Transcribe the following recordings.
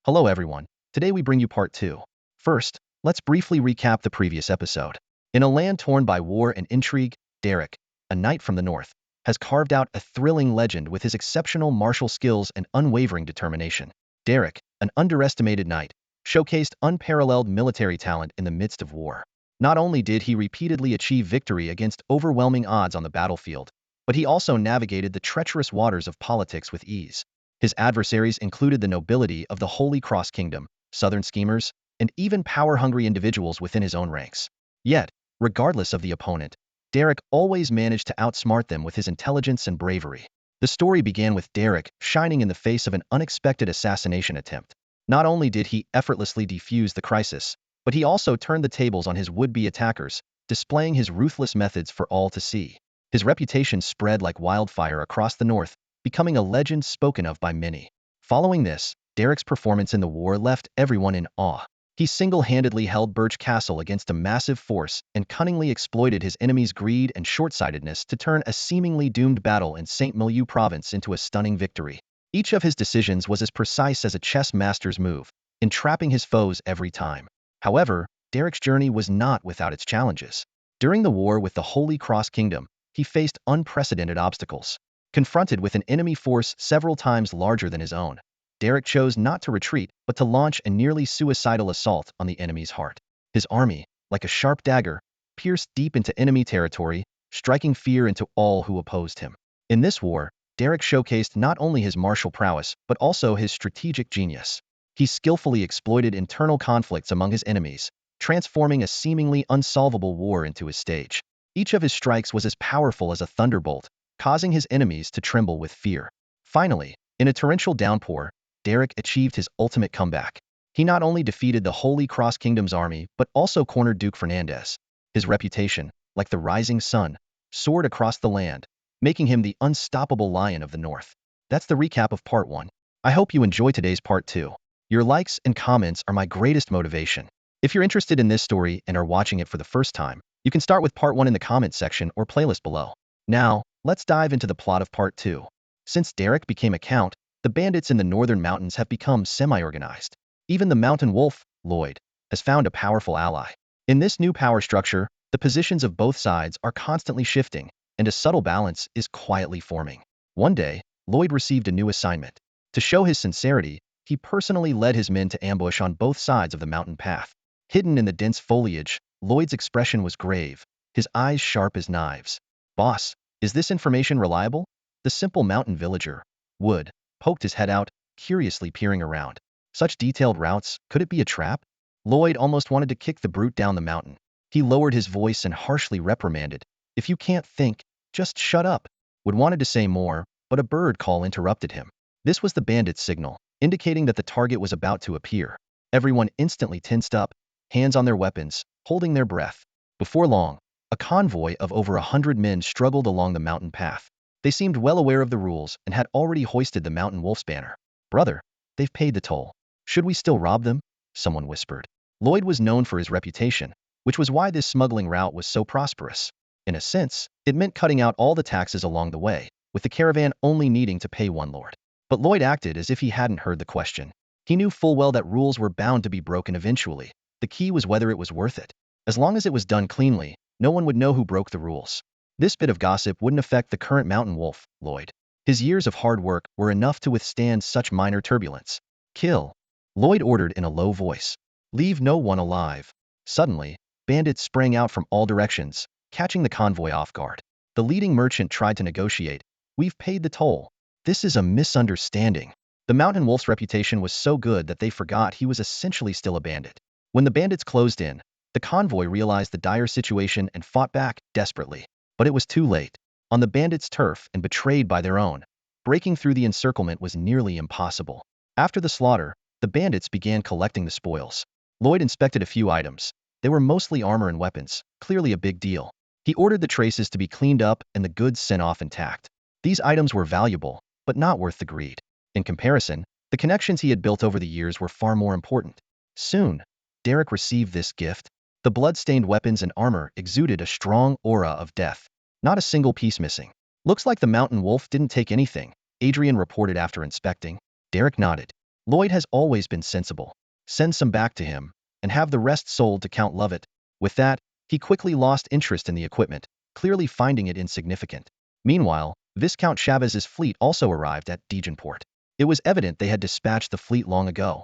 Hello everyone. Today we bring you part 2. First, let's briefly recap the previous episode. In a land torn by war and intrigue, Derek, a knight from the north, has carved out a thrilling legend with his exceptional martial skills and unwavering determination. Derek, an underestimated knight, showcased unparalleled military talent in the midst of war. Not only did he repeatedly achieve victory against overwhelming odds on the battlefield, but he also navigated the treacherous waters of politics with ease. His adversaries included the nobility of the Holy Cross Kingdom, southern schemers, and even power-hungry individuals within his own ranks. Yet, regardless of the opponent, Derek always managed to outsmart them with his intelligence and bravery. The story began with Derek shining in the face of an unexpected assassination attempt. Not only did he effortlessly defuse the crisis, but he also turned the tables on his would-be attackers, displaying his ruthless methods for all to see. His reputation spread like wildfire across the north, becoming a legend spoken of by many. Following this, Derek's performance in the war left everyone in awe. He single-handedly held Birch Castle against a massive force and cunningly exploited his enemies' greed and short-sightedness to turn a seemingly doomed battle in St. Milieu province into a stunning victory. Each of his decisions was as precise as a chess master's move, entrapping his foes every time. However, Derek's journey was not without its challenges. During the war with the Holy Cross Kingdom, he faced unprecedented obstacles. Confronted with an enemy force several times larger than his own, Derek chose not to retreat but to launch a nearly suicidal assault on the enemy's heart. His army, like a sharp dagger, pierced deep into enemy territory, striking fear into all who opposed him. In this war, Derek showcased not only his martial prowess but also his strategic genius. He skillfully exploited internal conflicts among his enemies, transforming a seemingly unsolvable war into his stage. Each of his strikes was as powerful as a thunderbolt, causing his enemies to tremble with fear. Finally, in a torrential downpour, Derek achieved his ultimate comeback. He not only defeated the Holy Cross Kingdom's army but also cornered Duke Fernandez. His reputation, like the rising sun, soared across the land, making him the unstoppable lion of the north. That's the recap of part 1. I hope you enjoy today's part 2. Your likes and comments are my greatest motivation. If you're interested in this story and are watching it for the first time, you can start with part 1 in the comments section or playlist below. Now, let's dive into the plot of part 2. Since Derek became a count, the bandits in the northern mountains have become semi-organized. Even the mountain wolf, Lloyd, has found a powerful ally. In this new power structure, the positions of both sides are constantly shifting, and a subtle balance is quietly forming. One day, Lloyd received a new assignment. To show his sincerity, he personally led his men to ambush on both sides of the mountain path. Hidden in the dense foliage, Lloyd's expression was grave, his eyes sharp as knives. "Boss, is this information reliable?" The simple mountain villager, Wood, poked his head out, curiously peering around. Such detailed routes, could it be a trap? Lloyd almost wanted to kick the brute down the mountain. He lowered his voice and harshly reprimanded. "If you can't think, just shut up." Wood wanted to say more, but a bird call interrupted him. This was the bandit's signal, indicating that the target was about to appear. Everyone instantly tensed up, hands on their weapons, holding their breath. Before long, a convoy of over 100 men struggled along the mountain path. They seemed well aware of the rules and had already hoisted the mountain wolf's banner. "Brother, they've paid the toll. Should we still rob them?" someone whispered. Lloyd was known for his reputation, which was why this smuggling route was so prosperous. In a sense, it meant cutting out all the taxes along the way, with the caravan only needing to pay one lord. But Lloyd acted as if he hadn't heard the question. He knew full well that rules were bound to be broken eventually. The key was whether it was worth it. As long as it was done cleanly, no one would know who broke the rules. This bit of gossip wouldn't affect the current mountain wolf, Lloyd. His years of hard work were enough to withstand such minor turbulence. "Kill," Lloyd ordered in a low voice. "Leave no one alive." Suddenly, bandits sprang out from all directions, catching the convoy off guard. The leading merchant tried to negotiate. "We've paid the toll." "This is a misunderstanding." The mountain wolf's reputation was so good that they forgot he was essentially still a bandit. When the bandits closed in, the convoy realized the dire situation and fought back desperately. But it was too late. On the bandits' turf and betrayed by their own, breaking through the encirclement was nearly impossible. After the slaughter, the bandits began collecting the spoils. Lloyd inspected a few items. They were mostly armor and weapons, clearly a big deal. He ordered the traces to be cleaned up and the goods sent off intact. These items were valuable, but not worth the greed. In comparison, the connections he had built over the years were far more important. Soon, Derek received this gift. The blood-stained weapons and armor exuded a strong aura of death. Not a single piece missing. "Looks like the mountain wolf didn't take anything," Adrian reported after inspecting. Derek nodded. Lloyd has always been sensible. Send some back to him, and have the rest sold to Count Lovett. With that, he quickly lost interest in the equipment, clearly finding it insignificant. Meanwhile, Viscount Chavez's fleet also arrived at Degenport. It was evident they had dispatched the fleet long ago.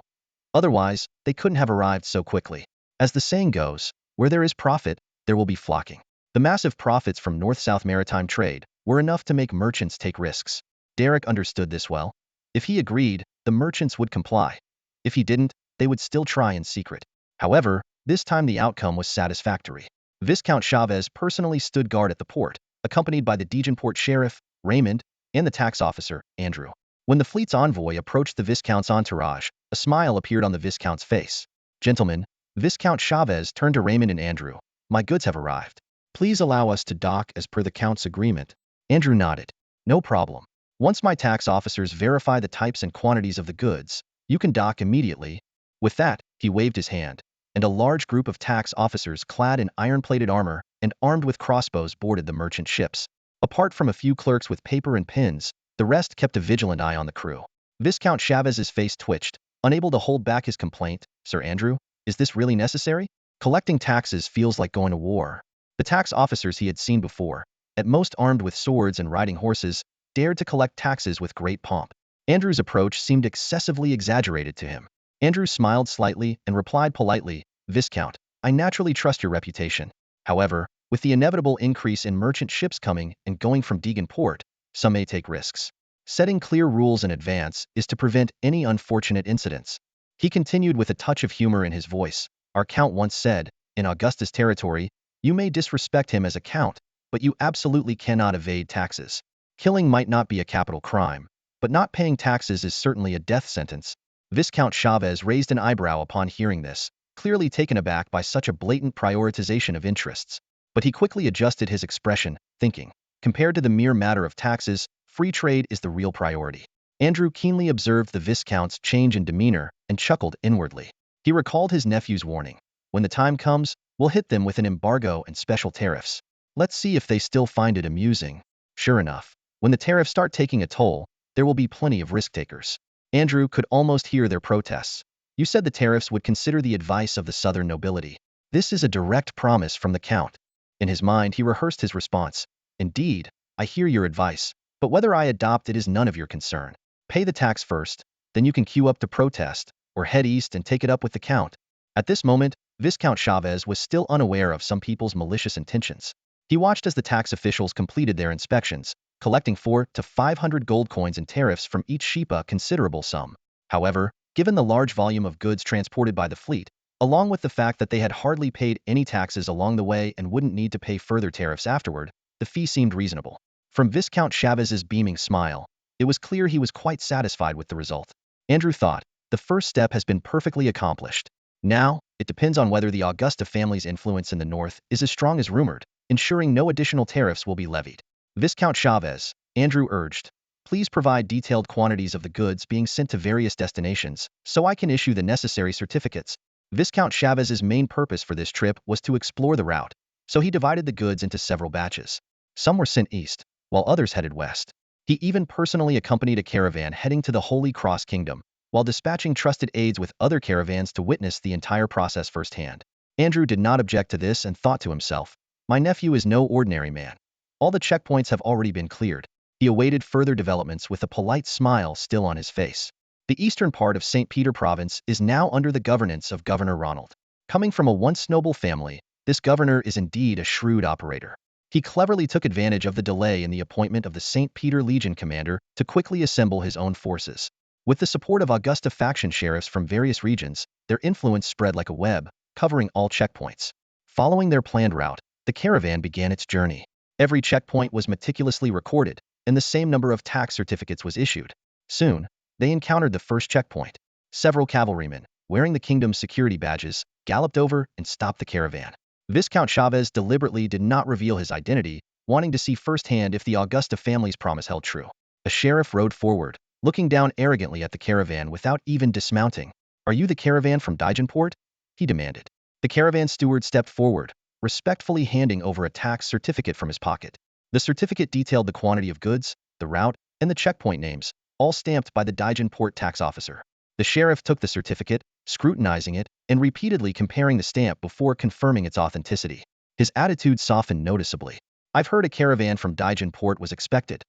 Otherwise, they couldn't have arrived so quickly. As the saying goes, where there is profit, there will be flocking. The massive profits from north-south maritime trade were enough to make merchants take risks. Derek understood this well. If he agreed, the merchants would comply. If he didn't, they would still try in secret. However, this time the outcome was satisfactory. Viscount Chavez personally stood guard at the port, accompanied by the Degenport sheriff, Raymond, and the tax officer, Andrew. When the fleet's envoy approached the Viscount's entourage, a smile appeared on the Viscount's face. Gentlemen, Viscount Chavez turned to Raymond and Andrew. My goods have arrived. Please allow us to dock as per the Count's agreement. Andrew nodded. No problem. Once my tax officers verify the types and quantities of the goods, you can dock immediately. With that, he waved his hand, and a large group of tax officers clad in iron-plated armor and armed with crossbows boarded the merchant ships. Apart from a few clerks with paper and pens, the rest kept a vigilant eye on the crew. Viscount Chavez's face twitched, unable to hold back his complaint. Sir Andrew, is this really necessary? Collecting taxes feels like going to war. The tax officers he had seen before, at most armed with swords and riding horses, dared to collect taxes with great pomp. Andrew's approach seemed excessively exaggerated to him. Andrew smiled slightly and replied politely, Viscount, I naturally trust your reputation. However, with the inevitable increase in merchant ships coming and going from Degenport, some may take risks. Setting clear rules in advance is to prevent any unfortunate incidents. He continued with a touch of humor in his voice. Our Count once said, in Augusta's territory, you may disrespect him as a count, but you absolutely cannot evade taxes. Killing might not be a capital crime, but not paying taxes is certainly a death sentence. Viscount Chavez raised an eyebrow upon hearing this, clearly taken aback by such a blatant prioritization of interests. But he quickly adjusted his expression, thinking, compared to the mere matter of taxes, free trade is the real priority. Andrew keenly observed the Viscount's change in demeanor and chuckled inwardly. He recalled his nephew's warning. When the time comes, we'll hit them with an embargo and special tariffs. Let's see if they still find it amusing. Sure enough, when the tariffs start taking a toll, there will be plenty of risk-takers. Andrew could almost hear their protests. You said the tariffs would consider the advice of the southern nobility. This is a direct promise from the Count. In his mind, he rehearsed his response. Indeed, I hear your advice, but whether I adopt it is none of your concern. Pay the tax first, then you can queue up to protest, or head east and take it up with the Count. At this moment, Viscount Chavez was still unaware of some people's malicious intentions. He watched as the tax officials completed their inspections, collecting 400 to 500 gold coins and tariffs from each ship, a considerable sum. However, given the large volume of goods transported by the fleet, along with the fact that they had hardly paid any taxes along the way and wouldn't need to pay further tariffs afterward, the fee seemed reasonable. From Viscount Chavez's beaming smile, it was clear he was quite satisfied with the result. Andrew thought, the first step has been perfectly accomplished. Now, it depends on whether the Augusta family's influence in the north is as strong as rumored, ensuring no additional tariffs will be levied. Viscount Chavez, Andrew urged, please provide detailed quantities of the goods being sent to various destinations, so I can issue the necessary certificates. Viscount Chavez's main purpose for this trip was to explore the route, so he divided the goods into several batches. Some were sent east, while others headed west. He even personally accompanied a caravan heading to the Holy Cross Kingdom, while dispatching trusted aides with other caravans to witness the entire process firsthand. Andrew did not object to this and thought to himself, my nephew is no ordinary man. All the checkpoints have already been cleared. He awaited further developments with a polite smile still on his face. The eastern part of St. Peter Province is now under the governance of Governor Ronald. Coming from a once noble family, this governor is indeed a shrewd operator. He cleverly took advantage of the delay in the appointment of the St. Peter Legion commander to quickly assemble his own forces. With the support of Augusta faction sheriffs from various regions, their influence spread like a web, covering all checkpoints. Following their planned route, the caravan began its journey. Every checkpoint was meticulously recorded, and the same number of tax certificates was issued. Soon, they encountered the first checkpoint. Several cavalrymen, wearing the kingdom's security badges, galloped over and stopped the caravan. Viscount Chavez deliberately did not reveal his identity, wanting to see firsthand if the Augusta family's promise held true. A sheriff rode forward, looking down arrogantly at the caravan without even dismounting. Are you the caravan from Degenport? He demanded. The caravan steward stepped forward, respectfully handing over a tax certificate from his pocket. The certificate detailed the quantity of goods, the route, and the checkpoint names, all stamped by the Degenport tax officer. The sheriff took the certificate, scrutinizing it, and repeatedly comparing the stamp before confirming its authenticity. His attitude softened noticeably. I've heard a caravan from Dijon port was expected.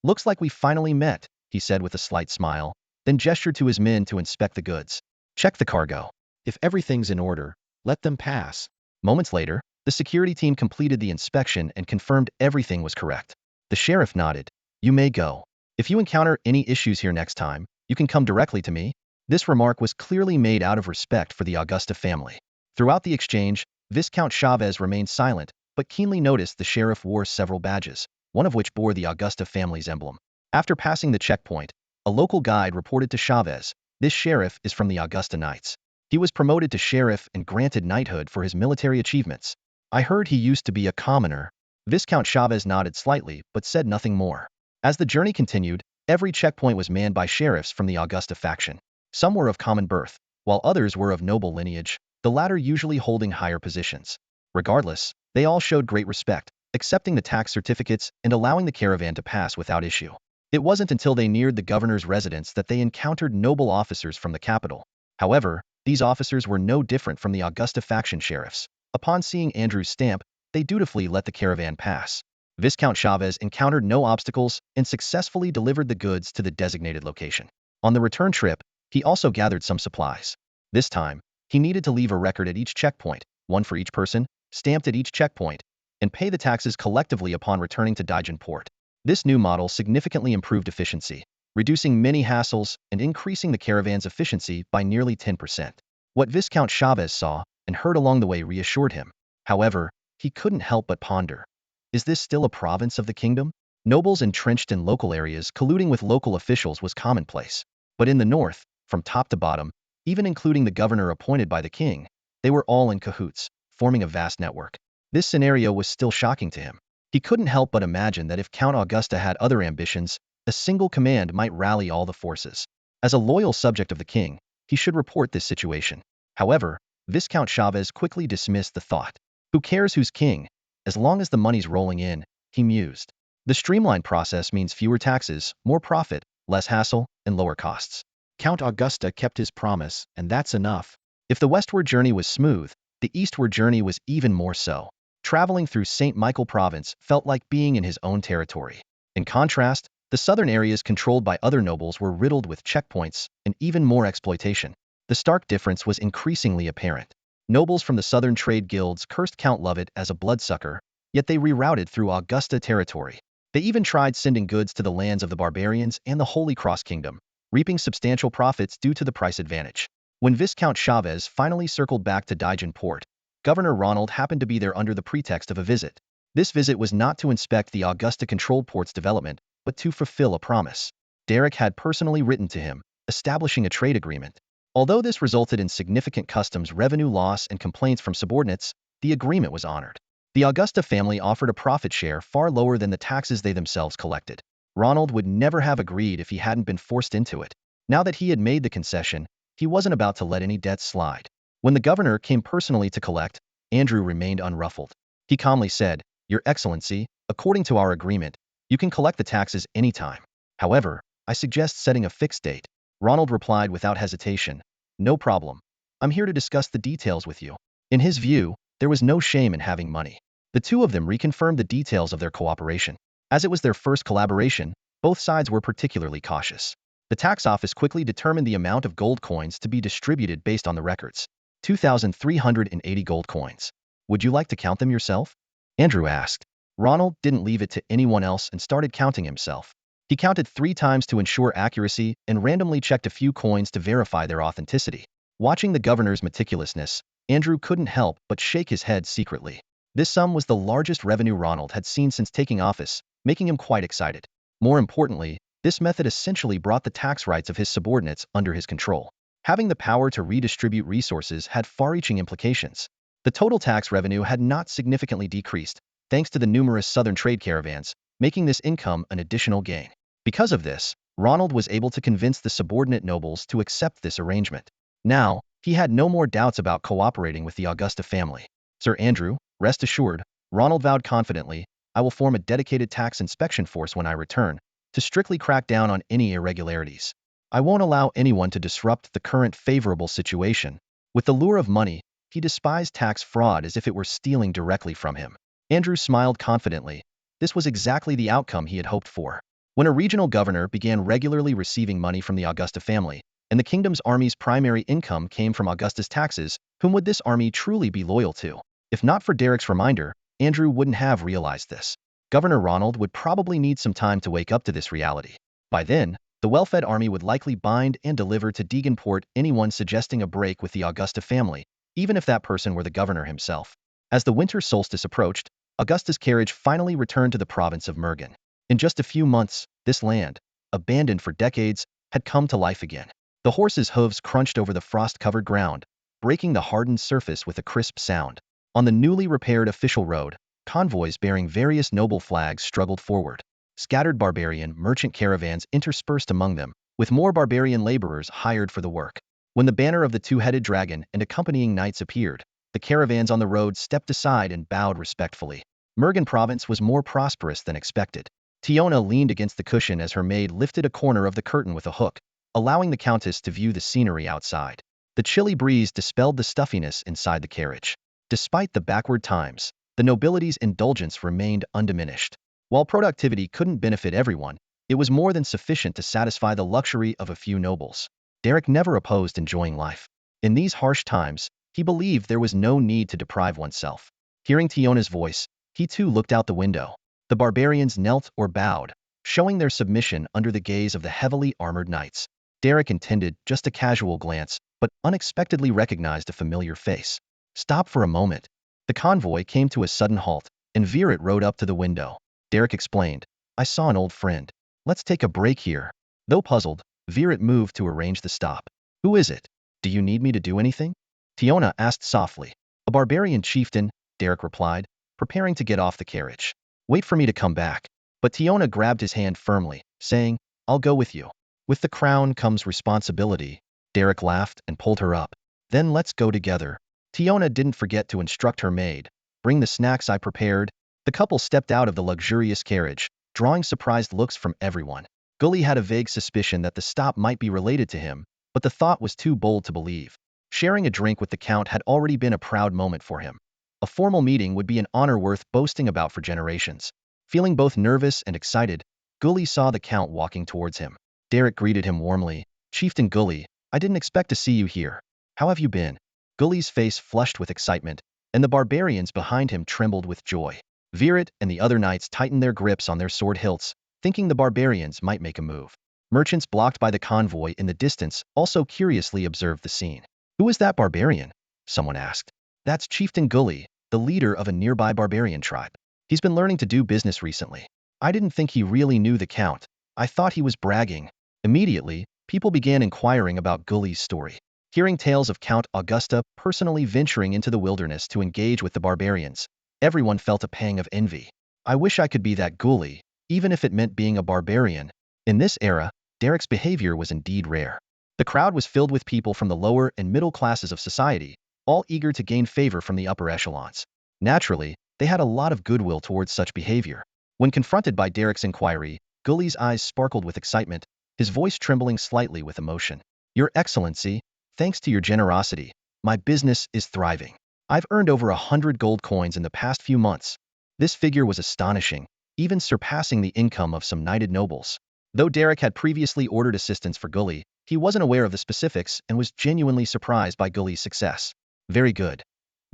Looks like we finally met, he said with a slight smile, then gestured to his men to inspect the goods. Check the cargo. If everything's in order, let them pass. Moments later, the security team completed the inspection and confirmed everything was correct. The sheriff nodded. You may go. If you encounter any issues here next time, you can come directly to me. This remark was clearly made out of respect for the Augusta family. Throughout the exchange, Viscount Chavez remained silent, but keenly noticed the sheriff wore several badges, one of which bore the Augusta family's emblem. After passing the checkpoint, a local guide reported to Chavez, this sheriff is from the Augusta Knights. He was promoted to sheriff and granted knighthood for his military achievements. I heard he used to be a commoner. Viscount Chavez nodded slightly, but said nothing more. As the journey continued, every checkpoint was manned by sheriffs from the Augusta faction. Some were of common birth, while others were of noble lineage, the latter usually holding higher positions. Regardless, they all showed great respect, accepting the tax certificates and allowing the caravan to pass without issue. It wasn't until they neared the governor's residence that they encountered noble officers from the capital. However, these officers were no different from the Augusta faction sheriffs. Upon seeing Andrew's stamp, they dutifully let the caravan pass. Viscount Chavez encountered no obstacles and successfully delivered the goods to the designated location. On the return trip, he also gathered some supplies. This time, he needed to leave a record at each checkpoint, one for each person, stamped at each checkpoint, and pay the taxes collectively upon returning to Dijon port. This new model significantly improved efficiency, reducing many hassles and increasing the caravan's efficiency by nearly 10%. What Viscount Chavez saw and heard along the way reassured him. However, he couldn't help but ponder. Is this still a province of the kingdom? Nobles entrenched in local areas colluding with local officials was commonplace. But in the north, from top to bottom, even including the governor appointed by the king, they were all in cahoots, forming a vast network. This scenario was still shocking to him. He couldn't help but imagine that if Count Augusta had other ambitions, a single command might rally all the forces. As a loyal subject of the king, he should report this situation. However, Viscount Chavez quickly dismissed the thought. Who cares who's king? As long as the money's rolling in, he mused. The streamlined process means fewer taxes, more profit, less hassle, and lower costs. Count Augusta kept his promise, and that's enough. If the westward journey was smooth, the eastward journey was even more so. Traveling through St. Michael province felt like being in his own territory. In contrast, the southern areas controlled by other nobles were riddled with checkpoints and even more exploitation. The stark difference was increasingly apparent. Nobles from the southern trade guilds cursed Count Lovett as a bloodsucker, yet they rerouted through Augusta territory. They even tried sending goods to the lands of the barbarians and the Holy Cross Kingdom, reaping substantial profits due to the price advantage. When Viscount Chavez finally circled back to Dijon port, Governor Ronald happened to be there under the pretext of a visit. This visit was not to inspect the Augusta-controlled port's development, but to fulfill a promise. Derek had personally written to him, establishing a trade agreement. Although this resulted in significant customs revenue loss and complaints from subordinates, the agreement was honored. The Augusta family offered a profit share far lower than the taxes they themselves collected. Ronald would never have agreed if he hadn't been forced into it. Now that he had made the concession, he wasn't about to let any debts slide. When the governor came personally to collect, Andrew remained unruffled. He calmly said, Your Excellency, according to our agreement, you can collect the taxes anytime. However, I suggest setting a fixed date. Ronald replied without hesitation, No problem. I'm here to discuss the details with you. In his view, there was no shame in having money. The two of them reconfirmed the details of their cooperation. As it was their first collaboration, both sides were particularly cautious. The tax office quickly determined the amount of gold coins to be distributed based on the records. 2,380 gold coins. Would you like to count them yourself? Andrew asked. Ronald didn't leave it to anyone else and started counting himself. He counted 3 times to ensure accuracy and randomly checked a few coins to verify their authenticity. Watching the governor's meticulousness, Andrew couldn't help but shake his head secretly. This sum was the largest revenue Ronald had seen since taking office, making him quite excited. More importantly, this method essentially brought the tax rights of his subordinates under his control. Having the power to redistribute resources had far-reaching implications. The total tax revenue had not significantly decreased, thanks to the numerous southern trade caravans, making this income an additional gain. Because of this, Ronald was able to convince the subordinate nobles to accept this arrangement. Now, he had no more doubts about cooperating with the Augusta family. Sir Andrew, rest assured, Ronald vowed confidently, I will form a dedicated tax inspection force when I return, to strictly crack down on any irregularities. I won't allow anyone to disrupt the current favorable situation. With the lure of money, he despised tax fraud as if it were stealing directly from him. Andrew smiled confidently. This was exactly the outcome he had hoped for. When a regional governor began regularly receiving money from the Augusta family, and the kingdom's army's primary income came from Augusta's taxes, whom would this army truly be loyal to? If not for Derek's reminder, Andrew wouldn't have realized this. Governor Ronald would probably need some time to wake up to this reality. By then, the well-fed army would likely bind and deliver to Deganport anyone suggesting a break with the Augusta family, even if that person were the governor himself. As the winter solstice approached, Augusta's carriage finally returned to the province of Mergen. In just a few months, this land, abandoned for decades, had come to life again. The horses' hooves crunched over the frost-covered ground, breaking the hardened surface with a crisp sound. On the newly repaired official road, convoys bearing various noble flags struggled forward. Scattered barbarian merchant caravans interspersed among them, with more barbarian laborers hired for the work. When the banner of the two-headed dragon and accompanying knights appeared, the caravans on the road stepped aside and bowed respectfully. Mergen province was more prosperous than expected. Tiona leaned against the cushion as her maid lifted a corner of the curtain with a hook, allowing the countess to view the scenery outside. The chilly breeze dispelled the stuffiness inside the carriage. Despite the backward times, the nobility's indulgence remained undiminished. While productivity couldn't benefit everyone, it was more than sufficient to satisfy the luxury of a few nobles. Derek never opposed enjoying life. In these harsh times, he believed there was no need to deprive oneself. Hearing Tiona's voice, he too looked out the window. The barbarians knelt or bowed, showing their submission under the gaze of the heavily armored knights. Derek intended just a casual glance, but unexpectedly recognized a familiar face. Stop for a moment. The convoy came to a sudden halt, and Virat rode up to the window. Derek explained, I saw an old friend. Let's take a break here. Though puzzled, Virat moved to arrange the stop. Who is it? Do you need me to do anything? Tiona asked softly. A barbarian chieftain, Derek replied, preparing to get off the carriage. Wait for me to come back. But Tiona grabbed his hand firmly, saying, I'll go with you. With the crown comes responsibility. Derek laughed and pulled her up. Then let's go together. Tiona didn't forget to instruct her maid. Bring the snacks I prepared. The couple stepped out of the luxurious carriage, drawing surprised looks from everyone. Gully had a vague suspicion that the stop might be related to him, but the thought was too bold to believe. Sharing a drink with the Count had already been a proud moment for him. A formal meeting would be an honor worth boasting about for generations. Feeling both nervous and excited, Gully saw the Count walking towards him. Derek greeted him warmly. Chieftain Gully, I didn't expect to see you here. How have you been? Gully's face flushed with excitement, and the barbarians behind him trembled with joy. Virat and the other knights tightened their grips on their sword hilts, thinking the barbarians might make a move. Merchants blocked by the convoy in the distance also curiously observed the scene. Who is that barbarian? Someone asked. That's Chieftain Gully, the leader of a nearby barbarian tribe. He's been learning to do business recently. I didn't think he really knew the Count. I thought he was bragging. Immediately, people began inquiring about Gully's story. Hearing tales of Count Augusta personally venturing into the wilderness to engage with the barbarians, everyone felt a pang of envy. I wish I could be that Gully, even if it meant being a barbarian. In this era, Derek's behavior was indeed rare. The crowd was filled with people from the lower and middle classes of society, all eager to gain favor from the upper echelons. Naturally, they had a lot of goodwill towards such behavior. When confronted by Derek's inquiry, Gully's eyes sparkled with excitement, his voice trembling slightly with emotion. Your Excellency, thanks to your generosity, my business is thriving. I've earned over 100 gold coins in the past few months. This figure was astonishing, even surpassing the income of some knighted nobles. Though Derek had previously ordered assistance for Gully, he wasn't aware of the specifics and was genuinely surprised by Gully's success. Very good.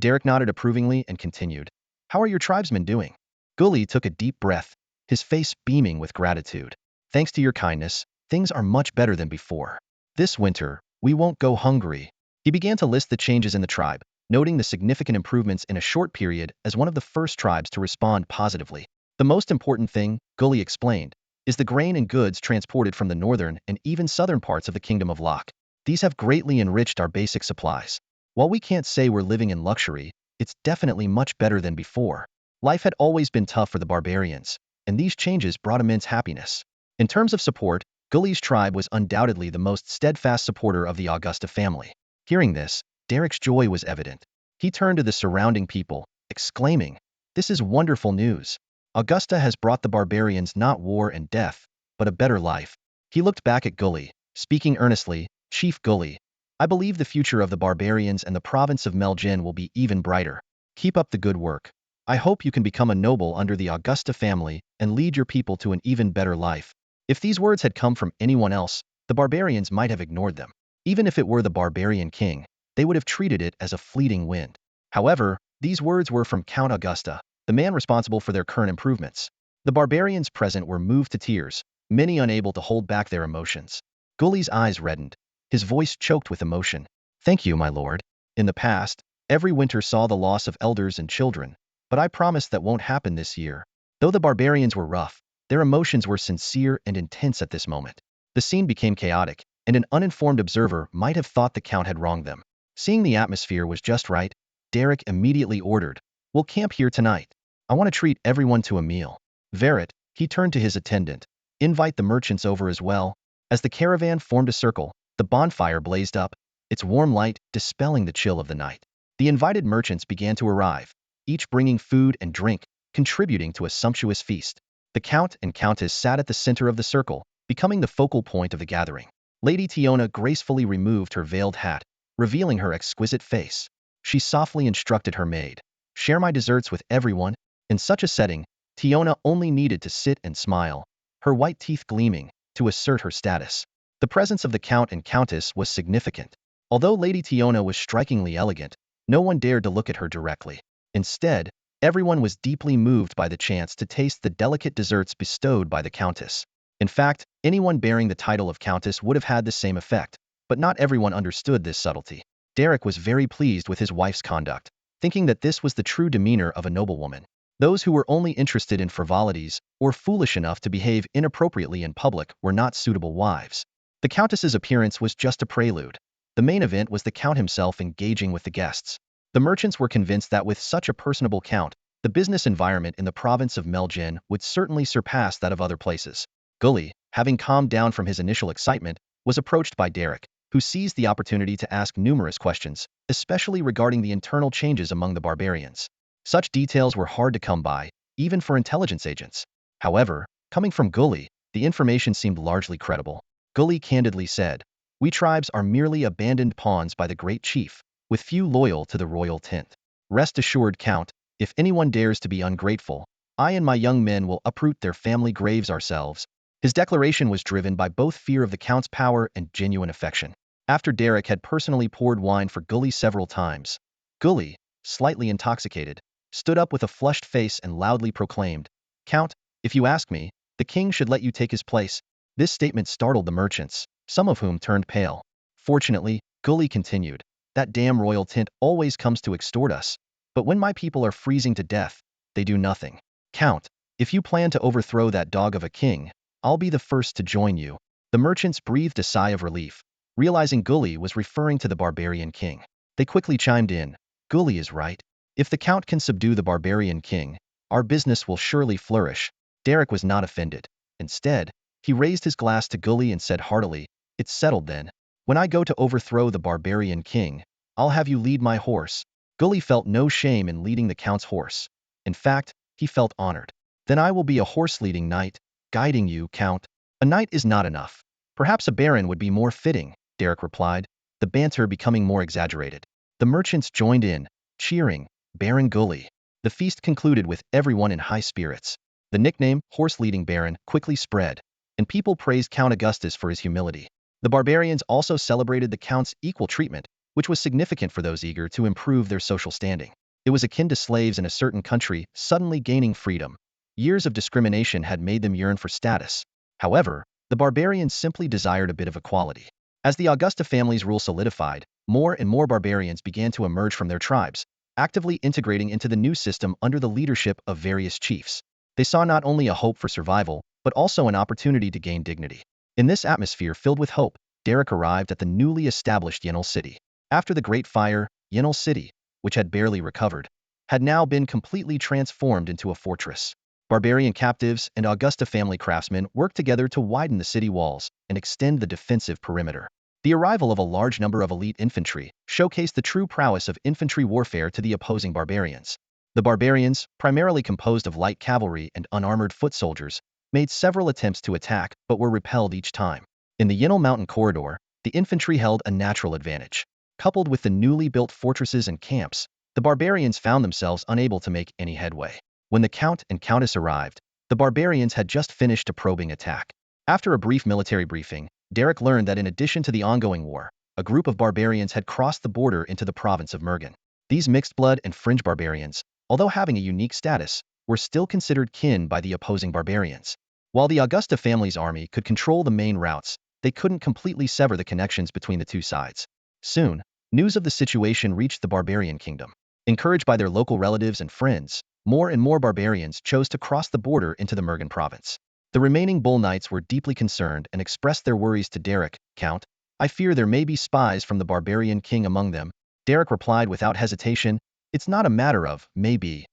Derek nodded approvingly and continued. How are your tribesmen doing? Gully took a deep breath, his face beaming with gratitude. Thanks to your kindness, things are much better than before. This winter, we won't go hungry. He began to list the changes in the tribe, noting the significant improvements in a short period as one of the first tribes to respond positively. The most important thing, Gully explained, is the grain and goods transported from the northern and even southern parts of the Kingdom of Locke. These have greatly enriched our basic supplies. While we can't say we're living in luxury, it's definitely much better than before. Life had always been tough for the barbarians, and these changes brought immense happiness. In terms of support, Gully's tribe was undoubtedly the most steadfast supporter of the Augusta family. Hearing this, Derek's joy was evident. He turned to the surrounding people, exclaiming, This is wonderful news. Augusta has brought the barbarians not war and death, but a better life. He looked back at Gully, Speaking earnestly, Chief Gully, I believe the future of the barbarians and the province of Meljin will be even brighter. Keep up the good work. I hope you can become a noble under the Augusta family and lead your people to an even better life. If these words had come from anyone else, the barbarians might have ignored them. Even if it were the barbarian king, they would have treated it as a fleeting wind. However, these words were from Count Augusta, the man responsible for their current improvements. The barbarians present were moved to tears, many unable to hold back their emotions. Gully's eyes reddened, his voice choked with emotion. Thank you, my lord. In the past, every winter saw the loss of elders and children, but I promise that won't happen this year. Though the barbarians were rough, their emotions were sincere and intense at this moment. The scene became chaotic, and an uninformed observer might have thought the count had wronged them. Seeing the atmosphere was just right, Derek immediately ordered, "We'll camp here tonight. I want to treat everyone to a meal." Verret, he turned to his attendant, "Invite the merchants over as well." As the caravan formed a circle, the bonfire blazed up, its warm light dispelling the chill of the night. The invited merchants began to arrive, each bringing food and drink, contributing to a sumptuous feast. The count and countess sat at the center of the circle, becoming the focal point of the gathering. Lady Tiona gracefully removed her veiled hat, revealing her exquisite face. She softly instructed her maid, "Share my desserts with everyone." In such a setting, Tiona only needed to sit and smile, her white teeth gleaming, to assert her status. The presence of the count and countess was significant. Although Lady Tiona was strikingly elegant, no one dared to look at her directly. Instead, everyone was deeply moved by the chance to taste the delicate desserts bestowed by the countess. In fact, anyone bearing the title of countess would have had the same effect, but not everyone understood this subtlety. Derek was very pleased with his wife's conduct, thinking that this was the true demeanor of a noblewoman. Those who were only interested in frivolities or foolish enough to behave inappropriately in public were not suitable wives. The countess's appearance was just a prelude. The main event was the count himself engaging with the guests. The merchants were convinced that with such a personable count, the business environment in the province of Meljin would certainly surpass that of other places. Gully, having calmed down from his initial excitement, was approached by Derek, who seized the opportunity to ask numerous questions, especially regarding the internal changes among the barbarians. Such details were hard to come by, even for intelligence agents. However, coming from Gully, the information seemed largely credible. Gully candidly said, "We tribes are merely abandoned pawns by the great chief, with few loyal to the royal tint. Rest assured, Count, if anyone dares to be ungrateful, I and my young men will uproot their family graves ourselves." His declaration was driven by both fear of the Count's power and genuine affection. After Derek had personally poured wine for Gully several times, Gully, slightly intoxicated, stood up with a flushed face and loudly proclaimed, "Count, if you ask me, the king should let you take his place." This statement startled the merchants, some of whom turned pale. Fortunately, Gully continued, "That damn royal tint always comes to extort us, but when my people are freezing to death, they do nothing. Count, if you plan to overthrow that dog of a king, I'll be the first to join you." The merchants breathed a sigh of relief, realizing Gully was referring to the barbarian king. They quickly chimed in, "Gully is right. If the count can subdue the barbarian king, our business will surely flourish." Derek was not offended. Instead, he raised his glass to Gully and said heartily, "It's settled then. When I go to overthrow the barbarian king, I'll have you lead my horse." Gully felt no shame in leading the count's horse. In fact, he felt honored. "Then I will be a horse-leading knight, guiding you, Count." "A knight is not enough. Perhaps a baron would be more fitting," Derek replied, the banter becoming more exaggerated. The merchants joined in, cheering, "Baron Gully." The feast concluded with everyone in high spirits. The nickname, horse-leading baron, quickly spread, and people praised Count Augustus for his humility. The barbarians also celebrated the count's equal treatment, which was significant for those eager to improve their social standing. It was akin to slaves in a certain country suddenly gaining freedom. Years of discrimination had made them yearn for status. However, the barbarians simply desired a bit of equality. As the Augusta family's rule solidified, more and more barbarians began to emerge from their tribes, actively integrating into the new system under the leadership of various chiefs. They saw not only a hope for survival, but also an opportunity to gain dignity. In this atmosphere filled with hope, Derek arrived at the newly established Yenil City. After the Great Fire, Yenil City, which had barely recovered, had now been completely transformed into a fortress. Barbarian captives and Augusta family craftsmen worked together to widen the city walls and extend the defensive perimeter. The arrival of a large number of elite infantry showcased the true prowess of infantry warfare to the opposing barbarians. The barbarians, primarily composed of light cavalry and unarmored foot soldiers, made several attempts to attack but were repelled each time. In the Yinel Mountain corridor, the infantry held a natural advantage. Coupled with the newly built fortresses and camps, the barbarians found themselves unable to make any headway. When the Count and Countess arrived, the barbarians had just finished a probing attack. After a brief military briefing, Derek learned that in addition to the ongoing war, a group of barbarians had crossed the border into the province of Mergen. These mixed-blood and fringe barbarians, although having a unique status, were still considered kin by the opposing barbarians. While the Augusta family's army could control the main routes, they couldn't completely sever the connections between the two sides. Soon, news of the situation reached the barbarian kingdom. Encouraged by their local relatives and friends, more and more barbarians chose to cross the border into the Mergen province. The remaining Bull Knights were deeply concerned and expressed their worries to Derek. "Count, I fear there may be spies from the barbarian king among them." Derek replied without hesitation, "It's not a matter of maybe.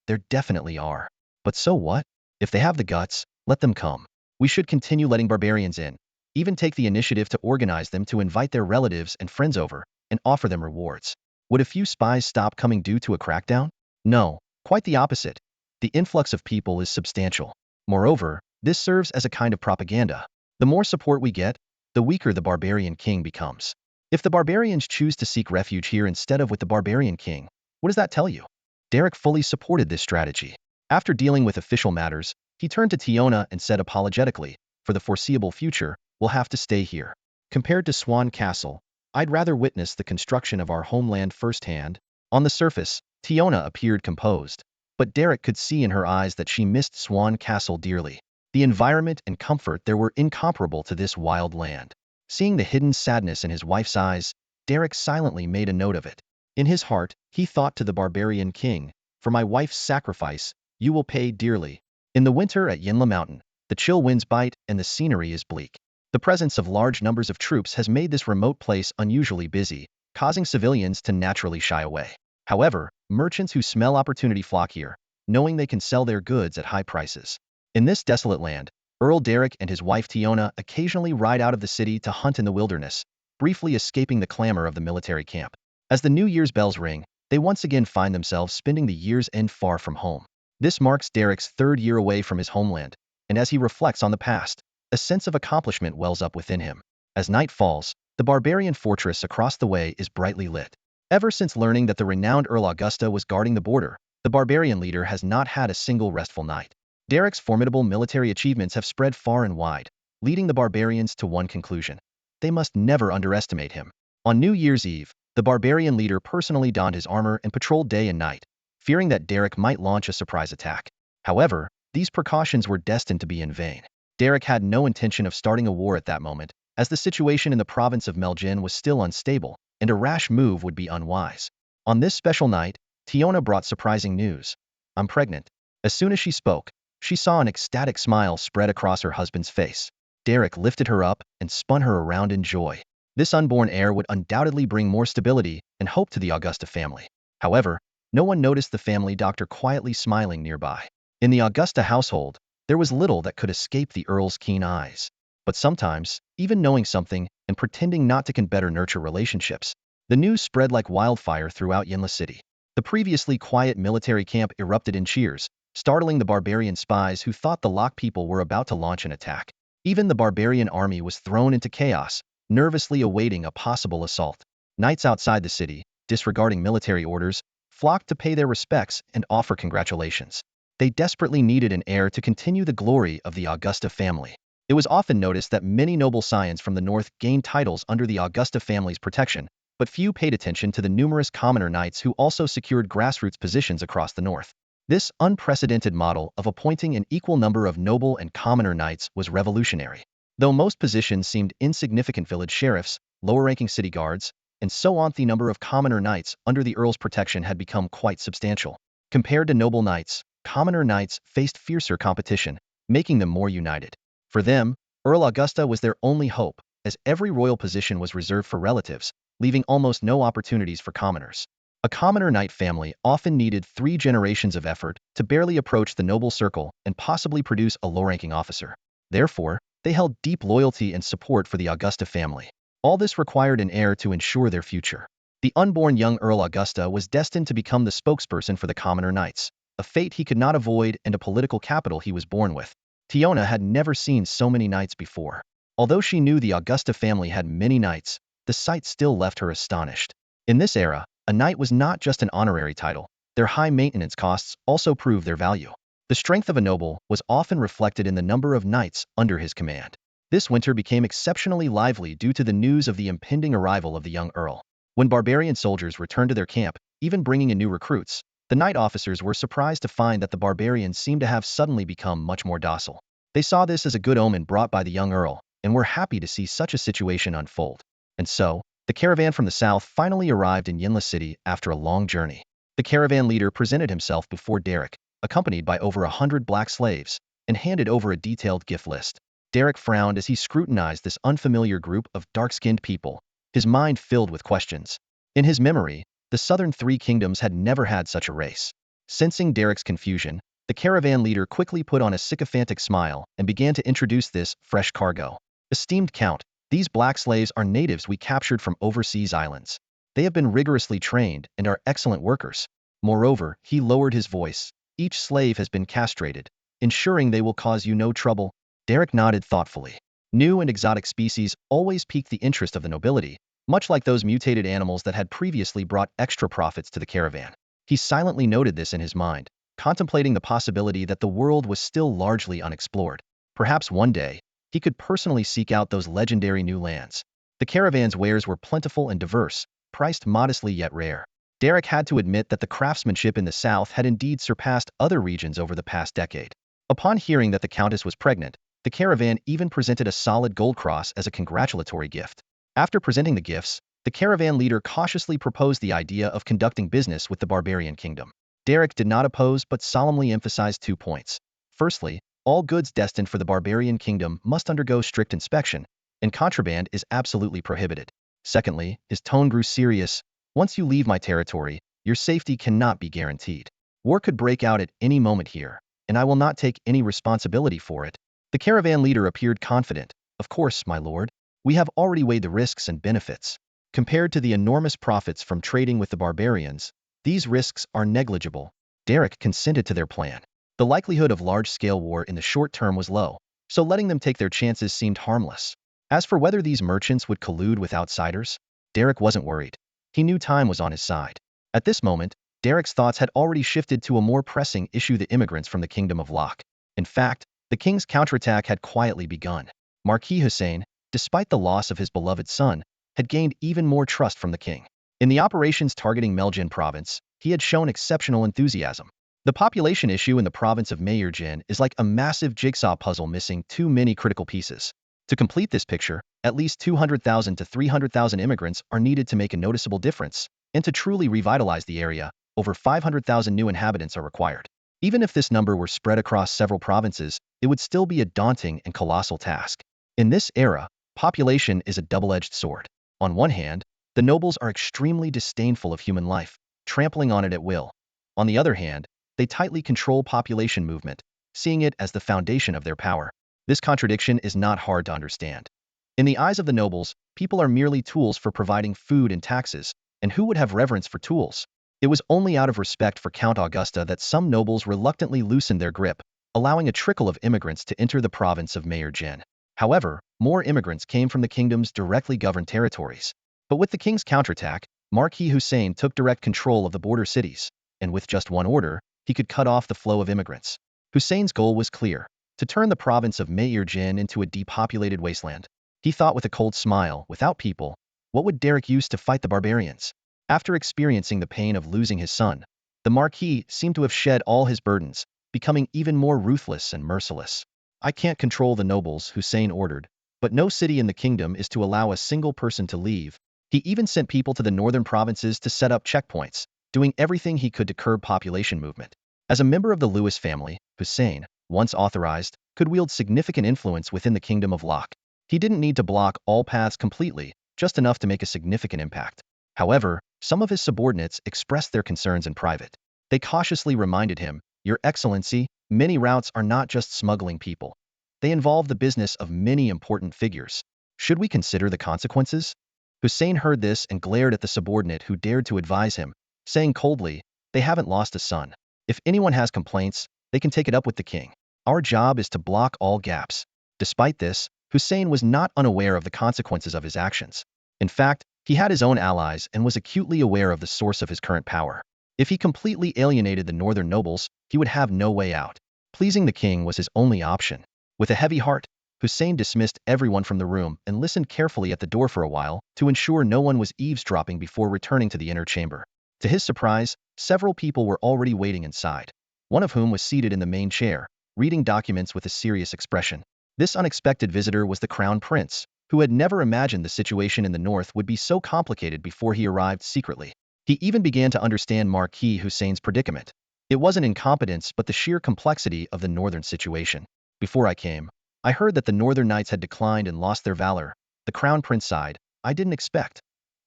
There definitely are. But so what? If they have the guts, let them come. We should continue letting barbarians in, even take the initiative to organize them to invite their relatives and friends over, and offer them rewards. Would a few spies stop coming due to a crackdown? No, quite the opposite. The influx of people is substantial. Moreover, this serves as a kind of propaganda. The more support we get, the weaker the barbarian king becomes. If the barbarians choose to seek refuge here instead of with the barbarian king, what does that tell you?" Derek fully supported this strategy. After dealing with official matters, he turned to Tiona and said apologetically, "For the foreseeable future, we'll have to stay here. Compared to Swan Castle, I'd rather witness the construction of our homeland firsthand." On the surface, Tiona appeared composed, but Derek could see in her eyes that she missed Swan Castle dearly. The environment and comfort there were incomparable to this wild land. Seeing the hidden sadness in his wife's eyes, Derek silently made a note of it. In his heart, he thought to the barbarian king, "For my wife's sacrifice, you will pay dearly." In the winter at Yinla Mountain, the chill winds bite and the scenery is bleak. The presence of large numbers of troops has made this remote place unusually busy, causing civilians to naturally shy away. However, merchants who smell opportunity flock here, knowing they can sell their goods at high prices. In this desolate land, Earl Derek and his wife Tiona occasionally ride out of the city to hunt in the wilderness, briefly escaping the clamor of the military camp. As the New Year's bells ring, they once again find themselves spending the year's end far from home. This marks Derek's third year away from his homeland, and as he reflects on the past, a sense of accomplishment wells up within him. As night falls, the barbarian fortress across the way is brightly lit. Ever since learning that the renowned Earl Augusta was guarding the border, the barbarian leader has not had a single restful night. Derek's formidable military achievements have spread far and wide, leading the barbarians to one conclusion: they must never underestimate him. On New Year's Eve, the barbarian leader personally donned his armor and patrolled day and night, fearing that Derek might launch a surprise attack. However, these precautions were destined to be in vain. Derek had no intention of starting a war at that moment, as the situation in the province of Melgen was still unstable, and a rash move would be unwise. On this special night, Tiona brought surprising news: "I'm pregnant." As soon as she spoke, she saw an ecstatic smile spread across her husband's face. Derek lifted her up and spun her around in joy. This unborn heir would undoubtedly bring more stability and hope to the Augusta family. However, no one noticed the family doctor quietly smiling nearby. In the Augusta household, there was little that could escape the Earl's keen eyes. But sometimes, even knowing something and pretending not to can better nurture relationships. The news spread like wildfire throughout Yinla City. The previously quiet military camp erupted in cheers, startling the barbarian spies who thought the Lock people were about to launch an attack. Even the barbarian army was thrown into chaos, nervously awaiting a possible assault. Knights outside the city, disregarding military orders, flocked to pay their respects and offer congratulations. They desperately needed an heir to continue the glory of the Augusta family. It was often noticed that many noble scions from the north gained titles under the Augusta family's protection, but few paid attention to the numerous commoner knights who also secured grassroots positions across the north. This unprecedented model of appointing an equal number of noble and commoner knights was revolutionary. Though most positions seemed insignificant, village sheriffs, lower-ranking city guards, and so on, the number of commoner knights under the Earl's protection had become quite substantial. Compared to noble knights, commoner knights faced fiercer competition, making them more united. For them, Earl Augusta was their only hope, as every royal position was reserved for relatives, leaving almost no opportunities for commoners. A commoner knight family often needed 3 generations of effort to barely approach the noble circle and possibly produce a low-ranking officer. Therefore, they held deep loyalty and support for the Augusta family. All this required an heir to ensure their future. The unborn young Earl Augusta was destined to become the spokesperson for the commoner knights, a fate he could not avoid and a political capital he was born with. Tiona had never seen so many knights before. Although she knew the Augusta family had many knights, the sight still left her astonished. In this era, a knight was not just an honorary title. Their high maintenance costs also proved their value. The strength of a noble was often reflected in the number of knights under his command. This winter became exceptionally lively due to the news of the impending arrival of the young earl. When barbarian soldiers returned to their camp, even bringing in new recruits, the knight officers were surprised to find that the barbarians seemed to have suddenly become much more docile. They saw this as a good omen brought by the young earl, and were happy to see such a situation unfold. And so, the caravan from the south finally arrived in Yinla City after a long journey. The caravan leader presented himself before Derek, accompanied by over 100 black slaves, and handed over a detailed gift list. Derek frowned as he scrutinized this unfamiliar group of dark-skinned people, his mind filled with questions. In his memory, the southern three kingdoms had never had such a race. Sensing Derek's confusion, the caravan leader quickly put on a sycophantic smile and began to introduce this fresh cargo. Esteemed Count, these black slaves are natives we captured from overseas islands. They have been rigorously trained and are excellent workers. Moreover, he lowered his voice. Each slave has been castrated, ensuring they will cause you no trouble. Derek nodded thoughtfully. New and exotic species always piqued the interest of the nobility, much like those mutated animals that had previously brought extra profits to the caravan. He silently noted this in his mind, contemplating the possibility that the world was still largely unexplored. Perhaps one day, he could personally seek out those legendary new lands. The caravan's wares were plentiful and diverse, priced modestly yet rare. Derek had to admit that the craftsmanship in the south had indeed surpassed other regions over the past decade. Upon hearing that the countess was pregnant, the caravan even presented a solid gold cross as a congratulatory gift. After presenting the gifts, the caravan leader cautiously proposed the idea of conducting business with the barbarian kingdom. Derek did not oppose but solemnly emphasized 2 points. Firstly, all goods destined for the barbarian kingdom must undergo strict inspection, and contraband is absolutely prohibited. Secondly, his tone grew serious. Once you leave my territory, your safety cannot be guaranteed. War could break out at any moment here, and I will not take any responsibility for it. The caravan leader appeared confident. Of course, my lord. We have already weighed the risks and benefits. Compared to the enormous profits from trading with the barbarians, these risks are negligible. Derek consented to their plan. The likelihood of large-scale war in the short term was low, so letting them take their chances seemed harmless. As for whether these merchants would collude with outsiders, Derek wasn't worried. He knew time was on his side. At this moment, Derek's thoughts had already shifted to a more pressing issue: the immigrants from the Kingdom of Locke. In fact, the king's counterattack had quietly begun. Marquis Hussein, despite the loss of his beloved son, had gained even more trust from the king. In the operations targeting Meljin province, he had shown exceptional enthusiasm. The population issue in the province of Mayurjin is like a massive jigsaw puzzle missing too many critical pieces. To complete this picture, at least 200,000 to 300,000 immigrants are needed to make a noticeable difference, and to truly revitalize the area, over 500,000 new inhabitants are required. Even if this number were spread across several provinces, it would still be a daunting and colossal task. In this era, population is a double-edged sword. On one hand, the nobles are extremely disdainful of human life, trampling on it at will. On the other hand, they tightly control population movement, seeing it as the foundation of their power. This contradiction is not hard to understand. In the eyes of the nobles, people are merely tools for providing food and taxes, and who would have reverence for tools? It was only out of respect for Count Augusta that some nobles reluctantly loosened their grip, allowing a trickle of immigrants to enter the province of Mayurjin. However, more immigrants came from the kingdom's directly governed territories. But with the king's counterattack, Marquis Hussein took direct control of the border cities, and with just one order, he could cut off the flow of immigrants. Hussein's goal was clear: to turn the province of Mayurjin into a depopulated wasteland. He thought with a cold smile, without people, what would Derek use to fight the barbarians? After experiencing the pain of losing his son, the Marquis seemed to have shed all his burdens, becoming even more ruthless and merciless. I can't control the nobles, Hussein ordered, but no city in the kingdom is to allow a single person to leave. He even sent people to the northern provinces to set up checkpoints, doing everything he could to curb population movement. As a member of the Lewis family, Hussein, once authorized, could wield significant influence within the Kingdom of Locke. He didn't need to block all paths completely, just enough to make a significant impact. However, some of his subordinates expressed their concerns in private. They cautiously reminded him, "Your Excellency, many routes are not just smuggling people. They involve the business of many important figures. Should we consider the consequences?" Hussein heard this and glared at the subordinate who dared to advise him, saying coldly, "They haven't lost a son. If anyone has complaints, they can take it up with the king. Our job is to block all gaps." Despite this, Hussein was not unaware of the consequences of his actions. In fact, he had his own allies and was acutely aware of the source of his current power. If he completely alienated the northern nobles, he would have no way out. Pleasing the king was his only option. With a heavy heart, Hussein dismissed everyone from the room and listened carefully at the door for a while to ensure no one was eavesdropping before returning to the inner chamber. To his surprise, several people were already waiting inside, one of whom was seated in the main chair, reading documents with a serious expression. This unexpected visitor was the crown prince, who had never imagined the situation in the north would be so complicated before he arrived secretly. He even began to understand Marquis Hussein's predicament. It wasn't incompetence but the sheer complexity of the northern situation. Before I came, I heard that the northern knights had declined and lost their valor. The crown prince sighed. I didn't expect.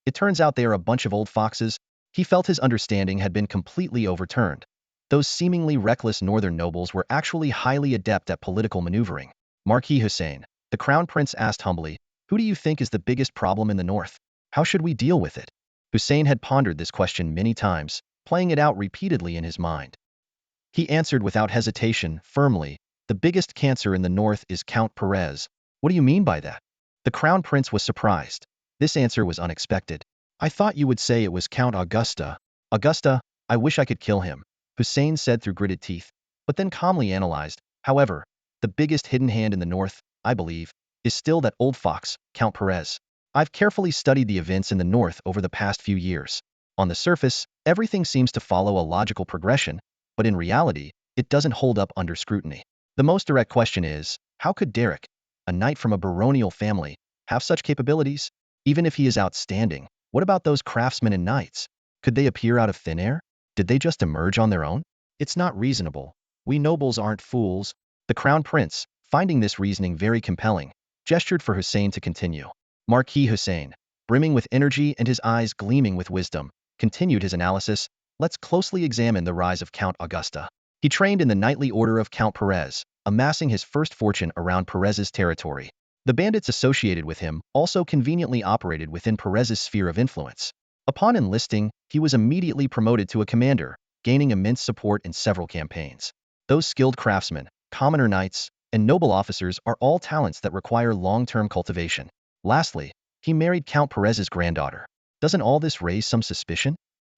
It turns out they are a bunch of old foxes. He felt his understanding had been completely overturned. Those seemingly reckless northern nobles were actually highly adept at political maneuvering. Marquis Hussein, the crown prince asked humbly, who do you think is the biggest problem in the north? How should we deal with it? Hussein had pondered this question many times, playing it out repeatedly in his mind. He answered without hesitation, firmly, the biggest cancer in the north is Count Perez. What do you mean by that? The crown prince was surprised. This answer was unexpected. I thought you would say it was Count Augusta. Augusta, I wish I could kill him, Hussein said through gritted teeth, but then calmly analyzed. However, the biggest hidden hand in the north, I believe, is still that old fox, Count Perez. I've carefully studied the events in the north over the past few years. On the surface, everything seems to follow a logical progression, but in reality, it doesn't hold up under scrutiny. The most direct question is, how could Derek, a knight from a baronial family, have such capabilities? Even if he is outstanding, what about those craftsmen and knights? Could they appear out of thin air? Did they just emerge on their own? It's not reasonable. We nobles aren't fools. The crown prince, finding this reasoning very compelling, gestured for Hussein to continue. Marquis Hussein, brimming with energy and his eyes gleaming with wisdom, continued his analysis. Let's closely examine the rise of Count Augusta. He trained in the knightly order of Count Perez, amassing his first fortune around Perez's territory. The bandits associated with him also conveniently operated within Perez's sphere of influence. Upon enlisting, he was immediately promoted to a commander, gaining immense support in several campaigns. Those skilled craftsmen, commoner knights, and noble officers are all talents that require long-term cultivation. Lastly, he married Count Perez's granddaughter. Doesn't all this raise some suspicion?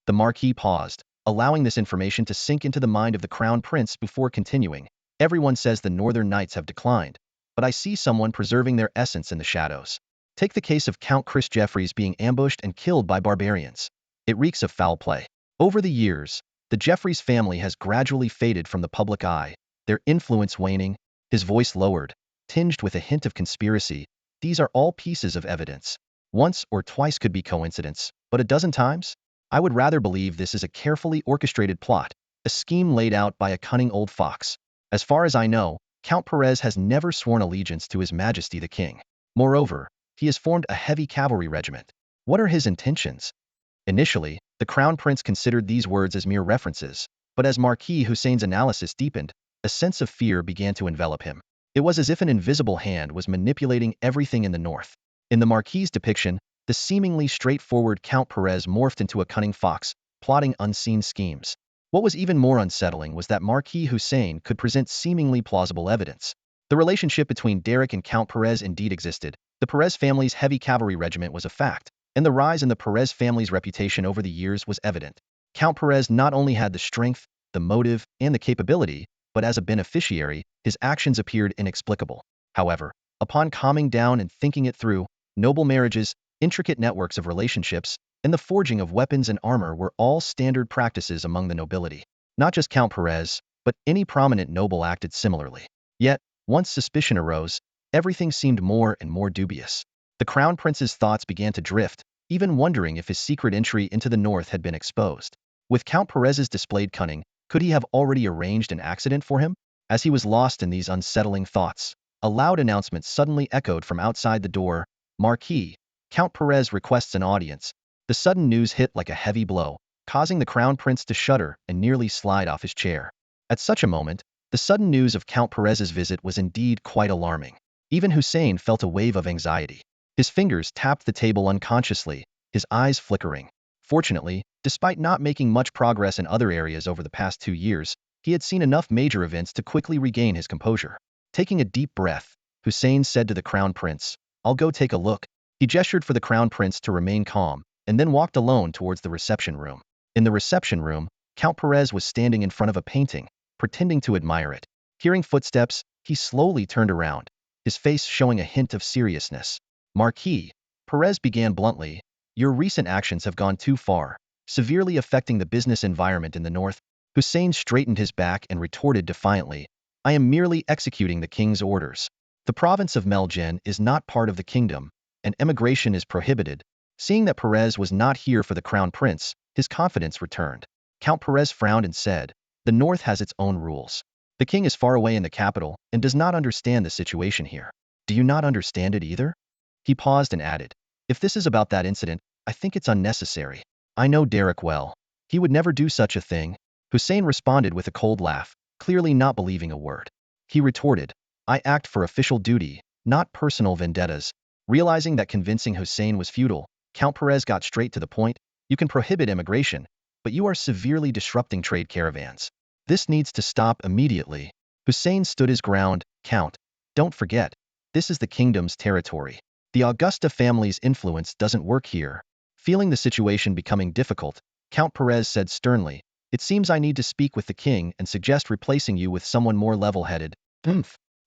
The Marquis paused, allowing this information to sink into the mind of the crown prince before continuing. Everyone says the northern knights have declined, but I see someone preserving their essence in the shadows. Take the case of Count Chris Jeffreys being ambushed and killed by barbarians. It reeks of foul play. Over the years, the Jeffreys family has gradually faded from the public eye, their influence waning. His voice lowered, tinged with a hint of conspiracy. These are all pieces of evidence. Once or twice could be coincidence, but a dozen times? I would rather believe this is a carefully orchestrated plot, a scheme laid out by a cunning old fox. As far as I know, Count Perez has never sworn allegiance to His Majesty the King. Moreover, he has formed a heavy cavalry regiment. What are his intentions? Initially, the crown prince considered these words as mere references, but as Marquis Hussein's analysis deepened, a sense of fear began to envelop him. It was as if an invisible hand was manipulating everything in the north. In the Marquis's depiction, the seemingly straightforward Count Perez morphed into a cunning fox, plotting unseen schemes. What was even more unsettling was that Marquis Hussein could present seemingly plausible evidence. The relationship between Derek and Count Perez indeed existed. The Perez family's heavy cavalry regiment was a fact, and the rise in the Perez family's reputation over the years was evident. Count Perez not only had the strength, the motive, and the capability, but as a beneficiary, his actions appeared inexplicable. However, upon calming down and thinking it through, noble marriages, intricate networks of relationships, and the forging of weapons and armor were all standard practices among the nobility. Not just Count Perez, but any prominent noble acted similarly. Yet, once suspicion arose, everything seemed more and more dubious. The crown prince's thoughts began to drift, even wondering if his secret entry into the north had been exposed. With Count Perez's displayed cunning, could he have already arranged an accident for him? As he was lost in these unsettling thoughts, a loud announcement suddenly echoed from outside the door. Marquis, Count Perez requests an audience. The sudden news hit like a heavy blow, causing the crown prince to shudder and nearly slide off his chair. At such a moment, the sudden news of Count Perez's visit was indeed quite alarming. Even Hussein felt a wave of anxiety. His fingers tapped the table unconsciously, his eyes flickering. Fortunately, despite not making much progress in other areas over the past 2 years, he had seen enough major events to quickly regain his composure. Taking a deep breath, Hussein said to the crown prince. I'll go take a look. He gestured for the crown prince to remain calm, and then walked alone towards the reception room. In the reception room, Count Perez was standing in front of a painting, pretending to admire it. Hearing footsteps, he slowly turned around, his face showing a hint of seriousness. Marquis, Perez began bluntly, your recent actions have gone too far, severely affecting the business environment in the north. Hussein straightened his back and retorted defiantly, I am merely executing the king's orders. The province of Meljen is not part of the kingdom, and emigration is prohibited. Seeing that Perez was not here for the crown prince, his confidence returned. Count Perez frowned and said, the north has its own rules. The king is far away in the capital and does not understand the situation here. Do you not understand it either? He paused and added, if this is about that incident, I think it's unnecessary. I know Derek well. He would never do such a thing. Hussein responded with a cold laugh, clearly not believing a word. He retorted, I act for official duty, not personal vendettas. Realizing that convincing Hussein was futile, Count Perez got straight to the point, you can prohibit immigration, but you are severely disrupting trade caravans. This needs to stop immediately. Hussein stood his ground, Count. Don't forget, this is the kingdom's territory. The Augusta family's influence doesn't work here. Feeling the situation becoming difficult, Count Perez said sternly, it seems I need to speak with the king and suggest replacing you with someone more level-headed.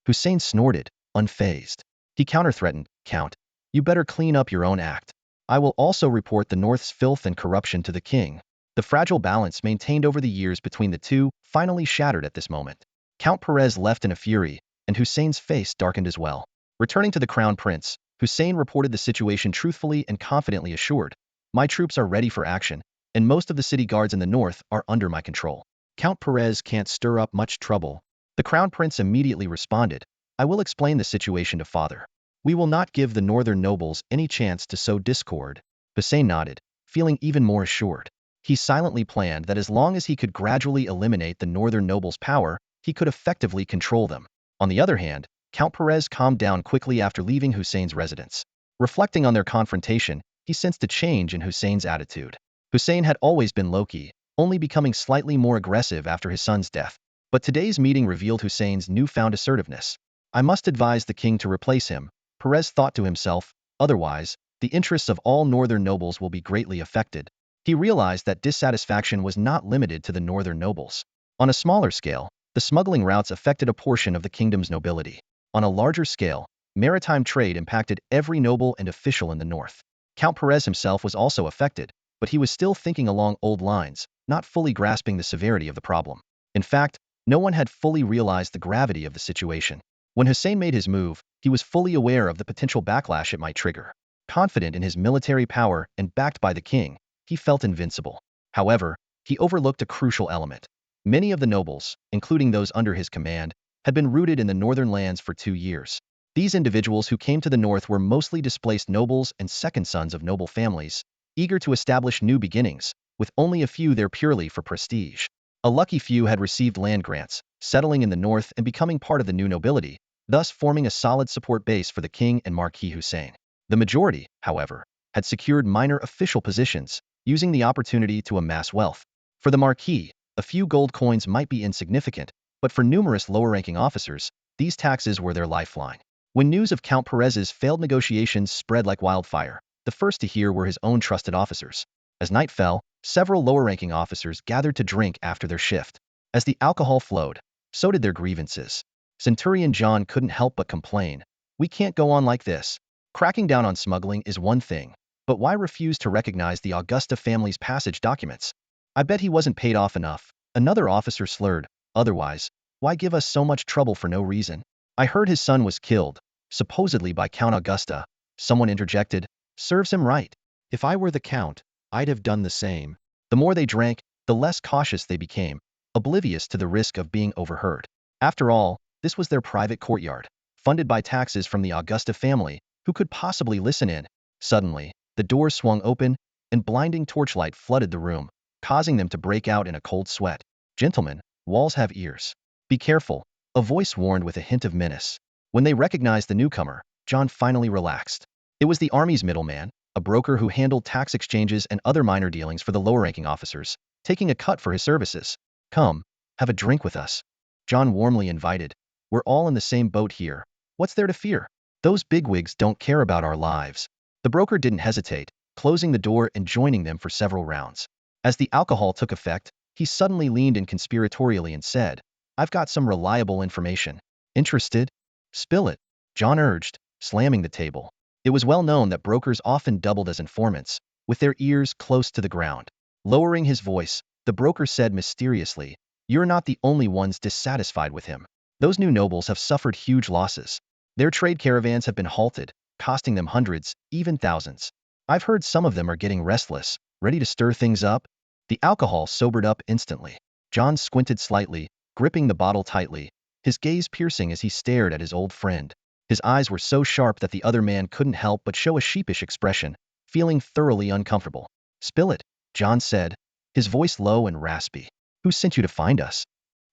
Hussein snorted, unfazed. He counter-threatened, Count, you better clean up your own act. I will also report the North's filth and corruption to the king. The fragile balance maintained over the years between the two finally shattered at this moment. Count Perez left in a fury, and Hussein's face darkened as well. Returning to the crown prince, Hussein reported the situation truthfully and confidently assured, my troops are ready for action, and most of the city guards in the north are under my control. Count Perez can't stir up much trouble. The crown prince immediately responded, I will explain the situation to father. We will not give the northern nobles any chance to sow discord. Hussein nodded, feeling even more assured. He silently planned that as long as he could gradually eliminate the northern nobles' power, he could effectively control them. On the other hand, Count Perez calmed down quickly after leaving Hussein's residence. Reflecting on their confrontation, he sensed a change in Hussein's attitude. Hussein had always been low-key, only becoming slightly more aggressive after his son's death. But today's meeting revealed Hussein's newfound assertiveness. I must advise the king to replace him, Perez thought to himself, otherwise, the interests of all northern nobles will be greatly affected. He realized that dissatisfaction was not limited to the northern nobles. On a smaller scale, the smuggling routes affected a portion of the kingdom's nobility. On a larger scale, maritime trade impacted every noble and official in the north. Count Perez himself was also affected, but he was still thinking along old lines, not fully grasping the severity of the problem. In fact, no one had fully realized the gravity of the situation. When Hussein made his move, he was fully aware of the potential backlash it might trigger. Confident in his military power and backed by the king, he felt invincible. However, he overlooked a crucial element. Many of the nobles, including those under his command, had been rooted in the northern lands for 2 years. These individuals who came to the north were mostly displaced nobles and second sons of noble families, eager to establish new beginnings, with only a few there purely for prestige. A lucky few had received land grants, settling in the north and becoming part of the new nobility, thus forming a solid support base for the king and Marquis Hussein. The majority, however, had secured minor official positions, using the opportunity to amass wealth. For the Marquis, a few gold coins might be insignificant, but for numerous lower-ranking officers, these taxes were their lifeline. When news of Count Perez's failed negotiations spread like wildfire, the first to hear were his own trusted officers. As night fell, several lower-ranking officers gathered to drink after their shift. As the alcohol flowed, so did their grievances. Centurion John couldn't help but complain, we can't go on like this. Cracking down on smuggling is one thing, but why refuse to recognize the Augusta family's passage documents? I bet he wasn't paid off enough. Another officer slurred, otherwise, why give us so much trouble for no reason? I heard his son was killed, supposedly by Count Augusta. Someone interjected, serves him right. If I were the count, I'd have done the same. The more they drank, the less cautious they became, oblivious to the risk of being overheard. After all, this was their private courtyard, funded by taxes from the Augusta family, who could possibly listen in. Suddenly, the door swung open, and blinding torchlight flooded the room, causing them to break out in a cold sweat. Gentlemen, walls have ears. Be careful, a voice warned with a hint of menace. When they recognized the newcomer, John finally relaxed. It was the army's middleman, a broker who handled tax exchanges and other minor dealings for the lower-ranking officers, taking a cut for his services. Come, have a drink with us. John warmly invited. We're all in the same boat here. What's there to fear? Those bigwigs don't care about our lives. The broker didn't hesitate, closing the door and joining them for several rounds. As the alcohol took effect, he suddenly leaned in conspiratorially and said, I've got some reliable information. Interested? Spill it, John urged, slamming the table. It was well known that brokers often doubled as informants, with their ears close to the ground. Lowering his voice, the broker said mysteriously, You're not the only ones dissatisfied with him. Those new nobles have suffered huge losses. Their trade caravans have been halted, costing them hundreds, even thousands. I've heard some of them are getting restless, ready to stir things up. The alcohol sobered up instantly. John squinted slightly, gripping the bottle tightly, his gaze piercing as he stared at his old friend. His eyes were so sharp that the other man couldn't help but show a sheepish expression, feeling thoroughly uncomfortable. Spill it, John said, his voice low and raspy. Who sent you to find us?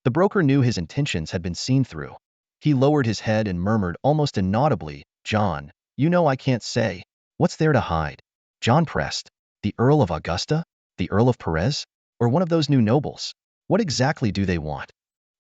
The broker knew his intentions had been seen through. He lowered his head and murmured almost inaudibly, John, you know I can't say. What's there to hide? John pressed. The Earl of Augusta? The Earl of Perez? Or one of those new nobles? What exactly do they want?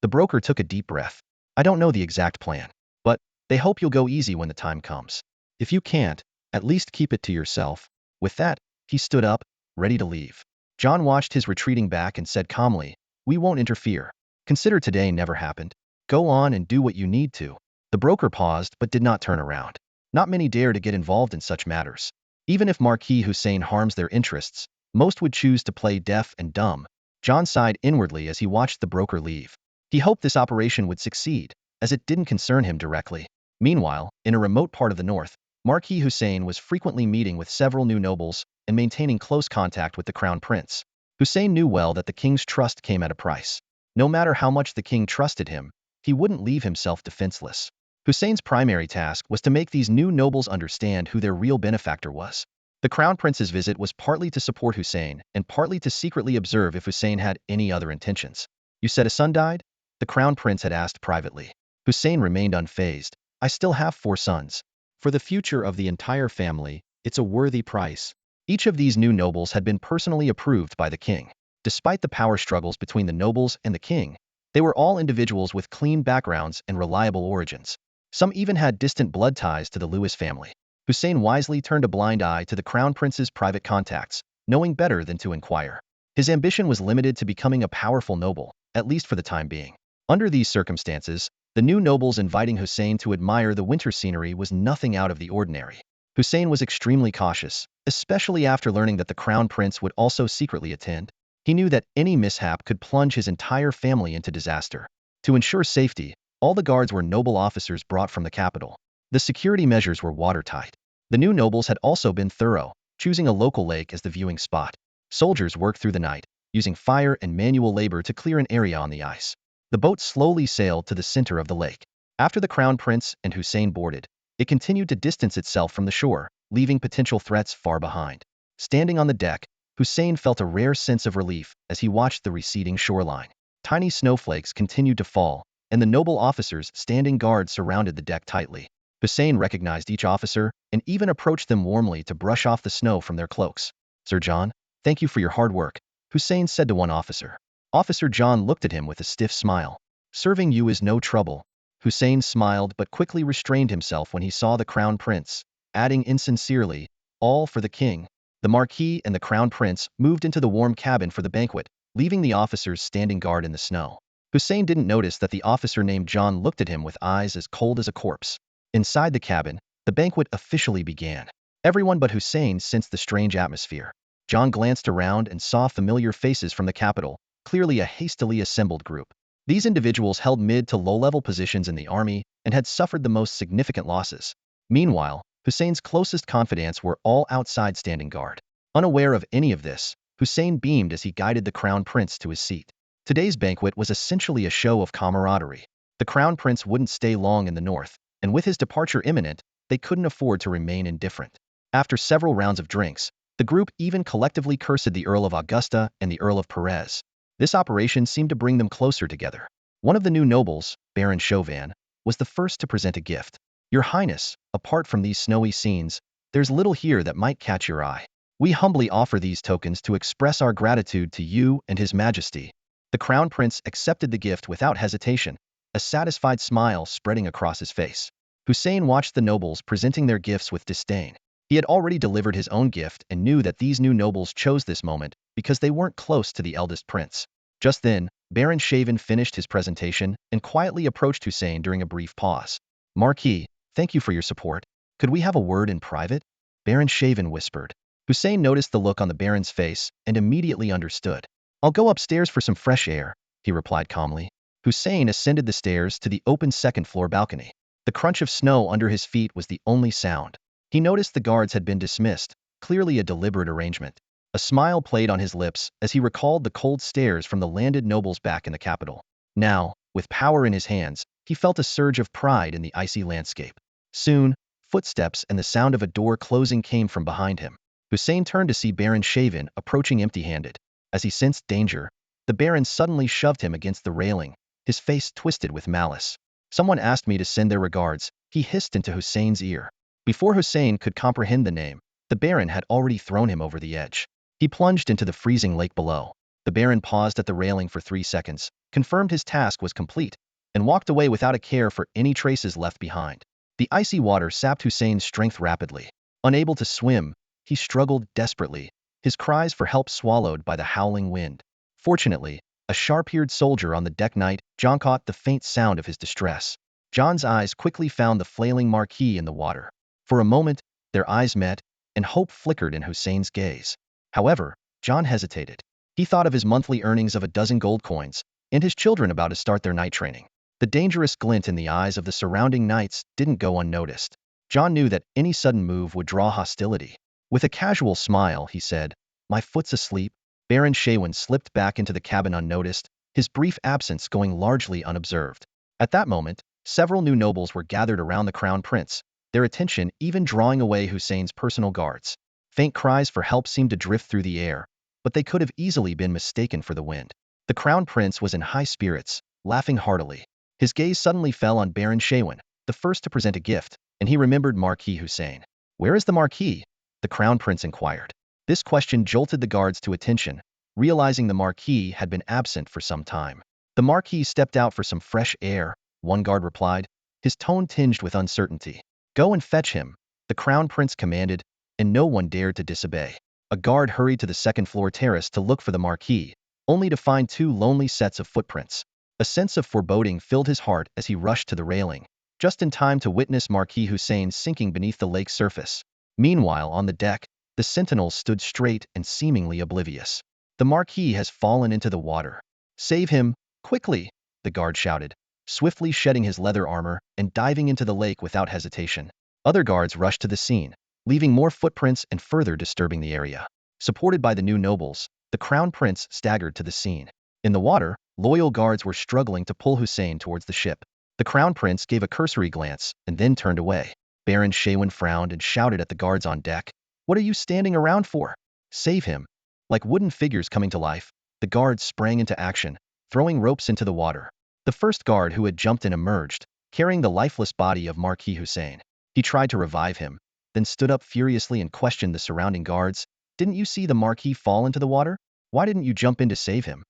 The broker took a deep breath. I don't know the exact plan, but they hope you'll go easy when the time comes. If you can't, at least keep it to yourself. With that, he stood up, ready to leave. John watched his retreating back and said calmly, We won't interfere. Consider today never happened. Go on and do what you need to. The broker paused but did not turn around. Not many dare to get involved in such matters. Even if Marquis Hussein harms their interests, most would choose to play deaf and dumb. John sighed inwardly as he watched the broker leave. He hoped this operation would succeed, as it didn't concern him directly. Meanwhile, in a remote part of the north, Marquis Hussein was frequently meeting with several new nobles and maintaining close contact with the crown prince. Hussein knew well that the king's trust came at a price. No matter how much the king trusted him, he wouldn't leave himself defenseless. Hussein's primary task was to make these new nobles understand who their real benefactor was. The crown prince's visit was partly to support Hussein and partly to secretly observe if Hussein had any other intentions. You said a son died? The crown prince had asked privately. Hussein remained unfazed. I still have 4 sons. For the future of the entire family, it's a worthy price. Each of these new nobles had been personally approved by the king. Despite the power struggles between the nobles and the king, they were all individuals with clean backgrounds and reliable origins. Some even had distant blood ties to the Lewis family. Hussein wisely turned a blind eye to the crown prince's private contacts, knowing better than to inquire. His ambition was limited to becoming a powerful noble, at least for the time being. Under these circumstances, the new nobles inviting Hussein to admire the winter scenery was nothing out of the ordinary. Hussein was extremely cautious, especially after learning that the crown prince would also secretly attend. He knew that any mishap could plunge his entire family into disaster. To ensure safety, all the guards were noble officers brought from the capital. The security measures were watertight. The new nobles had also been thorough, choosing a local lake as the viewing spot. Soldiers worked through the night, using fire and manual labor to clear an area on the ice. The boat slowly sailed to the center of the lake. After the crown prince and Hussein boarded, it continued to distance itself from the shore, leaving potential threats far behind. Standing on the deck, Hussein felt a rare sense of relief as he watched the receding shoreline. Tiny snowflakes continued to fall, and the noble officers standing guard surrounded the deck tightly. Hussein recognized each officer and even approached them warmly to brush off the snow from their cloaks. Sir John, thank you for your hard work, Hussein said to one officer. Officer John looked at him with a stiff smile. Serving you is no trouble. Hussein smiled but quickly restrained himself when he saw the crown prince, adding insincerely, all for the king. The marquis and the crown prince moved into the warm cabin for the banquet, leaving the officers standing guard in the snow. Hussein didn't notice that the officer named John looked at him with eyes as cold as a corpse. Inside the cabin, the banquet officially began. Everyone but Hussein sensed the strange atmosphere. John glanced around and saw familiar faces from the capital, clearly a hastily assembled group. These individuals held mid to low-level positions in the army and had suffered the most significant losses. Meanwhile, Hussein's closest confidants were all outside standing guard. Unaware of any of this, Hussein beamed as he guided the crown prince to his seat. Today's banquet was essentially a show of camaraderie. The crown prince wouldn't stay long in the north, and with his departure imminent, they couldn't afford to remain indifferent. After several rounds of drinks, the group even collectively cursed the Earl of Augusta and the Earl of Perez. This operation seemed to bring them closer together. One of the new nobles, Baron Chauvin, was the first to present a gift. Your Highness, apart from these snowy scenes, there's little here that might catch your eye. We humbly offer these tokens to express our gratitude to you and His Majesty. The crown prince accepted the gift without hesitation, a satisfied smile spreading across his face. Hussein watched the nobles presenting their gifts with disdain. He had already delivered his own gift and knew that these new nobles chose this moment because they weren't close to the eldest prince. Just then, Baron Shavin finished his presentation and quietly approached Hussein during a brief pause. Marquis, thank you for your support. Could we have a word in private? Baron Shavin whispered. Hussein noticed the look on the Baron's face and immediately understood. I'll go upstairs for some fresh air, he replied calmly. Hussein ascended the stairs to the open second-floor balcony. The crunch of snow under his feet was the only sound. He noticed the guards had been dismissed, clearly a deliberate arrangement. A smile played on his lips as he recalled the cold stares from the landed nobles back in the capital. Now, with power in his hands, he felt a surge of pride in the icy landscape. Soon, footsteps and the sound of a door closing came from behind him. Hussein turned to see Baron Shavin approaching empty-handed. As he sensed danger, the Baron suddenly shoved him against the railing, his face twisted with malice. Someone asked me to send their regards, he hissed into Hussein's ear. Before Hussein could comprehend the name, the Baron had already thrown him over the edge. He plunged into the freezing lake below. The Baron paused at the railing for 3 seconds, confirmed his task was complete, and walked away without a care for any traces left behind. The icy water sapped Hussein's strength rapidly. Unable to swim, he struggled desperately, his cries for help swallowed by the howling wind. Fortunately, a sharp-eared soldier on the deck knight, John, caught the faint sound of his distress. John's eyes quickly found the flailing Marquis in the water. For a moment, their eyes met, and hope flickered in Hussein's gaze. However, John hesitated. He thought of his monthly earnings of 12 gold coins, and his children about to start their night training. The dangerous glint in the eyes of the surrounding knights didn't go unnoticed. John knew that any sudden move would draw hostility. With a casual smile, he said, "My foot's asleep." Baron Shavin slipped back into the cabin unnoticed, his brief absence going largely unobserved. At that moment, several new nobles were gathered around the crown prince, their attention even drawing away Hussein's personal guards. Faint cries for help seemed to drift through the air, but they could have easily been mistaken for the wind. The crown prince was in high spirits, laughing heartily. His gaze suddenly fell on Baron Shavin, the first to present a gift, and he remembered Marquis Hussein. "Where is the Marquis?" the crown prince inquired. This question jolted the guards to attention, realizing the Marquis had been absent for some time. "The Marquis stepped out for some fresh air," one guard replied, his tone tinged with uncertainty. "Go and fetch him," the crown prince commanded, and no one dared to disobey. A guard hurried to the second-floor terrace to look for the Marquis, only to find 2 lonely sets of footprints. A sense of foreboding filled his heart as he rushed to the railing, just in time to witness Marquis Hussein sinking beneath the lake's surface. Meanwhile, on the deck, the sentinels stood straight and seemingly oblivious. "The Marquis has fallen into the water. Save him, quickly!" the guard shouted, swiftly shedding his leather armor and diving into the lake without hesitation. Other guards rushed to the scene, leaving more footprints and further disturbing the area. Supported by the new nobles, the crown prince staggered to the scene. In the water, loyal guards were struggling to pull Hussein towards the ship. The crown prince gave a cursory glance and then turned away. Baron Shavin frowned and shouted at the guards on deck, "What are you standing around for? Save him!" Like wooden figures coming to life, the guards sprang into action, throwing ropes into the water. The first guard who had jumped in emerged, carrying the lifeless body of Marquis Hussein. He tried to revive him, then stood up furiously and questioned the surrounding guards. "Didn't you see the Marquis fall into the water? Why didn't you jump in to save him?"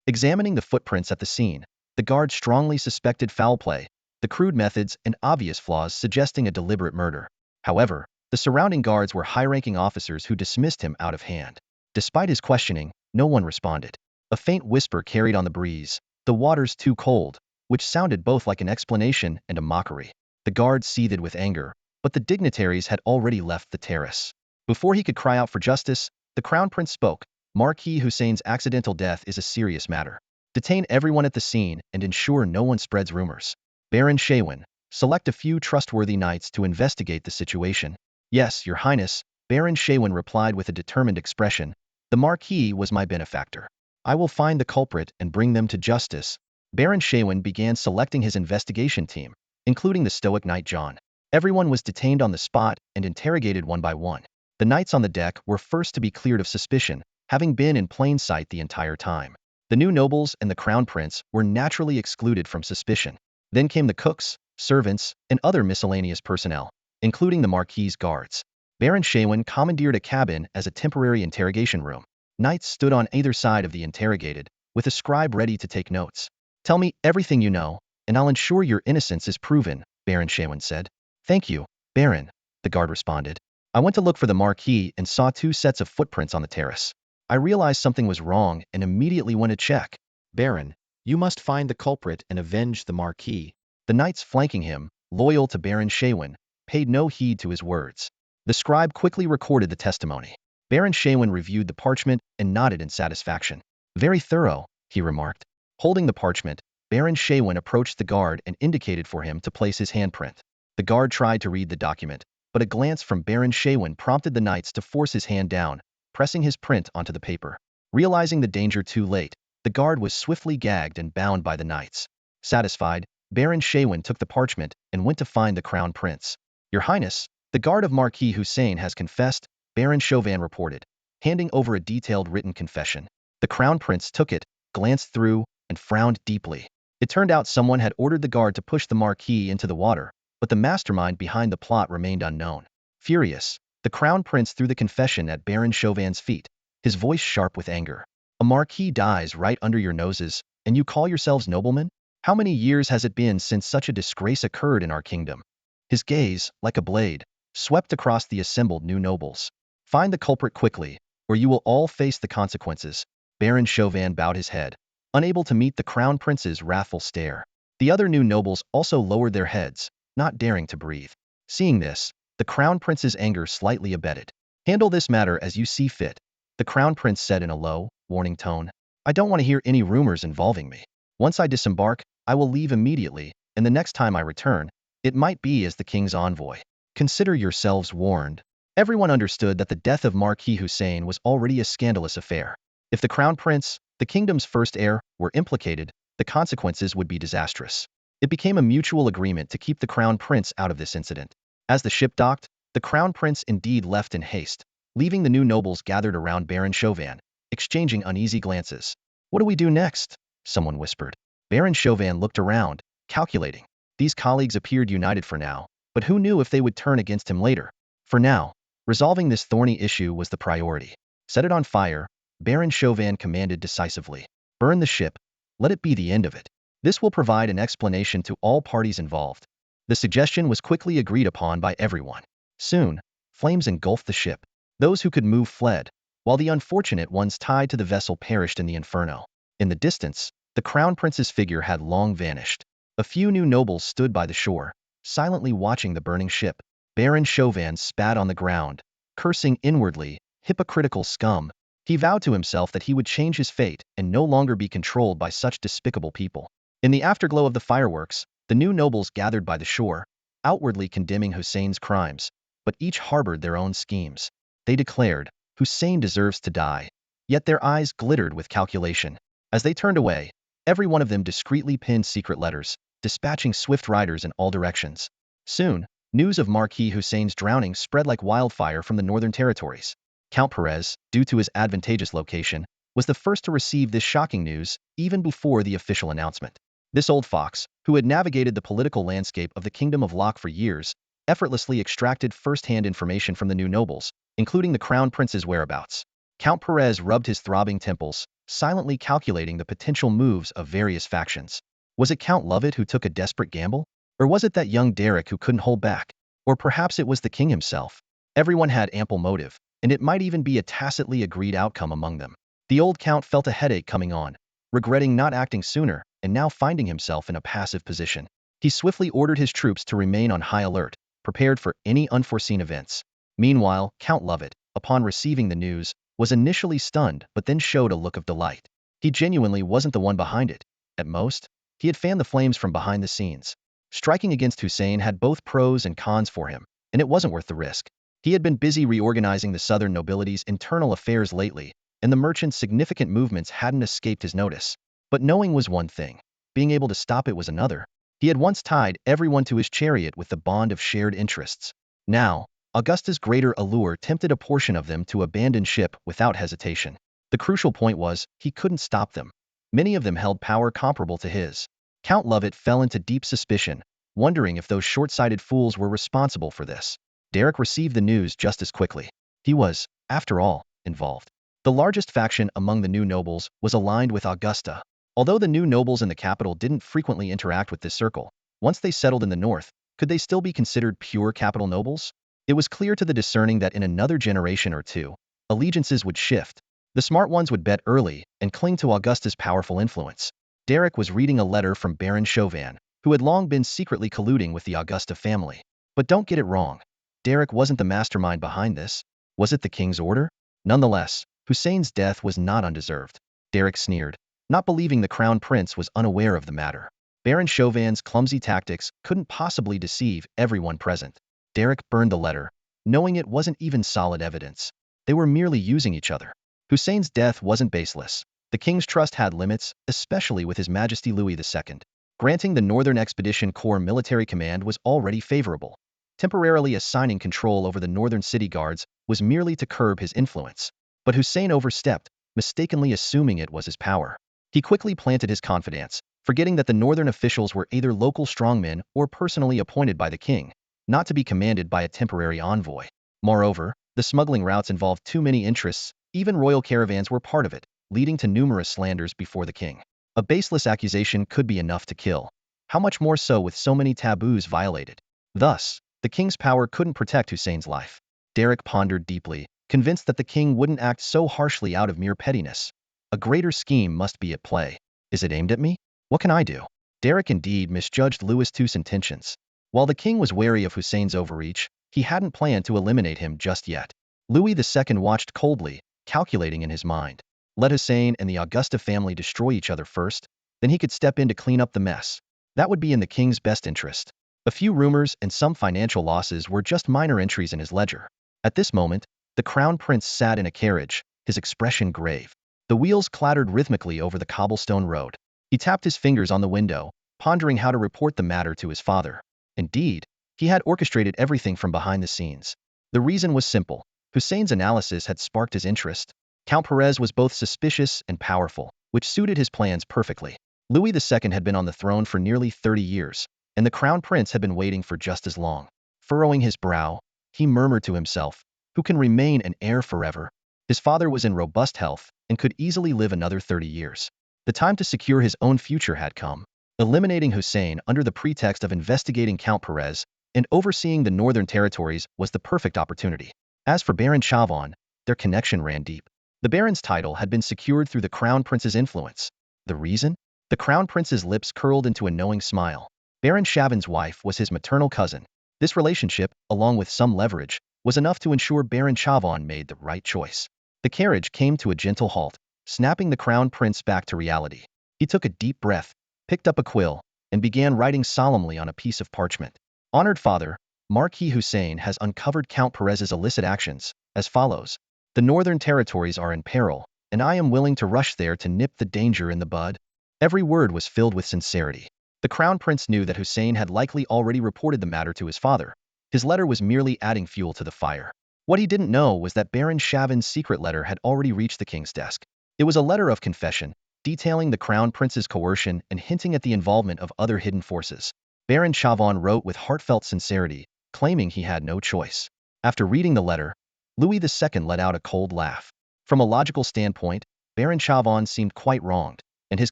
Examining the footprints at the scene, the guards strongly suspected foul play, the crude methods and obvious flaws suggesting a deliberate murder. However, the surrounding guards were high-ranking officers who dismissed him out of hand. Despite his questioning, no one responded. A faint whisper carried on the breeze, "The water's too cold," which sounded both like an explanation and a mockery. The guards seethed with anger, but the dignitaries had already left the terrace. Before he could cry out for justice, the crown prince spoke. "Marquis Hussein's accidental death is a serious matter. Detain everyone at the scene and ensure no one spreads rumors. Baron Shavin, select a few trustworthy knights to investigate the situation." "Yes, your highness," Baron Shavin replied with a determined expression. "The Marquis was my benefactor. I will find the culprit and bring them to justice." Baron Shavin began selecting his investigation team, including the stoic knight John. Everyone was detained on the spot and interrogated one by one. The knights on the deck were first to be cleared of suspicion, having been in plain sight the entire time. The new nobles and the crown prince were naturally excluded from suspicion. Then came the cooks, servants, and other miscellaneous personnel, including the Marquis's guards. Baron Shavin commandeered a cabin as a temporary interrogation room. Knights stood on either side of the interrogated, with a scribe ready to take notes. "Tell me everything you know, and I'll ensure your innocence is proven," Baron Shavin said. Thank you, Baron, the guard responded. I went to look for the marquis and saw two sets of footprints on the terrace. I realized something was wrong and immediately went to check. Baron, you must find the culprit and avenge the marquis. The knights flanking him, loyal to Baron Shaywin, paid no heed to his words. The scribe quickly recorded the testimony. Baron Shaywin reviewed the parchment and nodded in satisfaction. Very thorough, he remarked. Holding the parchment, Baron Shaywin approached the guard and indicated for him to place his handprint. The guard tried to read the document, but a glance from Baron Shaywin prompted the knights to force his hand down, pressing his print onto the paper. Realizing the danger too late, the guard was swiftly gagged and bound by the knights. Satisfied, Baron Shaywin took the parchment and went to find the crown prince. Your Highness, the guard of Marquis Hussein has confessed, Baron Chauvin reported, handing over a detailed written confession. The crown prince took it, glanced through, and frowned deeply. It turned out someone had ordered the guard to push the marquis into the water, but the mastermind behind the plot remained unknown. Furious, the crown prince threw the confession at Baron Chauvin's feet, his voice sharp with anger. A marquis dies right under your noses, and you call yourselves noblemen? How many years has it been since such a disgrace occurred in our kingdom? His gaze, like a blade, swept across the assembled new nobles. Find the culprit quickly, or you will all face the consequences. Baron Chauvin bowed his head, unable to meet the crown prince's wrathful stare. The other new nobles also lowered their heads, not daring to breathe. Seeing this, the crown prince's anger slightly abated. Handle this matter as you see fit, the crown prince said in a low, warning tone. I don't want to hear any rumors involving me. Once I disembark, I will leave immediately, and the next time I return, it might be as the king's envoy. Consider yourselves warned. Everyone understood that the death of Marquis Hussein was already a scandalous affair. If the crown prince, the kingdom's first heir, were implicated, the consequences would be disastrous. It became a mutual agreement to keep the crown prince out of this incident. As the ship docked, the crown prince indeed left in haste, leaving the new nobles gathered around Baron Chauvin, exchanging uneasy glances. What do we do next? Someone whispered. Baron Chauvin looked around, calculating. These colleagues appeared united for now, but who knew if they would turn against him later? For now, resolving this thorny issue was the priority. Set it on fire, Baron Chauvin commanded decisively. Burn the ship. Let it be the end of it. This will provide an explanation to all parties involved. The suggestion was quickly agreed upon by everyone. Soon, flames engulfed the ship. Those who could move fled, while the unfortunate ones tied to the vessel perished in the inferno. In the distance, the crown prince's figure had long vanished. A few new nobles stood by the shore, silently watching the burning ship. Baron Chauvin spat on the ground, cursing inwardly, hypocritical scum. He vowed to himself that he would change his fate and no longer be controlled by such despicable people. In the afterglow of the fireworks, the new nobles gathered by the shore, outwardly condemning Hussein's crimes, but each harbored their own schemes. They declared, Hussein deserves to die. Yet their eyes glittered with calculation. As they turned away, every one of them discreetly pinned secret letters, dispatching swift riders in all directions. Soon, news of Marquis Hussein's drowning spread like wildfire from the northern territories. Count Perez, due to his advantageous location, was the first to receive this shocking news, even before the official announcement. This old fox, who had navigated the political landscape of the Kingdom of Locke for years, effortlessly extracted first-hand information from the new nobles, including the crown prince's whereabouts. Count Perez rubbed his throbbing temples, silently calculating the potential moves of various factions. Was it Count Lovett who took a desperate gamble? Or was it that young Derek who couldn't hold back? Or perhaps it was the king himself? Everyone had ample motive, and it might even be a tacitly agreed outcome among them. The old count felt a headache coming on, regretting not acting sooner, and now finding himself in a passive position. He swiftly ordered his troops to remain on high alert, prepared for any unforeseen events. Meanwhile, Count Lovett, upon receiving the news, was initially stunned but then showed a look of delight. He genuinely wasn't the one behind it. At most, he had fanned the flames from behind the scenes. Striking against Hussein had both pros and cons for him, and it wasn't worth the risk. He had been busy reorganizing the southern nobility's internal affairs lately, and the merchant's significant movements hadn't escaped his notice. But knowing was one thing. Being able to stop it was another. He had once tied everyone to his chariot with the bond of shared interests. Now, Augusta's greater allure tempted a portion of them to abandon ship without hesitation. The crucial point was, he couldn't stop them. Many of them held power comparable to his. Count Lovett fell into deep suspicion, wondering if those short-sighted fools were responsible for this. Derek received the news just as quickly. He was, after all, involved. The largest faction among the new nobles was aligned with Augusta. Although the new nobles in the capital didn't frequently interact with this circle, once they settled in the north, Could they still be considered pure capital nobles? It was clear to the discerning that in another generation or two, allegiances would shift. The smart ones would bet early and cling to Augusta's powerful influence. Derek was reading a letter from Baron Chauvin, who had long been secretly colluding with the Augusta family. But don't get it wrong. Derek wasn't the mastermind behind this. Was it the king's order? Nonetheless, Hussein's death was not undeserved. Derek sneered, not believing the crown prince was unaware of the matter. Baron Chauvin's clumsy tactics couldn't possibly deceive everyone present. Derek burned the letter, knowing it wasn't even solid evidence. They were merely using each other. Hussein's death wasn't baseless. The king's trust had limits, especially with His Majesty Louis II. Granting the Northern Expedition Corps military command was already favorable. Temporarily assigning control over the northern city guards was merely to curb his influence. But Hussein overstepped, mistakenly assuming it was his power. He quickly planted his confidence, forgetting that the northern officials were either local strongmen or personally appointed by the king, not to be commanded by a temporary envoy. Moreover, the smuggling routes involved too many interests, even royal caravans were part of it, leading to numerous slanders before the king. A baseless accusation could be enough to kill. How much more so with so many taboos violated? Thus, the king's power couldn't protect Hussein's life. Derek pondered deeply, convinced that the king wouldn't act so harshly out of mere pettiness. A greater scheme must be at play. Is it aimed at me? What can I do? Derek indeed misjudged Louis II's intentions. While the king was wary of Hussein's overreach, he hadn't planned to eliminate him just yet. Louis II watched coldly, calculating in his mind. Let Hussein and the Augusta family destroy each other first, then he could step in to clean up the mess. That would be in the king's best interest. A few rumors and some financial losses were just minor entries in his ledger. At this moment, the crown prince sat in a carriage, his expression grave. The wheels clattered rhythmically over the cobblestone road. He tapped his fingers on the window, pondering how to report the matter to his father. Indeed, he had orchestrated everything from behind the scenes. The reason was simple. Hussein's analysis had sparked his interest. Count Perez was both suspicious and powerful, which suited his plans perfectly. Louis II had been on the throne for nearly 30 years, and the crown prince had been waiting for just as long. Furrowing his brow, he murmured to himself, who can remain an heir forever? His father was in robust health and could easily live another 30 years. The time to secure his own future had come. Eliminating Hussein under the pretext of investigating Count Perez and overseeing the northern territories was the perfect opportunity. As for Baron Chauvin, their connection ran deep. The baron's title had been secured through the crown prince's influence. The reason? The crown prince's lips curled into a knowing smile. Baron Chauvin's wife was his maternal cousin. This relationship, along with some leverage, was enough to ensure Baron Chauvin made the right choice. The carriage came to a gentle halt, snapping the crown prince back to reality. He took a deep breath, picked up a quill, and began writing solemnly on a piece of parchment. Honored father, Marquis Hussein has uncovered Count Perez's illicit actions, as follows. The northern territories are in peril, and I am willing to rush there to nip the danger in the bud. Every word was filled with sincerity. The crown prince knew that Hussein had likely already reported the matter to his father. His letter was merely adding fuel to the fire. What he didn't know was that Baron Chauvin's secret letter had already reached the king's desk. It was a letter of confession, detailing the crown prince's coercion and hinting at the involvement of other hidden forces. Baron Chauvin wrote with heartfelt sincerity, claiming he had no choice. After reading the letter, Louis II let out a cold laugh. From a logical standpoint, Baron Chauvin seemed quite wronged, and his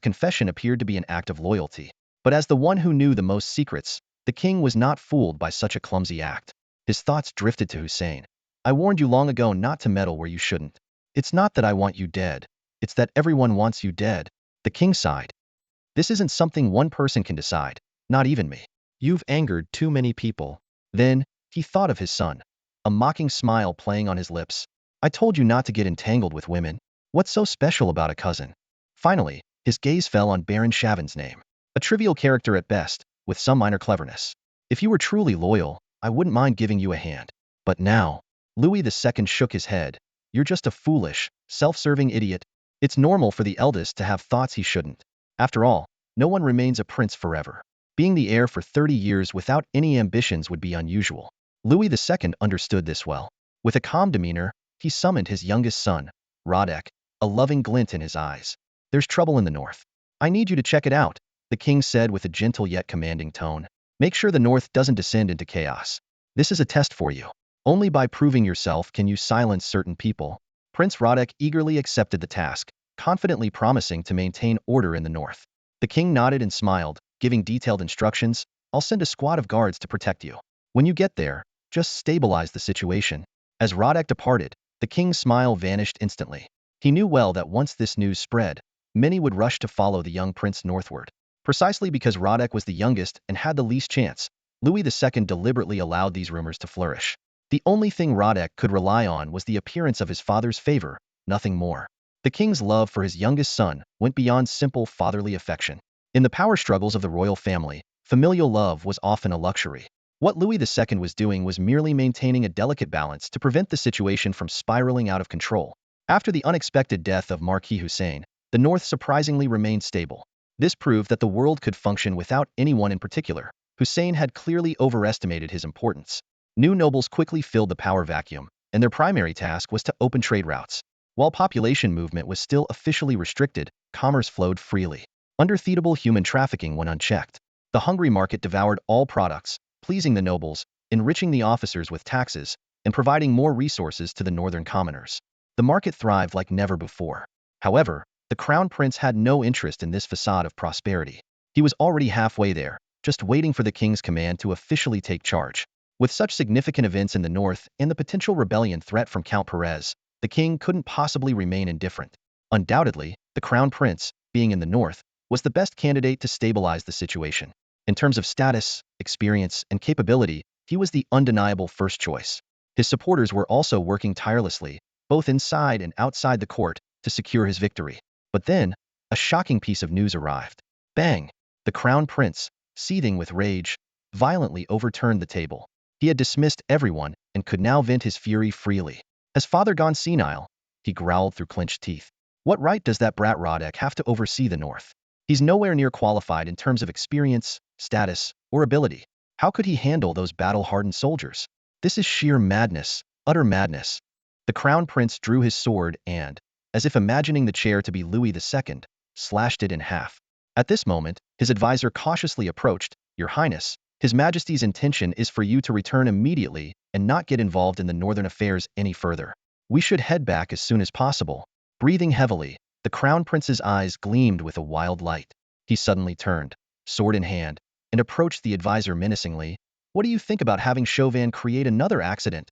confession appeared to be an act of loyalty. But as the one who knew the most secrets, the king was not fooled by such a clumsy act. His thoughts drifted to Hussein. I warned you long ago not to meddle where you shouldn't. It's not that I want you dead. It's that everyone wants you dead. The king sighed. This isn't something one person can decide, not even me. You've angered too many people. Then, he thought of his son, a mocking smile playing on his lips. I told you not to get entangled with women. What's so special about a cousin? Finally, his gaze fell on Baron Chauvin's name. A trivial character at best, with some minor cleverness. If you were truly loyal, I wouldn't mind giving you a hand. But now, Louis II shook his head. You're just a foolish, self-serving idiot. It's normal for the eldest to have thoughts he shouldn't. After all, no one remains a prince forever. Being the heir for 30 years without any ambitions would be unusual. Louis II understood this well. With a calm demeanor, he summoned his youngest son, Radek, a loving glint in his eyes. There's trouble in the north. I need you to check it out, the king said with a gentle yet commanding tone. Make sure the north doesn't descend into chaos. This is a test for you. Only by proving yourself can you silence certain people. Prince Radek eagerly accepted the task, confidently promising to maintain order in the north. The king nodded and smiled, giving detailed instructions, I'll send a squad of guards to protect you. When you get there, just stabilize the situation." As Rodek departed, the king's smile vanished instantly. He knew well that once this news spread, many would rush to follow the young prince northward. Precisely because Rodek was the youngest and had the least chance, Louis II deliberately allowed these rumors to flourish. The only thing Rodek could rely on was the appearance of his father's favor, nothing more. The king's love for his youngest son went beyond simple fatherly affection. In the power struggles of the royal family, familial love was often a luxury. What Louis II was doing was merely maintaining a delicate balance to prevent the situation from spiraling out of control. After the unexpected death of Marquis Hussein, the North surprisingly remained stable. This proved that the world could function without anyone in particular. Hussein had clearly overestimated his importance. New nobles quickly filled the power vacuum, and their primary task was to open trade routes. While population movement was still officially restricted, commerce flowed freely. Undefeatable human trafficking went unchecked. The hungry market devoured all products, pleasing the nobles, enriching the officers with taxes, and providing more resources to the northern commoners. The market thrived like never before. However, the crown prince had no interest in this facade of prosperity. He was already halfway there, just waiting for the king's command to officially take charge. With such significant events in the north and the potential rebellion threat from Count Perez, the king couldn't possibly remain indifferent. Undoubtedly, the crown prince, being in the north, was the best candidate to stabilize the situation. In terms of status, experience, and capability, he was the undeniable first choice. His supporters were also working tirelessly, both inside and outside the court, to secure his victory. But then, a shocking piece of news arrived. Bang! The crown prince, seething with rage, violently overturned the table. He had dismissed everyone and could now vent his fury freely. Has father gone senile? He growled through clenched teeth. What right does that brat Rodek have to oversee the north? He's nowhere near qualified in terms of experience, status, or ability. How could he handle those battle-hardened soldiers? This is sheer madness, utter madness. The crown prince drew his sword and, as if imagining the chair to be Louis II, slashed it in half. At this moment, his advisor cautiously approached. Your Highness, His Majesty's intention is for you to return immediately and not get involved in the northern affairs any further. We should head back as soon as possible. Breathing heavily, the crown prince's eyes gleamed with a wild light. He suddenly turned, sword in hand, and approached the advisor menacingly. What do you think about having Chauvin create another accident?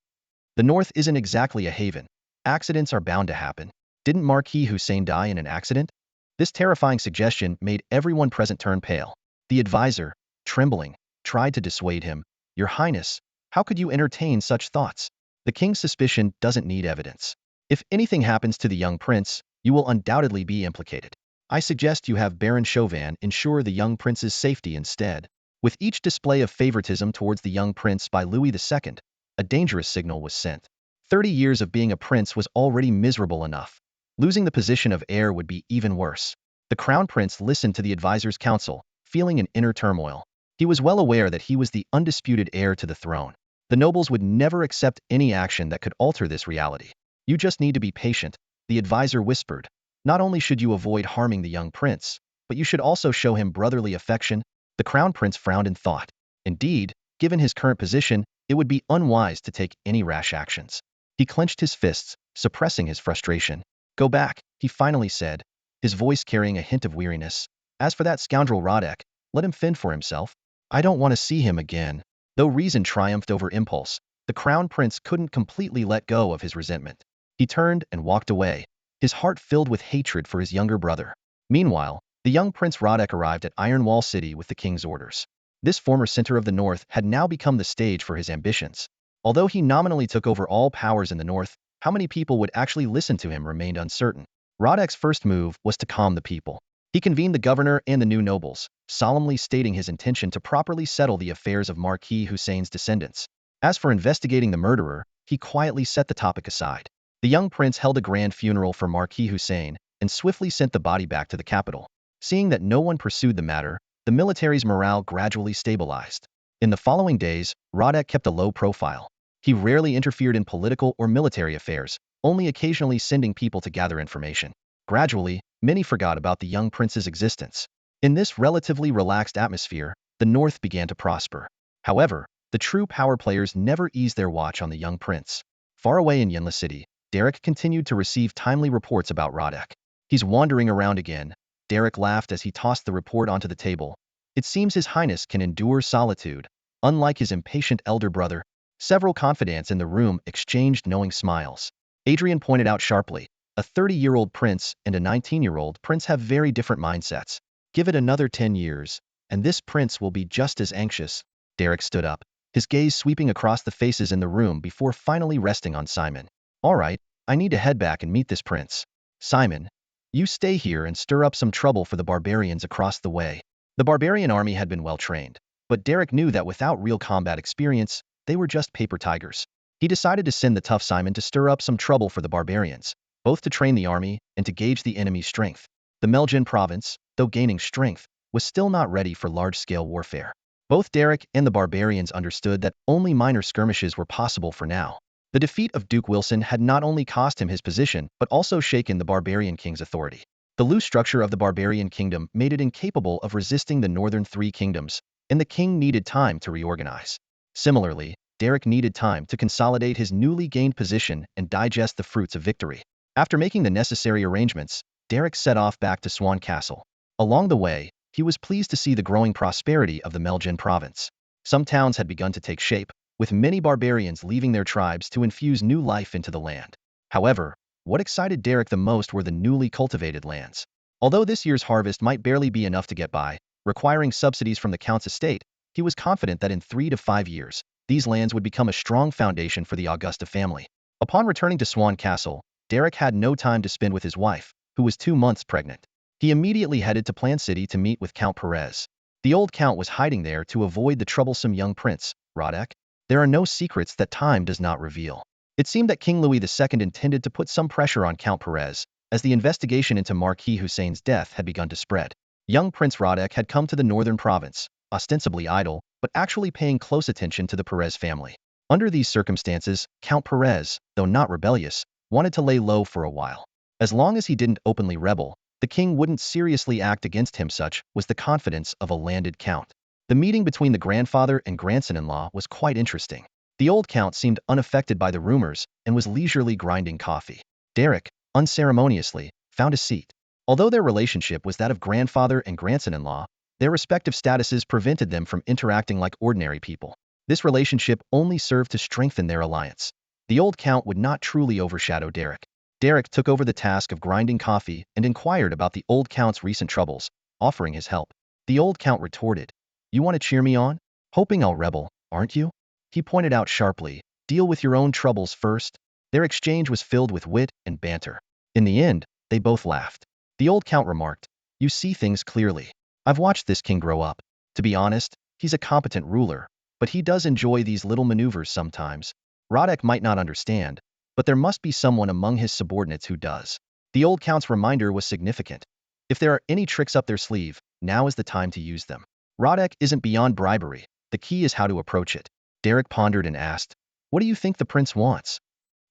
The north isn't exactly a haven. Accidents are bound to happen. Didn't Marquis Hussein die in an accident? This terrifying suggestion made everyone present turn pale. The advisor, trembling, tried to dissuade him. Your Highness, how could you entertain such thoughts? The king's suspicion doesn't need evidence. If anything happens to the young prince, you will undoubtedly be implicated. I suggest you have Baron Chauvin ensure the young prince's safety instead. With each display of favoritism towards the young prince by Louis II, a dangerous signal was sent. 30 years of being a prince was already miserable enough. Losing the position of heir would be even worse. The crown prince listened to the advisor's counsel, feeling an inner turmoil. He was well aware that he was the undisputed heir to the throne. The nobles would never accept any action that could alter this reality. You just need to be patient, the advisor whispered. Not only should you avoid harming the young prince, but you should also show him brotherly affection. The crown prince frowned in thought. Indeed, given his current position, it would be unwise to take any rash actions. He clenched his fists, suppressing his frustration. Go back, he finally said, his voice carrying a hint of weariness. As for that scoundrel Rodek, let him fend for himself. I don't want to see him again. Though reason triumphed over impulse, the crown prince couldn't completely let go of his resentment. He turned and walked away, his heart filled with hatred for his younger brother. Meanwhile, the young Prince Rodek arrived at Iron Wall City with the king's orders. This former center of the north had now become the stage for his ambitions. Although he nominally took over all powers in the north, how many people would actually listen to him remained uncertain. Rodek's first move was to calm the people. He convened the governor and the new nobles, solemnly stating his intention to properly settle the affairs of Marquis Hussein's descendants. As for investigating the murderer, he quietly set the topic aside. The young prince held a grand funeral for Marquis Hussein and swiftly sent the body back to the capital. Seeing that no one pursued the matter, the military's morale gradually stabilized. In the following days, Rodek kept a low profile. He rarely interfered in political or military affairs, only occasionally sending people to gather information. Gradually, many forgot about the young prince's existence. In this relatively relaxed atmosphere, the north began to prosper. However, the true power players never eased their watch on the young prince. Far away in Yenla City, Derek continued to receive timely reports about Rodek. He's wandering around again. Derek laughed as he tossed the report onto the table. It seems His Highness can endure solitude, unlike his impatient elder brother. Several confidants in the room exchanged knowing smiles. Adrian pointed out sharply, a 30-year-old prince and a 19-year-old prince have very different mindsets. Give it another 10 years, and this prince will be just as anxious. Derek stood up, his gaze sweeping across the faces in the room before finally resting on Simon. All right, I need to head back and meet this prince. Simon, you stay here and stir up some trouble for the barbarians across the way. The barbarian army had been well trained, but Derek knew that without real combat experience, they were just paper tigers. He decided to send the tough Simon to stir up some trouble for the barbarians, both to train the army and to gauge the enemy's strength. The Melgen province, though gaining strength, was still not ready for large-scale warfare. Both Derek and the barbarians understood that only minor skirmishes were possible for now. The defeat of Duke Wilson had not only cost him his position but also shaken the barbarian king's authority. The loose structure of the barbarian kingdom made it incapable of resisting the northern three kingdoms, and the king needed time to reorganize. Similarly, Derek needed time to consolidate his newly gained position and digest the fruits of victory. After making the necessary arrangements, Derek set off back to Swan Castle. Along the way, he was pleased to see the growing prosperity of the Melgen province. Some towns had begun to take shape, with many barbarians leaving their tribes to infuse new life into the land. However, what excited Derek the most were the newly cultivated lands. Although this year's harvest might barely be enough to get by, requiring subsidies from the Count's estate, he was confident that in 3 to 5 years, these lands would become a strong foundation for the Augusta family. Upon returning to Swan Castle, Derek had no time to spend with his wife, who was 2 months pregnant. He immediately headed to Plan City to meet with Count Perez. The old Count was hiding there to avoid the troublesome young prince, Radek. There are no secrets that time does not reveal. It seemed that King Louis II intended to put some pressure on Count Perez, as the investigation into Marquis Hussein's death had begun to spread. Young Prince Radek had come to the northern province, ostensibly idle, but actually paying close attention to the Perez family. Under these circumstances, Count Perez, though not rebellious, wanted to lay low for a while. As long as he didn't openly rebel, the king wouldn't seriously act against him. Such was the confidence of a landed count. The meeting between the grandfather and grandson-in-law was quite interesting. The old count seemed unaffected by the rumors and was leisurely grinding coffee. Derek, unceremoniously, found a seat. Although their relationship was that of grandfather and grandson-in-law, their respective statuses prevented them from interacting like ordinary people. This relationship only served to strengthen their alliance. The old count would not truly overshadow Derek. Derek took over the task of grinding coffee and inquired about the old count's recent troubles, offering his help. The old count retorted, "You want to cheer me on? Hoping I'll rebel, aren't you?" He pointed out sharply, "Deal with your own troubles first." Their exchange was filled with wit and banter. In the end, they both laughed. The old count remarked, "You see things clearly. I've watched this king grow up. To be honest, he's a competent ruler, but he does enjoy these little maneuvers sometimes. Radek might not understand, but there must be someone among his subordinates who does." The old count's reminder was significant. If there are any tricks up their sleeve, now is the time to use them. Radek isn't beyond bribery. The key is how to approach it. Derek pondered and asked, "What do you think the prince wants?"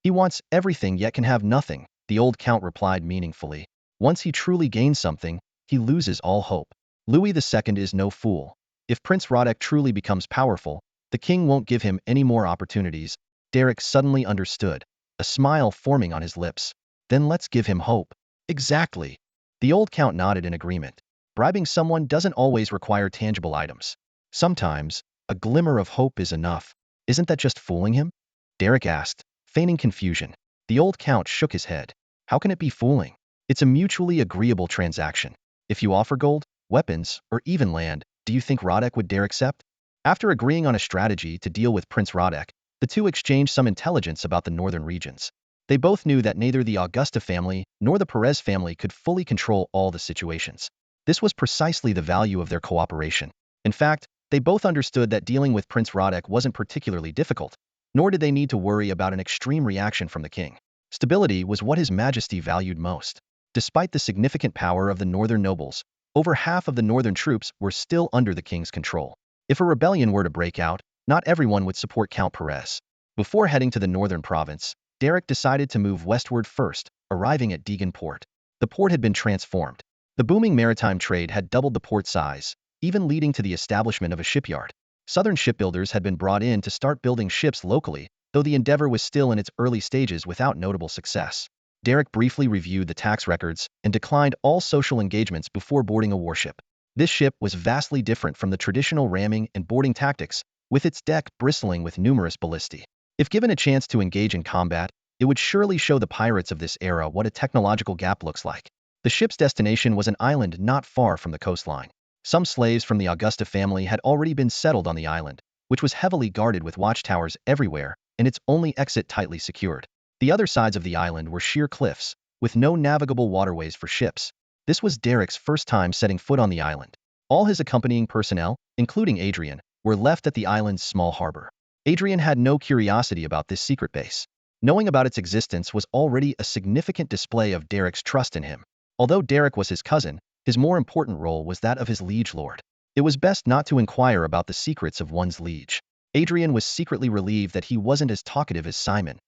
"He wants everything yet can have nothing," the old count replied meaningfully. "Once he truly gains something, he loses all hope. Louis II is no fool. If Prince Radek truly becomes powerful, the king won't give him any more opportunities." Derek suddenly understood, a smile forming on his lips. "Then let's give him hope." "Exactly." The old count nodded in agreement. Bribing someone doesn't always require tangible items. Sometimes, a glimmer of hope is enough. "Isn't that just fooling him?" Derek asked, feigning confusion. The old count shook his head. "How can it be fooling? It's a mutually agreeable transaction. If you offer gold, weapons, or even land, do you think Radek would dare accept?" After agreeing on a strategy to deal with Prince Radek, the two exchanged some intelligence about the northern regions. They both knew that neither the Augusta family nor the Perez family could fully control all the situations. This was precisely the value of their cooperation. In fact, they both understood that dealing with Prince Radek wasn't particularly difficult, nor did they need to worry about an extreme reaction from the king. Stability was what His Majesty valued most. Despite the significant power of the northern nobles, over half of the northern troops were still under the king's control. If a rebellion were to break out, not everyone would support Count Perez. Before heading to the northern province, Derek decided to move westward first, arriving at Deegan Port. The port had been transformed. The booming maritime trade had doubled the port size, even leading to the establishment of a shipyard. Southern shipbuilders had been brought in to start building ships locally, though the endeavor was still in its early stages without notable success. Derek briefly reviewed the tax records and declined all social engagements before boarding a warship. This ship was vastly different from the traditional ramming and boarding tactics, with its deck bristling with numerous ballistae. If given a chance to engage in combat, it would surely show the pirates of this era what a technological gap looks like. The ship's destination was an island not far from the coastline. Some slaves from the Augusta family had already been settled on the island, which was heavily guarded with watchtowers everywhere and its only exit tightly secured. The other sides of the island were sheer cliffs, with no navigable waterways for ships. This was Derek's first time setting foot on the island. All his accompanying personnel, including Adrian, were left at the island's small harbor. Adrian had no curiosity about this secret base. Knowing about its existence was already a significant display of Derek's trust in him. Although Derek was his cousin, his more important role was that of his liege lord. It was best not to inquire about the secrets of one's liege. Adrian was secretly relieved that he wasn't as talkative as Simon.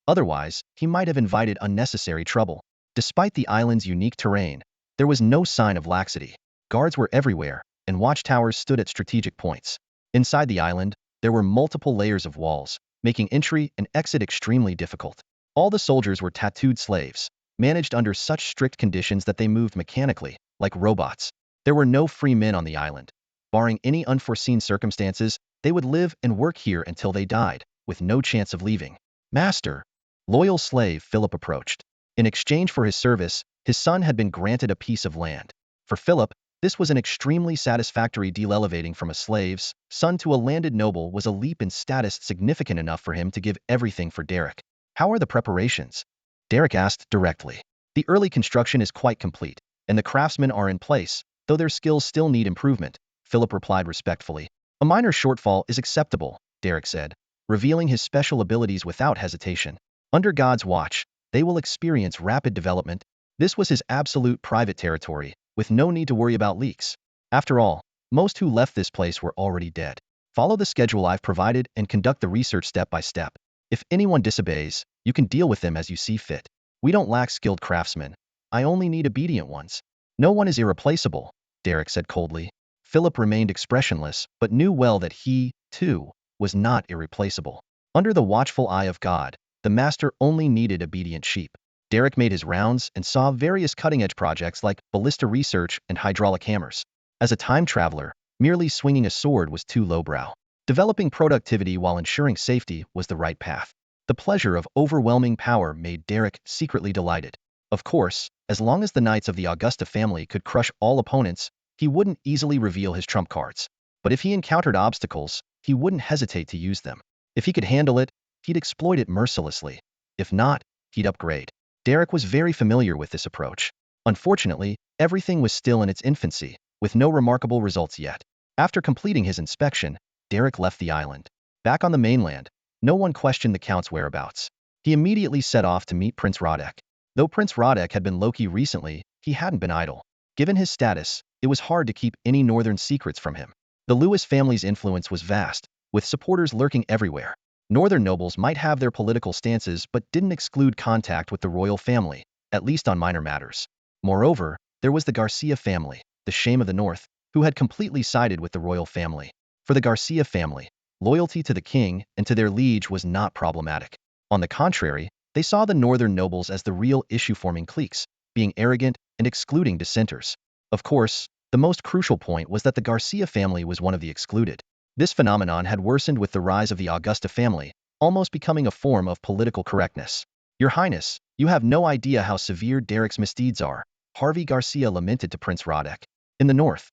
Otherwise, he might have invited unnecessary trouble. Despite the island's unique terrain, there was no sign of laxity. Guards were everywhere, and watchtowers stood at strategic points. Inside the island, there were multiple layers of walls, making entry and exit extremely difficult. All the soldiers were tattooed slaves, managed under such strict conditions that they moved mechanically, like robots. There were no free men on the island. Barring any unforeseen circumstances, they would live and work here until they died, with no chance of leaving. Master, loyal slave Philip approached. In exchange for his service, his son had been granted a piece of land. For Philip, this was an extremely satisfactory deal. Elevating from a slave's son to a landed noble was a leap in status significant enough for him to give everything for Derek. How are the preparations? Derek asked directly. The early construction is quite complete, and the craftsmen are in place, though their skills still need improvement, Philip replied respectfully. A minor shortfall is acceptable, Derek said, revealing his special abilities without hesitation. Under God's watch, they will experience rapid development. This was his absolute private territory, with no need to worry about leaks. After all, most who left this place were already dead. Follow the schedule I've provided and conduct the research step by step. If anyone disobeys, you can deal with them as you see fit. We don't lack skilled craftsmen. I only need obedient ones. No one is irreplaceable, Derek said coldly. Philip remained expressionless, but knew well that he, too, was not irreplaceable. Under the watchful eye of God, the master only needed obedient sheep. Derek made his rounds and saw various cutting-edge projects like ballista research and hydraulic hammers. As a time traveler, merely swinging a sword was too lowbrow. Developing productivity while ensuring safety was the right path. The pleasure of overwhelming power made Derek secretly delighted. Of course, as long as the knights of the Augusta family could crush all opponents, he wouldn't easily reveal his trump cards. But if he encountered obstacles, he wouldn't hesitate to use them. If he could handle it, he'd exploit it mercilessly. If not, he'd upgrade. Derek was very familiar with this approach. Unfortunately, everything was still in its infancy, with no remarkable results yet. After completing his inspection, Derek left the island. Back on the mainland, no one questioned the Count's whereabouts. He immediately set off to meet Prince Rodek. Though Prince Rodek had been low-key recently, he hadn't been idle. Given his status, it was hard to keep any northern secrets from him. The Lewis family's influence was vast, with supporters lurking everywhere. Northern nobles might have their political stances but didn't exclude contact with the royal family, at least on minor matters. Moreover, there was the Garcia family, the shame of the north, who had completely sided with the royal family. For the Garcia family, loyalty to the king and to their liege was not problematic. On the contrary, they saw the northern nobles as the real issue-forming cliques, being arrogant and excluding dissenters. Of course, the most crucial point was that the Garcia family was one of the excluded. This phenomenon had worsened with the rise of the Augusta family, almost becoming a form of political correctness. Your Highness, you have no idea how severe Derek's misdeeds are, Harvey Garcia lamented to Prince Rodek. In the north,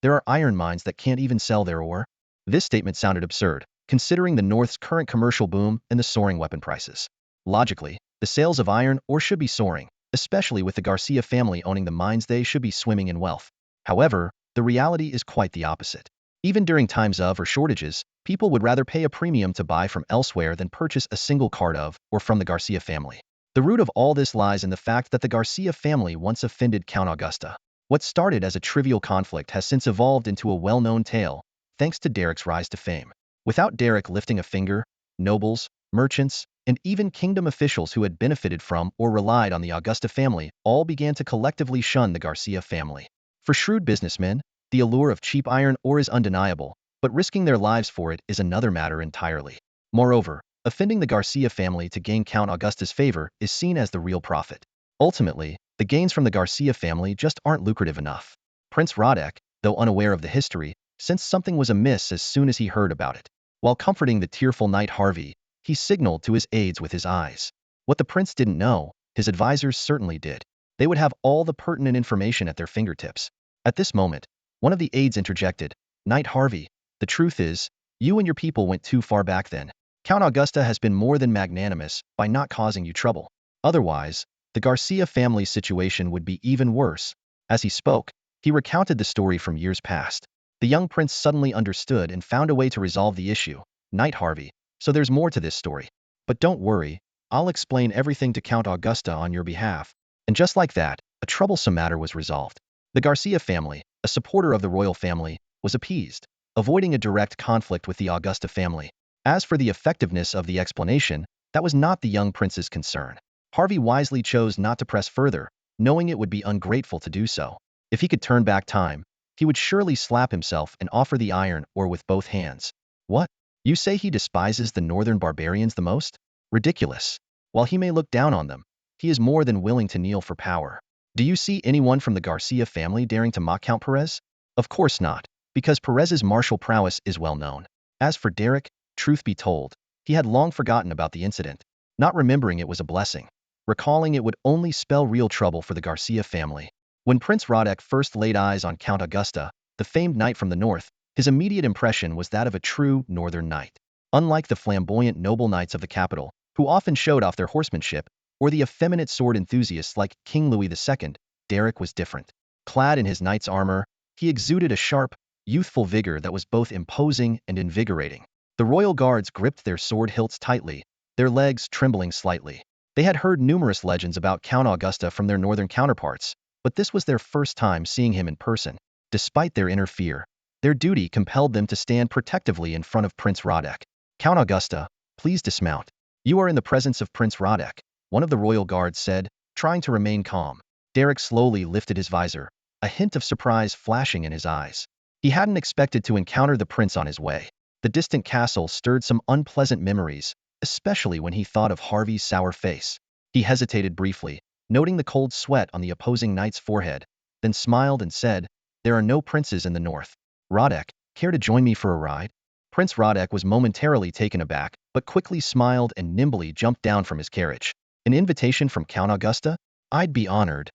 there are iron mines that can't even sell their ore. This statement sounded absurd, considering the North's current commercial boom and the soaring weapon prices. Logically, the sales of iron ore should be soaring, especially with the Garcia family owning the mines. They should be swimming in wealth. However, the reality is quite the opposite. Even during times of or shortages, people would rather pay a premium to buy from elsewhere than purchase a single card of or from the Garcia family. The root of all this lies in the fact that the Garcia family once offended Count Augusta. What started as a trivial conflict has since evolved into a well-known tale, thanks to Derek's rise to fame. Without Derek lifting a finger, nobles, merchants, and even kingdom officials who had benefited from or relied on the Augusta family all began to collectively shun the Garcia family. For shrewd businessmen, the allure of cheap iron ore is undeniable, but risking their lives for it is another matter entirely. Moreover, offending the Garcia family to gain Count Augusta's favor is seen as the real profit. Ultimately, the gains from the Garcia family just aren't lucrative enough. Prince Rodek, though unaware of the history, sensed something was amiss as soon as he heard about it. While comforting the tearful knight Harvey, he signaled to his aides with his eyes. What the prince didn't know, his advisors certainly did. They would have all the pertinent information at their fingertips. At this moment, one of the aides interjected, "Knight Harvey, the truth is, you and your people went too far back then. Count Augusta has been more than magnanimous by not causing you trouble. Otherwise, the Garcia family's situation would be even worse." As he spoke, he recounted the story from years past. The young prince suddenly understood and found a way to resolve the issue. "Knight Harvey, so there's more to this story. But don't worry, I'll explain everything to Count Augusta on your behalf." And just like that, a troublesome matter was resolved. The Garcia family, a supporter of the royal family, was appeased, avoiding a direct conflict with the Augusta family. As for the effectiveness of the explanation, that was not the young prince's concern. Harvey wisely chose not to press further, knowing it would be ungrateful to do so. If he could turn back time, he would surely slap himself and offer the iron ore with both hands. "What? You say he despises the northern barbarians the most? Ridiculous. While he may look down on them, he is more than willing to kneel for power. Do you see anyone from the Garcia family daring to mock Count Perez? Of course not, because Perez's martial prowess is well known." As for Derek, truth be told, he had long forgotten about the incident. Not remembering it was a blessing. Recalling it would only spell real trouble for the Garcia family. When Prince Radek first laid eyes on Count Augusta, the famed knight from the north, his immediate impression was that of a true northern knight. Unlike the flamboyant noble knights of the capital, who often showed off their horsemanship, or the effeminate sword enthusiasts like King Louis II, Derek was different. Clad in his knight's armor, he exuded a sharp, youthful vigor that was both imposing and invigorating. The royal guards gripped their sword hilts tightly, their legs trembling slightly. They had heard numerous legends about Count Augusta from their northern counterparts, but this was their first time seeing him in person. Despite their inner fear, their duty compelled them to stand protectively in front of Prince Radek. "Count Augusta, please dismount. You are in the presence of Prince Radek," one of the royal guards said, trying to remain calm. Derek slowly lifted his visor, a hint of surprise flashing in his eyes. He hadn't expected to encounter the prince on his way. The distant castle stirred some unpleasant memories, especially when he thought of Harvey's sour face. He hesitated briefly, noting the cold sweat on the opposing knight's forehead, then smiled and said, "There are no princes in the north. Radek, care to join me for a ride?" Prince Radek was momentarily taken aback, but quickly smiled and nimbly jumped down from his carriage. "An invitation from Count Augusta? I'd be honored."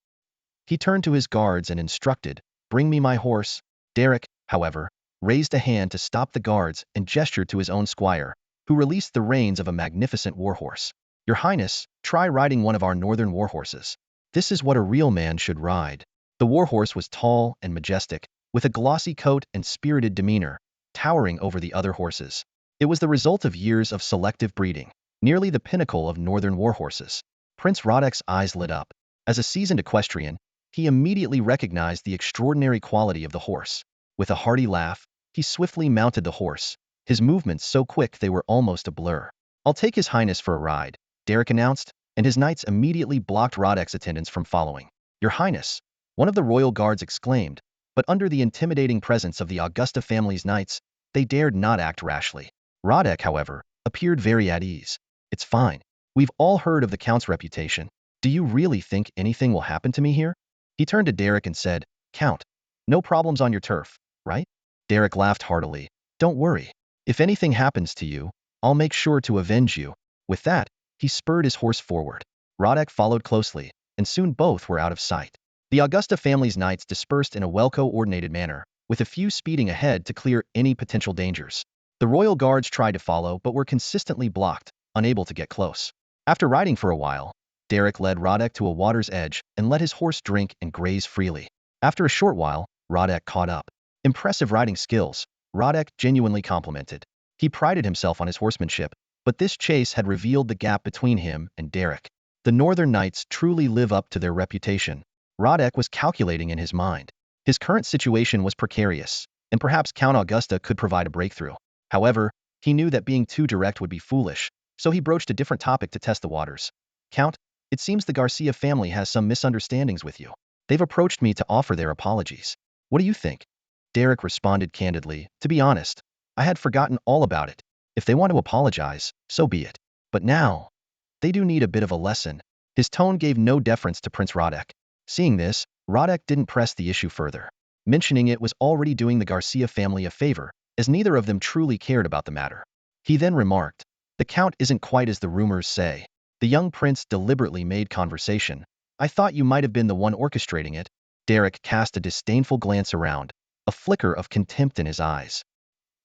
He turned to his guards and instructed, "Bring me my horse." Derek, however, raised a hand to stop the guards and gestured to his own squire, who released the reins of a magnificent warhorse. "Your Highness, try riding one of our northern warhorses. This is what a real man should ride." The warhorse was tall and majestic, with a glossy coat and spirited demeanor, towering over the other horses. It was the result of years of selective breeding, nearly the pinnacle of northern warhorses. Prince Radek's eyes lit up. As a seasoned equestrian, he immediately recognized the extraordinary quality of the horse. With a hearty laugh, he swiftly mounted the horse, his movements so quick they were almost a blur. "I'll take His Highness for a ride," Derek announced, and his knights immediately blocked Radek's attendants from following. "Your Highness," one of the royal guards exclaimed, but under the intimidating presence of the Augusta family's knights, they dared not act rashly. Radek, however, appeared very at ease. "It's fine. We've all heard of the Count's reputation. Do you really think anything will happen to me here?" He turned to Derek and said, "Count, no problems on your turf, right?" Derek laughed heartily. "Don't worry. If anything happens to you, I'll make sure to avenge you." With that, he spurred his horse forward. Radek followed closely, and soon both were out of sight. The Augusta family's knights dispersed in a well-coordinated manner, with a few speeding ahead to clear any potential dangers. The royal guards tried to follow but were consistently blocked, unable to get close. After riding for a while, Derek led Radek to a water's edge and let his horse drink and graze freely. After a short while, Radek caught up. Impressive riding skills, Radek genuinely complimented. He prided himself on his horsemanship, but this chase had revealed the gap between him and Derek. The Northern Knights truly live up to their reputation. Radek was calculating in his mind. His current situation was precarious, and perhaps Count Augusta could provide a breakthrough. However, he knew that being too direct would be foolish, so he broached a different topic to test the waters. "Count, it seems the Garcia family has some misunderstandings with you. They've approached me to offer their apologies. What do you think?" Derek responded candidly, "To be honest, I had forgotten all about it. If they want to apologize, so be it. But now, they do need a bit of a lesson." His tone gave no deference to Prince Radek. Seeing this, Radek didn't press the issue further. Mentioning it was already doing the Garcia family a favor, as neither of them truly cared about the matter. He then remarked, "The Count isn't quite as the rumors say." The young prince deliberately made conversation. "I thought you might have been the one orchestrating it." Derek cast a disdainful glance around, a flicker of contempt in his eyes.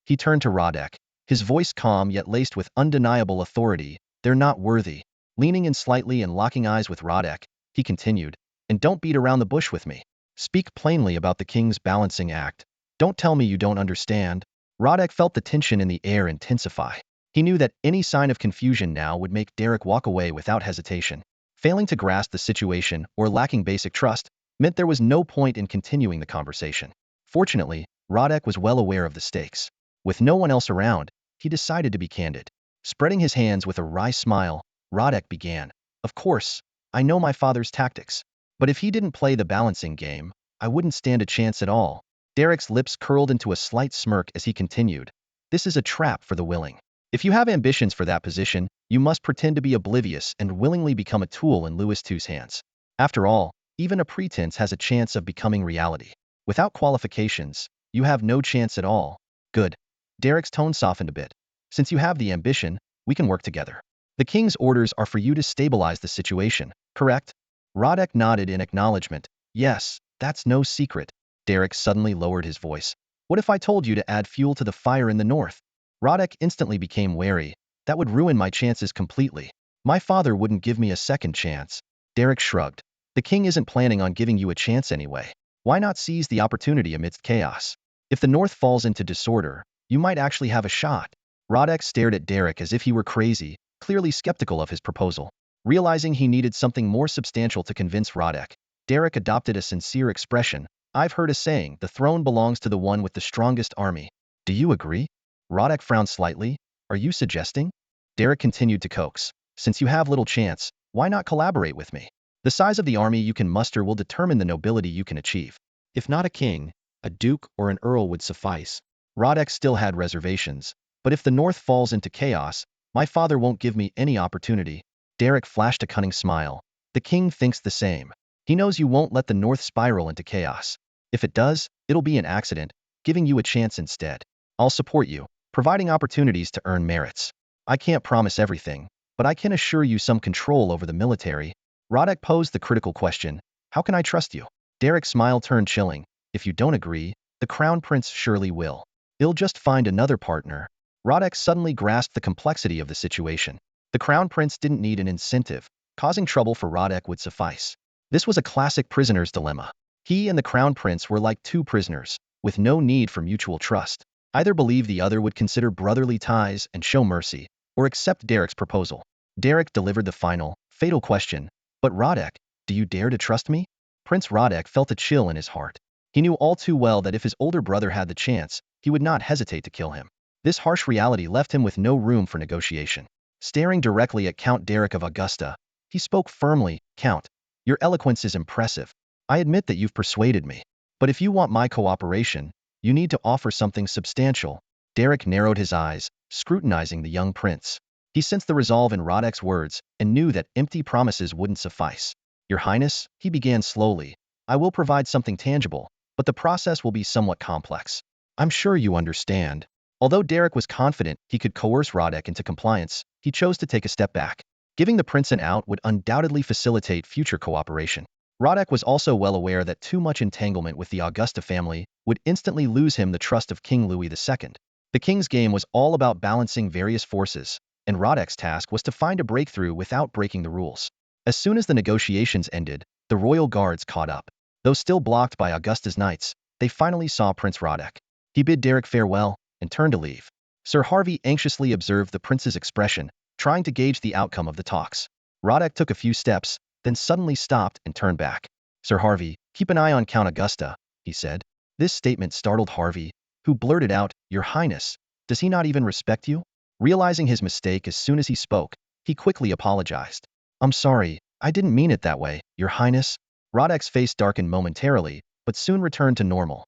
He turned to Rodek, his voice calm yet laced with undeniable authority. "They're not worthy." Leaning in slightly and locking eyes with Rodek, he continued, "And don't beat around the bush with me. Speak plainly about the king's balancing act. Don't tell me you don't understand." Rodek felt the tension in the air intensify. He knew that any sign of confusion now would make Derek walk away without hesitation. Failing to grasp the situation or lacking basic trust meant there was no point in continuing the conversation. Fortunately, Rodek was well aware of the stakes. With no one else around, he decided to be candid. Spreading his hands with a wry smile, Rodek began, "Of course, I know my father's tactics. But if he didn't play the balancing game, I wouldn't stand a chance at all." Derek's lips curled into a slight smirk as he continued, "This is a trap for the willing. If you have ambitions for that position, you must pretend to be oblivious and willingly become a tool in Louis II's hands. After all, even a pretense has a chance of becoming reality. Without qualifications, you have no chance at all." "Good." Derek's tone softened a bit. "Since you have the ambition, we can work together. The king's orders are for you to stabilize the situation, correct?" Rodek nodded in acknowledgement. "Yes, that's no secret." Derek suddenly lowered his voice. "What if I told you to add fuel to the fire in the north?" Rodek instantly became wary. "That would ruin my chances completely. My father wouldn't give me a second chance." Derek shrugged. "The king isn't planning on giving you a chance anyway. Why not seize the opportunity amidst chaos? If the north falls into disorder, you might actually have a shot." Rodek stared at Derek as if he were crazy, clearly skeptical of his proposal. Realizing he needed something more substantial to convince Rodek, Derek adopted a sincere expression. "I've heard a saying, the throne belongs to the one with the strongest army. Do you agree?" Rodek frowned slightly. "Are you suggesting?" Derek continued to coax, "Since you have little chance, why not collaborate with me? The size of the army you can muster will determine the nobility you can achieve. If not a king, a duke or an earl would suffice." Rodek still had reservations. "But if the north falls into chaos, my father won't give me any opportunity." Derek flashed a cunning smile. "The king thinks the same. He knows you won't let the north spiral into chaos. If it does, it'll be an accident, giving you a chance instead. I'll support you, providing opportunities to earn merits. I can't promise everything, but I can assure you some control over the military." Rodek posed the critical question, "How can I trust you?" Derek's smile turned chilling. "If you don't agree, the crown prince surely will. He'll just find another partner." Rodek suddenly grasped the complexity of the situation. The crown prince didn't need an incentive. Causing trouble for Rodek would suffice. This was a classic prisoner's dilemma. He and the crown prince were like two prisoners, with no need for mutual trust. Either believe the other would consider brotherly ties and show mercy, or accept Derek's proposal. Derek delivered the final, fatal question, "But Rodek, do you dare to trust me?" Prince Rodek felt a chill in his heart. He knew all too well that if his older brother had the chance, he would not hesitate to kill him. This harsh reality left him with no room for negotiation. Staring directly at Count Derek of Augusta, he spoke firmly, "Count, your eloquence is impressive. I admit that you've persuaded me. But if you want my cooperation, you need to offer something substantial." Derek narrowed his eyes, scrutinizing the young prince. He sensed the resolve in Rodek's words and knew that empty promises wouldn't suffice. "Your Highness," he began slowly, "I will provide something tangible, but the process will be somewhat complex. I'm sure you understand." Although Derek was confident he could coerce Rodek into compliance, he chose to take a step back. Giving the prince an out would undoubtedly facilitate future cooperation. Rodek was also well aware that too much entanglement with the Augusta family would instantly lose him the trust of King Louis II. The king's game was all about balancing various forces, and Rodek's task was to find a breakthrough without breaking the rules. As soon as the negotiations ended, the royal guards caught up. Though still blocked by Augusta's knights, they finally saw Prince Rodek. He bid Derek farewell and turned to leave. Sir Harvey anxiously observed the prince's expression, trying to gauge the outcome of the talks. Rodek took a few steps, then suddenly stopped and turned back. "Sir Harvey, keep an eye on Count Augusta," he said. This statement startled Harvey, who blurted out, "Your Highness, does he not even respect you?" Realizing his mistake as soon as he spoke, he quickly apologized. "I'm sorry, I didn't mean it that way, Your Highness." Rodek's face darkened momentarily, but soon returned to normal.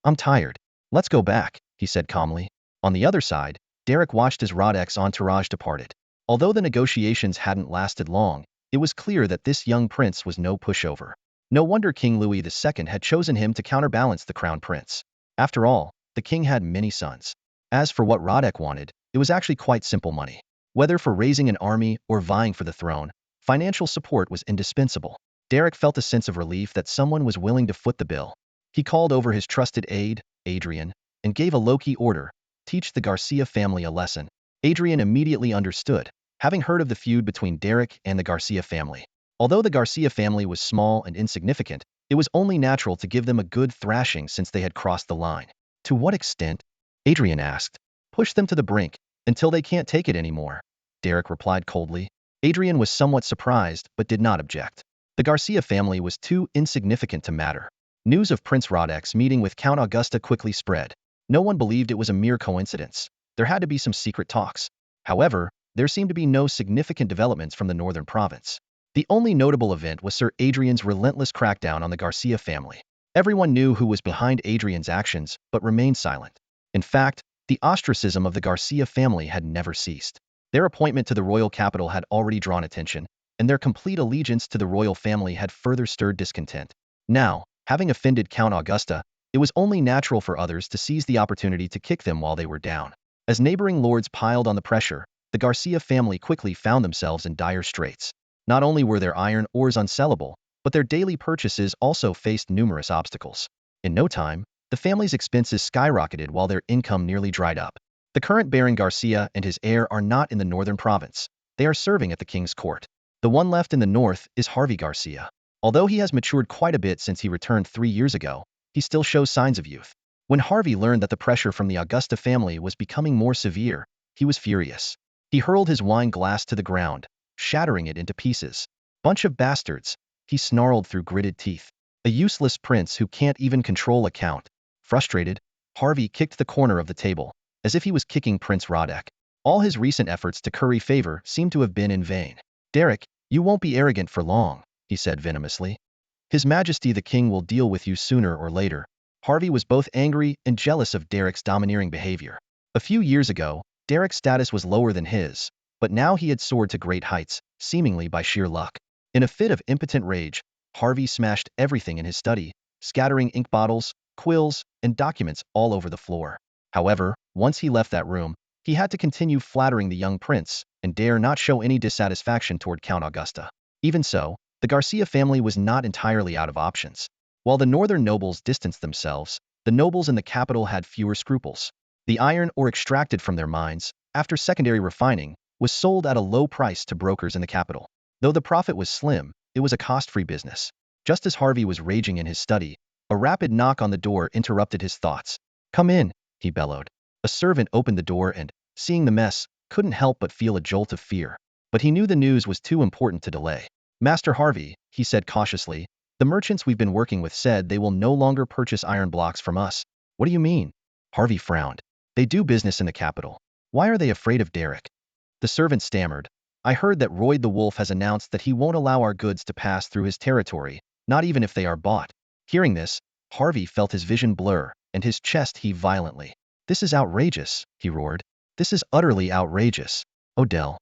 "I'm tired. Let's go back," he said calmly. On the other side, Derek watched as Rodek's entourage departed. Although the negotiations hadn't lasted long, it was clear that this young prince was no pushover. No wonder King Louis II had chosen him to counterbalance the crown prince. After all, the king had many sons. As for what Radek wanted, it was actually quite simple money. Whether for raising an army or vying for the throne, financial support was indispensable. Derek felt a sense of relief that someone was willing to foot the bill. He called over his trusted aide, Adrian, and gave a low-key order: teach the Garcia family a lesson. Adrian immediately understood, having heard of the feud between Derek and the Garcia family. Although the Garcia family was small and insignificant, it was only natural to give them a good thrashing since they had crossed the line. To what extent? Adrian asked. Push them to the brink, until they can't take it anymore, Derek replied coldly. Adrian was somewhat surprised, but did not object. The Garcia family was too insignificant to matter. News of Prince Radek's meeting with Count Augusta quickly spread. No one believed it was a mere coincidence. There had to be some secret talks. However, there seemed to be no significant developments from the northern province. The only notable event was Sir Adrian's relentless crackdown on the Garcia family. Everyone knew who was behind Adrian's actions, but remained silent. In fact, the ostracism of the Garcia family had never ceased. Their appointment to the royal capital had already drawn attention, and their complete allegiance to the royal family had further stirred discontent. Now, having offended Count Augusta, it was only natural for others to seize the opportunity to kick them while they were down. As neighboring lords piled on the pressure, the Garcia family quickly found themselves in dire straits. Not only were their iron ores unsellable, but their daily purchases also faced numerous obstacles. In no time, the family's expenses skyrocketed while their income nearly dried up. The current Baron Garcia and his heir are not in the northern province. They are serving at the king's court. The one left in the north is Harvey Garcia. Although he has matured quite a bit since he returned 3 years ago, he still shows signs of youth. When Harvey learned that the pressure from the Augusta family was becoming more severe, he was furious. He hurled his wine glass to the ground, shattering it into pieces. Bunch of bastards, he snarled through gritted teeth. A useless prince who can't even control a count. Frustrated, Harvey kicked the corner of the table, as if he was kicking Prince Radek. All his recent efforts to curry favor seemed to have been in vain. Derek, you won't be arrogant for long, he said venomously. His Majesty the King will deal with you sooner or later. Harvey was both angry and jealous of Derek's domineering behavior. A few years ago, Derek's status was lower than his, but now he had soared to great heights, seemingly by sheer luck. In a fit of impotent rage, Harvey smashed everything in his study, scattering ink bottles, quills, and documents all over the floor. However, once he left that room, he had to continue flattering the young prince and dare not show any dissatisfaction toward Count Augusta. Even so, the Garcia family was not entirely out of options. While the northern nobles distanced themselves, the nobles in the capital had fewer scruples. The iron ore extracted from their mines, after secondary refining, was sold at a low price to brokers in the capital. Though the profit was slim, it was a cost-free business. Just as Harvey was raging in his study, a rapid knock on the door interrupted his thoughts. "Come in," he bellowed. A servant opened the door and, seeing the mess, couldn't help but feel a jolt of fear. But he knew the news was too important to delay. "Master Harvey," he said cautiously, "the merchants we've been working with said they will no longer purchase iron blocks from us." "What do you mean?" Harvey frowned. "They do business in the capital. Why are they afraid of Derek?" The servant stammered. "I heard that Royd the Wolf has announced that he won't allow our goods to pass through his territory, not even if they are bought." Hearing this, Harvey felt his vision blur, and his chest heave violently. "This is outrageous," he roared. "This is utterly outrageous. Odell,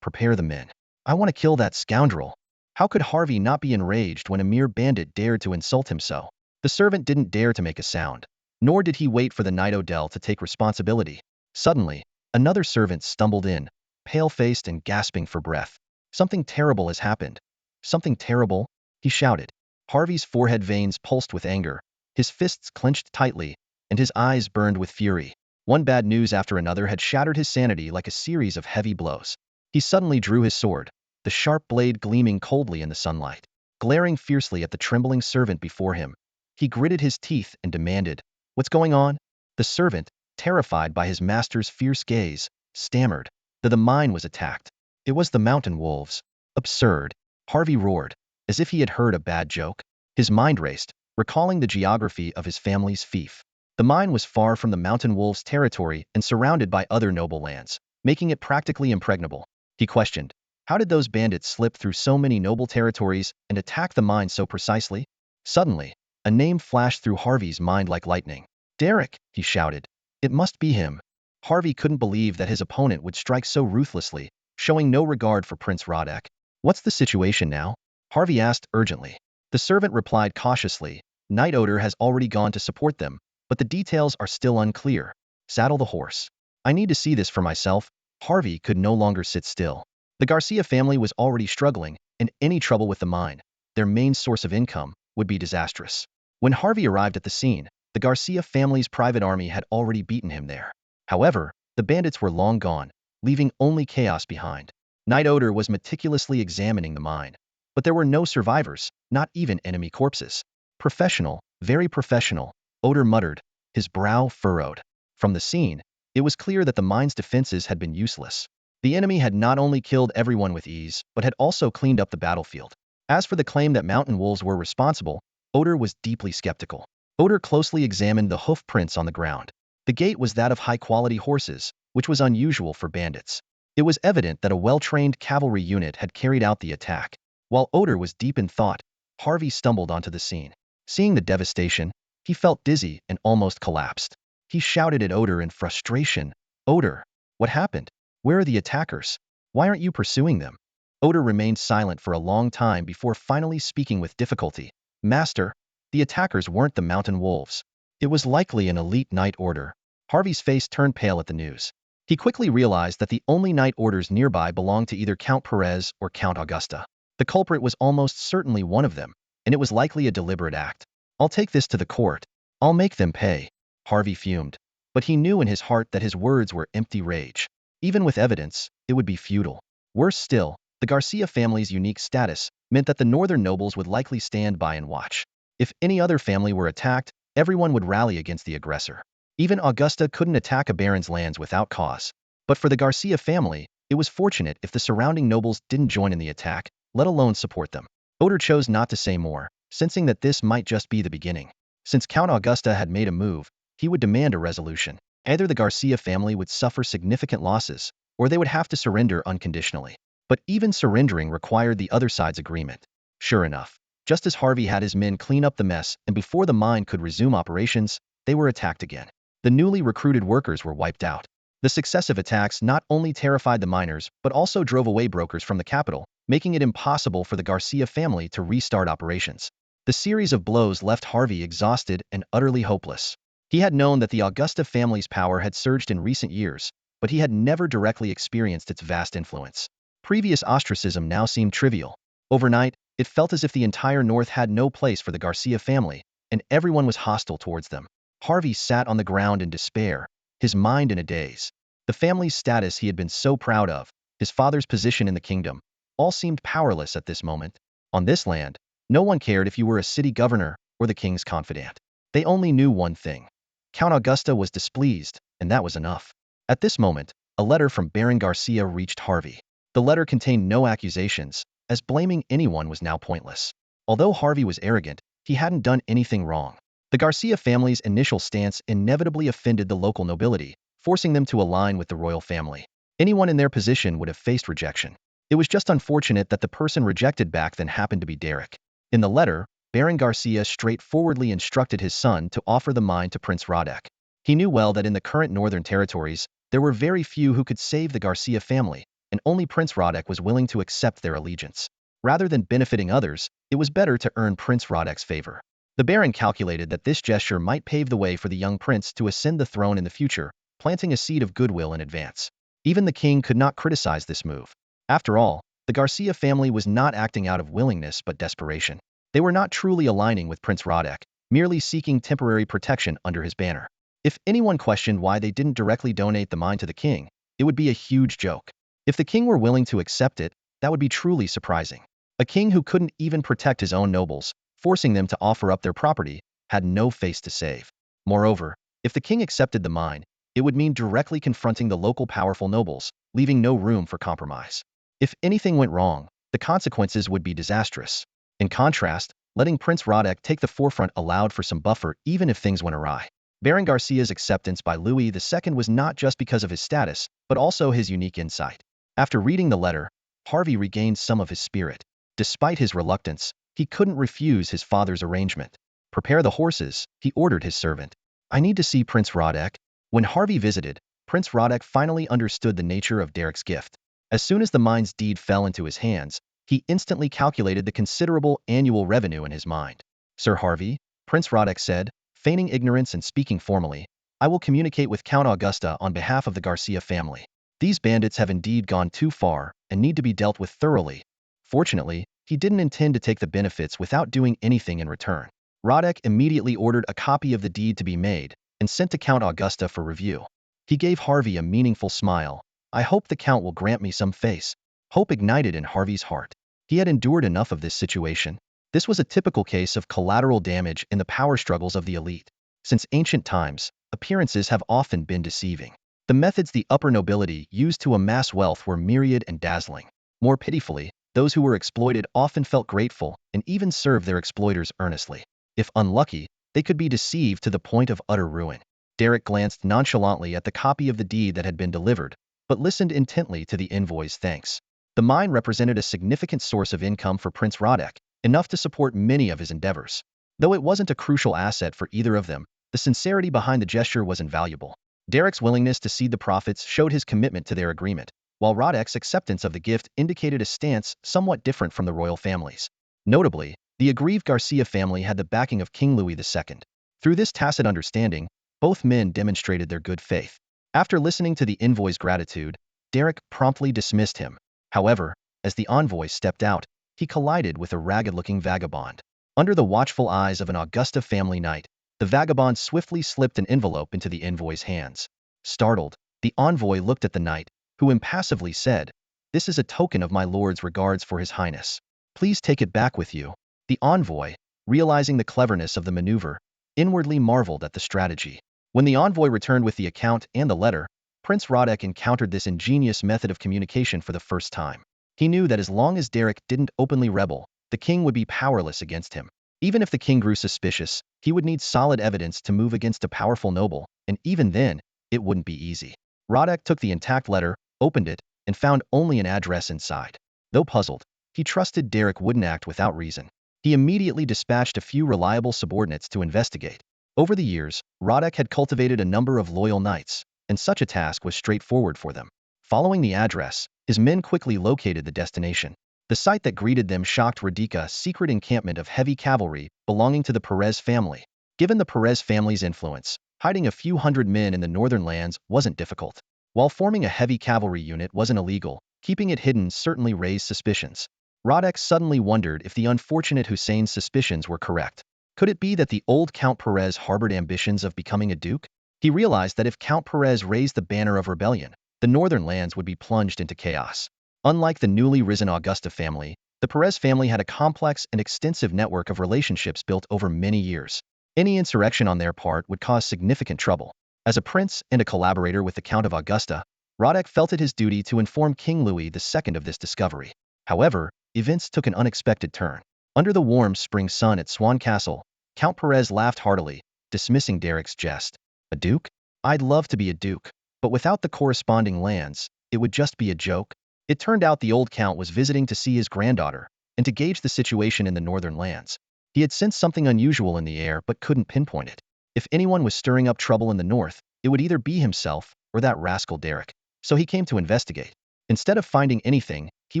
prepare the men. I want to kill that scoundrel." How could Harvey not be enraged when a mere bandit dared to insult him so? The servant didn't dare to make a sound, nor did he wait for the knight Odell to take responsibility. Suddenly, another servant stumbled in, pale-faced and gasping for breath. "Something terrible has happened." "Something terrible?" he shouted. Harvey's forehead veins pulsed with anger, his fists clenched tightly, and his eyes burned with fury. One bad news after another had shattered his sanity like a series of heavy blows. He suddenly drew his sword, the sharp blade gleaming coldly in the sunlight. Glaring fiercely at the trembling servant before him, he gritted his teeth and demanded, "What's going on?" The servant, terrified by his master's fierce gaze, stammered that the mine was attacked. It was the mountain wolves. "Absurd," Harvey roared, as if he had heard a bad joke. His mind raced, recalling the geography of his family's fief. The mine was far from the mountain wolves' territory and surrounded by other noble lands, making it practically impregnable. He questioned, how did those bandits slip through so many noble territories and attack the mine so precisely? Suddenly, a name flashed through Harvey's mind like lightning. "Derek," he shouted. It must be him. Harvey couldn't believe that his opponent would strike so ruthlessly, showing no regard for Prince Radek. "What's the situation now?" Harvey asked urgently. The servant replied cautiously, Knight Oder has already gone to support them, but the details are still unclear. Saddle the horse. I need to see this for myself. Harvey could no longer sit still. The Garcia family was already struggling, and any trouble with the mine, their main source of income, would be disastrous. When Harvey arrived at the scene, the Garcia family's private army had already beaten him there. However, the bandits were long gone, leaving only chaos behind. Knight Oder was meticulously examining the mine, but there were no survivors, not even enemy corpses. Professional, very professional, Oder muttered, his brow furrowed. From the scene, it was clear that the mine's defenses had been useless. The enemy had not only killed everyone with ease, but had also cleaned up the battlefield. As for the claim that mountain wolves were responsible, Oder was deeply skeptical. Oder closely examined the hoof prints on the ground. The gait was that of high-quality horses, which was unusual for bandits. It was evident that a well-trained cavalry unit had carried out the attack. While Oder was deep in thought, Harvey stumbled onto the scene. Seeing the devastation, he felt dizzy and almost collapsed. He shouted at Oder in frustration, Oder, what happened? Where are the attackers? Why aren't you pursuing them? Oder remained silent for a long time before finally speaking with difficulty. Master, the attackers weren't the mountain wolves. It was likely an elite Knight Order. Harvey's face turned pale at the news. He quickly realized that the only Knight Orders nearby belonged to either Count Perez or Count Augusta. The culprit was almost certainly one of them, and it was likely a deliberate act. I'll take this to the court. I'll make them pay. Harvey fumed. But he knew in his heart that his words were empty rage. Even with evidence, it would be futile. Worse still, the Garcia family's unique status meant that the northern nobles would likely stand by and watch. If any other family were attacked, everyone would rally against the aggressor. Even Augusta couldn't attack a baron's lands without cause. But for the Garcia family, it was fortunate if the surrounding nobles didn't join in the attack, let alone support them. Oder chose not to say more, sensing that this might just be the beginning. Since Count Augusta had made a move, he would demand a resolution. Either the Garcia family would suffer significant losses, or they would have to surrender unconditionally. But even surrendering required the other side's agreement. Sure enough, just as Harvey had his men clean up the mess and before the mine could resume operations, they were attacked again. The newly recruited workers were wiped out. The successive attacks not only terrified the miners, but also drove away brokers from the capital, making it impossible for the Garcia family to restart operations. The series of blows left Harvey exhausted and utterly hopeless. He had known that the Augusta family's power had surged in recent years, but he had never directly experienced its vast influence. Previous ostracism now seemed trivial. Overnight, it felt as if the entire North had no place for the Garcia family, and everyone was hostile towards them. Harvey sat on the ground in despair, his mind in a daze. The family's status he had been so proud of, his father's position in the kingdom, all seemed powerless at this moment. On this land, no one cared if you were a city governor or the king's confidant. They only knew one thing. Count Augusta was displeased, and that was enough. At this moment, a letter from Baron Garcia reached Harvey. The letter contained no accusations, as blaming anyone was now pointless. Although Harvey was arrogant, he hadn't done anything wrong. The Garcia family's initial stance inevitably offended the local nobility, forcing them to align with the royal family. Anyone in their position would have faced rejection. It was just unfortunate that the person rejected back then happened to be Derek. In the letter, Baron Garcia straightforwardly instructed his son to offer the mine to Prince Radek. He knew well that in the current northern territories, there were very few who could save the Garcia family, and only Prince Radek was willing to accept their allegiance. Rather than benefiting others, it was better to earn Prince Radek's favor. The Baron calculated that this gesture might pave the way for the young prince to ascend the throne in the future, planting a seed of goodwill in advance. Even the king could not criticize this move. After all, the Garcia family was not acting out of willingness but desperation. They were not truly aligning with Prince Radek, merely seeking temporary protection under his banner. If anyone questioned why they didn't directly donate the mine to the king, it would be a huge joke. If the king were willing to accept it, that would be truly surprising. A king who couldn't even protect his own nobles, forcing them to offer up their property, had no face to save. Moreover, if the king accepted the mine, it would mean directly confronting the local powerful nobles, leaving no room for compromise. If anything went wrong, the consequences would be disastrous. In contrast, letting Prince Radek take the forefront allowed for some buffer even if things went awry. Baron Garcia's acceptance by Louis II was not just because of his status, but also his unique insight. After reading the letter, Harvey regained some of his spirit. Despite his reluctance, he couldn't refuse his father's arrangement. Prepare the horses, he ordered his servant. I need to see Prince Radek. When Harvey visited, Prince Radek finally understood the nature of Derek's gift. As soon as the mine's deed fell into his hands, He instantly calculated the considerable annual revenue in his mind. Sir Harvey, Prince Roderick said, feigning ignorance and speaking formally, I will communicate with Count Augusta on behalf of the Garcia family. These bandits have indeed gone too far and need to be dealt with thoroughly. Fortunately, he didn't intend to take the benefits without doing anything in return. Roderick immediately ordered a copy of the deed to be made and sent to Count Augusta for review. He gave Harvey a meaningful smile. I hope the Count will grant me some face. Hope ignited in Harvey's heart. He had endured enough of this situation. This was a typical case of collateral damage in the power struggles of the elite. Since ancient times, appearances have often been deceiving. The methods the upper nobility used to amass wealth were myriad and dazzling. More pitifully, those who were exploited often felt grateful and even served their exploiters earnestly. If unlucky, they could be deceived to the point of utter ruin. Derek glanced nonchalantly at the copy of the deed that had been delivered, but listened intently to the envoy's thanks. The mine represented a significant source of income for Prince Roderick, enough to support many of his endeavors. Though it wasn't a crucial asset for either of them, the sincerity behind the gesture was invaluable. Derek's willingness to cede the profits showed his commitment to their agreement, while Roderick's acceptance of the gift indicated a stance somewhat different from the royal families. Notably, the aggrieved Garcia family had the backing of King Louis II. Through this tacit understanding, both men demonstrated their good faith. After listening to the envoy's gratitude, Derek promptly dismissed him. However, as the envoy stepped out, he collided with a ragged-looking vagabond. Under the watchful eyes of an Augusta family knight, the vagabond swiftly slipped an envelope into the envoy's hands. Startled, the envoy looked at the knight, who impassively said, "This is a token of my lord's regards for his highness. Please take it back with you." The envoy, realizing the cleverness of the maneuver, inwardly marveled at the strategy. When the envoy returned with the account and the letter, Prince Roderick encountered this ingenious method of communication for the first time. He knew that as long as Derek didn't openly rebel, the king would be powerless against him. Even if the king grew suspicious, he would need solid evidence to move against a powerful noble, and even then, it wouldn't be easy. Roderick took the intact letter, opened it, and found only an address inside. Though puzzled, he trusted Derek wouldn't act without reason. He immediately dispatched a few reliable subordinates to investigate. Over the years, Roderick had cultivated a number of loyal knights, and such a task was straightforward for them. Following the address, his men quickly located the destination. The sight that greeted them shocked Radica's secret encampment of heavy cavalry belonging to the Perez family. Given the Perez family's influence, hiding a few hundred men in the northern lands wasn't difficult. While forming a heavy cavalry unit wasn't illegal, keeping it hidden certainly raised suspicions. Roderick suddenly wondered if the unfortunate Hussein's suspicions were correct. Could it be that the old Count Perez harbored ambitions of becoming a duke? He realized that if Count Perez raised the banner of rebellion, the northern lands would be plunged into chaos. Unlike the newly risen Augusta family, the Perez family had a complex and extensive network of relationships built over many years. Any insurrection on their part would cause significant trouble. As a prince and a collaborator with the Count of Augusta, Roderick felt it his duty to inform King Louis II of this discovery. However, events took an unexpected turn. Under the warm spring sun at Swan Castle, Count Perez laughed heartily, dismissing Derek's jest. A duke? I'd love to be a duke, but without the corresponding lands, it would just be a joke. It turned out the old count was visiting to see his granddaughter and to gauge the situation in the northern lands. He had sensed something unusual in the air but couldn't pinpoint it. If anyone was stirring up trouble in the north, it would either be himself or that rascal Derek. So he came to investigate. Instead of finding anything, he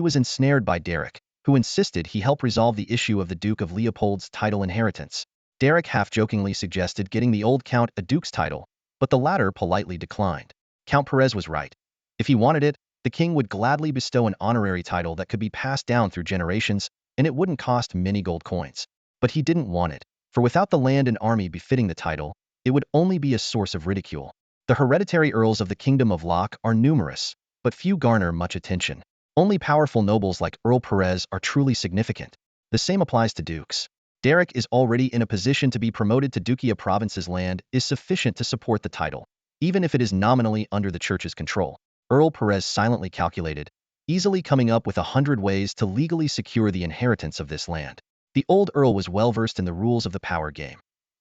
was ensnared by Derek, who insisted he help resolve the issue of the Duke of Leopold's title inheritance. Derek half-jokingly suggested getting the old count a duke's title, but the latter politely declined. Count Perez was right. If he wanted it, the king would gladly bestow an honorary title that could be passed down through generations, and it wouldn't cost many gold coins. But he didn't want it, for without the land and army befitting the title, it would only be a source of ridicule. The hereditary earls of the Kingdom of Locke are numerous, but few garner much attention. Only powerful nobles like Earl Perez are truly significant. The same applies to dukes. Derek is already in a position to be promoted to Dukia Province's land is sufficient to support the title, even if it is nominally under the church's control. Earl Perez silently calculated, easily coming up with 100 ways to legally secure the inheritance of this land. The old earl was well versed in the rules of the power game.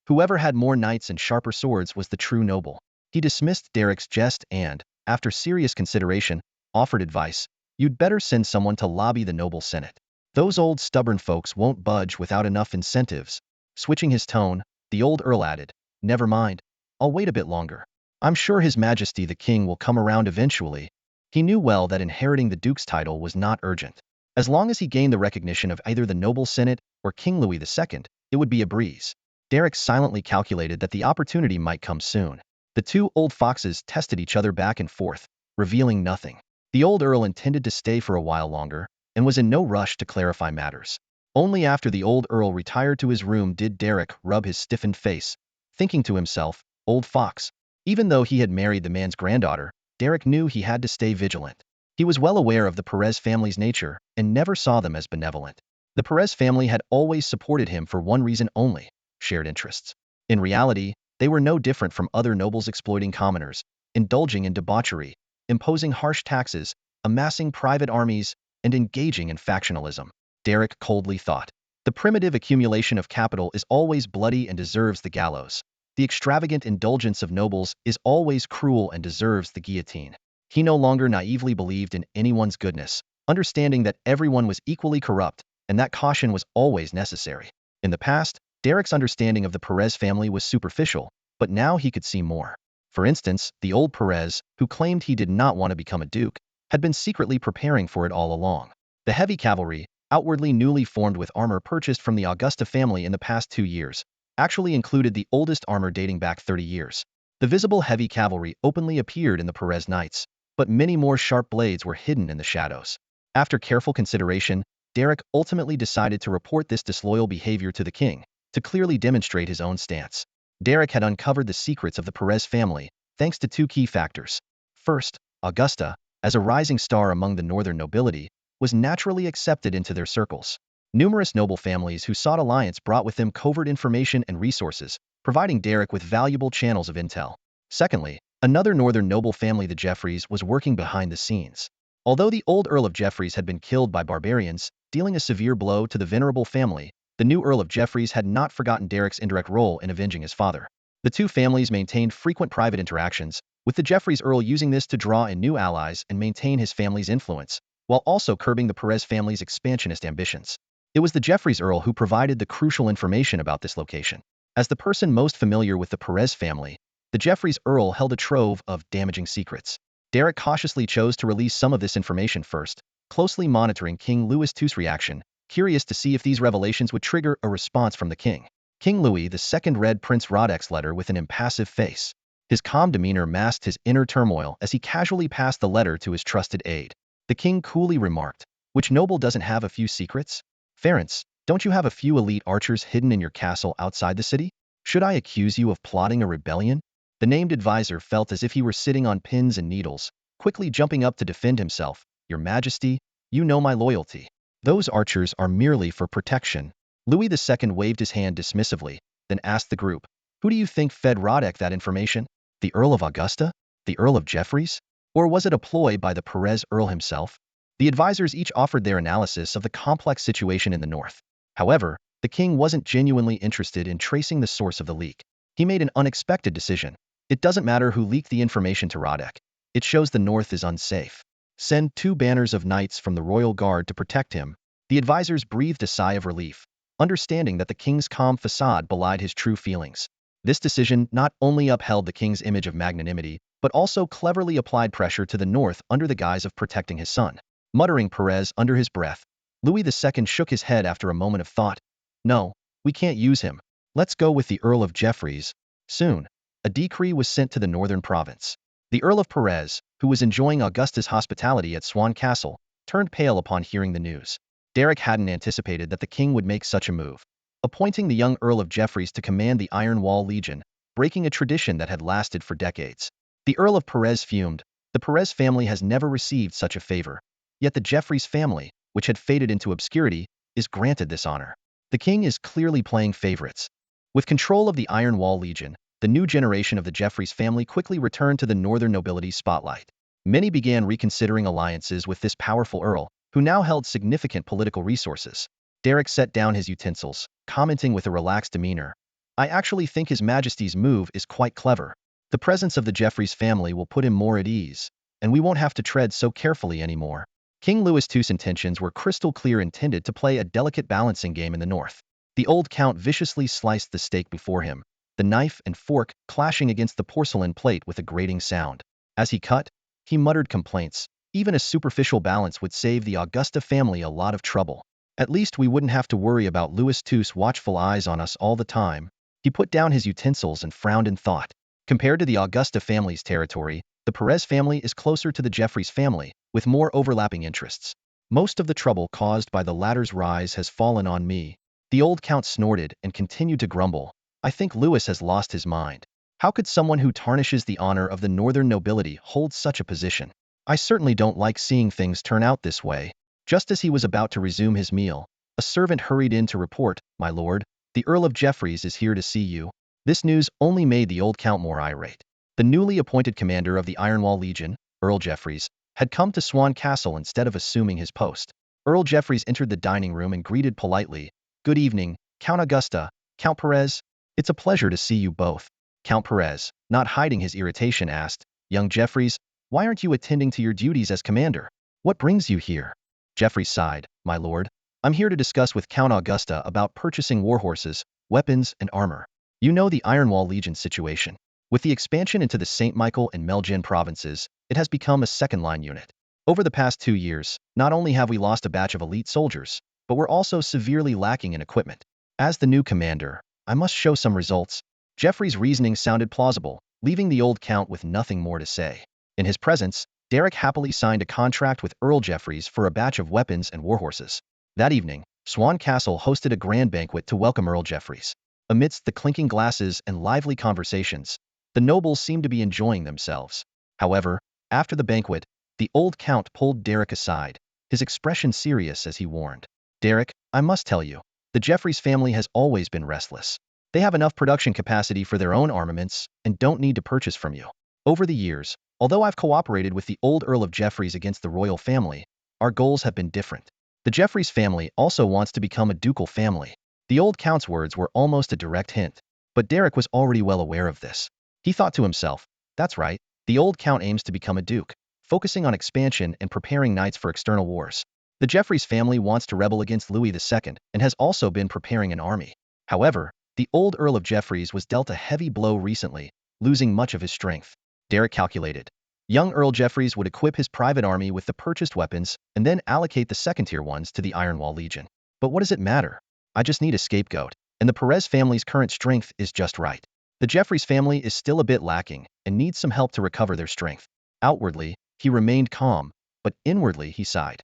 Whoever had more knights and sharper swords was the true noble. He dismissed Derek's jest and, after serious consideration, offered advice. You'd better send someone to lobby the noble senate. Those old stubborn folks won't budge without enough incentives. Switching his tone, the old earl added, never mind, I'll wait a bit longer. I'm sure His Majesty the King will come around eventually. He knew well that inheriting the duke's title was not urgent. As long as he gained the recognition of either the noble Senate or King Louis II, it would be a breeze. Derek silently calculated that the opportunity might come soon. The two old foxes tested each other back and forth, revealing nothing. The old earl intended to stay for a while longer and was in no rush to clarify matters. Only after the old earl retired to his room did Derek rub his stiffened face, thinking to himself, "Old fox." Even though he had married the man's granddaughter, Derek knew he had to stay vigilant. He was well aware of the Perez family's nature and never saw them as benevolent. The Perez family had always supported him for one reason only: shared interests. In reality, they were no different from other nobles exploiting commoners, indulging in debauchery, imposing harsh taxes, amassing private armies, and engaging in factionalism. Derek coldly thought. The primitive accumulation of capital is always bloody and deserves the gallows. The extravagant indulgence of nobles is always cruel and deserves the guillotine. He no longer naively believed in anyone's goodness, understanding that everyone was equally corrupt and that caution was always necessary. In the past, Derek's understanding of the Perez family was superficial, but now he could see more. For instance, the old Perez, who claimed he did not want to become a duke, had been secretly preparing for it all along. The heavy cavalry, outwardly newly formed with armor purchased from the Augusta family in the past 2 years, actually included the oldest armor dating back 30 years. The visible heavy cavalry openly appeared in the Perez Knights, but many more sharp blades were hidden in the shadows. After careful consideration, Derek ultimately decided to report this disloyal behavior to the king, to clearly demonstrate his own stance. Derek had uncovered the secrets of the Perez family, thanks to two key factors. First, Augusta, as a rising star among the northern nobility, was naturally accepted into their circles. Numerous noble families who sought alliance brought with them covert information and resources, providing Derek with valuable channels of intel. Secondly, another northern noble family, the Jeffreys, was working behind the scenes. Although the old Earl of Jeffreys had been killed by barbarians, dealing a severe blow to the venerable family, the new Earl of Jeffreys had not forgotten Derek's indirect role in avenging his father. The two families maintained frequent private interactions, with the Jeffreys Earl using this to draw in new allies and maintain his family's influence, while also curbing the Perez family's expansionist ambitions. It was the Jeffreys Earl who provided the crucial information about this location. As the person most familiar with the Perez family, the Jeffreys Earl held a trove of damaging secrets. Derek cautiously chose to release some of this information first, closely monitoring King Louis II's reaction, curious to see if these revelations would trigger a response from the king. King Louis II read Prince Roderick's letter with an impassive face. His calm demeanor masked his inner turmoil as he casually passed the letter to his trusted aide. The king coolly remarked, "Which noble doesn't have a few secrets? Ference, don't you have a few elite archers hidden in your castle outside the city? Should I accuse you of plotting a rebellion?" The named advisor felt as if he were sitting on pins and needles, quickly jumping up to defend himself. "Your Majesty, you know my loyalty. Those archers are merely for protection." Louis II waved his hand dismissively, then asked the group, "Who do you think fed Roderick that information? The Earl of Augusta? The Earl of Jeffreys? Or was it a ploy by the Perez Earl himself?" The advisors each offered their analysis of the complex situation in the north. However, the king wasn't genuinely interested in tracing the source of the leak. He made an unexpected decision. It doesn't matter who leaked the information to Roderick. It shows the north is unsafe. Send 2 banners of knights from the royal guard to protect him. The advisors breathed a sigh of relief, understanding that the king's calm facade belied his true feelings. This decision not only upheld the king's image of magnanimity, but also cleverly applied pressure to the north under the guise of protecting his son. Muttering Perez under his breath, Louis II shook his head after a moment of thought. "No, we can't use him. Let's go with the Earl of Jeffreys." Soon, a decree was sent to the northern province. The Earl of Perez, who was enjoying Augusta's hospitality at Swan Castle, turned pale upon hearing the news. Derek hadn't anticipated that the king would make such a move, appointing the young Earl of Jeffreys to command the Iron Wall Legion, breaking a tradition that had lasted for decades. The Earl of Perez fumed. The Perez family has never received such a favor. Yet the Jeffreys family, which had faded into obscurity, is granted this honor. The king is clearly playing favorites. With control of the Iron Wall Legion, the new generation of the Jeffreys family quickly returned to the northern nobility's spotlight. Many began reconsidering alliances with this powerful earl, who now held significant political resources. Derek set down his utensils, commenting with a relaxed demeanor, "I actually think His Majesty's move is quite clever. The presence of the Jeffreys family will put him more at ease, and we won't have to tread so carefully anymore." King Louis II's intentions were crystal clear, intended to play a delicate balancing game in the north. The old count viciously sliced the steak before him, the knife and fork clashing against the porcelain plate with a grating sound. As he cut, he muttered complaints, Even a superficial balance would save the Augusta family a lot of trouble. At least we wouldn't have to worry about Louis II's watchful eyes on us all the time. He put down his utensils and frowned in thought. Compared to the Augusta family's territory, the Perez family is closer to the Jeffreys family, with more overlapping interests. Most of the trouble caused by the latter's rise has fallen on me. The old count snorted and continued to grumble. I think Louis has lost his mind. How could someone who tarnishes the honor of the northern nobility hold such a position? I certainly don't like seeing things turn out this way. Just as he was about to resume his meal, a servant hurried in to report, "My lord, the Earl of Jeffreys is here to see you." This news only made the old count more irate. The newly appointed commander of the Ironwall Legion, Earl Jeffreys, had come to Swan Castle instead of assuming his post. Earl Jeffreys entered the dining room and greeted politely, "Good evening, Count Augusta, Count Perez. It's a pleasure to see you both." Count Perez, not hiding his irritation, asked, "Young Jeffreys, why aren't you attending to your duties as commander? What brings you here?" Jeffreys sighed, "My lord, I'm here to discuss with Count Augusta about purchasing warhorses, weapons, and armor. You know the Ironwall Legion situation. With the expansion into the St. Michael and Melgen provinces, it has become a second-line unit. Over the past 2 years, not only have we lost a batch of elite soldiers, but we're also severely lacking in equipment. As the new commander, I must show some results." Jeffreys' reasoning sounded plausible, leaving the old count with nothing more to say. In his presence, Derek happily signed a contract with Earl Jeffreys for a batch of weapons and warhorses. That evening, Swan Castle hosted a grand banquet to welcome Earl Jeffreys. Amidst the clinking glasses and lively conversations, the nobles seemed to be enjoying themselves. However, after the banquet, the old count pulled Derek aside, his expression serious as he warned, "Derek, I must tell you, the Jeffreys family has always been restless. They have enough production capacity for their own armaments and don't need to purchase from you. Over the years, although I've cooperated with the old Earl of Jeffreys against the royal family, our goals have been different. The Jeffreys family also wants to become a ducal family." The old count's words were almost a direct hint, but Derek was already well aware of this. He thought to himself, "That's right, the old count aims to become a duke, focusing on expansion and preparing knights for external wars. The Jeffreys family wants to rebel against Louis II and has also been preparing an army." However, the old Earl of Jeffreys was dealt a heavy blow recently, losing much of his strength. Derek calculated. Young Earl Jeffreys would equip his private army with the purchased weapons and then allocate the second-tier ones to the Ironwall Legion. But what does it matter? I just need a scapegoat, and the Perez family's current strength is just right. The Jeffreys family is still a bit lacking and needs some help to recover their strength. Outwardly, he remained calm, but inwardly he sighed.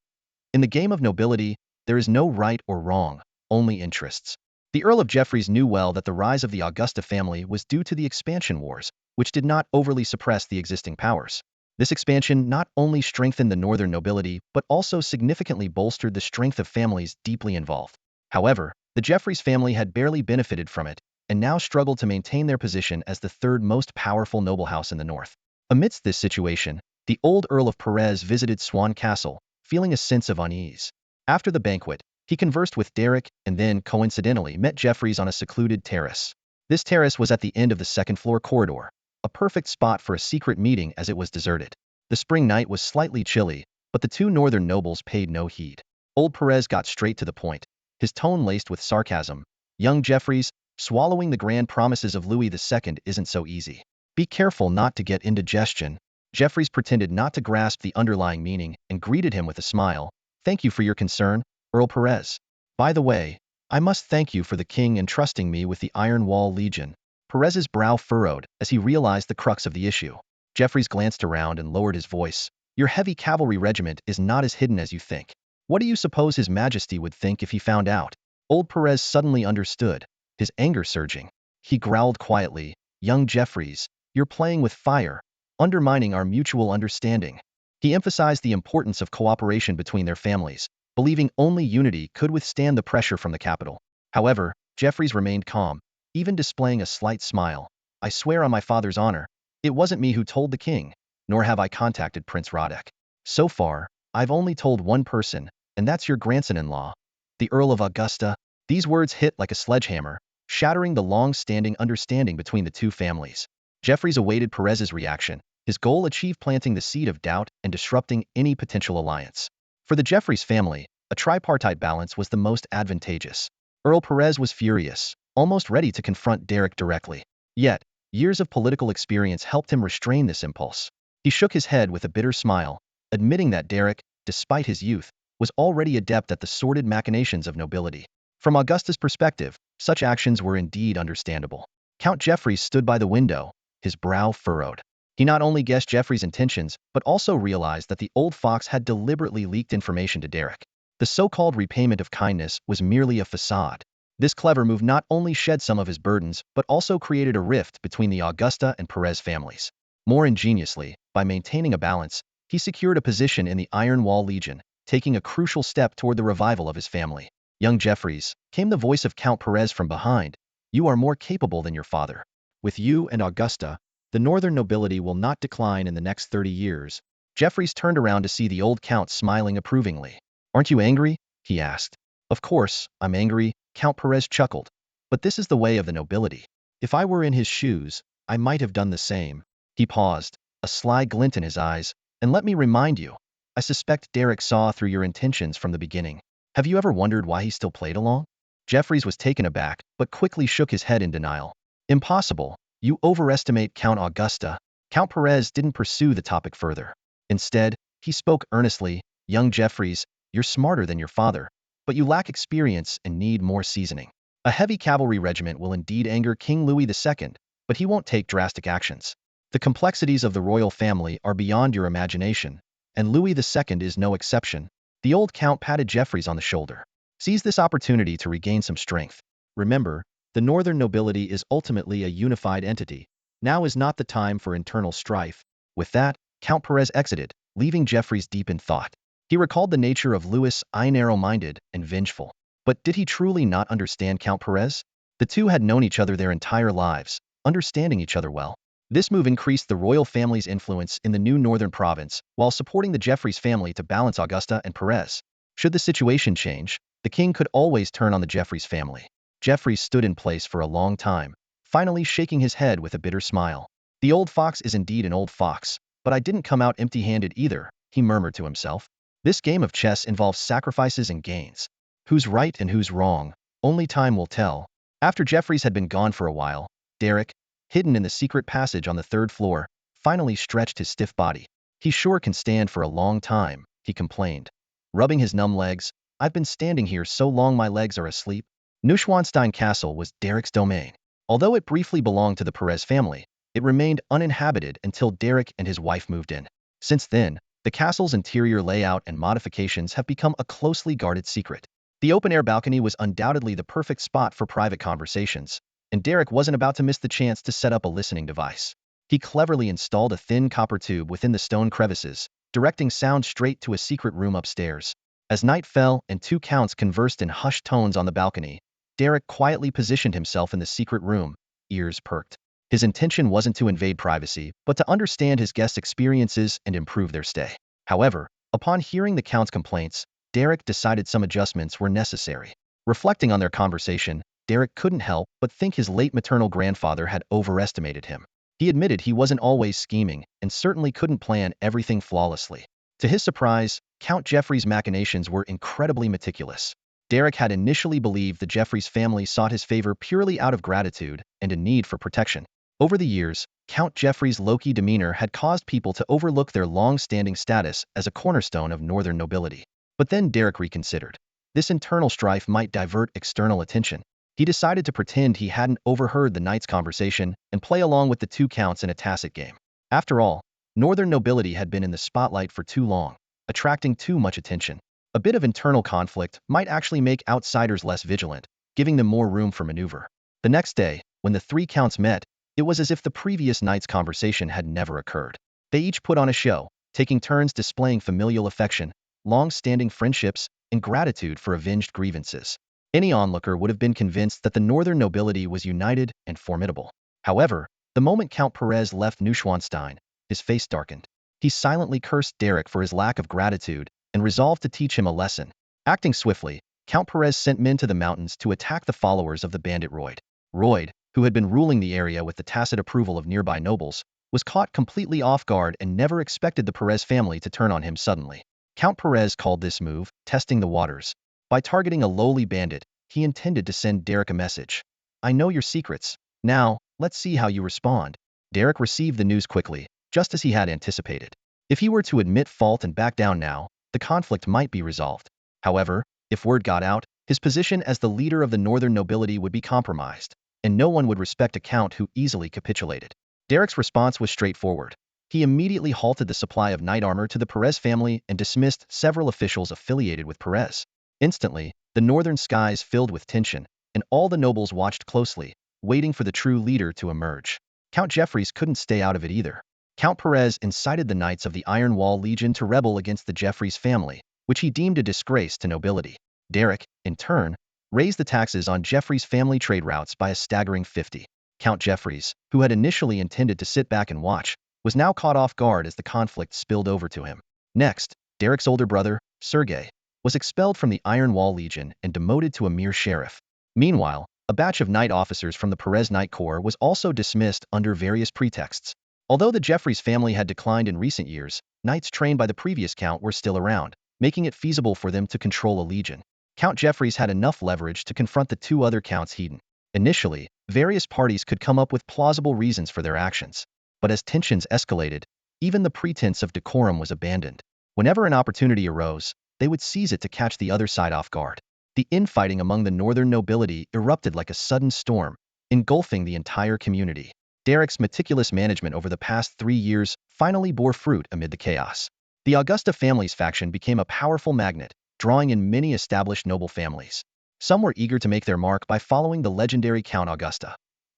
In the game of nobility, there is no right or wrong, only interests. The Earl of Jeffreys knew well that the rise of the Augusta family was due to the expansion wars, which did not overly suppress the existing powers. This expansion not only strengthened the northern nobility, but also significantly bolstered the strength of families deeply involved. However, the Jeffreys family had barely benefited from it, and now struggled to maintain their position as the third most powerful noble house in the north. Amidst this situation, the old Earl of Perez visited Swan Castle, feeling a sense of unease. After the banquet, he conversed with Derek and then, coincidentally, met Jeffreys on a secluded terrace. This terrace was at the end of the second-floor corridor, a perfect spot for a secret meeting as it was deserted. The spring night was slightly chilly, but the two northern nobles paid no heed. Old Perez got straight to the point, his tone laced with sarcasm. "Young Jeffreys, swallowing the grand promises of Louis II isn't so easy. Be careful not to get indigestion." Jeffreys pretended not to grasp the underlying meaning and greeted him with a smile. "Thank you for your concern, Earl Perez. By the way, I must thank you for the king entrusting me with the Iron Wall Legion." Perez's brow furrowed as he realized the crux of the issue. Jeffreys glanced around and lowered his voice. "Your heavy cavalry regiment is not as hidden as you think. What do you suppose His Majesty would think if he found out?" Old Perez suddenly understood, his anger surging. He growled quietly, "Young Jeffreys, you're playing with fire, undermining our mutual understanding." He emphasized the importance of cooperation between their families, believing only unity could withstand the pressure from the capital. However, Jeffreys remained calm, even displaying a slight smile. "I swear on my father's honor, it wasn't me who told the king, nor have I contacted Prince Radek. So far, I've only told one person, and that's your grandson-in-law, the Earl of Augusta." These words hit like a sledgehammer, shattering the long-standing understanding between the two families. Jeffreys awaited Perez's reaction, his goal achieved, planting the seed of doubt and disrupting any potential alliance. For the Jeffreys family, a tripartite balance was the most advantageous. Earl Perez was furious, almost ready to confront Derek directly. Yet, years of political experience helped him restrain this impulse. He shook his head with a bitter smile. admitting that Derek, despite his youth, was already adept at the sordid machinations of nobility. From Augusta's perspective, such actions were indeed understandable. Count Jeffreys stood by the window, his brow furrowed. He not only guessed Jeffrey's intentions, but also realized that the old fox had deliberately leaked information to Derek. The so-called repayment of kindness was merely a facade. This clever move not only shed some of his burdens, but also created a rift between the Augusta and Perez families. More ingeniously, by maintaining a balance, he secured a position in the Iron Wall Legion, taking a crucial step toward the revival of his family. Young Jeffreys, came the voice of Count Perez from behind. You are more capable than your father. With you and Augusta, the northern nobility will not decline in the next 30 years. Jeffreys turned around to see the old count smiling approvingly. Aren't you angry? He asked. Of course, I'm angry, Count Perez chuckled. But this is the way of the nobility. If I were in his shoes, I might have done the same. He paused, a sly glint in his eyes. And let me remind you, I suspect Derek saw through your intentions from the beginning. Have you ever wondered why he still played along? Jeffreys was taken aback, but quickly shook his head in denial. Impossible. You overestimate Count Augusta. Count Perez didn't pursue the topic further. Instead, he spoke earnestly. Young Jeffreys, you're smarter than your father, but you lack experience and need more seasoning. A heavy cavalry regiment will indeed anger King Louis II, but he won't take drastic actions. The complexities of the royal family are beyond your imagination, and Louis II is no exception. The old count patted Jeffreys on the shoulder. Seize this opportunity to regain some strength. Remember, the northern nobility is ultimately a unified entity. Now is not the time for internal strife. With that, Count Perez exited, leaving Jeffreys deep in thought. He recalled the nature of Louis I narrow-minded and vengeful. But did he truly not understand Count Perez? The two had known each other their entire lives, understanding each other well. This move increased the royal family's influence in the new northern province, while supporting the Jeffreys family to balance Augusta and Perez. Should the situation change, the king could always turn on the Jeffreys family. Jeffreys stood in place for a long time, finally shaking his head with a bitter smile. The old fox is indeed an old fox, but I didn't come out empty-handed either, he murmured to himself. This game of chess involves sacrifices and gains. Who's right and who's wrong? Only time will tell. After Jeffreys had been gone for a while, Derek, hidden in the secret passage on the third floor, finally stretched his stiff body. He sure can stand for a long time, he complained. Rubbing his numb legs, I've been standing here so long my legs are asleep. Neuschwanstein Castle was Derek's domain. Although it briefly belonged to the Perez family, it remained uninhabited until Derek and his wife moved in. Since then, the castle's interior layout and modifications have become a closely guarded secret. The open-air balcony was undoubtedly the perfect spot for private conversations, and Derek wasn't about to miss the chance to set up a listening device. He cleverly installed a thin copper tube within the stone crevices, directing sound straight to a secret room upstairs. As night fell and two counts conversed in hushed tones on the balcony, Derek quietly positioned himself in the secret room, ears perked. His intention wasn't to invade privacy, but to understand his guests' experiences and improve their stay. However, upon hearing the count's complaints, Derek decided some adjustments were necessary. Reflecting on their conversation, Derek couldn't help but think his late maternal grandfather had overestimated him. He admitted he wasn't always scheming and certainly couldn't plan everything flawlessly. To his surprise, Count Jeffreys' machinations were incredibly meticulous. Derek had initially believed the Jeffreys family sought his favor purely out of gratitude and a need for protection. Over the years, Count Jeffreys' low-key demeanor had caused people to overlook their long-standing status as a cornerstone of northern nobility. But then Derek reconsidered. This internal strife might divert external attention. He decided to pretend he hadn't overheard the night's conversation and play along with the two counts in a tacit game. After all, northern nobility had been in the spotlight for too long, attracting too much attention. A bit of internal conflict might actually make outsiders less vigilant, giving them more room for maneuver. The next day, when the three counts met, it was as if the previous night's conversation had never occurred. They each put on a show, taking turns displaying familial affection, long-standing friendships, and gratitude for avenged grievances. Any onlooker would have been convinced that the northern nobility was united and formidable. However, the moment Count Perez left Neuschwanstein, his face darkened. He silently cursed Derek for his lack of gratitude and resolved to teach him a lesson. Acting swiftly, Count Perez sent men to the mountains to attack the followers of the bandit Royd. Royd, who had been ruling the area with the tacit approval of nearby nobles, was caught completely off guard and never expected the Perez family to turn on him suddenly. Count Perez called this move testing the waters. By targeting a lowly bandit, he intended to send Derek a message. I know your secrets. Now, let's see how you respond. Derek received the news quickly, just as he had anticipated. If he were to admit fault and back down now, the conflict might be resolved. However, if word got out, his position as the leader of the northern nobility would be compromised, and no one would respect a count who easily capitulated. Derek's response was straightforward. He immediately halted the supply of knight armor to the Perez family and dismissed several officials affiliated with Perez. Instantly, the northern skies filled with tension, and all the nobles watched closely, waiting for the true leader to emerge. Count Jeffreys couldn't stay out of it either. Count Perez incited the Knights of the Iron Wall Legion to rebel against the Jeffreys family, which he deemed a disgrace to nobility. Derek, in turn, raised the taxes on Jeffreys' family trade routes by a staggering 50. Count Jeffreys, who had initially intended to sit back and watch, was now caught off guard as the conflict spilled over to him. Next, Derek's older brother, Sergei, was expelled from the Iron Wall Legion and demoted to a mere sheriff. Meanwhile, a batch of knight officers from the Perez Knight Corps was also dismissed under various pretexts. Although the Jeffreys family had declined in recent years, knights trained by the previous count were still around, making it feasible for them to control a legion. Count Jeffreys had enough leverage to confront the two other counts he'd. Initially, various parties could come up with plausible reasons for their actions. But as tensions escalated, even the pretense of decorum was abandoned. Whenever an opportunity arose, they would seize it to catch the other side off guard. The infighting among the northern nobility erupted like a sudden storm, engulfing the entire community. Derek's meticulous management over the past 3 years finally bore fruit amid the chaos. The Augusta family's faction became a powerful magnet, drawing in many established noble families. Some were eager to make their mark by following the legendary Count Augusta.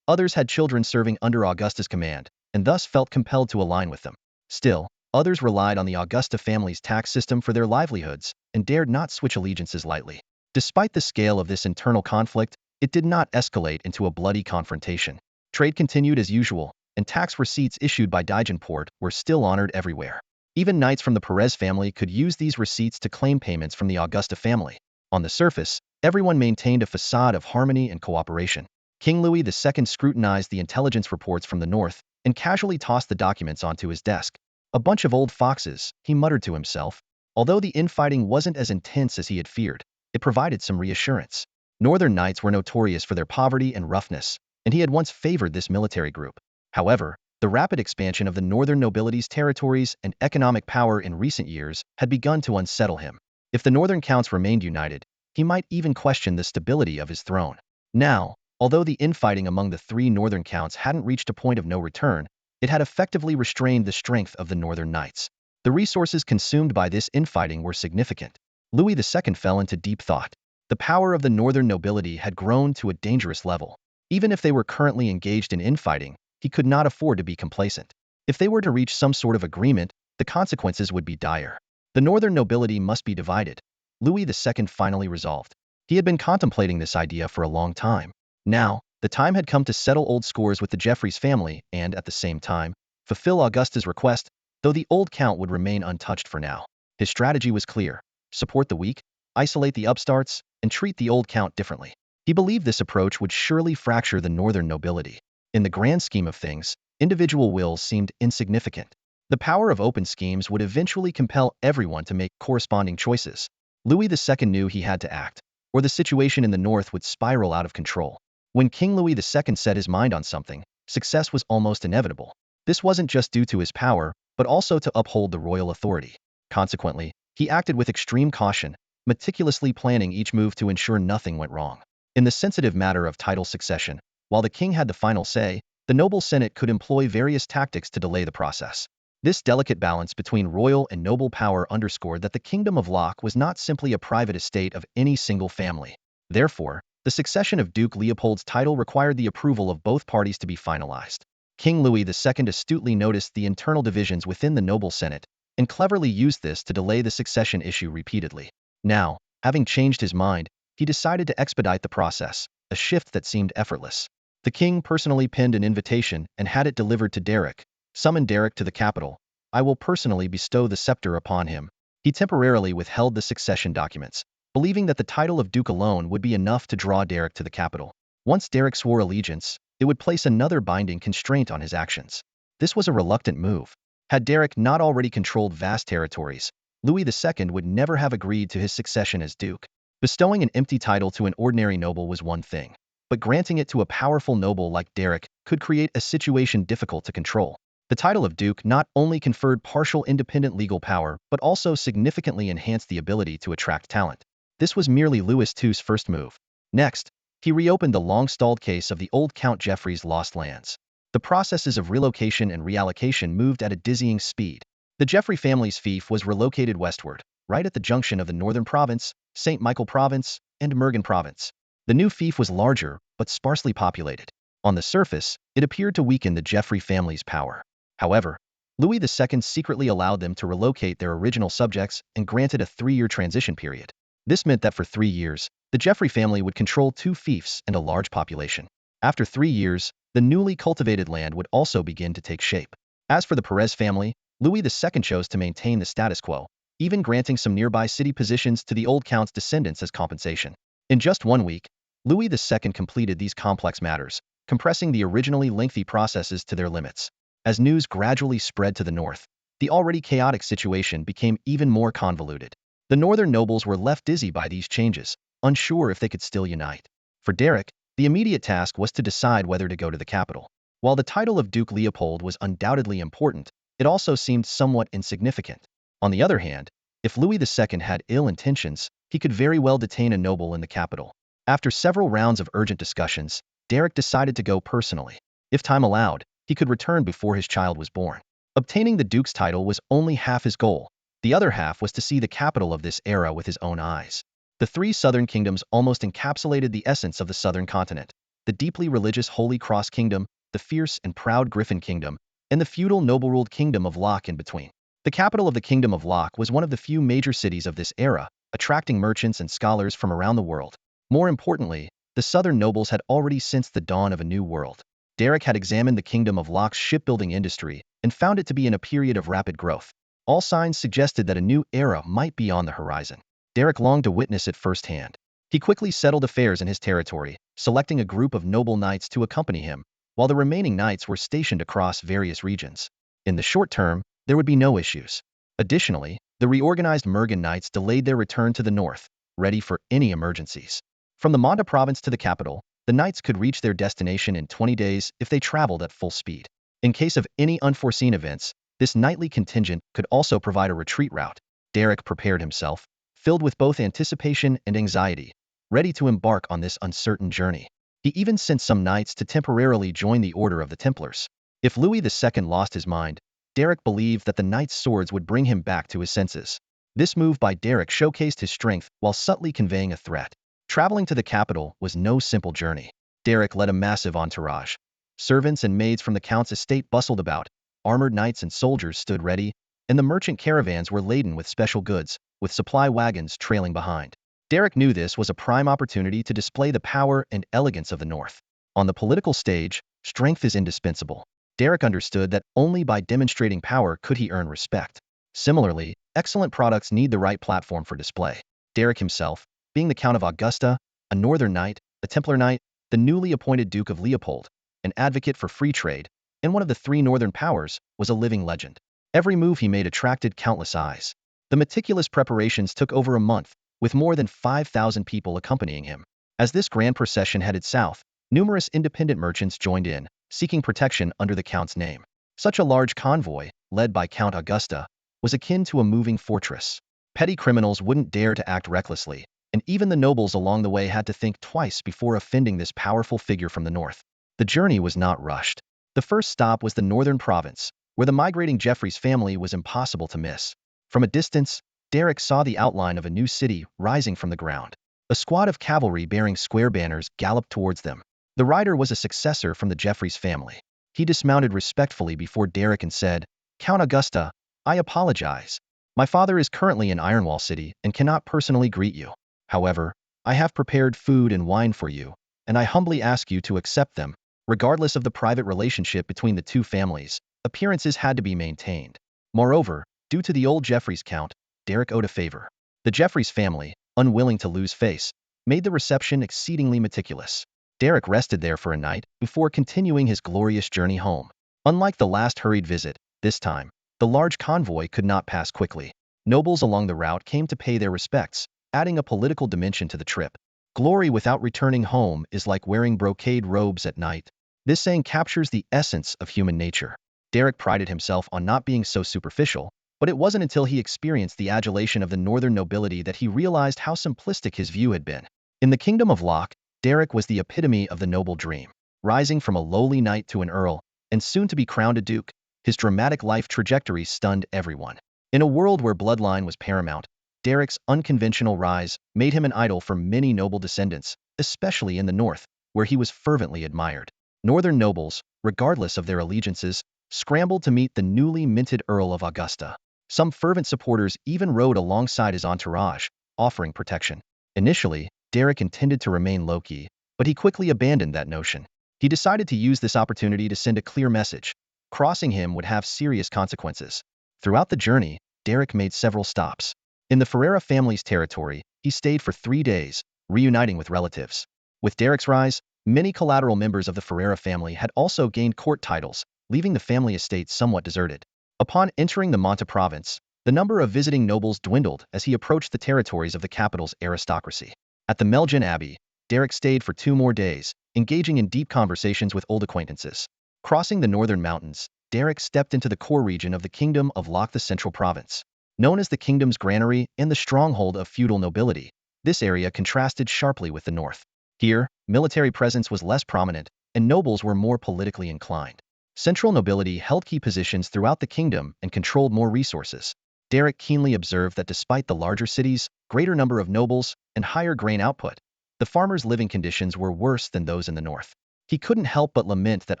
Others had children serving under Augusta's command, and thus felt compelled to align with them. Still, others relied on the Augusta family's tax system for their livelihoods and dared not switch allegiances lightly. Despite the scale of this internal conflict, it did not escalate into a bloody confrontation. Trade continued as usual, and tax receipts issued by Digenport were still honored everywhere. Even knights from the Perez family could use these receipts to claim payments from the Augusta family. On the surface, everyone maintained a facade of harmony and cooperation. King Louis II scrutinized the intelligence reports from the north and casually tossed the documents onto his desk. A bunch of old foxes, he muttered to himself. Although the infighting wasn't as intense as he had feared, it provided some reassurance. Northern knights were notorious for their poverty and roughness, and he had once favored this military group. However, the rapid expansion of the northern nobility's territories and economic power in recent years had begun to unsettle him. If the northern counts remained united, he might even question the stability of his throne. Now, although the infighting among the 3 northern counts hadn't reached a point of no return, it had effectively restrained the strength of the northern knights. The resources consumed by this infighting were significant. Louis II fell into deep thought. The power of the northern nobility had grown to a dangerous level. Even if they were currently engaged in infighting, he could not afford to be complacent. If they were to reach some sort of agreement, the consequences would be dire. The northern nobility must be divided, Louis II finally resolved. He had been contemplating this idea for a long time. Now, the time had come to settle old scores with the Jeffreys family and, at the same time, fulfill Augusta's request, though the old count would remain untouched for now. His strategy was clear: support the weak, isolate the upstarts, and treat the old count differently. He believed this approach would surely fracture the northern nobility. In the grand scheme of things, individual wills seemed insignificant. The power of open schemes would eventually compel everyone to make corresponding choices. Louis II knew he had to act, or the situation in the north would spiral out of control. When King Louis II set his mind on something, success was almost inevitable. This wasn't just due to his power, but also to uphold the royal authority. Consequently, he acted with extreme caution, meticulously planning each move to ensure nothing went wrong. In the sensitive matter of title succession, while the king had the final say, the noble Senate could employ various tactics to delay the process. This delicate balance between royal and noble power underscored that the Kingdom of Locke was not simply a private estate of any single family. Therefore, the succession of Duke Leopold's title required the approval of both parties to be finalized. King Louis II astutely noticed the internal divisions within the noble Senate, and cleverly used this to delay the succession issue repeatedly. Now, having changed his mind, he decided to expedite the process, a shift that seemed effortless. The king personally penned an invitation and had it delivered to Derek. Summon Derek to the capital. I will personally bestow the scepter upon him. He temporarily withheld the succession documents, believing that the title of Duke alone would be enough to draw Derek to the capital. Once Derek swore allegiance, it would place another binding constraint on his actions. This was a reluctant move. Had Derek not already controlled vast territories, Louis II would never have agreed to his succession as Duke. Bestowing an empty title to an ordinary noble was one thing, but granting it to a powerful noble like Derek could create a situation difficult to control. The title of Duke not only conferred partial independent legal power, but also significantly enhanced the ability to attract talent. This was merely Louis II's first move. Next, he reopened the long-stalled case of the old Count Geoffrey's lost lands. The processes of relocation and reallocation moved at a dizzying speed. The Geoffrey family's fief was relocated westward, right at the junction of the Northern Province, St. Michael Province, and Mergen Province. The new fief was larger, but sparsely populated. On the surface, it appeared to weaken the Geoffrey family's power. However, Louis II secretly allowed them to relocate their original subjects and granted a 3-year transition period. This meant that for 3 years, the Geoffrey family would control 2 fiefs and a large population. After 3 years, the newly cultivated land would also begin to take shape. As for the Perez family, Louis II chose to maintain the status quo, even granting some nearby city positions to the old count's descendants as compensation. In just 1 week, Louis II completed these complex matters, compressing the originally lengthy processes to their limits. As news gradually spread to the north, the already chaotic situation became even more convoluted. The northern nobles were left dizzy by these changes, unsure if they could still unite. For Derek, the immediate task was to decide whether to go to the capital. While the title of Duke Leopold was undoubtedly important, it also seemed somewhat insignificant. On the other hand, if Louis II had ill intentions, he could very well detain a noble in the capital. After several rounds of urgent discussions, Derek decided to go personally. If time allowed, he could return before his child was born. Obtaining the Duke's title was only half his goal. The other half was to see the capital of this era with his own eyes. The 3 southern kingdoms almost encapsulated the essence of the southern continent: the deeply religious Holy Cross Kingdom, the fierce and proud Griffin Kingdom, and the feudal noble-ruled Kingdom of Locke in between. The capital of the Kingdom of Locke was one of the few major cities of this era, attracting merchants and scholars from around the world. More importantly, the southern nobles had already sensed the dawn of a new world. Derek had examined the Kingdom of Locke's shipbuilding industry and found it to be in a period of rapid growth. All signs suggested that a new era might be on the horizon. Derek longed to witness it firsthand. He quickly settled affairs in his territory, selecting a group of noble knights to accompany him, while the remaining knights were stationed across various regions. In the short term, there would be no issues. Additionally, the reorganized Mergen knights delayed their return to the north, ready for any emergencies. From the Manda province to the capital, the knights could reach their destination in 20 days if they traveled at full speed. In case of any unforeseen events, this knightly contingent could also provide a retreat route. Derek prepared himself, filled with both anticipation and anxiety, ready to embark on this uncertain journey. He even sent some knights to temporarily join the Order of the Templars. If Louis II lost his mind, Derek believed that the knights' swords would bring him back to his senses. This move by Derek showcased his strength while subtly conveying a threat. Traveling to the capital was no simple journey. Derek led a massive entourage. Servants and maids from the Count's estate bustled about, armored knights and soldiers stood ready, and the merchant caravans were laden with special goods, with supply wagons trailing behind. Derek knew this was a prime opportunity to display the power and elegance of the North. On the political stage, strength is indispensable. Derek understood that only by demonstrating power could he earn respect. Similarly, excellent products need the right platform for display. Derek himself, being the Count of Augusta, a Northern Knight, a Templar Knight, the newly appointed Duke of Leopold, an advocate for free trade, and one of the 3 northern powers, was a living legend. Every move he made attracted countless eyes. The meticulous preparations took over a month, with more than 5,000 people accompanying him. As this grand procession headed south, numerous independent merchants joined in, seeking protection under the Count's name. Such a large convoy, led by Count Augusta, was akin to a moving fortress. Petty criminals wouldn't dare to act recklessly, and even the nobles along the way had to think twice before offending this powerful figure from the north. The journey was not rushed. The first stop was the Northern Province, where the migrating Geoffrey's family was impossible to miss. From a distance, Derek saw the outline of a new city rising from the ground. A squad of cavalry bearing square banners galloped towards them. The rider was a successor from the Geoffrey's family. He dismounted respectfully before Derek and said, "Count Augusta, I apologize. My father is currently in Ironwall City and cannot personally greet you. However, I have prepared food and wine for you, and I humbly ask you to accept them." Regardless of the private relationship between the 2 families, appearances had to be maintained. Moreover, due to the old Geoffrey's count, Derek owed a favor. The Geoffrey's family, unwilling to lose face, made the reception exceedingly meticulous. Derek rested there for a night before continuing his glorious journey home. Unlike the last hurried visit, this time, the large convoy could not pass quickly. Nobles along the route came to pay their respects, adding a political dimension to the trip. Glory without returning home is like wearing brocade robes at night. This saying captures the essence of human nature. Derek prided himself on not being so superficial, but it wasn't until he experienced the adulation of the northern nobility that he realized how simplistic his view had been. In the kingdom of Locke, Derek was the epitome of the noble dream. Rising from a lowly knight to an earl, and soon to be crowned a duke, his dramatic life trajectory stunned everyone. In a world where bloodline was paramount, Derek's unconventional rise made him an idol for many noble descendants, especially in the north, where he was fervently admired. Northern nobles, regardless of their allegiances, scrambled to meet the newly minted Earl of Augusta. Some fervent supporters even rode alongside his entourage, offering protection. Initially, Derek intended to remain low-key, but he quickly abandoned that notion. He decided to use this opportunity to send a clear message. Crossing him would have serious consequences. Throughout the journey, Derek made several stops. In the Ferreira family's territory, he stayed for 3 days, reuniting with relatives. With Derek's rise, many collateral members of the Ferreira family had also gained court titles, leaving the family estate somewhat deserted. Upon entering the Monte province, the number of visiting nobles dwindled as he approached the territories of the capital's aristocracy. At the Melgen Abbey, Derek stayed for 2 more days, engaging in deep conversations with old acquaintances. Crossing the northern mountains, Derek stepped into the core region of the Kingdom of Locke, the central province. Known as the kingdom's granary and the stronghold of feudal nobility, this area contrasted sharply with the north. Here, military presence was less prominent, and nobles were more politically inclined. Central nobility held key positions throughout the kingdom and controlled more resources. Derek keenly observed that despite the larger cities, greater number of nobles, and higher grain output, the farmers' living conditions were worse than those in the north. He couldn't help but lament that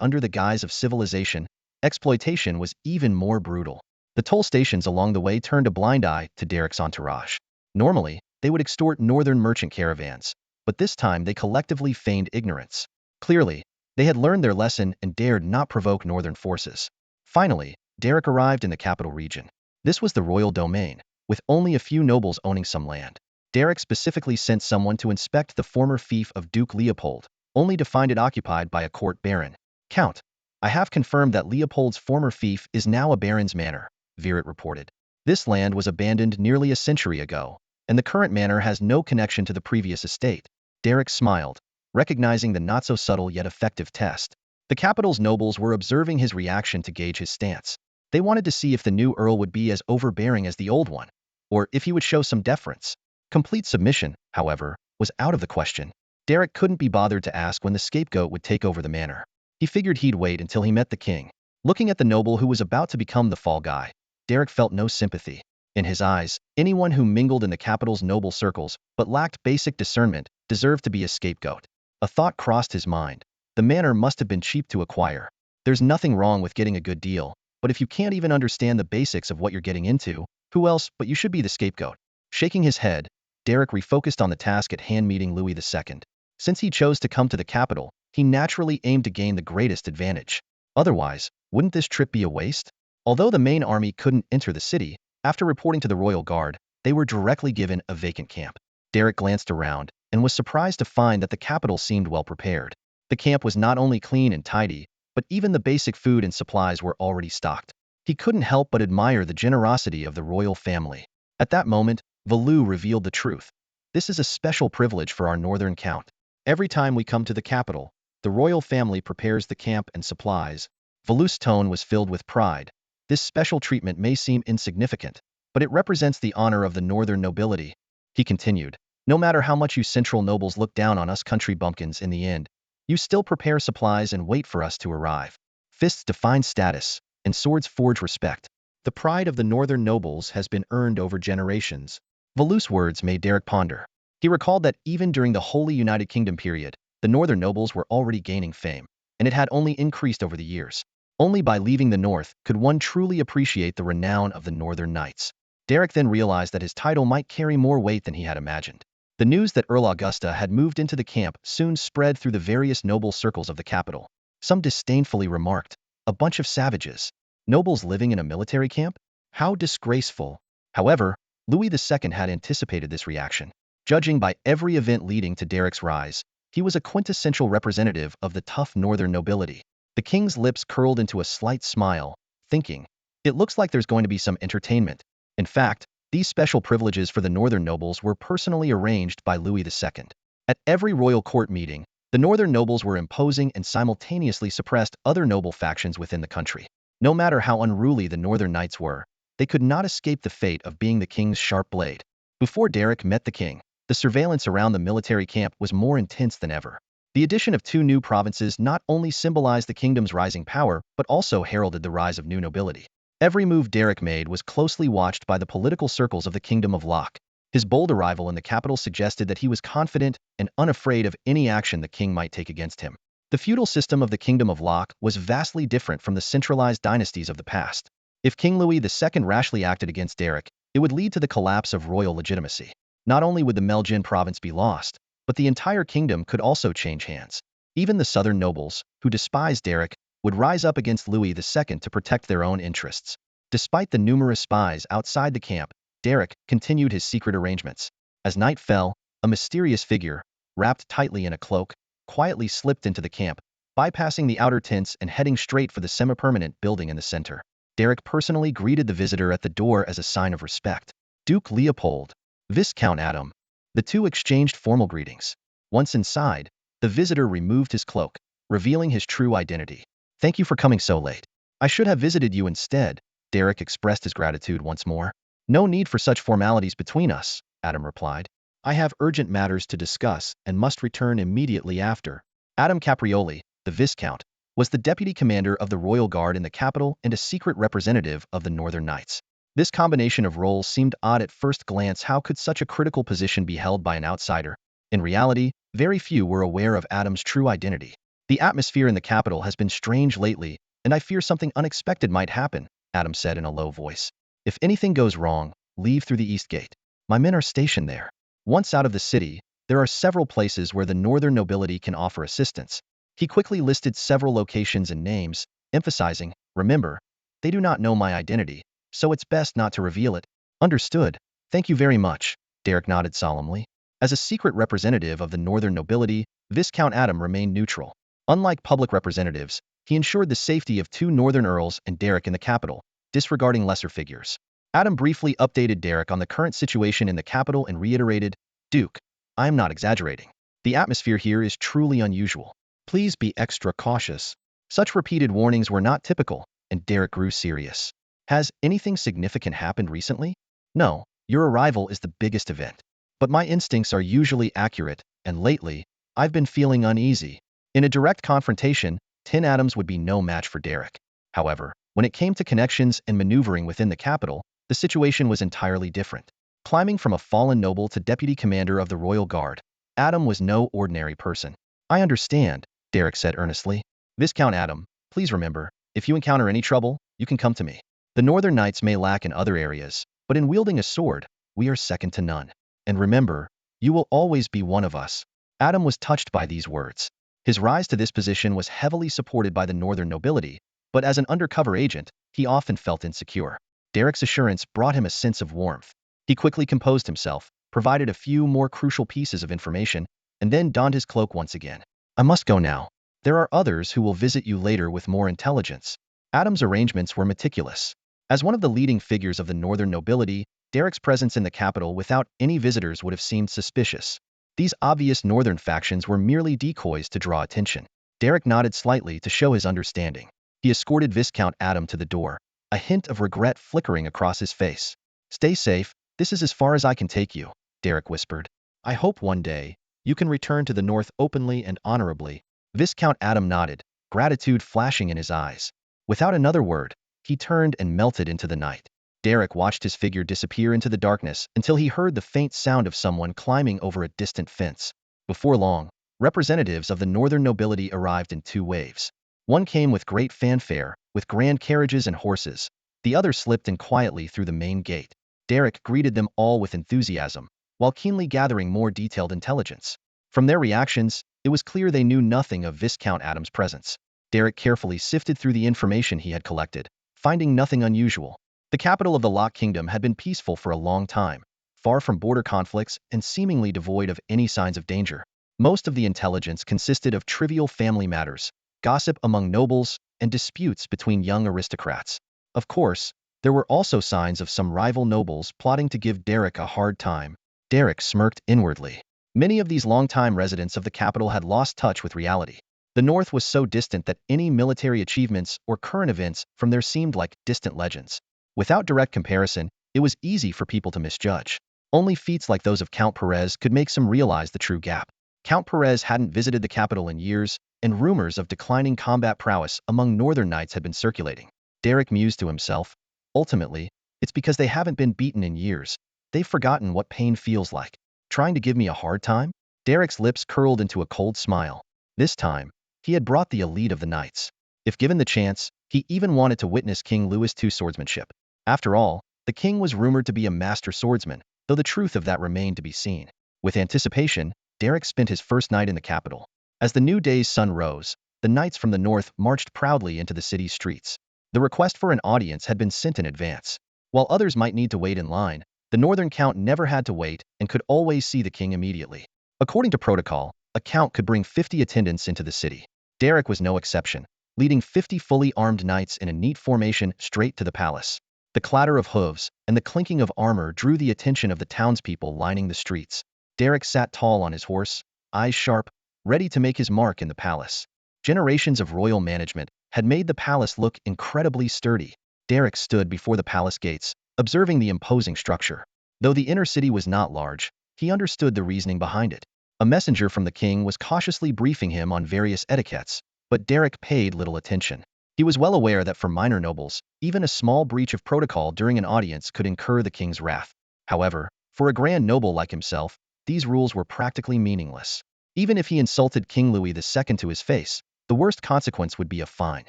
under the guise of civilization, exploitation was even more brutal. The toll stations along the way turned a blind eye to Derek's entourage. Normally, they would extort northern merchant caravans, but this time they collectively feigned ignorance. Clearly, they had learned their lesson and dared not provoke northern forces. Finally, Derek arrived in the capital region. This was the royal domain, with only a few nobles owning some land. Derek specifically sent someone to inspect the former fief of Duke Leopold, only to find it occupied by a court baron. "Count, I have confirmed that Leopold's former fief is now a baron's manor," Virat reported. "This land was abandoned nearly a century ago, and the current manor has no connection to the previous estate." Derek smiled, recognizing the not-so-subtle yet effective test. The capital's nobles were observing his reaction to gauge his stance. They wanted to see if the new earl would be as overbearing as the old one, or if he would show some deference. Complete submission, however, was out of the question. Derek couldn't be bothered to ask when the scapegoat would take over the manor. He figured he'd wait until he met the king. Looking at the noble who was about to become the fall guy, Derek felt no sympathy. In his eyes, anyone who mingled in the capital's noble circles but lacked basic discernment deserved to be a scapegoat. A thought crossed his mind. The manor must have been cheap to acquire. There's nothing wrong with getting a good deal, but if you can't even understand the basics of what you're getting into, who else but you should be the scapegoat? Shaking his head, Derek refocused on the task at hand, meeting Louis II. Since he chose to come to the capital, he naturally aimed to gain the greatest advantage. Otherwise, wouldn't this trip be a waste? Although the main army couldn't enter the city, after reporting to the royal guard, they were directly given a vacant camp. Derek glanced around and was surprised to find that the capital seemed well prepared. The camp was not only clean and tidy, but even the basic food and supplies were already stocked. He couldn't help but admire the generosity of the royal family. At that moment, Valu revealed the truth. "This is a special privilege for our northern count. Every time we come to the capital, the royal family prepares the camp and supplies." Valu's tone was filled with pride. "This special treatment may seem insignificant, but it represents the honor of the northern nobility." He continued, "No matter how much you central nobles look down on us country bumpkins, in the end, you still prepare supplies and wait for us to arrive. Fists define status, and swords forge respect. The pride of the northern nobles has been earned over generations." Valu's words made Derek ponder. He recalled that even during the Holy United Kingdom period, the northern nobles were already gaining fame, and it had only increased over the years. Only by leaving the north could one truly appreciate the renown of the northern knights. Derek then realized that his title might carry more weight than he had imagined. The news that Earl Augusta had moved into the camp soon spread through the various noble circles of the capital. Some disdainfully remarked, "A bunch of savages. Nobles living in a military camp? How disgraceful." However, Louis II had anticipated this reaction. Judging by every event leading to Derek's rise, he was a quintessential representative of the tough northern nobility. The king's lips curled into a slight smile, thinking, "It looks like there's going to be some entertainment." In fact, these special privileges for the northern nobles were personally arranged by Louis II. At every royal court meeting, the northern nobles were imposing and simultaneously suppressed other noble factions within the country. No matter how unruly the Northern Knights were, they could not escape the fate of being the king's sharp blade. Before Derek met the king, the surveillance around the military camp was more intense than ever. The addition of two new provinces not only symbolized the kingdom's rising power, but also heralded the rise of new nobility. Every move Derek made was closely watched by the political circles of the Kingdom of Locke. His bold arrival in the capital suggested that he was confident and unafraid of any action the king might take against him. The feudal system of the Kingdom of Locke was vastly different from the centralized dynasties of the past. If King Louis II rashly acted against Derek, it would lead to the collapse of royal legitimacy. Not only would the Melgin province be lost, but the entire kingdom could also change hands. Even the southern nobles, who despised Derek, would rise up against Louis II to protect their own interests. Despite the numerous spies outside the camp, Derek continued his secret arrangements. As night fell, a mysterious figure, wrapped tightly in a cloak, quietly slipped into the camp, bypassing the outer tents and heading straight for the semi-permanent building in the center. Derek personally greeted the visitor at the door as a sign of respect. Duke Leopold, Viscount Adam. The two exchanged formal greetings. Once inside, the visitor removed his cloak, revealing his true identity. "Thank you for coming so late. I should have visited you instead," Derek expressed his gratitude once more. "No need for such formalities between us," Adam replied. "I have urgent matters to discuss and must return immediately after." Adam Caprioli, the Viscount, was the deputy commander of the Royal Guard in the capital and a secret representative of the Northern Knights. This combination of roles seemed odd at first glance. How could such a critical position be held by an outsider? In reality, very few were aware of Adam's true identity. "The atmosphere in the capital has been strange lately, and I fear something unexpected might happen," Adam said in a low voice. "If anything goes wrong, leave through the East Gate. My men are stationed there." Once out of the city, there are several places where the northern nobility can offer assistance. He quickly listed several locations and names, emphasizing, "Remember, they do not know my identity, so it's best not to reveal it." "Understood. Thank you very much," Derek nodded solemnly. As a secret representative of the northern nobility, Viscount Adam remained neutral. Unlike public representatives, he ensured the safety of two northern earls and Derek in the capital, disregarding lesser figures. Adam briefly updated Derek on the current situation in the capital and reiterated, "Duke, I am not exaggerating. The atmosphere here is truly unusual. Please be extra cautious." Such repeated warnings were not typical, and Derek grew serious. "Has anything significant happened recently?" "No, your arrival is the biggest event. But my instincts are usually accurate, and lately, I've been feeling uneasy." In a direct confrontation, Tin Adams would be no match for Derek. However, when it came to connections and maneuvering within the capital, the situation was entirely different. Climbing from a fallen noble to deputy commander of the Royal Guard, Adam was no ordinary person. "I understand," Derek said earnestly. "Viscount Adam, please remember, if you encounter any trouble, you can come to me. The Northern Knights may lack in other areas, but in wielding a sword, we are second to none. And remember, you will always be one of us." Adam was touched by these words. His rise to this position was heavily supported by the northern nobility, but as an undercover agent, he often felt insecure. Derek's assurance brought him a sense of warmth. He quickly composed himself, provided a few more crucial pieces of information, and then donned his cloak once again. "I must go now. There are others who will visit you later with more intelligence." Adam's arrangements were meticulous. As one of the leading figures of the northern nobility, Derek's presence in the capital without any visitors would have seemed suspicious. These obvious northern factions were merely decoys to draw attention. Derek nodded slightly to show his understanding. He escorted Viscount Adam to the door, a hint of regret flickering across his face. "Stay safe, this is as far as I can take you," Derek whispered. "I hope one day, you can return to the north openly and honorably." Viscount Adam nodded, gratitude flashing in his eyes. Without another word, he turned and melted into the night. Derek watched his figure disappear into the darkness until he heard the faint sound of someone climbing over a distant fence. Before long, representatives of the northern nobility arrived in two waves. One came with great fanfare, with grand carriages and horses. The other slipped in quietly through the main gate. Derek greeted them all with enthusiasm, while keenly gathering more detailed intelligence. From their reactions, it was clear they knew nothing of Viscount Adam's presence. Derek carefully sifted through the information he had collected, finding nothing unusual. The capital of the Lock Kingdom had been peaceful for a long time, far from border conflicts and seemingly devoid of any signs of danger. Most of the intelligence consisted of trivial family matters, gossip among nobles, and disputes between young aristocrats. Of course, there were also signs of some rival nobles plotting to give Derek a hard time. Derek smirked inwardly. Many of these longtime residents of the capital had lost touch with reality. The north was so distant that any military achievements or current events from there seemed like distant legends. Without direct comparison, it was easy for people to misjudge. Only feats like those of Count Perez could make some realize the true gap. Count Perez hadn't visited the capital in years, and rumors of declining combat prowess among northern knights had been circulating. Derek mused to himself, ultimately, it's because they haven't been beaten in years. They've forgotten what pain feels like. Trying to give me a hard time? Derek's lips curled into a cold smile. This time, he had brought the elite of the knights. If given the chance, he even wanted to witness King Louis II's swordsmanship. After all, the king was rumored to be a master swordsman, though the truth of that remained to be seen. With anticipation, Derek spent his first night in the capital. As the new day's sun rose, the knights from the north marched proudly into the city's streets. The request for an audience had been sent in advance. While others might need to wait in line, the northern count never had to wait and could always see the king immediately. According to protocol, a count could bring 50 attendants into the city. Derek was no exception, leading 50 fully armed knights in a neat formation straight to the palace. The clatter of hooves and the clinking of armor drew the attention of the townspeople lining the streets. Derek sat tall on his horse, eyes sharp, ready to make his mark in the palace. Generations of royal management had made the palace look incredibly sturdy. Derek stood before the palace gates, observing the imposing structure. Though the inner city was not large, he understood the reasoning behind it. A messenger from the king was cautiously briefing him on various etiquettes, but Derek paid little attention. He was well aware that for minor nobles, even a small breach of protocol during an audience could incur the king's wrath. However, for a grand noble like himself, these rules were practically meaningless. Even if he insulted King Louis II to his face, the worst consequence would be a fine.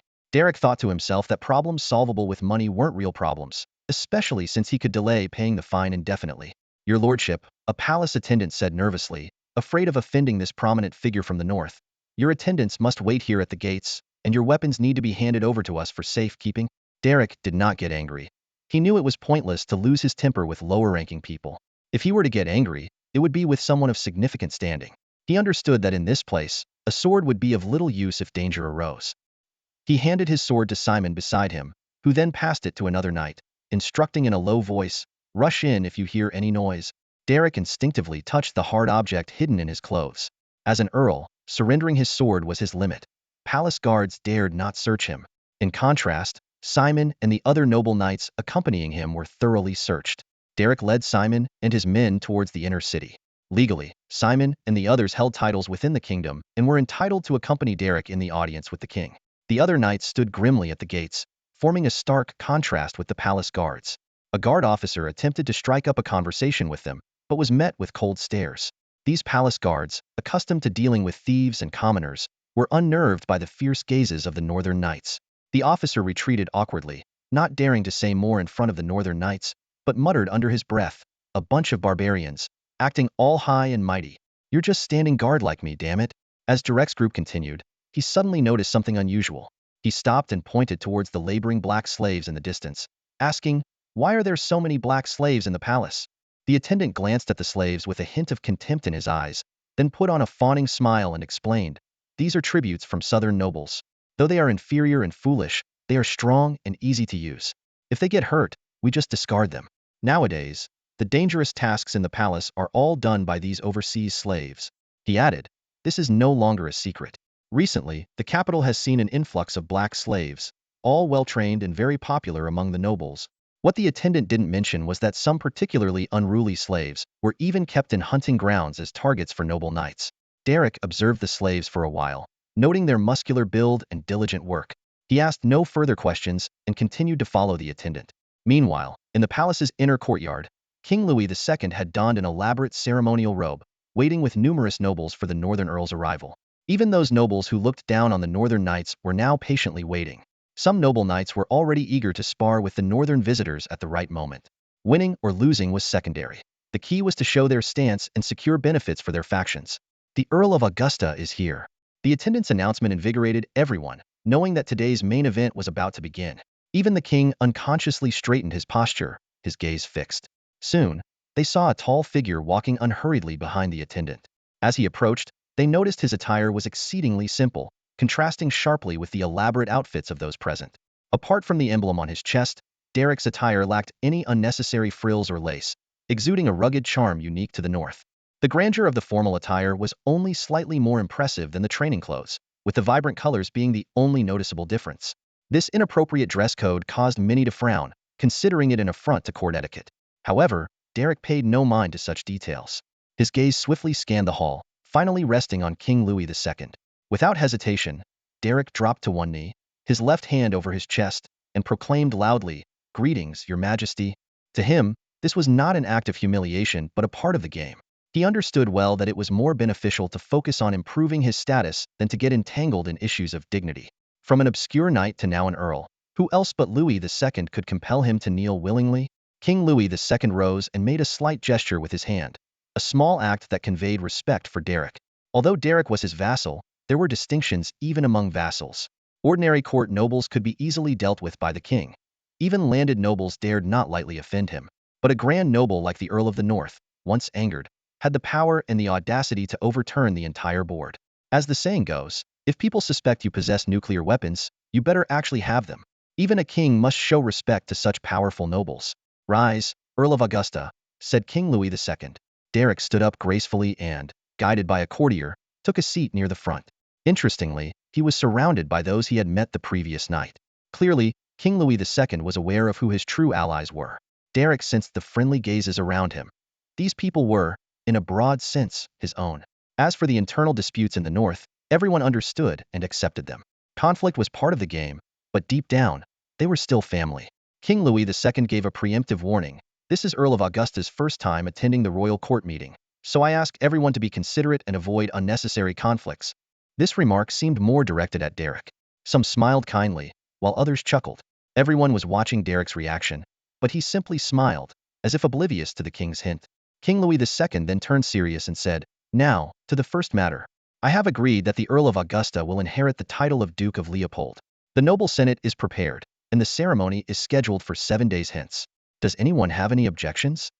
Derek thought to himself that problems solvable with money weren't real problems, especially since he could delay paying the fine indefinitely. Your lordship, a palace attendant said nervously, afraid of offending this prominent figure from the north. Your attendants must wait here at the gates, and your weapons need to be handed over to us for safekeeping. Derek did not get angry. He knew it was pointless to lose his temper with lower-ranking people. If he were to get angry, it would be with someone of significant standing. He understood that in this place, a sword would be of little use if danger arose. He handed his sword to Simon beside him, who then passed it to another knight, instructing in a low voice, "Rush in if you hear any noise." Derek instinctively touched the hard object hidden in his clothes. As an earl, surrendering his sword was his limit. Palace guards dared not search him. In contrast, Simon and the other noble knights accompanying him were thoroughly searched. Derek led Simon and his men towards the inner city. Legally, Simon and the others held titles within the kingdom and were entitled to accompany Derek in the audience with the king. The other knights stood grimly at the gates, forming a stark contrast with the palace guards. A guard officer attempted to strike up a conversation with them, but was met with cold stares. These palace guards, accustomed to dealing with thieves and commoners, were unnerved by the fierce gazes of the northern knights. The officer retreated awkwardly, not daring to say more in front of the northern knights, but muttered under his breath, "A bunch of barbarians, acting all high and mighty. You're just standing guard like me, damn it." As Derek's group continued, he suddenly noticed something unusual. He stopped and pointed towards the laboring black slaves in the distance, asking, "Why are there so many black slaves in the palace?" The attendant glanced at the slaves with a hint of contempt in his eyes, then put on a fawning smile and explained, "These are tributes from southern nobles. Though they are inferior and foolish, they are strong and easy to use. If they get hurt, we just discard them. Nowadays, the dangerous tasks in the palace are all done by these overseas slaves." He added, "This is no longer a secret. Recently, the capital has seen an influx of black slaves, all well-trained and very popular among the nobles." What the attendant didn't mention was that some particularly unruly slaves were even kept in hunting grounds as targets for noble knights. Derek observed the slaves for a while, noting their muscular build and diligent work. He asked no further questions and continued to follow the attendant. Meanwhile, in the palace's inner courtyard, King Louis II had donned an elaborate ceremonial robe, waiting with numerous nobles for the northern earl's arrival. Even those nobles who looked down on the northern knights were now patiently waiting. Some noble knights were already eager to spar with the northern visitors at the right moment. Winning or losing was secondary. The key was to show their stance and secure benefits for their factions. "The Earl of Augusta is here." The attendant's announcement invigorated everyone, knowing that today's main event was about to begin. Even the king unconsciously straightened his posture, his gaze fixed. Soon, they saw a tall figure walking unhurriedly behind the attendant. As he approached, they noticed his attire was exceedingly simple, contrasting sharply with the elaborate outfits of those present. Apart from the emblem on his chest, Derek's attire lacked any unnecessary frills or lace, exuding a rugged charm unique to the north. The grandeur of the formal attire was only slightly more impressive than the training clothes, with the vibrant colors being the only noticeable difference. This inappropriate dress code caused many to frown, considering it an affront to court etiquette. However, Derek paid no mind to such details. His gaze swiftly scanned the hall, finally resting on King Louis II. Without hesitation, Derek dropped to one knee, his left hand over his chest, and proclaimed loudly, "Greetings, Your Majesty." To him, this was not an act of humiliation but a part of the game. He understood well that it was more beneficial to focus on improving his status than to get entangled in issues of dignity. From an obscure knight to now an earl, who else but Louis II could compel him to kneel willingly? King Louis II rose and made a slight gesture with his hand, a small act that conveyed respect for Derek. Although Derek was his vassal, there were distinctions even among vassals. Ordinary court nobles could be easily dealt with by the king. Even landed nobles dared not lightly offend him. But a grand noble like the Earl of the North, once angered, had the power and the audacity to overturn the entire board. As the saying goes, if people suspect you possess nuclear weapons, you better actually have them. Even a king must show respect to such powerful nobles. "Rise, Earl of Augusta," said King Louis II. Derek stood up gracefully and, guided by a courtier, took a seat near the front. Interestingly, he was surrounded by those he had met the previous night. Clearly, King Louis II was aware of who his true allies were. Derek sensed the friendly gazes around him. These people were, in a broad sense, his own. As for the internal disputes in the north, everyone understood and accepted them. Conflict was part of the game, but deep down, they were still family. King Louis II gave a preemptive warning. "This is Earl of Augusta's first time attending the royal court meeting, so I ask everyone to be considerate and avoid unnecessary conflicts." This remark seemed more directed at Derek. Some smiled kindly, while others chuckled. Everyone was watching Derek's reaction, but he simply smiled, as if oblivious to the king's hint. King Louis II then turned serious and said, "Now, to the first matter. I have agreed that the Earl of Augusta will inherit the title of Duke of Leopold. The noble senate is prepared, and the ceremony is scheduled for 7 days hence. Does anyone have any objections?"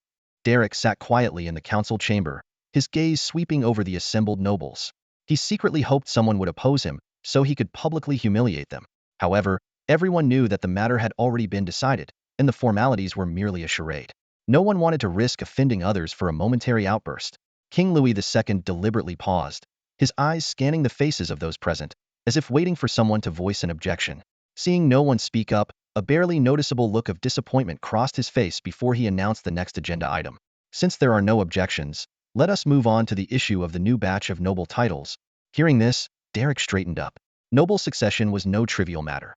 Derek sat quietly in the council chamber, his gaze sweeping over the assembled nobles. He secretly hoped someone would oppose him, so he could publicly humiliate them. However, everyone knew that the matter had already been decided, and the formalities were merely a charade. No one wanted to risk offending others for a momentary outburst. King Louis II deliberately paused, his eyes scanning the faces of those present, as if waiting for someone to voice an objection. Seeing no one speak up, a barely noticeable look of disappointment crossed his face before he announced the next agenda item. "Since there are no objections, let us move on to the issue of the new batch of noble titles." Hearing this, Derek straightened up. Noble succession was no trivial matter.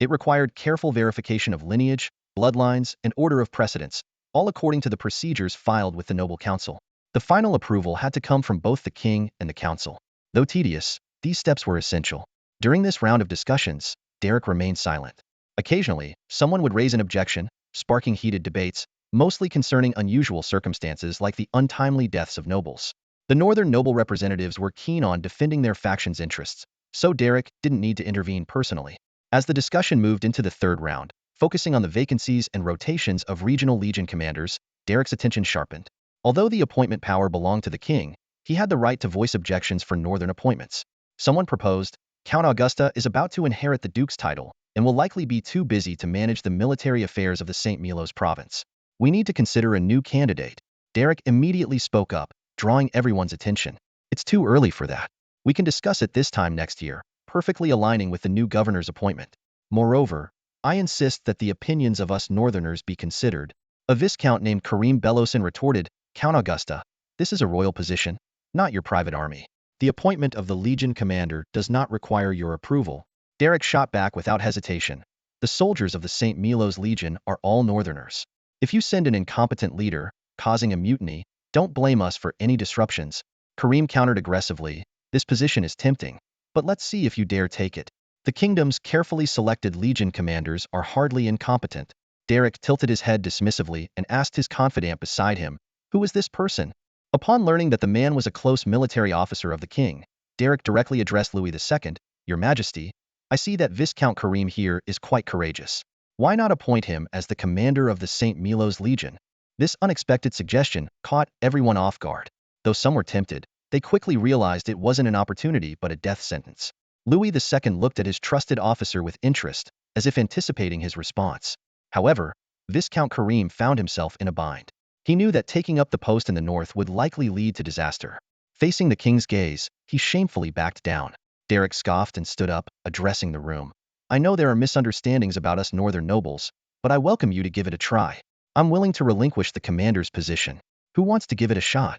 It required careful verification of lineage, bloodlines, and order of precedence, all according to the procedures filed with the noble council. The final approval had to come from both the king and the council. Though tedious, these steps were essential. During this round of discussions, Derek remained silent. Occasionally, someone would raise an objection, sparking heated debates, mostly concerning unusual circumstances like the untimely deaths of nobles. The northern noble representatives were keen on defending their faction's interests, so Derek didn't need to intervene personally. As the discussion moved into the third round, focusing on the vacancies and rotations of regional legion commanders, Derek's attention sharpened. Although the appointment power belonged to the king, he had the right to voice objections for northern appointments. Someone proposed, "Count Augusta is about to inherit the duke's title and will likely be too busy to manage the military affairs of the St. Milos province. We need to consider a new candidate." Derek immediately spoke up, drawing everyone's attention. "It's too early for that. We can discuss it this time next year," perfectly aligning with the new governor's appointment. "Moreover, I insist that the opinions of us northerners be considered." A viscount named Karim Belosin retorted, "Count Augusta, this is a royal position, not your private army. The appointment of the legion commander does not require your approval." Derek shot back without hesitation. "The soldiers of the St. Milos Legion are all northerners. If you send an incompetent leader, causing a mutiny, don't blame us for any disruptions." Karim countered aggressively, "This position is tempting, but let's see if you dare take it. The kingdom's carefully selected legion commanders are hardly incompetent." Derek tilted his head dismissively and asked his confidant beside him, "Who is this person?" Upon learning that the man was a close military officer of the king, Derek directly addressed Louis II, "Your Majesty, I see that Viscount Karim here is quite courageous. Why not appoint him as the commander of the St. Milos Legion?" This unexpected suggestion caught everyone off guard. Though some were tempted, they quickly realized it wasn't an opportunity but a death sentence. Louis II looked at his trusted officer with interest, as if anticipating his response. However, Viscount Karim found himself in a bind. He knew that taking up the post in the north would likely lead to disaster. Facing the king's gaze, he shamefully backed down. Derek scoffed and stood up, addressing the room. I know there are misunderstandings about us northern nobles, but I welcome you to give it a try. I'm willing to relinquish the commander's position. Who wants to give it a shot?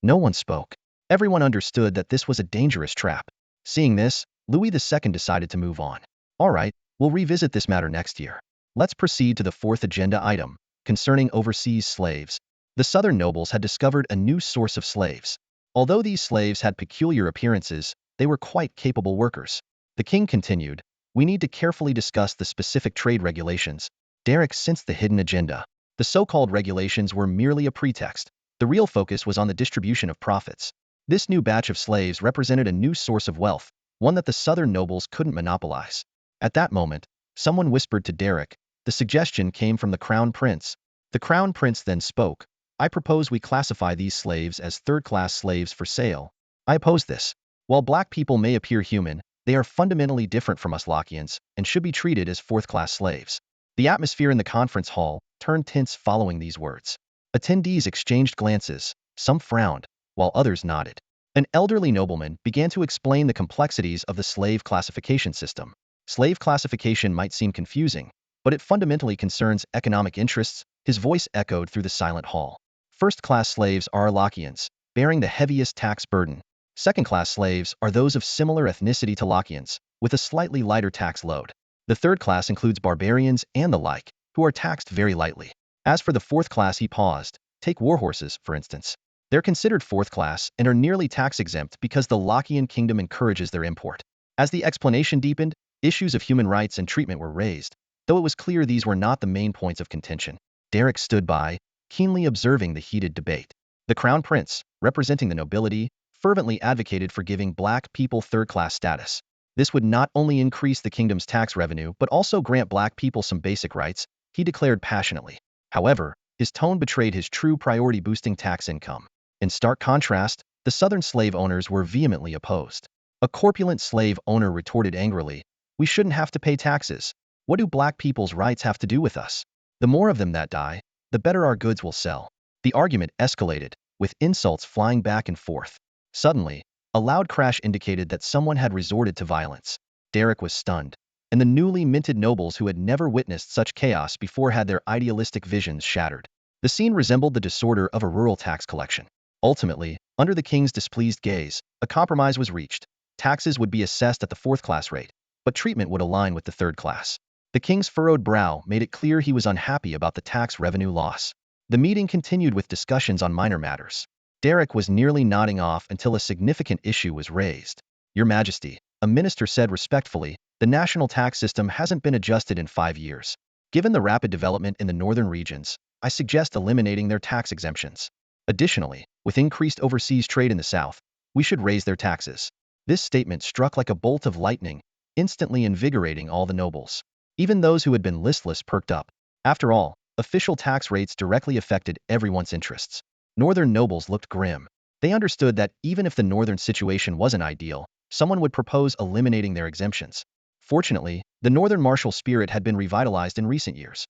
No one spoke. Everyone understood that this was a dangerous trap. Seeing this, Louis II decided to move on. All right, we'll revisit this matter next year. Let's proceed to the fourth agenda item, concerning overseas slaves. The southern nobles had discovered a new source of slaves. Although these slaves had peculiar appearances, they were quite capable workers. The king continued, we need to carefully discuss the specific trade regulations. Derek sensed the hidden agenda. The so-called regulations were merely a pretext. The real focus was on the distribution of profits. This new batch of slaves represented a new source of wealth, one that the southern nobles couldn't monopolize. At that moment, someone whispered to Derek. The suggestion came from the crown prince. The crown prince then spoke. I propose we classify these slaves as third-class slaves for sale. I oppose this. While black people may appear human, they are fundamentally different from us Lockians and should be treated as fourth-class slaves. The atmosphere in the conference hall turned tense following these words. Attendees exchanged glances, some frowned, while others nodded. An elderly nobleman began to explain the complexities of the slave classification system. Slave classification might seem confusing, but it fundamentally concerns economic interests. His voice echoed through the silent hall. First-class slaves are Lockians, bearing the heaviest tax burden. Second-class slaves are those of similar ethnicity to Lockians, with a slightly lighter tax load. The third class includes barbarians and the like, who are taxed very lightly. As for the fourth class, he paused. Take warhorses, for instance. They're considered fourth class and are nearly tax-exempt because the Lockian kingdom encourages their import. As the explanation deepened, issues of human rights and treatment were raised, though it was clear these were not the main points of contention. Derek stood by, keenly observing the heated debate. The crown prince, representing the nobility, fervently advocated for giving black people third-class status. This would not only increase the kingdom's tax revenue but also grant black people some basic rights, he declared passionately. However, his tone betrayed his true priority: boosting tax income. In stark contrast, the southern slave owners were vehemently opposed. A corpulent slave owner retorted angrily, we shouldn't have to pay taxes. What do black people's rights have to do with us? The more of them that die, the better our goods will sell. The argument escalated, with insults flying back and forth. Suddenly, a loud crash indicated that someone had resorted to violence. Derek was stunned, and the newly minted nobles who had never witnessed such chaos before had their idealistic visions shattered. The scene resembled the disorder of a rural tax collection. Ultimately, under the king's displeased gaze, a compromise was reached. Taxes would be assessed at the fourth-class rate, but treatment would align with the third class. The king's furrowed brow made it clear he was unhappy about the tax revenue loss. The meeting continued with discussions on minor matters. Derek was nearly nodding off until a significant issue was raised. Your Majesty, a minister said respectfully, the national tax system hasn't been adjusted in 5 years. Given the rapid development in the northern regions, I suggest eliminating their tax exemptions. Additionally, with increased overseas trade in the south, we should raise their taxes. This statement struck like a bolt of lightning, instantly invigorating all the nobles. Even those who had been listless perked up. After all, official tax rates directly affected everyone's interests. Northern nobles looked grim. They understood that even if the northern situation wasn't ideal, someone would propose eliminating their exemptions. Fortunately, the northern martial spirit had been revitalized in recent years.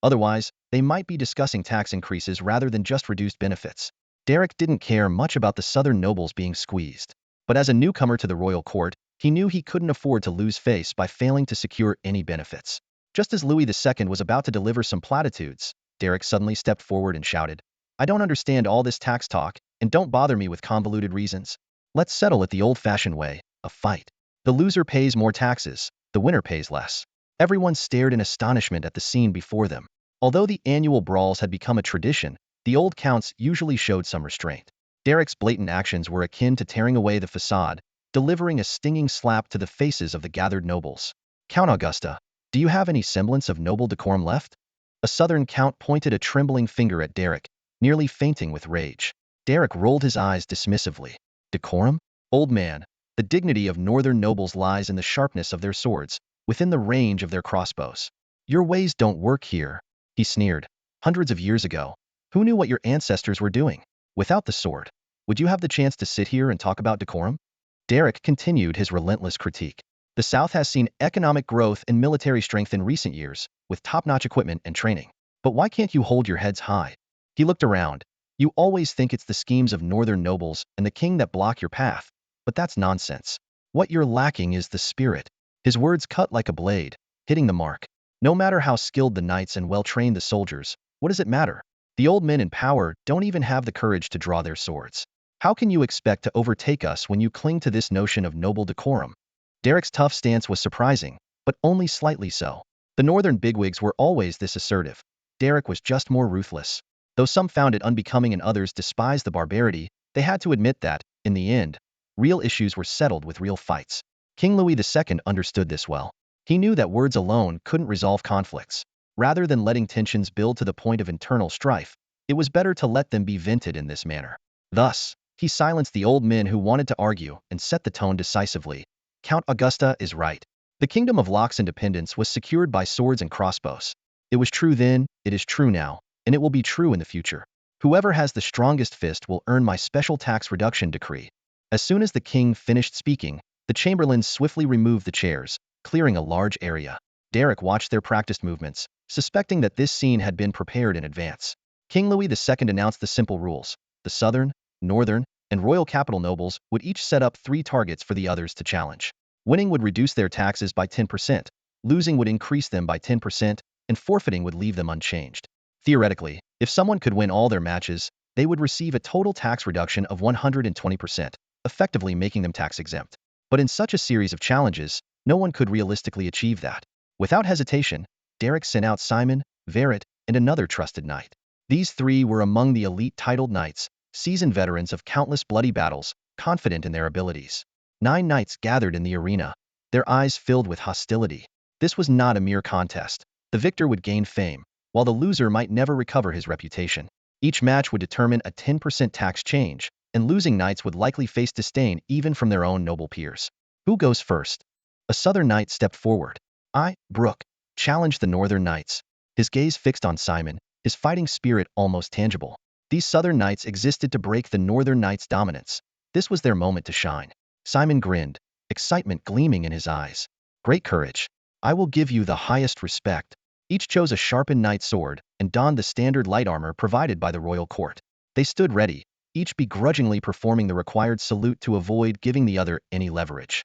Otherwise, they might be discussing tax increases rather than just reduced benefits. Derek didn't care much about the southern nobles being squeezed. But as a newcomer to the royal court, he knew he couldn't afford to lose face by failing to secure any benefits. Just as Louis II was about to deliver some platitudes, Derek suddenly stepped forward and shouted, I don't understand all this tax talk, and don't bother me with convoluted reasons. Let's settle it the old-fashioned way, a fight. The loser pays more taxes, the winner pays less. Everyone stared in astonishment at the scene before them. Although the annual brawls had become a tradition, the old counts usually showed some restraint. Derek's blatant actions were akin to tearing away the facade, delivering a stinging slap to the faces of the gathered nobles. Count Augusta, do you have any semblance of noble decorum left? A southern count pointed a trembling finger at Derek, nearly fainting with rage. Derek rolled his eyes dismissively. Decorum? Old man, the dignity of northern nobles lies in the sharpness of their swords, within the range of their crossbows. Your ways don't work here, he sneered. Hundreds of years ago, who knew what your ancestors were doing? Without the sword, would you have the chance to sit here and talk about decorum? Derek continued his relentless critique. The South has seen economic growth and military strength in recent years, with top-notch equipment and training. But why can't you hold your heads high? He looked around. You always think it's the schemes of northern nobles and the king that block your path, but that's nonsense. What you're lacking is the spirit. His words cut like a blade, hitting the mark. No matter how skilled the knights and well-trained the soldiers, what does it matter? The old men in power don't even have the courage to draw their swords. How can you expect to overtake us when you cling to this notion of noble decorum? Derek's tough stance was surprising, but only slightly so. The northern bigwigs were always this assertive. Derek was just more ruthless. Though some found it unbecoming and others despised the barbarity, they had to admit that, in the end, real issues were settled with real fights. King Louis II understood this well. He knew that words alone couldn't resolve conflicts. Rather than letting tensions build to the point of internal strife, it was better to let them be vented in this manner. Thus, he silenced the old men who wanted to argue and set the tone decisively. Count Augusta is right. The kingdom of Locke's independence was secured by swords and crossbows. It was true then, it is true now, and it will be true in the future. Whoever has the strongest fist will earn my special tax reduction decree. As soon as the king finished speaking, the chamberlains swiftly removed the chairs, clearing a large area. Derek watched their practiced movements, suspecting that this scene had been prepared in advance. King Louis II announced the simple rules. The southern, northern, and royal capital nobles would each set up 3 targets for the others to challenge. Winning would reduce their taxes by 10%, losing would increase them by 10%, and forfeiting would leave them unchanged. Theoretically, if someone could win all their matches, they would receive a total tax reduction of 120%, effectively making them tax-exempt. But in such a series of challenges, no one could realistically achieve that. Without hesitation, Derek sent out Simon, Verret, and another trusted knight. These 3 were among the elite titled knights, seasoned veterans of countless bloody battles, confident in their abilities. 9 knights gathered in the arena, their eyes filled with hostility. This was not a mere contest. The victor would gain fame, while the loser might never recover his reputation. Each match would determine a 10% tax change, and losing knights would likely face disdain even from their own noble peers. Who goes first? A southern knight stepped forward. I, Brooke, challenged the northern knights. His gaze fixed on Simon, his fighting spirit almost tangible. These southern knights existed to break the northern knights' dominance. This was their moment to shine. Simon grinned, excitement gleaming in his eyes. Great courage. I will give you the highest respect. Each chose a sharpened knight's sword and donned the standard light armor provided by the royal court. They stood ready, each begrudgingly performing the required salute to avoid giving the other any leverage.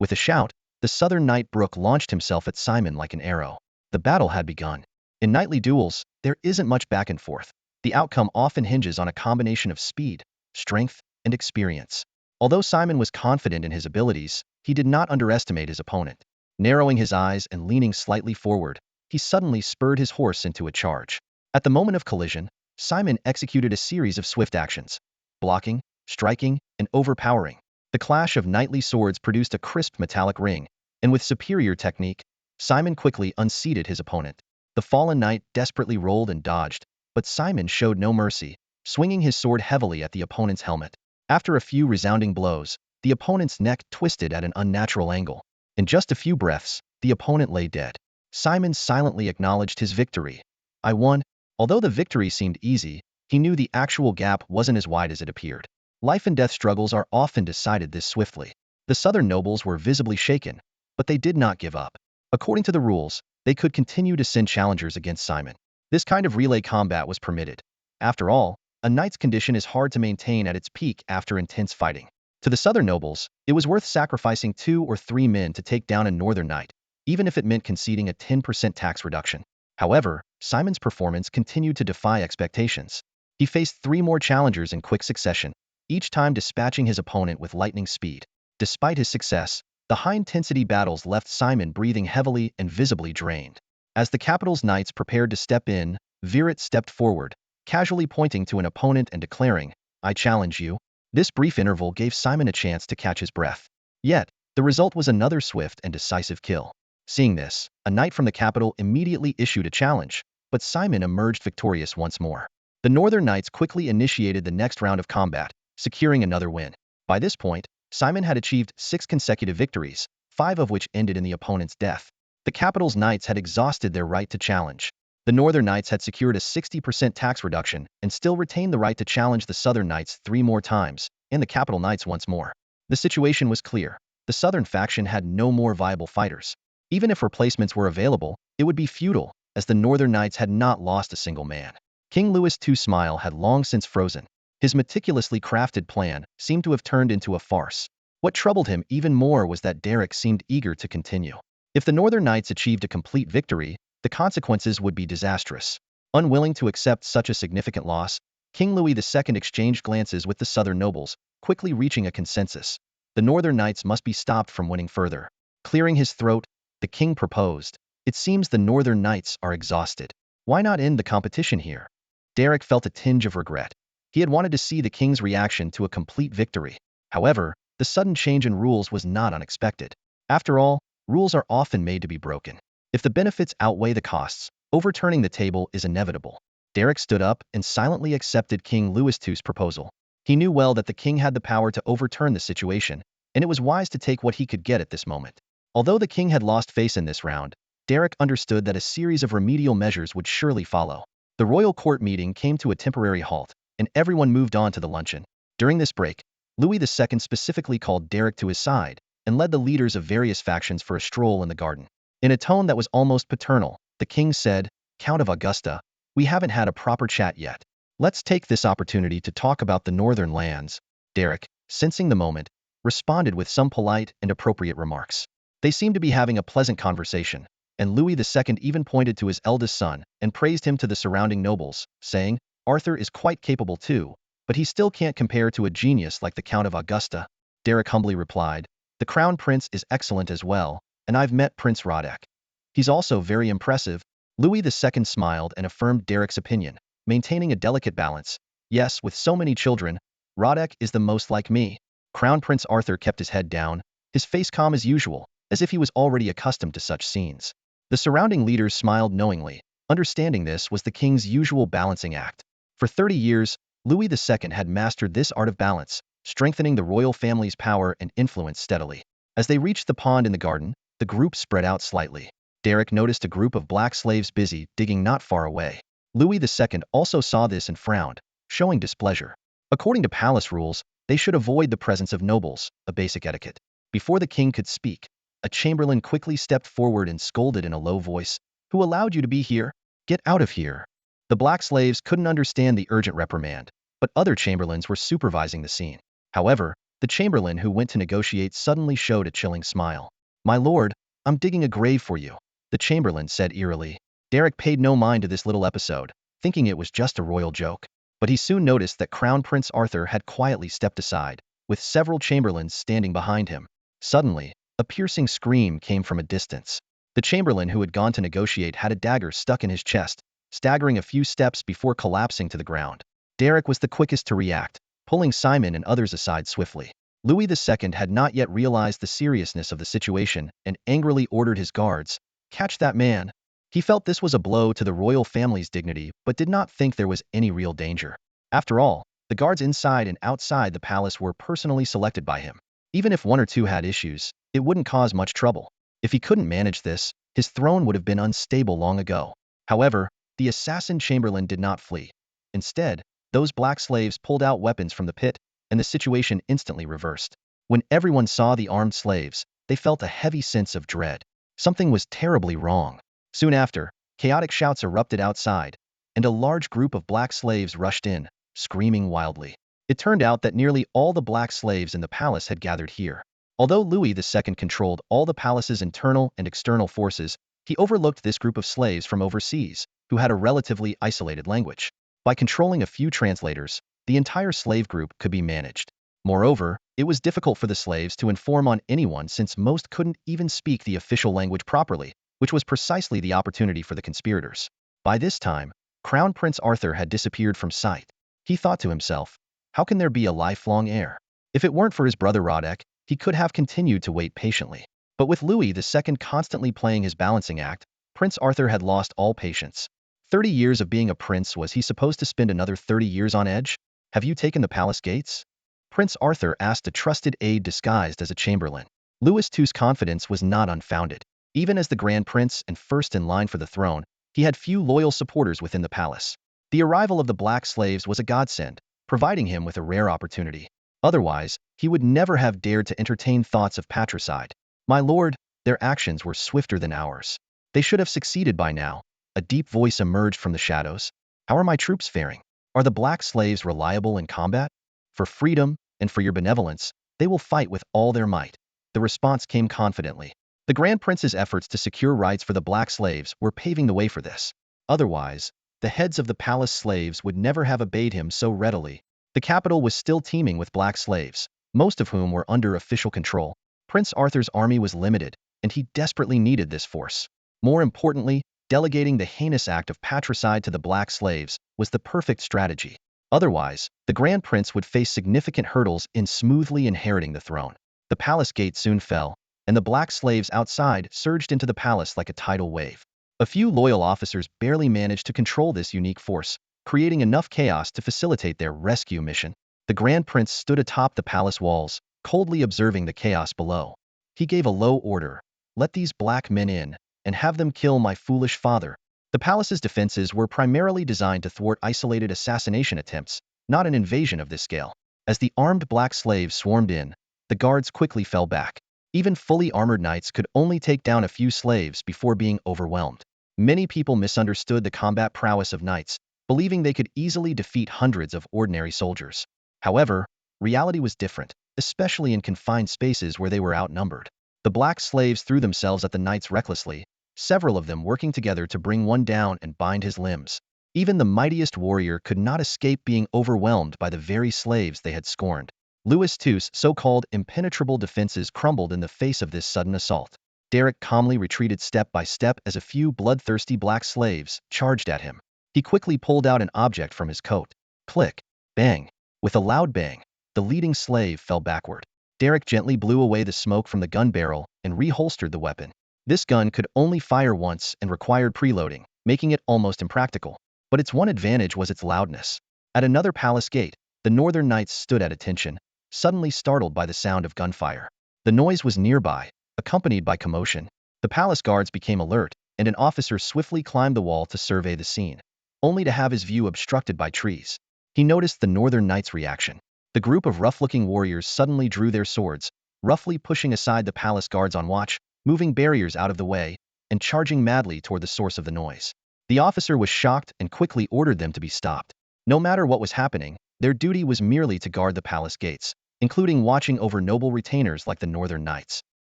With a shout, the southern knight Brooke launched himself at Simon like an arrow. The battle had begun. In knightly duels, there isn't much back and forth. The outcome often hinges on a combination of speed, strength, and experience. Although Simon was confident in his abilities, he did not underestimate his opponent. Narrowing his eyes and leaning slightly forward, he suddenly spurred his horse into a charge. At the moment of collision, Simon executed a series of swift actions, blocking, striking, and overpowering. The clash of knightly swords produced a crisp metallic ring, and with superior technique, Simon quickly unseated his opponent. The fallen knight desperately rolled and dodged, but Simon showed no mercy, swinging his sword heavily at the opponent's helmet. After a few resounding blows, the opponent's neck twisted at an unnatural angle. In just a few breaths, the opponent lay dead. Simon silently acknowledged his victory. I won. Although the victory seemed easy, he knew the actual gap wasn't as wide as it appeared. Life and death struggles are often decided this swiftly. The southern nobles were visibly shaken, but they did not give up. According to the rules, they could continue to send challengers against Simon. This kind of relay combat was permitted. After all, a knight's condition is hard to maintain at its peak after intense fighting. To the southern nobles, it was worth sacrificing 2 or 3 men to take down a northern knight, even if it meant conceding a 10% tax reduction. However, Simon's performance continued to defy expectations. He faced 3 more challengers in quick succession, each time dispatching his opponent with lightning speed. Despite his success, the high-intensity battles left Simon breathing heavily and visibly drained. As the capital's knights prepared to step in, Verret stepped forward, casually pointing to an opponent and declaring, I challenge you. This brief interval gave Simon a chance to catch his breath. Yet, the result was another swift and decisive kill. Seeing this, a knight from the capital immediately issued a challenge, but Simon emerged victorious once more. The northern knights quickly initiated the next round of combat, securing another win. By this point, Simon had achieved 6 consecutive victories, 5 of which ended in the opponent's death. The capital's knights had exhausted their right to challenge. The northern knights had secured a 60% tax reduction and still retained the right to challenge the southern knights 3 more times, and the capital knights once more. The situation was clear. The southern faction had no more viable fighters. Even if replacements were available, it would be futile, as the northern knights had not lost a single man. King Louis II's smile had long since frozen. His meticulously crafted plan seemed to have turned into a farce. What troubled him even more was that Derek seemed eager to continue. If the Northern Knights achieved a complete victory, the consequences would be disastrous. Unwilling to accept such a significant loss, King Louis II exchanged glances with the Southern nobles, quickly reaching a consensus. The Northern Knights must be stopped from winning further. Clearing his throat, the king proposed, "It seems the Northern Knights are exhausted. Why not end the competition here?" Derek felt a tinge of regret. He had wanted to see the king's reaction to a complete victory. However, the sudden change in rules was not unexpected. After all, rules are often made to be broken. If the benefits outweigh the costs, overturning the table is inevitable. Derek stood up and silently accepted King Louis II's proposal. He knew well that the king had the power to overturn the situation, and it was wise to take what he could get at this moment. Although the king had lost face in this round, Derek understood that a series of remedial measures would surely follow. The royal court meeting came to a temporary halt, and everyone moved on to the luncheon. During this break, Louis II specifically called Derek to his side and led the leaders of various factions for a stroll in the garden. In a tone that was almost paternal, the king said, "Count of Augusta, we haven't had a proper chat yet. Let's take this opportunity to talk about the northern lands." Derek, sensing the moment, responded with some polite and appropriate remarks. They seemed to be having a pleasant conversation, and Louis II even pointed to his eldest son and praised him to the surrounding nobles, saying, "Arthur is quite capable too, but he still can't compare to a genius like the Count of Augusta." Derek humbly replied, "The Crown Prince is excellent as well, and I've met Prince Roderick. He's also very impressive." Louis II smiled and affirmed Derek's opinion, maintaining a delicate balance. "Yes, with so many children, Roderick is the most like me." Crown Prince Arthur kept his head down, his face calm as usual, as if he was already accustomed to such scenes. The surrounding leaders smiled knowingly, understanding this was the king's usual balancing act. For 30 years, Louis II had mastered this art of balance, strengthening the royal family's power and influence steadily. As they reached the pond in the garden, the group spread out slightly. Derek noticed a group of black slaves busy digging not far away. Louis II also saw this and frowned, showing displeasure. According to palace rules, they should avoid the presence of nobles, a basic etiquette. Before the king could speak, a chamberlain quickly stepped forward and scolded in a low voice, "Who allowed you to be here? Get out of here." The black slaves couldn't understand the urgent reprimand, but other chamberlains were supervising the scene. However, the chamberlain who went to negotiate suddenly showed a chilling smile. "My lord, I'm digging a grave for you," the chamberlain said eerily. Derek paid no mind to this little episode, thinking it was just a royal joke. But he soon noticed that Crown Prince Arthur had quietly stepped aside, with several chamberlains standing behind him. Suddenly, a piercing scream came from a distance. The chamberlain who had gone to negotiate had a dagger stuck in his chest, staggering a few steps before collapsing to the ground. Derek was the quickest to react, pulling Simon and others aside swiftly. Louis II had not yet realized the seriousness of the situation and angrily ordered his guards, "Catch that man." He felt this was a blow to the royal family's dignity but did not think there was any real danger. After all, the guards inside and outside the palace were personally selected by him. Even if one or two had issues, it wouldn't cause much trouble. If he couldn't manage this, his throne would have been unstable long ago. However, the assassin chamberlain did not flee. Instead, those black slaves pulled out weapons from the pit, and the situation instantly reversed. When everyone saw the armed slaves, they felt a heavy sense of dread. Something was terribly wrong. Soon after, chaotic shouts erupted outside, and a large group of black slaves rushed in, screaming wildly. It turned out that nearly all the black slaves in the palace had gathered here. Although Louis II controlled all the palace's internal and external forces, he overlooked this group of slaves from overseas, who had a relatively isolated language. By controlling a few translators, the entire slave group could be managed. Moreover, it was difficult for the slaves to inform on anyone since most couldn't even speak the official language properly, which was precisely the opportunity for the conspirators. By this time, Crown Prince Arthur had disappeared from sight. He thought to himself, how can there be a lifelong heir? If it weren't for his brother Roderick, he could have continued to wait patiently. But with Louis II constantly playing his balancing act, Prince Arthur had lost all patience. 30 years of being a prince, was he supposed to spend another 30 years on edge? "Have you taken the palace gates?" Prince Arthur asked a trusted aide disguised as a chamberlain. Louis II's confidence was not unfounded. Even as the Grand Prince and first in line for the throne, he had few loyal supporters within the palace. The arrival of the black slaves was a godsend, providing him with a rare opportunity. Otherwise, he would never have dared to entertain thoughts of patricide. "My lord, their actions were swifter than ours. They should have succeeded by now." A deep voice emerged from the shadows. "How are my troops faring? Are the black slaves reliable in combat? For freedom, and for your benevolence, They will fight with all their might. The response came confidently. The Grand Prince's efforts to secure rights for the black slaves were paving the way for this. Otherwise, the heads of the palace slaves would never have obeyed him so readily. The capital was still teeming with black slaves, most of whom were under official control. Prince Arthur's army was limited, and he desperately needed this force. More importantly, delegating the heinous act of patricide to the black slaves was the perfect strategy. Otherwise, the Grand Prince would face significant hurdles in smoothly inheriting the throne. The palace gate soon fell, and the black slaves outside surged into the palace like a tidal wave. A few loyal officers barely managed to control this unique force, creating enough chaos to facilitate their rescue mission. The Grand Prince stood atop the palace walls, coldly observing the chaos below. He gave a low order: "Let these black men in, and have them kill my foolish father." The palace's defenses were primarily designed to thwart isolated assassination attempts, not an invasion of this scale. As the armed black slaves swarmed in, the guards quickly fell back. Even fully armored knights could only take down a few slaves before being overwhelmed. Many people misunderstood the combat prowess of knights, believing they could easily defeat hundreds of ordinary soldiers. However, reality was different, especially in confined spaces where they were outnumbered. The black slaves threw themselves at the knights recklessly, several of them working together to bring one down and bind his limbs. Even the mightiest warrior could not escape being overwhelmed by the very slaves they had scorned. Louis II's so-called impenetrable defenses crumbled in the face of this sudden assault. Derek calmly retreated step by step as a few bloodthirsty black slaves charged at him. He quickly pulled out an object from his coat. Click! Bang! With a loud bang, the leading slave fell backward. Derek gently blew away the smoke from the gun barrel and reholstered the weapon. This gun could only fire once and required preloading, making it almost impractical. But its one advantage was its loudness. At another palace gate, the northern knights stood at attention, suddenly startled by the sound of gunfire. The noise was nearby, accompanied by commotion. The palace guards became alert, and an officer swiftly climbed the wall to survey the scene, only to have his view obstructed by trees. He noticed the northern knights' reaction. The group of rough-looking warriors suddenly drew their swords, roughly pushing aside the palace guards on watch, moving barriers out of the way, and charging madly toward the source of the noise. The officer was shocked and quickly ordered them to be stopped. No matter what was happening, their duty was merely to guard the palace gates, including watching over noble retainers like the Northern Knights.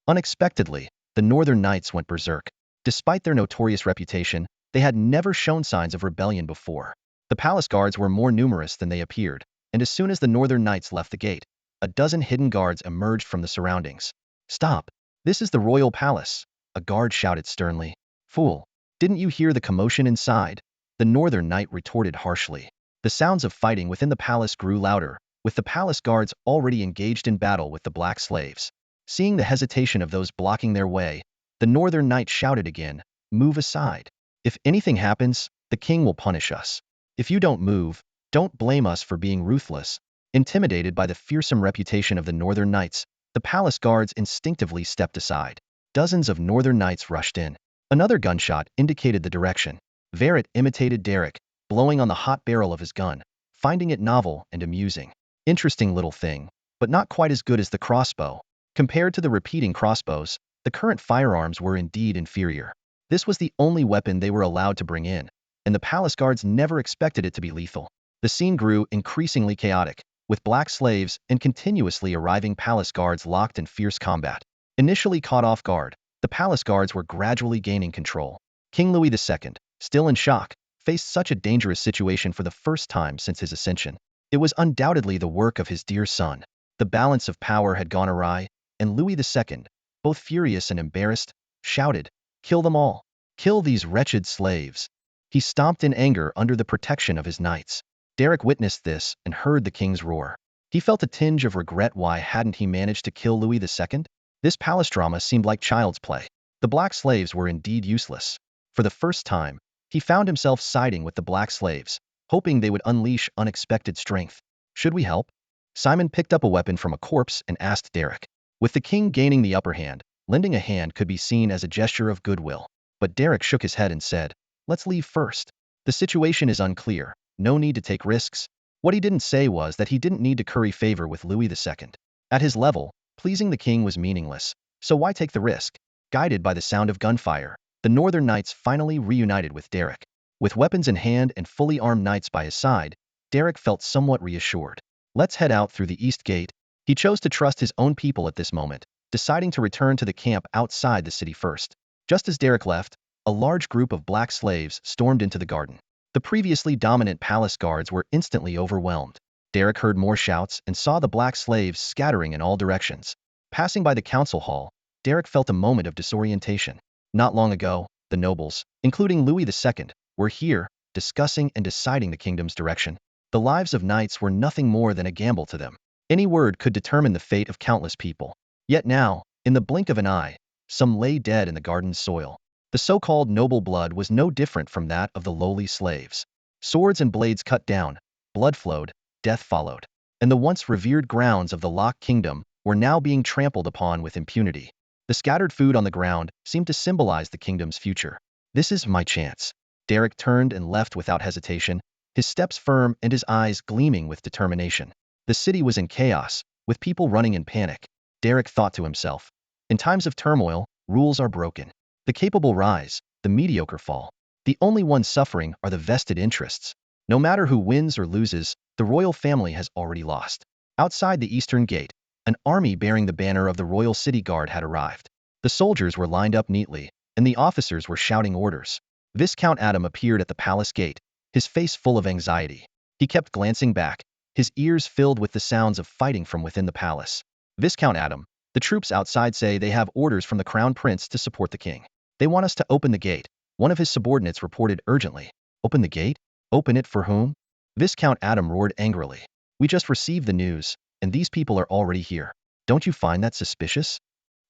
Unexpectedly, the Northern Knights went berserk. Despite their notorious reputation, they had never shown signs of rebellion before. The palace guards were more numerous than they appeared, and as soon as the Northern Knights left the gate, a dozen hidden guards emerged from the surroundings. "Stop! This is the royal palace," a guard shouted sternly. "Fool! Didn't you hear the commotion inside?" The Northern Knight retorted harshly. The sounds of fighting within the palace grew louder, with the palace guards already engaged in battle with the black slaves. Seeing the hesitation of those blocking their way, the Northern Knight shouted again, "Move aside. If anything happens, the king will punish us. If you don't move, don't blame us for being ruthless." Intimidated by the fearsome reputation of the Northern Knights, the palace guards instinctively stepped aside. Dozens of Northern Knights rushed in. Another gunshot indicated the direction. Verrett imitated Derek, blowing on the hot barrel of his gun, finding it novel and amusing. Interesting little thing, but not quite as good as the crossbow. Compared to the repeating crossbows, the current firearms were indeed inferior. This was the only weapon they were allowed to bring in, and the palace guards never expected it to be lethal. The scene grew increasingly chaotic, with black slaves and continuously arriving palace guards locked in fierce combat. Initially caught off guard, the palace guards were gradually gaining control. King Louis II, still in shock, faced such a dangerous situation for the first time since his ascension. It was undoubtedly the work of his dear son. The balance of power had gone awry, and Louis II, both furious and embarrassed, shouted, "Kill them all! Kill these wretched slaves!" He stomped in anger under the protection of his knights. Derek witnessed this and heard the king's roar. He felt a tinge of regret. Why hadn't he managed to kill Louis II? This palace drama seemed like child's play. The black slaves were indeed useless. For the first time, he found himself siding with the black slaves, hoping they would unleash unexpected strength. "Should we help?" Simon picked up a weapon from a corpse and asked Derek. With the king gaining the upper hand, lending a hand could be seen as a gesture of goodwill. But Derek shook his head and said, "Let's leave first. The situation is unclear. No need to take risks." What he didn't say was that he didn't need to curry favor with Louis II. At his level, pleasing the king was meaningless, so why take the risk? Guided by the sound of gunfire, the Northern Knights finally reunited with Derek. With weapons in hand and fully armed knights by his side, Derek felt somewhat reassured. "Let's head out through the east gate," He chose to trust his own people at this moment, deciding to return to the camp outside the city first. Just as Derek left, a large group of black slaves stormed into the garden. The previously dominant palace guards were instantly overwhelmed. Derek heard more shouts and saw the black slaves scattering in all directions. Passing by the council hall, Derek felt a moment of disorientation. Not long ago, the nobles, including Louis II, were here, discussing and deciding the kingdom's direction. The lives of knights were nothing more than a gamble to them. Any word could determine the fate of countless people. Yet now, in the blink of an eye, some lay dead in the garden's soil. The so-called noble blood was no different from that of the lowly slaves. Swords and blades cut down, blood flowed, death followed. And the once revered grounds of the Lock Kingdom were now being trampled upon with impunity. The scattered food on the ground seemed to symbolize the kingdom's future. This is my chance. Derek turned and left without hesitation, his steps firm and his eyes gleaming with determination. The city was in chaos, with people running in panic. Derek thought to himself, in times of turmoil, rules are broken. The capable rise, the mediocre fall. The only ones suffering are the vested interests. No matter who wins or loses, the royal family has already lost. Outside the eastern gate, an army bearing the banner of the royal city guard had arrived. The soldiers were lined up neatly, and the officers were shouting orders. Viscount Adam appeared at the palace gate, his face full of anxiety. He kept glancing back, his ears filled with the sounds of fighting from within the palace. Viscount Adam, the troops outside say they have orders from the crown prince to support the king. They want us to open the gate, one of his subordinates reported urgently. Open the gate? Open it for whom? Viscount Adam roared angrily. We just received the news, and these people are already here. Don't you find that suspicious?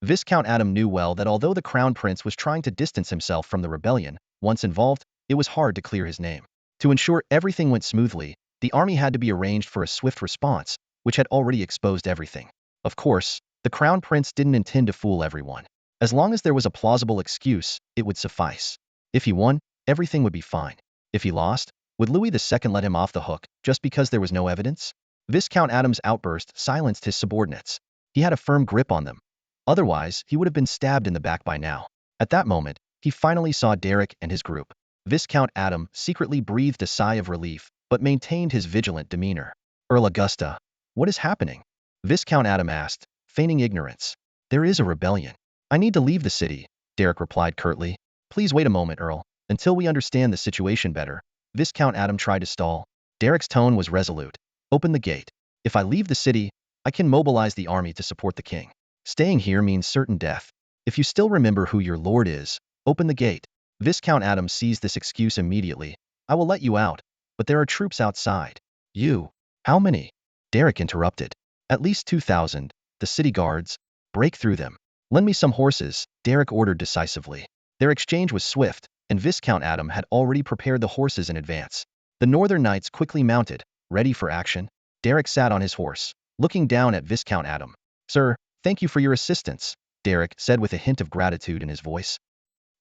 Viscount Adam knew well that although the crown prince was trying to distance himself from the rebellion, once involved, it was hard to clear his name. To ensure everything went smoothly, the army had to be arranged for a swift response, which had already exposed everything. Of course, the crown prince didn't intend to fool everyone. As long as there was a plausible excuse, it would suffice. If he won, everything would be fine. If he lost, would Louis II let him off the hook just because there was no evidence? Viscount Adam's outburst silenced his subordinates. He had a firm grip on them. Otherwise, he would have been stabbed in the back by now. At that moment, he finally saw Derek and his group. Viscount Adam secretly breathed a sigh of relief, but maintained his vigilant demeanor. Earl Augusta, what is happening? Viscount Adam asked, feigning ignorance. There is a rebellion. I need to leave the city, Derek replied curtly. Please wait a moment, Earl, until we understand the situation better. Viscount Adam tried to stall. Derek's tone was resolute. Open the gate. If I leave the city, I can mobilize the army to support the king. Staying here means certain death. If you still remember who your lord is, open the gate. Viscount Adam seized this excuse immediately. I will let you out, but there are troops outside. You? How many? Derek interrupted. At least 2,000, the city guards. Break through them. Lend me some horses, Derek ordered decisively. Their exchange was swift, and Viscount Adam had already prepared the horses in advance. The northern knights quickly mounted, ready for action. Derek sat on his horse, looking down at Viscount Adam. Sir, thank you for your assistance, Derek said with a hint of gratitude in his voice.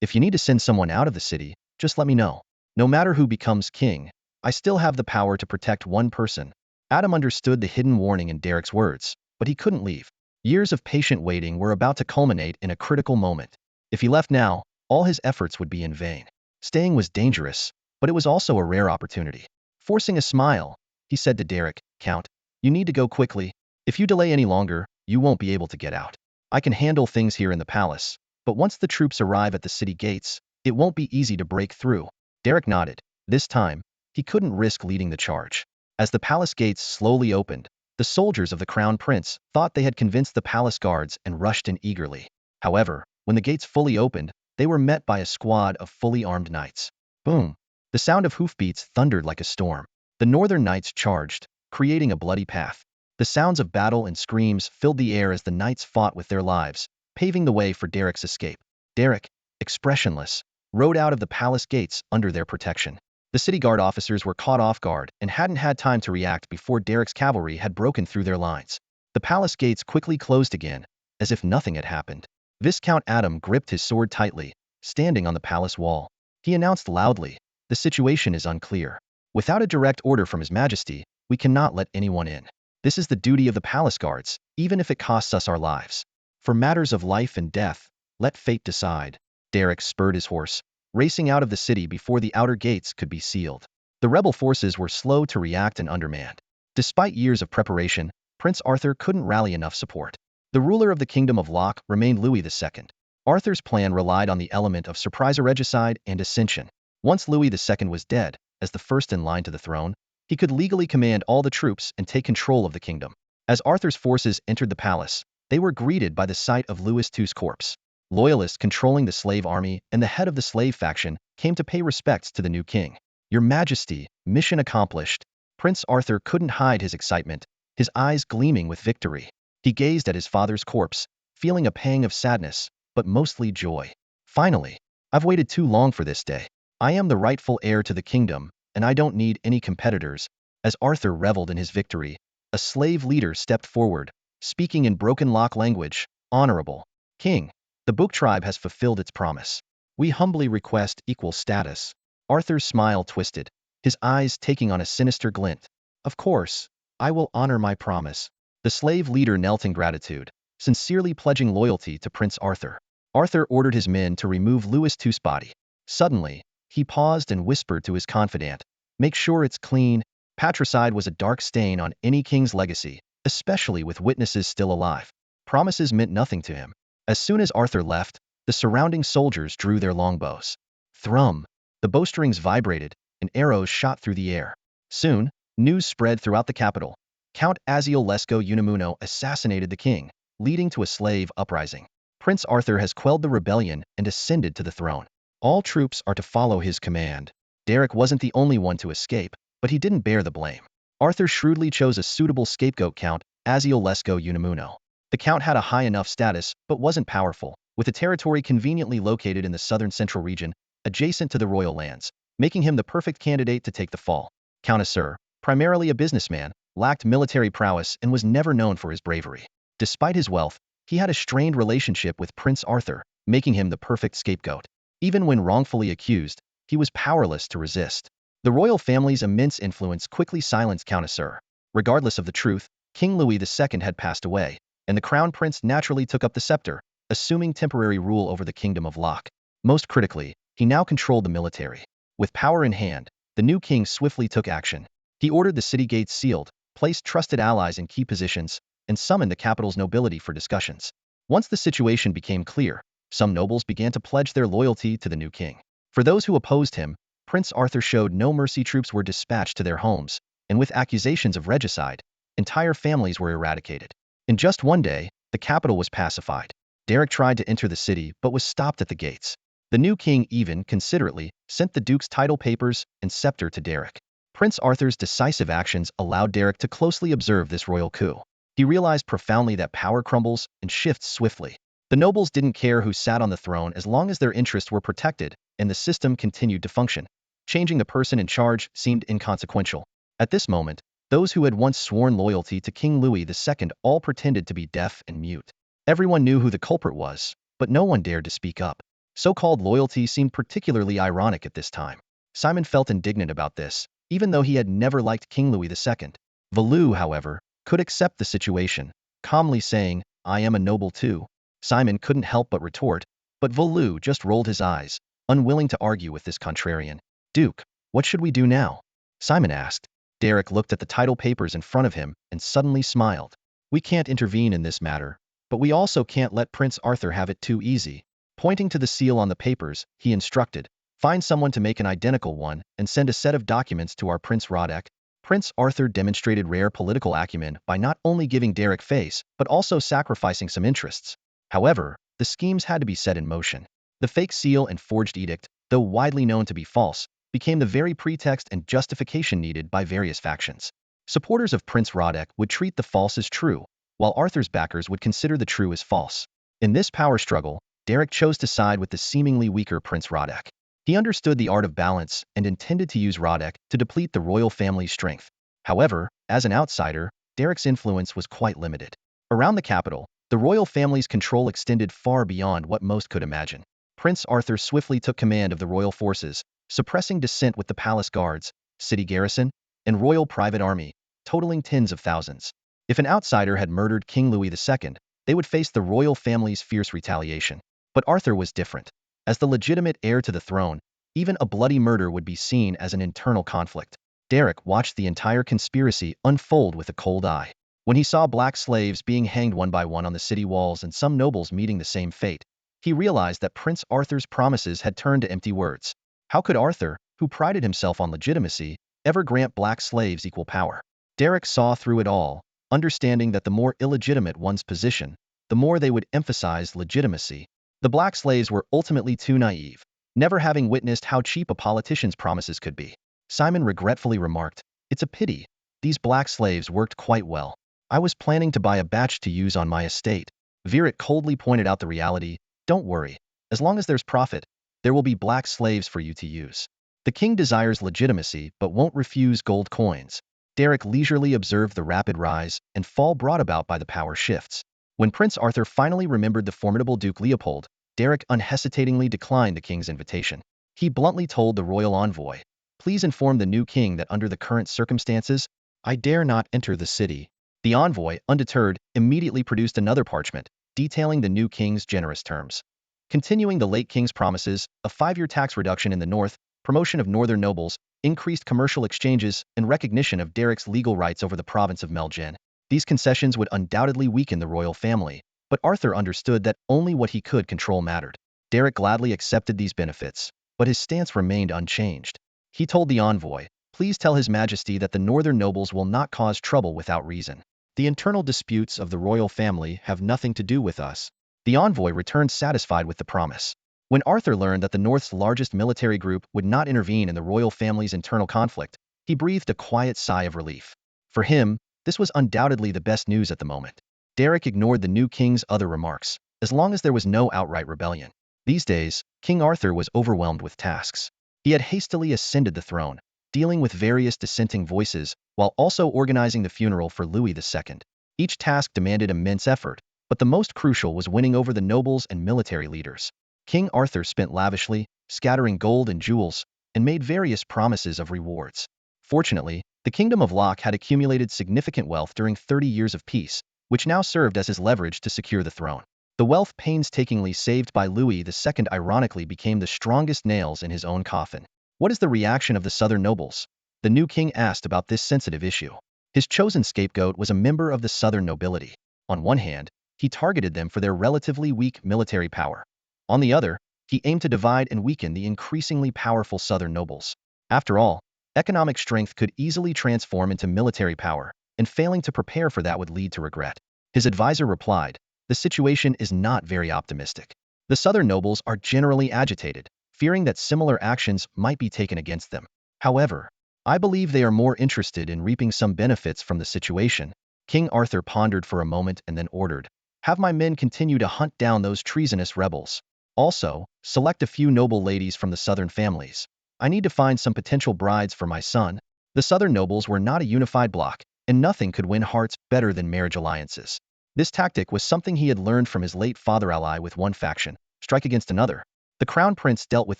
If you need to send someone out of the city, just let me know. No matter who becomes king, I still have the power to protect one person. Adam understood the hidden warning in Derek's words, but he couldn't leave. Years of patient waiting were about to culminate in a critical moment. If he left now, all his efforts would be in vain. Staying was dangerous, but it was also a rare opportunity. Forcing a smile, he said to Derek, Count, you need to go quickly. If you delay any longer, you won't be able to get out. I can handle things here in the palace, but once the troops arrive at the city gates, it won't be easy to break through. Derek nodded. This time, he couldn't risk leading the charge. As the palace gates slowly opened, the soldiers of the crown prince thought they had convinced the palace guards and rushed in eagerly. However, when the gates fully opened, they were met by a squad of fully armed knights. Boom! The sound of hoofbeats thundered like a storm. The northern knights charged, creating a bloody path. The sounds of battle and screams filled the air as the knights fought with their lives, paving the way for Derek's escape. Derek, expressionless, rode out of the palace gates under their protection. The city guard officers were caught off guard and hadn't had time to react before Derek's cavalry had broken through their lines. The palace gates quickly closed again, as if nothing had happened. Viscount Adam gripped his sword tightly, standing on the palace wall. He announced loudly, the situation is unclear. Without a direct order from His Majesty, we cannot let anyone in. This is the duty of the palace guards, even if it costs us our lives. For matters of life and death, let fate decide. Derek spurred his horse, racing out of the city before the outer gates could be sealed. The rebel forces were slow to react and undermanned. Despite years of preparation, Prince Arthur couldn't rally enough support. The ruler of the Kingdom of Locke remained Louis II. Arthur's plan relied on the element of surprise regicide and ascension. Once Louis II was dead, as the first in line to the throne, he could legally command all the troops and take control of the kingdom. As Arthur's forces entered the palace, they were greeted by the sight of Louis II's corpse. Loyalists controlling the slave army and the head of the slave faction came to pay respects to the new king. "Your Majesty, mission accomplished." Prince Arthur couldn't hide his excitement, his eyes gleaming with victory. He gazed at his father's corpse, feeling a pang of sadness, but mostly joy. "Finally, I've waited too long for this day. I am the rightful heir to the kingdom, and I don't need any competitors." As Arthur reveled in his victory, a slave leader stepped forward, speaking in broken Locke language. "Honorable King, the Book tribe has fulfilled its promise. We humbly request equal status." Arthur's smile twisted, his eyes taking on a sinister glint. "Of course, I will honor my promise." The slave leader knelt in gratitude, sincerely pledging loyalty to Prince Arthur. Arthur ordered his men to remove Louis II's body. Suddenly, he paused and whispered to his confidant, "Make sure it's clean." Patricide was a dark stain on any king's legacy, especially with witnesses still alive. Promises meant nothing to him. As soon as Arthur left, the surrounding soldiers drew their longbows. Thrum! The bowstrings vibrated, and arrows shot through the air. Soon, news spread throughout the capital. Count Azio Lesco Unamuno assassinated the king, leading to a slave uprising. Prince Arthur has quelled the rebellion and ascended to the throne. All troops are to follow his command. Derek wasn't the only one to escape, but he didn't bear the blame. Arthur shrewdly chose a suitable scapegoat, Count Azio Lesco Unamuno. The count had a high enough status, but wasn't powerful, with a territory conveniently located in the southern central region, adjacent to the royal lands, making him the perfect candidate to take the fall. Countessor, primarily a businessman, lacked military prowess and was never known for his bravery. Despite his wealth, he had a strained relationship with Prince Arthur, making him the perfect scapegoat. Even when wrongfully accused, he was powerless to resist. The royal family's immense influence quickly silenced Countessor. Regardless of the truth, King Louis II had passed away, and the crown prince naturally took up the scepter, assuming temporary rule over the Kingdom of Locke. Most critically, he now controlled the military. With power in hand, the new king swiftly took action. He ordered the city gates sealed, placed trusted allies in key positions, and summoned the capital's nobility for discussions. Once the situation became clear, some nobles began to pledge their loyalty to the new king. For those who opposed him, Prince Arthur showed no mercy. Troops were dispatched to their homes, and with accusations of regicide, entire families were eradicated. In just one day, the capital was pacified. Derek tried to enter the city but was stopped at the gates. The new king even, considerately, sent the duke's title papers and scepter to Derek. Prince Arthur's decisive actions allowed Derek to closely observe this royal coup. He realized profoundly that power crumbles and shifts swiftly. The nobles didn't care who sat on the throne as long as their interests were protected, and the system continued to function. Changing the person in charge seemed inconsequential. At this moment, those who had once sworn loyalty to King Louis II all pretended to be deaf and mute. Everyone knew who the culprit was, but no one dared to speak up. So-called loyalty seemed particularly ironic at this time. Simon felt indignant about this, even though he had never liked King Louis II. Valou, however, could accept the situation, calmly saying, "I am a noble too." Simon couldn't help but retort, but Valou just rolled his eyes, unwilling to argue with this contrarian. "Duke, what should we do now?" Simon asked. Derek looked at the title papers in front of him and suddenly smiled. "We can't intervene in this matter, but we also can't let Prince Arthur have it too easy." Pointing to the seal on the papers, he instructed, "Find someone to make an identical one and send a set of documents to our Prince Roderick." Prince Arthur demonstrated rare political acumen by not only giving Derek face, but also sacrificing some interests. However, the schemes had to be set in motion. The fake seal and forged edict, though widely known to be false, became the very pretext and justification needed by various factions. Supporters of Prince Roderick would treat the false as true, while Arthur's backers would consider the true as false. In this power struggle, Derek chose to side with the seemingly weaker Prince Roderick. He understood the art of balance and intended to use Roderick to deplete the royal family's strength. However, as an outsider, Derek's influence was quite limited. Around the capital, the royal family's control extended far beyond what most could imagine. Prince Arthur swiftly took command of the royal forces, suppressing dissent with the palace guards, city garrison, and royal private army, totaling tens of thousands. If an outsider had murdered King Louis II, they would face the royal family's fierce retaliation. But Arthur was different. As the legitimate heir to the throne, even a bloody murder would be seen as an internal conflict. Derek watched the entire conspiracy unfold with a cold eye. When he saw black slaves being hanged one by one on the city walls and some nobles meeting the same fate, he realized that Prince Arthur's promises had turned to empty words. How could Arthur, who prided himself on legitimacy, ever grant black slaves equal power? Derek saw through it all, understanding that the more illegitimate one's position, the more they would emphasize legitimacy. The black slaves were ultimately too naive, never having witnessed how cheap a politician's promises could be. Simon regretfully remarked, "It's a pity. These black slaves worked quite well. I was planning to buy a batch to use on my estate." Virat coldly pointed out the reality. "Don't worry. As long as there's profit, there will be black slaves for you to use. The king desires legitimacy but won't refuse gold coins." Derek leisurely observed the rapid rise and fall brought about by the power shifts. When Prince Arthur finally remembered the formidable Duke Leopold, Derek unhesitatingly declined the king's invitation. He bluntly told the royal envoy, "Please inform the new king that under the current circumstances, I dare not enter the city." The envoy, undeterred, immediately produced another parchment, detailing the new king's generous terms. Continuing the late king's promises, a 5-year tax reduction in the north, promotion of northern nobles, increased commercial exchanges, and recognition of Derek's legal rights over the province of Meljen. These concessions would undoubtedly weaken the royal family, but Arthur understood that only what he could control mattered. Derek gladly accepted these benefits, but his stance remained unchanged. He told the envoy, "Please tell His Majesty that the northern nobles will not cause trouble without reason. The internal disputes of the royal family have nothing to do with us." The envoy returned satisfied with the promise. When Arthur learned that the North's largest military group would not intervene in the royal family's internal conflict, he breathed a quiet sigh of relief. For him, this was undoubtedly the best news at the moment. Derek ignored the new king's other remarks, as long as there was no outright rebellion. These days, King Arthur was overwhelmed with tasks. He had hastily ascended the throne, dealing with various dissenting voices, while also organizing the funeral for Louis II. Each task demanded immense effort, but the most crucial was winning over the nobles and military leaders. King Arthur spent lavishly, scattering gold and jewels, and made various promises of rewards. Fortunately, the Kingdom of Locke had accumulated significant wealth during 30 years of peace, which now served as his leverage to secure the throne. The wealth painstakingly saved by Louis II ironically became the strongest nails in his own coffin. "What is the reaction of the southern nobles?" the new king asked about this sensitive issue. His chosen scapegoat was a member of the southern nobility. On one hand, he targeted them for their relatively weak military power. On the other, he aimed to divide and weaken the increasingly powerful southern nobles. After all, economic strength could easily transform into military power, and failing to prepare for that would lead to regret. His advisor replied, "The situation is not very optimistic. The southern nobles are generally agitated, fearing that similar actions might be taken against them. However, I believe they are more interested in reaping some benefits from the situation." King Arthur pondered for a moment and then ordered, "Have my men continue to hunt down those treasonous rebels. Also, select a few noble ladies from the southern families. I need to find some potential brides for my son." The southern nobles were not a unified bloc, and nothing could win hearts better than marriage alliances. This tactic was something he had learned from his late father. Ally with one faction, strike against another. The crown prince dealt with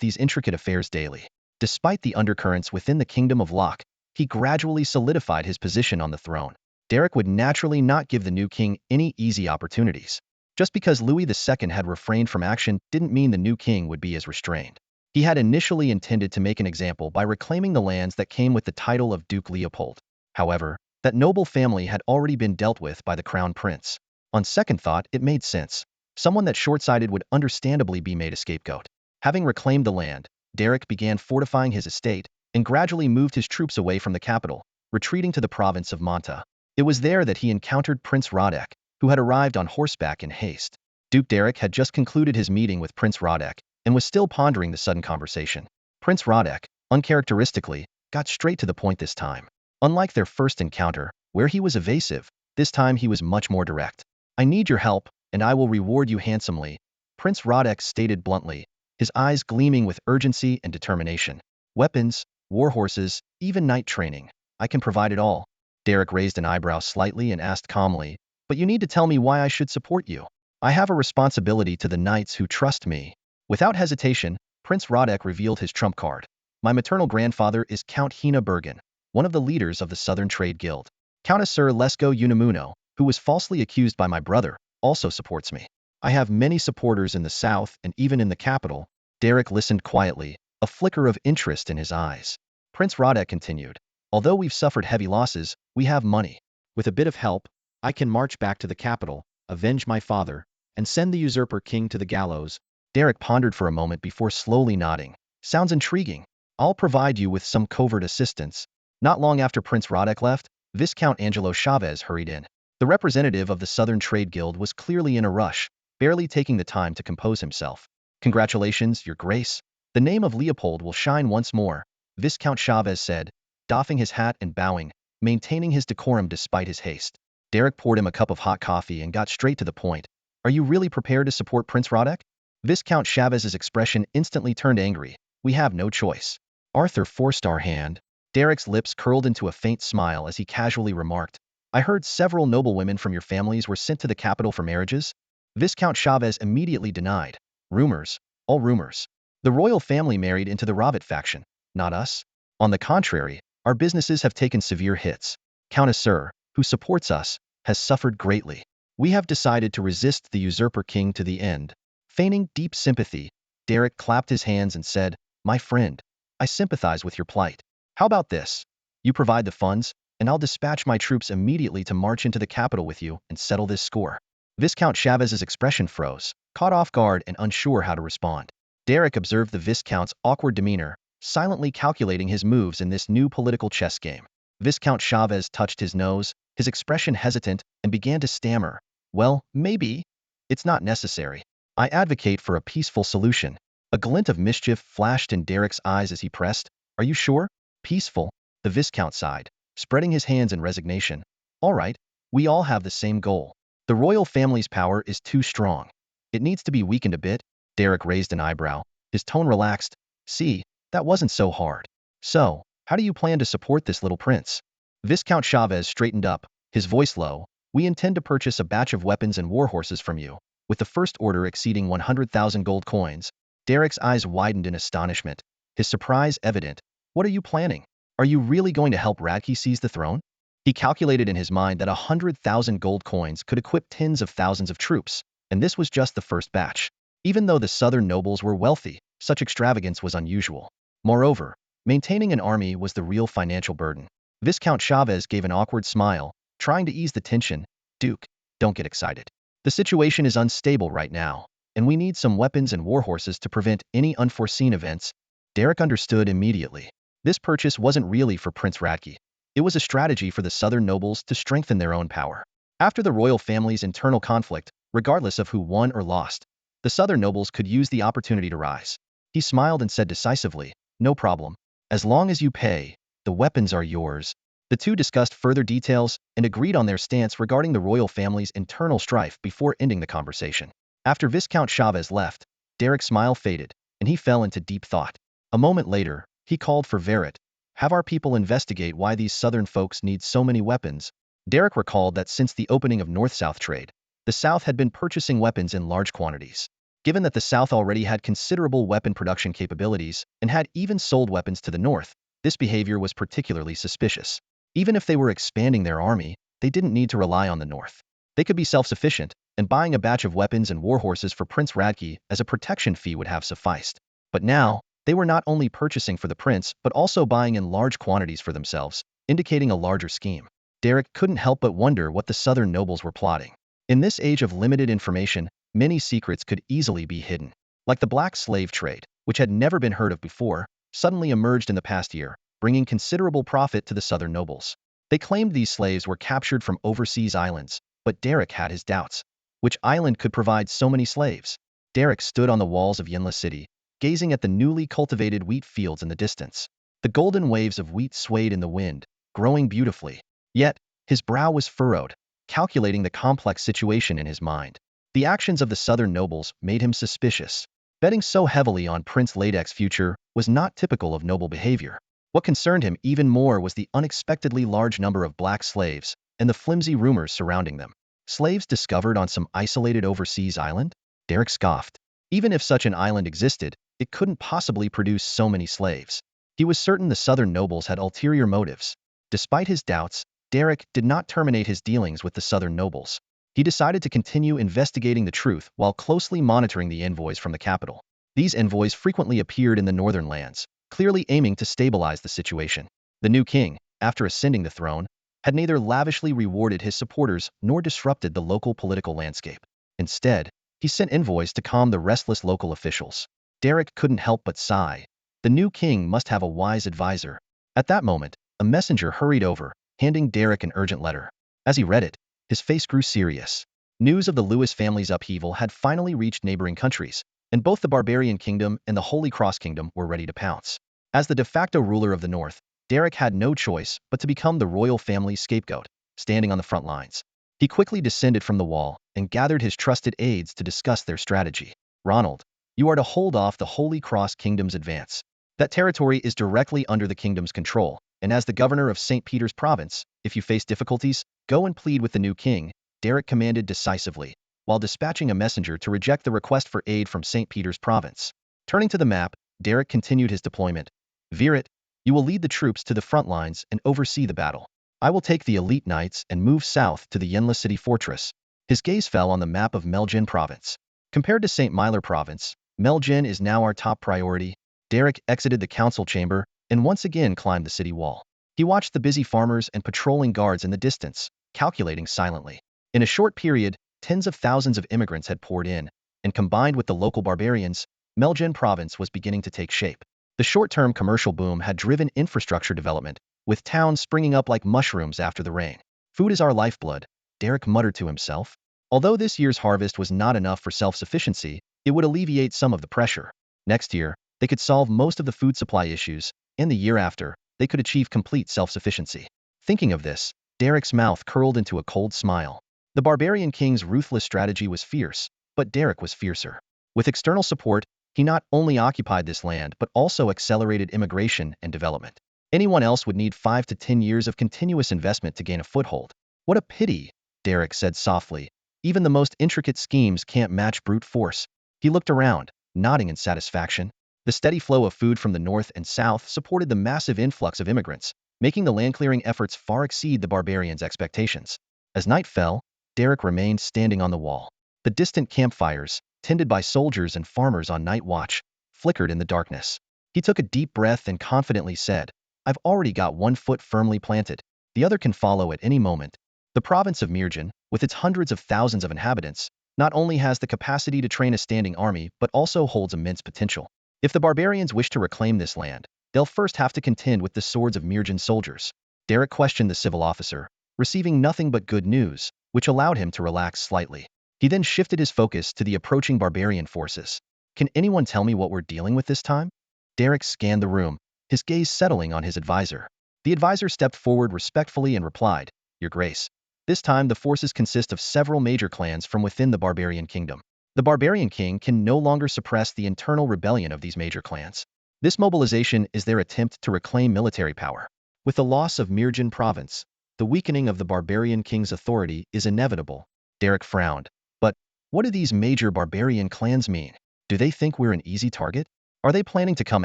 these intricate affairs daily. Despite the undercurrents within the Kingdom of Locke, he gradually solidified his position on the throne. Derek would naturally not give the new king any easy opportunities. Just because Louis II had refrained from action didn't mean the new king would be as restrained. He had initially intended to make an example by reclaiming the lands that came with the title of Duke Leopold. However, that noble family had already been dealt with by the crown prince. On second thought, it made sense. Someone that short-sighted would understandably be made a scapegoat. Having reclaimed the land, Derek began fortifying his estate and gradually moved his troops away from the capital, retreating to the province of Manta. It was there that he encountered Prince Radek, who had arrived on horseback in haste. Duke Derek had just concluded his meeting with Prince Radek and was still pondering the sudden conversation. Prince Radek, uncharacteristically, got straight to the point this time. Unlike their first encounter, where he was evasive, this time he was much more direct. "I need your help, and I will reward you handsomely," Prince Radek stated bluntly, his eyes gleaming with urgency and determination. "Weapons, war horses, even knight training. I can provide it all." Derek raised an eyebrow slightly and asked calmly, "But you need to tell me why I should support you. I have a responsibility to the knights who trust me." Without hesitation, Prince Radek revealed his trump card. "My maternal grandfather is Count Hina Bergen, one of the leaders of the Southern Trade Guild. Countess Sir Lesko Unamuno, who was falsely accused by my brother, also supports me. I have many supporters in the south and even in the capital." Derek listened quietly, a flicker of interest in his eyes. Prince Radek continued, "Although we've suffered heavy losses, we have money. With a bit of help, I can march back to the capital, avenge my father, and send the usurper king to the gallows. Derek pondered for a moment before slowly nodding. Sounds intriguing. I'll provide you with some covert assistance. Not long after Prince Radek left, Viscount Angelo Chavez hurried in. The representative of the Southern Trade Guild was clearly in a rush, barely taking the time to compose himself. Congratulations, Your Grace. The name of Leopold will shine once more, Viscount Chavez said, doffing his hat and bowing, maintaining his decorum despite his haste. Derek poured him a cup of hot coffee and got straight to the point. Are you really prepared to support Prince Radek? Viscount Chavez's expression instantly turned angry. We have no choice. Arthur forced our hand. Derek's lips curled into a faint smile as he casually remarked, I heard several noblewomen from your families were sent to the capital for marriages? Viscount Chavez immediately denied. Rumors. All rumors. The royal family married into the Rabbit faction, not us. On the contrary, our businesses have taken severe hits. Countess Sir, who supports us, has suffered greatly. We have decided to resist the usurper king to the end. Feigning deep sympathy, Derek clapped his hands and said, My friend, I sympathize with your plight. How about this? You provide the funds, and I'll dispatch my troops immediately to march into the capital with you and settle this score. Viscount Chavez's expression froze, caught off guard and unsure how to respond. Derek observed the Viscount's awkward demeanor, silently calculating his moves in this new political chess game. Viscount Chavez touched his nose, his expression hesitant, and began to stammer. Well, maybe. It's not necessary. I advocate for a peaceful solution. A glint of mischief flashed in Derek's eyes as he pressed. Are you sure? Peaceful? The Viscount sighed, spreading his hands in resignation. All right, we all have the same goal. The royal family's power is too strong. It needs to be weakened a bit. Derek raised an eyebrow, his tone relaxed. See, that wasn't so hard. So, how do you plan to support this little prince? Viscount Chavez straightened up, his voice low. We intend to purchase a batch of weapons and war horses from you, with the first order exceeding 100,000 gold coins. Derek's eyes widened in astonishment, his surprise evident. What are you planning? Are you really going to help Radke seize the throne? He calculated in his mind that 100,000 gold coins could equip tens of thousands of troops, and this was just the first batch. Even though the southern nobles were wealthy, such extravagance was unusual. Moreover, maintaining an army was the real financial burden. Viscount Chavez gave an awkward smile, trying to ease the tension. Duke, don't get excited. The situation is unstable right now, and we need some weapons and war horses to prevent any unforeseen events. Derek understood immediately. This purchase wasn't really for Prince Radke. It was a strategy for the southern nobles to strengthen their own power. After the royal family's internal conflict, regardless of who won or lost, the southern nobles could use the opportunity to rise. He smiled and said decisively, no problem. As long as you pay, the weapons are yours. The two discussed further details and agreed on their stance regarding the royal family's internal strife before ending the conversation. After Viscount Chavez left, Derek's smile faded, and he fell into deep thought. A moment later, he called for Verret. Have our people investigate why these southern folks need so many weapons. Derek recalled that since the opening of North-South trade, the South had been purchasing weapons in large quantities. Given that the South already had considerable weapon production capabilities and had even sold weapons to the North, this behavior was particularly suspicious. Even if they were expanding their army, they didn't need to rely on the North. They could be self-sufficient, and buying a batch of weapons and war horses for Prince Radke as a protection fee would have sufficed. But now, they were not only purchasing for the prince but also buying in large quantities for themselves, indicating a larger scheme. Derek couldn't help but wonder what the southern nobles were plotting. In this age of limited information, many secrets could easily be hidden. Like the black slave trade, which had never been heard of before, suddenly emerged in the past year, bringing considerable profit to the southern nobles. They claimed these slaves were captured from overseas islands, but Derek had his doubts. Which island could provide so many slaves? Derek stood on the walls of Yenla City, gazing at the newly cultivated wheat fields in the distance. The golden waves of wheat swayed in the wind, growing beautifully. Yet, his brow was furrowed, calculating the complex situation in his mind. The actions of the southern nobles made him suspicious. Betting so heavily on Prince Ladek's future was not typical of noble behavior. What concerned him even more was the unexpectedly large number of black slaves and the flimsy rumors surrounding them. Slaves discovered on some isolated overseas island? Derek scoffed. Even if such an island existed, it couldn't possibly produce so many slaves. He was certain the southern nobles had ulterior motives. Despite his doubts, Derek did not terminate his dealings with the southern nobles. He decided to continue investigating the truth while closely monitoring the envoys from the capital. These envoys frequently appeared in the northern lands, clearly aiming to stabilize the situation. The new king, after ascending the throne, had neither lavishly rewarded his supporters nor disrupted the local political landscape. Instead, he sent envoys to calm the restless local officials. Derek couldn't help but sigh. The new king must have a wise advisor. At that moment, a messenger hurried over, handing Derek an urgent letter. As he read it, his face grew serious. News of the Lewis family's upheaval had finally reached neighboring countries, and both the Barbarian Kingdom and the Holy Cross Kingdom were ready to pounce. As the de facto ruler of the North, Derek had no choice but to become the royal family's scapegoat, standing on the front lines. He quickly descended from the wall and gathered his trusted aides to discuss their strategy. Ronald, you are to hold off the Holy Cross Kingdom's advance. That territory is directly under the kingdom's control, and as the governor of St. Peter's province, if you face difficulties, go and plead with the new king, Derek commanded decisively, while dispatching a messenger to reject the request for aid from St. Peter's province. Turning to the map, Derek continued his deployment. Virat, you will lead the troops to the front lines and oversee the battle. I will take the elite knights and move south to the Yenla city fortress. His gaze fell on the map of Melgen province. Compared to St. Myler province, Melgen is now our top priority. Derek exited the council chamber and once again climbed the city wall. He watched the busy farmers and patrolling guards in the distance, calculating silently. In a short period, tens of thousands of immigrants had poured in, and combined with the local barbarians, Melgen province was beginning to take shape. The short-term commercial boom had driven infrastructure development, with towns springing up like mushrooms after the rain. Food is our lifeblood, Derek muttered to himself. Although this year's harvest was not enough for self-sufficiency, it would alleviate some of the pressure. Next year, they could solve most of the food supply issues, and the year after, they could achieve complete self-sufficiency. Thinking of this, Derek's mouth curled into a cold smile. The barbarian king's ruthless strategy was fierce, but Derek was fiercer. With external support, he not only occupied this land but also accelerated immigration and development. Anyone else would need 5 to 10 years of continuous investment to gain a foothold. What a pity, Derek said softly. Even the most intricate schemes can't match brute force. He looked around, nodding in satisfaction. The steady flow of food from the north and south supported the massive influx of immigrants, making the land-clearing efforts far exceed the barbarians' expectations. As night fell, Derek remained standing on the wall. The distant campfires, tended by soldiers and farmers on night watch, flickered in the darkness. He took a deep breath and confidently said, I've already got one foot firmly planted. The other can follow at any moment. The province of Mirjan, with its hundreds of thousands of inhabitants, not only has the capacity to train a standing army but also holds immense potential. If the barbarians wish to reclaim this land, they'll first have to contend with the swords of Mirjan soldiers. Derek questioned the civil officer, receiving nothing but good news, which allowed him to relax slightly. He then shifted his focus to the approaching barbarian forces. Can anyone tell me what we're dealing with this time? Derek scanned the room, his gaze settling on his advisor. The advisor stepped forward respectfully and replied, Your Grace. This time the forces consist of several major clans from within the barbarian kingdom. The barbarian king can no longer suppress the internal rebellion of these major clans. This mobilization is their attempt to reclaim military power. With the loss of Mirjan province, the weakening of the barbarian king's authority is inevitable. Derek frowned. But what do these major barbarian clans mean? Do they think we're an easy target? Are they planning to come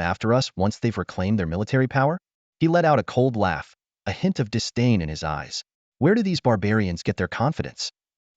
after us once they've reclaimed their military power? He let out a cold laugh, a hint of disdain in his eyes. Where do these barbarians get their confidence?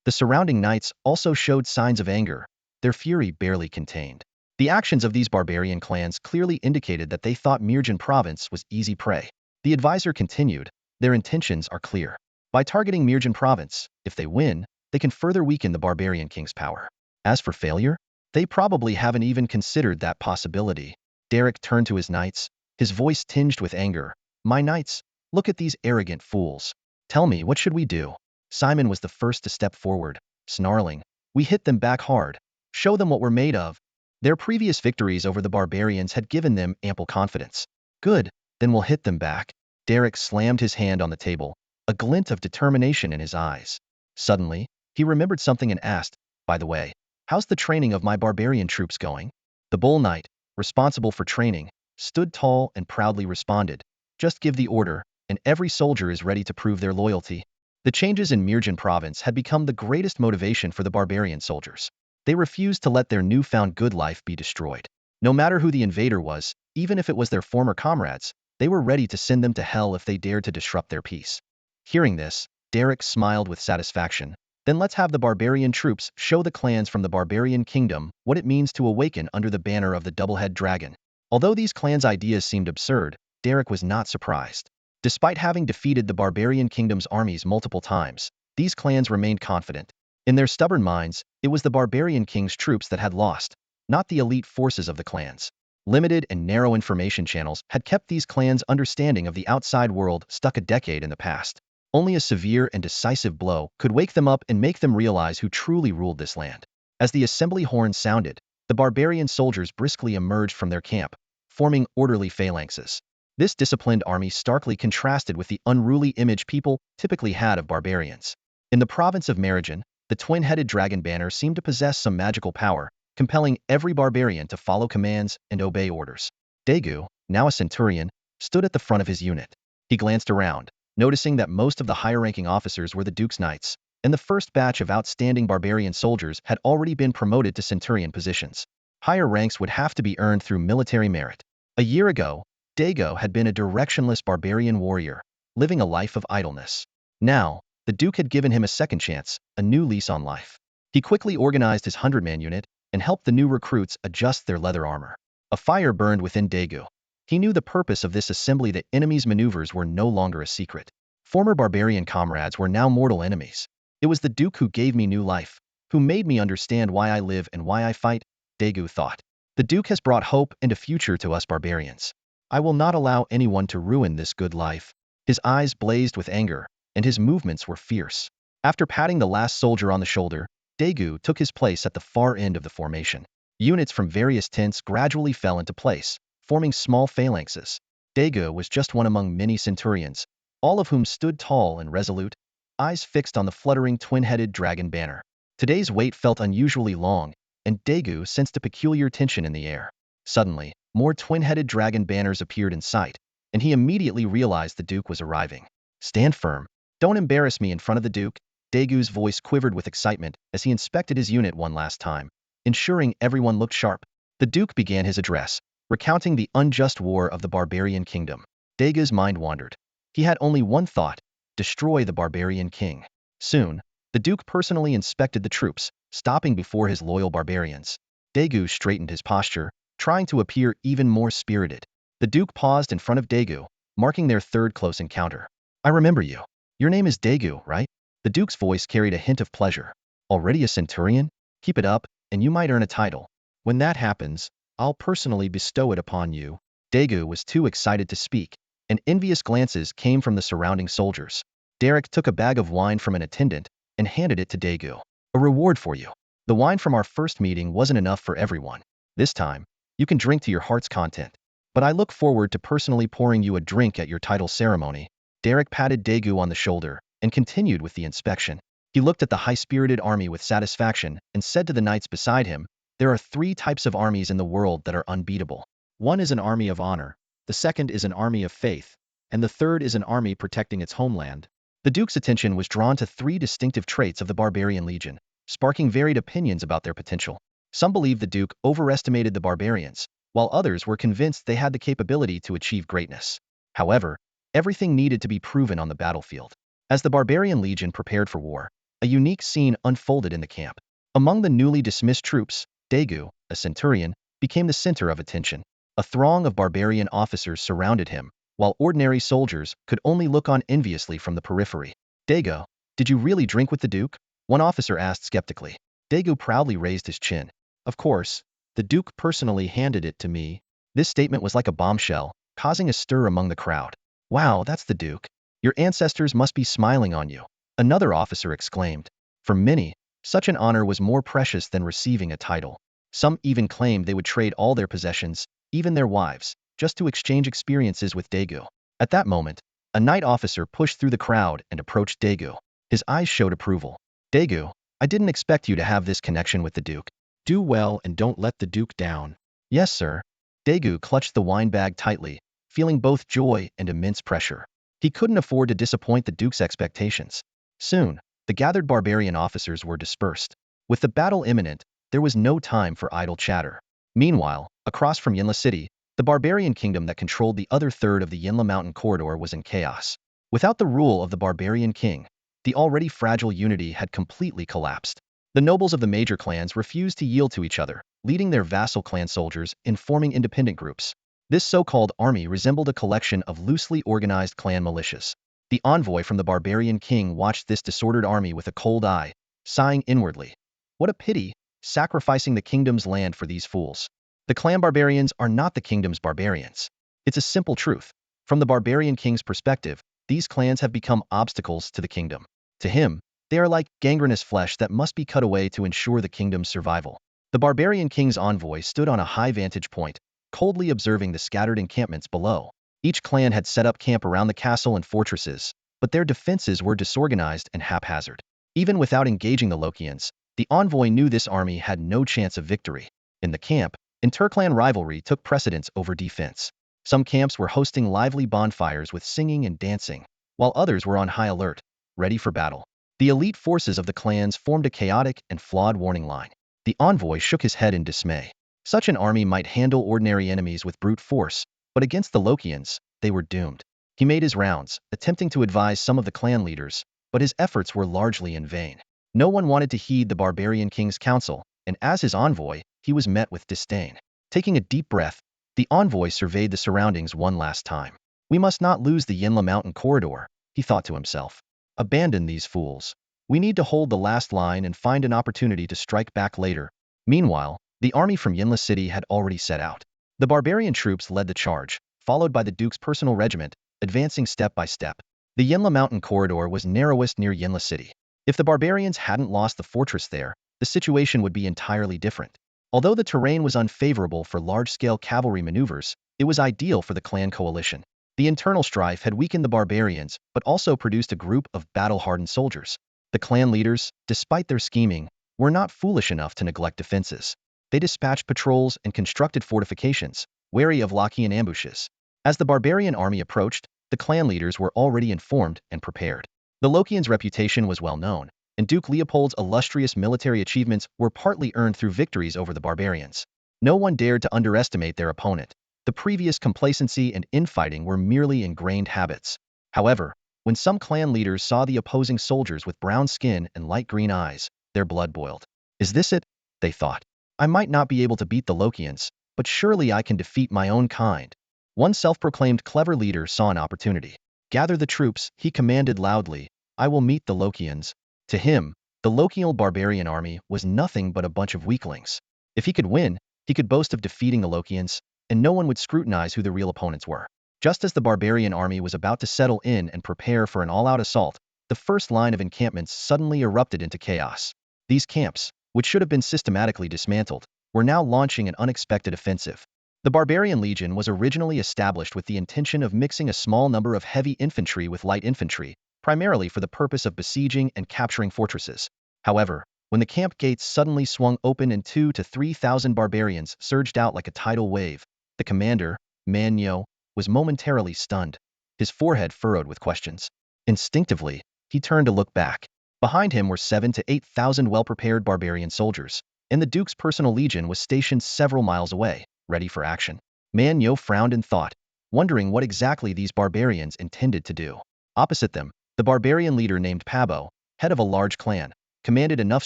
The surrounding knights also showed signs of anger, their fury barely contained. The actions of these barbarian clans clearly indicated that they thought Mirjan province was easy prey. The advisor continued, their intentions are clear. By targeting Mirjan province, if they win, they can further weaken the barbarian king's power. As for failure, they probably haven't even considered that possibility. Derek turned to his knights, his voice tinged with anger. My knights, look at these arrogant fools. Tell me, what should we do? Simon was the first to step forward, snarling. We hit them back hard. Show them what we're made of. Their previous victories over the barbarians had given them ample confidence. Good, then we'll hit them back. Derek slammed his hand on the table, a glint of determination in his eyes. Suddenly, he remembered something and asked, by the way, how's the training of my barbarian troops going? The bull knight, responsible for training, stood tall and proudly responded, just give the order, and every soldier is ready to prove their loyalty. The changes in Mirjan province had become the greatest motivation for the barbarian soldiers. They refused to let their newfound good life be destroyed. No matter who the invader was, even if it was their former comrades, they were ready to send them to hell if they dared to disrupt their peace. Hearing this, Derek smiled with satisfaction. Then let's have the barbarian troops show the clans from the barbarian kingdom what it means to awaken under the banner of the double-head dragon. Although these clans' ideas seemed absurd, Derek was not surprised. Despite having defeated the barbarian kingdom's armies multiple times, these clans remained confident. In their stubborn minds, it was the barbarian king's troops that had lost, not the elite forces of the clans. Limited and narrow information channels had kept these clans' understanding of the outside world stuck a decade in the past. Only a severe and decisive blow could wake them up and make them realize who truly ruled this land. As the assembly horn sounded, the barbarian soldiers briskly emerged from their camp, forming orderly phalanxes. This disciplined army starkly contrasted with the unruly image people typically had of barbarians. In the province of Meridian, the twin-headed dragon banner seemed to possess some magical power, compelling every barbarian to follow commands and obey orders. Daegu, now a centurion, stood at the front of his unit. He glanced around, noticing that most of the higher-ranking officers were the Duke's knights, and the first batch of outstanding barbarian soldiers had already been promoted to centurion positions. Higher ranks would have to be earned through military merit. A year ago, Daegu had been a directionless barbarian warrior, living a life of idleness. Now, the Duke had given him a second chance, a new lease on life. He quickly organized his 100-man unit and helped the new recruits adjust their leather armor. A fire burned within Daegu. He knew the purpose of this assembly. The enemy's maneuvers were no longer a secret. Former barbarian comrades were now mortal enemies. It was the Duke who gave me new life, who made me understand why I live and why I fight, Daegu thought. The Duke has brought hope and a future to us barbarians. I will not allow anyone to ruin this good life. His eyes blazed with anger, and his movements were fierce. After patting the last soldier on the shoulder, Daegu took his place at the far end of the formation. Units from various tents gradually fell into place, forming small phalanxes. Daegu was just one among many centurions, all of whom stood tall and resolute, eyes fixed on the fluttering twin-headed dragon banner. Today's wait felt unusually long, and Daegu sensed a peculiar tension in the air. Suddenly, more twin-headed dragon banners appeared in sight, and he immediately realized the Duke was arriving. Stand firm. Don't embarrass me in front of the Duke. Daegu's voice quivered with excitement as he inspected his unit one last time, ensuring everyone looked sharp. The Duke began his address, recounting the unjust war of the barbarian kingdom. Daegu's mind wandered. He had only one thought: destroy the barbarian king. Soon, the Duke personally inspected the troops, stopping before his loyal barbarians. Daegu straightened his posture, trying to appear even more spirited. The Duke paused in front of Daegu, marking their third close encounter. I remember you. Your name is Daegu, right? The Duke's voice carried a hint of pleasure. Already a centurion? Keep it up, and you might earn a title. When that happens, I'll personally bestow it upon you. Daegu was too excited to speak, and envious glances came from the surrounding soldiers. Derek took a bag of wine from an attendant and handed it to Daegu. A reward for you. The wine from our first meeting wasn't enough for everyone. This time, you can drink to your heart's content. But I look forward to personally pouring you a drink at your title ceremony. Derek patted Daegu on the shoulder and continued with the inspection. He looked at the high-spirited army with satisfaction and said to the knights beside him, there are 3 types of armies in the world that are unbeatable. One is an army of honor, the second is an army of faith, and the third is an army protecting its homeland. The Duke's attention was drawn to 3 distinctive traits of the barbarian legion, sparking varied opinions about their potential. Some believed the Duke overestimated the barbarians, while others were convinced they had the capability to achieve greatness. However, everything needed to be proven on the battlefield. As the barbarian legion prepared for war, a unique scene unfolded in the camp. Among the newly dismissed troops, Daegu, a centurion, became the center of attention. A throng of barbarian officers surrounded him, while ordinary soldiers could only look on enviously from the periphery. Daegu, did you really drink with the Duke? One officer asked skeptically. Daegu proudly raised his chin. Of course, the Duke personally handed it to me. This statement was like a bombshell, causing a stir among the crowd. Wow, that's the Duke. Your ancestors must be smiling on you. Another officer exclaimed. For many, such an honor was more precious than receiving a title. Some even claimed they would trade all their possessions, even their wives, just to exchange experiences with Daegu. At that moment, a knight officer pushed through the crowd and approached Daegu. His eyes showed approval. Daegu, I didn't expect you to have this connection with the Duke. Do well and don't let the Duke down. Yes, sir. Daegu clutched the wine bag tightly, feeling both joy and immense pressure. He couldn't afford to disappoint the Duke's expectations. Soon, the gathered barbarian officers were dispersed. With the battle imminent, there was no time for idle chatter. Meanwhile, across from Yinla City, the barbarian kingdom that controlled the other third of the Yinla Mountain corridor was in chaos. Without the rule of the barbarian king, the already fragile unity had completely collapsed. The nobles of the major clans refused to yield to each other, leading their vassal clan soldiers in forming independent groups. This so-called army resembled a collection of loosely organized clan militias. The envoy from the barbarian king watched this disordered army with a cold eye, sighing inwardly. What a pity, sacrificing the kingdom's land for these fools. The clan barbarians are not the kingdom's barbarians. It's a simple truth. From the barbarian king's perspective, these clans have become obstacles to the kingdom. To him, they are like gangrenous flesh that must be cut away to ensure the kingdom's survival. The barbarian king's envoy stood on a high vantage point, coldly observing the scattered encampments below. Each clan had set up camp around the castle and fortresses, but their defenses were disorganized and haphazard. Even without engaging the Lokians, the envoy knew this army had no chance of victory. In the camp, interclan rivalry took precedence over defense. Some camps were hosting lively bonfires with singing and dancing, while others were on high alert, ready for battle. The elite forces of the clans formed a chaotic and flawed warning line. The envoy shook his head in dismay. Such an army might handle ordinary enemies with brute force, but against the Lokians, they were doomed. He made his rounds, attempting to advise some of the clan leaders, but his efforts were largely in vain. No one wanted to heed the barbarian king's counsel, and as his envoy, he was met with disdain. Taking a deep breath, the envoy surveyed the surroundings one last time. We must not lose the Yinla mountain corridor, he thought to himself. Abandon these fools. We need to hold the last line and find an opportunity to strike back later. Meanwhile, the army from Yinla city had already set out. The barbarian troops led the charge, followed by the duke's personal regiment, advancing step by step. The Yinla mountain corridor was narrowest near Yinla city. If the barbarians hadn't lost the fortress there, the situation would be entirely different. Although the terrain was unfavorable for large-scale cavalry maneuvers, it was ideal for the clan coalition. The internal strife had weakened the barbarians, but also produced a group of battle-hardened soldiers. The clan leaders, despite their scheming, were not foolish enough to neglect defenses. They dispatched patrols and constructed fortifications, wary of Lokian ambushes. As the barbarian army approached, the clan leaders were already informed and prepared. The Lokians' reputation was well known, and Duke Leopold's illustrious military achievements were partly earned through victories over the barbarians. No one dared to underestimate their opponent. The previous complacency and infighting were merely ingrained habits. However, when some clan leaders saw the opposing soldiers with brown skin and light green eyes, their blood boiled. Is this it? They thought. I might not be able to beat the Lokians, but surely I can defeat my own kind. One self-proclaimed clever leader saw an opportunity. Gather the troops, he commanded loudly. I will meet the Lokians. To him, the Lokian barbarian army was nothing but a bunch of weaklings. If he could win, he could boast of defeating the Lokians, and no one would scrutinize who the real opponents were. Just as the barbarian army was about to settle in and prepare for an all-out assault, the first line of encampments suddenly erupted into chaos. These camps, which should have been systematically dismantled, were now launching an unexpected offensive. The barbarian legion was originally established with the intention of mixing a small number of heavy infantry with light infantry, primarily for the purpose of besieging and capturing fortresses. However, when the camp gates suddenly swung open and 2,000 to 3,000 barbarians surged out like a tidal wave, the commander, Manyo, was momentarily stunned, his forehead furrowed with questions. Instinctively, he turned to look back. Behind him were 7,000 to 8,000 well-prepared barbarian soldiers, and the Duke's personal legion was stationed several miles away, ready for action. Manyo frowned in thought, wondering what exactly these barbarians intended to do. Opposite them, the barbarian leader named Pabo, head of a large clan, commanded enough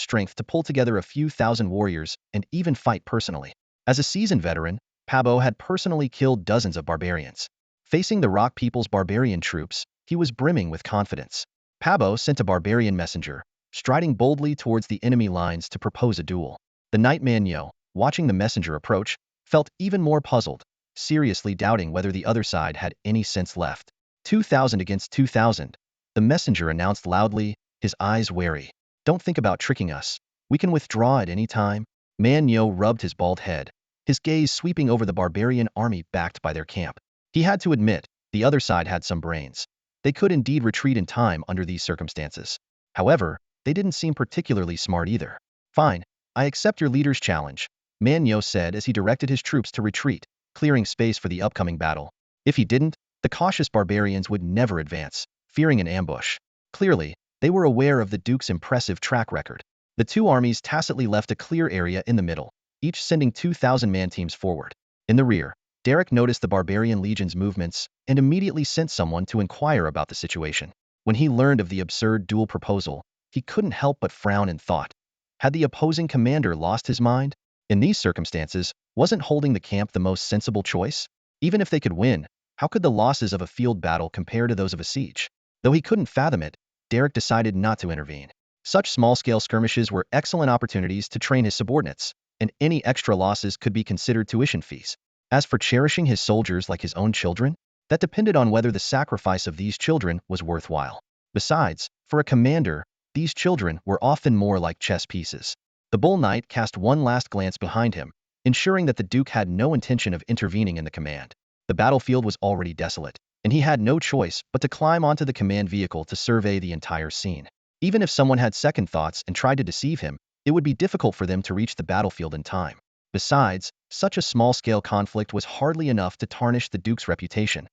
strength to pull together a few thousand warriors and even fight personally. As a seasoned veteran, Pabo had personally killed dozens of barbarians. Facing the Rock People's barbarian troops, he was brimming with confidence. Pabo sent a barbarian messenger, striding boldly towards the enemy lines to propose a duel. The knight Manyo, watching the messenger approach, felt even more puzzled, seriously doubting whether the other side had any sense left. 2,000 against 2,000, the messenger announced loudly, his eyes wary. Don't think about tricking us. We can withdraw at any time. Manyo rubbed his bald head, his gaze sweeping over the barbarian army backed by their camp. He had to admit, the other side had some brains. They could indeed retreat in time under these circumstances. However, they didn't seem particularly smart either. Fine, I accept your leader's challenge, Manyo said as he directed his troops to retreat, clearing space for the upcoming battle. If he didn't, the cautious barbarians would never advance, fearing an ambush. Clearly, they were aware of the Duke's impressive track record. The two armies tacitly left a clear area in the middle, each sending 2,000 man teams forward. In the rear, Derek noticed the barbarian legion's movements and immediately sent someone to inquire about the situation. When he learned of the absurd duel proposal, he couldn't help but frown in thought. Had the opposing commander lost his mind? In these circumstances, wasn't holding the camp the most sensible choice? Even if they could win, how could the losses of a field battle compare to those of a siege? Though he couldn't fathom it, Derek decided not to intervene. Such small-scale skirmishes were excellent opportunities to train his subordinates, and any extra losses could be considered tuition fees. As for cherishing his soldiers like his own children, that depended on whether the sacrifice of these children was worthwhile. Besides, for a commander, these children were often more like chess pieces. The Bull Knight cast one last glance behind him, ensuring that the Duke had no intention of intervening in the command. The battlefield was already desolate, and he had no choice but to climb onto the command vehicle to survey the entire scene. Even if someone had second thoughts and tried to deceive him, it would be difficult for them to reach the battlefield in time. Besides, such a small-scale conflict was hardly enough to tarnish the Duke's reputation.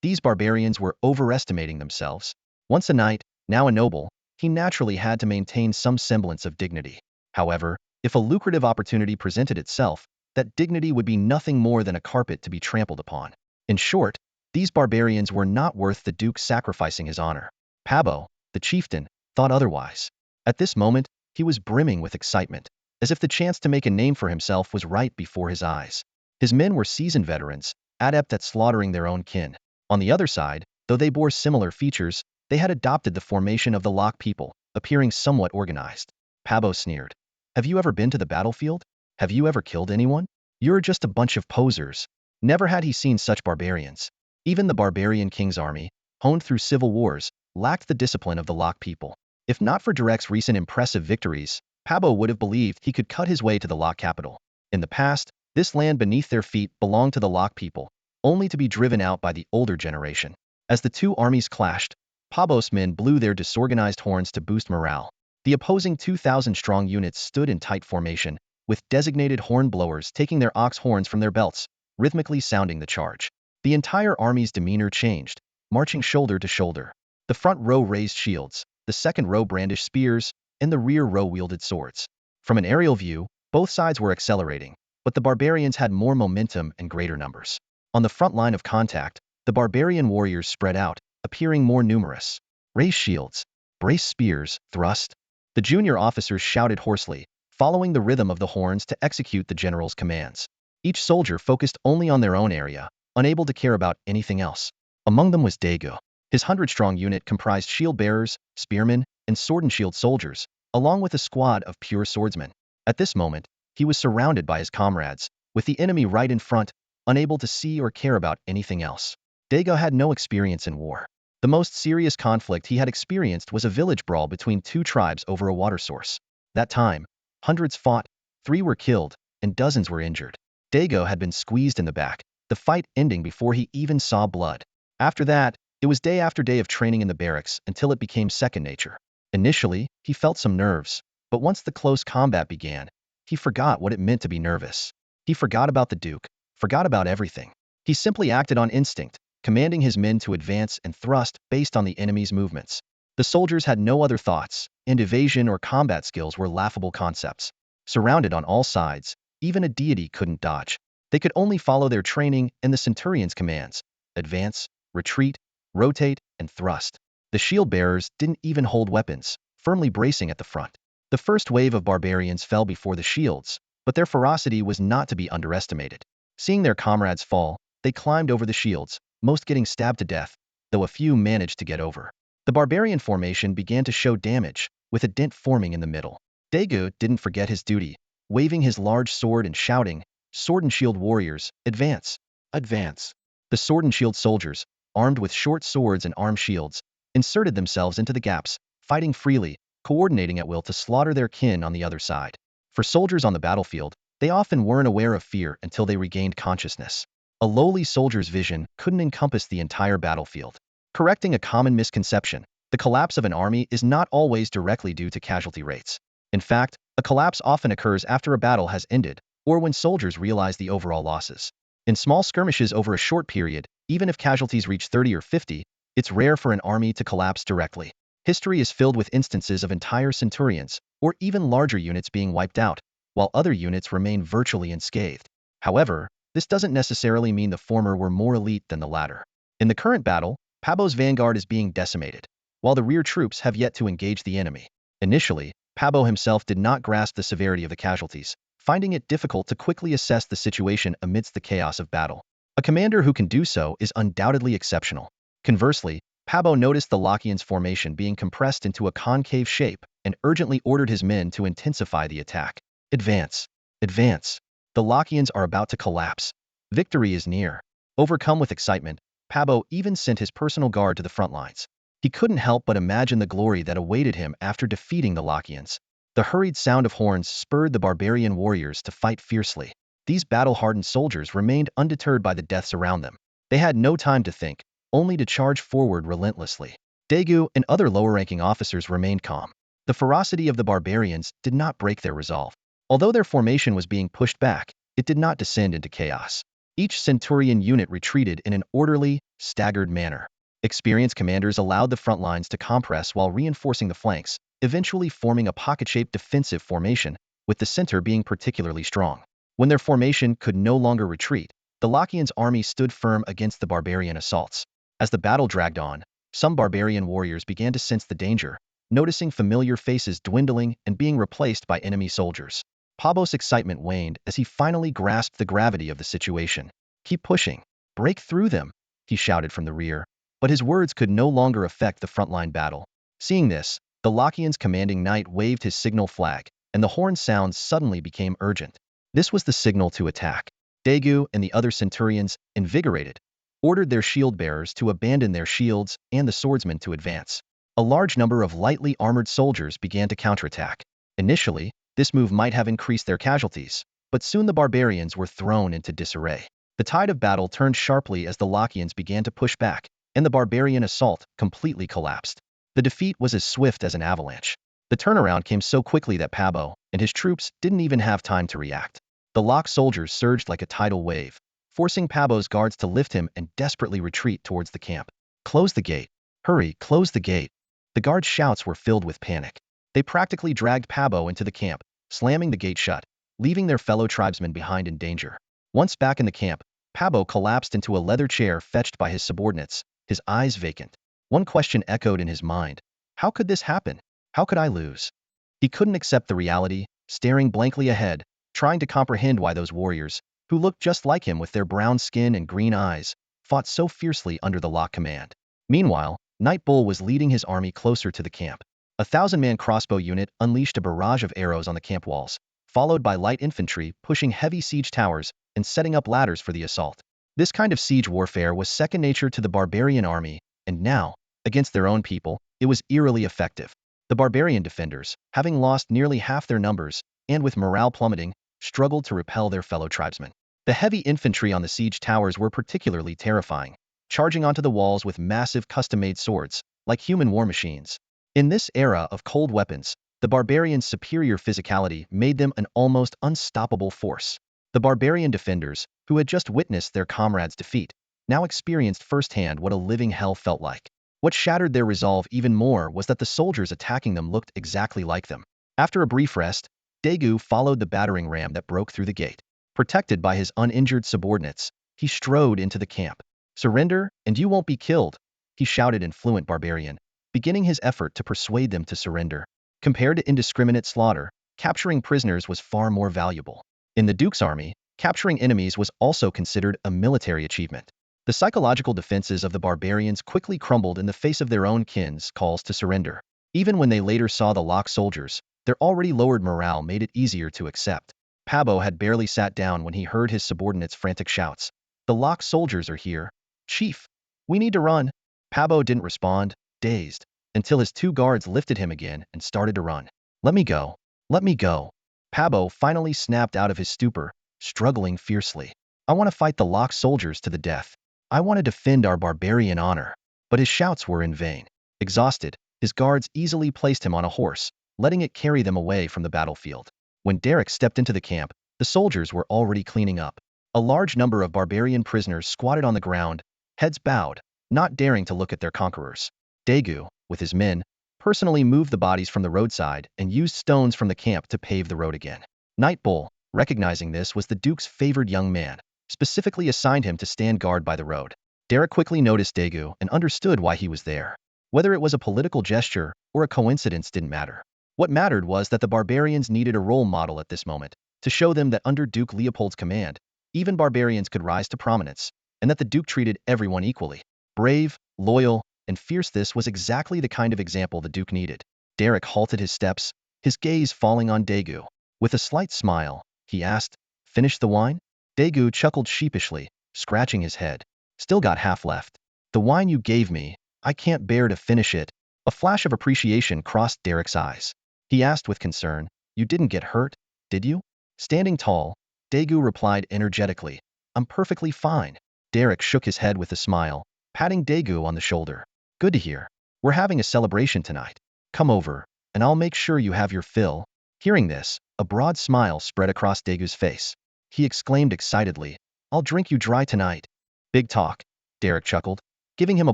These barbarians were overestimating themselves. Once a knight, now a noble, he naturally had to maintain some semblance of dignity. However, if a lucrative opportunity presented itself, that dignity would be nothing more than a carpet to be trampled upon. In short, these barbarians were not worth the Duke sacrificing his honor. Pabbo, the chieftain, thought otherwise. At this moment, he was brimming with excitement, as if the chance to make a name for himself was right before his eyes. His men were seasoned veterans, adept at slaughtering their own kin. On the other side, though they bore similar features, they had adopted the formation of the Lock people, appearing somewhat organized. Pabbo sneered. Have you ever been to the battlefield? Have you ever killed anyone? You're just a bunch of posers. Never had he seen such barbarians. Even the barbarian king's army, honed through civil wars, lacked the discipline of the Lock people. If not for Derek's recent impressive victories, Pabbo would have believed he could cut his way to the Lock capital. In the past, this land beneath their feet belonged to the Lock people, only to be driven out by the older generation. As the two armies clashed, Pabbo's men blew their disorganized horns to boost morale. The opposing 2,000-strong units stood in tight formation, with designated horn blowers taking their ox horns from their belts, rhythmically sounding the charge. The entire army's demeanor changed, marching shoulder to shoulder. The front row raised shields, the second row brandished spears, and the rear row wielded swords. From an aerial view, both sides were accelerating, but the barbarians had more momentum and greater numbers. On the front line of contact, the barbarian warriors spread out, appearing more numerous. Raise shields, brace spears, thrust. The junior officers shouted hoarsely, following the rhythm of the horns to execute the general's commands. Each soldier focused only on their own area, unable to care about anything else. Among them was Dago. His 100-strong unit comprised shield-bearers, spearmen, and sword-and-shield soldiers, along with a squad of pure swordsmen. At this moment, he was surrounded by his comrades, with the enemy right in front, unable to see or care about anything else. Dago had no experience in war. The most serious conflict he had experienced was a village brawl between two tribes over a water source. That time, hundreds fought, 3 were killed, and dozens were injured. Dago had been squeezed in the back, the fight ending before he even saw blood. After that, it was day after day of training in the barracks until it became second nature. Initially, he felt some nerves, but once the close combat began, he forgot what it meant to be nervous. He forgot about the Duke, forgot about everything. He simply acted on instinct, commanding his men to advance and thrust based on the enemy's movements. The soldiers had no other thoughts, and evasion or combat skills were laughable concepts. Surrounded on all sides, even a deity couldn't dodge. They could only follow their training and the centurion's commands: advance, retreat, rotate, and thrust. The shield-bearers didn't even hold weapons, firmly bracing at the front. The first wave of barbarians fell before the shields, but their ferocity was not to be underestimated. Seeing their comrades fall, they climbed over the shields, most getting stabbed to death, though a few managed to get over. The barbarian formation began to show damage, with a dent forming in the middle. Dago didn't forget his duty, waving his large sword and shouting, "Sword and shield warriors, advance! Advance!" The sword and shield soldiers, armed with short swords and arm shields, inserted themselves into the gaps, fighting freely, coordinating at will to slaughter their kin on the other side. For soldiers on the battlefield, they often weren't aware of fear until they regained consciousness. A lowly soldier's vision couldn't encompass the entire battlefield. Correcting a common misconception, the collapse of an army is not always directly due to casualty rates. In fact, a collapse often occurs after a battle has ended, or when soldiers realize the overall losses. In small skirmishes over a short period, even if casualties reach 30 or 50, it's rare for an army to collapse directly. History is filled with instances of entire centurions, or even larger units being wiped out, while other units remain virtually unscathed. However, this doesn't necessarily mean the former were more elite than the latter. In the current battle, Pabbo's vanguard is being decimated, while the rear troops have yet to engage the enemy. Initially, Pabbo himself did not grasp the severity of the casualties, finding it difficult to quickly assess the situation amidst the chaos of battle. A commander who can do so is undoubtedly exceptional. Conversely, Pabo noticed the Lachians' formation being compressed into a concave shape and urgently ordered his men to intensify the attack. Advance! Advance! The Lachians are about to collapse. Victory is near. Overcome with excitement, Pabo even sent his personal guard to the front lines. He couldn't help but imagine the glory that awaited him after defeating the Lachians. The hurried sound of horns spurred the barbarian warriors to fight fiercely. These battle-hardened soldiers remained undeterred by the deaths around them. They had no time to think, only to charge forward relentlessly. Daegu and other lower-ranking officers remained calm. The ferocity of the barbarians did not break their resolve. Although their formation was being pushed back, it did not descend into chaos. Each centurion unit retreated in an orderly, staggered manner. Experienced commanders allowed the front lines to compress while reinforcing the flanks, eventually forming a pocket-shaped defensive formation, with the center being particularly strong. When their formation could no longer retreat, the Lachians' army stood firm against the barbarian assaults. As the battle dragged on, some barbarian warriors began to sense the danger, noticing familiar faces dwindling and being replaced by enemy soldiers. Pabos' excitement waned as he finally grasped the gravity of the situation. "Keep pushing. Break through them," he shouted from the rear. But his words could no longer affect the frontline battle. Seeing this, the Lachians' commanding knight waved his signal flag, and the horn sounds suddenly became urgent. This was the signal to attack. Daegu and the other centurions, invigorated, ordered their shield-bearers to abandon their shields and the swordsmen to advance. A large number of lightly armored soldiers began to counterattack. Initially, this move might have increased their casualties, but soon the barbarians were thrown into disarray. The tide of battle turned sharply as the Lachians began to push back, and the barbarian assault completely collapsed. The defeat was as swift as an avalanche. The turnaround came so quickly that Pabo and his troops didn't even have time to react. The Lach soldiers surged like a tidal wave, forcing Pabo's guards to lift him and desperately retreat towards the camp. "Close the gate! Hurry, close the gate!" The guards' shouts were filled with panic. They practically dragged Pabo into the camp, slamming the gate shut, leaving their fellow tribesmen behind in danger. Once back in the camp, Pabo collapsed into a leather chair fetched by his subordinates, his eyes vacant. One question echoed in his mind. How could this happen? How could I lose? He couldn't accept the reality, staring blankly ahead, trying to comprehend why those warriors, who looked just like him with their brown skin and green eyes, fought so fiercely under the Lach command. Meanwhile, Night Bull was leading his army closer to the camp. A 1,000-man crossbow unit unleashed a barrage of arrows on the camp walls, followed by light infantry pushing heavy siege towers and setting up ladders for the assault. This kind of siege warfare was second nature to the barbarian army, and now, against their own people, it was eerily effective. The barbarian defenders, having lost nearly half their numbers, and with morale plummeting, struggled to repel their fellow tribesmen. The heavy infantry on the siege towers were particularly terrifying, charging onto the walls with massive custom-made swords, like human war machines. In this era of cold weapons, the barbarians' superior physicality made them an almost unstoppable force. The barbarian defenders, who had just witnessed their comrades' defeat, now experienced firsthand what a living hell felt like. What shattered their resolve even more was that the soldiers attacking them looked exactly like them. After a brief rest, Daegu followed the battering ram that broke through the gate. Protected by his uninjured subordinates, he strode into the camp. "Surrender, and you won't be killed," he shouted in fluent barbarian, beginning his effort to persuade them to surrender. Compared to indiscriminate slaughter, capturing prisoners was far more valuable. In the Duke's army, capturing enemies was also considered a military achievement. The psychological defenses of the barbarians quickly crumbled in the face of their own kin's calls to surrender. Even when they later saw the Lach soldiers, their already lowered morale made it easier to accept. Pabo had barely sat down when he heard his subordinates' frantic shouts. "The Lach soldiers are here. Chief, we need to run." Pabo didn't respond, dazed, until his two guards lifted him again and started to run. "Let me go. Let me go." Pabo finally snapped out of his stupor, struggling fiercely. "I want to fight the Lach soldiers to the death. I want to defend our barbarian honor." But his shouts were in vain. Exhausted, his guards easily placed him on a horse, letting it carry them away from the battlefield. When Derek stepped into the camp, the soldiers were already cleaning up. A large number of barbarian prisoners squatted on the ground, heads bowed, not daring to look at their conquerors. Daegu, with his men, personally moved the bodies from the roadside and used stones from the camp to pave the road again. Night Bull, recognizing this, was the Duke's favored young man, specifically assigned him to stand guard by the road. Derek quickly noticed Daegu and understood why he was there. Whether it was a political gesture or a coincidence didn't matter. What mattered was that the barbarians needed a role model at this moment, to show them that under Duke Leopold's command, even barbarians could rise to prominence. and that the Duke treated everyone equally. Brave, loyal, and fierce. This was exactly the kind of example the Duke needed. Derek halted his steps, his gaze falling on Daegu. With a slight smile, he asked, "Finish the wine?" Daegu chuckled sheepishly, scratching his head. "Still got half left. The wine you gave me, I can't bear to finish it." A flash of appreciation crossed Derek's eyes. He asked with concern, "You didn't get hurt, did you?" Standing tall, Daegu replied energetically, "I'm perfectly fine." Derek shook his head with a smile, patting Daegu on the shoulder. "Good to hear. We're having a celebration tonight. Come over, and I'll make sure you have your fill." Hearing this, a broad smile spread across Daegu's face. He exclaimed excitedly, "I'll drink you dry tonight." "Big talk," Derek chuckled, giving him a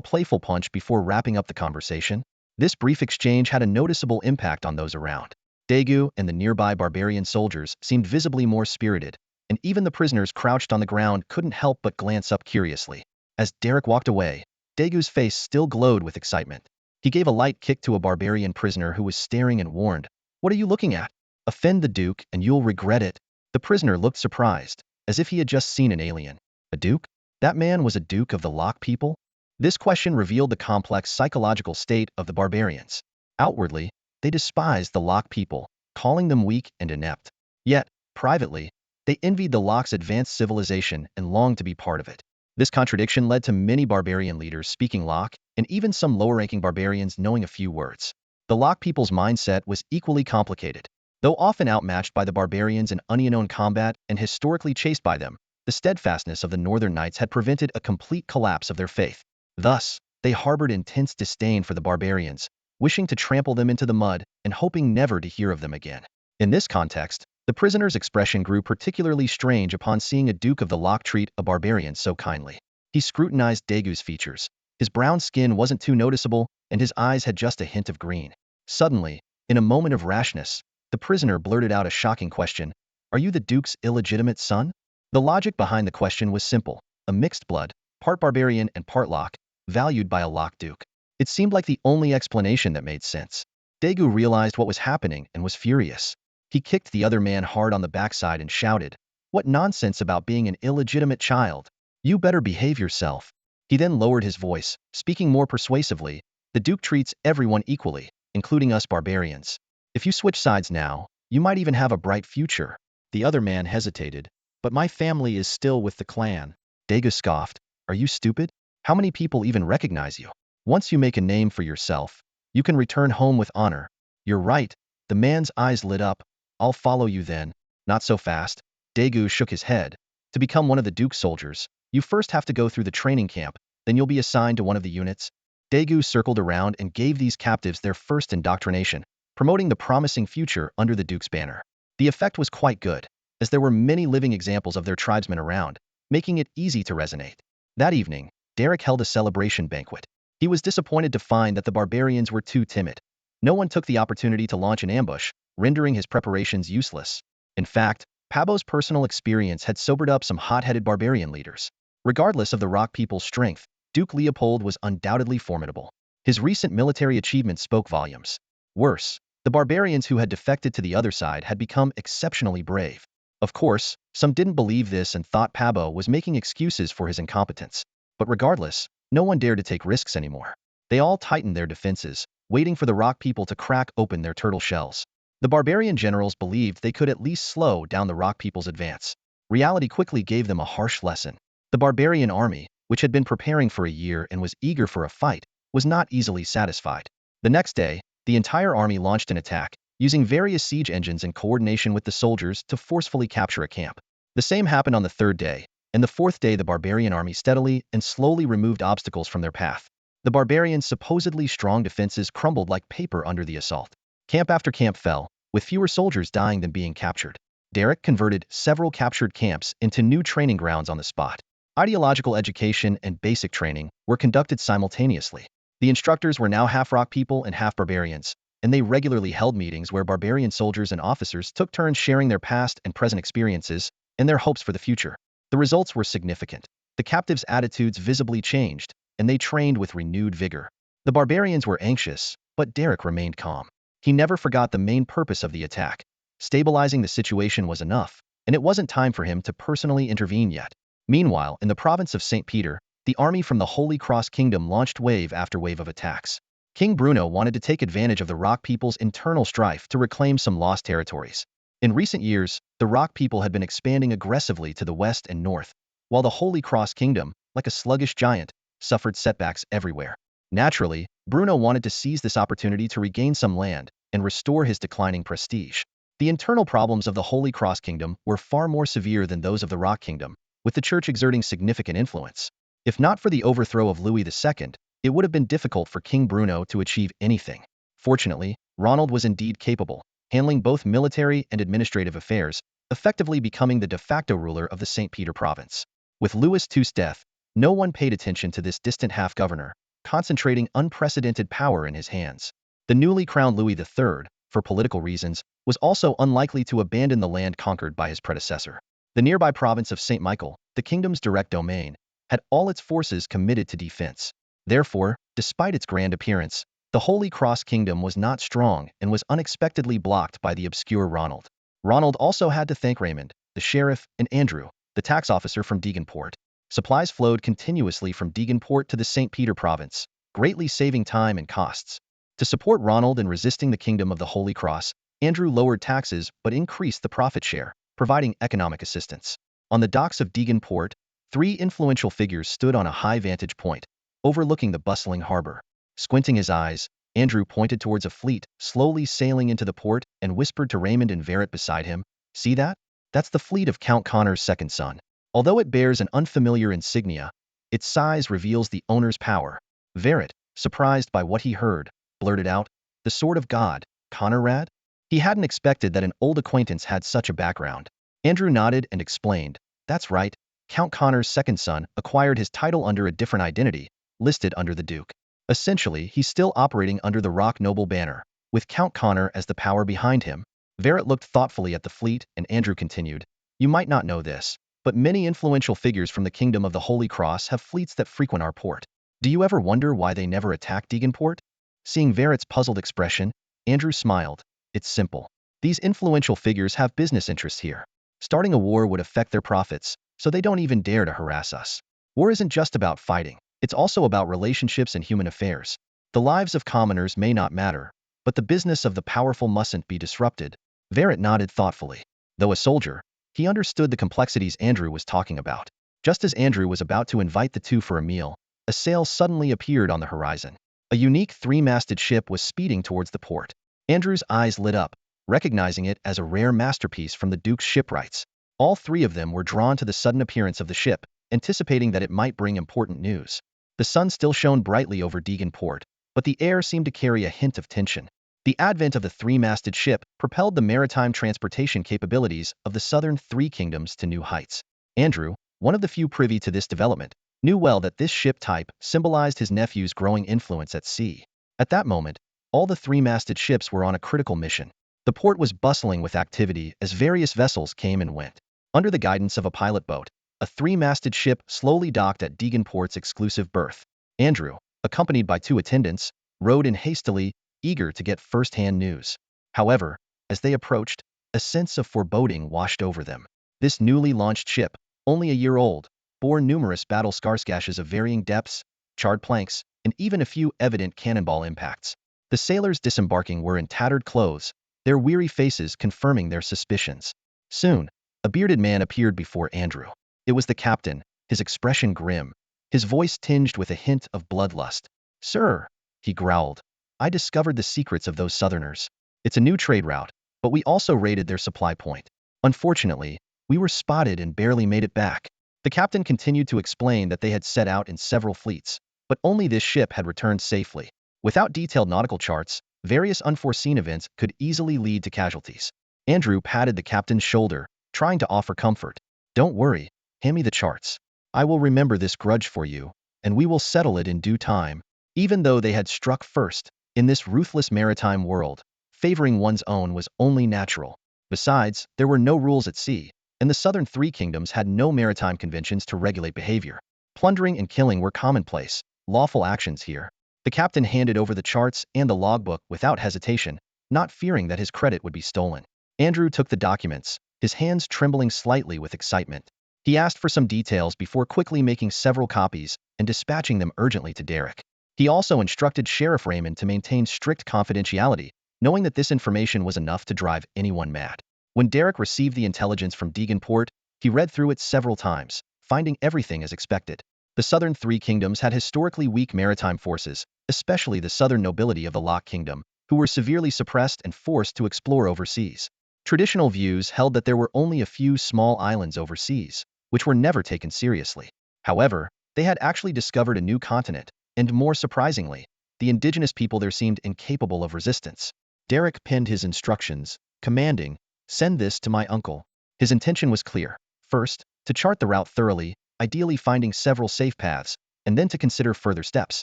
playful punch before wrapping up the conversation. This brief exchange had a noticeable impact on those around. Daegu and the nearby barbarian soldiers seemed visibly more spirited, and even the prisoners crouched on the ground couldn't help but glance up curiously. As Derek walked away, Daegu's face still glowed with excitement. He gave a light kick to a barbarian prisoner who was staring and warned, "What are you looking at? Offend the Duke and you'll regret it." The prisoner looked surprised, as if he had just seen an alien. A Duke? That man was a Duke of the Lock people? This question revealed the complex psychological state of the barbarians. Outwardly, they despised the Lock people, calling them weak and inept. Yet, privately, they envied the Lock's advanced civilization and longed to be part of it. This contradiction led to many barbarian leaders speaking Lock, and even some lower-ranking barbarians knowing a few words. The Lock people's mindset was equally complicated. Though often outmatched by the barbarians in unknown combat and historically chased by them, the steadfastness of the Northern Knights had prevented a complete collapse of their faith. Thus, they harbored intense disdain for the barbarians, wishing to trample them into the mud and hoping never to hear of them again. In this context, the prisoner's expression grew particularly strange upon seeing a Duke of the Lock treat a barbarian so kindly. He scrutinized Daegu's features. His brown skin wasn't too noticeable, and his eyes had just a hint of green. Suddenly, in a moment of rashness, the prisoner blurted out a shocking question, "Are you the Duke's illegitimate son?" The logic behind the question was simple: a mixed blood, part barbarian and part Lock, valued by a Lock Duke. It seemed like the only explanation that made sense. Daegu realized what was happening and was furious. He kicked the other man hard on the backside and shouted, "What nonsense about being an illegitimate child? You better behave yourself." He then lowered his voice, speaking more persuasively, "The Duke treats everyone equally, including us barbarians. If you switch sides now, you might even have a bright future." The other man hesitated, "But my family is still with the clan." Daegu scoffed, "Are you stupid? How many people even recognize you? Once you make a name for yourself, you can return home with honor." "You're right." The man's eyes lit up. "I'll follow you then." "Not so fast." Daegu shook his head. "To become one of the Duke's soldiers, you first have to go through the training camp, then you'll be assigned to one of the units." Daegu circled around and gave these captives their first indoctrination, promoting the promising future under the Duke's banner. The effect was quite good, as there were many living examples of their tribesmen around, making it easy to resonate. That evening, Derek held a celebration banquet. He was disappointed to find that the barbarians were too timid. No one took the opportunity to launch an ambush, rendering his preparations useless. In fact, Pabo's personal experience had sobered up some hot-headed barbarian leaders. Regardless of the Rock people's strength, Duke Leopold was undoubtedly formidable. His recent military achievements spoke volumes. Worse, the barbarians who had defected to the other side had become exceptionally brave. Of course, some didn't believe this and thought Pabo was making excuses for his incompetence. But regardless, no one dared to take risks anymore. They all tightened their defenses, waiting for the Rock people to crack open their turtle shells. The barbarian generals believed they could at least slow down the Rock people's advance. Reality quickly gave them a harsh lesson. The barbarian army, which had been preparing for a year and was eager for a fight, was not easily satisfied. The next day, the entire army launched an attack, using various siege engines in coordination with the soldiers to forcefully capture a camp. The same happened on the third day, and the fourth day the barbarian army steadily and slowly removed obstacles from their path. The barbarians' supposedly strong defenses crumbled like paper under the assault. Camp after camp fell, with fewer soldiers dying than being captured. Derek converted several captured camps into new training grounds on the spot. Ideological education and basic training were conducted simultaneously. The instructors were now half Rock people and half barbarians, and they regularly held meetings where barbarian soldiers and officers took turns sharing their past and present experiences and their hopes for the future. The results were significant. The captives' attitudes visibly changed, and they trained with renewed vigor. The barbarians were anxious, but Derek remained calm. He never forgot the main purpose of the attack. Stabilizing the situation was enough, and it wasn't time for him to personally intervene yet. Meanwhile, in the province of St. Peter, the army from the Holy Cross Kingdom launched wave after wave of attacks. King Bruno wanted to take advantage of the Rock people's internal strife to reclaim some lost territories. In recent years, the Rock people had been expanding aggressively to the west and north, while the Holy Cross Kingdom, like a sluggish giant, suffered setbacks everywhere. Naturally, Bruno wanted to seize this opportunity to regain some land and restore his declining prestige. The internal problems of the Holy Cross Kingdom were far more severe than those of the Rock Kingdom, with the Church exerting significant influence. If not for the overthrow of Louis II, it would have been difficult for King Bruno to achieve anything. Fortunately, Ronald was indeed capable, handling both military and administrative affairs, effectively becoming the de facto ruler of the St. Peter province. With Louis II's death, no one paid attention to this distant half-governor, concentrating unprecedented power in his hands. The newly crowned Louis III, for political reasons, was also unlikely to abandon the land conquered by his predecessor. The nearby province of St. Michael, the kingdom's direct domain, had all its forces committed to defense. Therefore, despite its grand appearance, the Holy Cross Kingdom was not strong and was unexpectedly blocked by the obscure Ronald. Ronald also had to thank Raymond, the sheriff, and Andrew, the tax officer from Degenport. Supplies flowed continuously from Degenport to the St. Peter province, greatly saving time and costs. To support Ronald in resisting the kingdom of the Holy Cross, Andrew lowered taxes but increased the profit share, providing economic assistance. On the docks of Degenport, three influential figures stood on a high vantage point, overlooking the bustling harbor. Squinting his eyes, Andrew pointed towards a fleet slowly sailing into the port and whispered to Raymond and Verret beside him, "See that? That's the fleet of Count Connor's second son. Although it bears an unfamiliar insignia, its size reveals the owner's power." Verret, surprised by what he heard, blurted out, "The sword of God, Conrad?" He hadn't expected that an old acquaintance had such a background. Andrew nodded and explained, "That's right, Count Connor's second son acquired his title under a different identity, listed under the Duke. Essentially, he's still operating under the Rock noble banner, with Count Connor as the power behind him." Verret looked thoughtfully at the fleet, and Andrew continued, "You might not know this, but many influential figures from the kingdom of the Holy Cross have fleets that frequent our port. Do you ever wonder why they never attack Degenport?" Seeing Verret's puzzled expression, Andrew smiled. "It's simple. These influential figures have business interests here. Starting a war would affect their profits, so they don't even dare to harass us. War isn't just about fighting. It's also about relationships and human affairs. The lives of commoners may not matter, but the business of the powerful mustn't be disrupted." Verret nodded thoughtfully. Though a soldier, he understood the complexities Andrew was talking about. Just as Andrew was about to invite the two for a meal, a sail suddenly appeared on the horizon. A unique three-masted ship was speeding towards the port. Andrew's eyes lit up, recognizing it as a rare masterpiece from the Duke's shipwrights. All three of them were drawn to the sudden appearance of the ship, anticipating that it might bring important news. The sun still shone brightly over Degenport, but the air seemed to carry a hint of tension. The advent of the three-masted ship propelled the maritime transportation capabilities of the southern three kingdoms to new heights. Andrew, one of the few privy to this development, knew well that this ship type symbolized his nephew's growing influence at sea. At that moment, all the three-masted ships were on a critical mission. The port was bustling with activity as various vessels came and went. Under the guidance of a pilot boat, a three-masted ship slowly docked at Degenport's exclusive berth. Andrew, accompanied by two attendants, rowed in hastily, eager to get first-hand news. However, as they approached, a sense of foreboding washed over them. This newly launched ship, only a year old, bore numerous battle scar-skashes of varying depths, charred planks, and even a few evident cannonball impacts. The sailors disembarking were in tattered clothes, their weary faces confirming their suspicions. Soon, a bearded man appeared before Andrew. It was the captain, his expression grim, his voice tinged with a hint of bloodlust. "Sir," he growled, "I discovered the secrets of those southerners. It's a new trade route, but we also raided their supply point. Unfortunately, we were spotted and barely made it back." The captain continued to explain that they had set out in several fleets, but only this ship had returned safely. Without detailed nautical charts, various unforeseen events could easily lead to casualties. Andrew patted the captain's shoulder, trying to offer comfort. "Don't worry, hand me the charts. I will remember this grudge for you, and we will settle it in due time." Even though they had struck first, in this ruthless maritime world, favoring one's own was only natural. Besides, there were no rules at sea, and the southern three kingdoms had no maritime conventions to regulate behavior. Plundering and killing were commonplace, lawful actions here. The captain handed over the charts and the logbook without hesitation, not fearing that his credit would be stolen. Andrew took the documents, his hands trembling slightly with excitement. He asked for some details before quickly making several copies and dispatching them urgently to Derek. He also instructed Sheriff Raymond to maintain strict confidentiality, knowing that this information was enough to drive anyone mad. When Derek received the intelligence from Deeganport, he read through it several times, finding everything as expected. The southern three kingdoms had historically weak maritime forces, especially the southern nobility of the Lock Kingdom, who were severely suppressed and forced to explore overseas. Traditional views held that there were only a few small islands overseas, which were never taken seriously. However, they had actually discovered a new continent, and more surprisingly, the indigenous people there seemed incapable of resistance. Derek penned his instructions, commanding, "Send this to my uncle." His intention was clear. First, to chart the route thoroughly, ideally finding several safe paths, and then to consider further steps.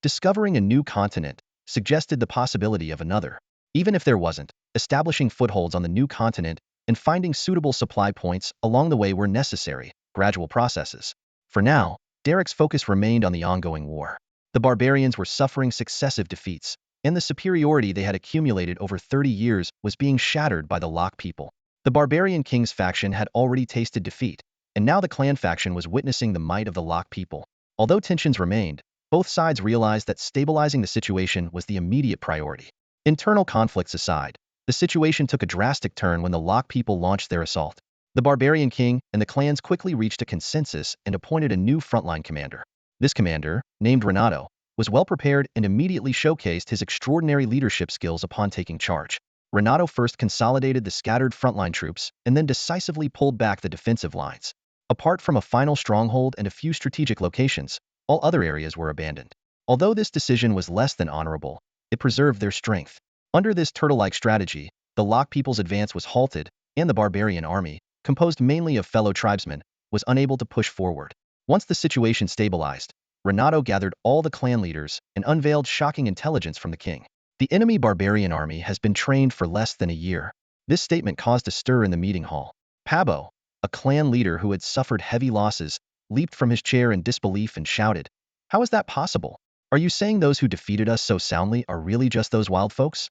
Discovering a new continent suggested the possibility of another. Even if there wasn't, establishing footholds on the new continent and finding suitable supply points along the way were necessary, gradual processes. For now, Derek's focus remained on the ongoing war. The barbarians were suffering successive defeats, and the superiority they had accumulated over 30 years was being shattered by the Lock people. The barbarian king's faction had already tasted defeat, and now the clan faction was witnessing the might of the Lock people. Although tensions remained, both sides realized that stabilizing the situation was the immediate priority. Internal conflicts aside, the situation took a drastic turn when the Lock people launched their assault. The barbarian king and the clans quickly reached a consensus and appointed a new frontline commander. This commander, named Renato, was well prepared and immediately showcased his extraordinary leadership skills upon taking charge. Renato first consolidated the scattered frontline troops and then decisively pulled back the defensive lines. Apart from a final stronghold and a few strategic locations, all other areas were abandoned. Although this decision was less than honorable, it preserved their strength. Under this turtle-like strategy, the Lock people's advance was halted, and the barbarian army, composed mainly of fellow tribesmen, was unable to push forward. Once the situation stabilized, Renato gathered all the clan leaders and unveiled shocking intelligence from the king. The enemy barbarian army has been trained for less than a year. This statement caused a stir in the meeting hall. Pabo, a clan leader who had suffered heavy losses, leaped from his chair in disbelief and shouted, "How is that possible? Are you saying those who defeated us so soundly are really just those wild folks?"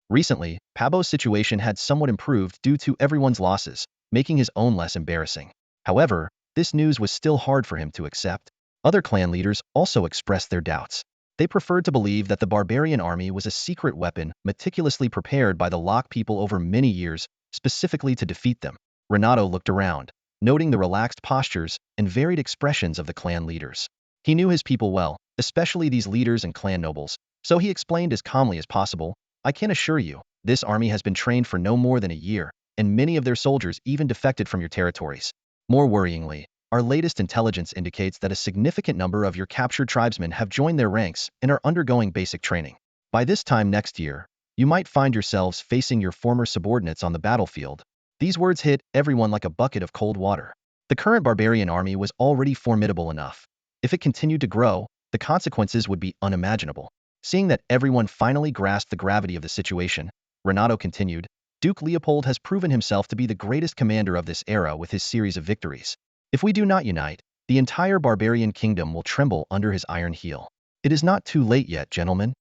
Recently, Pabo's situation had somewhat improved due to everyone's losses, making his own less embarrassing. However, this news was still hard for him to accept. Other clan leaders also expressed their doubts. They preferred to believe that the barbarian army was a secret weapon meticulously prepared by the Lock people over many years, specifically to defeat them. Renato looked around, noting the relaxed postures and varied expressions of the clan leaders. He knew his people well, especially these leaders and clan nobles, so he explained as calmly as possible, "I can assure you, this army has been trained for no more than a year, and many of their soldiers even defected from your territories. More worryingly, our latest intelligence indicates that a significant number of your captured tribesmen have joined their ranks and are undergoing basic training. By this time next year, you might find yourselves facing your former subordinates on the battlefield." These words hit everyone like a bucket of cold water. The current barbarian army was already formidable enough. If it continued to grow, the consequences would be unimaginable. Seeing that everyone finally grasped the gravity of the situation, Renato continued, "Duke Leopold has proven himself to be the greatest commander of this era with his series of victories. If we do not unite, the entire barbarian kingdom will tremble under his iron heel. It is not too late yet, gentlemen."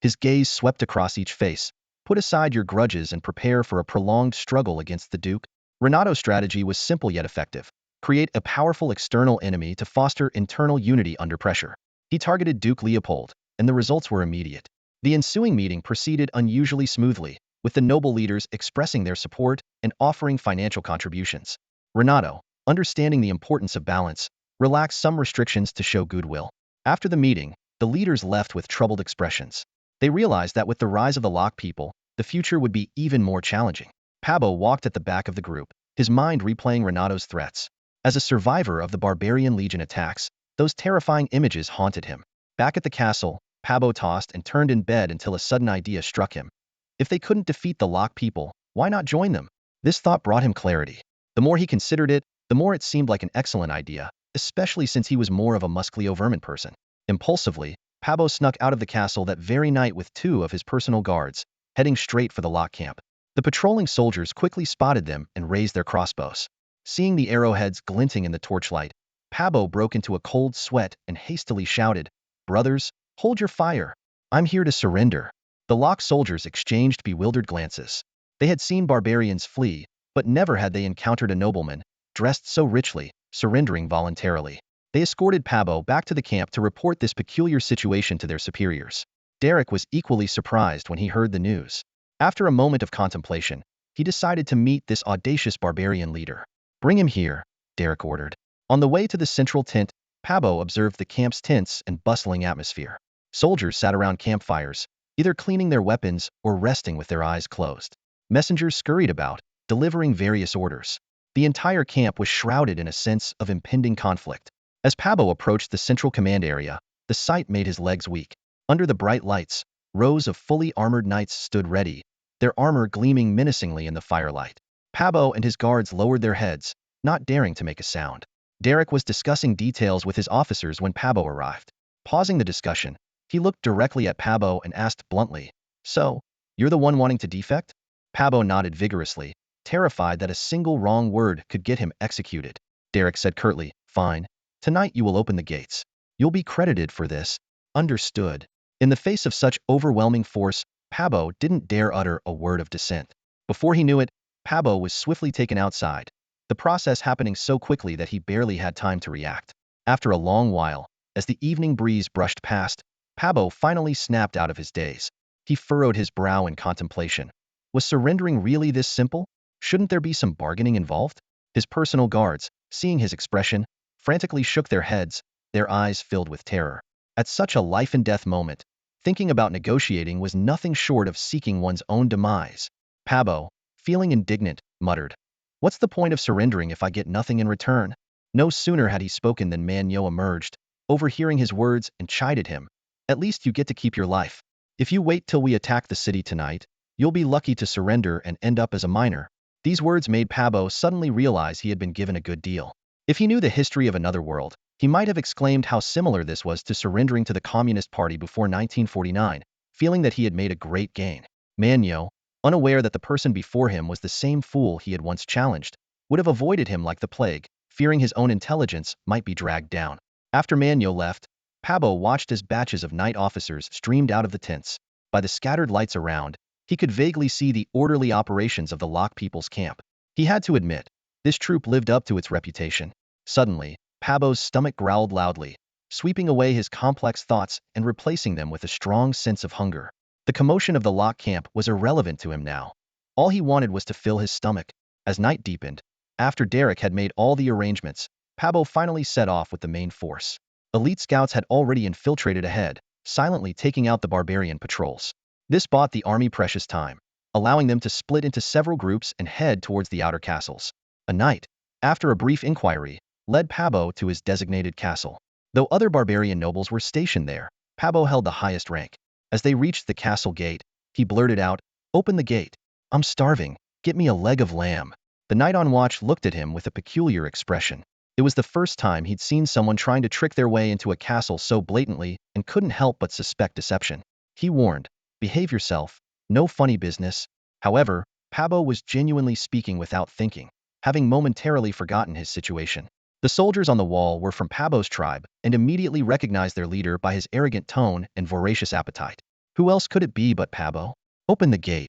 His gaze swept across each face. "Put aside your grudges and prepare for a prolonged struggle against the Duke." Renato's strategy was simple yet effective. Create a powerful external enemy to foster internal unity under pressure. He targeted Duke Leopold, and the results were immediate. The ensuing meeting proceeded unusually smoothly, with the noble leaders expressing their support and offering financial contributions. Renato, understanding the importance of balance, relaxed some restrictions to show goodwill. After the meeting, the leaders left with troubled expressions. They realized that with the rise of the Lock people, the future would be even more challenging. Pabo walked at the back of the group, his mind replaying Renato's threats. As a survivor of the Barbarian Legion attacks, those terrifying images haunted him. Back at the castle, Pabo tossed and turned in bed until a sudden idea struck him. If they couldn't defeat the Lock people, why not join them? This thought brought him clarity. The more he considered it, the more it seemed like an excellent idea, especially since he was more of a musclio vermin person. Impulsively, Pabo snuck out of the castle that very night with 2 of his personal guards, heading straight for the Lock camp. The patrolling soldiers quickly spotted them and raised their crossbows. Seeing the arrowheads glinting in the torchlight, Pabo broke into a cold sweat and hastily shouted, "Brothers, hold your fire. I'm here to surrender." The Lock soldiers exchanged bewildered glances. They had seen barbarians flee, but never had they encountered a nobleman, dressed so richly, surrendering voluntarily. They escorted Pabo back to the camp to report this peculiar situation to their superiors. Derek was equally surprised when he heard the news. After a moment of contemplation, he decided to meet this audacious barbarian leader. "Bring him here," Derek ordered. On the way to the central tent, Pabo observed the camp's tense and bustling atmosphere. Soldiers sat around campfires, either cleaning their weapons or resting with their eyes closed. Messengers scurried about, delivering various orders. The entire camp was shrouded in a sense of impending conflict. As Pabo approached the central command area, the sight made his legs weak. Under the bright lights, rows of fully armored knights stood ready, their armor gleaming menacingly in the firelight. Pabo and his guards lowered their heads, not daring to make a sound. Derek was discussing details with his officers when Pabo arrived. Pausing the discussion, he looked directly at Pabo and asked bluntly, "So, you're the one wanting to defect?" Pabo nodded vigorously, terrified that a single wrong word could get him executed. Derek said curtly, "Fine. Tonight you will open the gates. You'll be credited for this." "Understood." In the face of such overwhelming force, Pabo didn't dare utter a word of dissent. Before he knew it, Pabo was swiftly taken outside, the process happening so quickly that he barely had time to react. After a long while, as the evening breeze brushed past, Pabo finally snapped out of his daze. He furrowed his brow in contemplation. Was surrendering really this simple? Shouldn't there be some bargaining involved? His personal guards, seeing his expression, frantically shook their heads, their eyes filled with terror. At such a life-and-death moment, thinking about negotiating was nothing short of seeking one's own demise. Pabo, feeling indignant, muttered, "What's the point of surrendering if I get nothing in return?" No sooner had he spoken than Manyo emerged, overhearing his words, and chided him. "At least you get to keep your life. If you wait till we attack the city tonight, you'll be lucky to surrender and end up as a minor." These words made Pabo suddenly realize he had been given a good deal. If he knew the history of another world, he might have exclaimed how similar this was to surrendering to the Communist Party before 1949, feeling that he had made a great gain. Manyo, unaware that the person before him was the same fool he had once challenged, would have avoided him like the plague, fearing his own intelligence might be dragged down. After Manyo left, Pabo watched as batches of knight officers streamed out of the tents. By the scattered lights around, he could vaguely see the orderly operations of the Lock People's camp. He had to admit, this troop lived up to its reputation. Suddenly, Pabo's stomach growled loudly, sweeping away his complex thoughts and replacing them with a strong sense of hunger. The commotion of the Lock camp was irrelevant to him now. All he wanted was to fill his stomach. As night deepened, after Derek had made all the arrangements, Pabo finally set off with the main force. Elite scouts had already infiltrated ahead, silently taking out the barbarian patrols. This bought the army precious time, allowing them to split into several groups and head towards the outer castles. A knight, after a brief inquiry, led Pabo to his designated castle. Though other barbarian nobles were stationed there, Pabo held the highest rank. As they reached the castle gate, he blurted out, "Open the gate. I'm starving. Get me a leg of lamb." The knight on watch looked at him with a peculiar expression. It was the first time he'd seen someone trying to trick their way into a castle so blatantly and couldn't help but suspect deception. He warned, "Behave yourself. No funny business." However, Pabo was genuinely speaking without thinking, having momentarily forgotten his situation. The soldiers on the wall were from Pabo's tribe and immediately recognized their leader by his arrogant tone and voracious appetite. Who else could it be but Pabo? "Open the gate."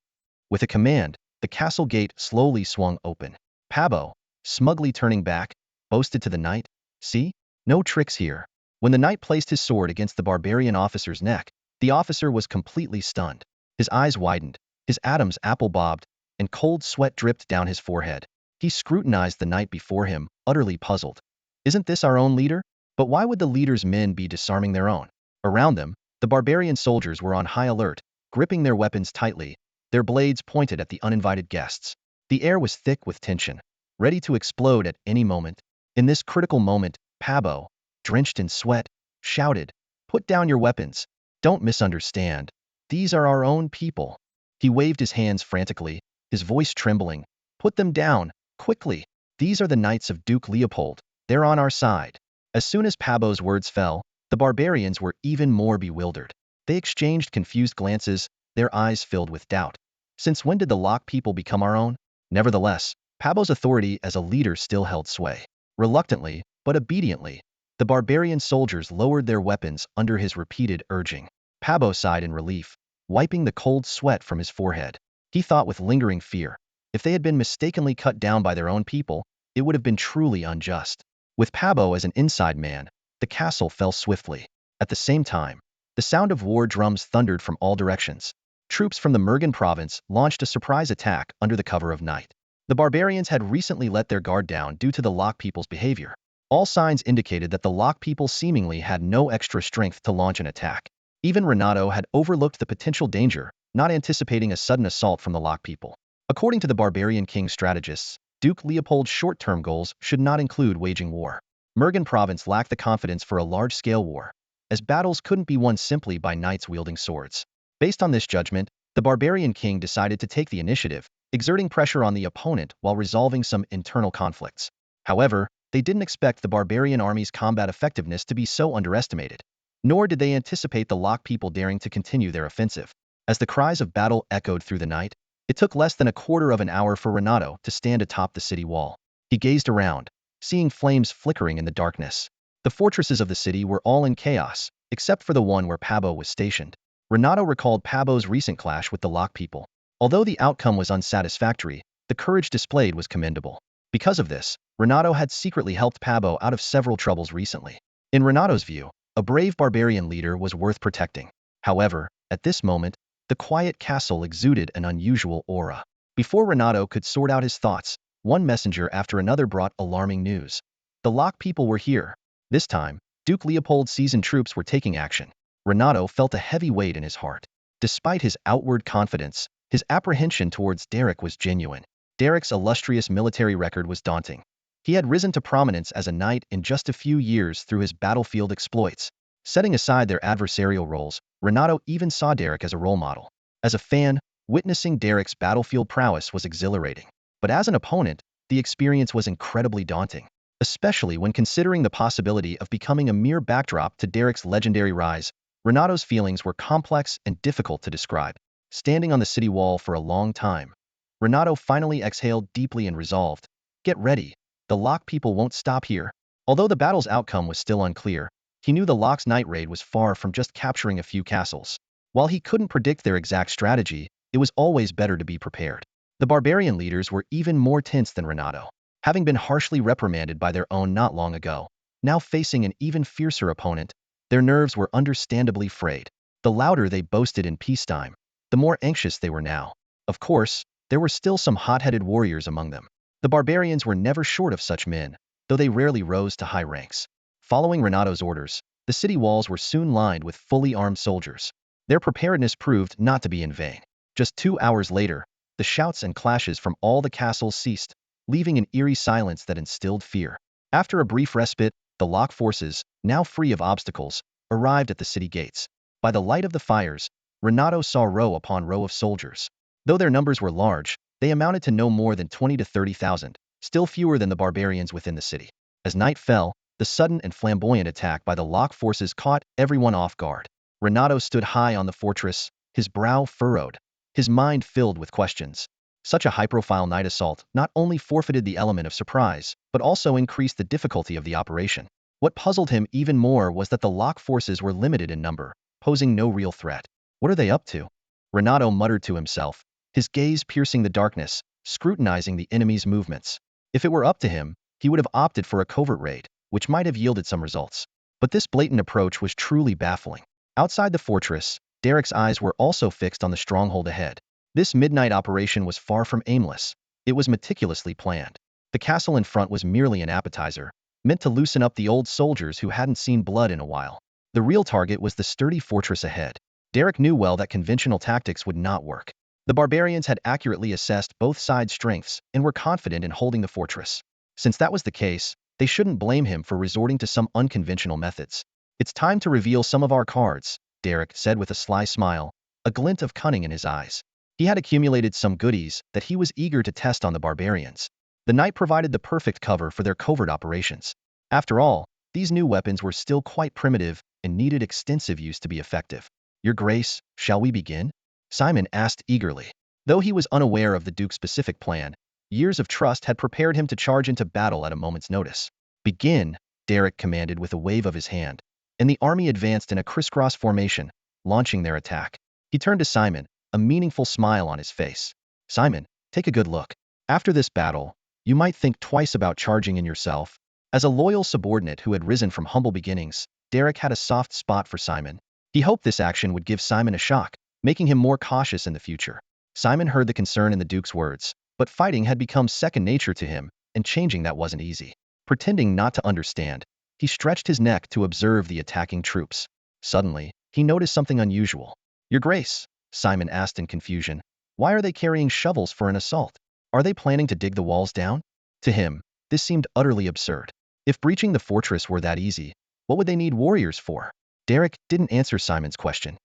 With a command, the castle gate slowly swung open. Pabo, smugly turning back, boasted to the knight, "See? No tricks here." When the knight placed his sword against the barbarian officer's neck, the officer was completely stunned. His eyes widened, his Adam's apple bobbed, and cold sweat dripped down his forehead. He scrutinized the knight before him, utterly puzzled. Isn't this our own leader? But why would the leader's men be disarming their own? Around them, the barbarian soldiers were on high alert, gripping their weapons tightly, their blades pointed at the uninvited guests. The air was thick with tension, ready to explode at any moment. In this critical moment, Pabo, drenched in sweat, shouted, "Put down your weapons. Don't misunderstand. These are our own people." He waved his hands frantically, his voice trembling. "Put them down, quickly. These are the knights of Duke Leopold. They're on our side." As soon as Pabo's words fell, the barbarians were even more bewildered. They exchanged confused glances, their eyes filled with doubt. Since when did the Lock people become our own? Nevertheless, Pabo's authority as a leader still held sway. Reluctantly, but obediently, the barbarian soldiers lowered their weapons under his repeated urging. Pabo sighed in relief, wiping the cold sweat from his forehead. He thought with lingering fear, if they had been mistakenly cut down by their own people, it would have been truly unjust. With Pabo as an inside man, the castle fell swiftly. At the same time, the sound of war drums thundered from all directions. Troops from the Mergan province launched a surprise attack under the cover of night. The barbarians had recently let their guard down due to the Lock people's behavior. All signs indicated that the Lock people seemingly had no extra strength to launch an attack. Even Renato had overlooked the potential danger, not anticipating a sudden assault from the Lock people. According to the barbarian king strategists, Duke Leopold's short-term goals should not include waging war. Mergan province lacked the confidence for a large-scale war, as battles couldn't be won simply by knights wielding swords. Based on this judgment, the barbarian king decided to take the initiative, exerting pressure on the opponent while resolving some internal conflicts. However, they didn't expect the barbarian army's combat effectiveness to be so underestimated, nor did they anticipate the Lock people daring to continue their offensive. As the cries of battle echoed through the night, it took less than a quarter of an hour for Renato to stand atop the city wall. He gazed around, seeing flames flickering in the darkness. The fortresses of the city were all in chaos, except for the one where Pabo was stationed. Renato recalled Pabo's recent clash with the Lock people. Although the outcome was unsatisfactory, the courage displayed was commendable. Because of this, Renato had secretly helped Pabo out of several troubles recently. In Renato's view, a brave barbarian leader was worth protecting. However, at this moment, the quiet castle exuded an unusual aura. Before Renato could sort out his thoughts, one messenger after another brought alarming news. The Lock people were here. This time, Duke Leopold's seasoned troops were taking action. Renato felt a heavy weight in his heart. Despite his outward confidence, his apprehension towards Derek was genuine. Derek's illustrious military record was daunting. He had risen to prominence as a knight in just a few years through his battlefield exploits. Setting aside their adversarial roles, Renato even saw Derek as a role model. As a fan, witnessing Derek's battlefield prowess was exhilarating. But as an opponent, the experience was incredibly daunting, especially when considering the possibility of becoming a mere backdrop to Derek's legendary rise. Renato's feelings were complex and difficult to describe. Standing on the city wall for a long time, Renato finally exhaled deeply and resolved, "Get ready. The Lock people won't stop here." Although the battle's outcome was still unclear, he knew the Lock's night raid was far from just capturing a few castles. While he couldn't predict their exact strategy, it was always better to be prepared. The barbarian leaders were even more tense than Renato. Having been harshly reprimanded by their own not long ago, now facing an even fiercer opponent, their nerves were understandably frayed. The louder they boasted in peacetime, the more anxious they were now. Of course, there were still some hot-headed warriors among them. The barbarians were never short of such men, though they rarely rose to high ranks. Following Renato's orders, the city walls were soon lined with fully armed soldiers. Their preparedness proved not to be in vain. Just 2 hours later, the shouts and clashes from all the castles ceased, leaving an eerie silence that instilled fear. After a brief respite, the Lock forces, now free of obstacles, arrived at the city gates. By the light of the fires, Renato saw row upon row of soldiers. Though their numbers were large, they amounted to no more than 20 to 30,000, still fewer than the barbarians within the city. As night fell, the sudden and flamboyant attack by the Lock forces caught everyone off guard. Renato stood high on the fortress, his brow furrowed, his mind filled with questions. Such a high-profile night assault not only forfeited the element of surprise, but also increased the difficulty of the operation. What puzzled him even more was that the Lock forces were limited in number, posing no real threat. What are they up to? Renato muttered to himself, his gaze piercing the darkness, scrutinizing the enemy's movements. If it were up to him, he would have opted for a covert raid, which might have yielded some results. But this blatant approach was truly baffling. Outside the fortress, Derek's eyes were also fixed on the stronghold ahead. This midnight operation was far from aimless. It was meticulously planned. The castle in front was merely an appetizer, meant to loosen up the old soldiers who hadn't seen blood in a while. The real target was the sturdy fortress ahead. Derek knew well that conventional tactics would not work. The barbarians had accurately assessed both sides' strengths and were confident in holding the fortress. Since that was the case, they shouldn't blame him for resorting to some unconventional methods. "It's time to reveal some of our cards," Derek said with a sly smile, a glint of cunning in his eyes. He had accumulated some goodies that he was eager to test on the barbarians. The night provided the perfect cover for their covert operations. After all, these new weapons were still quite primitive and needed extensive use to be effective. "Your Grace, shall we begin?" Simon asked eagerly. Though he was unaware of the Duke's specific plan, years of trust had prepared him to charge into battle at a moment's notice. "Begin," Derek commanded with a wave of his hand, and the army advanced in a crisscross formation, launching their attack. He turned to Simon, a meaningful smile on his face. "Simon, take a good look. After this battle, you might think twice about charging in yourself." As a loyal subordinate who had risen from humble beginnings, Derek had a soft spot for Simon. He hoped this action would give Simon a shock, making him more cautious in the future. Simon heard the concern in the Duke's words, but fighting had become second nature to him, and changing that wasn't easy. Pretending not to understand, he stretched his neck to observe the attacking troops. Suddenly, he noticed something unusual. "Your Grace," Simon asked in confusion, "why are they carrying shovels for an assault? Are they planning to dig the walls down?" To him, this seemed utterly absurd. If breaching the fortress were that easy, what would they need warriors for? Derek didn't answer Simon's question.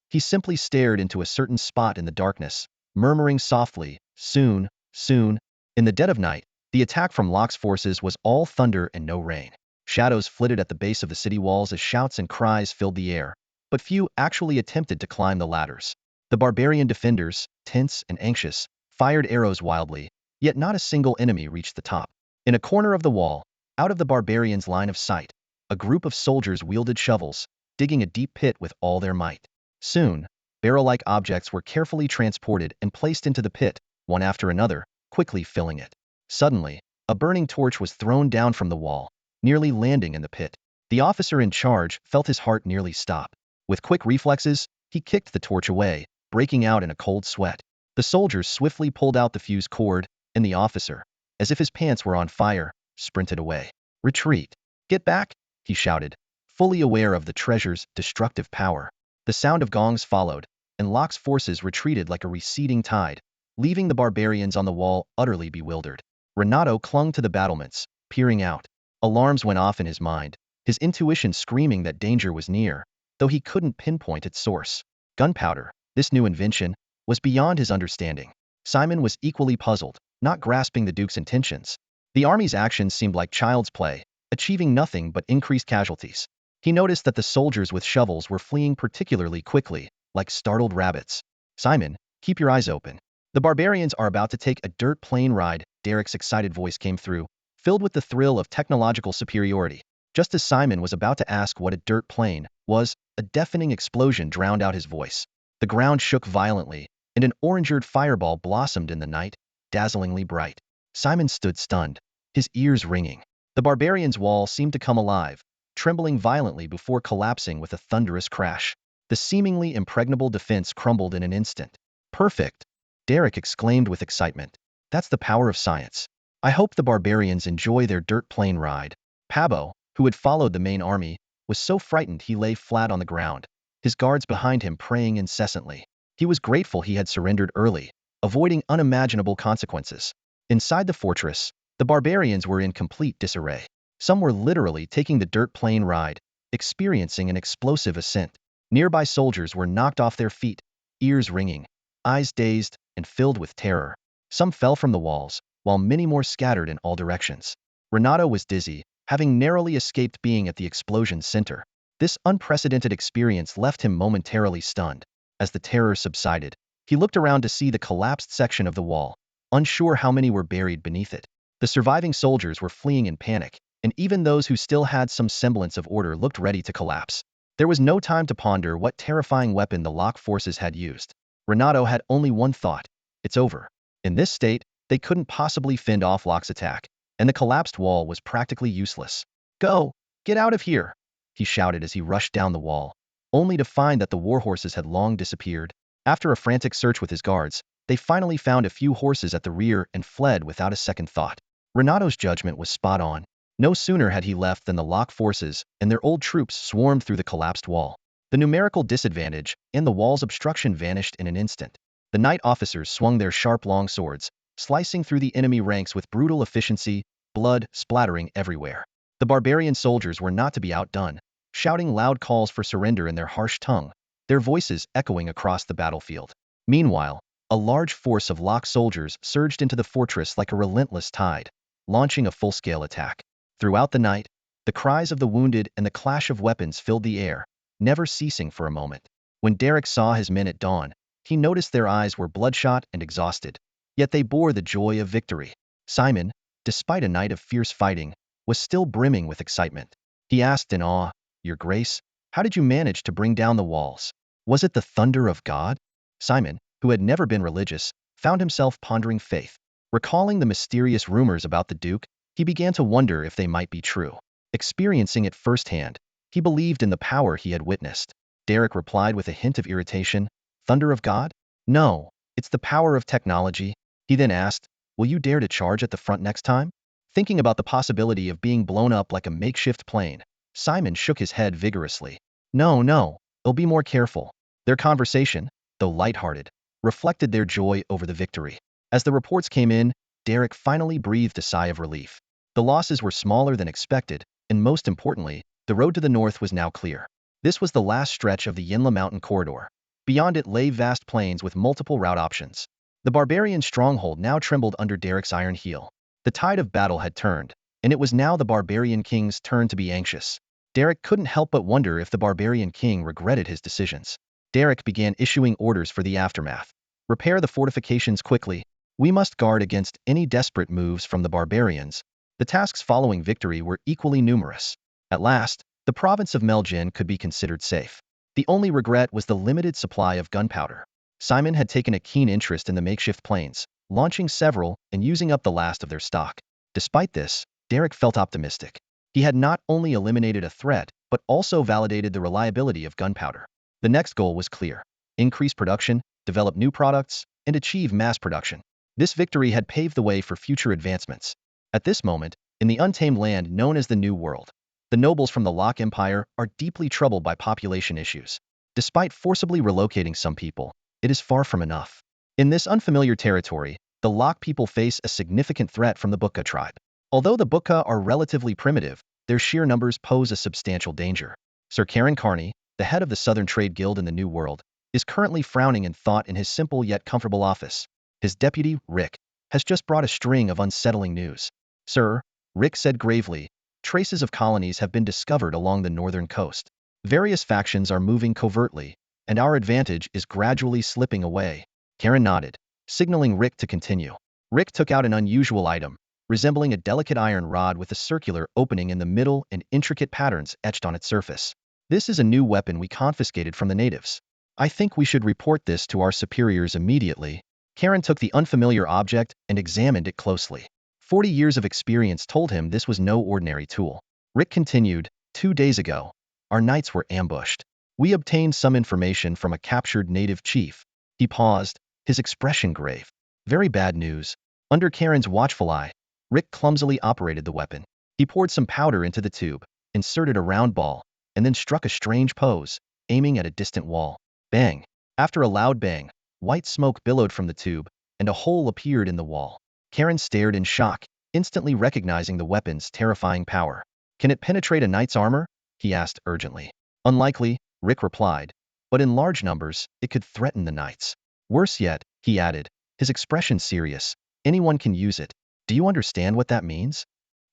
He simply stared into a certain spot in the darkness, murmuring softly, "Soon, soon." In the dead of night, the attack from Locke's forces was all thunder and no rain. Shadows flitted at the base of the city walls as shouts and cries filled the air, but few actually attempted to climb the ladders. The barbarian defenders, tense and anxious, fired arrows wildly, yet not a single enemy reached the top. In a corner of the wall, out of the barbarians' line of sight, a group of soldiers wielded shovels, digging a deep pit with all their might. Soon, barrel-like objects were carefully transported and placed into the pit, one after another, quickly filling it. Suddenly, a burning torch was thrown down from the wall, nearly landing in the pit. The officer in charge felt his heart nearly stop. With quick reflexes, he kicked the torch away, breaking out in a cold sweat. The soldiers swiftly pulled out the fuse cord, and the officer, as if his pants were on fire, sprinted away. "Retreat! Get back!" he shouted, fully aware of the treasure's destructive power. The sound of gongs followed, and Locke's forces retreated like a receding tide, leaving the barbarians on the wall utterly bewildered. Renato clung to the battlements, peering out. Alarms went off in his mind, his intuition screaming that danger was near, though he couldn't pinpoint its source. Gunpowder, this new invention, was beyond his understanding. Simon was equally puzzled, not grasping the Duke's intentions. The army's actions seemed like child's play, achieving nothing but increased casualties. He noticed that the soldiers with shovels were fleeing particularly quickly, like startled rabbits. "Simon, keep your eyes open. The barbarians are about to take a dirt plane ride," Derek's excited voice came through, filled with the thrill of technological superiority. Just as Simon was about to ask what a dirt plane was, a deafening explosion drowned out his voice. The ground shook violently, and an orange-eared fireball blossomed in the night, dazzlingly bright. Simon stood stunned, his ears ringing. The barbarians' wall seemed to come alive, trembling violently before collapsing with a thunderous crash. The seemingly impregnable defense crumbled in an instant. "Perfect!" Derek exclaimed with excitement. "That's the power of science. I hope the barbarians enjoy their dirt plane ride." Pablo, who had followed the main army, was so frightened he lay flat on the ground, his guards behind him praying incessantly. He was grateful he had surrendered early, avoiding unimaginable consequences. Inside the fortress, the barbarians were in complete disarray. Some were literally taking the dirt plane ride, experiencing an explosive ascent. Nearby soldiers were knocked off their feet, ears ringing, eyes dazed and filled with terror. Some fell from the walls, while many more scattered in all directions. Renato was dizzy, having narrowly escaped being at the explosion's center. This unprecedented experience left him momentarily stunned. As the terror subsided, he looked around to see the collapsed section of the wall, unsure how many were buried beneath it. The surviving soldiers were fleeing in panic, and even those who still had some semblance of order looked ready to collapse. There was no time to ponder what terrifying weapon the Locke forces had used. Renato had only one thought: it's over. In this state, they couldn't possibly fend off Locke's attack, and the collapsed wall was practically useless. "Go! Get out of here!" he shouted as he rushed down the wall, only to find that the warhorses had long disappeared. After a frantic search with his guards, they finally found a few horses at the rear and fled without a second thought. Renato's judgment was spot on. No sooner had he left than the Locke forces and their old troops swarmed through the collapsed wall. The numerical disadvantage and the wall's obstruction vanished in an instant. The knight officers swung their sharp long swords, slicing through the enemy ranks with brutal efficiency, blood splattering everywhere. The barbarian soldiers were not to be outdone, shouting loud calls for surrender in their harsh tongue, their voices echoing across the battlefield. Meanwhile, a large force of Locke soldiers surged into the fortress like a relentless tide, launching a full-scale attack. Throughout the night, the cries of the wounded and the clash of weapons filled the air, never ceasing for a moment. When Derek saw his men at dawn, he noticed their eyes were bloodshot and exhausted, yet they bore the joy of victory. Simon, despite a night of fierce fighting, was still brimming with excitement. He asked in awe, "Your Grace, how did you manage to bring down the walls? Was it the thunder of God?" Simon, who had never been religious, found himself pondering faith. Recalling the mysterious rumors about the Duke, he began to wonder if they might be true. Experiencing it firsthand, he believed in the power he had witnessed. Derek replied with a hint of irritation, "Thunder of God? No, it's the power of technology." He then asked, "Will you dare to charge at the front next time?" Thinking about the possibility of being blown up like a makeshift plane, Simon shook his head vigorously. "No, no, they'll be more careful." Their conversation, though lighthearted, reflected their joy over the victory. As the reports came in, Derek finally breathed a sigh of relief. The losses were smaller than expected, and most importantly, the road to the north was now clear. This was the last stretch of the Yinla mountain corridor. Beyond it lay vast plains with multiple route options. The barbarian stronghold now trembled under Derek's iron heel. The tide of battle had turned, and it was now the barbarian king's turn to be anxious. Derek couldn't help but wonder if the barbarian king regretted his decisions. Derek began issuing orders for the aftermath. Repair the fortifications quickly. We must guard against any desperate moves from the barbarians. The tasks following victory were equally numerous. At last, the province of Meljin could be considered safe. The only regret was the limited supply of gunpowder. Simon had taken a keen interest in the makeshift planes, launching several and using up the last of their stock. Despite this, Derek felt optimistic. He had not only eliminated a threat, but also validated the reliability of gunpowder. The next goal was clear: increase production, develop new products, and achieve mass production. This victory had paved the way for future advancements. At this moment, in the untamed land known as the New World, the nobles from the Lok Empire are deeply troubled by population issues. Despite forcibly relocating some people, it is far from enough. In this unfamiliar territory, the Lok people face a significant threat from the Bukka tribe. Although the Bukka are relatively primitive, their sheer numbers pose a substantial danger. Sir Karen Carney, the head of the Southern Trade Guild in the New World, is currently frowning in thought in his simple yet comfortable office. His deputy, Rick, has just brought a string of unsettling news. "Sir," Rick said gravely, "traces of colonies have been discovered along the northern coast. Various factions are moving covertly, and our advantage is gradually slipping away." Karen nodded, signaling Rick to continue. Rick took out an unusual item, resembling a delicate iron rod with a circular opening in the middle and intricate patterns etched on its surface. "This is a new weapon we confiscated from the natives. I think we should report this to our superiors immediately." Karen took the unfamiliar object and examined it closely. 40 years of experience told him this was no ordinary tool. Rick continued, 2 days ago, our knights were ambushed. We obtained some information from a captured native chief." He paused, his expression grave. "Very bad news." Under Karen's watchful eye, Rick clumsily operated the weapon. He poured some powder into the tube, inserted a round ball, and then struck a strange pose, aiming at a distant wall. Bang! After a loud bang, white smoke billowed from the tube, and a hole appeared in the wall. Karen stared in shock, instantly recognizing the weapon's terrifying power. "Can it penetrate a knight's armor?" he asked urgently. "Unlikely," Rick replied, "but in large numbers, it could threaten the knights. Worse yet," he added, his expression serious, "anyone can use it. Do you understand what that means?"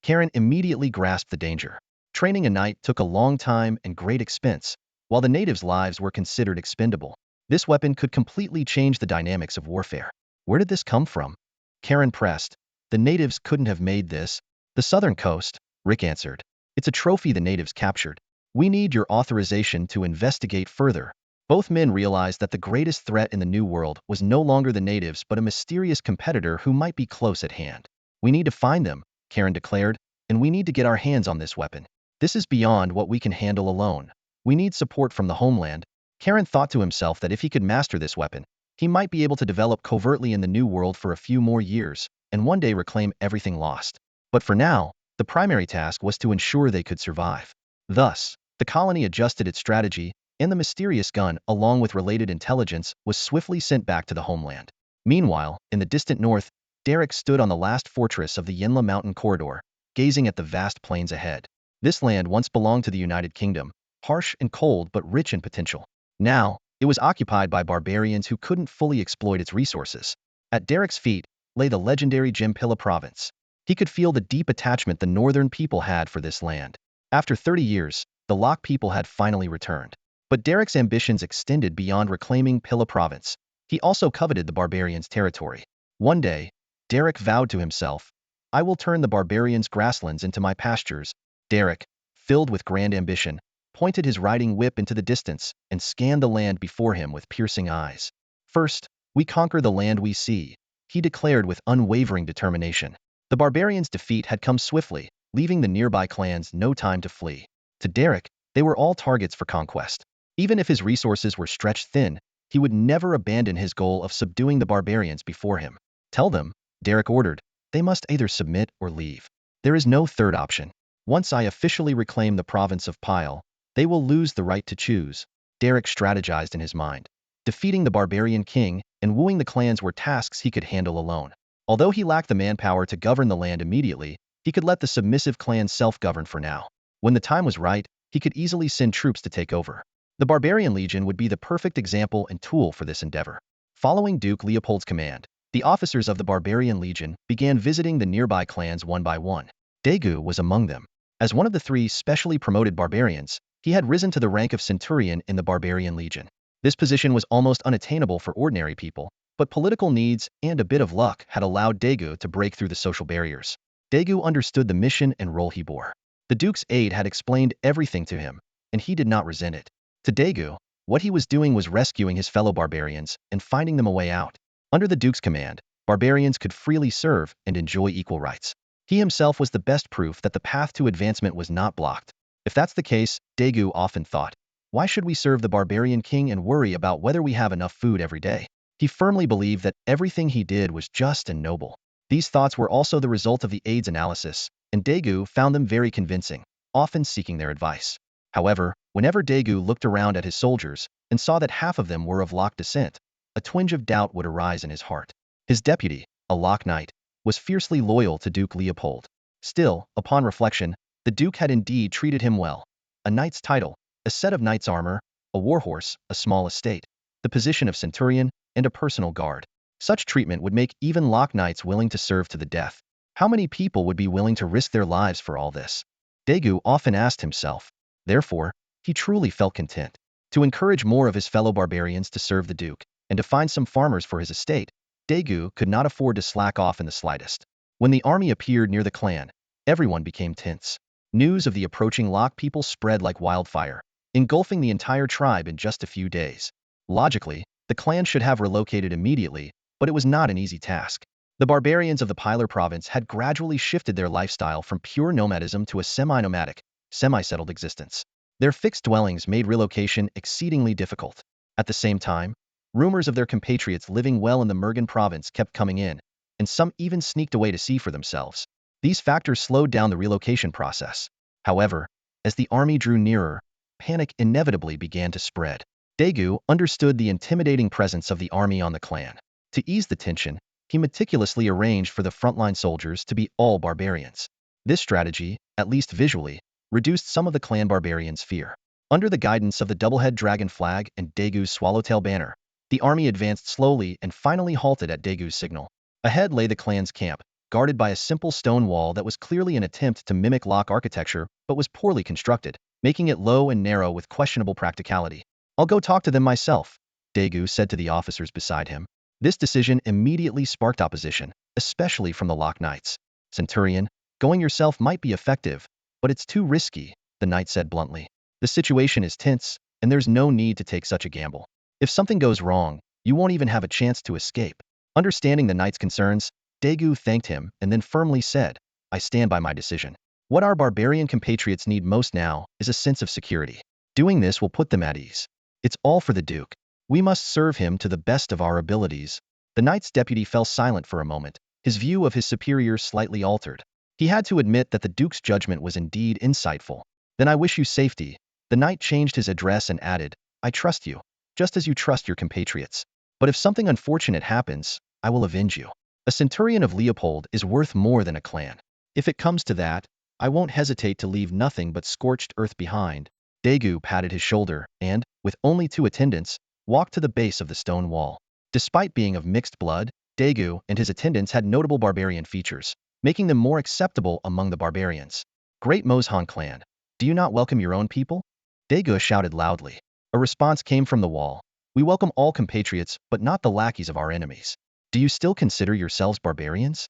Karen immediately grasped the danger. Training a knight took a long time and great expense, while the natives' lives were considered expendable. This weapon could completely change the dynamics of warfare. "Where did this come from?" Karen pressed. "The natives couldn't have made this." "The southern coast," Rick answered. "It's a trophy the natives captured. We need your authorization to investigate further." Both men realized that the greatest threat in the New World was no longer the natives but a mysterious competitor who might be close at hand. "We need to find them," Karen declared, "and we need to get our hands on this weapon. This is beyond what we can handle alone. We need support from the homeland." Karen thought to himself that if he could master this weapon, he might be able to develop covertly in the New World for a few more years, and one day reclaim everything lost. But for now, the primary task was to ensure they could survive. Thus, the colony adjusted its strategy, and the mysterious gun, along with related intelligence, was swiftly sent back to the homeland. Meanwhile, in the distant north, Derek stood on the last fortress of the Yinla mountain corridor, gazing at the vast plains ahead. This land once belonged to the United Kingdom, harsh and cold but rich in potential. Now, it was occupied by barbarians who couldn't fully exploit its resources. At Derek's feet lay the legendary Jimpilla province. He could feel the deep attachment the northern people had for this land. After 30 years, the Lok people had finally returned. But Derek's ambitions extended beyond reclaiming Pilla province. He also coveted the barbarians' territory. One day, Derek vowed to himself, "I will turn the barbarians' grasslands into my pastures." Derek, filled with grand ambition, pointed his riding whip into the distance and scanned the land before him with piercing eyes. "First, we conquer the land we see," he declared with unwavering determination. The barbarians' defeat had come swiftly, leaving the nearby clans no time to flee. To Derek, they were all targets for conquest. Even if his resources were stretched thin, he would never abandon his goal of subduing the barbarians before him. Tell them, Derek ordered, they must either submit or leave. There is no third option. Once I officially reclaim the province of Pyle, they will lose the right to choose. Derek strategized in his mind. Defeating the barbarian king and wooing the clans were tasks he could handle alone. Although he lacked the manpower to govern the land immediately, he could let the submissive clans self-govern for now. When the time was right, he could easily send troops to take over. The barbarian legion would be the perfect example and tool for this endeavor. Following Duke Leopold's command, the officers of the barbarian legion began visiting the nearby clans one by one. Daegu was among them. As one of the 3 specially promoted barbarians, he had risen to the rank of centurion in the barbarian legion. This position was almost unattainable for ordinary people, but political needs and a bit of luck had allowed Daegu to break through the social barriers. Daegu understood the mission and role he bore. The Duke's aide had explained everything to him, and he did not resent it. To Daegu, what he was doing was rescuing his fellow barbarians and finding them a way out. Under the Duke's command, barbarians could freely serve and enjoy equal rights. He himself was the best proof that the path to advancement was not blocked. If that's the case, Daegu often thought, why should we serve the barbarian king and worry about whether we have enough food every day? He firmly believed that everything he did was just and noble. These thoughts were also the result of the aide's analysis, and Daegu found them very convincing, often seeking their advice. However, whenever Daegu looked around at his soldiers and saw that half of them were of Locke descent, a twinge of doubt would arise in his heart. His deputy, a Locke knight, was fiercely loyal to Duke Leopold. Still, upon reflection, the Duke had indeed treated him well. A knight's title, a set of knight's armor, a warhorse, a small estate, the position of centurion, and a personal guard. Such treatment would make even Locke knights willing to serve to the death. How many people would be willing to risk their lives for all this? Daegu often asked himself. Therefore, he truly felt content. To encourage more of his fellow barbarians to serve the Duke, and to find some farmers for his estate, Daegu could not afford to slack off in the slightest. When the army appeared near the clan, everyone became tense. News of the approaching Locke people spread like wildfire, engulfing the entire tribe in just a few days. Logically, the clan should have relocated immediately, but it was not an easy task. The barbarians of the Pylar province had gradually shifted their lifestyle from pure nomadism to a semi-nomadic, semi-settled existence. Their fixed dwellings made relocation exceedingly difficult. At the same time, rumors of their compatriots living well in the Mergen province kept coming in, and some even sneaked away to see for themselves. These factors slowed down the relocation process. However, as the army drew nearer, panic inevitably began to spread. Daegu understood the intimidating presence of the army on the clan. To ease the tension, he meticulously arranged for the frontline soldiers to be all barbarians. This strategy, at least visually, reduced some of the clan barbarians' fear. Under the guidance of the double-head dragon flag and Daegu's swallowtail banner, the army advanced slowly and finally halted at Daegu's signal. Ahead lay the clan's camp, guarded by a simple stone wall that was clearly an attempt to mimic Locke architecture but was poorly constructed, making it low and narrow with questionable practicality. I'll go talk to them myself, Daegu said to the officers beside him. This decision immediately sparked opposition, especially from the Locke knights. Centurion, going yourself might be effective, but it's too risky, the knight said bluntly. The situation is tense, and there's no need to take such a gamble. If something goes wrong, you won't even have a chance to escape. Understanding the knight's concerns, Daegu thanked him and then firmly said, I stand by my decision. What our barbarian compatriots need most now is a sense of security. Doing this will put them at ease. It's all for the Duke. We must serve him to the best of our abilities. The knight's deputy fell silent for a moment, his view of his superiors slightly altered. He had to admit that the Duke's judgment was indeed insightful. Then I wish you safety. The knight changed his address and added, I trust you, just as you trust your compatriots. But if something unfortunate happens, I will avenge you. A centurion of Leopold is worth more than a clan. If it comes to that, I won't hesitate to leave nothing but scorched earth behind. Daegu patted his shoulder and, with only 2 attendants, walked to the base of the stone wall. Despite being of mixed blood, Daegu and his attendants had notable barbarian features, making them more acceptable among the barbarians. Great Mozhan clan, do you not welcome your own people? Daegu shouted loudly. A response came from the wall. We welcome all compatriots, but not the lackeys of our enemies. Do you still consider yourselves barbarians?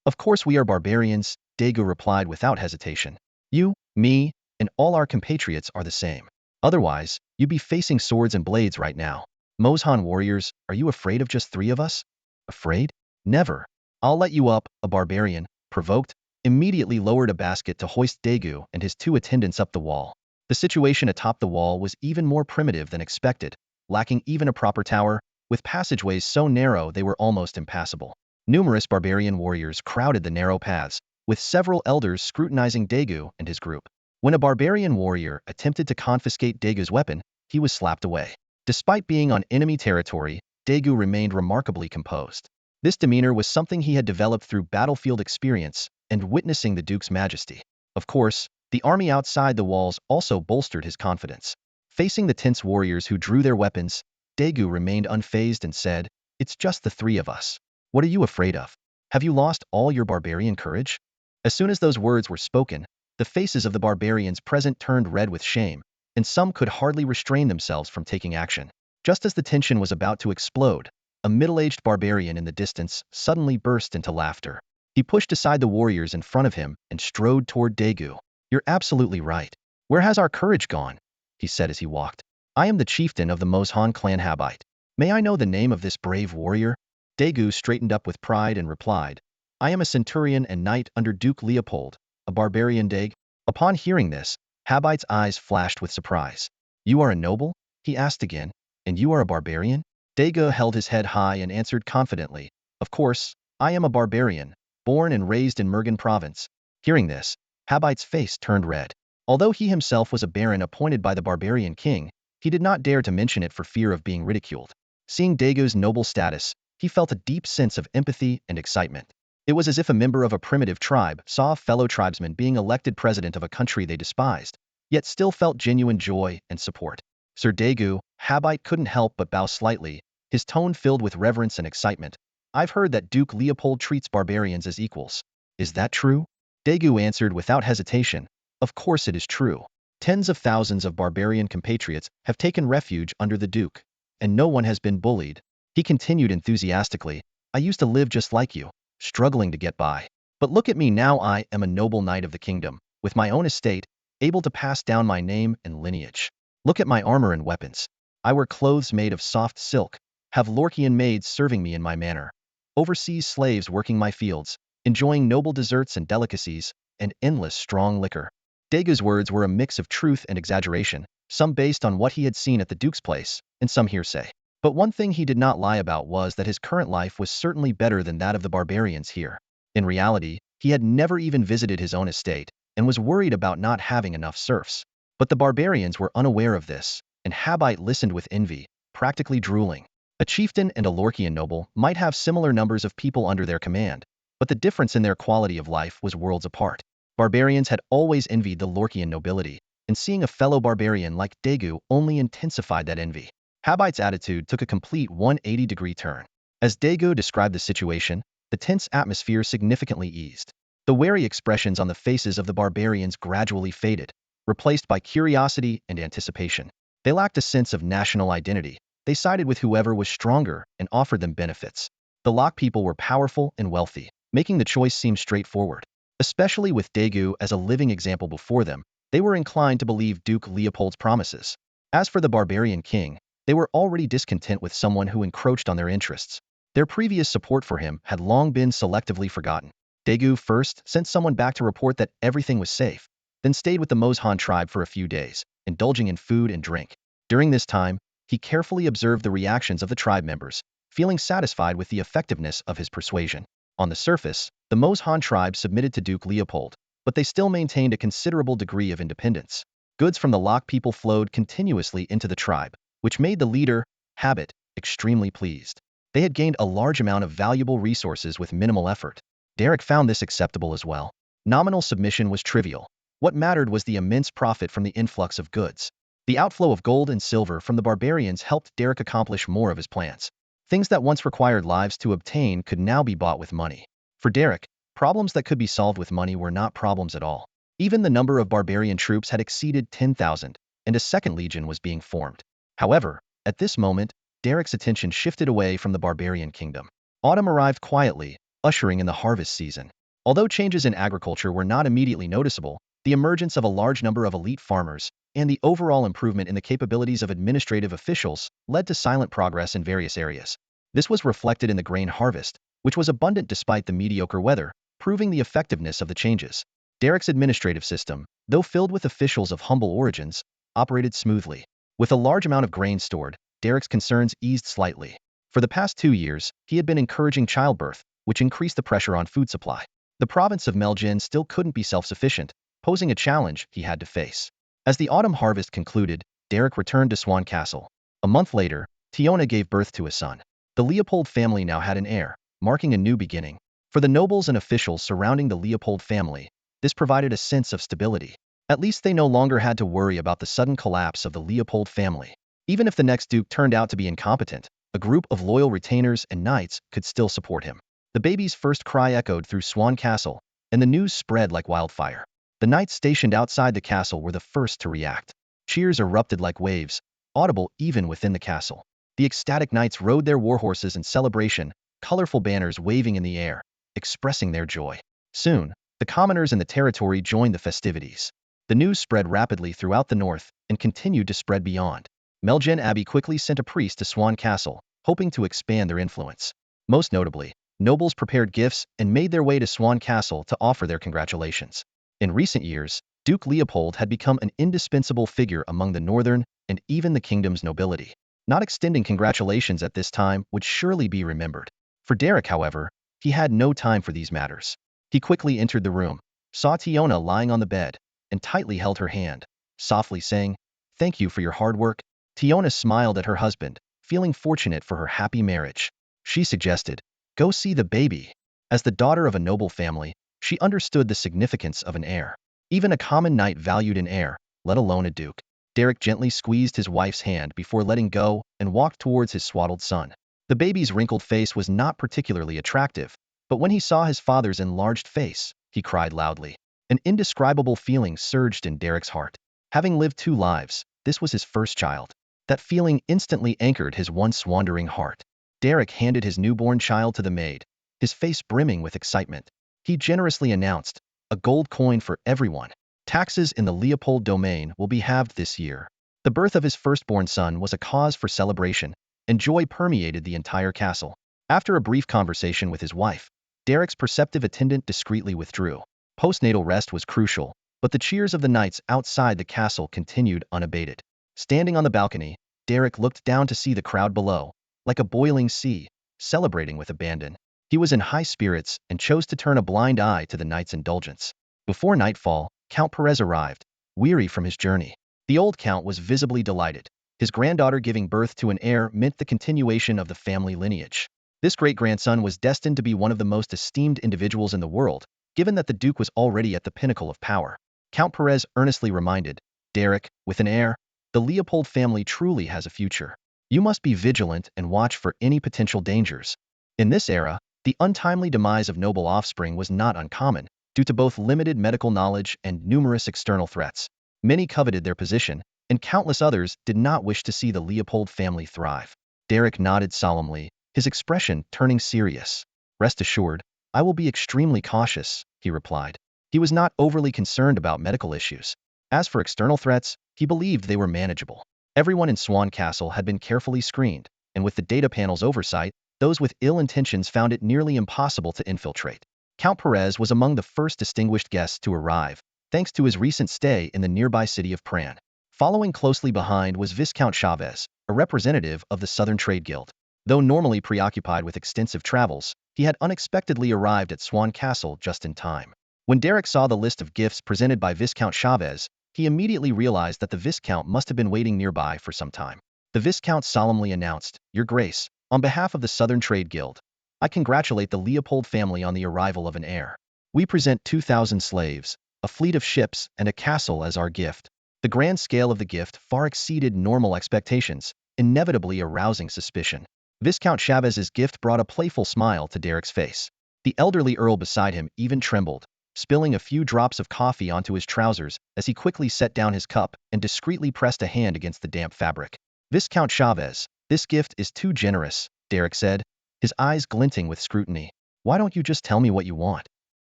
Of course we are barbarians, Daegu replied without hesitation. You, me, and all our compatriots are the same. Otherwise, you'd be facing swords and blades right now. Mozhan warriors, are you afraid of just 3 of us? Afraid? Never. I'll let you up, a barbarian, provoked, immediately lowered a basket to hoist Daegu and his two attendants up the wall. The situation atop the wall was even more primitive than expected, lacking even a proper tower, with passageways so narrow they were almost impassable. Numerous barbarian warriors crowded the narrow paths, with several elders scrutinizing Daegu and his group. When a barbarian warrior attempted to confiscate Daegu's weapon, he was slapped away. Despite being on enemy territory, Daegu remained remarkably composed. This demeanor was something he had developed through battlefield experience and witnessing the Duke's majesty. Of course, the army outside the walls also bolstered his confidence. Facing the tense warriors who drew their weapons, Daegu remained unfazed and said, "It's just the three of us. What are you afraid of? Have you lost all your barbarian courage?" As soon as those words were spoken, the faces of the barbarians present turned red with shame, and some could hardly restrain themselves from taking action. Just as the tension was about to explode, a middle-aged barbarian in the distance suddenly burst into laughter. He pushed aside the warriors in front of him and strode toward Daegu. "You're absolutely right. Where has our courage gone?" he said as he walked. "I am the chieftain of the Mozhan clan Habite. May I know the name of this brave warrior?" Daegu straightened up with pride and replied, "I am a centurion and knight under Duke Leopold, a barbarian Daeg." Upon hearing this, Habite's eyes flashed with surprise. "You are a noble?" he asked again. "And you are a barbarian?" Daegu held his head high and answered confidently, "Of course, I am a barbarian, born and raised in Mergen province." Hearing this, Habite's face turned red. Although he himself was a baron appointed by the barbarian king, he did not dare to mention it for fear of being ridiculed. Seeing Daegu's noble status, he felt a deep sense of empathy and excitement. It was as if a member of a primitive tribe saw a fellow tribesman being elected president of a country they despised, yet still felt genuine joy and support. "Sir Daegu," Habite couldn't help but bow slightly, his tone filled with reverence and excitement. "I've heard that Duke Leopold treats barbarians as equals. Is that true?" Daegu answered without hesitation, "Of course it is true. Tens of thousands of barbarian compatriots have taken refuge under the Duke, and no one has been bullied." He continued enthusiastically, "I used to live just like you, struggling to get by. But look at me now, I am a noble knight of the kingdom, with my own estate, able to pass down my name and lineage. Look at my armor and weapons. I wear clothes made of soft silk, have Lorchian maids serving me in my manor, overseas slaves working my fields, enjoying noble desserts and delicacies, and endless strong liquor." Daegu's words were a mix of truth and exaggeration, some based on what he had seen at the Duke's place, and some hearsay. But one thing he did not lie about was that his current life was certainly better than that of the barbarians here. In reality, he had never even visited his own estate, and was worried about not having enough serfs. But the barbarians were unaware of this, and Habite listened with envy, practically drooling. A chieftain and a Lorchian noble might have similar numbers of people under their command, but the difference in their quality of life was worlds apart. Barbarians had always envied the Lorchian nobility, and seeing a fellow barbarian like Daegu only intensified that envy. Habite's attitude took a complete 180-degree turn. As Daegu described the situation, the tense atmosphere significantly eased. The wary expressions on the faces of the barbarians gradually faded, replaced by curiosity and anticipation. They lacked a sense of national identity. They sided with whoever was stronger and offered them benefits. The Lok people were powerful and wealthy, making the choice seem straightforward. Especially with Daegu as a living example before them, they were inclined to believe Duke Leopold's promises. As for the barbarian king, they were already discontent with someone who encroached on their interests. Their previous support for him had long been selectively forgotten. Daegu first sent someone back to report that everything was safe, then stayed with the Mozhan tribe for a few days, indulging in food and drink. During this time, he carefully observed the reactions of the tribe members, feeling satisfied with the effectiveness of his persuasion. On the surface, the Mozhan tribe submitted to Duke Leopold, but they still maintained a considerable degree of independence. Goods from the Lok people flowed continuously into the tribe, which made the leader, Habit, extremely pleased. They had gained a large amount of valuable resources with minimal effort. Derek found this acceptable as well. Nominal submission was trivial. What mattered was the immense profit from the influx of goods. The outflow of gold and silver from the barbarians helped Derek accomplish more of his plans. Things that once required lives to obtain could now be bought with money. For Derek, problems that could be solved with money were not problems at all. Even the number of barbarian troops had exceeded 10,000, and a second legion was being formed. However, at this moment, Derek's attention shifted away from the barbarian kingdom. Autumn arrived quietly, ushering in the harvest season. Although changes in agriculture were not immediately noticeable, the emergence of a large number of elite farmers and the overall improvement in the capabilities of administrative officials led to silent progress in various areas. This was reflected in the grain harvest, which was abundant despite the mediocre weather, proving the effectiveness of the changes. Derek's administrative system, though filled with officials of humble origins, operated smoothly. With a large amount of grain stored, Derek's concerns eased slightly. For the past 2 years, he had been encouraging childbirth, which increased the pressure on food supply. The province of Melgin still couldn't be self-sufficient, posing a challenge he had to face. As the autumn harvest concluded, Derek returned to Swan Castle. A month later, Tiona gave birth to a son. The Leopold family now had an heir, marking a new beginning. For the nobles and officials surrounding the Leopold family, this provided a sense of stability. At least they no longer had to worry about the sudden collapse of the Leopold family. Even if the next duke turned out to be incompetent, a group of loyal retainers and knights could still support him. The baby's first cry echoed through Swan Castle, and the news spread like wildfire. The knights stationed outside the castle were the first to react. Cheers erupted like waves, audible even within the castle. The ecstatic knights rode their warhorses in celebration, colorful banners waving in the air, expressing their joy. Soon, the commoners in the territory joined the festivities. The news spread rapidly throughout the north and continued to spread beyond. Melgin Abbey quickly sent a priest to Swan Castle, hoping to expand their influence. Most notably, nobles prepared gifts and made their way to Swan Castle to offer their congratulations. In recent years, Duke Leopold had become an indispensable figure among the northern and even the kingdom's nobility. Not extending congratulations at this time would surely be remembered. For Derek, however, he had no time for these matters. He quickly entered the room, saw Tiona lying on the bed, and tightly held her hand, softly saying, "Thank you for your hard work." Tiona smiled at her husband, feeling fortunate for her happy marriage. She suggested, "Go see the baby." As the daughter of a noble family, she understood the significance of an heir. Even a common knight valued an heir, let alone a duke. Derek gently squeezed his wife's hand before letting go and walked towards his swaddled son. The baby's wrinkled face was not particularly attractive, but when he saw his father's enlarged face, he cried loudly. An indescribable feeling surged in Derek's heart. Having lived 2 lives, this was his first child. That feeling instantly anchored his once wandering heart. Derek handed his newborn child to the maid, his face brimming with excitement. He generously announced, "A gold coin for everyone. Taxes in the Leopold domain will be halved this year." The birth of his firstborn son was a cause for celebration, and joy permeated the entire castle. After a brief conversation with his wife, Derek's perceptive attendant discreetly withdrew. Postnatal rest was crucial, but the cheers of the knights outside the castle continued unabated. Standing on the balcony, Derek looked down to see the crowd below, like a boiling sea, celebrating with abandon. He was in high spirits and chose to turn a blind eye to the knights' indulgence. Before nightfall, Count Perez arrived, weary from his journey. The old count was visibly delighted. His granddaughter giving birth to an heir meant the continuation of the family lineage. This great-grandson was destined to be one of the most esteemed individuals in the world, given that the Duke was already at the pinnacle of power. Count Perez earnestly reminded, "Derek, with an heir, the Leopold family truly has a future. You must be vigilant and watch for any potential dangers." In this era, the untimely demise of noble offspring was not uncommon, due to both limited medical knowledge and numerous external threats. Many coveted their position, and countless others did not wish to see the Leopold family thrive. Derek nodded solemnly, his expression turning serious. "Rest assured, I will be extremely cautious," he replied. He was not overly concerned about medical issues. As for external threats, he believed they were manageable. Everyone in Swan Castle had been carefully screened, and with the data panel's oversight, those with ill intentions found it nearly impossible to infiltrate. Count Perez was among the first distinguished guests to arrive, thanks to his recent stay in the nearby city of Pran. Following closely behind was Viscount Chavez, a representative of the Southern Trade Guild. Though normally preoccupied with extensive travels, he had unexpectedly arrived at Swan Castle just in time. When Derek saw the list of gifts presented by Viscount Chavez, he immediately realized that the Viscount must have been waiting nearby for some time. The Viscount solemnly announced, "Your Grace, on behalf of the Southern Trade Guild, I congratulate the Leopold family on the arrival of an heir. We present 2,000 slaves, a fleet of ships, and a castle as our gift." The grand scale of the gift far exceeded normal expectations, inevitably arousing suspicion. Viscount Chavez's gift brought a playful smile to Derek's face. The elderly earl beside him even trembled, spilling a few drops of coffee onto his trousers as he quickly set down his cup and discreetly pressed a hand against the damp fabric. "Viscount Chavez, this gift is too generous," Derek said, his eyes glinting with scrutiny. "Why don't you just tell me what you want?"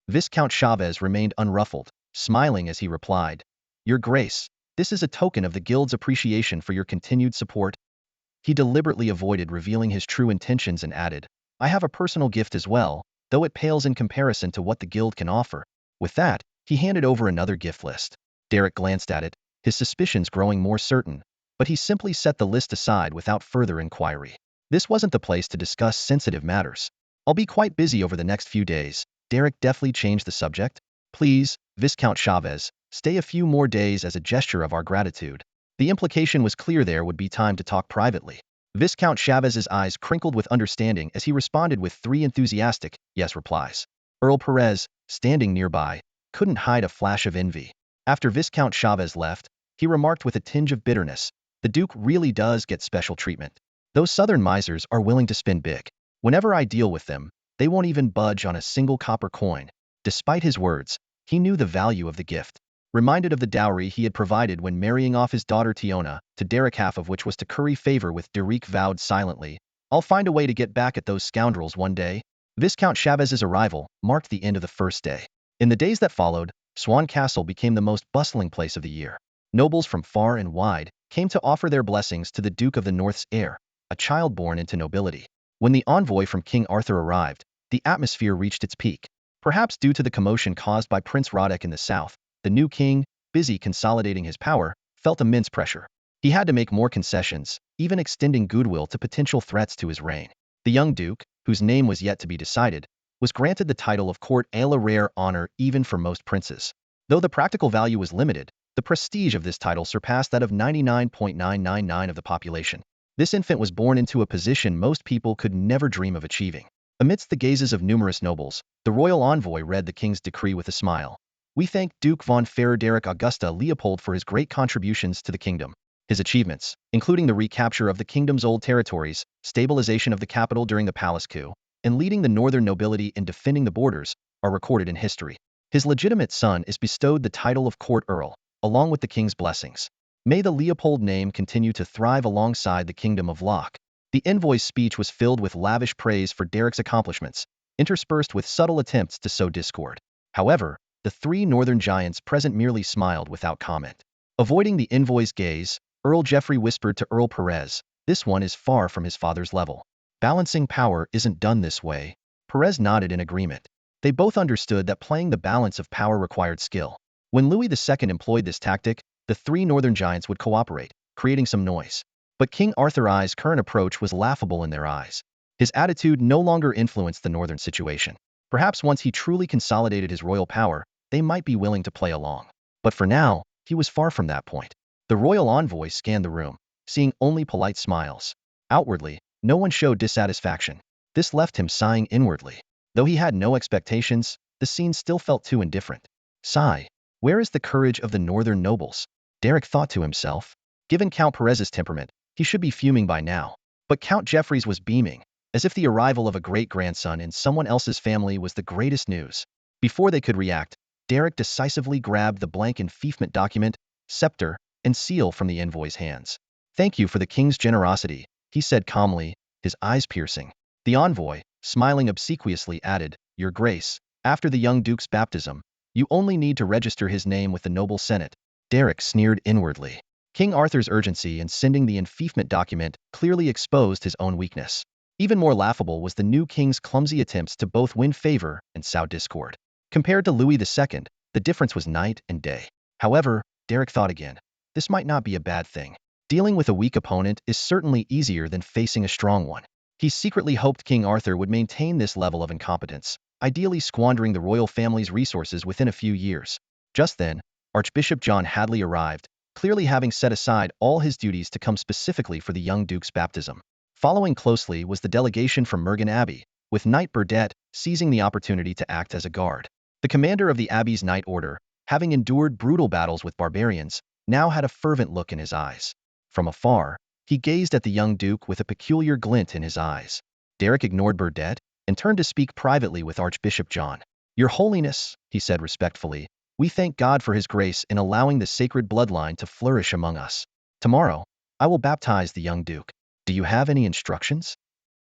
Viscount Chavez remained unruffled, smiling as he replied, "Your Grace, this is a token of the Guild's appreciation for your continued support." He deliberately avoided revealing his true intentions and added, "I have a personal gift as well, though it pales in comparison to what the guild can offer. With that, he handed over another gift list. Derek glanced at it, his suspicions growing more certain, but he simply set the list aside without further inquiry. This wasn't the place to discuss sensitive matters. I'll be quite busy over the next few days. Derek deftly changed the subject. Please, Viscount Chavez, stay a few more days as a gesture of our gratitude. The implication was clear there would be time to talk privately. Viscount Chavez's eyes crinkled with understanding as he responded with 3 enthusiastic yes replies. Earl Perez, standing nearby, couldn't hide a flash of envy. After Viscount Chavez left, he remarked with a tinge of bitterness, the Duke really does get special treatment. Those southern misers are willing to spend big. Whenever I deal with them, they won't even budge on a single copper coin. Despite his words, he knew the value of the gift. Reminded of the dowry he had provided when marrying off his daughter Tiona, to Derek half of which was to curry favor with, Derek vowed silently, I'll find a way to get back at those scoundrels one day. Viscount Chavez's arrival marked the end of the first day. In the days that followed, Swan Castle became the most bustling place of the year. Nobles from far and wide came to offer their blessings to the Duke of the North's heir, a child born into nobility. When the envoy from King Arthur arrived, the atmosphere reached its peak. Perhaps due to the commotion caused by Prince Roderick in the south, the new king, busy consolidating his power, felt immense pressure. He had to make more concessions, even extending goodwill to potential threats to his reign. The young duke, whose name was yet to be decided, was granted the title of court, a rare honor even for most princes. Though the practical value was limited, the prestige of this title surpassed that of 99.999% of the population. This infant was born into a position most people could never dream of achieving. Amidst the gazes of numerous nobles, the royal envoy read the king's decree with a smile. We thank Duke von Frederick Augusta Leopold for his great contributions to the kingdom. His achievements, including the recapture of the kingdom's old territories, stabilization of the capital during the palace coup, and leading the northern nobility in defending the borders, are recorded in history. His legitimate son is bestowed the title of court earl, along with the king's blessings. May the Leopold name continue to thrive alongside the kingdom of Locke. The envoy's speech was filled with lavish praise for Derek's accomplishments, interspersed with subtle attempts to sow discord. However, the 3 northern giants present merely smiled without comment. Avoiding the envoy's gaze, Earl Geoffrey whispered to Earl Perez, this one is far from his father's level. Balancing power isn't done this way. Perez nodded in agreement. They both understood that playing the balance of power required skill. When Louis II employed this tactic, the 3 northern giants would cooperate, creating some noise. But King Arthur I's current approach was laughable in their eyes. His attitude no longer influenced the northern situation. Perhaps once he truly consolidated his royal power, they might be willing to play along. But for now, he was far from that point. The royal envoy scanned the room, seeing only polite smiles. Outwardly, no one showed dissatisfaction. This left him sighing inwardly. Though he had no expectations, the scene still felt too indifferent. Sigh. Where is the courage of the northern nobles? Derek thought to himself. Given Count Perez's temperament, he should be fuming by now. But Count Jeffries was beaming, as if the arrival of a great-grandson in someone else's family was the greatest news. Before they could react, Derek decisively grabbed the blank enfeoffment document, scepter, and seal from the envoy's hands. Thank you for the king's generosity, he said calmly, his eyes piercing. The envoy, smiling obsequiously, added, Your Grace, after the young duke's baptism, you only need to register his name with the noble senate. Derek sneered inwardly. King Arthur's urgency in sending the enfeoffment document clearly exposed his own weakness. Even more laughable was the new king's clumsy attempts to both win favor and sow discord. Compared to Louis II, the difference was night and day. However, Derek thought again. This might not be a bad thing. Dealing with a weak opponent is certainly easier than facing a strong one. He secretly hoped King Arthur would maintain this level of incompetence, ideally squandering the royal family's resources within a few years. Just then, Archbishop John Hadley arrived, clearly having set aside all his duties to come specifically for the young duke's baptism. Following closely was the delegation from Mergen Abbey, with Knight Burdett seizing the opportunity to act as a guard. The commander of the Abbey's Knight Order, having endured brutal battles with barbarians, now had a fervent look in his eyes. From afar, he gazed at the young duke with a peculiar glint in his eyes. Derek ignored Burdett and turned to speak privately with Archbishop John. Your Holiness, he said respectfully, we thank God for his grace in allowing the sacred bloodline to flourish among us. Tomorrow, I will baptize the young duke. Do you have any instructions?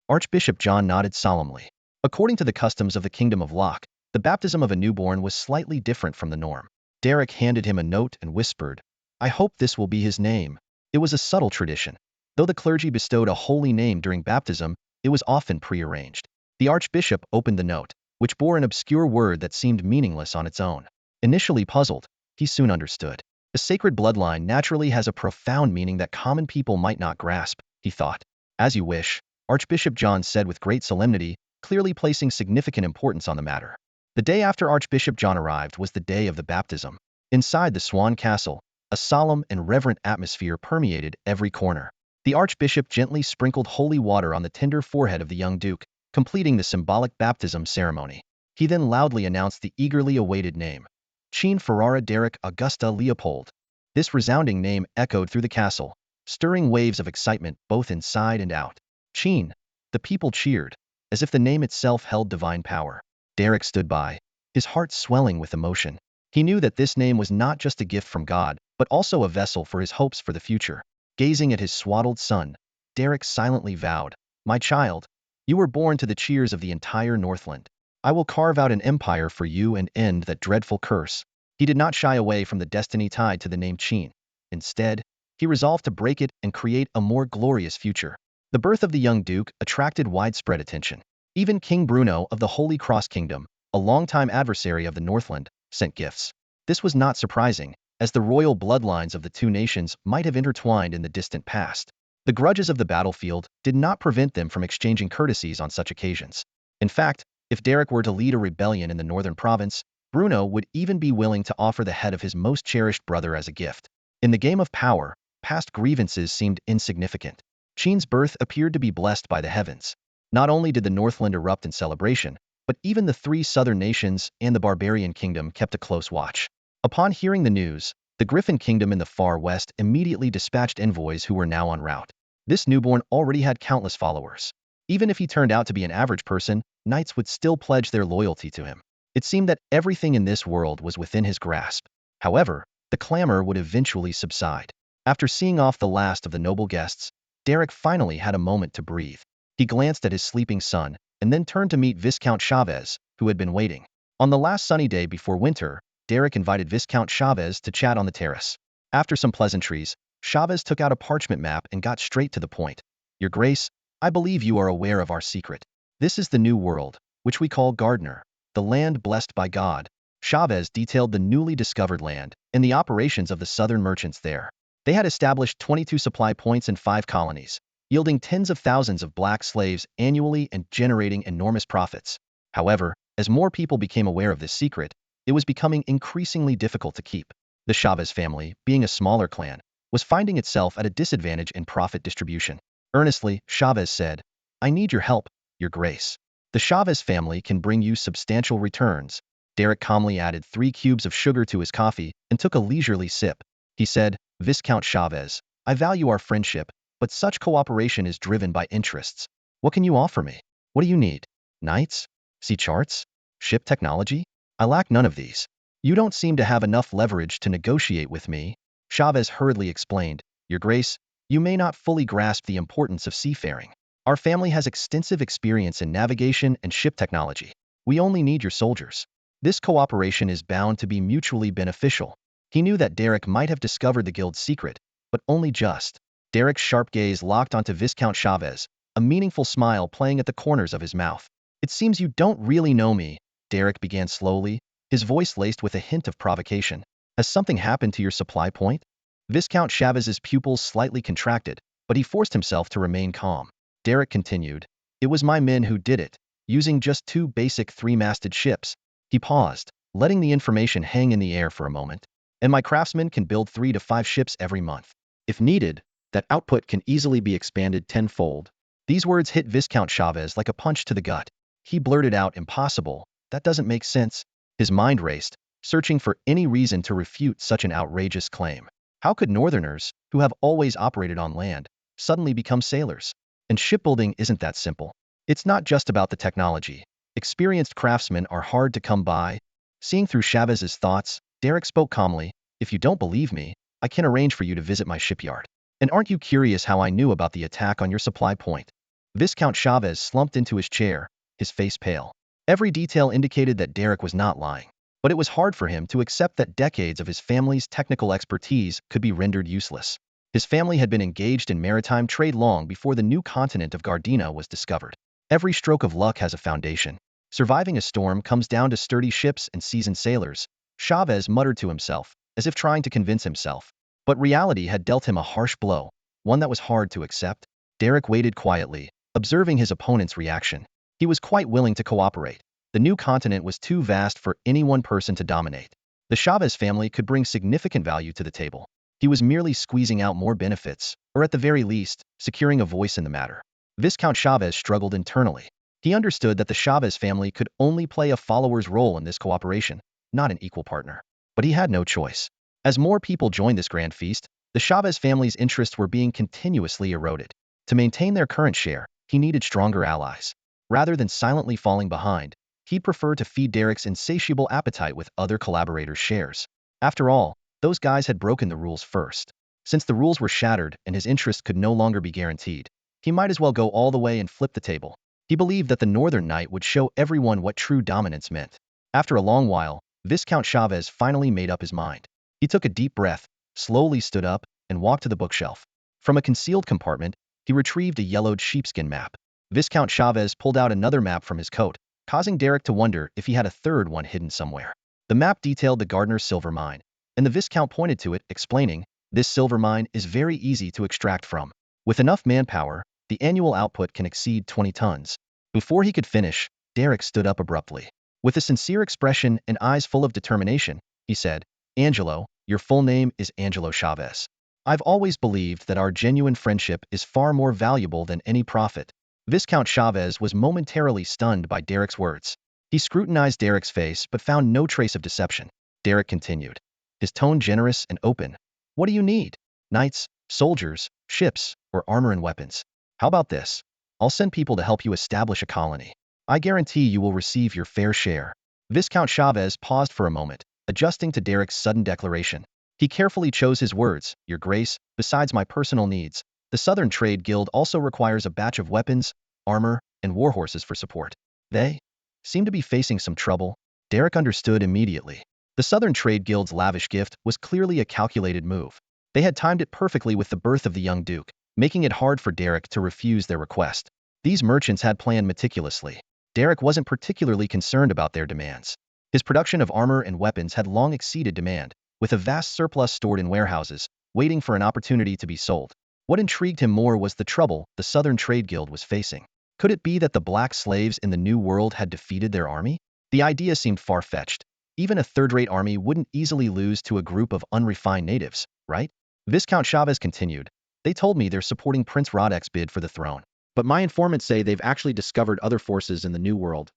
Archbishop John nodded solemnly. According to the customs of the Kingdom of Locke, the baptism of a newborn was slightly different from the norm. Derek handed him a note and whispered, I hope this will be his name. It was a subtle tradition. Though the clergy bestowed a holy name during baptism, it was often prearranged. The archbishop opened the note. which bore an obscure word that seemed meaningless on its own. Initially puzzled, he soon understood. A sacred bloodline naturally has a profound meaning that common people might not grasp, he thought. As you wish, Archbishop John said with great solemnity, clearly placing significant importance on the matter. The day after Archbishop John arrived was the day of the baptism. Inside the Swan Castle, a solemn and reverent atmosphere permeated every corner. The Archbishop gently sprinkled holy water on the tender forehead of the young Duke, completing the symbolic baptism ceremony. He then loudly announced the eagerly awaited name. Chin Ferrara Derek Augusta Leopold. This resounding name echoed through the castle, stirring waves of excitement both inside and out. Chin. The people cheered, as if the name itself held divine power. Derek stood by, his heart swelling with emotion. He knew that this name was not just a gift from God, but also a vessel for his hopes for the future. Gazing at his swaddled son, Derek silently vowed, "My child, you were born to the cheers of the entire Northland. I will carve out an empire for you and end that dreadful curse." He did not shy away from the destiny tied to the name Chin. Instead, he resolved to break it and create a more glorious future. The birth of the young Duke attracted widespread attention. Even King Bruno of the Holy Cross Kingdom, a longtime adversary of the Northland, sent gifts. This was not surprising, as the royal bloodlines of the two nations might have intertwined in the distant past. The grudges of the battlefield did not prevent them from exchanging courtesies on such occasions. In fact, if Derek were to lead a rebellion in the northern province, Bruno would even be willing to offer the head of his most cherished brother as a gift. In the game of power, past grievances seemed insignificant. Chin's birth appeared to be blessed by the heavens. Not only did the Northland erupt in celebration, but even the three southern nations and the barbarian kingdom kept a close watch. Upon hearing the news, the Griffin Kingdom in the far west immediately dispatched envoys who were now en route. This newborn already had countless followers. Even if he turned out to be an average person, knights would still pledge their loyalty to him. It seemed that everything in this world was within his grasp. However, the clamor would eventually subside. After seeing off the last of the noble guests, Derek finally had a moment to breathe. He glanced at his sleeping son, and then turned to meet Viscount Chavez, who had been waiting. On the last sunny day before winter, Derek invited Viscount Chavez to chat on the terrace. After some pleasantries, Chavez took out a parchment map and got straight to the point. "Your Grace, I believe you are aware of our secret. This is the New World, which we call Gardner, the land blessed by God." Chavez detailed the newly discovered land and the operations of the southern merchants there. They had established 22 supply points and 5 colonies, yielding tens of thousands of black slaves annually and generating enormous profits. However, as more people became aware of this secret, it was becoming increasingly difficult to keep. The Chavez family, being a smaller clan, was finding itself at a disadvantage in profit distribution. Earnestly, Chavez said, "I need your help, Your Grace. The Chavez family can bring you substantial returns." Derek calmly added 3 cubes of sugar to his coffee and took a leisurely sip. He said, "Viscount Chavez, I value our friendship, but such cooperation is driven by interests. What can you offer me? What do you need? Knights? Sea charts? Ship technology? I lack none of these. You don't seem to have enough leverage to negotiate with me." Chavez hurriedly explained, "Your Grace, you may not fully grasp the importance of seafaring. Our family has extensive experience in navigation and ship technology. We only need your soldiers. This cooperation is bound to be mutually beneficial." He knew that Derek might have discovered the guild's secret, but only just. Derek's sharp gaze locked onto Viscount Chavez, a meaningful smile playing at the corners of his mouth. "It seems you don't really know me," Derek began slowly, his voice laced with a hint of provocation. "Has something happened to your supply point?" Viscount Chavez's pupils slightly contracted, but he forced himself to remain calm. Derek continued, "It was my men who did it, using just 2 basic 3-masted ships." He paused, letting the information hang in the air for a moment. "And my craftsmen can build 3 to 5 ships every month. If needed, that output can easily be expanded tenfold." These words hit Viscount Chavez like a punch to the gut. He blurted out, "Impossible, that doesn't make sense." His mind raced, searching for any reason to refute such an outrageous claim. How could northerners, who have always operated on land, suddenly become sailors? And shipbuilding isn't that simple. It's not just about the technology. Experienced craftsmen are hard to come by. Seeing through Chavez's thoughts, Derek spoke calmly, "If you don't believe me, I can arrange for you to visit my shipyard. And aren't you curious how I knew about the attack on your supply point?" Viscount Chavez slumped into his chair, his face pale. Every detail indicated that Derek was not lying, but it was hard for him to accept that decades of his family's technical expertise could be rendered useless. His family had been engaged in maritime trade long before the new continent of Gardena was discovered. Every stroke of luck has a foundation. Surviving a storm comes down to sturdy ships and seasoned sailors, Chavez muttered to himself, as if trying to convince himself. But reality had dealt him a harsh blow, one that was hard to accept. Derek waited quietly, observing his opponent's reaction. He was quite willing to cooperate. The new continent was too vast for any one person to dominate. The Chavez family could bring significant value to the table. He was merely squeezing out more benefits, or at the very least, securing a voice in the matter. Viscount Chavez struggled internally. He understood that the Chavez family could only play a follower's role in this cooperation, not an equal partner. But he had no choice. As more people joined this grand feast, the Chavez family's interests were being continuously eroded. To maintain their current share, he needed stronger allies. Rather than silently falling behind, he'd prefer to feed Derek's insatiable appetite with other collaborators' shares. After all, those guys had broken the rules first. Since the rules were shattered and his interest could no longer be guaranteed, he might as well go all the way and flip the table. He believed that the Northern Knight would show everyone what true dominance meant. After a long while, Viscount Chavez finally made up his mind. He took a deep breath, slowly stood up, and walked to the bookshelf. From a concealed compartment, he retrieved a yellowed sheepskin map. Viscount Chavez pulled out another map from his coat, causing Derek to wonder if he had a third one hidden somewhere. The map detailed the Gardener's silver mine, and the Viscount pointed to it, explaining, "This silver mine is very easy to extract from. With enough manpower, the annual output can exceed 20 tons. Before he could finish, Derek stood up abruptly. With a sincere expression and eyes full of determination, he said, "Angelo, your full name is Angelo Chavez. I've always believed that our genuine friendship is far more valuable than any profit." Viscount Chavez was momentarily stunned by Derek's words. He scrutinized Derek's face but found no trace of deception. Derek continued, his tone generous and open. "What do you need? Knights, soldiers, ships, or armor and weapons? How about this? I'll send people to help you establish a colony. I guarantee you will receive your fair share." Viscount Chavez paused for a moment, adjusting to Derek's sudden declaration. He carefully chose his words, "Your Grace, besides my personal needs, the Southern Trade Guild also requires a batch of weapons, armor, and warhorses for support. They seem to be facing some trouble." Derek understood immediately. The Southern Trade Guild's lavish gift was clearly a calculated move. They had timed it perfectly with the birth of the young Duke, making it hard for Derek to refuse their request. These merchants had planned meticulously. Derek wasn't particularly concerned about their demands. His production of armor and weapons had long exceeded demand, with a vast surplus stored in warehouses, waiting for an opportunity to be sold. What intrigued him more was the trouble the Southern Trade Guild was facing. Could it be that the black slaves in the New World had defeated their army? The idea seemed far-fetched. Even a third-rate army wouldn't easily lose to a group of unrefined natives, right? Viscount Chavez continued, "They told me they're supporting Prince Rodek's bid for the throne. But my informants say they've actually discovered other forces in the New World.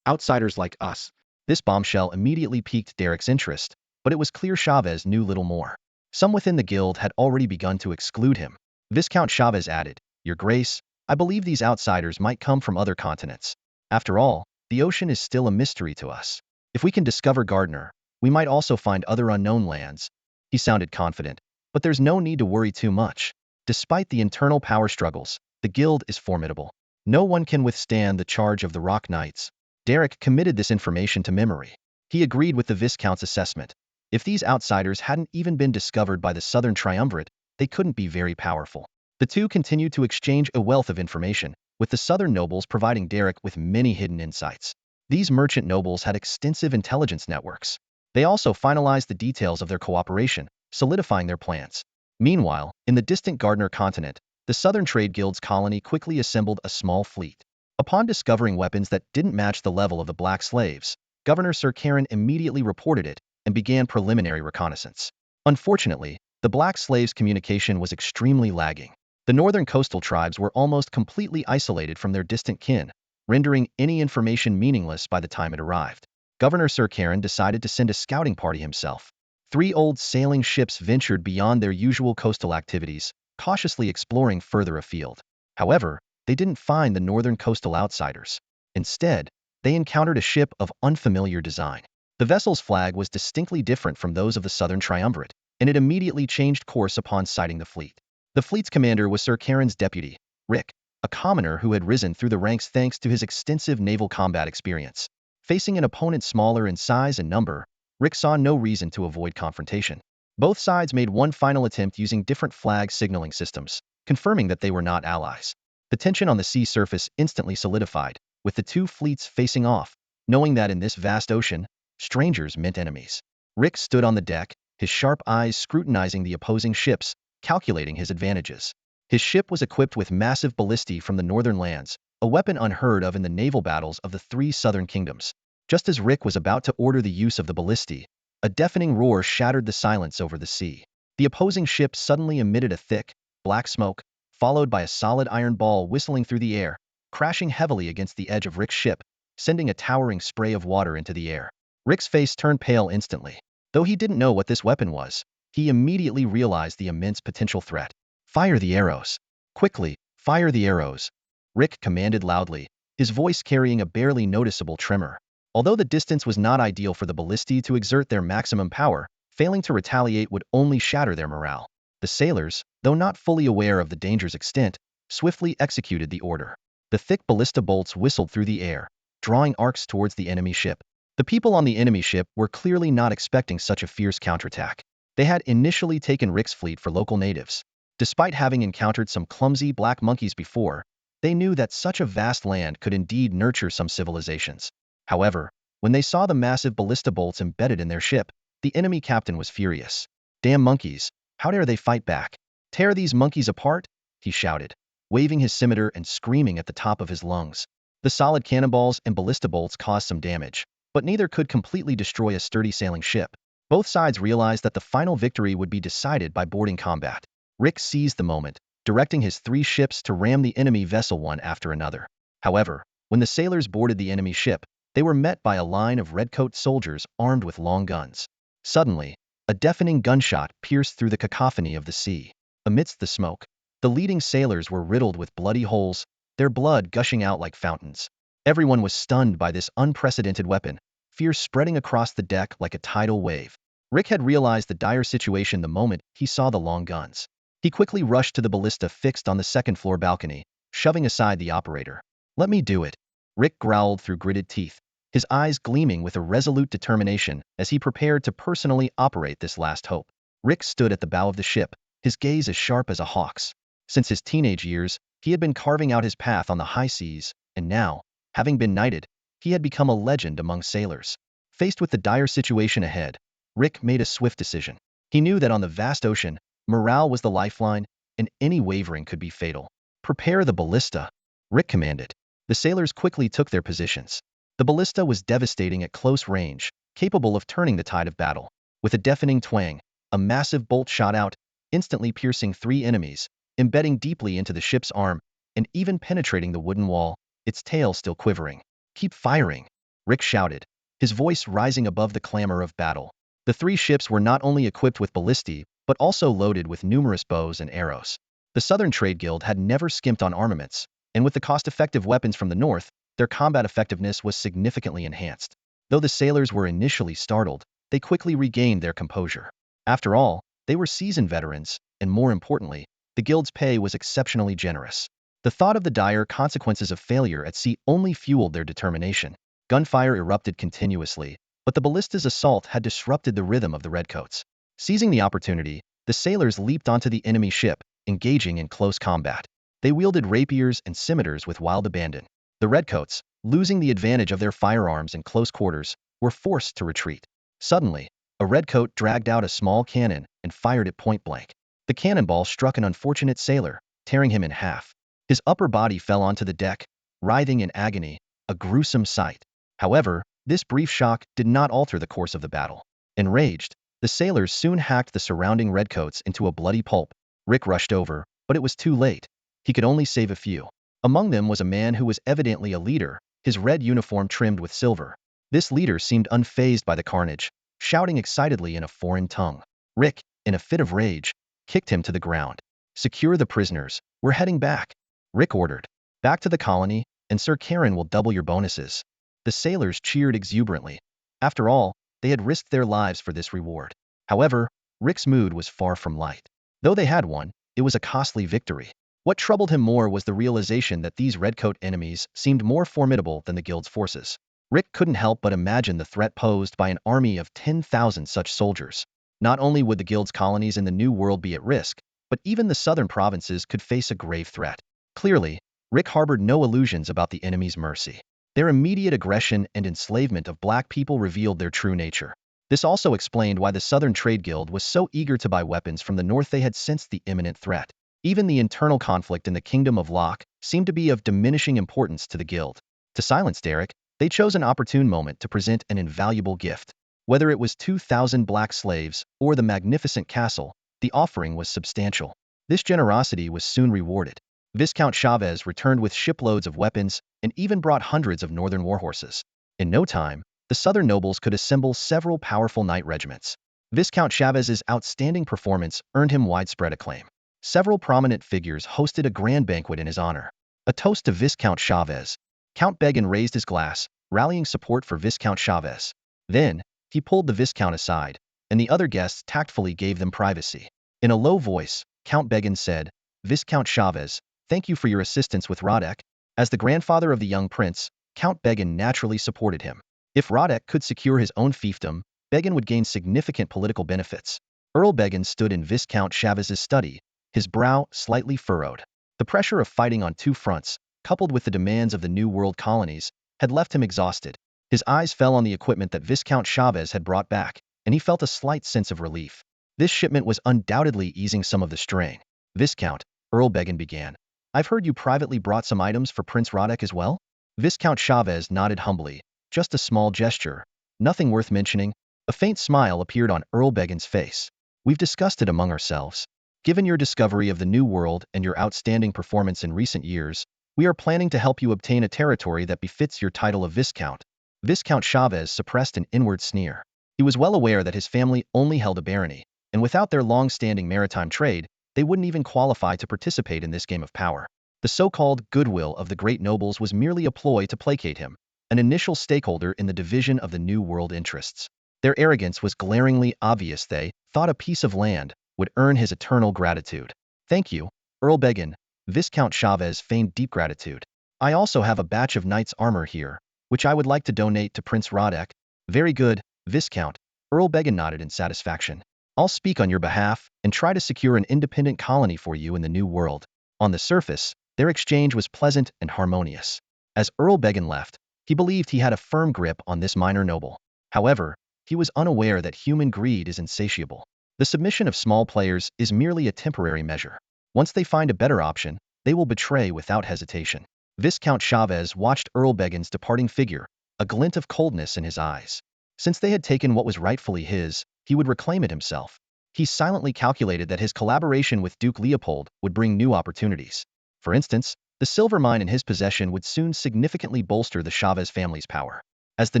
Outsiders like us." This bombshell immediately piqued Derek's interest, but it was clear Chavez knew little more. Some within the guild had already begun to exclude him. Viscount Chavez added, "Your Grace, I believe these outsiders might come from other continents. After all, the ocean is still a mystery to us. If we can discover Gardner, we might also find other unknown lands." He sounded confident, but there's no need to worry too much. Despite the internal power struggles, the guild is formidable. No one can withstand the charge of the Rock Knights. Derek committed this information to memory. He agreed with the Viscount's assessment. If these outsiders hadn't even been discovered by the Southern Triumvirate, they couldn't be very powerful. The two continued to exchange a wealth of information, with the Southern nobles providing Derek with many hidden insights. These merchant nobles had extensive intelligence networks. They also finalized the details of their cooperation, solidifying their plans. Meanwhile, in the distant Gardner continent, the Southern Trade Guild's colony quickly assembled a small fleet. Upon discovering weapons that didn't match the level of the black slaves, Governor Sir Karen immediately reported it and began preliminary reconnaissance. Unfortunately, the black slaves' communication was extremely lagging. The northern coastal tribes were almost completely isolated from their distant kin, rendering any information meaningless by the time it arrived. Governor Sir Karen decided to send a scouting party himself. 3 old sailing ships ventured beyond their usual coastal activities, cautiously exploring further afield. However, they didn't find the northern coastal outsiders. Instead, they encountered a ship of unfamiliar design. The vessel's flag was distinctly different from those of the Southern Triumvirate, and it immediately changed course upon sighting the fleet. The fleet's commander was Sir Karen's deputy, Rick, a commoner who had risen through the ranks thanks to his extensive naval combat experience. Facing an opponent smaller in size and number, Rick saw no reason to avoid confrontation. Both sides made one final attempt using different flag signaling systems, confirming that they were not allies. The tension on the sea surface instantly solidified. with the two fleets facing off, knowing that in this vast ocean, strangers meant enemies. Rick stood on the deck, his sharp eyes scrutinizing the opposing ships, calculating his advantages. His ship was equipped with massive ballistae from the northern lands, a weapon unheard of in the naval battles of the three southern kingdoms. Just as Rick was about to order the use of the ballistae, a deafening roar shattered the silence over the sea. The opposing ship suddenly emitted a thick, black smoke, followed by a solid iron ball whistling through the air, crashing heavily against the edge of Rick's ship, sending a towering spray of water into the air. Rick's face turned pale instantly. Though he didn't know what this weapon was, he immediately realized the immense potential threat. Fire the arrows. Quickly, fire the arrows. Rick commanded loudly, his voice carrying a barely noticeable tremor. Although the distance was not ideal for the ballistae to exert their maximum power, failing to retaliate would only shatter their morale. The sailors, though not fully aware of the danger's extent, swiftly executed the order. The thick ballista bolts whistled through the air, drawing arcs towards the enemy ship. The people on the enemy ship were clearly not expecting such a fierce counterattack. They had initially taken Rick's fleet for local natives. Despite having encountered some clumsy black monkeys before, they knew that such a vast land could indeed nurture some civilizations. However, when they saw the massive ballista bolts embedded in their ship, the enemy captain was furious. "Damn monkeys, how dare they fight back? Tear these monkeys apart!" he shouted, waving his scimitar and screaming at the top of his lungs. The solid cannonballs and ballista bolts caused some damage, but neither could completely destroy a sturdy sailing ship. Both sides realized that the final victory would be decided by boarding combat. Rick seized the moment, directing his three ships to ram the enemy vessel one after another. However, when the sailors boarded the enemy ship, they were met by a line of redcoat soldiers armed with long guns. Suddenly, a deafening gunshot pierced through the cacophony of the sea. Amidst the smoke, the leading sailors were riddled with bloody holes, their blood gushing out like fountains. Everyone was stunned by this unprecedented weapon, fear spreading across the deck like a tidal wave. Rick had realized the dire situation the moment he saw the long guns. He quickly rushed to the ballista fixed on the second-floor balcony, shoving aside the operator. "Let me do it," Rick growled through gritted teeth, his eyes gleaming with a resolute determination as he prepared to personally operate this last hope. Rick stood at the bow of the ship, his gaze as sharp as a hawk's. Since his teenage years, he had been carving out his path on the high seas, and now, having been knighted, he had become a legend among sailors. Faced with the dire situation ahead, Rick made a swift decision. He knew that on the vast ocean, morale was the lifeline, and any wavering could be fatal. "Prepare the ballista," Rick commanded. The sailors quickly took their positions. The ballista was devastating at close range, capable of turning the tide of battle. With a deafening twang, a massive bolt shot out, instantly piercing three enemies, embedding deeply into the ship's arm, and even penetrating the wooden wall, its tail still quivering. "Keep firing," Rick shouted, his voice rising above the clamor of battle. The three ships were not only equipped with ballistae, but also loaded with numerous bows and arrows. The Southern Trade Guild had never skimped on armaments, and with the cost-effective weapons from the north, their combat effectiveness was significantly enhanced. Though the sailors were initially startled, they quickly regained their composure. After all, they were seasoned veterans, and more importantly, the guild's pay was exceptionally generous. The thought of the dire consequences of failure at sea only fueled their determination. Gunfire erupted continuously, but the ballista's assault had disrupted the rhythm of the redcoats. Seizing the opportunity, the sailors leaped onto the enemy ship, engaging in close combat. They wielded rapiers and scimitars with wild abandon. The redcoats, losing the advantage of their firearms in close quarters, were forced to retreat. Suddenly, a redcoat dragged out a small cannon and fired it point blank. The cannonball struck an unfortunate sailor, tearing him in half. His upper body fell onto the deck, writhing in agony, a gruesome sight. However, this brief shock did not alter the course of the battle. Enraged, the sailors soon hacked the surrounding redcoats into a bloody pulp. Rick rushed over, but it was too late. He could only save a few. Among them was a man who was evidently a leader, his red uniform trimmed with silver. This leader seemed unfazed by the carnage, shouting excitedly in a foreign tongue. Rick, in a fit of rage, kicked him to the ground. "Secure the prisoners, we're heading back," Rick ordered. "Back to the colony, and Sir Karen will double your bonuses." The sailors cheered exuberantly. After all, they had risked their lives for this reward. However, Rick's mood was far from light. Though they had won, it was a costly victory. What troubled him more was the realization that these redcoat enemies seemed more formidable than the guild's forces. Rick couldn't help but imagine the threat posed by an army of 10,000 such soldiers. Not only would the guild's colonies in the New World be at risk, but even the southern provinces could face a grave threat. Clearly, Rick harbored no illusions about the enemy's mercy. Their immediate aggression and enslavement of black people revealed their true nature. This also explained why the Southern Trade Guild was so eager to buy weapons from the North. They had sensed the imminent threat. Even the internal conflict in the Kingdom of Locke seemed to be of diminishing importance to the guild. To silence Derek, they chose an opportune moment to present an invaluable gift. Whether it was 2,000 black slaves or the magnificent castle, the offering was substantial. This generosity was soon rewarded. Viscount Chavez returned with shiploads of weapons and even brought hundreds of northern warhorses. In no time, the southern nobles could assemble several powerful knight regiments. Viscount Chavez's outstanding performance earned him widespread acclaim. Several prominent figures hosted a grand banquet in his honor. A toast to Viscount Chavez. Count Began raised his glass, rallying support for Viscount Chavez. Then, he pulled the Viscount aside, and the other guests tactfully gave them privacy. In a low voice, Count Began said, "Viscount Chavez, thank you for your assistance with Radek." As the grandfather of the young prince, Count Began naturally supported him. If Radek could secure his own fiefdom, Began would gain significant political benefits. Earl Began stood in Viscount Chavez's study, his brow slightly furrowed. The pressure of fighting on two fronts, coupled with the demands of the New World colonies, had left him exhausted. His eyes fell on the equipment that Viscount Chavez had brought back, and he felt a slight sense of relief. This shipment was undoubtedly easing some of the strain. "Viscount," Earl Began began, "I've heard you privately brought some items for Prince Radek as well?" Viscount Chavez nodded humbly. "Just a small gesture. Nothing worth mentioning." A faint smile appeared on Earl Began's face. "We've discussed it among ourselves. Given your discovery of the New World and your outstanding performance in recent years, we are planning to help you obtain a territory that befits your title of Viscount." Viscount Chavez suppressed an inward sneer. He was well aware that his family only held a barony, and without their long-standing maritime trade, they wouldn't even qualify to participate in this game of power. The so-called goodwill of the great nobles was merely a ploy to placate him, an initial stakeholder in the division of the New World interests. Their arrogance was glaringly obvious. They thought a piece of land would earn his eternal gratitude. "Thank you, Earl Began." Viscount Chavez feigned deep gratitude. "I also have a batch of knight's armor here, which I would like to donate to Prince Radek." "Very good, Viscount." Earl Began nodded in satisfaction. "I'll speak on your behalf and try to secure an independent colony for you in the New World." On the surface, their exchange was pleasant and harmonious. As Earl Began left, he believed he had a firm grip on this minor noble. However, he was unaware that human greed is insatiable. The submission of small players is merely a temporary measure. Once they find a better option, they will betray without hesitation. Viscount Chavez watched Earl Began's departing figure, a glint of coldness in his eyes. Since they had taken what was rightfully his, he would reclaim it himself. He silently calculated that his collaboration with Duke Leopold would bring new opportunities. For instance, the silver mine in his possession would soon significantly bolster the Chavez family's power. As the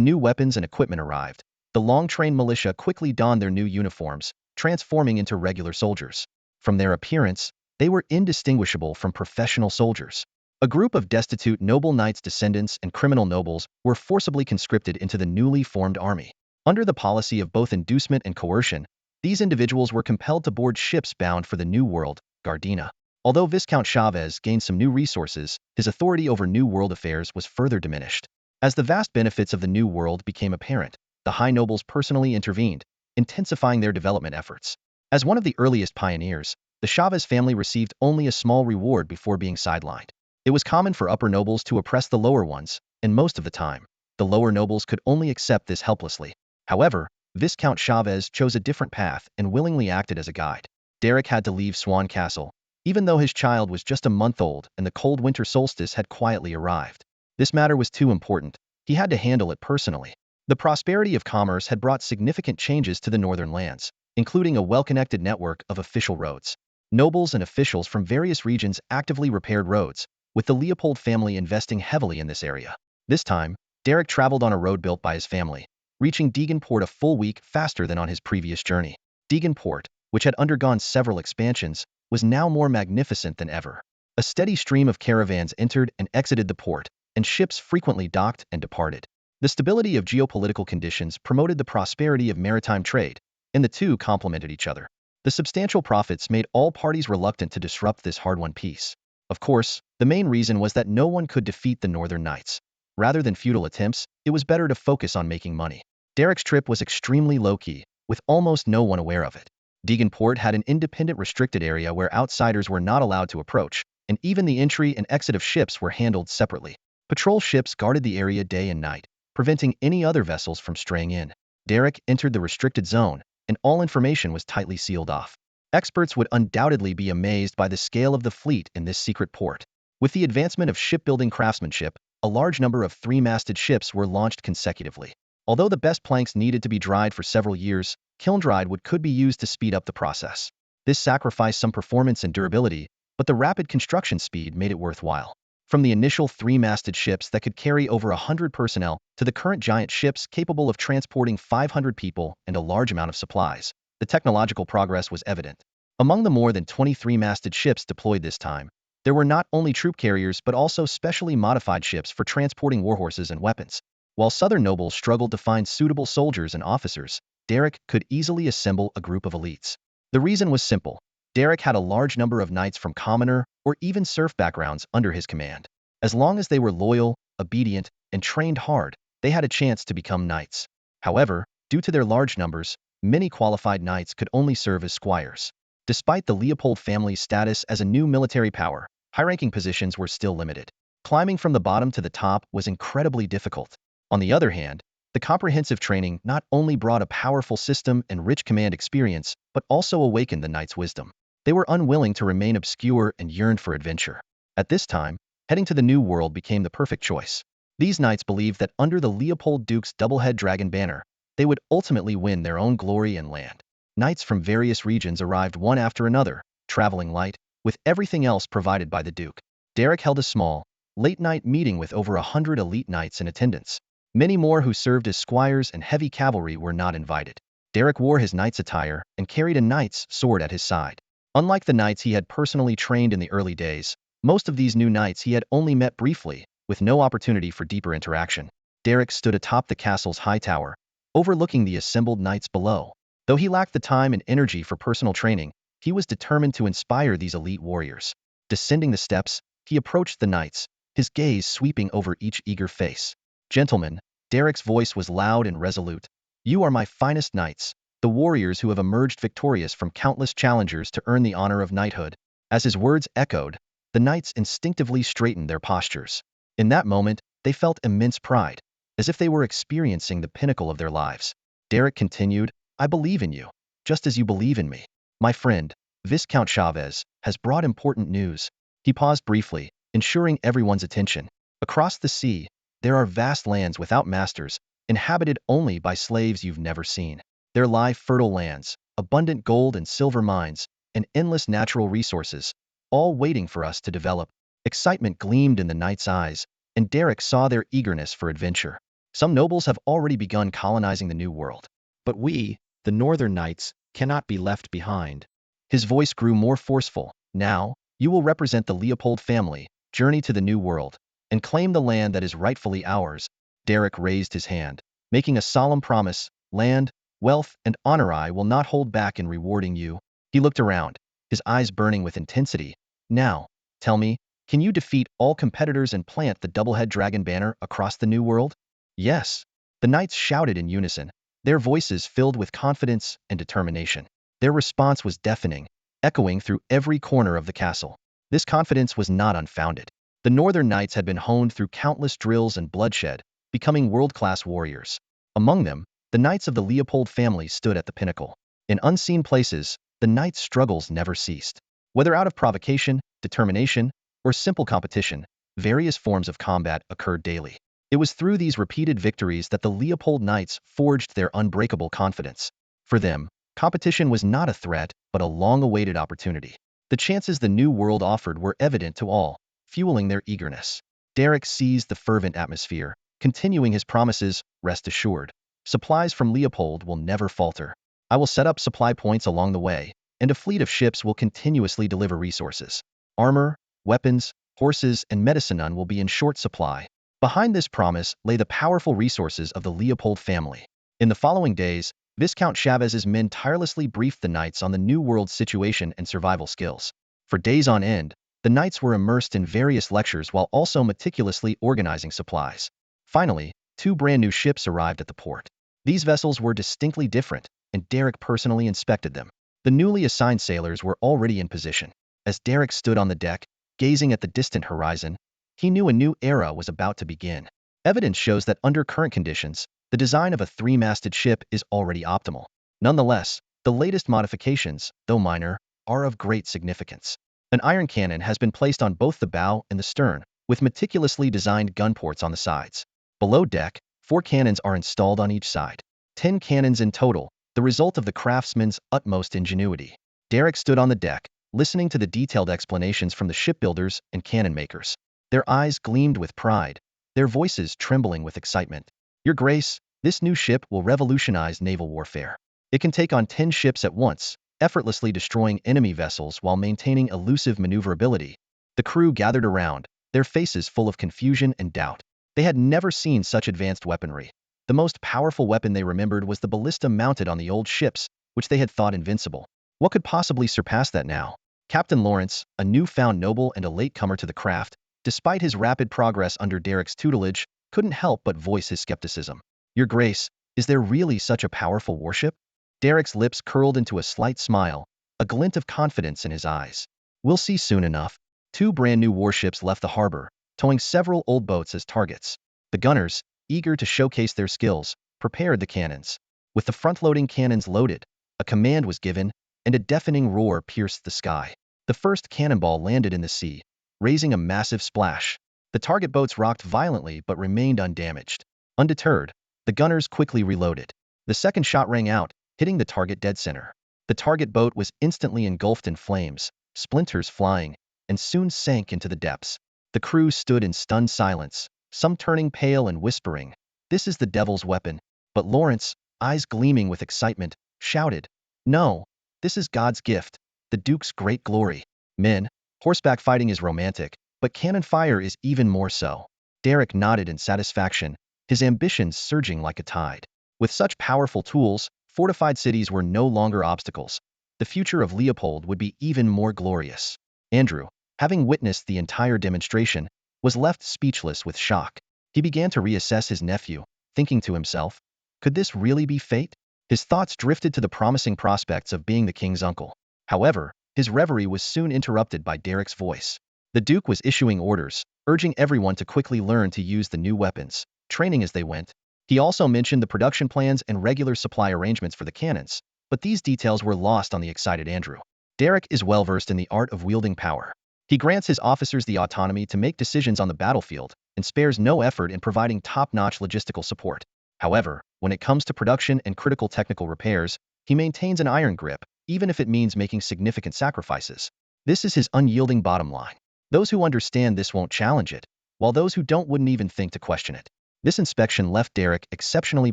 new weapons and equipment arrived, the long-trained militia quickly donned their new uniforms, transforming into regular soldiers. From their appearance, they were indistinguishable from professional soldiers. A group of destitute noble knights' descendants and criminal nobles were forcibly conscripted into the newly formed army. Under the policy of both inducement and coercion, these individuals were compelled to board ships bound for the New World, Gardena. Although Viscount Chavez gained some new resources, his authority over New World affairs was further diminished. As the vast benefits of the New World became apparent, the high nobles personally intervened, intensifying their development efforts. As one of the earliest pioneers, the Chavez family received only a small reward before being sidelined. It was common for upper nobles to oppress the lower ones, and most of the time, the lower nobles could only accept this helplessly. However, Viscount Chavez chose a different path and willingly acted as a guide. Derek had to leave Swan Castle, even though his child was just a month old and the cold winter solstice had quietly arrived. This matter was too important. He had to handle it personally. The prosperity of commerce had brought significant changes to the northern lands, including a well-connected network of official roads. Nobles and officials from various regions actively repaired roads, with the Leopold family investing heavily in this area. This time, Derek traveled on a road built by his family, reaching Degenport a full week faster than on his previous journey. Degenport, which had undergone several expansions, was now more magnificent than ever. A steady stream of caravans entered and exited the port, and ships frequently docked and departed. The stability of geopolitical conditions promoted the prosperity of maritime trade, and the two complemented each other. The substantial profits made all parties reluctant to disrupt this hard-won peace. Of course, the main reason was that no one could defeat the Northern Knights. Rather than futile attempts, it was better to focus on making money. Derek's trip was extremely low-key, with almost no one aware of it. Degenport had an independent restricted area where outsiders were not allowed to approach, and even the entry and exit of ships were handled separately. Patrol ships guarded the area day and night, preventing any other vessels from straying in. Derek entered the restricted zone, and all information was tightly sealed off. Experts would undoubtedly be amazed by the scale of the fleet in this secret port. With the advancement of shipbuilding craftsmanship, a large number of three-masted ships were launched consecutively. Although the best planks needed to be dried for several years, kiln-dried wood could be used to speed up the process. This sacrificed some performance and durability, but the rapid construction speed made it worthwhile. From the initial three-masted ships that could carry over 100 personnel to the current giant ships capable of transporting 500 people and a large amount of supplies, the technological progress was evident. Among the more than 23-masted ships deployed this time, there were not only troop carriers but also specially modified ships for transporting warhorses and weapons. While southern nobles struggled to find suitable soldiers and officers, Derek could easily assemble a group of elites. The reason was simple. Derek had a large number of knights from commoner or even serf backgrounds under his command. As long as they were loyal, obedient, and trained hard, they had a chance to become knights. However, due to their large numbers, many qualified knights could only serve as squires. Despite the Leopold family's status as a new military power, high-ranking positions were still limited. Climbing from the bottom to the top was incredibly difficult. On the other hand, the comprehensive training not only brought a powerful system and rich command experience, but also awakened the knights' wisdom. They were unwilling to remain obscure and yearned for adventure. At this time, heading to the New World became the perfect choice. These knights believed that under the Leopold Duke's double-head dragon banner, they would ultimately win their own glory and land. Knights from various regions arrived one after another, traveling light, with everything else provided by the Duke. Derek held a small, late-night meeting with over 100 elite knights in attendance. Many more who served as squires and heavy cavalry were not invited. Derek wore his knight's attire and carried a knight's sword at his side. Unlike the knights he had personally trained in the early days, most of these new knights he had only met briefly, with no opportunity for deeper interaction. Derek stood atop the castle's high tower, overlooking the assembled knights below. Though he lacked the time and energy for personal training, he was determined to inspire these elite warriors. Descending the steps, he approached the knights, his gaze sweeping over each eager face. "Gentlemen," Derek's voice was loud and resolute, "you are my finest knights, the warriors who have emerged victorious from countless challengers to earn the honor of knighthood." As his words echoed, the knights instinctively straightened their postures. In that moment, they felt immense pride, as if they were experiencing the pinnacle of their lives. Derek continued, "I believe in you, just as you believe in me. My friend, Viscount Chavez, has brought important news." He paused briefly, ensuring everyone's attention. "Across the sea, there are vast lands without masters, inhabited only by slaves you've never seen. There lie fertile lands, abundant gold and silver mines, and endless natural resources, all waiting for us to develop." Excitement gleamed in the knights' eyes, and Derek saw their eagerness for adventure. "Some nobles have already begun colonizing the New World. But we, the Northern Knights, cannot be left behind." His voice grew more forceful. "Now, you will represent the Leopold family, journey to the New World, and claim the land that is rightfully ours." Derek raised his hand, making a solemn promise. "Land, wealth, and honor I will not hold back in rewarding you." He looked around, his eyes burning with intensity. "Now, tell me, can you defeat all competitors and plant the double-head dragon banner across the New World?" "Yes," the knights shouted in unison, their voices filled with confidence and determination. Their response was deafening, echoing through every corner of the castle. This confidence was not unfounded. The Northern Knights had been honed through countless drills and bloodshed, becoming world-class warriors. Among them, the knights of the Leopold family stood at the pinnacle. In unseen places, the knights' struggles never ceased. Whether out of provocation, determination, or simple competition, various forms of combat occurred daily. It was through these repeated victories that the Leopold Knights forged their unbreakable confidence. For them, competition was not a threat, but a long-awaited opportunity. The chances the New World offered were evident to all, fueling their eagerness. Derek seized the fervent atmosphere, continuing his promises. "Rest assured, supplies from Leopold will never falter. I will set up supply points along the way, and a fleet of ships will continuously deliver resources. Armor, weapons, horses, and medicine will be in short supply." Behind this promise lay the powerful resources of the Leopold family. In the following days, Viscount Chavez's men tirelessly briefed the knights on the New World's situation and survival skills. For days on end, the knights were immersed in various lectures while also meticulously organizing supplies. Finally, two brand new ships arrived at the port. These vessels were distinctly different, and Derek personally inspected them. The newly assigned sailors were already in position. As Derek stood on the deck, gazing at the distant horizon, He knew a new era was about to begin. Evidence shows that under current conditions, the design of a three-masted ship is already optimal. Nonetheless, the latest modifications, though minor, are of great significance. An iron cannon has been placed on both the bow and the stern, with meticulously designed gun ports on the sides. Below deck, 4 cannons are installed on each side. 10 cannons in total, the result of the craftsman's utmost ingenuity. Derek stood on the deck, listening to the detailed explanations from the shipbuilders and cannon makers. Their eyes gleamed with pride, their voices trembling with excitement. Your Grace, this new ship will revolutionize naval warfare. It can take on 10 ships at once, effortlessly destroying enemy vessels while maintaining elusive maneuverability. The crew gathered around, their faces full of confusion and doubt. They had never seen such advanced weaponry. The most powerful weapon they remembered was the ballista mounted on the old ships, which they had thought invincible. What could possibly surpass that now? Captain Lawrence, a newfound noble and a latecomer to the craft, despite his rapid progress under Derek's tutelage, couldn't help but voice his skepticism. Your Grace, is there really such a powerful warship? Derek's lips curled into a slight smile, a glint of confidence in his eyes. We'll see soon enough. 2 brand-new warships left the harbor, towing several old boats as targets. The gunners, eager to showcase their skills, prepared the cannons. With the front-loading cannons loaded, a command was given, and a deafening roar pierced the sky. The first cannonball landed in the sea, raising a massive splash. The target boats rocked violently but remained undamaged. Undeterred, the gunners quickly reloaded. The second shot rang out, hitting the target dead center. The target boat was instantly engulfed in flames, splinters flying, and soon sank into the depths. The crew stood in stunned silence, some turning pale and whispering, "This is the devil's weapon." But Lawrence, eyes gleaming with excitement, shouted, "No, this is God's gift, the Duke's great glory." Men, horseback fighting is romantic, but cannon fire is even more so. Derek nodded in satisfaction, his ambitions surging like a tide. With such powerful tools, fortified cities were no longer obstacles. The future of Leopold would be even more glorious. Andrew, having witnessed the entire demonstration, was left speechless with shock. He began to reassess his nephew, thinking to himself, could this really be fate? His thoughts drifted to the promising prospects of being the king's uncle. However, his reverie was soon interrupted by Derek's voice. The Duke was issuing orders, urging everyone to quickly learn to use the new weapons, training as they went. He also mentioned the production plans and regular supply arrangements for the cannons, but these details were lost on the excited Andrew. Derek is well versed in the art of wielding power. He grants his officers the autonomy to make decisions on the battlefield and spares no effort in providing top-notch logistical support. However, when it comes to production and critical technical repairs, he maintains an iron grip, even if it means making significant sacrifices. This is his unyielding bottom line. Those who understand this won't challenge it, while those who don't wouldn't even think to question it. This inspection left Derek exceptionally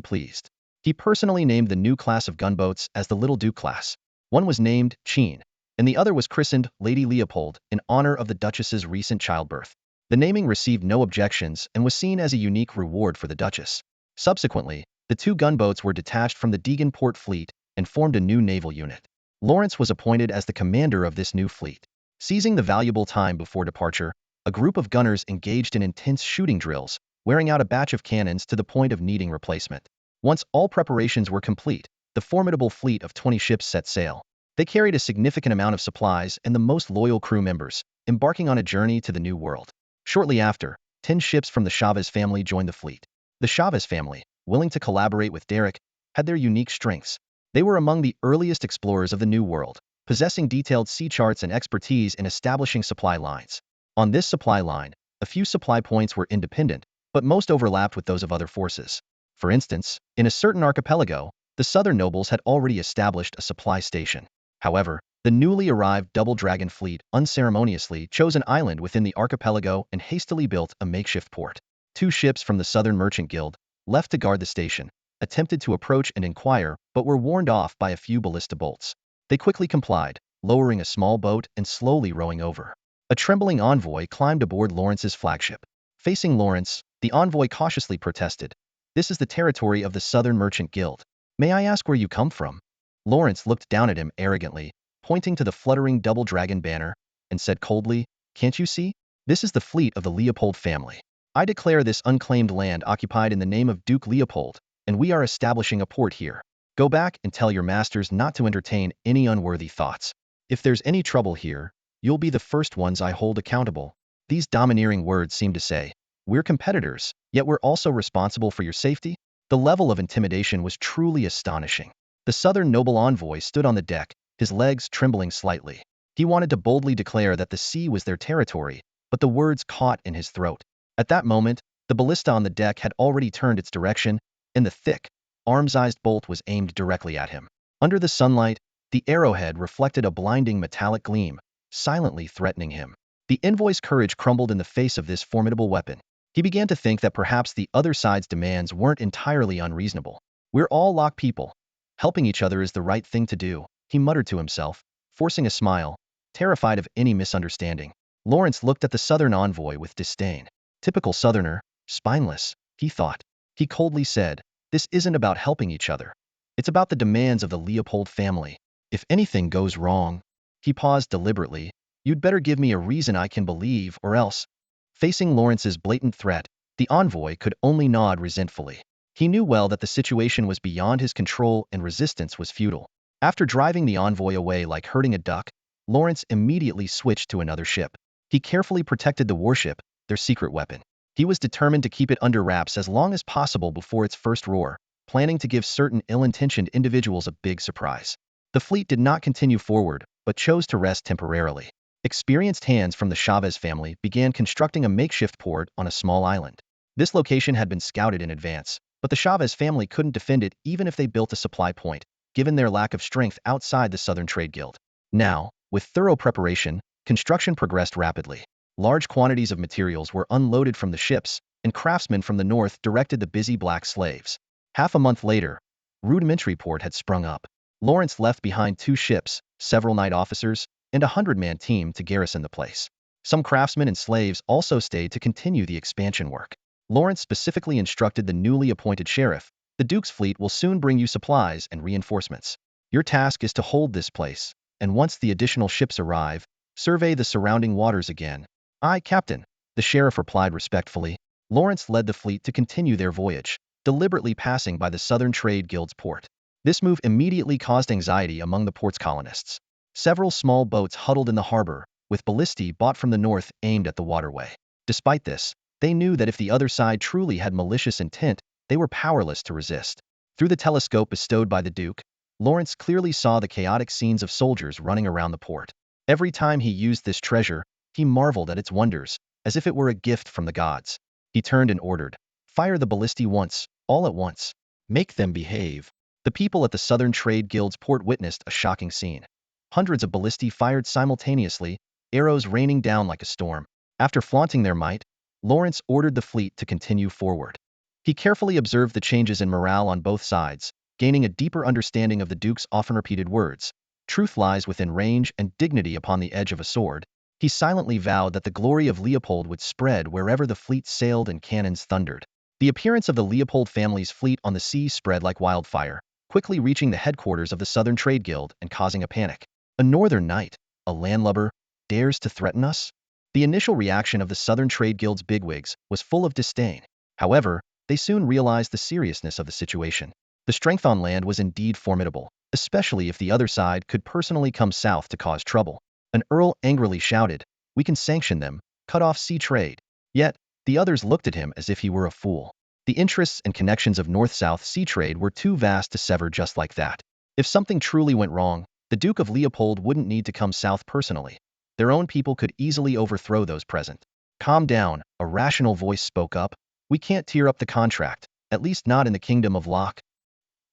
pleased. He personally named the new class of gunboats as the Little Duke class. One was named Cheen, and the other was christened Lady Leopold in honor of the Duchess's recent childbirth. The naming received no objections and was seen as a unique reward for the Duchess. Subsequently, the 2 gunboats were detached from the Degenport fleet and formed a new naval unit. Lawrence was appointed as the commander of this new fleet. Seizing the valuable time before departure, a group of gunners engaged in intense shooting drills, wearing out a batch of cannons to the point of needing replacement. Once all preparations were complete, the formidable fleet of 20 ships set sail. They carried a significant amount of supplies and the most loyal crew members, embarking on a journey to the New World. Shortly after, 10 ships from the Chavez family joined the fleet. The Chavez family, willing to collaborate with Derek, had their unique strengths. They were among the earliest explorers of the New World, possessing detailed sea charts and expertise in establishing supply lines. On this supply line, a few supply points were independent, but most overlapped with those of other forces. For instance, in a certain archipelago, the southern nobles had already established a supply station. However, the newly arrived Double Dragon fleet unceremoniously chose an island within the archipelago and hastily built a makeshift port. 2 ships from the Southern Merchant Guild, left to guard the station, attempted to approach and inquire, but were warned off by a few ballista bolts. They quickly complied, lowering a small boat and slowly rowing over. A trembling envoy climbed aboard Lawrence's flagship. Facing Lawrence, the envoy cautiously protested, "This is the territory of the Southern Merchant Guild. May I ask where you come from?" Lawrence looked down at him arrogantly, pointing to the fluttering Double Dragon banner, and said coldly, "Can't you see? This is the fleet of the Leopold family. I declare this unclaimed land occupied in the name of Duke Leopold, and we are establishing a port here. Go back and tell your masters not to entertain any unworthy thoughts. If there's any trouble here, you'll be the first ones I hold accountable." These domineering words seemed to say, "We're competitors, yet we're also responsible for your safety." The level of intimidation was truly astonishing. The southern noble envoy stood on the deck, his legs trembling slightly. He wanted to boldly declare that the sea was their territory, but the words caught in his throat. At that moment, the ballista on the deck had already turned its direction, and the thick, arm-sized bolt was aimed directly at him. Under the sunlight, the arrowhead reflected a blinding metallic gleam, silently threatening him. The envoy's courage crumbled in the face of this formidable weapon. He began to think that perhaps the other side's demands weren't entirely unreasonable. "We're all lock people. Helping each other is the right thing to do," he muttered to himself, forcing a smile, terrified of any misunderstanding. Lawrence looked at the southern envoy with disdain. Typical southerner, spineless, he thought. He coldly said, "This isn't about helping each other. It's about the demands of the Leopold family. If anything goes wrong—" He paused deliberately. "You'd better give me a reason I can believe, or else—" Facing Lawrence's blatant threat, the envoy could only nod resentfully. He knew well that the situation was beyond his control and resistance was futile. After driving the envoy away like herding a duck, Lawrence immediately switched to another ship. He carefully protected the warship, their secret weapon. He was determined to keep it under wraps as long as possible before its first roar, planning to give certain ill-intentioned individuals a big surprise. The fleet did not continue forward, but chose to rest temporarily. Experienced hands from the Chavez family began constructing a makeshift port on a small island. This location had been scouted in advance, but the Chavez family couldn't defend it even if they built a supply point, given their lack of strength outside the Southern Trade Guild. Now, with thorough preparation, construction progressed rapidly. Large quantities of materials were unloaded from the ships, and craftsmen from the north directed the busy black slaves. Half a month later, rudimentary port had sprung up. Lawrence left behind 2 ships, several night officers, and a 100-man team to garrison the place. Some craftsmen and slaves also stayed to continue the expansion work. Lawrence specifically instructed the newly appointed sheriff, "The Duke's fleet will soon bring you supplies and reinforcements. Your task is to hold this place, and once the additional ships arrive, survey the surrounding waters again." "Aye, Captain," the sheriff replied respectfully. Lawrence led the fleet to continue their voyage, deliberately passing by the Southern Trade Guild's port. This move immediately caused anxiety among the port's colonists. Several small boats huddled in the harbor, with ballistae bought from the north aimed at the waterway. Despite this, they knew that if the other side truly had malicious intent, they were powerless to resist. Through the telescope bestowed by the Duke, Lawrence clearly saw the chaotic scenes of soldiers running around the port. Every time he used this treasure, he marveled at its wonders, as if it were a gift from the gods. He turned and ordered, "Fire the ballistae once, all at once. Make them behave." The people at the Southern Trade Guild's port witnessed a shocking scene. Hundreds of ballistae fired simultaneously, arrows raining down like a storm. After flaunting their might, Lawrence ordered the fleet to continue forward. He carefully observed the changes in morale on both sides, gaining a deeper understanding of the Duke's often repeated words, "Truth lies within range and dignity upon the edge of a sword." He silently vowed that the glory of Leopold would spread wherever the fleet sailed and cannons thundered. The appearance of the Leopold family's fleet on the sea spread like wildfire, quickly reaching the headquarters of the Southern Trade Guild and causing a panic. "A northern knight, a landlubber, dares to threaten us?" The initial reaction of the Southern Trade Guild's bigwigs was full of disdain. However, they soon realized the seriousness of the situation. The strength on land was indeed formidable, especially if the other side could personally come south to cause trouble. An earl angrily shouted, "We can sanction them, cut off sea trade." Yet, the others looked at him as if he were a fool. The interests and connections of north-south sea trade were too vast to sever just like that. If something truly went wrong, the Duke of Leopold wouldn't need to come south personally. Their own people could easily overthrow those present. "Calm down," a rational voice spoke up. "We can't tear up the contract, at least not in the Kingdom of Locke."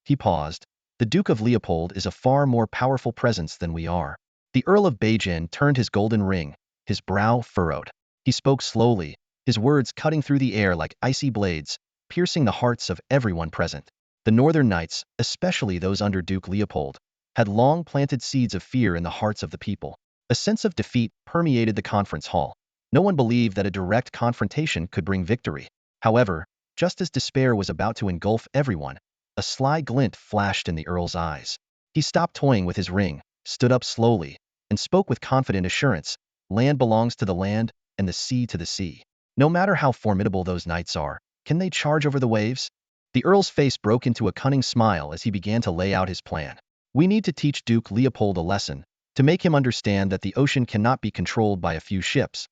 He paused. "The Duke of Leopold is a far more powerful presence than we are." The Earl of Beijing turned his golden ring, his brow furrowed. He spoke slowly, his words cutting through the air like icy blades, piercing the hearts of everyone present. The Northern Knights, especially those under Duke Leopold, had long planted seeds of fear in the hearts of the people. A sense of defeat permeated the conference hall. No one believed that a direct confrontation could bring victory. However, just as despair was about to engulf everyone, a sly glint flashed in the Earl's eyes. He stopped toying with his ring, stood up slowly, and spoke with confident assurance, "Land belongs to the land, and the sea to the sea. No matter how formidable those knights are, can they charge over the waves?" The Earl's face broke into a cunning smile as he began to lay out his plan. "We need to teach Duke Leopold a lesson, to make him understand that the ocean cannot be controlled by a few ships.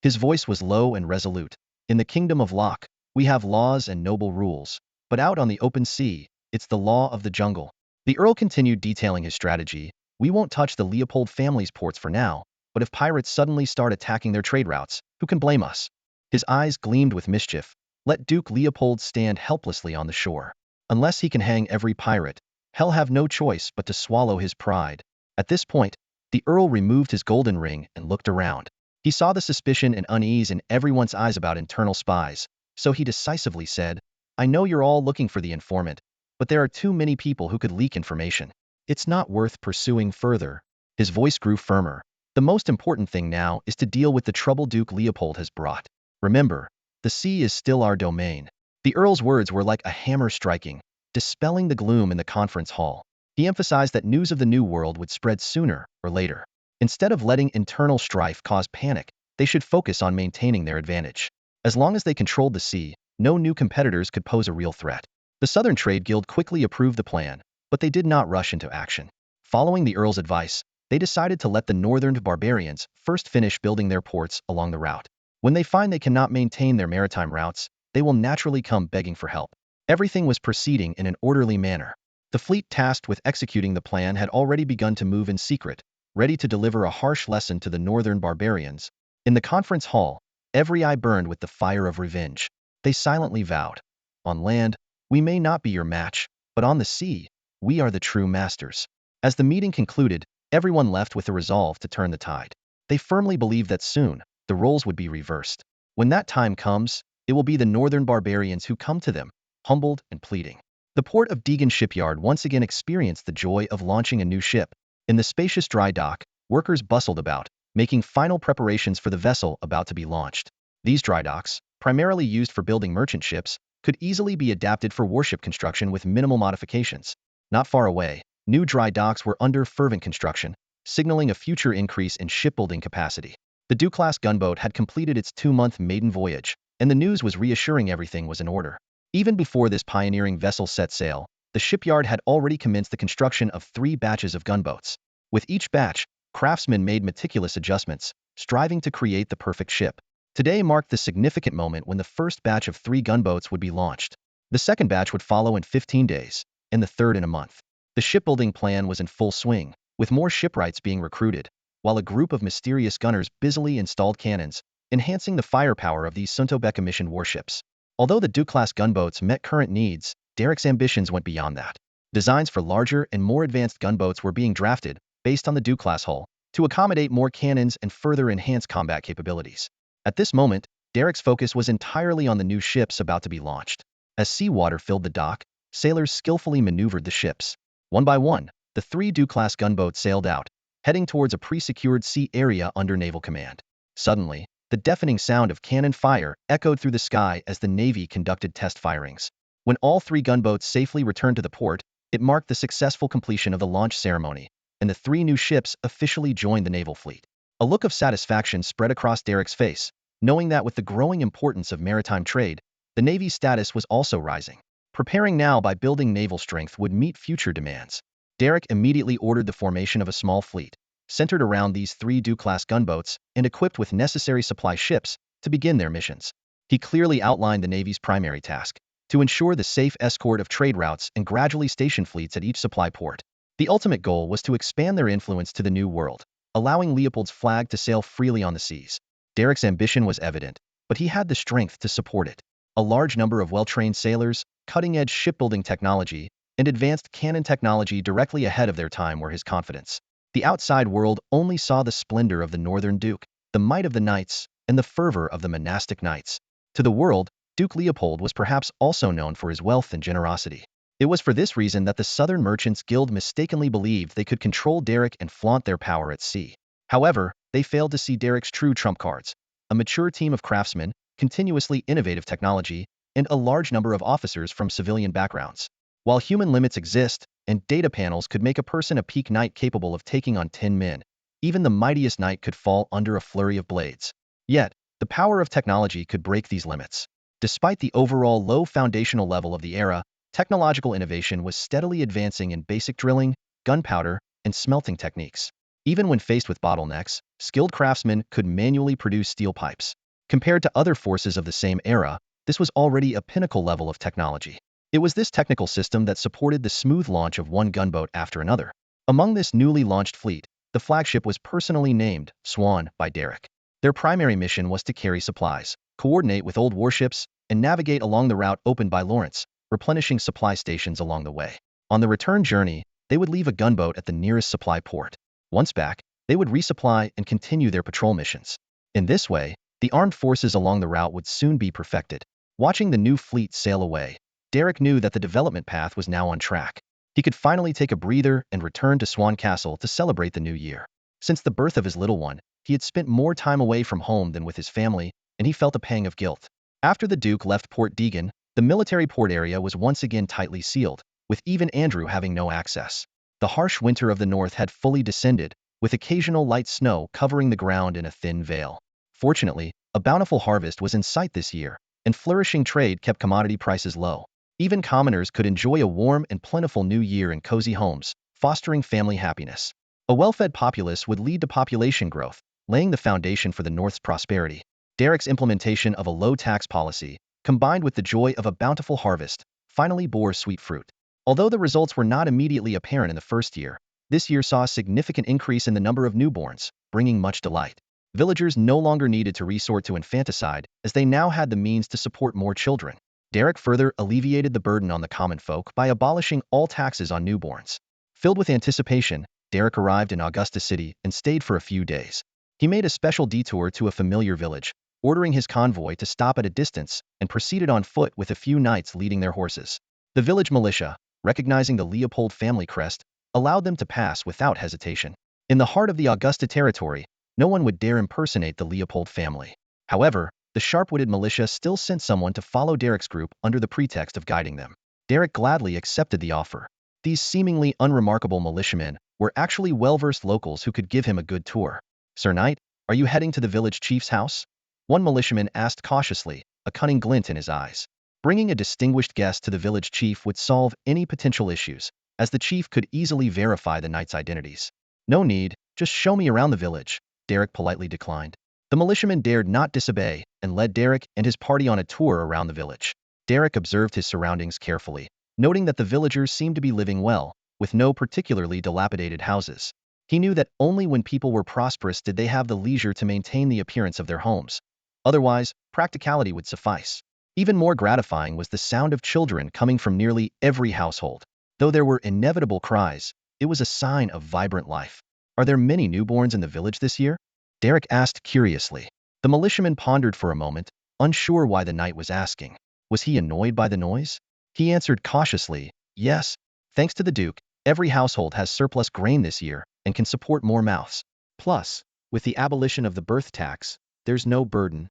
His voice was low and resolute. In the kingdom of Locke, we have laws and noble rules, but out on the open sea, it's the law of the jungle. The Earl continued detailing his strategy. We won't touch the Leopold family's ports for now, but if pirates suddenly start attacking their trade routes, who can blame us? His eyes gleamed with mischief. Let Duke Leopold stand helplessly on the shore. Unless he can hang every pirate, he'll have no choice but to swallow his pride. At this point, the Earl removed his golden ring and looked around. He saw the suspicion and unease in everyone's eyes about internal spies, so he decisively said, I know you're all looking for the informant, but there are too many people who could leak information. It's not worth pursuing further. His voice grew firmer. The most important thing now is to deal with the trouble Duke Leopold has brought. Remember, the sea is still our domain. The Earl's words were like a hammer striking, dispelling the gloom in the conference hall. He emphasized that news of the New World would spread sooner or later. Instead of letting internal strife cause panic, they should focus on maintaining their advantage. As long as they controlled the sea, no new competitors could pose a real threat. The Southern Trade Guild quickly approved the plan, but they did not rush into action. Following the Earl's advice, they decided to let the northern barbarians first finish building their ports along the route. When they find they cannot maintain their maritime routes, they will naturally come begging for help. Everything was proceeding in an orderly manner. The fleet tasked with executing the plan had already begun to move in secret, ready to deliver a harsh lesson to the northern barbarians. In the conference hall, every eye burned with the fire of revenge. They silently vowed, on land, we may not be your match, but on the sea, we are the true masters. As the meeting concluded, everyone left with the resolve to turn the tide. They firmly believed that soon, the roles would be reversed. When that time comes, it will be the northern barbarians who come to them, humbled and pleading. The port of Deegan shipyard once again experienced the joy of launching a new ship. In the spacious dry dock, workers bustled about, making final preparations for the vessel about to be launched. These dry docks, primarily used for building merchant ships, could easily be adapted for warship construction with minimal modifications. Not far away, new dry docks were under fervent construction, signaling a future increase in shipbuilding capacity. The Duke-class gunboat had completed its 2-month maiden voyage, and the news was reassuring everything was in order. Even before this pioneering vessel set sail, the shipyard had already commenced the construction of 3 batches of gunboats. With each batch, craftsmen made meticulous adjustments, striving to create the perfect ship. Today marked the significant moment when the first batch of 3 gunboats would be launched. The second batch would follow in 15 days, and the third in a month. The shipbuilding plan was in full swing, with more shipwrights being recruited, while a group of mysterious gunners busily installed cannons, enhancing the firepower of these Suntobek-commissioned warships. Although the Duke-class gunboats met current needs, Derek's ambitions went beyond that. Designs for larger and more advanced gunboats were being drafted, based on the Duke-class hull, to accommodate more cannons and further enhance combat capabilities. At this moment, Derek's focus was entirely on the new ships about to be launched. As seawater filled the dock, sailors skillfully maneuvered the ships. One by one, the 3 Duke-class gunboats sailed out, heading towards a pre-secured sea area under naval command. Suddenly, the deafening sound of cannon fire echoed through the sky as the Navy conducted test firings. When all 3 gunboats safely returned to the port, it marked the successful completion of the launch ceremony, and the 3 new ships officially joined the naval fleet. A look of satisfaction spread across Derek's face, knowing that with the growing importance of maritime trade, the Navy's status was also rising. Preparing now by building naval strength would meet future demands. Derek immediately ordered the formation of a small fleet, centered around these 3 Duke-class gunboats and equipped with necessary supply ships to begin their missions. He clearly outlined the Navy's primary task, to ensure the safe escort of trade routes and gradually station fleets at each supply port. The ultimate goal was to expand their influence to the New World, allowing Leopold's flag to sail freely on the seas. Derek's ambition was evident, but he had the strength to support it. A large number of well-trained sailors, cutting-edge shipbuilding technology, and advanced cannon technology directly ahead of their time were his confidence. The outside world only saw the splendor of the Northern Duke, the might of the knights, and the fervor of the monastic knights. To the world, Duke Leopold was perhaps also known for his wealth and generosity. It was for this reason that the Southern Merchants Guild mistakenly believed they could control Derek and flaunt their power at sea. However, they failed to see Derek's true trump cards: a mature team of craftsmen, continuously innovative technology, and a large number of officers from civilian backgrounds. While human limits exist, and data panels could make a person a peak knight capable of taking on 10 men, even the mightiest knight could fall under a flurry of blades. Yet, the power of technology could break these limits. Despite the overall low foundational level of the era, technological innovation was steadily advancing in basic drilling, gunpowder, and smelting techniques. Even when faced with bottlenecks, skilled craftsmen could manually produce steel pipes. Compared to other forces of the same era, this was already a pinnacle level of technology. It was this technical system that supported the smooth launch of one gunboat after another. Among this newly launched fleet, the flagship was personally named Swan by Derek. Their primary mission was to carry supplies, coordinate with old warships, and navigate along the route opened by Lawrence, replenishing supply stations along the way. On the return journey, they would leave a gunboat at the nearest supply port. Once back, they would resupply and continue their patrol missions. In this way, the armed forces along the route would soon be perfected. Watching the new fleet sail away, Derek knew that the development path was now on track. He could finally take a breather and return to Swan Castle to celebrate the new year. Since the birth of his little one, he had spent more time away from home than with his family, and he felt a pang of guilt. After the Duke left Port Deegan, the military port area was once again tightly sealed, with even Andrew having no access. The harsh winter of the north had fully descended, with occasional light snow covering the ground in a thin veil. Fortunately, a bountiful harvest was in sight this year, and flourishing trade kept commodity prices low. Even commoners could enjoy a warm and plentiful new year in cozy homes, fostering family happiness. A well-fed populace would lead to population growth, laying the foundation for the North's prosperity. Derek's implementation of a low-tax policy, combined with the joy of a bountiful harvest, finally bore sweet fruit. Although the results were not immediately apparent in the first year, this year saw a significant increase in the number of newborns, bringing much delight. Villagers no longer needed to resort to infanticide, as they now had the means to support more children. Derek further alleviated the burden on the common folk by abolishing all taxes on newborns. Filled with anticipation, Derek arrived in Augusta City and stayed for a few days. He made a special detour to a familiar village, ordering his convoy to stop at a distance, and proceeded on foot with a few knights leading their horses. The village militia, recognizing the Leopold family crest, allowed them to pass without hesitation. In the heart of the Augusta territory, no one would dare impersonate the Leopold family. However, the sharp-witted militia still sent someone to follow Derek's group under the pretext of guiding them. Derek gladly accepted the offer. These seemingly unremarkable militiamen were actually well-versed locals who could give him a good tour. "Sir Knight, are you heading to the village chief's house?" one militiaman asked cautiously, a cunning glint in his eyes. Bringing a distinguished guest to the village chief would solve any potential issues, as the chief could easily verify the knights' identities. "No need, just show me around the village," Derek politely declined. The militiaman dared not disobey and led Derek and his party on a tour around the village. Derek observed his surroundings carefully, noting that the villagers seemed to be living well, with no particularly dilapidated houses. He knew that only when people were prosperous did they have the leisure to maintain the appearance of their homes. Otherwise, practicality would suffice. Even more gratifying was the sound of children coming from nearly every household. Though there were inevitable cries, it was a sign of vibrant life. "Are there many newborns in the village this year?" Derek asked curiously. The militiaman pondered for a moment, unsure why the knight was asking. Was he annoyed by the noise? He answered cautiously, "Yes. Thanks to the Duke, every household has surplus grain this year and can support more mouths. Plus, with the abolition of the birth tax, there's no burden."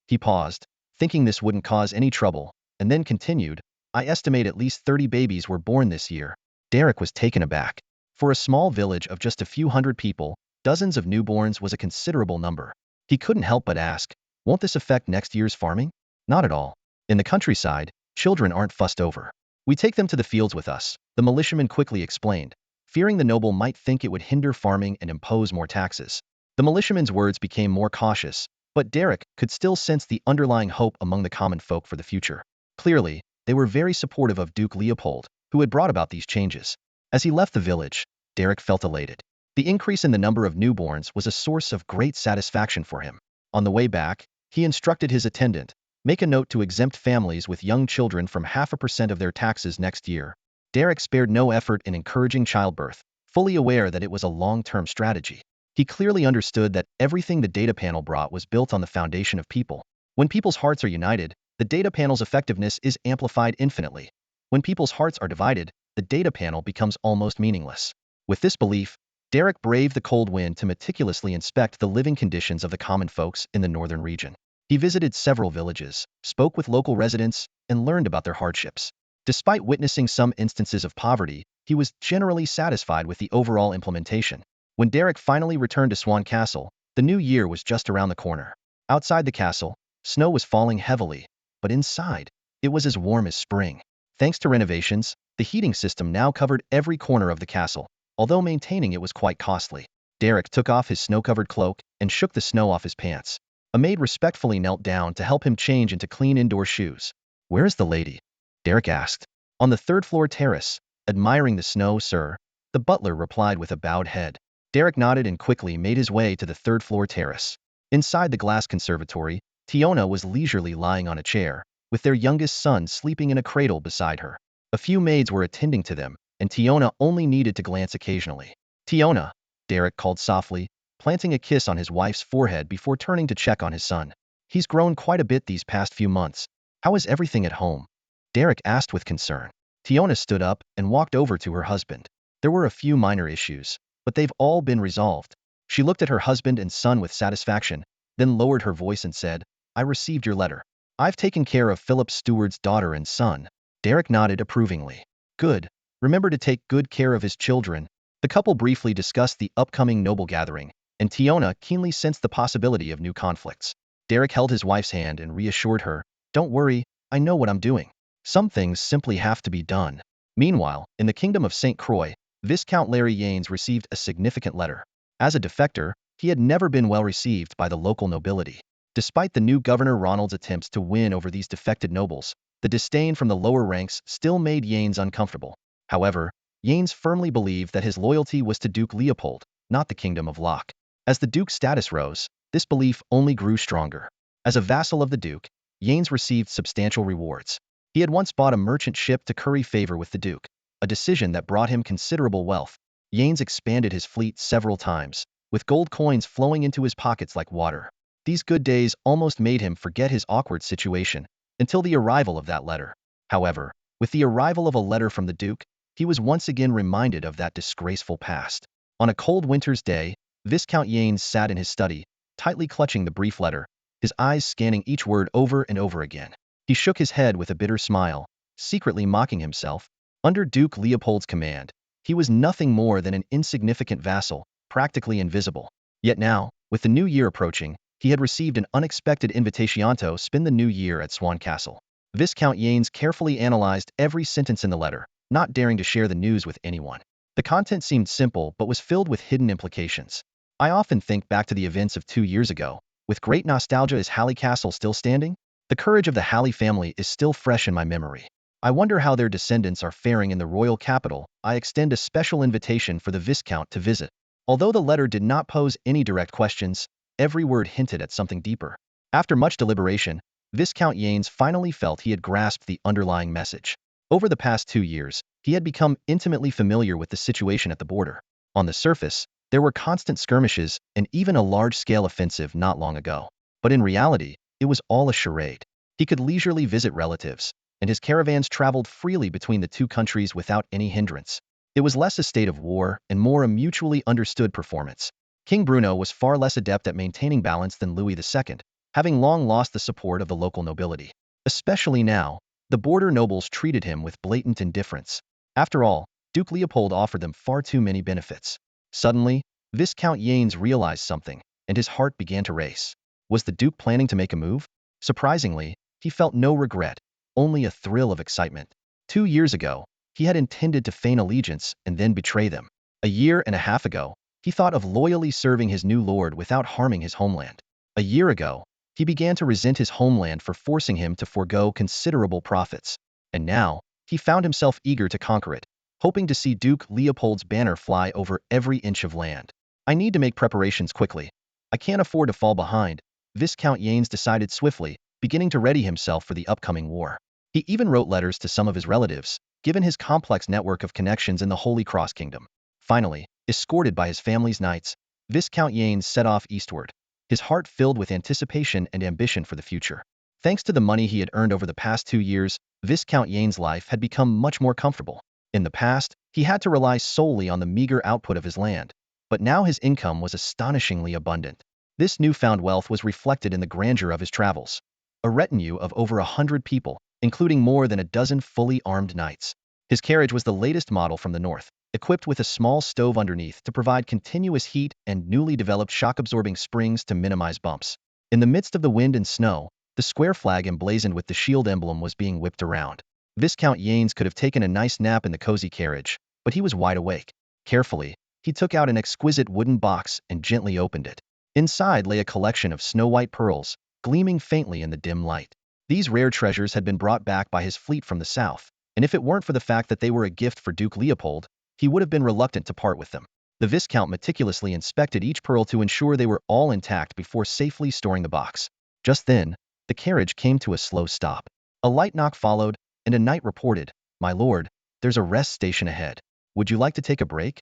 He paused, thinking this wouldn't cause any trouble, and then continued, "I estimate at least 30 babies were born this year." Derek was taken aback. For a small village of just a few hundred people, dozens of newborns was a considerable number. He couldn't help but ask, "Won't this affect next year's farming?" "Not at all. In the countryside, children aren't fussed over. We take them to the fields with us," the militiaman quickly explained, fearing the noble might think it would hinder farming and impose more taxes. The militiaman's words became more cautious, but Derek could still sense the underlying hope among the common folk for the future. Clearly, they were very supportive of Duke Leopold, who had brought about these changes. As he left the village, Derek felt elated. The increase in the number of newborns was a source of great satisfaction for him. On the way back, he instructed his attendant, "Make a note to exempt families with young children from 0.5% of their taxes next year." Derek spared no effort in encouraging childbirth, fully aware that it was a long-term strategy. He clearly understood that everything the data panel brought was built on the foundation of people. When people's hearts are united, the data panel's effectiveness is amplified infinitely. When people's hearts are divided, the data panel becomes almost meaningless. With this belief, Derek braved the cold wind to meticulously inspect the living conditions of the common folks in the northern region. He visited several villages, spoke with local residents, and learned about their hardships. Despite witnessing some instances of poverty, he was generally satisfied with the overall implementation. When Derek finally returned to Swan Castle, the new year was just around the corner. Outside the castle, snow was falling heavily, but inside, it was as warm as spring. Thanks to renovations, the heating system now covered every corner of the castle, although maintaining it was quite costly. Derek took off his snow-covered cloak and shook the snow off his pants. A maid respectfully knelt down to help him change into clean indoor shoes. "Where is the lady?" Derek asked. "On the third-floor terrace, admiring the snow, sir," the butler replied with a bowed head. Derek nodded and quickly made his way to the third-floor terrace. Inside the glass conservatory, Tiona was leisurely lying on a chair, with their youngest son sleeping in a cradle beside her. A few maids were attending to them, and Tiona only needed to glance occasionally. "Tiona," Derek called softly, planting a kiss on his wife's forehead before turning to check on his son. "He's grown quite a bit these past few months. How is everything at home?" Derek asked with concern. Tiona stood up and walked over to her husband. There were a few minor issues, but they've all been resolved. She looked at her husband and son with satisfaction, then lowered her voice and said, "I received your letter. I've taken care of Philip Steward's daughter and son." Derek nodded approvingly. "Good. Remember to take good care of his children." The couple briefly discussed the upcoming noble gathering, and Tiona keenly sensed the possibility of new conflicts. Derek held his wife's hand and reassured her, "Don't worry, I know what I'm doing. Some things simply have to be done." Meanwhile, in the kingdom of St. Croix, Viscount Larry Yanes received a significant letter. As a defector, he had never been well received by the local nobility. Despite the new Governor Ronald's attempts to win over these defected nobles, the disdain from the lower ranks still made Yanes uncomfortable. However, Yanes firmly believed that his loyalty was to Duke Leopold, not the Kingdom of Locke. As the Duke's status rose, this belief only grew stronger. As a vassal of the Duke, Yanes received substantial rewards. He had once bought a merchant ship to curry favor with the Duke, a decision that brought him considerable wealth. Yanes expanded his fleet several times, with gold coins flowing into his pockets like water. These good days almost made him forget his awkward situation, until the arrival of that letter. However, with the arrival of a letter from the Duke, he was once again reminded of that disgraceful past. On a cold winter's day, Viscount Yanes sat in his study, tightly clutching the brief letter, his eyes scanning each word over and over again. He shook his head with a bitter smile, secretly mocking himself. Under Duke Leopold's command, he was nothing more than an insignificant vassal, practically invisible. Yet now, with the new year approaching, he had received an unexpected invitation to spend the new year at Swan Castle. Viscount Yanes carefully analyzed every sentence in the letter, not daring to share the news with anyone. The content seemed simple but was filled with hidden implications. "I often think back to the events of 2 years ago. With great nostalgia. Is Halley Castle still standing? The courage of the Halley family is still fresh in my memory. I wonder how their descendants are faring in the royal capital. I extend a special invitation for the Viscount to visit." Although the letter did not pose any direct questions, every word hinted at something deeper. After much deliberation, Viscount Yanes finally felt he had grasped the underlying message. Over the past 2 years, he had become intimately familiar with the situation at the border. On the surface, there were constant skirmishes and even a large-scale offensive not long ago. But in reality, it was all a charade. He could leisurely visit relatives, and his caravans traveled freely between the two countries without any hindrance. It was less a state of war and more a mutually understood performance. King Bruno was far less adept at maintaining balance than Louis II, having long lost the support of the local nobility. Especially now, the border nobles treated him with blatant indifference. After all, Duke Leopold offered them far too many benefits. Suddenly, Viscount Yanes realized something, and his heart began to race. Was the Duke planning to make a move? Surprisingly, he felt no regret, only a thrill of excitement. 2 years ago, he had intended to feign allegiance and then betray them. A year and a half ago, he thought of loyally serving his new lord without harming his homeland. A year ago, he began to resent his homeland for forcing him to forego considerable profits. And now, he found himself eager to conquer it, hoping to see Duke Leopold's banner fly over every inch of land. "I need to make preparations quickly. I can't afford to fall behind," Viscount Yanes decided swiftly, beginning to ready himself for the upcoming war. He even wrote letters to some of his relatives, given his complex network of connections in the Holy Cross Kingdom. Finally, escorted by his family's knights, Viscount Yanes set off eastward, his heart filled with anticipation and ambition for the future. Thanks to the money he had earned over the past 2 years, Viscount Yanes' life had become much more comfortable. In the past, he had to rely solely on the meager output of his land, but now his income was astonishingly abundant. This newfound wealth was reflected in the grandeur of his travels. A retinue of over 100 people, including more than a dozen fully armed knights. His carriage was the latest model from the north, equipped with a small stove underneath to provide continuous heat and newly developed shock-absorbing springs to minimize bumps. In the midst of the wind and snow, the square flag emblazoned with the shield emblem was being whipped around. Viscount Yanes could have taken a nice nap in the cozy carriage, but he was wide awake. Carefully, he took out an exquisite wooden box and gently opened it. Inside lay a collection of snow-white pearls, gleaming faintly in the dim light. These rare treasures had been brought back by his fleet from the south, and if it weren't for the fact that they were a gift for Duke Leopold, he would have been reluctant to part with them. The Viscount meticulously inspected each pearl to ensure they were all intact before safely storing the box. Just then, the carriage came to a slow stop. A light knock followed, and a knight reported, "My lord, there's a rest station ahead. Would you like to take a break?"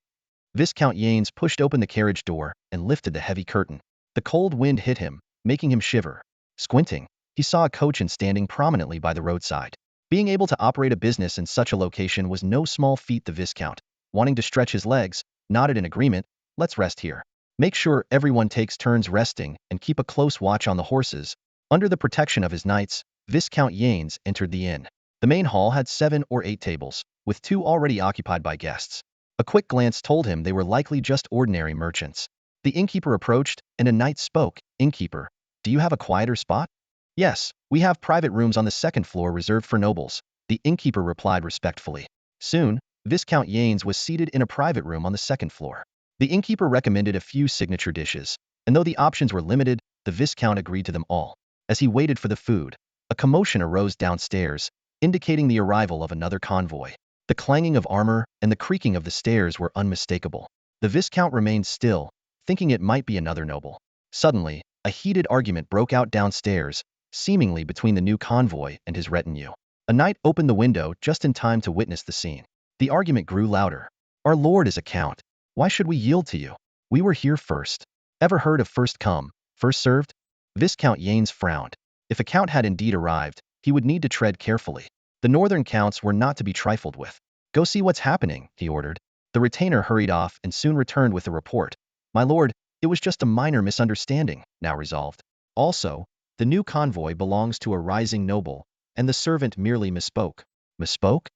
Viscount Yanes pushed open the carriage door and lifted the heavy curtain. The cold wind hit him, making him shiver. Squinting, he saw a coach standing prominently by the roadside. Being able to operate a business in such a location was no small feat. The Viscount, wanting to stretch his legs, nodded in agreement. "Let's rest here. Make sure everyone takes turns resting and keep a close watch on the horses." Under the protection of his knights, Viscount Yanes entered the inn. The main hall had 7 or 8 tables, with 2 already occupied by guests. A quick glance told him they were likely just ordinary merchants. The innkeeper approached, and a knight spoke. "Innkeeper, do you have a quieter spot?" "Yes, we have private rooms on the 2nd floor reserved for nobles," the innkeeper replied respectfully. Soon, Viscount Yanes was seated in a private room on the 2nd floor. The innkeeper recommended a few signature dishes, and though the options were limited, the Viscount agreed to them all. As he waited for the food, a commotion arose downstairs, indicating the arrival of another convoy. The clanging of armor and the creaking of the stairs were unmistakable. The Viscount remained still, thinking it might be another noble. Suddenly, a heated argument broke out downstairs, seemingly between the new convoy and his retinue. A knight opened the window just in time to witness the scene. The argument grew louder. "Our lord is a count. Why should we yield to you? We were here first. Ever heard of first come, first served?" Viscount Yanes frowned. If a count had indeed arrived, he would need to tread carefully. The northern counts were not to be trifled with. "Go see what's happening," he ordered. The retainer hurried off and soon returned with a report. "My lord, it was just a minor misunderstanding, now resolved. Also, the new convoy belongs to a rising noble, and the servant merely misspoke." "Misspoke?"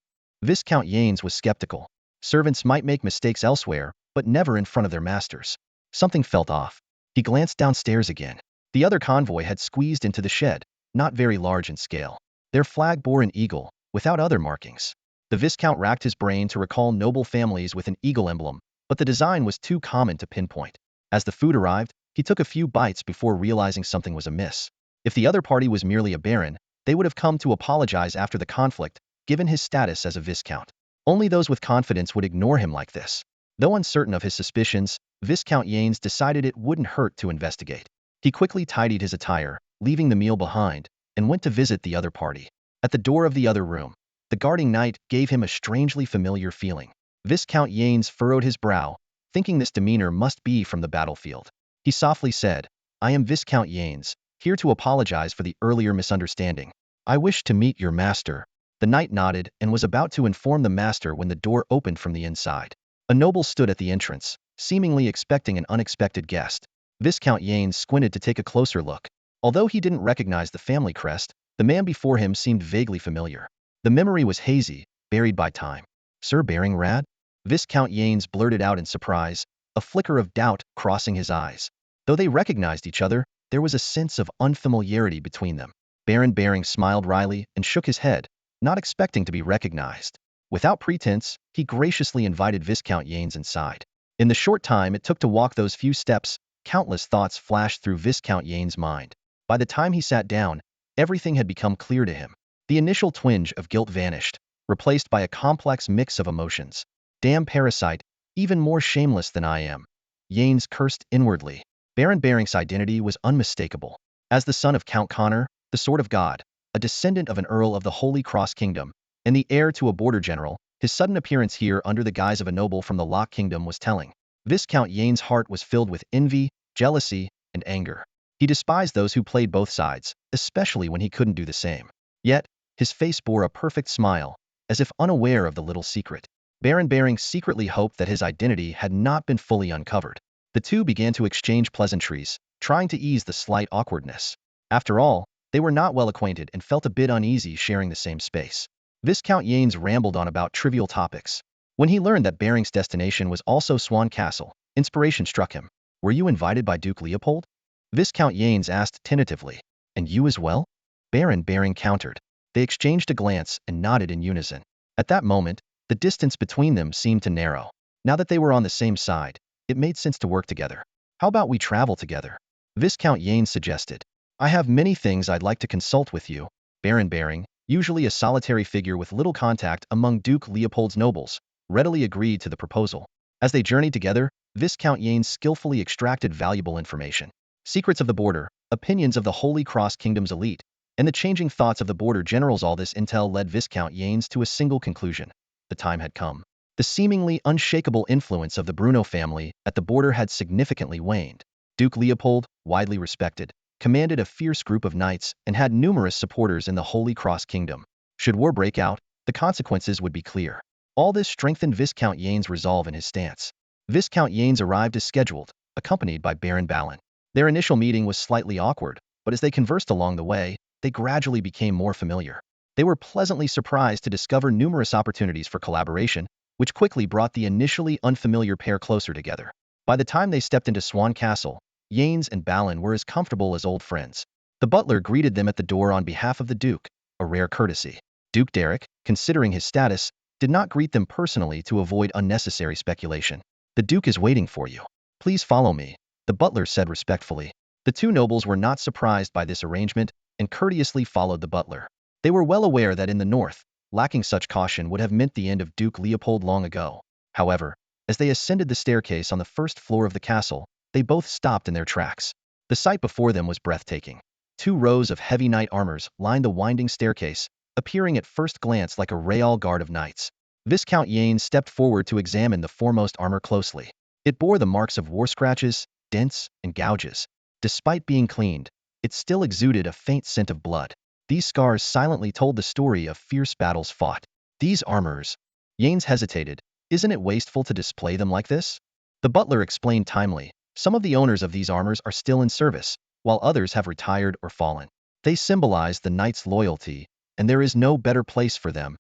Viscount Yanes was skeptical. Servants might make mistakes elsewhere, but never in front of their masters. Something felt off. He glanced downstairs again. The other convoy had squeezed into the shed, not very large in scale. Their flag bore an eagle, without other markings. The Viscount racked his brain to recall noble families with an eagle emblem, but the design was too common to pinpoint. As the food arrived, he took a few bites before realizing something was amiss. If the other party was merely a baron, they would have come to apologize after the conflict, given his status as a Viscount. Only those with confidence would ignore him like this. Though uncertain of his suspicions, Viscount Yanes decided it wouldn't hurt to investigate. He quickly tidied his attire, leaving the meal behind, and went to visit the other party. At the door of the other room, the guarding knight gave him a strangely familiar feeling. Viscount Yanes furrowed his brow, thinking this demeanor must be from the battlefield. He softly said, "I am Viscount Yanes, here to apologize for the earlier misunderstanding. I wish to meet your master." The knight nodded and was about to inform the master when the door opened from the inside. A noble stood at the entrance, seemingly expecting an unexpected guest. Viscount Yanes squinted to take a closer look. Although he didn't recognize the family crest, the man before him seemed vaguely familiar. The memory was hazy, buried by time. "Sir Baringrad?" Viscount Yanes blurted out in surprise, a flicker of doubt crossing his eyes. Though they recognized each other, there was a sense of unfamiliarity between them. Baron Baring smiled wryly and shook his head, not expecting to be recognized. Without pretense, he graciously invited Viscount Yanes inside. In the short time it took to walk those few steps, countless thoughts flashed through Viscount Yanes' mind. By the time he sat down, everything had become clear to him. The initial twinge of guilt vanished, replaced by a complex mix of emotions. "Damn parasite, even more shameless than I am," Yanes cursed inwardly. Baron Baring's identity was unmistakable. As the son of Count Connor, the Sword of God, a descendant of an Earl of the Holy Cross Kingdom, and the heir to a border general, his sudden appearance here under the guise of a noble from the Lock Kingdom was telling. Viscount Yanes' heart was filled with envy, jealousy, and anger. He despised those who played both sides, especially when he couldn't do the same. Yet, his face bore a perfect smile, as if unaware of the little secret. Baron Baring secretly hoped that his identity had not been fully uncovered. The two began to exchange pleasantries, trying to ease the slight awkwardness. After all, they were not well acquainted and felt a bit uneasy sharing the same space. Viscount Yanes rambled on about trivial topics. When he learned that Baring's destination was also Swan Castle, inspiration struck him. "Were you invited by Duke Leopold?" Viscount Yanes asked tentatively. "And you as well?" Baron Baring countered. They exchanged a glance and nodded in unison. At that moment, the distance between them seemed to narrow. Now that they were on the same side, it made sense to work together. How about we travel together? Viscount Yanes suggested. I have many things I'd like to consult with you. Baron Baring, usually a solitary figure with little contact among Duke Leopold's nobles, readily agreed to the proposal. As they journeyed together, Viscount Yanes skillfully extracted valuable information. Secrets of the border, opinions of the Holy Cross Kingdom's elite, and the changing thoughts of the border generals. All this intel led Viscount Yanes to a single conclusion. The time had come. The seemingly unshakable influence of the Bruno family at the border had significantly waned. Duke Leopold, widely respected, commanded a fierce group of knights and had numerous supporters in the Holy Cross Kingdom. Should war break out, the consequences would be clear. All this strengthened Viscount Yanes' resolve and his stance. Viscount Yanes arrived as scheduled, accompanied by Baron Balin. Their initial meeting was slightly awkward, but as they conversed along the way, they gradually became more familiar. They were pleasantly surprised to discover numerous opportunities for collaboration, which quickly brought the initially unfamiliar pair closer together. By the time they stepped into Swan Castle, Yanes and Balin were as comfortable as old friends. The butler greeted them at the door on behalf of the Duke, a rare courtesy. Duke Derek, considering his status, did not greet them personally to avoid unnecessary speculation. The Duke is waiting for you. Please follow me, the butler said respectfully. The two nobles were not surprised by this arrangement and courteously followed the butler. They were well aware that in the north, lacking such caution would have meant the end of Duke Leopold long ago. However, as they ascended the staircase on the first floor of the castle, they both stopped in their tracks. The sight before them was breathtaking. 2 rows of heavy knight armors lined the winding staircase, appearing at first glance like a real guard of knights. Viscount Yanes stepped forward to examine the foremost armor closely. It bore the marks of war scratches, dents, and gouges. Despite being cleaned, it still exuded a faint scent of blood. These scars silently told the story of fierce battles fought. These armors. Yanes hesitated. Isn't it wasteful to display them like this? The butler explained timely. Some of the owners of these armors are still in service, while others have retired or fallen. They symbolize the knight's loyalty, and there is no better place for them.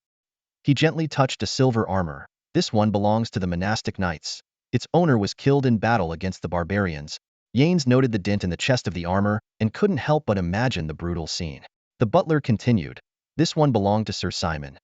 He gently touched a silver armor. This one belongs to the monastic knights. Its owner was killed in battle against the barbarians. Yanes noted the dent in the chest of the armor and couldn't help but imagine the brutal scene. The butler continued. This one belonged to Sir Simon.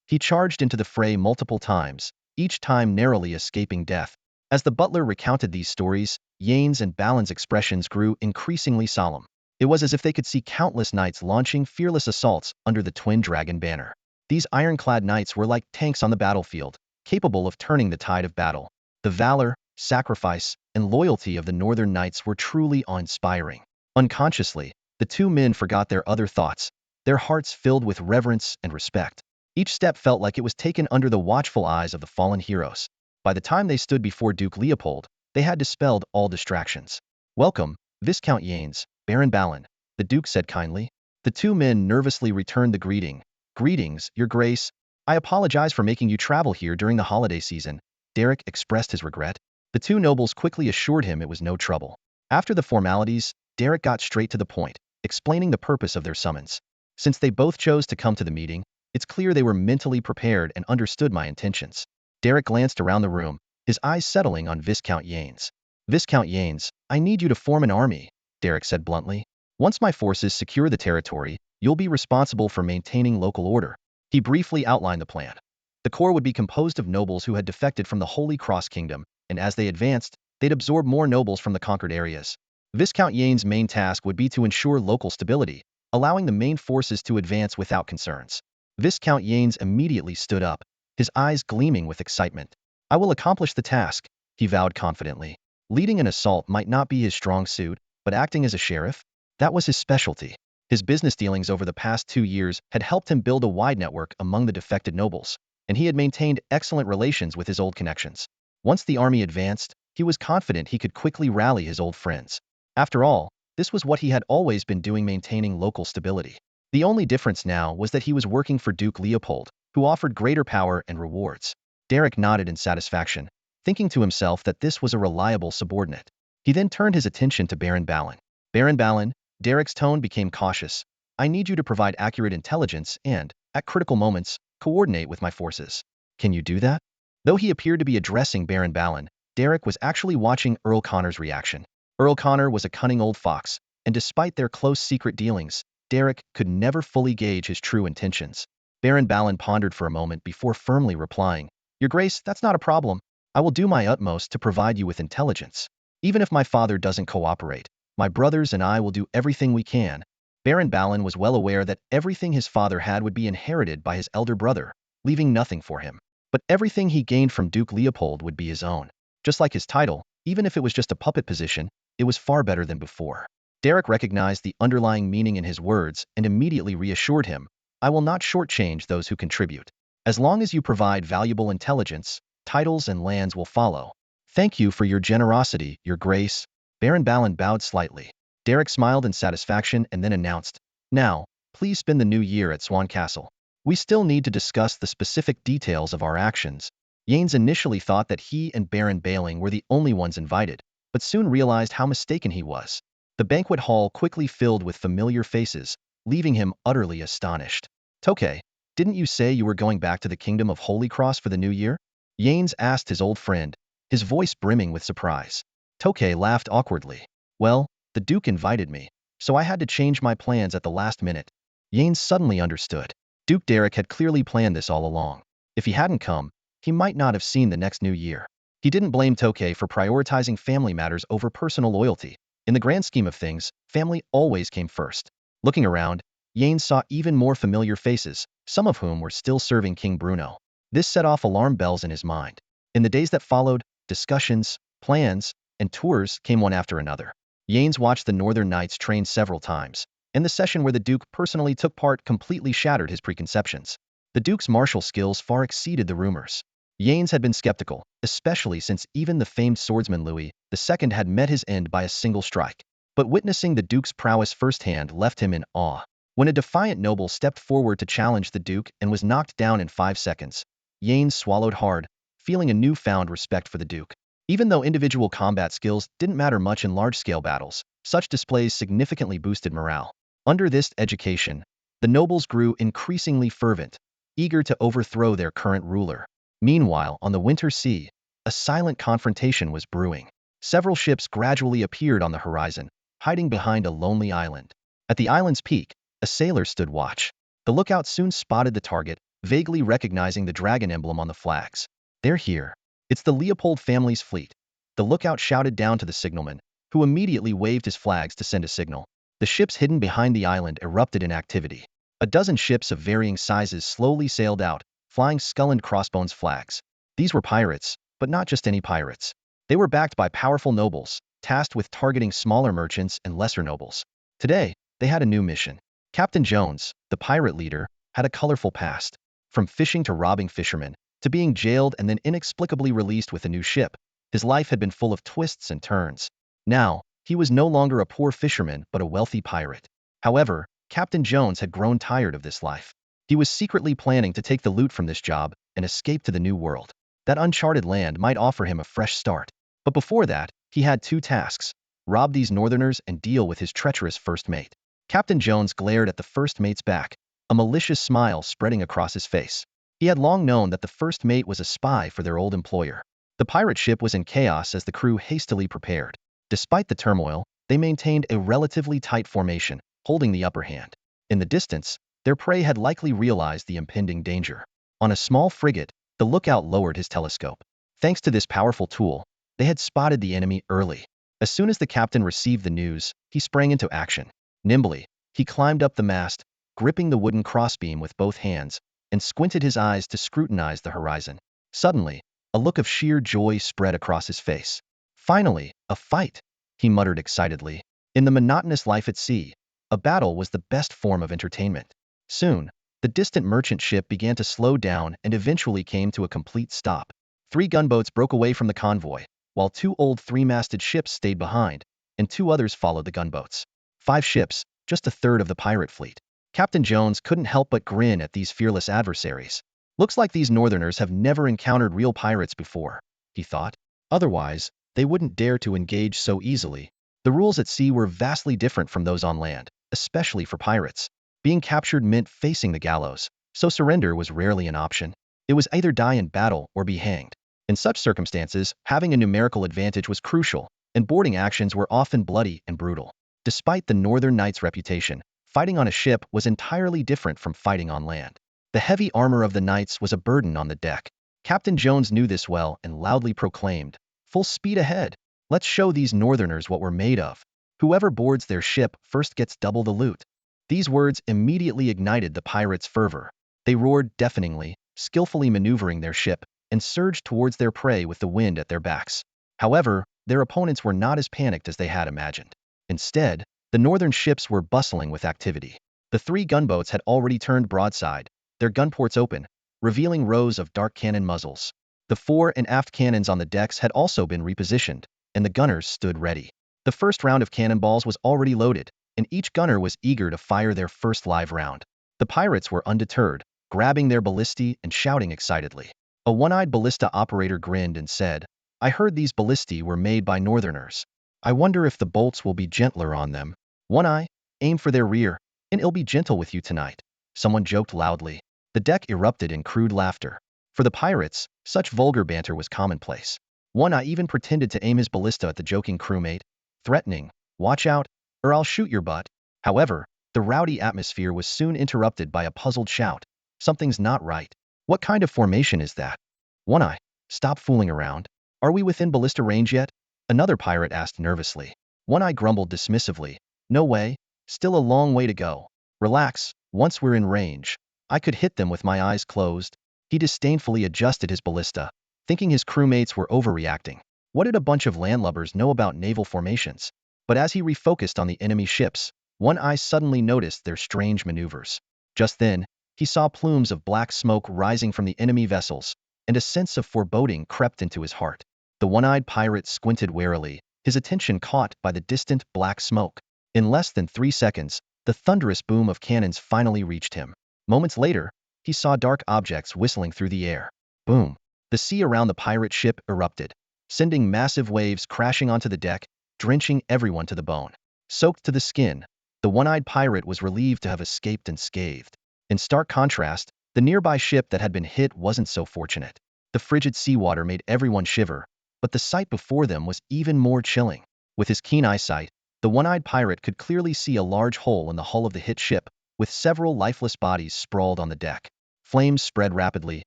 He charged into the fray multiple times, each time narrowly escaping death. As the butler recounted these stories, Yanes and Balin's expressions grew increasingly solemn. It was as if they could see countless knights launching fearless assaults under the twin dragon banner. These ironclad knights were like tanks on the battlefield, capable of turning the tide of battle. The valor, sacrifice, and loyalty of the Northern Knights were truly awe-inspiring. Unconsciously, the two men forgot their other thoughts, their hearts filled with reverence and respect. Each step felt like it was taken under the watchful eyes of the fallen heroes. By the time they stood before Duke Leopold, they had dispelled all distractions. Welcome, Viscount Yanes, Baron Balin, the Duke said kindly. The two men nervously returned the greeting. Greetings, Your Grace. I apologize for making you travel here during the holiday season. Derek expressed his regret. The two nobles quickly assured him it was no trouble. After the formalities, Derek got straight to the point, explaining the purpose of their summons. Since they both chose to come to the meeting, it's clear they were mentally prepared and understood my intentions. Derek glanced around the room, his eyes settling on Viscount Yanes. Viscount Yanes, I need you to form an army, Derek said bluntly. Once my forces secure the territory, you'll be responsible for maintaining local order. He briefly outlined the plan. The corps would be composed of nobles who had defected from the Holy Cross Kingdom, and as they advanced, they'd absorb more nobles from the conquered areas. Viscount Yanes' main task would be to ensure local stability, allowing the main forces to advance without concerns. Viscount Yanes immediately stood up, his eyes gleaming with excitement. I will accomplish the task, he vowed confidently. Leading an assault might not be his strong suit, but acting as a sheriff? That was his specialty. His business dealings over the past 2 years had helped him build a wide network among the defected nobles, and he had maintained excellent relations with his old connections. Once the army advanced, he was confident he could quickly rally his old friends. After all, this was what he had always been doing, maintaining local stability. The only difference now was that he was working for Duke Leopold, who offered greater power and rewards. Derek nodded in satisfaction, thinking to himself that this was a reliable subordinate. He then turned his attention to Baron Balin. Baron Balin, Derek's tone became cautious. I need you to provide accurate intelligence and, at critical moments, coordinate with my forces. Can you do that? Though he appeared to be addressing Baron Balin, Derek was actually watching Earl Connor's reaction. Earl Connor was a cunning old fox, and despite their close secret dealings, Derek could never fully gauge his true intentions. Baron Balin pondered for a moment before firmly replying, Your Grace, that's not a problem. I will do my utmost to provide you with intelligence. Even if my father doesn't cooperate, my brothers and I will do everything we can. Baron Balin was well aware that everything his father had would be inherited by his elder brother, leaving nothing for him. But everything he gained from Duke Leopold would be his own. Just like his title, even if it was just a puppet position, it was far better than before. Derek recognized the underlying meaning in his words and immediately reassured him, I will not shortchange those who contribute. As long as you provide valuable intelligence, titles and lands will follow. Thank you for your generosity, your grace. Baron Balin bowed slightly. Derek smiled in satisfaction and then announced, Now, please spend the new year at Swan Castle. We still need to discuss the specific details of our actions. Yanes initially thought that he and Baron Bailing were the only ones invited, but soon realized how mistaken he was. The banquet hall quickly filled with familiar faces, leaving him utterly astonished. Tokay, didn't you say you were going back to the Kingdom of Holy Cross for the new year? Yanes asked his old friend, his voice brimming with surprise. Tokay laughed awkwardly. Well, the Duke invited me, so I had to change my plans at the last minute. Yanes suddenly understood. Duke Derek had clearly planned this all along. If he hadn't come, he might not have seen the next new year. He didn't blame Tokay for prioritizing family matters over personal loyalty. In the grand scheme of things, family always came first. Looking around, Yanes saw even more familiar faces, some of whom were still serving King Bruno. This set off alarm bells in his mind. In the days that followed, discussions, plans, and tours came one after another. Yanes watched the Northern Knights train several times, and the session where the Duke personally took part completely shattered his preconceptions. The Duke's martial skills far exceeded the rumors. Yanes had been skeptical, especially since even the famed swordsman Louis II had met his end by a single strike. But witnessing the Duke's prowess firsthand left him in awe. When a defiant noble stepped forward to challenge the Duke and was knocked down in 5 seconds, Yanes swallowed hard, feeling a newfound respect for the Duke. Even though individual combat skills didn't matter much in large-scale battles, such displays significantly boosted morale. Under this education, the nobles grew increasingly fervent, eager to overthrow their current ruler. Meanwhile, on the Winter Sea, a silent confrontation was brewing. Several ships gradually appeared on the horizon, hiding behind a lonely island. At the island's peak, a sailor stood watch. The lookout soon spotted the target, vaguely recognizing the dragon emblem on the flags. They're here. It's the Leopold family's fleet. The lookout shouted down to the signalman, who immediately waved his flags to send a signal. The ships hidden behind the island erupted in activity. A dozen ships of varying sizes slowly sailed out, flying skull and crossbones flags. These were pirates, but not just any pirates. They were backed by powerful nobles, tasked with targeting smaller merchants and lesser nobles. Today, they had a new mission. Captain Jones, the pirate leader, had a colorful past. From fishing to robbing fishermen, to being jailed and then inexplicably released with a new ship, his life had been full of twists and turns. Now, he was no longer a poor fisherman but a wealthy pirate. However, Captain Jones had grown tired of this life. He was secretly planning to take the loot from this job and escape to the new world. That uncharted land might offer him a fresh start. But before that, he had 2 tasks: rob these northerners and deal with his treacherous first mate. Captain Jones glared at the first mate's back, a malicious smile spreading across his face. He had long known that the first mate was a spy for their old employer. The pirate ship was in chaos as the crew hastily prepared. Despite the turmoil, they maintained a relatively tight formation, holding the upper hand. In the distance, their prey had likely realized the impending danger. On a small frigate, the lookout lowered his telescope. Thanks to this powerful tool, they had spotted the enemy early. As soon as the captain received the news, he sprang into action. Nimbly, he climbed up the mast, gripping the wooden crossbeam with both hands, and squinted his eyes to scrutinize the horizon. Suddenly, a look of sheer joy spread across his face. Finally, a fight, he muttered excitedly. In the monotonous life at sea, a battle was the best form of entertainment. Soon, the distant merchant ship began to slow down and eventually came to a complete stop. 3 gunboats broke away from the convoy, while 2 old 3-masted ships stayed behind, and 2 others followed the gunboats. 5 ships, just a third of the pirate fleet. Captain Jones couldn't help but grin at these fearless adversaries. Looks like these northerners have never encountered real pirates before, he thought. Otherwise, they wouldn't dare to engage so easily. The rules at sea were vastly different from those on land, especially for pirates. Being captured meant facing the gallows, so surrender was rarely an option. It was either die in battle or be hanged. In such circumstances, having a numerical advantage was crucial, and boarding actions were often bloody and brutal. Despite the Northern Knights' reputation, fighting on a ship was entirely different from fighting on land. The heavy armor of the knights was a burden on the deck. Captain Jones knew this well and loudly proclaimed, "Full speed ahead! Let's show these northerners what we're made of. Whoever boards their ship first gets double the loot." These words immediately ignited the pirates' fervor. They roared deafeningly, skillfully maneuvering their ship, and surged towards their prey with the wind at their backs. However, their opponents were not as panicked as they had imagined. Instead, the northern ships were bustling with activity. The three gunboats had already turned broadside, their gunports open, revealing rows of dark cannon muzzles. The fore and aft cannons on the decks had also been repositioned, and the gunners stood ready. The first round of cannonballs was already loaded, and each gunner was eager to fire their first live round. The pirates were undeterred, grabbing their ballistae and shouting excitedly. A one-eyed ballista operator grinned and said, "I heard these ballistae were made by northerners. I wonder if the bolts will be gentler on them. One Eye, aim for their rear, and it'll be gentle with you tonight." Someone joked loudly. The deck erupted in crude laughter. For the pirates, such vulgar banter was commonplace. One Eye even pretended to aim his ballista at the joking crewmate, threatening, "Watch out, or I'll shoot your butt." However, the rowdy atmosphere was soon interrupted by a puzzled shout. "Something's not right. What kind of formation is that? One Eye, stop fooling around. Are we within ballista range yet?" Another pirate asked nervously. One Eye grumbled dismissively, "No way, still a long way to go. Relax, once we're in range, I could hit them with my eyes closed." He disdainfully adjusted his ballista, thinking his crewmates were overreacting. What did a bunch of landlubbers know about naval formations? But as he refocused on the enemy ships, One Eye suddenly noticed their strange maneuvers. Just then, he saw plumes of black smoke rising from the enemy vessels, and a sense of foreboding crept into his heart. The one-eyed pirate squinted warily, his attention caught by the distant black smoke. In less than 3 seconds, the thunderous boom of cannons finally reached him. Moments later, he saw dark objects whistling through the air. Boom! The sea around the pirate ship erupted, sending massive waves crashing onto the deck, drenching everyone to the bone. Soaked to the skin, the one-eyed pirate was relieved to have escaped unscathed. In stark contrast, the nearby ship that had been hit wasn't so fortunate. The frigid seawater made everyone shiver, but the sight before them was even more chilling. With his keen eyesight, the one-eyed pirate could clearly see a large hole in the hull of the hit ship, with several lifeless bodies sprawled on the deck. Flames spread rapidly,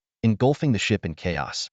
engulfing the ship in chaos.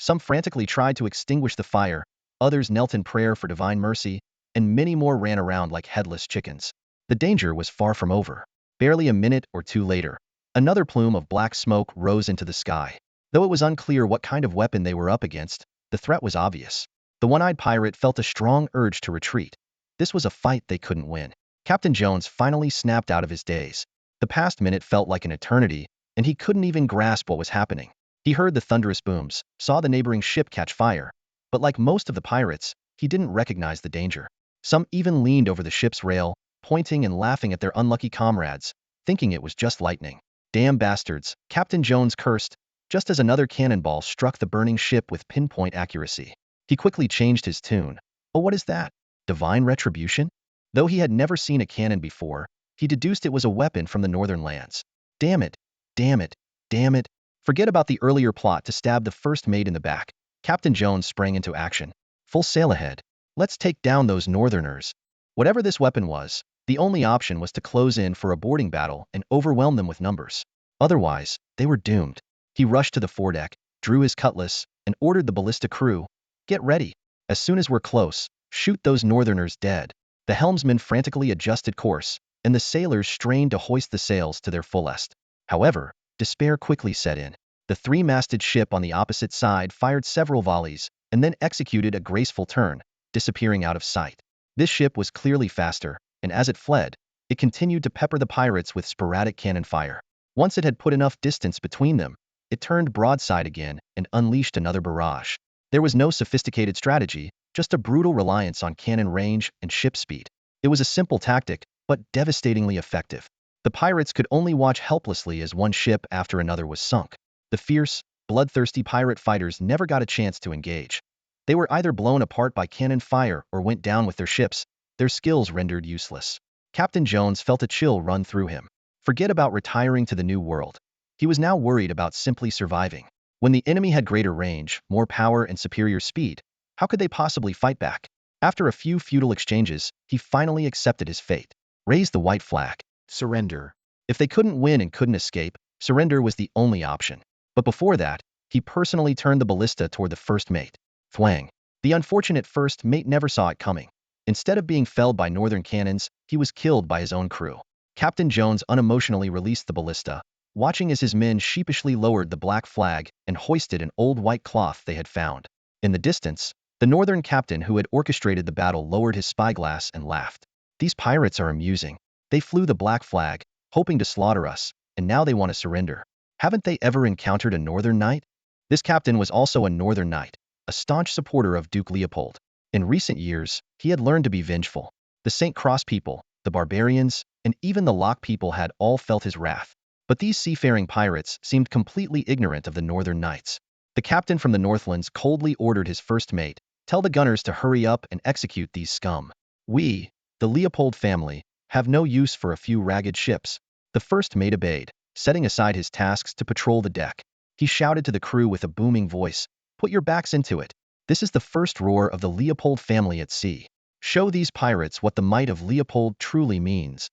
Some frantically tried to extinguish the fire, others knelt in prayer for divine mercy, and many more ran around like headless chickens. The danger was far from over. Barely a minute or two later, another plume of black smoke rose into the sky. Though it was unclear what kind of weapon they were up against, the threat was obvious. The one-eyed pirate felt a strong urge to retreat. This was a fight they couldn't win. Captain Jones finally snapped out of his daze. The past minute felt like an eternity, and he couldn't even grasp what was happening. He heard the thunderous booms, saw the neighboring ship catch fire, but like most of the pirates, he didn't recognize the danger. Some even leaned over the ship's rail, pointing and laughing at their unlucky comrades, thinking it was just lightning. "Damn bastards," Captain Jones cursed, just as another cannonball struck the burning ship with pinpoint accuracy. He quickly changed his tune. "Oh, what is that? Divine retribution?" Though he had never seen a cannon before, he deduced it was a weapon from the northern lands. Damn it, damn it, damn it. Forget about the earlier plot to stab the first mate in the back. Captain Jones sprang into action. Full sail ahead. Let's take down those northerners. Whatever this weapon was, the only option was to close in for a boarding battle and overwhelm them with numbers. Otherwise, they were doomed. He rushed to the foredeck, drew his cutlass, and ordered the ballista crew, "Get ready. As soon as we're close, shoot those northerners dead." The helmsman frantically adjusted course, and the sailors strained to hoist the sails to their fullest. However, despair quickly set in. The three-masted ship on the opposite side fired several volleys, and then executed a graceful turn, disappearing out of sight. This ship was clearly faster, and as it fled, it continued to pepper the pirates with sporadic cannon fire. Once it had put enough distance between them, it turned broadside again and unleashed another barrage. There was no sophisticated strategy, just a brutal reliance on cannon range and ship speed. It was a simple tactic, but devastatingly effective. The pirates could only watch helplessly as one ship after another was sunk. The fierce, bloodthirsty pirate fighters never got a chance to engage. They were either blown apart by cannon fire or went down with their ships, their skills rendered useless. Captain Jones felt a chill run through him. Forget about retiring to the New World. He was now worried about simply surviving. When the enemy had greater range, more power, and superior speed, how could they possibly fight back? After a few futile exchanges, he finally accepted his fate. Raise the white flag. Surrender. If they couldn't win and couldn't escape, surrender was the only option. But before that, He personally turned the ballista toward the first mate. Thwang. The unfortunate first mate never saw it coming. Instead of being felled by northern cannons, he was killed by his own crew. Captain Jones unemotionally released the ballista, watching as his men sheepishly lowered the black flag and hoisted an old white cloth they had found. In the distance, the northern captain who had orchestrated the battle lowered his spyglass and laughed. These pirates are amusing. They flew the black flag, hoping to slaughter us, and now they want to surrender. Haven't they ever encountered a northern knight? This captain was also a northern knight, a staunch supporter of Duke Leopold. In recent years, he had learned to be vengeful. The St. Cross people, the barbarians, and even the Lock people had all felt his wrath. But these seafaring pirates seemed completely ignorant of the northern knights. The captain from the Northlands coldly ordered his first mate, "Tell the gunners to hurry up and execute these scum. We, the Leopold family, have no use for a few ragged ships." The first mate obeyed, setting aside his tasks to patrol the deck. He shouted to the crew with a booming voice, "Put your backs into it. This is the first roar of the Leopold family at sea. Show these pirates what the might of Leopold truly means."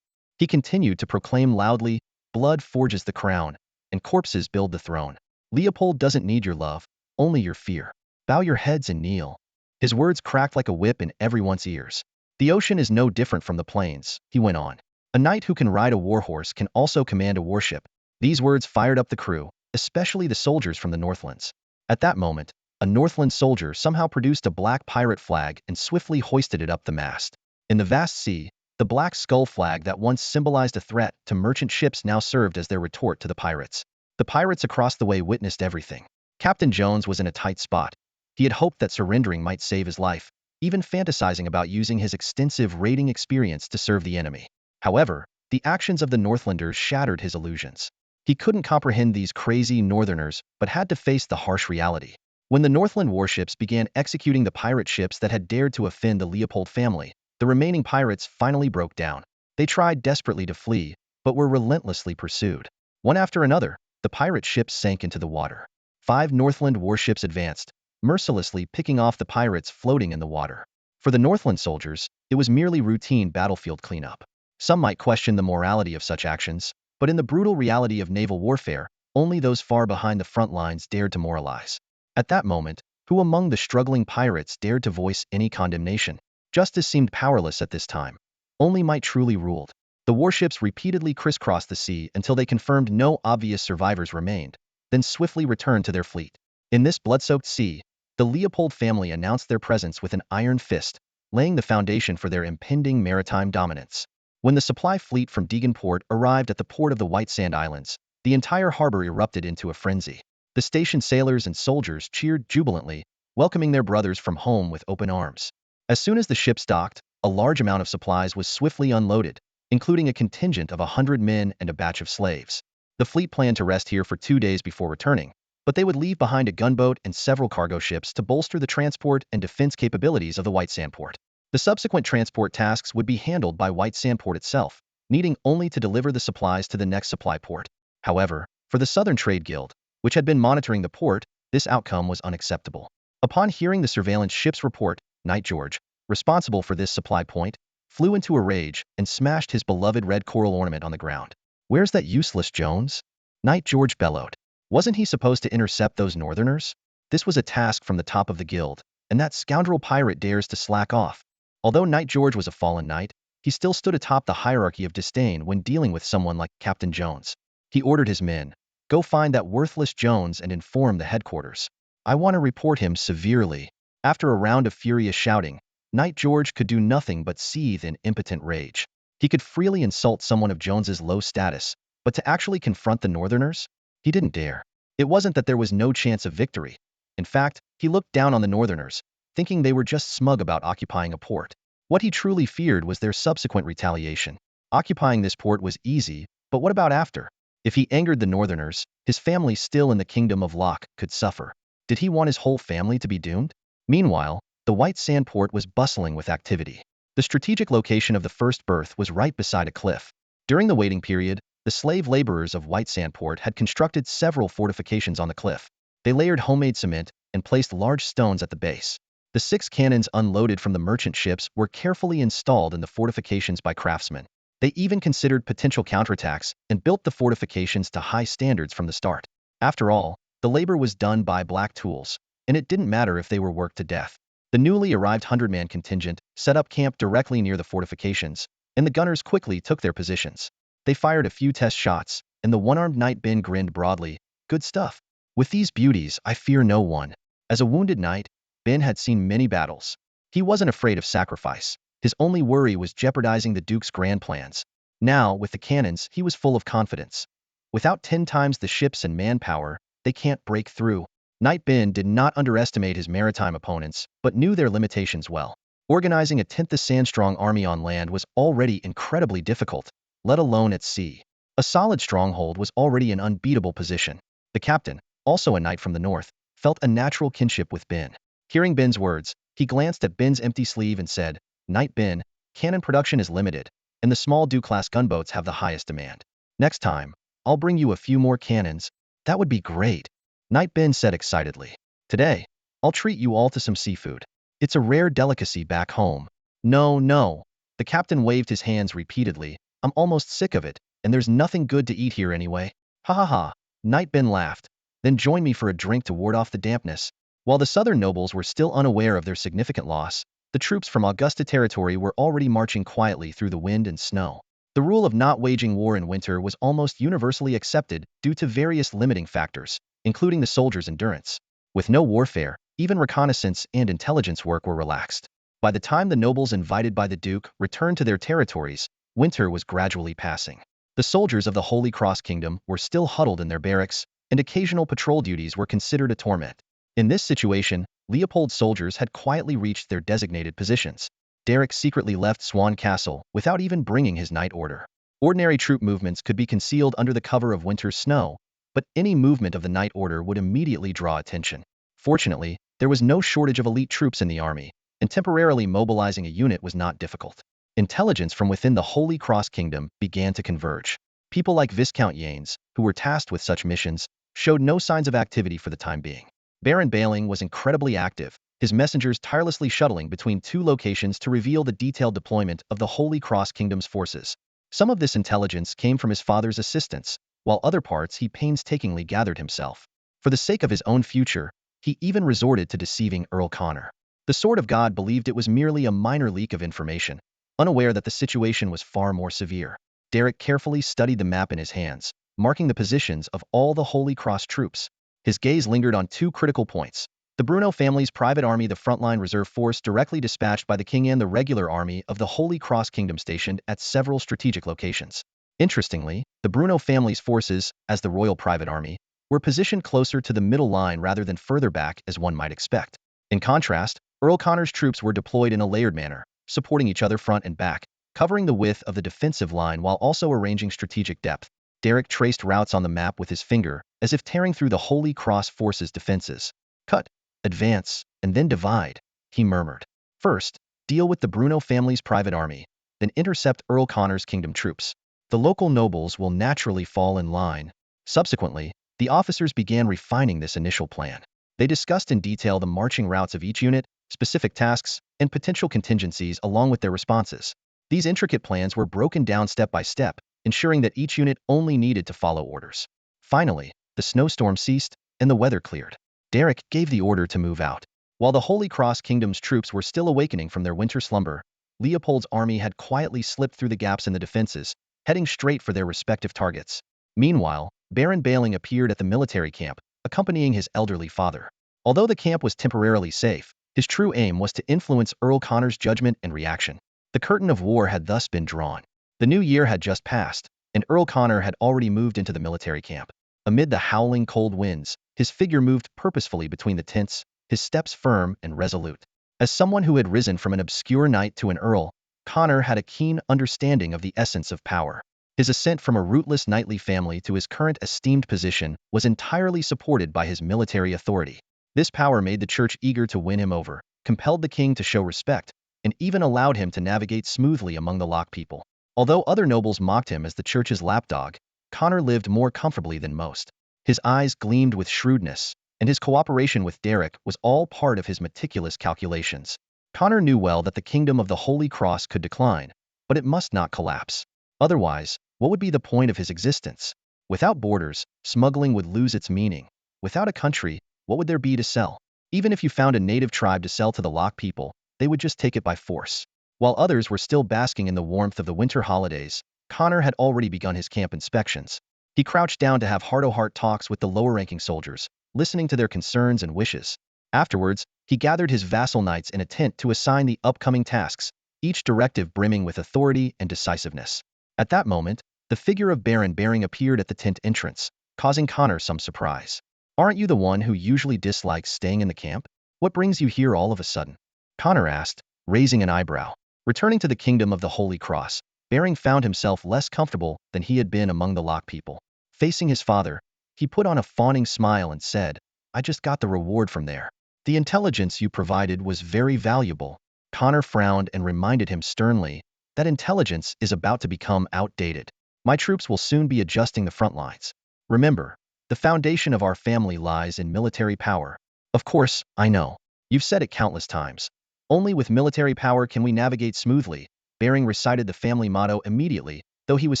He continued to proclaim loudly, "Blood forges the crown, and corpses build the throne. Leopold doesn't need your love, only your fear. Bow your heads and kneel." His words cracked like a whip in everyone's ears. "The ocean is no different from the plains," he went on. "A knight who can ride a warhorse can also command a warship." These words fired up the crew, especially the soldiers from the Northlands. At that moment, a Northland soldier somehow produced a black pirate flag and swiftly hoisted it up the mast. In the vast sea, the black skull flag that once symbolized a threat to merchant ships now served as their retort to the pirates. The pirates across the way witnessed everything. Captain Jones was in a tight spot. He had hoped that surrendering might save his life, even fantasizing about using his extensive raiding experience to serve the enemy. However, the actions of the Northlanders shattered his illusions. He couldn't comprehend these crazy northerners, but had to face the harsh reality. When the Northland warships began executing the pirate ships that had dared to offend the Leopold family, the remaining pirates finally broke down. They tried desperately to flee, but were relentlessly pursued. One after another, the pirate ships sank into the water. 5 Northland warships advanced, mercilessly picking off the pirates floating in the water. For the Northland soldiers, it was merely routine battlefield cleanup. Some might question the morality of such actions, but in the brutal reality of naval warfare, only those far behind the front lines dared to moralize. At that moment, who among the struggling pirates dared to voice any condemnation? Justice seemed powerless at this time. Only might truly ruled. The warships repeatedly crisscrossed the sea until they confirmed no obvious survivors remained, then swiftly returned to their fleet. In this blood-soaked sea, the Leopold family announced their presence with an iron fist, laying the foundation for their impending maritime dominance. When the supply fleet from Degenport arrived at the port of the White Sand Islands, the entire harbor erupted into a frenzy. The station sailors and soldiers cheered jubilantly, welcoming their brothers from home with open arms. As soon as the ships docked, a large amount of supplies was swiftly unloaded, including a contingent of 100 men and a batch of slaves. The fleet planned to rest here for 2 days before returning, but they would leave behind a gunboat and several cargo ships to bolster the transport and defense capabilities of the White Sand Port. The subsequent transport tasks would be handled by White Sand Port itself, needing only to deliver the supplies to the next supply port. However, for the Southern Trade Guild, which had been monitoring the port, this outcome was unacceptable. Upon hearing the surveillance ship's report, Knight George, responsible for this supply point, flew into a rage and smashed his beloved red coral ornament on the ground. "Where's that useless Jones?" Knight George bellowed. Wasn't he supposed to intercept those northerners? This was a task from the top of the guild, and that scoundrel pirate dares to slack off. Although Knight George was a fallen knight, he still stood atop the hierarchy of disdain when dealing with someone like Captain Jones. He ordered his men, "Go find that worthless Jones and inform the headquarters. I want to report him severely." After a round of furious shouting, Knight George could do nothing but seethe in impotent rage. He could freely insult someone of Jones's low status, but to actually confront the northerners? He didn't dare. It wasn't that there was no chance of victory. In fact, he looked down on the northerners, thinking they were just smug about occupying a port. What he truly feared was their subsequent retaliation. Occupying this port was easy, but what about after? If he angered the northerners, his family still in the kingdom of Locke could suffer. Did he want his whole family to be doomed? Meanwhile, the White Sand Port was bustling with activity. The strategic location of the first berth was right beside a cliff. During the waiting period, the slave laborers of White Sand Port had constructed several fortifications on the cliff. They layered homemade cement and placed large stones at the base. The 6 cannons unloaded from the merchant ships were carefully installed in the fortifications by craftsmen. They even considered potential counterattacks and built the fortifications to high standards from the start. After all, The labor was done by black tools, and it didn't matter if they were worked to death. The newly arrived 100-man contingent set up camp directly near the fortifications, and the gunners quickly took their positions. They fired a few test shots, and the one-armed knight Ben grinned broadly. Good stuff. With these beauties, I fear no one. As a wounded knight, Ben had seen many battles. He wasn't afraid of sacrifice. His only worry was jeopardizing the Duke's grand plans. Now, with the cannons, he was full of confidence. Without 10 times the ships and manpower, they can't break through. Knight Ben did not underestimate his maritime opponents, but knew their limitations well. Organizing a 10th sand-strong army on land was already incredibly difficult, let alone at sea. A solid stronghold was already an unbeatable position. The captain, also a knight from the north, felt a natural kinship with Ben. Hearing Ben's words, he glanced at Ben's empty sleeve and said, Knight Ben, cannon production is limited, and the small Du-class gunboats have the highest demand. Next time, I'll bring you a few more cannons. That would be great. Knight Ben said excitedly. Today, I'll treat you all to some seafood. It's a rare delicacy back home. No, no. The captain waved his hands repeatedly. I'm almost sick of it, and there's nothing good to eat here anyway. Ha ha ha. Knight Ben laughed. Then join me for a drink to ward off the dampness. While the southern nobles were still unaware of their significant loss, the troops from Augusta territory were already marching quietly through the wind and snow. The rule of not waging war in winter was almost universally accepted due to various limiting factors, including the soldiers' endurance. With no warfare, even reconnaissance and intelligence work were relaxed. By the time the nobles invited by the Duke returned to their territories, winter was gradually passing. The soldiers of the Holy Cross Kingdom were still huddled in their barracks, and occasional patrol duties were considered a torment. In this situation, Leopold's soldiers had quietly reached their designated positions. Derek secretly left Swan Castle without even bringing his night order. Ordinary troop movements could be concealed under the cover of winter's snow, but any movement of the night order would immediately draw attention. Fortunately, there was no shortage of elite troops in the army, and temporarily mobilizing a unit was not difficult. Intelligence from within the Holy Cross Kingdom began to converge. People like Viscount Yanes, who were tasked with such missions, showed no signs of activity for the time being. Baron Baling was incredibly active, his messengers tirelessly shuttling between 2 locations to reveal the detailed deployment of the Holy Cross Kingdom's forces. Some of this intelligence came from his father's assistants, while other parts he painstakingly gathered himself. For the sake of his own future, he even resorted to deceiving Earl Connor. The Sword of God believed it was merely a minor leak of information, unaware that the situation was far more severe. Derek carefully studied the map in his hands, marking the positions of all the Holy Cross troops. His gaze lingered on 2 critical points. The Bruno family's private army, the frontline reserve force directly dispatched by the king, and the regular army of the Holy Cross Kingdom stationed at several strategic locations. Interestingly, the Bruno family's forces, as the Royal Private Army, were positioned closer to the middle line rather than further back as one might expect. In contrast, Earl Connor's troops were deployed in a layered manner, supporting each other front and back, covering the width of the defensive line while also arranging strategic depth. Derek traced routes on the map with his finger, as if tearing through the Holy Cross forces' defenses. Cut, advance, and then divide, he murmured. First, deal with the Bruno family's private army, then intercept Earl Connor's kingdom troops. The local nobles will naturally fall in line. Subsequently, the officers began refining this initial plan. They discussed in detail the marching routes of each unit, specific tasks, and potential contingencies along with their responses. These intricate plans were broken down step by step, ensuring that each unit only needed to follow orders. Finally, the snowstorm ceased, and the weather cleared. Derek gave the order to move out. While the Holy Cross Kingdom's troops were still awakening from their winter slumber, Leopold's army had quietly slipped through the gaps in the defenses, heading straight for their respective targets. Meanwhile, Baron Baling appeared at the military camp, accompanying his elderly father. Although the camp was temporarily safe, his true aim was to influence Earl Connor's judgment and reaction. The curtain of war had thus been drawn. The new year had just passed, and Earl Connor had already moved into the military camp. Amid the howling cold winds, his figure moved purposefully between the tents, his steps firm and resolute. As someone who had risen from an obscure knight to an earl, Connor had a keen understanding of the essence of power. His ascent from a rootless knightly family to his current esteemed position was entirely supported by his military authority. This power made the church eager to win him over, compelled the king to show respect, and even allowed him to navigate smoothly among the Locke people. Although other nobles mocked him as the church's lapdog, Connor lived more comfortably than most. His eyes gleamed with shrewdness, and his cooperation with Derek was all part of his meticulous calculations. Connor knew well that the kingdom of the Holy Cross could decline, but it must not collapse. Otherwise, what would be the point of his existence? Without borders, smuggling would lose its meaning. Without a country, what would there be to sell? Even if you found a native tribe to sell to the Lock people, they would just take it by force. While others were still basking in the warmth of the winter holidays, Connor had already begun his camp inspections. He crouched down to have heart-to-heart talks with the lower-ranking soldiers, listening to their concerns and wishes. Afterwards, he gathered his vassal knights in a tent to assign the upcoming tasks, each directive brimming with authority and decisiveness. At that moment, the figure of Baron Baring appeared at the tent entrance, causing Connor some surprise. "Aren't you the one who usually dislikes staying in the camp? What brings you here all of a sudden?" Connor asked, raising an eyebrow. Returning to the kingdom of the Holy Cross, Baring found himself less comfortable than he had been among the Lock people. Facing his father, he put on a fawning smile and said, "I just got the reward from there. The intelligence you provided was very valuable." Connor frowned and reminded him sternly, "That intelligence is about to become outdated. My troops will soon be adjusting the front lines. Remember, the foundation of our family lies in military power." "Of course, I know. You've said it countless times. Only with military power can we navigate smoothly." Baring recited the family motto immediately, though he was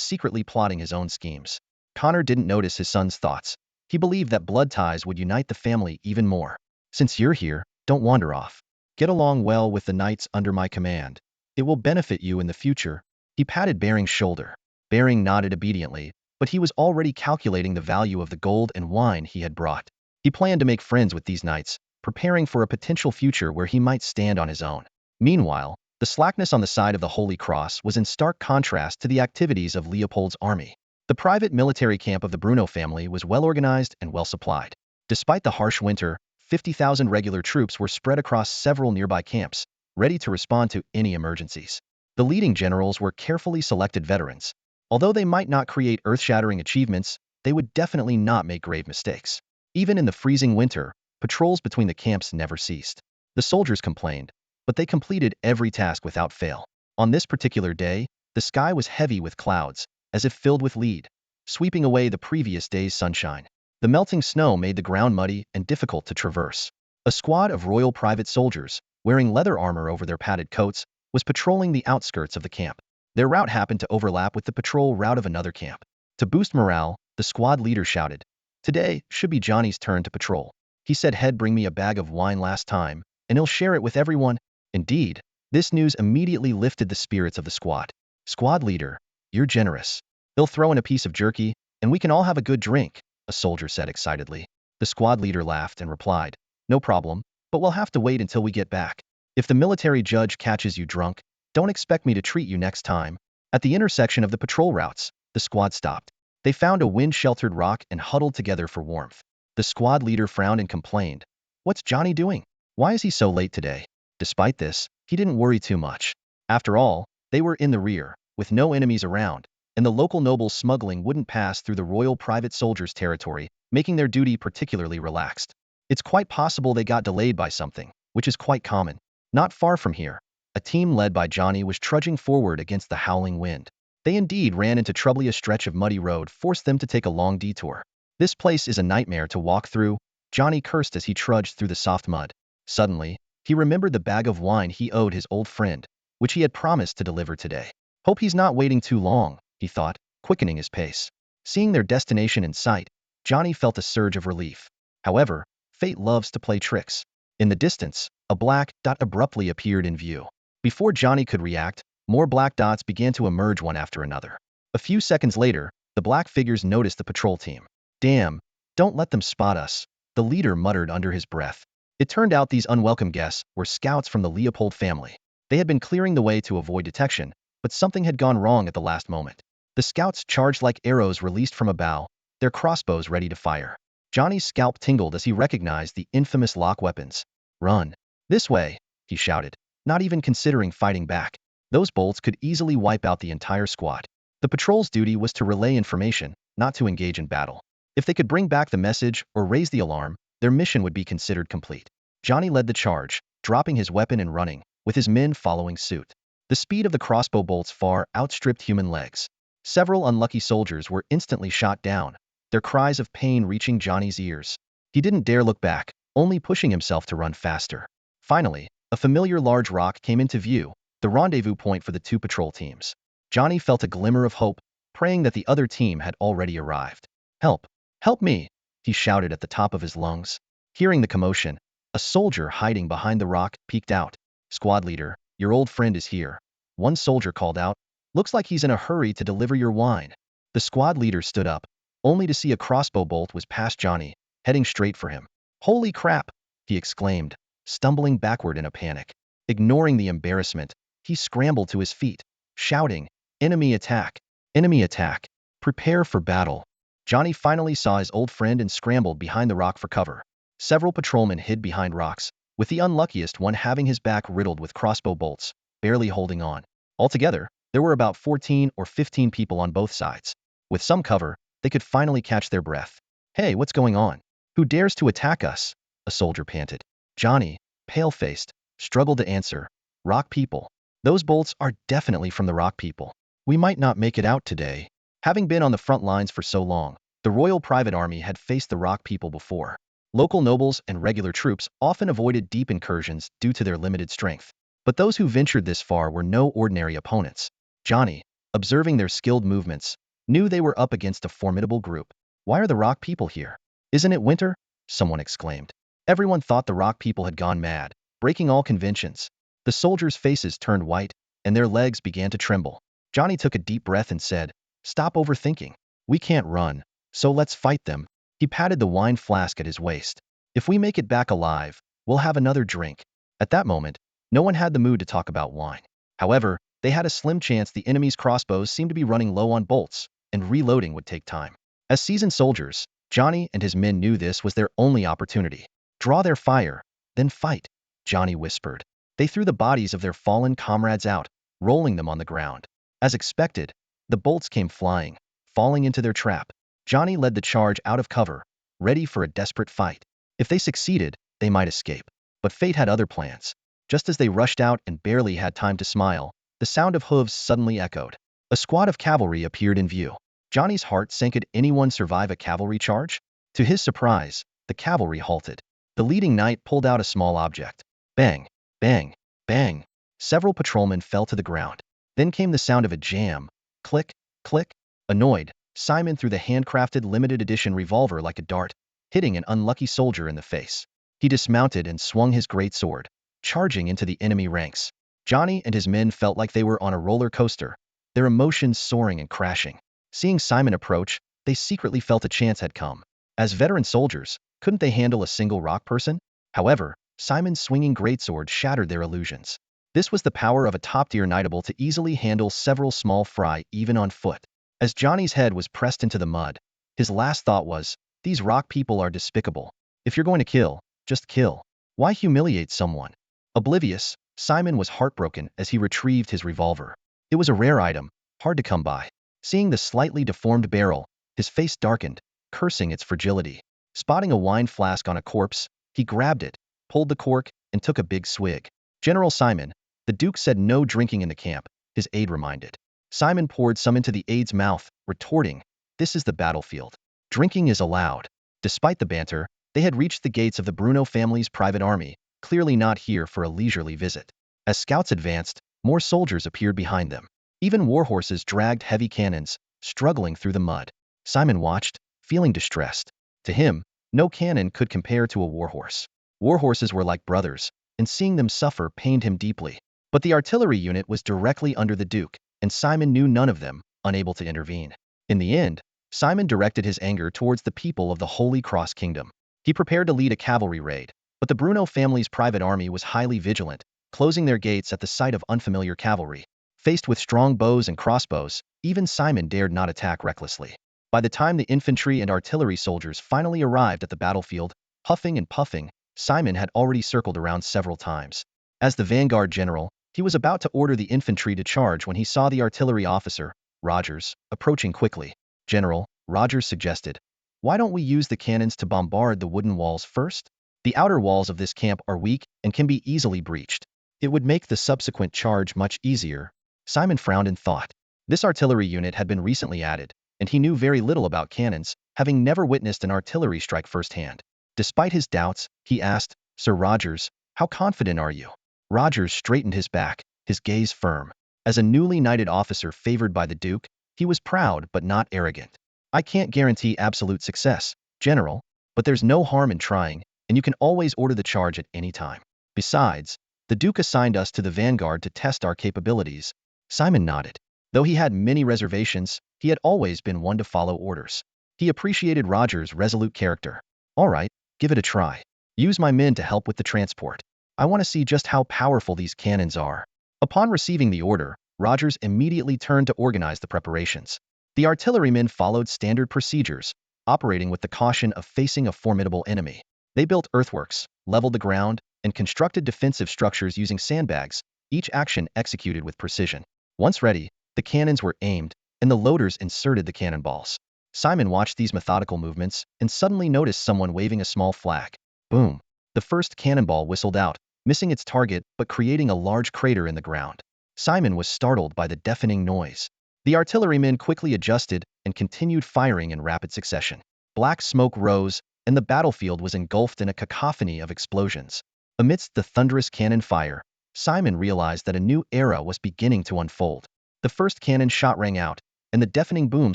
secretly plotting his own schemes. Connor didn't notice his son's thoughts. He believed that blood ties would unite the family even more. "Since you're here, don't wander off. Get along well with the knights under my command. It will benefit you in the future." He patted Baring's shoulder. Baring nodded obediently, but he was already calculating the value of the gold and wine he had brought. He planned to make friends with these knights, preparing for a potential future where he might stand on his own. Meanwhile, the slackness on the side of the Holy Cross was in stark contrast to the activities of Leopold's army. The private military camp of the Bruno family was well organized and well supplied. Despite the harsh winter, 50,000 regular troops were spread across several nearby camps, ready to respond to any emergencies. The leading generals were carefully selected veterans. Although they might not create earth-shattering achievements, they would definitely not make grave mistakes. Even in the freezing winter, patrols between the camps never ceased. The soldiers complained, but they completed every task without fail. On this particular day, the sky was heavy with clouds, as if filled with lead, sweeping away the previous day's sunshine. The melting snow made the ground muddy and difficult to traverse. A squad of royal private soldiers, wearing leather armor over their padded coats, was patrolling the outskirts of the camp. Their route happened to overlap with the patrol route of another camp. To boost morale, the squad leader shouted, "Today should be Johnny's turn to patrol. He said he'd bring me a bag of wine last time, and he'll share it with everyone." Indeed, this news immediately lifted the spirits of the squad. "Squad leader, you're generous. He'll throw in a piece of jerky, and we can all have a good drink," a soldier said excitedly. The squad leader laughed and replied, "No problem, but we'll have to wait until we get back. If the military judge catches you drunk, don't expect me to treat you next time." At the intersection of the patrol routes, the squad stopped. They found a wind-sheltered rock and huddled together for warmth. The squad leader frowned and complained, "What's Johnny doing? Why is he so late today?" Despite this, he didn't worry too much. After all, they were in the rear, with no enemies around, and the local nobles smuggling wouldn't pass through the royal private soldiers' territory, making their duty particularly relaxed. It's quite possible they got delayed by something, which is quite common. Not far from here, a team led by Johnny was trudging forward against the howling wind. They indeed ran into trouble. A stretch of muddy road forced them to take a long detour. "This place is a nightmare to walk through," Johnny cursed as he trudged through the soft mud. Suddenly, he remembered the bag of wine he owed his old friend, which he had promised to deliver today. "Hope he's not waiting too long," he thought, quickening his pace. Seeing their destination in sight, Johnny felt a surge of relief. However, fate loves to play tricks. In the distance, a black dot abruptly appeared in view. Before Johnny could react, more black dots began to emerge one after another. A few seconds later, the black figures noticed the patrol team. "Damn, don't let them spot us," the leader muttered under his breath. It turned out these unwelcome guests were scouts from the Leopold family. They had been clearing the way to avoid detection, but something had gone wrong at the last moment. The scouts charged like arrows released from a bow, their crossbows ready to fire. Johnny's scalp tingled as he recognized the infamous lock weapons. "Run! This way!" he shouted, not even considering fighting back. Those bolts could easily wipe out the entire squad. The patrol's duty was to relay information, not to engage in battle. If they could bring back the message or raise the alarm, their mission would be considered complete. Johnny led the charge, dropping his weapon and running, with his men following suit. The speed of the crossbow bolts far outstripped human legs. Several unlucky soldiers were instantly shot down, their cries of pain reaching Johnny's ears. He didn't dare look back, only pushing himself to run faster. Finally, a familiar large rock came into view, the rendezvous point for the two patrol teams. Johnny felt a glimmer of hope, praying that the other team had already arrived. "Help! Help me!" he shouted at the top of his lungs. Hearing the commotion, a soldier hiding behind the rock peeked out. Squad leader, your old friend is here. One soldier called out. Looks like he's in a hurry to deliver your wine. The squad leader stood up, only to see a crossbow bolt was past Johnny, heading straight for him. Holy crap, he exclaimed, stumbling backward in a panic. Ignoring the embarrassment, he scrambled to his feet, shouting, enemy attack! Enemy attack! Prepare for battle! Johnny finally saw his old friend and scrambled behind the rock for cover. Several patrolmen hid behind rocks, with the unluckiest one having his back riddled with crossbow bolts, barely holding on. Altogether, there were about 14 or 15 people on both sides. With some cover, they could finally catch their breath. Hey, what's going on? Who dares to attack us? A soldier panted. Johnny, pale-faced, struggled to answer. Rock people. Those bolts are definitely from the rock people. We might not make it out today. Having been on the front lines for so long, the Royal Private Army had faced the rock people before. Local nobles and regular troops often avoided deep incursions due to their limited strength. But those who ventured this far were no ordinary opponents. Johnny, observing their skilled movements, knew they were up against a formidable group. Why are the rock people here? Isn't it winter? Someone exclaimed. Everyone thought the rock people had gone mad, breaking all conventions. The soldiers' faces turned white, and their legs began to tremble. Johnny took a deep breath and said, Stop overthinking. We can't run, so let's fight them. He patted the wine flask at his waist. If we make it back alive, we'll have another drink. At that moment, no one had the mood to talk about wine. However, they had a slim chance the enemy's crossbows seemed to be running low on bolts, and reloading would take time. As seasoned soldiers, Johnny and his men knew this was their only opportunity. Draw their fire, then fight, Johnny whispered. They threw the bodies of their fallen comrades out, rolling them on the ground. As expected, the bolts came flying, falling into their trap. Johnny led the charge out of cover, ready for a desperate fight. If they succeeded, they might escape. But fate had other plans. Just as they rushed out and barely had time to smile, the sound of hooves suddenly echoed. A squad of cavalry appeared in view. Johnny's heart sank. Could anyone survive a cavalry charge? To his surprise, the cavalry halted. The leading knight pulled out a small object. Bang, bang, bang. Several patrolmen fell to the ground. Then came the sound of a jam. Click, click. Annoyed, Simon threw the handcrafted limited edition revolver like a dart, hitting an unlucky soldier in the face. He dismounted and swung his greatsword, charging into the enemy ranks. Johnny and his men felt like they were on a roller coaster, their emotions soaring and crashing. Seeing Simon approach, they secretly felt a chance had come. As veteran soldiers, couldn't they handle a single rock person? However, Simon's swinging greatsword shattered their illusions. This was the power of a top-tier knight able to easily handle several small fry even on foot. As Johnny's head was pressed into the mud, his last thought was, these rock people are despicable. If you're going to kill, just kill. Why humiliate someone? Oblivious, Simon was heartbroken as he retrieved his revolver. It was a rare item, hard to come by. Seeing the slightly deformed barrel, his face darkened, cursing its fragility. Spotting a wine flask on a corpse, he grabbed it, pulled the cork, and took a big swig. General Simon, the Duke said no drinking in the camp, his aide reminded. Simon poured some into the aide's mouth, retorting, This is the battlefield. Drinking is allowed. Despite the banter, they had reached the gates of the Bruno family's private army, clearly not here for a leisurely visit. As scouts advanced, more soldiers appeared behind them. Even warhorses dragged heavy cannons, struggling through the mud. Simon watched, feeling distressed. To him, no cannon could compare to a warhorse. Warhorses were like brothers, and seeing them suffer pained him deeply. But the artillery unit was directly under the Duke, and Simon knew none of them, unable to intervene. In the end, Simon directed his anger towards the people of the Holy Cross Kingdom. He prepared to lead a cavalry raid, but the Bruno family's private army was highly vigilant, closing their gates at the sight of unfamiliar cavalry. Faced with strong bows and crossbows, even Simon dared not attack recklessly. By the time the infantry and artillery soldiers finally arrived at the battlefield, huffing and puffing, Simon had already circled around several times. As the vanguard general, he was about to order the infantry to charge when he saw the artillery officer, Rogers, approaching quickly. General, Rogers suggested, why don't we use the cannons to bombard the wooden walls first? The outer walls of this camp are weak and can be easily breached. It would make the subsequent charge much easier. Simon frowned and thought. This artillery unit had been recently added, and he knew very little about cannons, having never witnessed an artillery strike firsthand. Despite his doubts, he asked, Sir Rogers, how confident are you? Rogers straightened his back, his gaze firm. As a newly knighted officer favored by the Duke, he was proud but not arrogant. I can't guarantee absolute success, General, but there's no harm in trying, and you can always order the charge at any time. Besides, the Duke assigned us to the vanguard to test our capabilities. Simon nodded. Though he had many reservations, he had always been one to follow orders. He appreciated Roger's resolute character. All right, give it a try. Use my men to help with the transport. I want to see just how powerful these cannons are. Upon receiving the order, Rogers immediately turned to organize the preparations. The artillerymen followed standard procedures, operating with the caution of facing a formidable enemy. They built earthworks, leveled the ground, and constructed defensive structures using sandbags, each action executed with precision. Once ready, the cannons were aimed, and the loaders inserted the cannonballs. Simon watched these methodical movements and suddenly noticed someone waving a small flag. Boom! The first cannonball whistled out, missing its target but creating a large crater in the ground. Simon was startled by the deafening noise. The artillerymen quickly adjusted and continued firing in rapid succession. Black smoke rose, and the battlefield was engulfed in a cacophony of explosions. Amidst the thunderous cannon fire, Simon realized that a new era was beginning to unfold. The first cannon shot rang out, and the deafening boom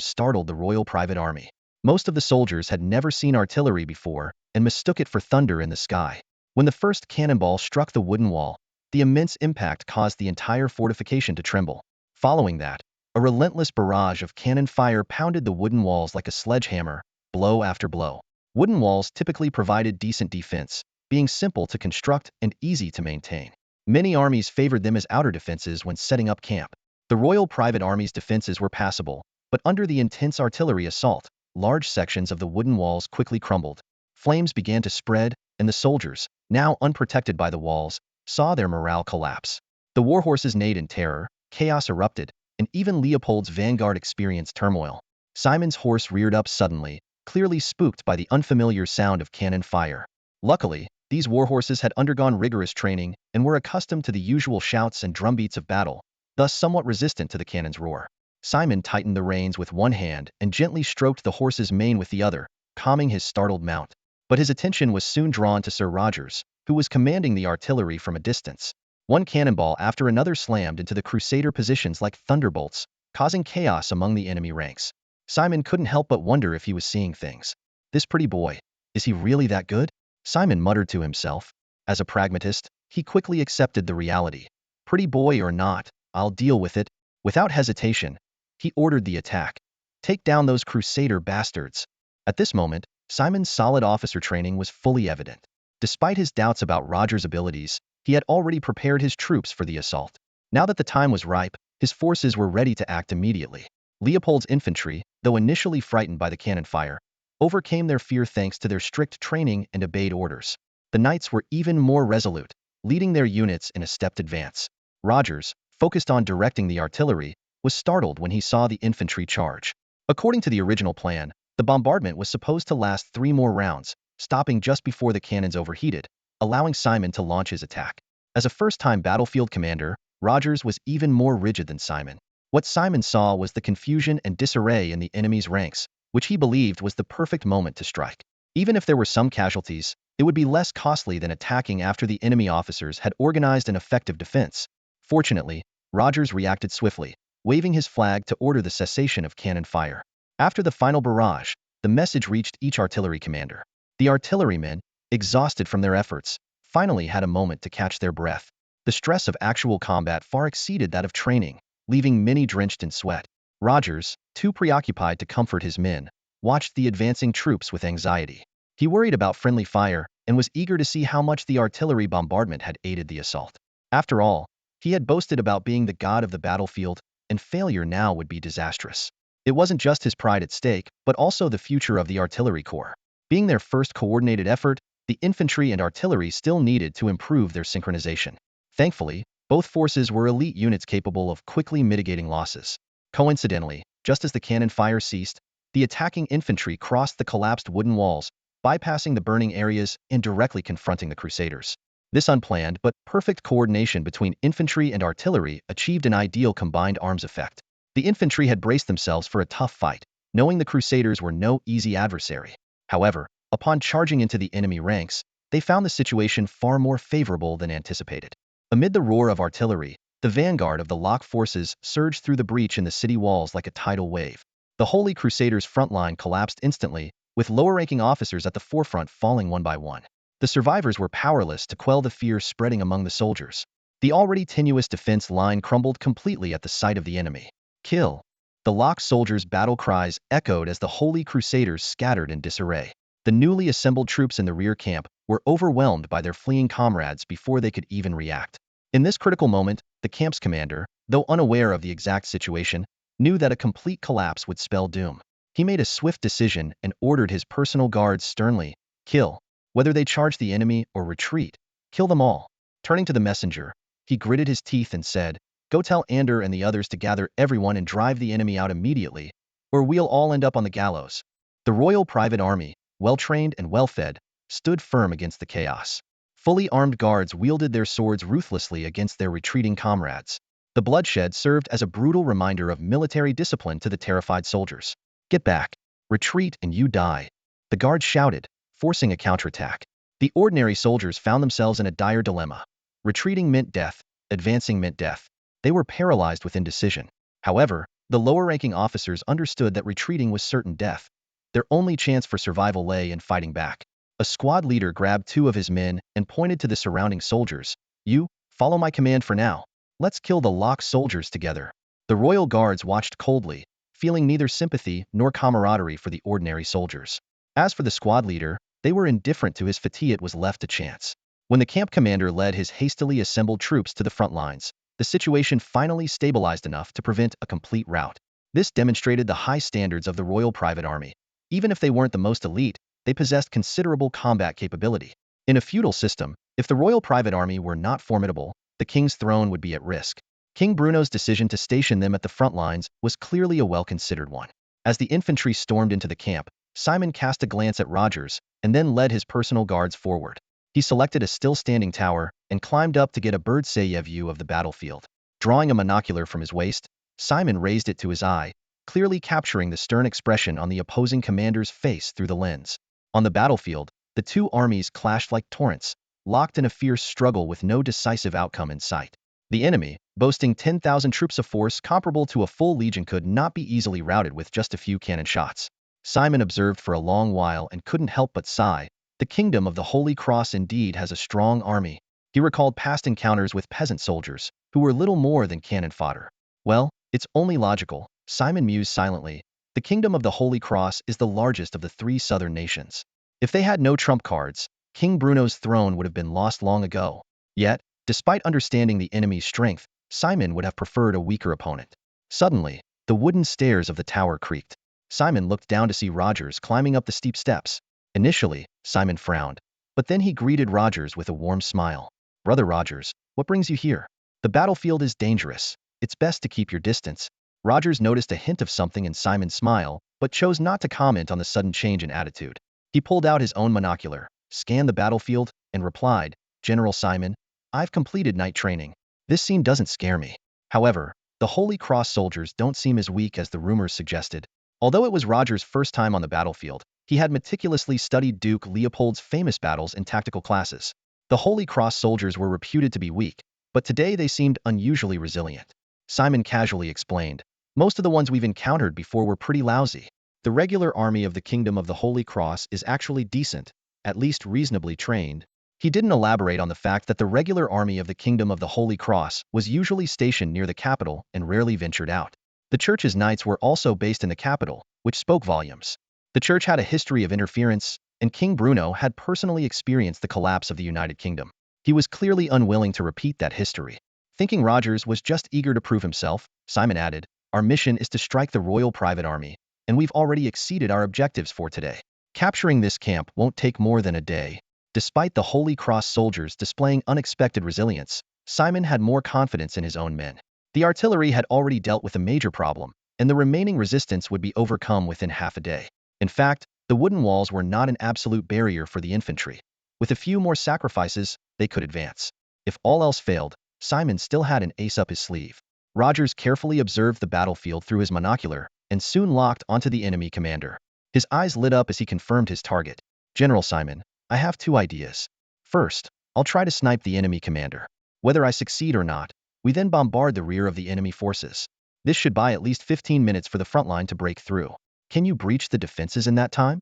startled the Royal Private Army. Most of the soldiers had never seen artillery before and mistook it for thunder in the sky. When the first cannonball struck the wooden wall, the immense impact caused the entire fortification to tremble. Following that, a relentless barrage of cannon fire pounded the wooden walls like a sledgehammer, blow after blow. Wooden walls typically provided decent defense, being simple to construct and easy to maintain. Many armies favored them as outer defenses when setting up camp. The Royal Private Army's defenses were passable, but under the intense artillery assault, large sections of the wooden walls quickly crumbled. Flames began to spread, and the soldiers, now unprotected by the walls, saw their morale collapse. The warhorses neighed in terror, chaos erupted, and even Leopold's vanguard experienced turmoil. Simon's horse reared up suddenly, clearly spooked by the unfamiliar sound of cannon fire. Luckily, these warhorses had undergone rigorous training and were accustomed to the usual shouts and drumbeats of battle, thus somewhat resistant to the cannon's roar. Simon tightened the reins with one hand and gently stroked the horse's mane with the other, calming his startled mount. But his attention was soon drawn to Sir Rogers, who was commanding the artillery from a distance. One cannonball after another slammed into the Crusader positions like thunderbolts, causing chaos among the enemy ranks. Simon couldn't help but wonder if he was seeing things. This pretty boy, is he really that good? Simon muttered to himself. As a pragmatist, he quickly accepted the reality. Pretty boy or not, I'll deal with it. Without hesitation, he ordered the attack. Take down those Crusader bastards. At this moment, Simon's solid officer training was fully evident. Despite his doubts about Roger's abilities, he had already prepared his troops for the assault. Now that the time was ripe, his forces were ready to act immediately. Leopold's infantry, though initially frightened by the cannon fire, overcame their fear thanks to their strict training and obeyed orders. The knights were even more resolute, leading their units in a stepped advance. Rogers, focused on directing the artillery, was startled when he saw the infantry charge. According to the original plan, the bombardment was supposed to last 3 more rounds, stopping just before the cannons overheated, allowing Simon to launch his attack. As a first-time battlefield commander, Rogers was even more rigid than Simon. What Simon saw was the confusion and disarray in the enemy's ranks, which he believed was the perfect moment to strike. Even if there were some casualties, it would be less costly than attacking after the enemy officers had organized an effective defense. Fortunately, Rogers reacted swiftly, waving his flag to order the cessation of cannon fire. After the final barrage, the message reached each artillery commander. The artillerymen, exhausted from their efforts, finally had a moment to catch their breath. The stress of actual combat far exceeded that of training, leaving many drenched in sweat. Rogers, too preoccupied to comfort his men, watched the advancing troops with anxiety. He worried about friendly fire and was eager to see how much the artillery bombardment had aided the assault. After all, he had boasted about being the god of the battlefield, and failure now would be disastrous. It wasn't just his pride at stake, but also the future of the artillery corps. Being their first coordinated effort, the infantry and artillery still needed to improve their synchronization. Thankfully, both forces were elite units capable of quickly mitigating losses. Coincidentally, just as the cannon fire ceased, the attacking infantry crossed the collapsed wooden walls, bypassing the burning areas and directly confronting the Crusaders. This unplanned but perfect coordination between infantry and artillery achieved an ideal combined arms effect. The infantry had braced themselves for a tough fight, knowing the Crusaders were no easy adversary. However, upon charging into the enemy ranks, they found the situation far more favorable than anticipated. Amid the roar of artillery, the vanguard of the Lock forces surged through the breach in the city walls like a tidal wave. The Holy Crusaders' front line collapsed instantly, with lower-ranking officers at the forefront falling one by one. The survivors were powerless to quell the fear spreading among the soldiers. The already tenuous defense line crumbled completely at the sight of the enemy. Kill! The locked soldiers' battle cries echoed as the holy crusaders scattered in disarray. The newly assembled troops in the rear camp were overwhelmed by their fleeing comrades before they could even react. In this critical moment, the camp's commander, though unaware of the exact situation, knew that a complete collapse would spell doom. He made a swift decision and ordered his personal guards sternly, kill. Whether they charge the enemy or retreat, kill them all. Turning to the messenger, he gritted his teeth and said, go tell Ander and the others to gather everyone and drive the enemy out immediately, or we'll all end up on the gallows. The royal private army, well-trained and well-fed, stood firm against the chaos. Fully armed guards wielded their swords ruthlessly against their retreating comrades. The bloodshed served as a brutal reminder of military discipline to the terrified soldiers. Get back, retreat and you die, the guards shouted, forcing a counterattack. The ordinary soldiers found themselves in a dire dilemma. Retreating meant death, advancing meant death. They were paralyzed with indecision. However, the lower-ranking officers understood that retreating was certain death. Their only chance for survival lay in fighting back. A squad leader grabbed two of his men and pointed to the surrounding soldiers. You, follow my command for now. Let's kill the locked soldiers together. The royal guards watched coldly, feeling neither sympathy nor camaraderie for the ordinary soldiers. As for the squad leader, they were indifferent to his fatigue. It was left to chance. When the camp commander led his hastily assembled troops to the front lines, the situation finally stabilized enough to prevent a complete rout. This demonstrated the high standards of the royal private army. Even if they weren't the most elite, they possessed considerable combat capability. In a feudal system, if the royal private army were not formidable, the king's throne would be at risk. King Bruno's decision to station them at the front lines was clearly a well-considered one. As the infantry stormed into the camp, Simon cast a glance at Rogers and then led his personal guards forward. He selected a still-standing tower and climbed up to get a bird's-eye view of the battlefield. Drawing a monocular from his waist, Simon raised it to his eye, clearly capturing the stern expression on the opposing commander's face through the lens. On the battlefield, the two armies clashed like torrents, locked in a fierce struggle with no decisive outcome in sight. The enemy, boasting 10,000 troops of force comparable to a full legion, could not be easily routed with just a few cannon shots. Simon observed for a long while and couldn't help but sigh. The kingdom of the Holy Cross indeed has a strong army. He recalled past encounters with peasant soldiers, who were little more than cannon fodder. Well, it's only logical, Simon mused silently. The kingdom of the Holy Cross is the largest of the three southern nations. If they had no trump cards, King Bruno's throne would have been lost long ago. Yet, despite understanding the enemy's strength, Simon would have preferred a weaker opponent. Suddenly, the wooden stairs of the tower creaked. Simon looked down to see Rogers climbing up the steep steps. Initially, Simon frowned, but then he greeted Rogers with a warm smile. Brother Rogers, what brings you here? The battlefield is dangerous. It's best to keep your distance. Rogers noticed a hint of something in Simon's smile, but chose not to comment on the sudden change in attitude. He pulled out his own monocular, scanned the battlefield, and replied, General Simon, I've completed night training. This scene doesn't scare me. However, the Holy Cross soldiers don't seem as weak as the rumors suggested. Although it was Rogers' first time on the battlefield, he had meticulously studied Duke Leopold's famous battles in tactical classes. The Holy Cross soldiers were reputed to be weak, but today they seemed unusually resilient. Simon casually explained, most of the ones we've encountered before were pretty lousy. The regular army of the Kingdom of the Holy Cross is actually decent, at least reasonably trained. He didn't elaborate on the fact that the regular army of the Kingdom of the Holy Cross was usually stationed near the capital and rarely ventured out. The church's knights were also based in the capital, which spoke volumes. The church had a history of interference, and King Bruno had personally experienced the collapse of the United Kingdom. He was clearly unwilling to repeat that history. Thinking Rogers was just eager to prove himself, Simon added, our mission is to strike the Royal Private Army, and we've already exceeded our objectives for today. Capturing this camp won't take more than a day. Despite the Holy Cross soldiers displaying unexpected resilience, Simon had more confidence in his own men. The artillery had already dealt with a major problem, and the remaining resistance would be overcome within half a day. In fact, the wooden walls were not an absolute barrier for the infantry. With a few more sacrifices, they could advance. If all else failed, Simon still had an ace up his sleeve. Rogers carefully observed the battlefield through his monocular and soon locked onto the enemy commander. His eyes lit up as he confirmed his target. General Simon, I have two ideas. First, I'll try to snipe the enemy commander. Whether I succeed or not, we then bombard the rear of the enemy forces. This should buy at least 15 minutes for the front line to break through. Can you breach the defenses in that time?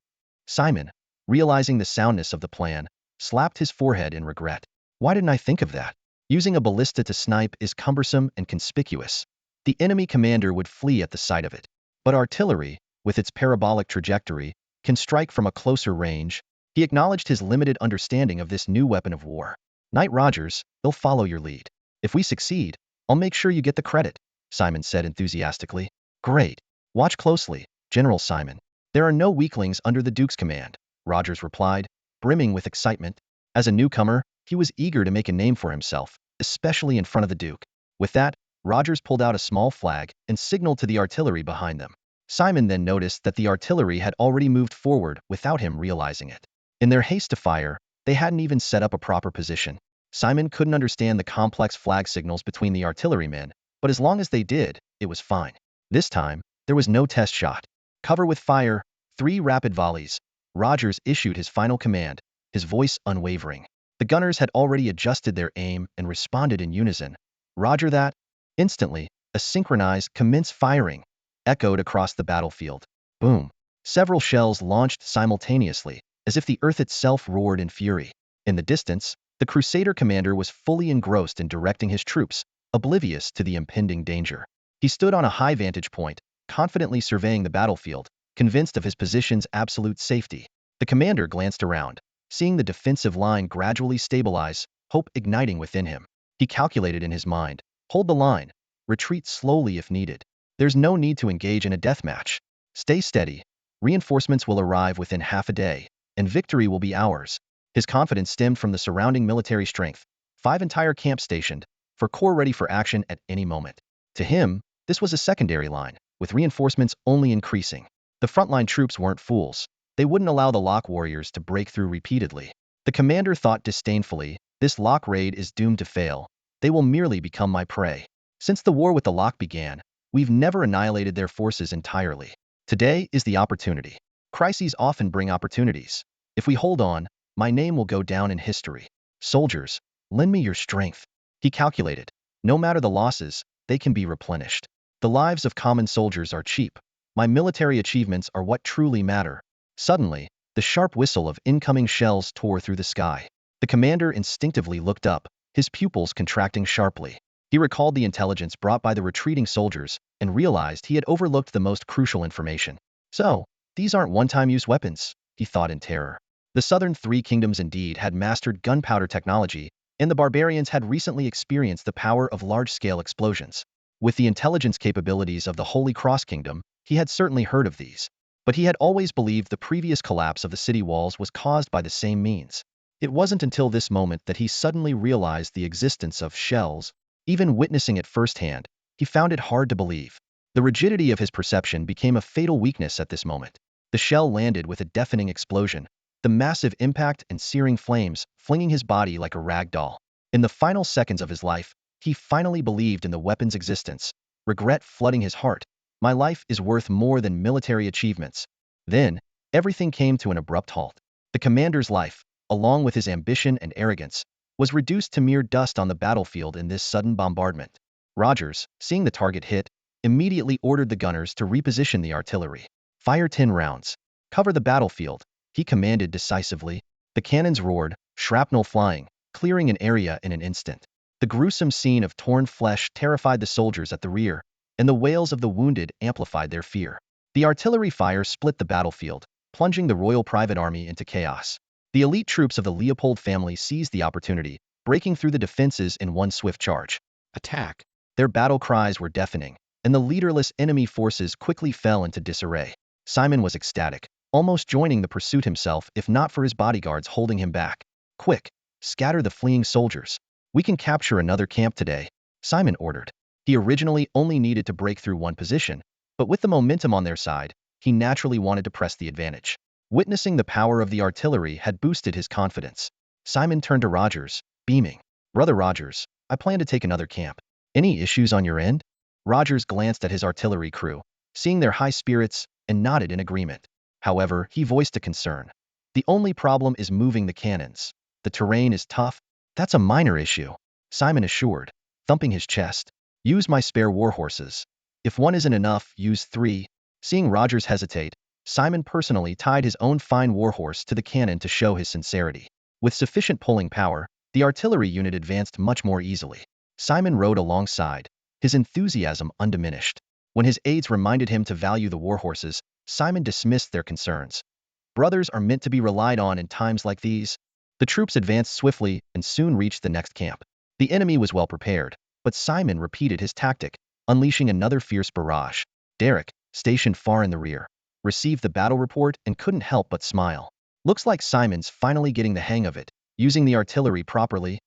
Simon, realizing the soundness of the plan, slapped his forehead in regret. Why didn't I think of that? Using a ballista to snipe is cumbersome and conspicuous. The enemy commander would flee at the sight of it. But artillery, with its parabolic trajectory, can strike from a closer range. He acknowledged his limited understanding of this new weapon of war. Knight Rogers, they'll follow your lead. If we succeed, I'll make sure you get the credit, Simon said enthusiastically. Great. Watch closely, General Simon. There are no weaklings under the Duke's command, Rogers replied, brimming with excitement. As a newcomer, he was eager to make a name for himself, especially in front of the Duke. With that, Rogers pulled out a small flag and signaled to the artillery behind them. Simon then noticed that the artillery had already moved forward without him realizing it. In their haste to fire, they hadn't even set up a proper position. Simon couldn't understand the complex flag signals between the artillerymen, but as long as they did, it was fine. This time, there was no test shot. Cover with fire, 3 rapid volleys. Rogers issued his final command, his voice unwavering. The gunners had already adjusted their aim and responded in unison. Roger that. Instantly, a synchronized commence firing echoed across the battlefield. Boom. Several shells launched simultaneously, as if the earth itself roared in fury. In the distance, the Crusader commander was fully engrossed in directing his troops, oblivious to the impending danger. He stood on a high vantage point, confidently surveying the battlefield, convinced of his position's absolute safety. The commander glanced around, seeing the defensive line gradually stabilize, hope igniting within him. He calculated in his mind, hold the line, retreat slowly if needed. There's no need to engage in a deathmatch. Stay steady. Reinforcements will arrive within half a day, and victory will be ours. His confidence stemmed from the surrounding military strength, 5 entire camps stationed, for corps ready for action at any moment. To him, this was a secondary line, with reinforcements only increasing. The frontline troops weren't fools. They wouldn't allow the Lock warriors to break through repeatedly. The commander thought disdainfully, this Lock raid is doomed to fail. They will merely become my prey. Since the war with the Lock began, we've never annihilated their forces entirely. Today is the opportunity. Crises often bring opportunities. If we hold on, my name will go down in history. Soldiers, lend me your strength. He calculated. No matter the losses, they can be replenished. The lives of common soldiers are cheap. My military achievements are what truly matter. Suddenly, the sharp whistle of incoming shells tore through the sky. The commander instinctively looked up, his pupils contracting sharply. He recalled the intelligence brought by the retreating soldiers and realized he had overlooked the most crucial information. So, these aren't one-time use weapons, he thought in terror. The southern 3 kingdoms indeed had mastered gunpowder technology, and the barbarians had recently experienced the power of large-scale explosions. With the intelligence capabilities of the Holy Cross Kingdom, he had certainly heard of these. But he had always believed the previous collapse of the city walls was caused by the same means. It wasn't until this moment that he suddenly realized the existence of shells. Even witnessing it firsthand, he found it hard to believe. The rigidity of his perception became a fatal weakness at this moment. The shell landed with a deafening explosion, the massive impact and searing flames flinging his body like a rag doll. In the final seconds of his life, he finally believed in the weapon's existence, regret flooding his heart. My life is worth more than military achievements. Then, everything came to an abrupt halt. The commander's life, along with his ambition and arrogance, was reduced to mere dust on the battlefield in this sudden bombardment. Rogers, seeing the target hit, immediately ordered the gunners to reposition the artillery. Fire 10 rounds. Cover the battlefield, he commanded decisively. The cannons roared, shrapnel flying, clearing an area in an instant. The gruesome scene of torn flesh terrified the soldiers at the rear, and the wails of the wounded amplified their fear. The artillery fire split the battlefield, plunging the Royal Private Army into chaos. The elite troops of the Leopold family seized the opportunity, breaking through the defenses in one swift charge. Attack! Their battle cries were deafening, and the leaderless enemy forces quickly fell into disarray. Simon was ecstatic, almost joining the pursuit himself if not for his bodyguards holding him back. Quick! Scatter the fleeing soldiers. We can capture another camp today, Simon ordered. He originally only needed to break through one position, but with the momentum on their side, he naturally wanted to press the advantage. Witnessing the power of the artillery had boosted his confidence. Simon turned to Rogers, beaming. Brother Rogers, I plan to take another camp. Any issues on your end? Rogers glanced at his artillery crew, seeing their high spirits, and nodded in agreement. However, he voiced a concern. The only problem is moving the cannons. The terrain is tough. That's a minor issue, Simon assured, thumping his chest. Use my spare war horses. If one isn't enough, use 3. Seeing Rogers hesitate, Simon personally tied his own fine warhorse to the cannon to show his sincerity. With sufficient pulling power, the artillery unit advanced much more easily. Simon rode alongside, his enthusiasm undiminished. When his aides reminded him to value the warhorses, Simon dismissed their concerns. Brothers are meant to be relied on in times like these. The troops advanced swiftly and soon reached the next camp. The enemy was well prepared, but Simon repeated his tactic, unleashing another fierce barrage. Derek, stationed far in the rear, received the battle report and couldn't help but smile. Looks like Simon's finally getting the hang of it, using the artillery properly.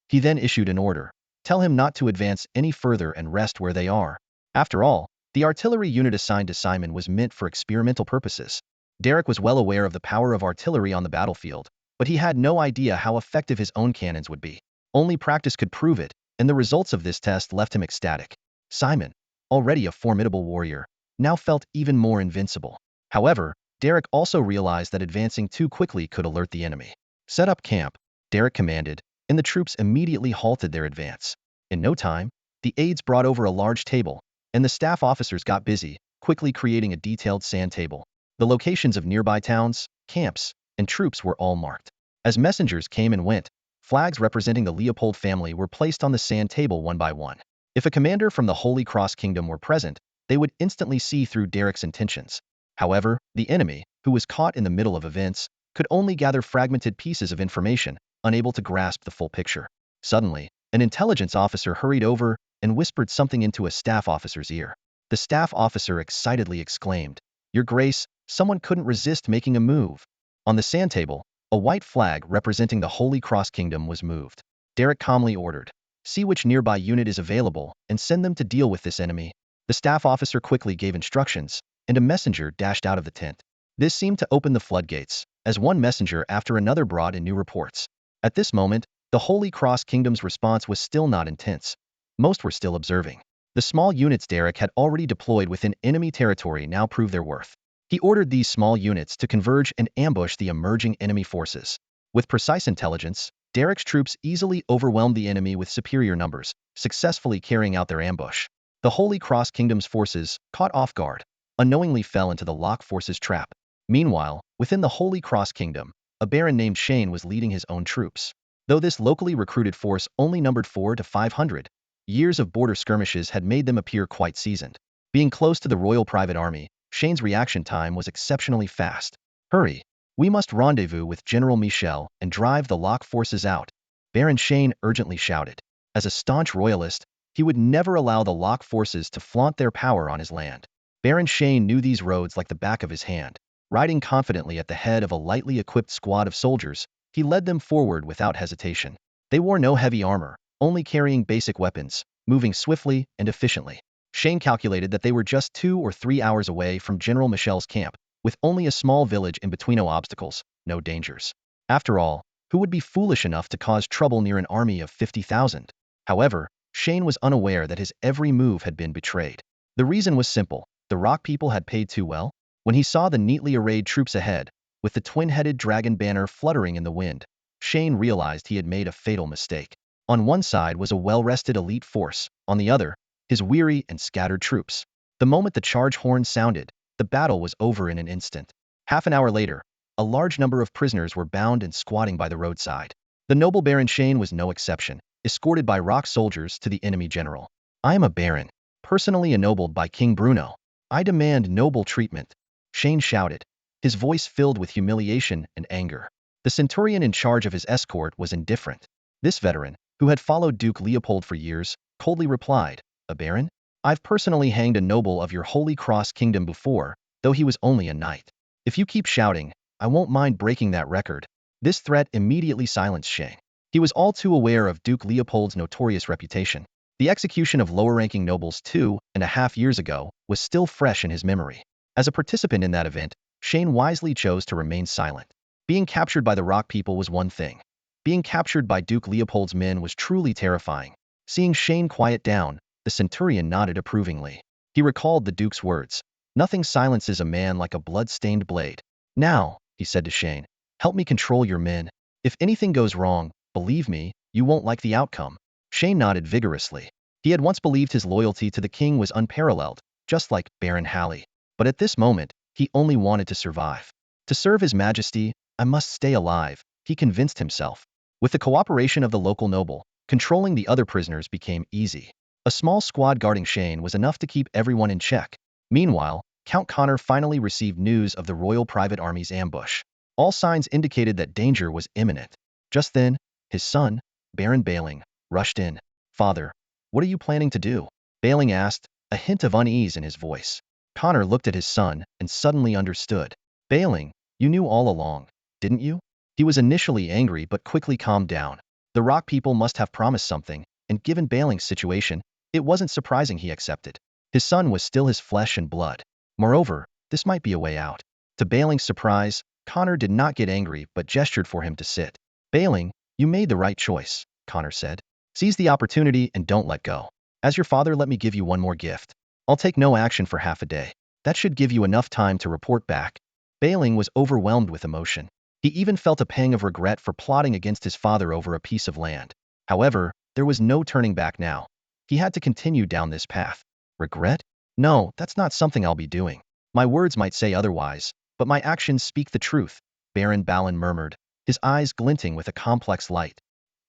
He then issued an order. Tell him not to advance any further and rest where they are. After all, the artillery unit assigned to Simon was meant for experimental purposes. Derek was well aware of the power of artillery on the battlefield, but he had no idea how effective his own cannons would be. Only practice could prove it, and the results of this test left him ecstatic. Simon, already a formidable warrior, now felt even more invincible. However, Derek also realized that advancing too quickly could alert the enemy. Set up camp, Derek commanded, and the troops immediately halted their advance. In no time, the aides brought over a large table, and the staff officers got busy, quickly creating a detailed sand table. The locations of nearby towns, camps, and troops were all marked. As messengers came and went, flags representing the Leopold family were placed on the sand table one by one. If a commander from the Holy Cross Kingdom were present, they would instantly see through Derek's intentions. However, the enemy, who was caught in the middle of events, could only gather fragmented pieces of information, unable to grasp the full picture. Suddenly, an intelligence officer hurried over and whispered something into a staff officer's ear. The staff officer excitedly exclaimed, "Your Grace, someone couldn't resist making a move." On the sand table, a white flag representing the Holy Cross Kingdom was moved. Derek calmly ordered, "See which nearby unit is available and send them to deal with this enemy." The staff officer quickly gave instructions, and a messenger dashed out of the tent. This seemed to open the floodgates, as one messenger after another brought in new reports. At this moment, the Holy Cross Kingdom's response was still not intense. Most were still observing. The small units Derek had already deployed within enemy territory now proved their worth. He ordered these small units to converge and ambush the emerging enemy forces. With precise intelligence, Derek's troops easily overwhelmed the enemy with superior numbers, successfully carrying out their ambush. The Holy Cross Kingdom's forces, caught off guard, unknowingly fell into the Lock forces' trap. Meanwhile, within the Holy Cross Kingdom, a baron named Shane was leading his own troops. Though this locally recruited force only numbered 400 to 500, years of border skirmishes had made them appear quite seasoned. Being close to the royal private army, Shane's reaction time was exceptionally fast. "Hurry! We must rendezvous with General Michel and drive the Lock forces out," Baron Shane urgently shouted. As a staunch royalist, he would never allow the Lock forces to flaunt their power on his land. Baron Shane knew these roads like the back of his hand. Riding confidently at the head of a lightly equipped squad of soldiers, he led them forward without hesitation. They wore no heavy armor, only carrying basic weapons, moving swiftly and efficiently. Shane calculated that they were just 2 or 3 hours away from General Michel's camp, with only a small village in between. No obstacles, no dangers. After all, who would be foolish enough to cause trouble near an army of 50,000? However, Shane was unaware that his every move had been betrayed. The reason was simple: the Rock people had paid too well. When he saw the neatly arrayed troops ahead, with the twin-headed dragon banner fluttering in the wind, Shane realized he had made a fatal mistake. On one side was a well-rested elite force, on the other, his weary and scattered troops. The moment the charge horn sounded, the battle was over in an instant. Half an hour later, a large number of prisoners were bound and squatting by the roadside. The noble Baron Shane was no exception, escorted by Rock soldiers to the enemy general. "I am a baron, personally ennobled by King Bruno. I demand noble treatment," Shane shouted, his voice filled with humiliation and anger. The centurion in charge of his escort was indifferent. This veteran, who had followed Duke Leopold for years, coldly replied, "A baron? I've personally hanged a noble of your Holy Cross Kingdom before, though he was only a knight. If you keep shouting, I won't mind breaking that record." This threat immediately silenced Shane. He was all too aware of Duke Leopold's notorious reputation. The execution of lower-ranking nobles 2.5 years ago was still fresh in his memory. As a participant in that event, Shane wisely chose to remain silent. Being captured by the Rock people was one thing. Being captured by Duke Leopold's men was truly terrifying. Seeing Shane quiet down, the centurion nodded approvingly. He recalled the Duke's words, "Nothing silences a man like a blood-stained blade." "Now," he said to Shane, "help me control your men. If anything goes wrong, believe me, you won't like the outcome." Shane nodded vigorously. He had once believed his loyalty to the king was unparalleled, just like Baron Halley. But at this moment, He only wanted to survive. To serve His Majesty, I must stay alive, he convinced himself. With the cooperation of the local noble, controlling the other prisoners became easy. A small squad guarding Shane was enough to keep everyone in check. Meanwhile, Count Connor finally received news of the Royal Private Army's ambush. All signs indicated that danger was imminent. Just then, his son, Baron Baling, rushed in. "Father, what are you planning to do?" Baling asked, a hint of unease in his voice. Connor looked at his son and suddenly understood. "Baling, you knew all along, didn't you?" He was initially angry but quickly calmed down. The rock people must have promised something, and given Baling's situation, it wasn't surprising he accepted. His son was still his flesh and blood. Moreover, this might be a way out. To Baling's surprise, Connor did not get angry but gestured for him to sit. "Baling, you made the right choice," Connor said. "Seize the opportunity and don't let go. As your father, let me give you one more gift. I'll take no action for half a day. That should give you enough time to report back." Baling was overwhelmed with emotion. He even felt a pang of regret for plotting against his father over a piece of land. However, there was no turning back now. He had to continue down this path. Regret? No, that's not something I'll be doing. My words might say otherwise, but my actions speak the truth, Baron Balin murmured, his eyes glinting with a complex light.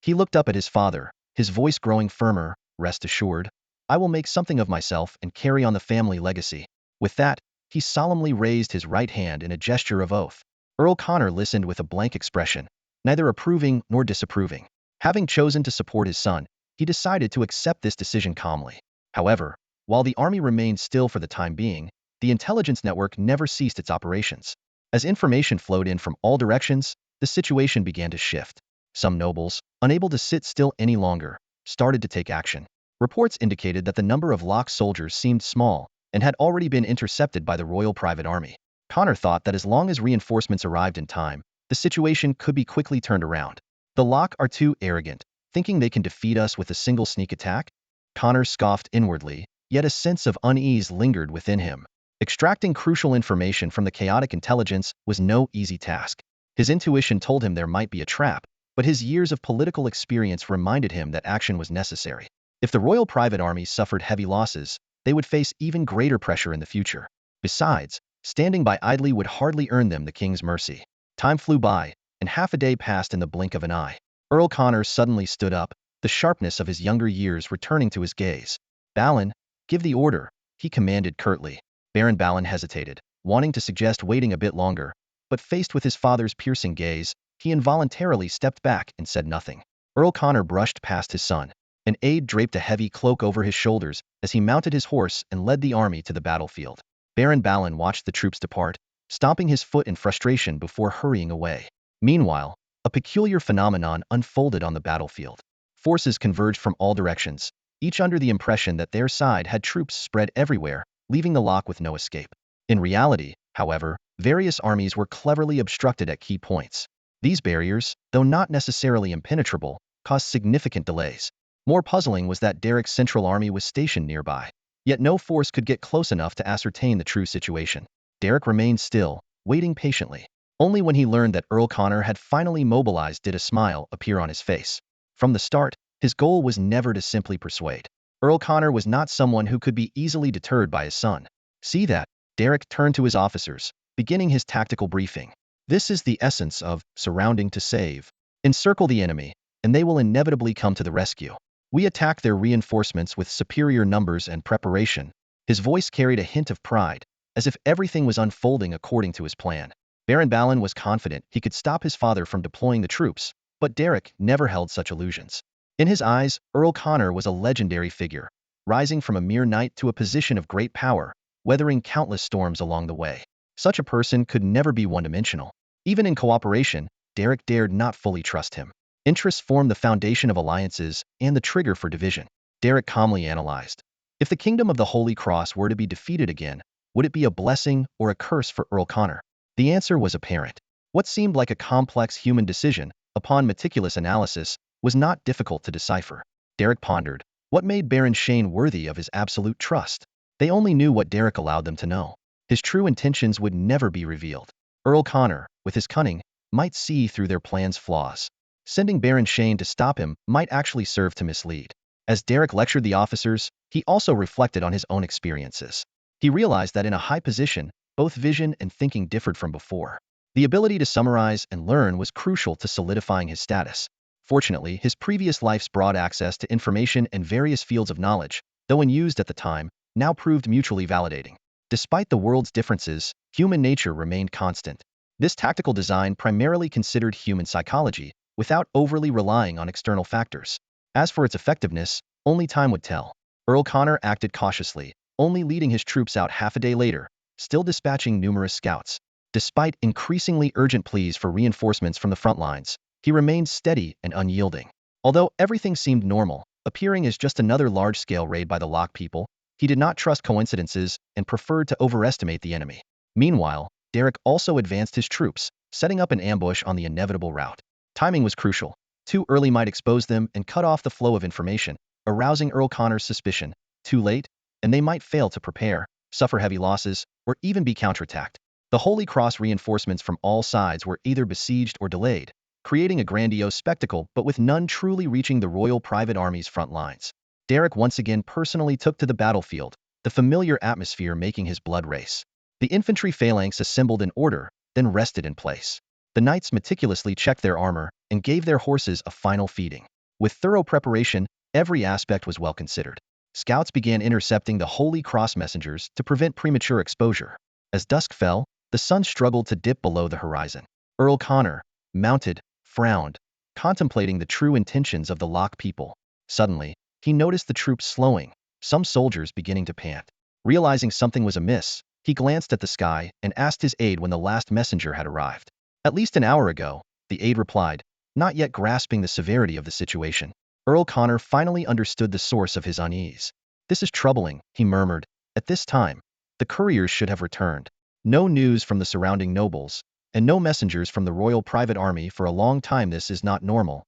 He looked up at his father, his voice growing firmer. "Rest assured, I will make something of myself and carry on the family legacy." With that, he solemnly raised his right hand in a gesture of oath. Earl Connor listened with a blank expression, neither approving nor disapproving. Having chosen to support his son, he decided to accept this decision calmly. However, while the army remained still for the time being, the intelligence network never ceased its operations. As information flowed in from all directions, the situation began to shift. Some nobles, unable to sit still any longer, started to take action. Reports indicated that the number of Locke soldiers seemed small and had already been intercepted by the Royal Private Army. Connor thought that as long as reinforcements arrived in time, the situation could be quickly turned around. "The Locke are too arrogant, thinking they can defeat us with a single sneak attack?" Connor scoffed inwardly, yet a sense of unease lingered within him. Extracting crucial information from the chaotic intelligence was no easy task. His intuition told him there might be a trap, but his years of political experience reminded him that action was necessary. If the Royal Private Army suffered heavy losses, they would face even greater pressure in the future. Besides, standing by idly would hardly earn them the king's mercy. Time flew by, and half a day passed in the blink of an eye. Earl Connor suddenly stood up, the sharpness of his younger years returning to his gaze. "Balin, give the order," he commanded curtly. Baron Balin hesitated, wanting to suggest waiting a bit longer, but faced with his father's piercing gaze, he involuntarily stepped back and said nothing. Earl Connor brushed past his son. An aide draped a heavy cloak over his shoulders as he mounted his horse and led the army to the battlefield. Baron Balin watched the troops depart, stomping his foot in frustration before hurrying away. Meanwhile, a peculiar phenomenon unfolded on the battlefield. Forces converged from all directions, each under the impression that their side had troops spread everywhere, leaving the Locke with no escape. In reality, however, various armies were cleverly obstructed at key points. These barriers, though not necessarily impenetrable, caused significant delays. More puzzling was that Derek's central army was stationed nearby. Yet no force could get close enough to ascertain the true situation. Derek remained still, waiting patiently. Only when he learned that Earl Connor had finally mobilized did a smile appear on his face. From the start, his goal was never to simply persuade. Earl Connor was not someone who could be easily deterred by his son. "See that?" Derek turned to his officers, beginning his tactical briefing. "This is the essence of surrounding to save. Encircle the enemy, and they will inevitably come to the rescue. We attack their reinforcements with superior numbers and preparation." His voice carried a hint of pride, as if everything was unfolding according to his plan. Baron Balin was confident he could stop his father from deploying the troops, but Derek never held such illusions. In his eyes, Earl Connor was a legendary figure, rising from a mere knight to a position of great power, weathering countless storms along the way. Such a person could never be one-dimensional. Even in cooperation, Derek dared not fully trust him. Interests formed the foundation of alliances and the trigger for division. Derek calmly analyzed. If the kingdom of the Holy Cross were to be defeated again, would it be a blessing or a curse for Earl Connor? The answer was apparent. What seemed like a complex human decision, upon meticulous analysis, was not difficult to decipher. Derek pondered. What made Baron Shane worthy of his absolute trust? They only knew what Derek allowed them to know. His true intentions would never be revealed. Earl Connor, with his cunning, might see through their plan's flaws. Sending Baron Shane to stop him might actually serve to mislead. As Derek lectured the officers, he also reflected on his own experiences. He realized that in a high position, Both vision and thinking differed from before. The ability to summarize and learn was crucial to solidifying his status. Fortunately, his previous life's broad access to information and various fields of knowledge, though unused at the time, now proved mutually validating. Despite the world's differences, human nature remained constant. This tactical design primarily considered human psychology, without overly relying on external factors. As for its effectiveness, only time would tell. Earl Connor acted cautiously, only leading his troops out half a day later, still dispatching numerous scouts. Despite increasingly urgent pleas for reinforcements from the front lines, he remained steady and unyielding. Although everything seemed normal, appearing as just another large-scale raid by the Lock people, he did not trust coincidences and preferred to overestimate the enemy. Meanwhile, Derek also advanced his troops, setting up an ambush on the inevitable route. Timing was crucial. Too early might expose them and cut off the flow of information, arousing Earl Connor's suspicion. Too late, and they might fail to prepare, suffer heavy losses, or even be counterattacked. The Holy Cross reinforcements from all sides were either besieged or delayed, creating a grandiose spectacle but with none truly reaching the Royal Private Army's front lines. Derek once again personally took to the battlefield, the familiar atmosphere making his blood race. The infantry phalanx assembled in order, then rested in place. The knights meticulously checked their armor and gave their horses a final feeding. With thorough preparation, every aspect was well considered. Scouts began intercepting the Holy Cross messengers to prevent premature exposure. As dusk fell, the sun struggled to dip below the horizon. Earl Connor, mounted, frowned, contemplating the true intentions of the Lock people. Suddenly, he noticed the troops slowing, some soldiers beginning to pant. Realizing something was amiss, he glanced at the sky and asked his aide when the last messenger had arrived. At least an hour ago, the aide replied, not yet grasping the severity of the situation. Earl Connor finally understood the source of his unease. This is troubling, he murmured. At this time, the couriers should have returned. No news from the surrounding nobles, and no messengers from the Royal Private Army for a long time. This is not normal.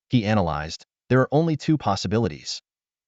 He analyzed. There are only two possibilities.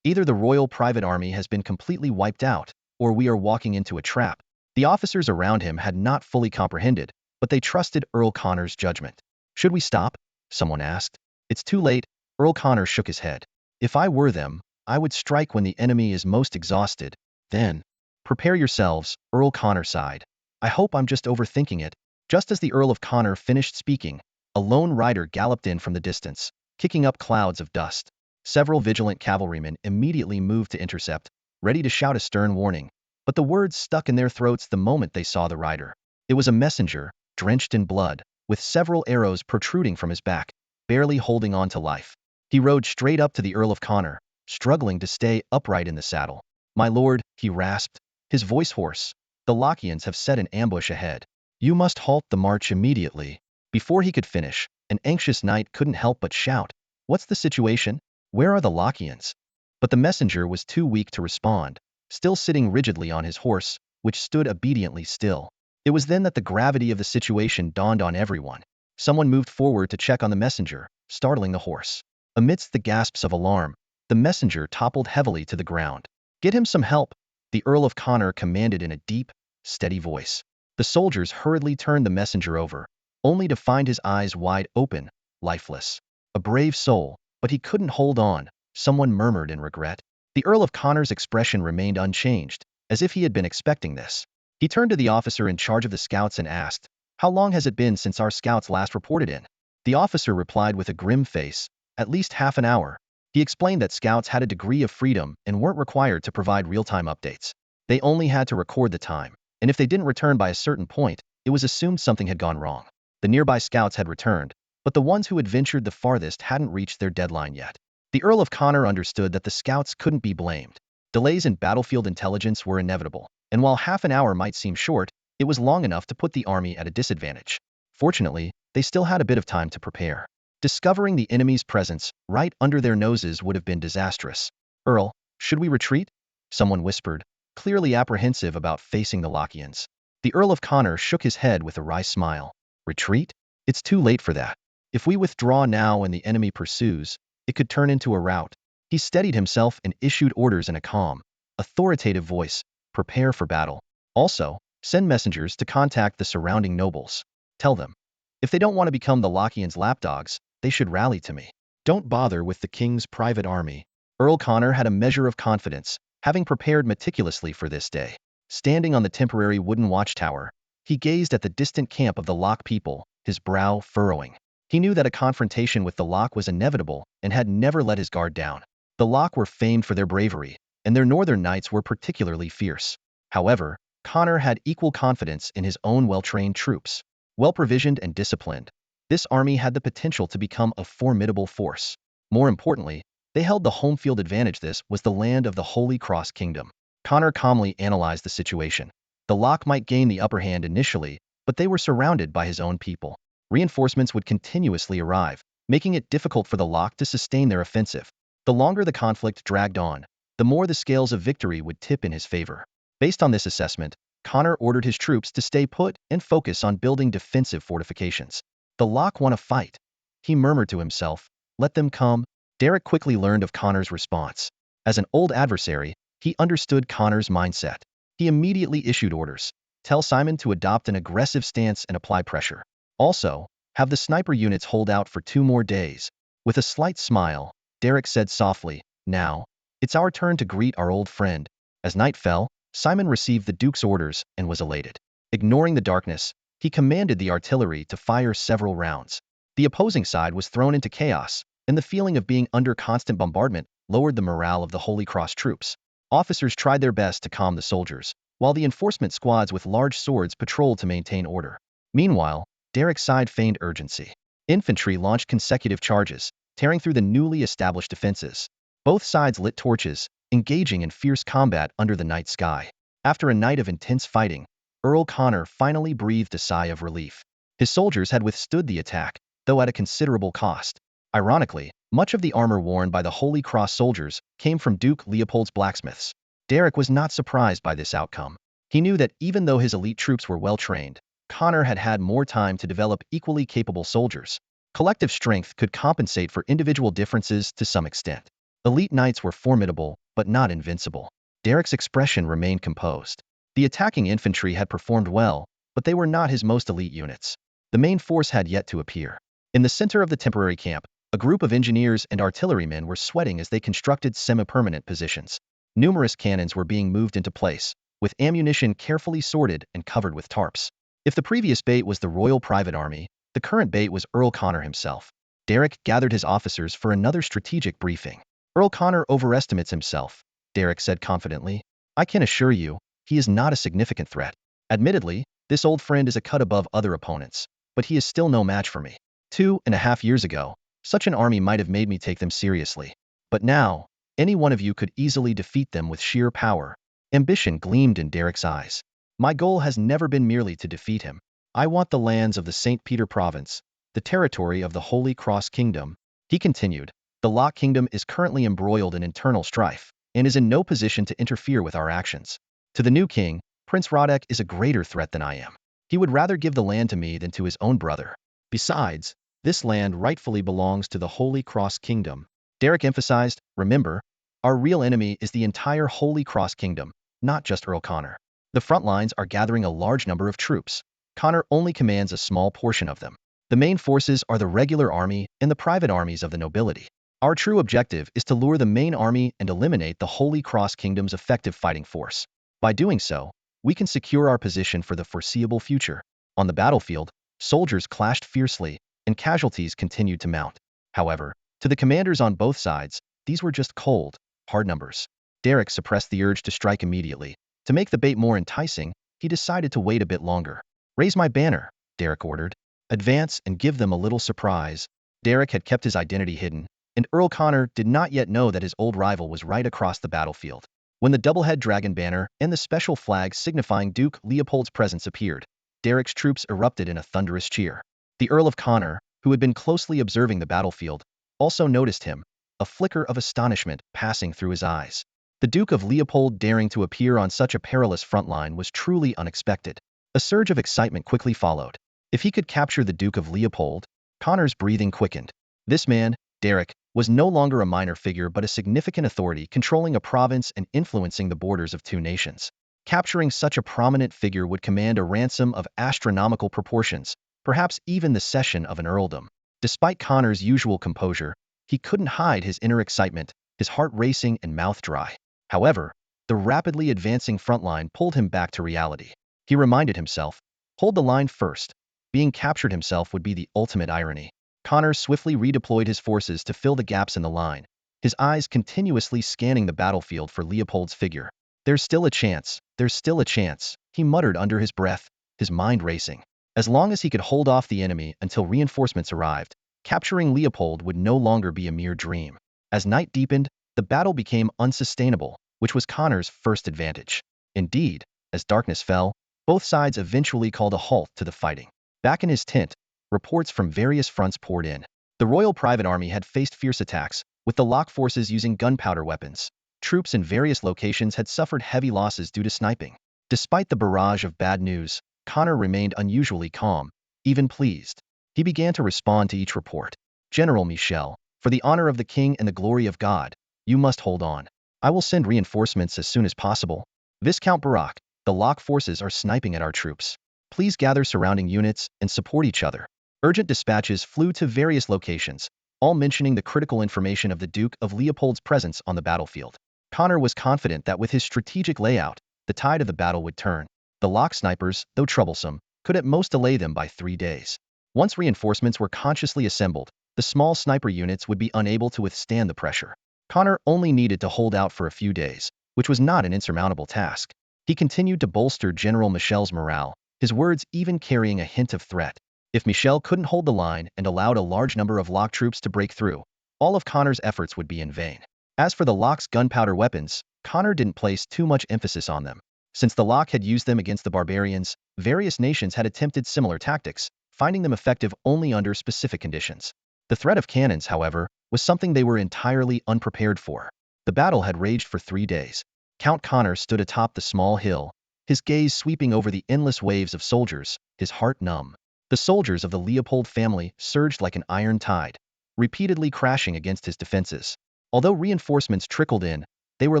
Either the Royal Private Army has been completely wiped out, or we are walking into a trap. The officers around him had not fully comprehended, but they trusted Earl Connor's judgment. Should we stop? Someone asked. It's too late, Earl Connor shook his head. If I were them, I would strike when the enemy is most exhausted. Then, prepare yourselves, Earl Connor sighed. I hope I'm just overthinking it. Just as the Earl of Connor finished speaking, a lone rider galloped in from the distance, kicking up clouds of dust. Several vigilant cavalrymen immediately moved to intercept, ready to shout a stern warning, but the words stuck in their throats the moment they saw the rider. It was a messenger, drenched in blood, with several arrows protruding from his back, barely holding on to life. He rode straight up to the Earl of Connor, struggling to stay upright in the saddle. My lord, he rasped, his voice hoarse. The Lockians have set an ambush ahead. You must halt the march immediately. Before he could finish, an anxious knight couldn't help but shout, what's the situation? Where are the Lockians? But the messenger was too weak to respond, still sitting rigidly on his horse, which stood obediently still. It was then that the gravity of the situation dawned on everyone. Someone moved forward to check on the messenger, startling the horse. Amidst the gasps of alarm, the messenger toppled heavily to the ground. Get him some help, the Earl of Connor commanded in a deep, steady voice. The soldiers hurriedly turned the messenger over, only to find his eyes wide open, lifeless. A brave soul, but he couldn't hold on, someone murmured in regret. The Earl of Connor's expression remained unchanged, as if he had been expecting this. He turned to the officer in charge of the scouts and asked, how long has it been since our scouts last reported in? The officer replied with a grim face, at least half an hour. He explained that scouts had a degree of freedom and weren't required to provide real-time updates. They only had to record the time, and if they didn't return by a certain point, it was assumed something had gone wrong. The nearby scouts had returned, but the ones who had ventured the farthest hadn't reached their deadline yet. The Earl of Connor understood that the scouts couldn't be blamed. Delays in battlefield intelligence were inevitable, and while half an hour might seem short, it was long enough to put the army at a disadvantage. Fortunately, they still had a bit of time to prepare. Discovering the enemy's presence right under their noses would have been disastrous. Earl, should we retreat? Someone whispered, clearly apprehensive about facing the Lockians. The Earl of Connor shook his head with a wry smile. Retreat? It's too late for that. If we withdraw now and the enemy pursues, it could turn into a rout. He steadied himself and issued orders in a calm, authoritative voice. Prepare for battle. Also, send messengers to contact the surrounding nobles. Tell them, if they don't want to become the Lockians' lapdogs, they should rally to me. Don't bother with the king's private army. Earl Connor had a measure of confidence, having prepared meticulously for this day. Standing on the temporary wooden watchtower, he gazed at the distant camp of the Locke people, his brow furrowing. He knew that a confrontation with the Locke was inevitable and had never let his guard down. The Locke were famed for their bravery, and their northern knights were particularly fierce. However, Connor had equal confidence in his own well-trained troops. Well-provisioned and disciplined, this army had the potential to become a formidable force. More importantly, they held the home field advantage. This was the land of the Holy Cross Kingdom. Connor calmly analyzed the situation. The Locke might gain the upper hand initially, but they were surrounded by his own people. Reinforcements would continuously arrive, making it difficult for the Locke to sustain their offensive. The longer the conflict dragged on, the more the scales of victory would tip in his favor. Based on this assessment, Connor ordered his troops to stay put and focus on building defensive fortifications. The Locke want to fight, he murmured to himself. Let them come. Derek quickly learned of Connor's response. As an old adversary, he understood Connor's mindset. He immediately issued orders. Tell Simon to adopt an aggressive stance and apply pressure. Also, have the sniper units hold out for 2 more days. With a slight smile, Derek said softly, now, it's our turn to greet our old friend. As night fell, Simon received the Duke's orders and was elated. Ignoring the darkness, he commanded the artillery to fire several rounds. The opposing side was thrown into chaos, and the feeling of being under constant bombardment lowered the morale of the Holy Cross troops. Officers tried their best to calm the soldiers, while the enforcement squads with large swords patrolled to maintain order. Meanwhile, Derek's side feigned urgency. Infantry launched consecutive charges, tearing through the newly established defenses. Both sides lit torches, engaging in fierce combat under the night sky. After a night of intense fighting, Earl Connor finally breathed a sigh of relief. His soldiers had withstood the attack, though at a considerable cost. Ironically, much of the armor worn by the Holy Cross soldiers came from Duke Leopold's blacksmiths. Derek was not surprised by this outcome. He knew that even though his elite troops were well-trained, Connor had had more time to develop equally capable soldiers. Collective strength could compensate for individual differences to some extent. Elite knights were formidable, but not invincible. Derek's expression remained composed. The attacking infantry had performed well, but they were not his most elite units. The main force had yet to appear. In the center of the temporary camp, a group of engineers and artillerymen were sweating as they constructed semi-permanent positions. Numerous cannons were being moved into place, with ammunition carefully sorted and covered with tarps. If the previous bait was the Royal Private Army, the current bait was Earl Connor himself. Derek gathered his officers for another strategic briefing. Earl Connor overestimates himself, Derek said confidently. I can assure you, he is not a significant threat. Admittedly, this old friend is a cut above other opponents, but he is still no match for me. 2.5 years ago, such an army might have made me take them seriously. But now, any one of you could easily defeat them with sheer power. Ambition gleamed in Derek's eyes. My goal has never been merely to defeat him. I want the lands of the St. Peter province, the territory of the Holy Cross Kingdom. He continued, the Locke Kingdom is currently embroiled in internal strife, and is in no position to interfere with our actions. To the new king, Prince Rodek is a greater threat than I am. He would rather give the land to me than to his own brother. Besides, this land rightfully belongs to the Holy Cross Kingdom. Derek emphasized, remember, our real enemy is the entire Holy Cross Kingdom, not just Earl Connor. The front lines are gathering a large number of troops. Connor only commands a small portion of them. The main forces are the regular army and the private armies of the nobility. Our true objective is to lure the main army and eliminate the Holy Cross Kingdom's effective fighting force. By doing so, we can secure our position for the foreseeable future. On the battlefield, soldiers clashed fiercely, and casualties continued to mount. However, to the commanders on both sides, these were just cold, hard numbers. Derek suppressed the urge to strike immediately. To make the bait more enticing, he decided to wait a bit longer. Raise my banner, Derek ordered. Advance and give them a little surprise. Derek had kept his identity hidden, and Earl Connor did not yet know that his old rival was right across the battlefield. When the double-head dragon banner and the special flag signifying Duke Leopold's presence appeared, Derek's troops erupted in a thunderous cheer. The Earl of Connor, who had been closely observing the battlefield, also noticed him, a flicker of astonishment passing through his eyes. The Duke of Leopold daring to appear on such a perilous front line was truly unexpected. A surge of excitement quickly followed. If he could capture the Duke of Leopold, Connor's breathing quickened. This man, Derek, was no longer a minor figure but a significant authority controlling a province and influencing the borders of 2 nations. Capturing such a prominent figure would command a ransom of astronomical proportions, perhaps even the cession of an earldom. Despite Connor's usual composure, he couldn't hide his inner excitement, his heart racing and mouth dry. However, the rapidly advancing front line pulled him back to reality. He reminded himself, hold the line first. Being captured himself would be the ultimate irony. Connor swiftly redeployed his forces to fill the gaps in the line, his eyes continuously scanning the battlefield for Leopold's figure. There's still a chance, there's still a chance, he muttered under his breath, his mind racing. As long as he could hold off the enemy until reinforcements arrived, capturing Leopold would no longer be a mere dream. As night deepened, the battle became unsustainable, which was Connor's first advantage. Indeed, as darkness fell, both sides eventually called a halt to the fighting. Back in his tent, reports from various fronts poured in. The Royal Private Army had faced fierce attacks, with the Lock forces using gunpowder weapons. Troops in various locations had suffered heavy losses due to sniping. Despite the barrage of bad news, Connor remained unusually calm, even pleased. He began to respond to each report. General Michel, for the honor of the king and the glory of God, you must hold on. I will send reinforcements as soon as possible. Viscount Barak, the Lock forces are sniping at our troops. Please gather surrounding units and support each other. Urgent dispatches flew to various locations, all mentioning the critical information of the Duke of Leopold's presence on the battlefield. Connor was confident that with his strategic layout, the tide of the battle would turn. The Lock snipers, though troublesome, could at most delay them by 3 days. Once reinforcements were consciously assembled, the small sniper units would be unable to withstand the pressure. Connor only needed to hold out for a few days, which was not an insurmountable task. He continued to bolster General Michel's morale, his words even carrying a hint of threat. If Michel couldn't hold the line and allowed a large number of Lock troops to break through, all of Connor's efforts would be in vain. As for the Lock's gunpowder weapons, Connor didn't place too much emphasis on them. Since the Lock had used them against the barbarians, various nations had attempted similar tactics, finding them effective only under specific conditions. The threat of cannons, however, was something they were entirely unprepared for. The battle had raged for 3 days. Count Connor stood atop the small hill, his gaze sweeping over the endless waves of soldiers, his heart numb. The soldiers of the Leopold family surged like an iron tide, repeatedly crashing against his defenses. Although reinforcements trickled in, they were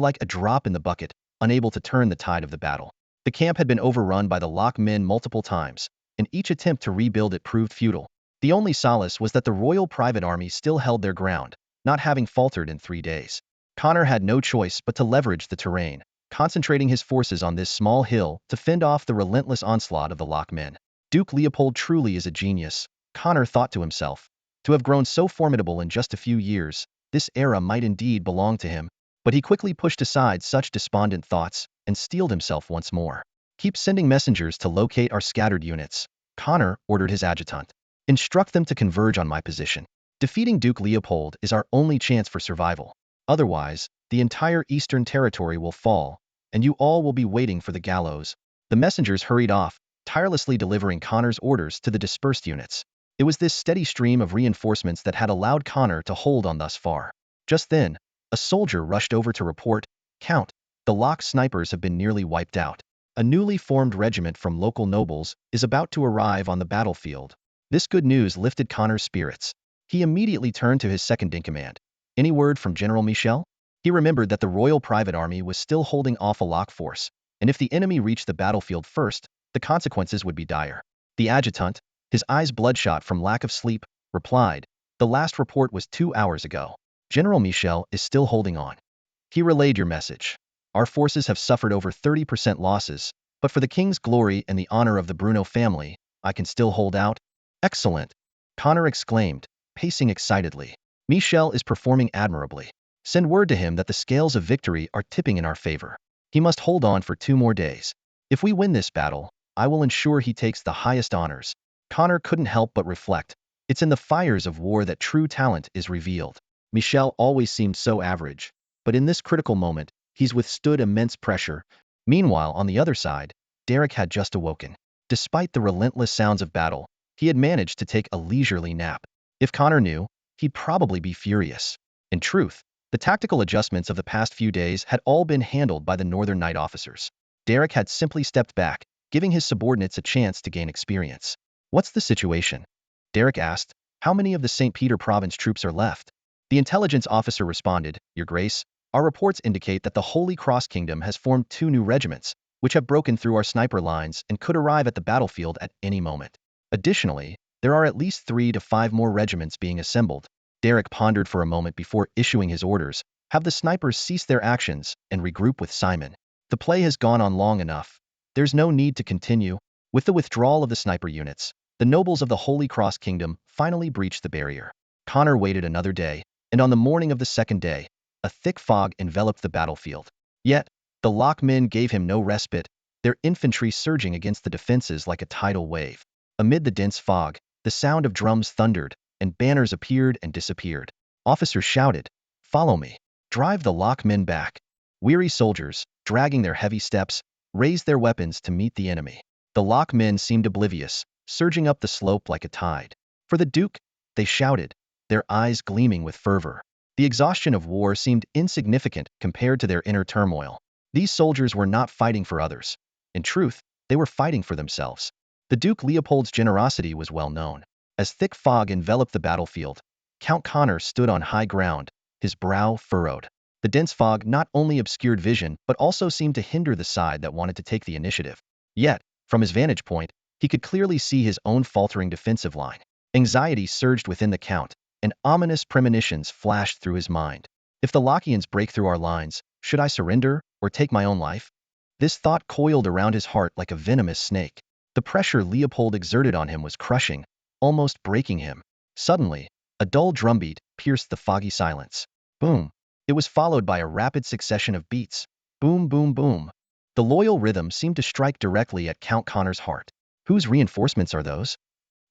like a drop in the bucket, unable to turn the tide of the battle. The camp had been overrun by the Lock men multiple times, and each attempt to rebuild it proved futile. The only solace was that the Royal Private Army still held their ground, not having faltered in 3 days. Connor had no choice but to leverage the terrain, concentrating his forces on this small hill to fend off the relentless onslaught of the Lock men. Duke Leopold truly is a genius, Connor thought to himself. To have grown so formidable in just a few years, this era might indeed belong to him. But he quickly pushed aside such despondent thoughts and steeled himself once more. Keep sending messengers to locate our scattered units, Connor ordered his adjutant. Instruct them to converge on my position. Defeating Duke Leopold is our only chance for survival. Otherwise, the entire Eastern Territory will fall, and you all will be waiting for the gallows. The messengers hurried off, tirelessly delivering Connor's orders to the dispersed units. It was this steady stream of reinforcements that had allowed Connor to hold on thus far. Just then, a soldier rushed over to report, Count, the Lock snipers have been nearly wiped out. A newly formed regiment from local nobles is about to arrive on the battlefield. This good news lifted Connor's spirits. He immediately turned to his second-in-command. Any word from General Michel? He remembered that the Royal Private Army was still holding off a Lock force, and if the enemy reached the battlefield first, the consequences would be dire. The adjutant, his eyes bloodshot from lack of sleep, replied, the last report was 2 hours ago. General Michel is still holding on. He relayed your message. Our forces have suffered over 30% losses, but for the king's glory and the honor of the Bruno family, I can still hold out. Excellent, Connor exclaimed, pacing excitedly. Michel is performing admirably. Send word to him that the scales of victory are tipping in our favor. He must hold on for 2 more days. If we win this battle, I will ensure he takes the highest honors. Connor couldn't help but reflect. It's in the fires of war that true talent is revealed. Michel always seemed so average, but in this critical moment, he's withstood immense pressure. Meanwhile, on the other side, Derek had just awoken. Despite the relentless sounds of battle, he had managed to take a leisurely nap. If Connor knew, he'd probably be furious. In truth, the tactical adjustments of the past few days had all been handled by the Northern Night officers. Derek had simply stepped back, giving his subordinates a chance to gain experience. What's the situation? Derek asked. How many of the St. Peter province troops are left? The intelligence officer responded, Your Grace, our reports indicate that the Holy Cross Kingdom has formed 2 new regiments, which have broken through our sniper lines and could arrive at the battlefield at any moment. Additionally, there are at least 3 to 5 more regiments being assembled. Derek pondered for a moment before issuing his orders. Have the snipers cease their actions and regroup with Simon. The play has gone on long enough. There's no need to continue. With the withdrawal of the sniper units, the nobles of the Holy Cross Kingdom finally breached the barrier. Connor waited another day, and on the morning of the second day, a thick fog enveloped the battlefield. Yet, the Lockmen gave him no respite, their infantry surging against the defenses like a tidal wave. Amid the dense fog, the sound of drums thundered, and banners appeared and disappeared. Officers shouted, "Follow me." Drive the Lockmen back. Weary soldiers, dragging their heavy steps, raised their weapons to meet the enemy. The Lockmen seemed oblivious, surging up the slope like a tide. "For the Duke," they shouted, their eyes gleaming with fervor. The exhaustion of war seemed insignificant compared to their inner turmoil. These soldiers were not fighting for others. In truth, they were fighting for themselves. The Duke Leopold's generosity was well known. As thick fog enveloped the battlefield, Count Connor stood on high ground, his brow furrowed. The dense fog not only obscured vision but also seemed to hinder the side that wanted to take the initiative. Yet, from his vantage point, he could clearly see his own faltering defensive line. Anxiety surged within the Count, and ominous premonitions flashed through his mind. If the Lockians break through our lines, should I surrender or take my own life? This thought coiled around his heart like a venomous snake. The pressure Leopold exerted on him was crushing, almost breaking him. Suddenly, a dull drumbeat pierced the foggy silence. Boom! It was followed by a rapid succession of beats. Boom, boom, boom. The loyal rhythm seemed to strike directly at Count Connor's heart. Whose reinforcements are those?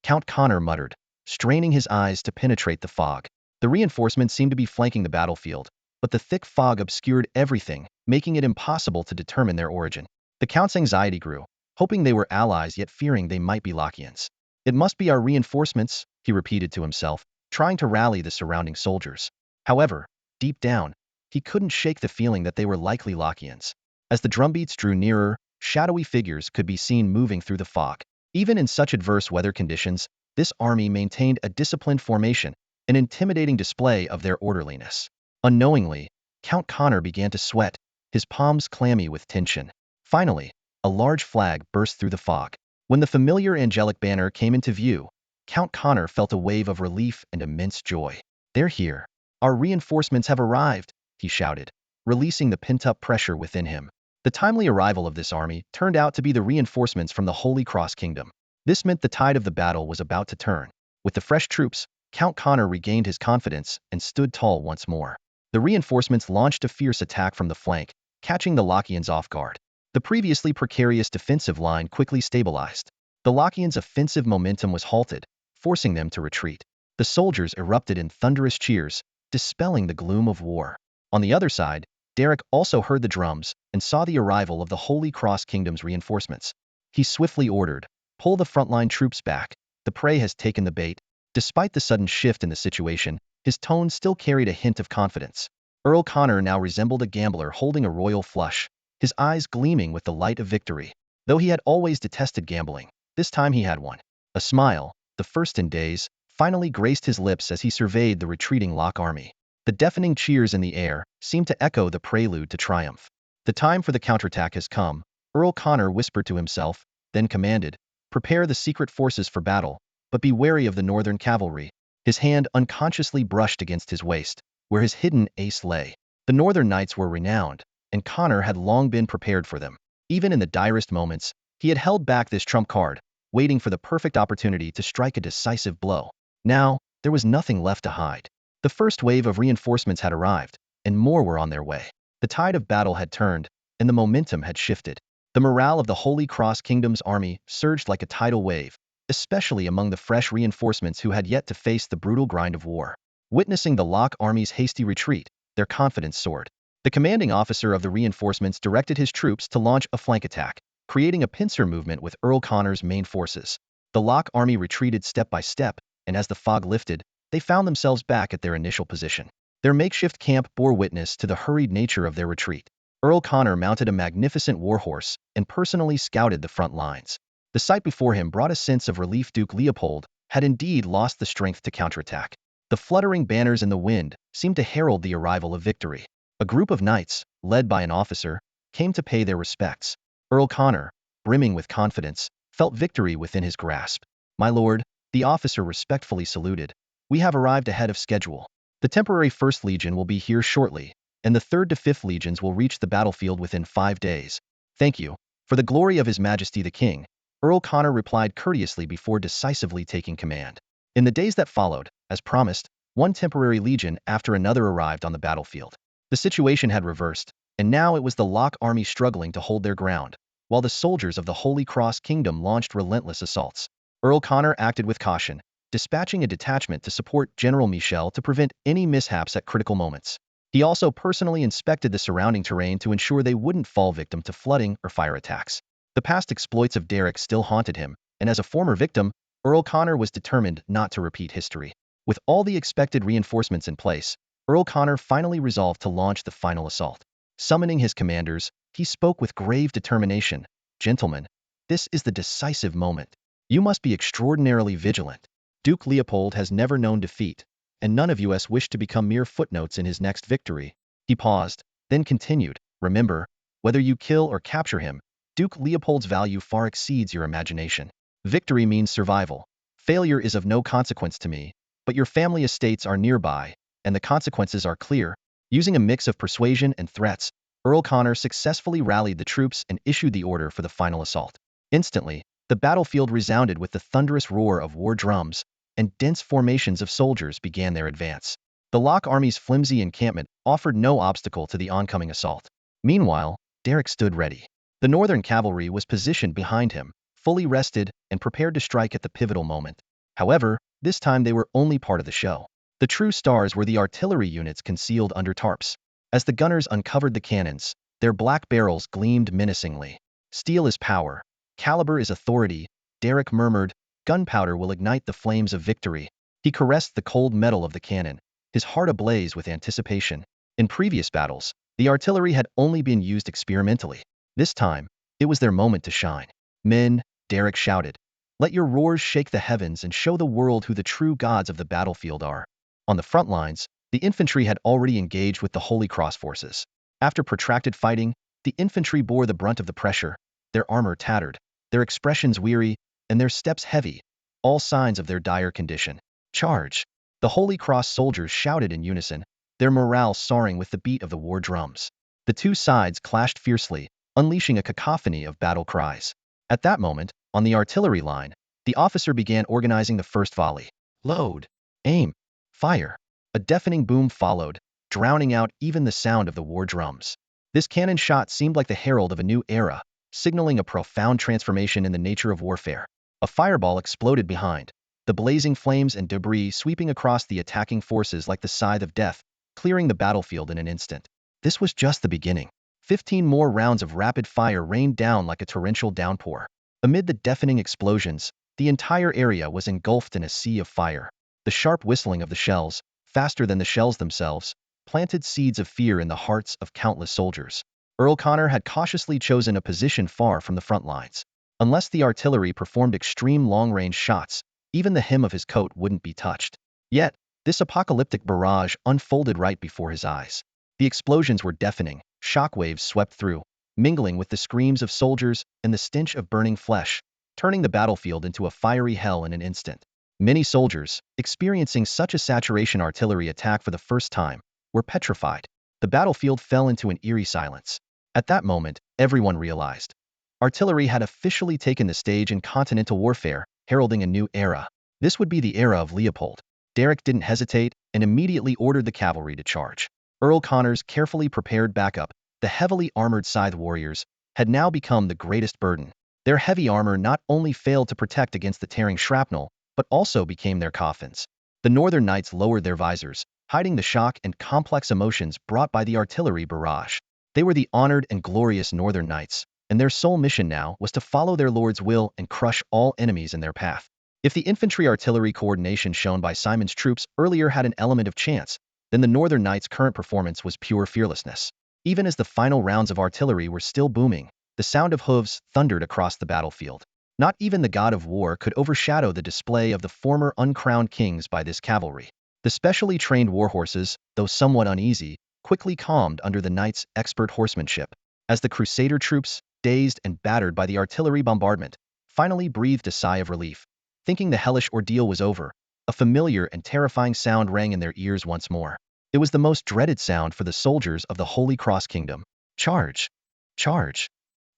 Count Connor muttered, straining his eyes to penetrate the fog. The reinforcements seemed to be flanking the battlefield, but the thick fog obscured everything, making it impossible to determine their origin. The Count's anxiety grew, hoping they were allies yet fearing they might be Lockians. "It must be our reinforcements," he repeated to himself, trying to rally the surrounding soldiers. However, deep down, he couldn't shake the feeling that they were likely Lockians. As the drumbeats drew nearer, shadowy figures could be seen moving through the fog. Even in such adverse weather conditions, this army maintained a disciplined formation, an intimidating display of their orderliness. Unknowingly, Count Connor began to sweat, his palms clammy with tension. Finally, a large flag burst through the fog. When the familiar angelic banner came into view, Count Connor felt a wave of relief and immense joy. "They're here. Our reinforcements have arrived," he shouted, releasing the pent-up pressure within him. The timely arrival of this army turned out to be the reinforcements from the Holy Cross Kingdom. This meant the tide of the battle was about to turn. With the fresh troops, Count Connor regained his confidence and stood tall once more. The reinforcements launched a fierce attack from the flank, catching the Lockians off guard. The previously precarious defensive line quickly stabilized. The Lockians' offensive momentum was halted, forcing them to retreat. The soldiers erupted in thunderous cheers, dispelling the gloom of war. On the other side, Derek also heard the drums and saw the arrival of the Holy Cross Kingdom's reinforcements. He swiftly ordered, "Pull the frontline troops back. The prey has taken the bait." Despite the sudden shift in the situation, his tone still carried a hint of confidence. Earl Connor now resembled a gambler holding a royal flush, his eyes gleaming with the light of victory. Though he had always detested gambling, this time he had one. A smile, the first in days, finally graced his lips as he surveyed the retreating Lock army. The deafening cheers in the air seemed to echo the prelude to triumph. "The time for the counterattack has come," Earl Connor whispered to himself, then commanded, "Prepare the secret forces for battle, but be wary of the northern cavalry." His hand unconsciously brushed against his waist, where his hidden ace lay. The northern knights were renowned, and Connor had long been prepared for them. Even in the direst moments, he had held back this trump card, waiting for the perfect opportunity to strike a decisive blow. Now, there was nothing left to hide. The first wave of reinforcements had arrived, and more were on their way. The tide of battle had turned, and the momentum had shifted. The morale of the Holy Cross Kingdom's army surged like a tidal wave, especially among the fresh reinforcements who had yet to face the brutal grind of war. Witnessing the Lock army's hasty retreat, their confidence soared. The commanding officer of the reinforcements directed his troops to launch a flank attack, creating a pincer movement with Earl Connor's main forces. The Lock army retreated step by step, and as the fog lifted, they found themselves back at their initial position. Their makeshift camp bore witness to the hurried nature of their retreat. Earl Connor mounted a magnificent warhorse and personally scouted the front lines. The sight before him brought a sense of relief. Duke Leopold had indeed lost the strength to counterattack. The fluttering banners in the wind seemed to herald the arrival of victory. A group of knights, led by an officer, came to pay their respects. Earl Connor, brimming with confidence, felt victory within his grasp. "My lord," the officer respectfully saluted, "we have arrived ahead of schedule. The temporary First Legion will be here shortly, and the 3rd to 5th legions will reach the battlefield within 5 days. Thank you. For the glory of His Majesty the King, Earl Connor replied courteously before decisively taking command. In the days that followed, as promised, one temporary legion after another arrived on the battlefield. The situation had reversed, and now it was the Locke army struggling to hold their ground, while the soldiers of the Holy Cross Kingdom launched relentless assaults. Earl Connor acted with caution, dispatching a detachment to support General Michel to prevent any mishaps at critical moments. He also personally inspected the surrounding terrain to ensure they wouldn't fall victim to flooding or fire attacks. The past exploits of Derek still haunted him, and as a former victim, Earl Connor was determined not to repeat history. With all the expected reinforcements in place, Earl Connor finally resolved to launch the final assault. Summoning his commanders, he spoke with grave determination. Gentlemen, this is the decisive moment. You must be extraordinarily vigilant. Duke Leopold has never known defeat, and none of us wish to become mere footnotes in his next victory. He paused, then continued, remember, whether you kill or capture him, Duke Leopold's value far exceeds your imagination. Victory means survival. Failure is of no consequence to me, but your family estates are nearby, and the consequences are clear. Using a mix of persuasion and threats, Earl Connor successfully rallied the troops and issued the order for the final assault. Instantly, the battlefield resounded with the thunderous roar of war drums, and dense formations of soldiers began their advance. The Locke army's flimsy encampment offered no obstacle to the oncoming assault. Meanwhile, Derek stood ready. The Northern cavalry was positioned behind him, fully rested and prepared to strike at the pivotal moment. However, this time they were only part of the show. The true stars were the artillery units concealed under tarps. As the gunners uncovered the cannons, their black barrels gleamed menacingly. Steel is power. Caliber is authority, Derek murmured. Gunpowder will ignite the flames of victory. He caressed the cold metal of the cannon, his heart ablaze with anticipation. In previous battles, the artillery had only been used experimentally. This time, it was their moment to shine. Men, Derek shouted, let your roars shake the heavens and show the world who the true gods of the battlefield are. On the front lines, the infantry had already engaged with the Holy Cross forces. After protracted fighting, the infantry bore the brunt of the pressure, their armor tattered, their expressions weary, and their steps heavy, all signs of their dire condition. Charge! The Holy Cross soldiers shouted in unison, their morale soaring with the beat of the war drums. The two sides clashed fiercely, unleashing a cacophony of battle cries. At that moment, on the artillery line, the officer began organizing the first volley. Load! Aim! Fire! A deafening boom followed, drowning out even the sound of the war drums. This cannon shot seemed like the herald of a new era, signaling a profound transformation in the nature of warfare. A fireball exploded behind, the blazing flames and debris sweeping across the attacking forces like the scythe of death, clearing the battlefield in an instant. This was just the beginning. 15 more rounds of rapid fire rained down like a torrential downpour. Amid the deafening explosions, the entire area was engulfed in a sea of fire. The sharp whistling of the shells, faster than the shells themselves, planted seeds of fear in the hearts of countless soldiers. Earl Connor had cautiously chosen a position far from the front lines. Unless the artillery performed extreme long-range shots, even the hem of his coat wouldn't be touched. Yet, this apocalyptic barrage unfolded right before his eyes. The explosions were deafening, shockwaves swept through, mingling with the screams of soldiers and the stench of burning flesh, turning the battlefield into a fiery hell in an instant. Many soldiers, experiencing such a saturation artillery attack for the first time, were petrified. The battlefield fell into an eerie silence. At that moment, everyone realized. Artillery had officially taken the stage in continental warfare, heralding a new era. This would be the era of Leopold. Derek didn't hesitate and immediately ordered the cavalry to charge. Earl Connor's carefully prepared backup, the heavily armored scythe warriors, had now become the greatest burden. Their heavy armor not only failed to protect against the tearing shrapnel, but also became their coffins. The Northern Knights lowered their visors, hiding the shock and complex emotions brought by the artillery barrage. They were the honored and glorious Northern Knights, and their sole mission now was to follow their lord's will and crush all enemies in their path. If the infantry-artillery coordination shown by Simon's troops earlier had an element of chance, then the Northern Knights' current performance was pure fearlessness. Even as the final rounds of artillery were still booming, the sound of hooves thundered across the battlefield. Not even the god of war could overshadow the display of the former uncrowned kings by this cavalry. The specially trained warhorses, though somewhat uneasy, quickly calmed under the knights' expert horsemanship. As the Crusader troops, dazed and battered by the artillery bombardment, finally breathed a sigh of relief. Thinking the hellish ordeal was over, a familiar and terrifying sound rang in their ears once more. It was the most dreaded sound for the soldiers of the Holy Cross Kingdom. Charge! Charge!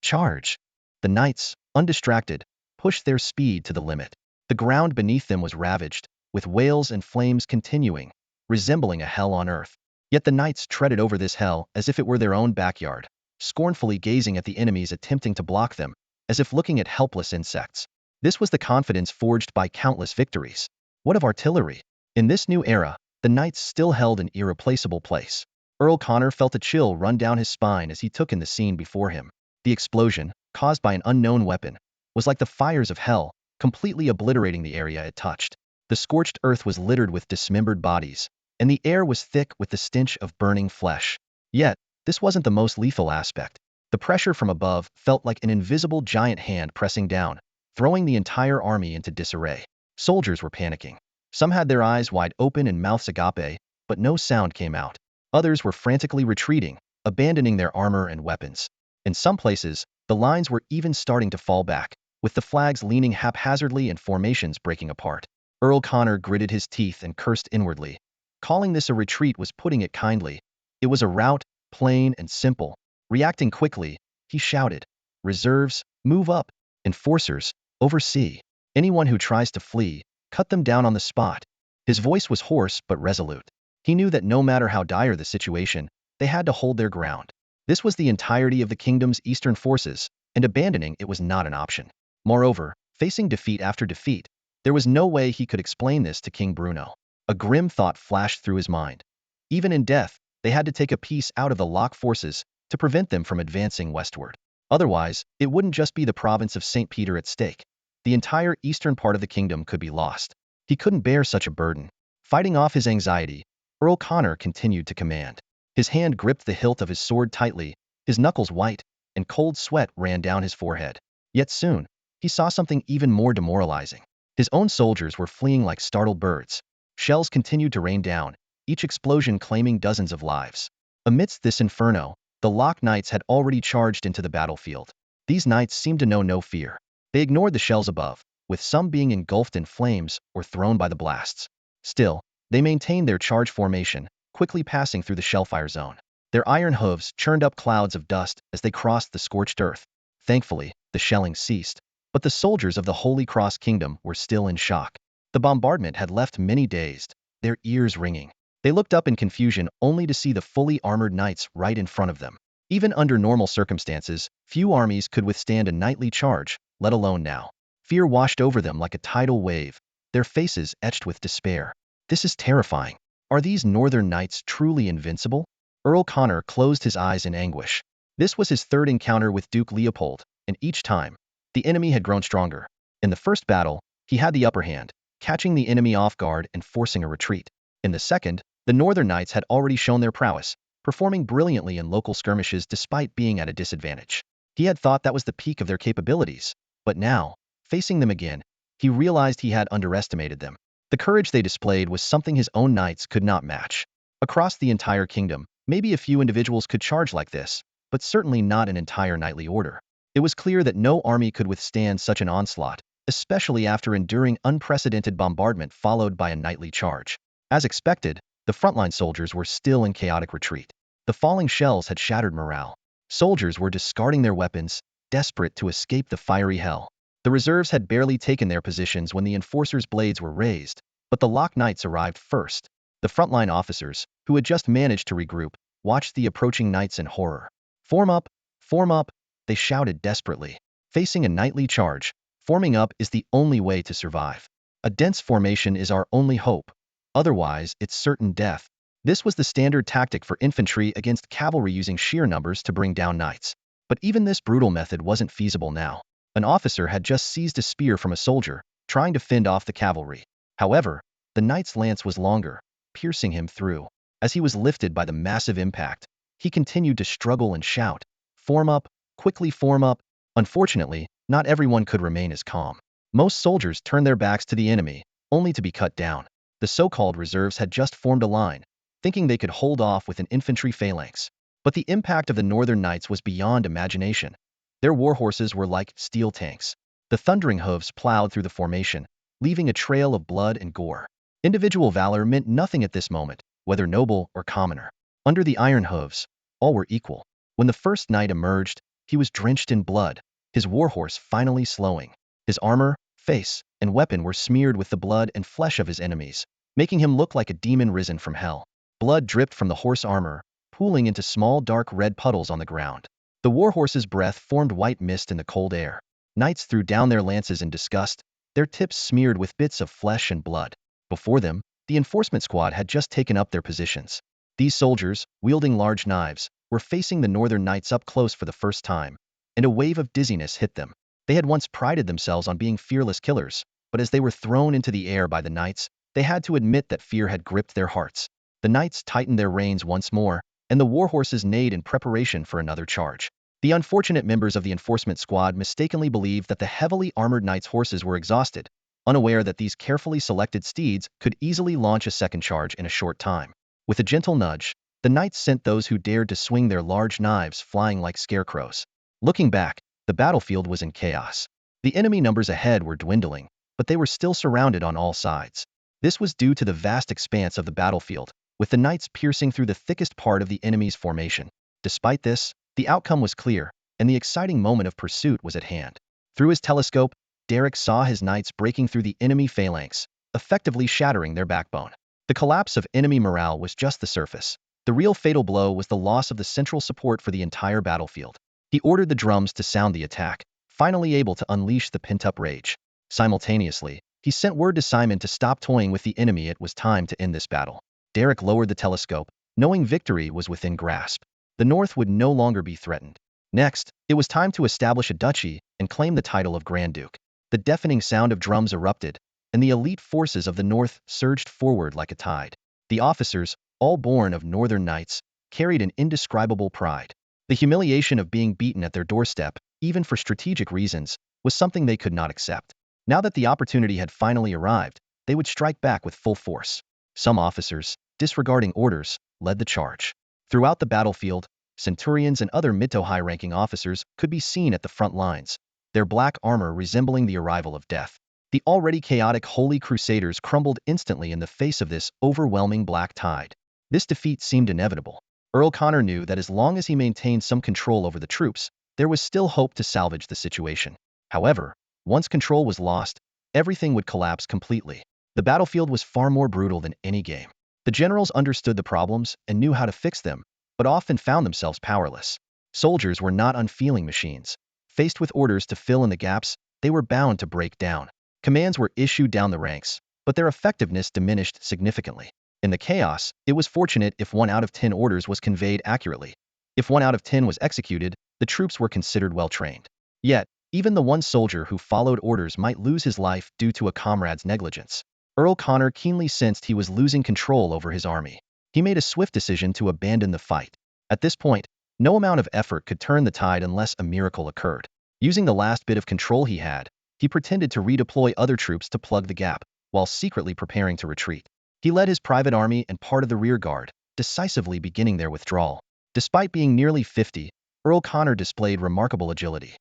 Charge! The knights, undistracted, pushed their speed to the limit. The ground beneath them was ravaged, with wails and flames continuing, resembling a hell on earth. Yet the knights treaded over this hell as if it were their own backyard, scornfully gazing at the enemies attempting to block them, as if looking at helpless insects. This was the confidence forged by countless victories. What of artillery? In this new era, the knights still held an irreplaceable place. Earl Connor felt a chill run down his spine as he took in the scene before him. The explosion, caused by an unknown weapon, was like the fires of hell, completely obliterating the area it touched. The scorched earth was littered with dismembered bodies, and the air was thick with the stench of burning flesh. Yet, this wasn't the most lethal aspect. The pressure from above felt like an invisible giant hand pressing down, throwing the entire army into disarray. Soldiers were panicking. Some had their eyes wide open and mouths agape, but no sound came out. Others were frantically retreating, abandoning their armor and weapons. In some places, the lines were even starting to fall back, with the flags leaning haphazardly and formations breaking apart. Earl Connor gritted his teeth and cursed inwardly. Calling this a retreat was putting it kindly. It was a rout, plain and simple. Reacting quickly, he shouted, "Reserves, move up! Enforcers, oversee! Anyone who tries to flee, cut them down on the spot." His voice was hoarse but resolute. He knew that no matter how dire the situation, they had to hold their ground. This was the entirety of the kingdom's eastern forces, and abandoning it was not an option. Moreover, facing defeat after defeat, there was no way he could explain this to King Bruno. A grim thought flashed through his mind. Even in death, they had to take a piece out of the Lock forces to prevent them from advancing westward. Otherwise, it wouldn't just be the province of St. Peter at stake. The entire eastern part of the kingdom could be lost. He couldn't bear such a burden. Fighting off his anxiety, Earl Connor continued to command. His hand gripped the hilt of his sword tightly, his knuckles white, and cold sweat ran down his forehead. Yet soon, he saw something even more demoralizing. His own soldiers were fleeing like startled birds. Shells continued to rain down, each explosion claiming dozens of lives. Amidst this inferno, the Lock Knights had already charged into the battlefield. These knights seemed to know no fear. They ignored the shells above, with some being engulfed in flames or thrown by the blasts. Still, they maintained their charge formation, quickly passing through the shellfire zone. Their iron hooves churned up clouds of dust as they crossed the scorched earth. Thankfully, the shelling ceased, but the soldiers of the Holy Cross Kingdom were still in shock. The bombardment had left many dazed, their ears ringing. They looked up in confusion only to see the fully armored knights right in front of them. Even under normal circumstances, few armies could withstand a nightly charge, let alone now. Fear washed over them like a tidal wave, their faces etched with despair. This is terrifying. Are these northern knights truly invincible? Earl Connor closed his eyes in anguish. This was his third encounter with Duke Leopold, and each time, the enemy had grown stronger. In the first battle, he had the upper hand, catching the enemy off guard and forcing a retreat. In the second, the northern knights had already shown their prowess, performing brilliantly in local skirmishes despite being at a disadvantage. He had thought that was the peak of their capabilities, but now, facing them again, he realized he had underestimated them. The courage they displayed was something his own knights could not match. Across the entire kingdom, maybe a few individuals could charge like this, but certainly not an entire knightly order. It was clear that no army could withstand such an onslaught, especially after enduring unprecedented bombardment followed by a nightly charge. As expected, the frontline soldiers were still in chaotic retreat. The falling shells had shattered morale. Soldiers were discarding their weapons, desperate to escape the fiery hell. The reserves had barely taken their positions when the enforcers' blades were raised, but the Lock Knights arrived first. The frontline officers, who had just managed to regroup, watched the approaching knights in horror. "Form up! Form up!" they shouted desperately. Facing a nightly charge, forming up is the only way to survive. A dense formation is our only hope. Otherwise, it's certain death. This was the standard tactic for infantry against cavalry, using sheer numbers to bring down knights. But even this brutal method wasn't feasible now. An officer had just seized a spear from a soldier, trying to fend off the cavalry. However, the knight's lance was longer, piercing him through. As he was lifted by the massive impact, he continued to struggle and shout, "Form up! Quickly form up!" Unfortunately, not everyone could remain as calm. Most soldiers turned their backs to the enemy, only to be cut down. The so-called reserves had just formed a line, thinking they could hold off with an infantry phalanx. But the impact of the northern knights was beyond imagination. Their war horses were like steel tanks. The thundering hooves plowed through the formation, leaving a trail of blood and gore. Individual valor meant nothing at this moment. whether noble or commoner. Under the iron hooves, all were equal. When the first knight emerged, he was drenched in blood, his warhorse finally slowing. His armor, face, and weapon were smeared with the blood and flesh of his enemies, making him look like a demon risen from hell. Blood dripped from the horse armor, pooling into small dark red puddles on the ground. The warhorse's breath formed white mist in the cold air. Knights threw down their lances in disgust, their tips smeared with bits of flesh and blood. Before them, the enforcement squad had just taken up their positions. These soldiers, wielding large knives, were facing the northern knights up close for the first time, and a wave of dizziness hit them. They had once prided themselves on being fearless killers, but as they were thrown into the air by the knights, they had to admit that fear had gripped their hearts. The knights tightened their reins once more, and the warhorses neighed in preparation for another charge. The unfortunate members of the enforcement squad mistakenly believed that the heavily armored knights' horses were exhausted, unaware that these carefully selected steeds could easily launch a second charge in a short time. With a gentle nudge, the knights sent those who dared to swing their large knives flying like scarecrows. Looking back, the battlefield was in chaos. The enemy numbers ahead were dwindling, but they were still surrounded on all sides. This was due to the vast expanse of the battlefield, with the knights piercing through the thickest part of the enemy's formation. Despite this, the outcome was clear, and the exciting moment of pursuit was at hand. Through his telescope, Derek saw his knights breaking through the enemy phalanx, effectively shattering their backbone. The collapse of enemy morale was just the surface. The real fatal blow was the loss of the central support for the entire battlefield. He ordered the drums to sound the attack, finally able to unleash the pent-up rage. Simultaneously, he sent word to Simon to stop toying with the enemy. It was time to end this battle. Derek lowered the telescope, knowing victory was within grasp. The North would no longer be threatened. Next, it was time to establish a duchy and claim the title of Grand Duke. The deafening sound of drums erupted, and the elite forces of the North surged forward like a tide. The officers, all born of northern knights, carried an indescribable pride. The humiliation of being beaten at their doorstep, even for strategic reasons, was something they could not accept. Now that the opportunity had finally arrived, they would strike back with full force. Some officers, disregarding orders, led the charge. Throughout the battlefield, centurions and other mid to high-ranking officers could be seen at the front lines, their black armor resembling the arrival of death. The already chaotic Holy Crusaders crumbled instantly in the face of this overwhelming black tide. This defeat seemed inevitable. Earl Connor knew that as long as he maintained some control over the troops, there was still hope to salvage the situation. However, once control was lost, everything would collapse completely. The battlefield was far more brutal than any game. The generals understood the problems and knew how to fix them, but often found themselves powerless. Soldiers were not unfeeling machines. Faced with orders to fill in the gaps, they were bound to break down. Commands were issued down the ranks, but their effectiveness diminished significantly. In the chaos, it was fortunate if 1 out of 10 orders was conveyed accurately. If 1 out of 10 was executed, the troops were considered well-trained. Yet, even the one soldier who followed orders might lose his life due to a comrade's negligence. Earl Connor keenly sensed he was losing control over his army. He made a swift decision to abandon the fight. At this point, no amount of effort could turn the tide unless a miracle occurred. Using the last bit of control he had, he pretended to redeploy other troops to plug the gap, while secretly preparing to retreat. He led his private army and part of the rear guard, decisively beginning their withdrawal. Despite being nearly 50, Earl Connor displayed remarkable agility.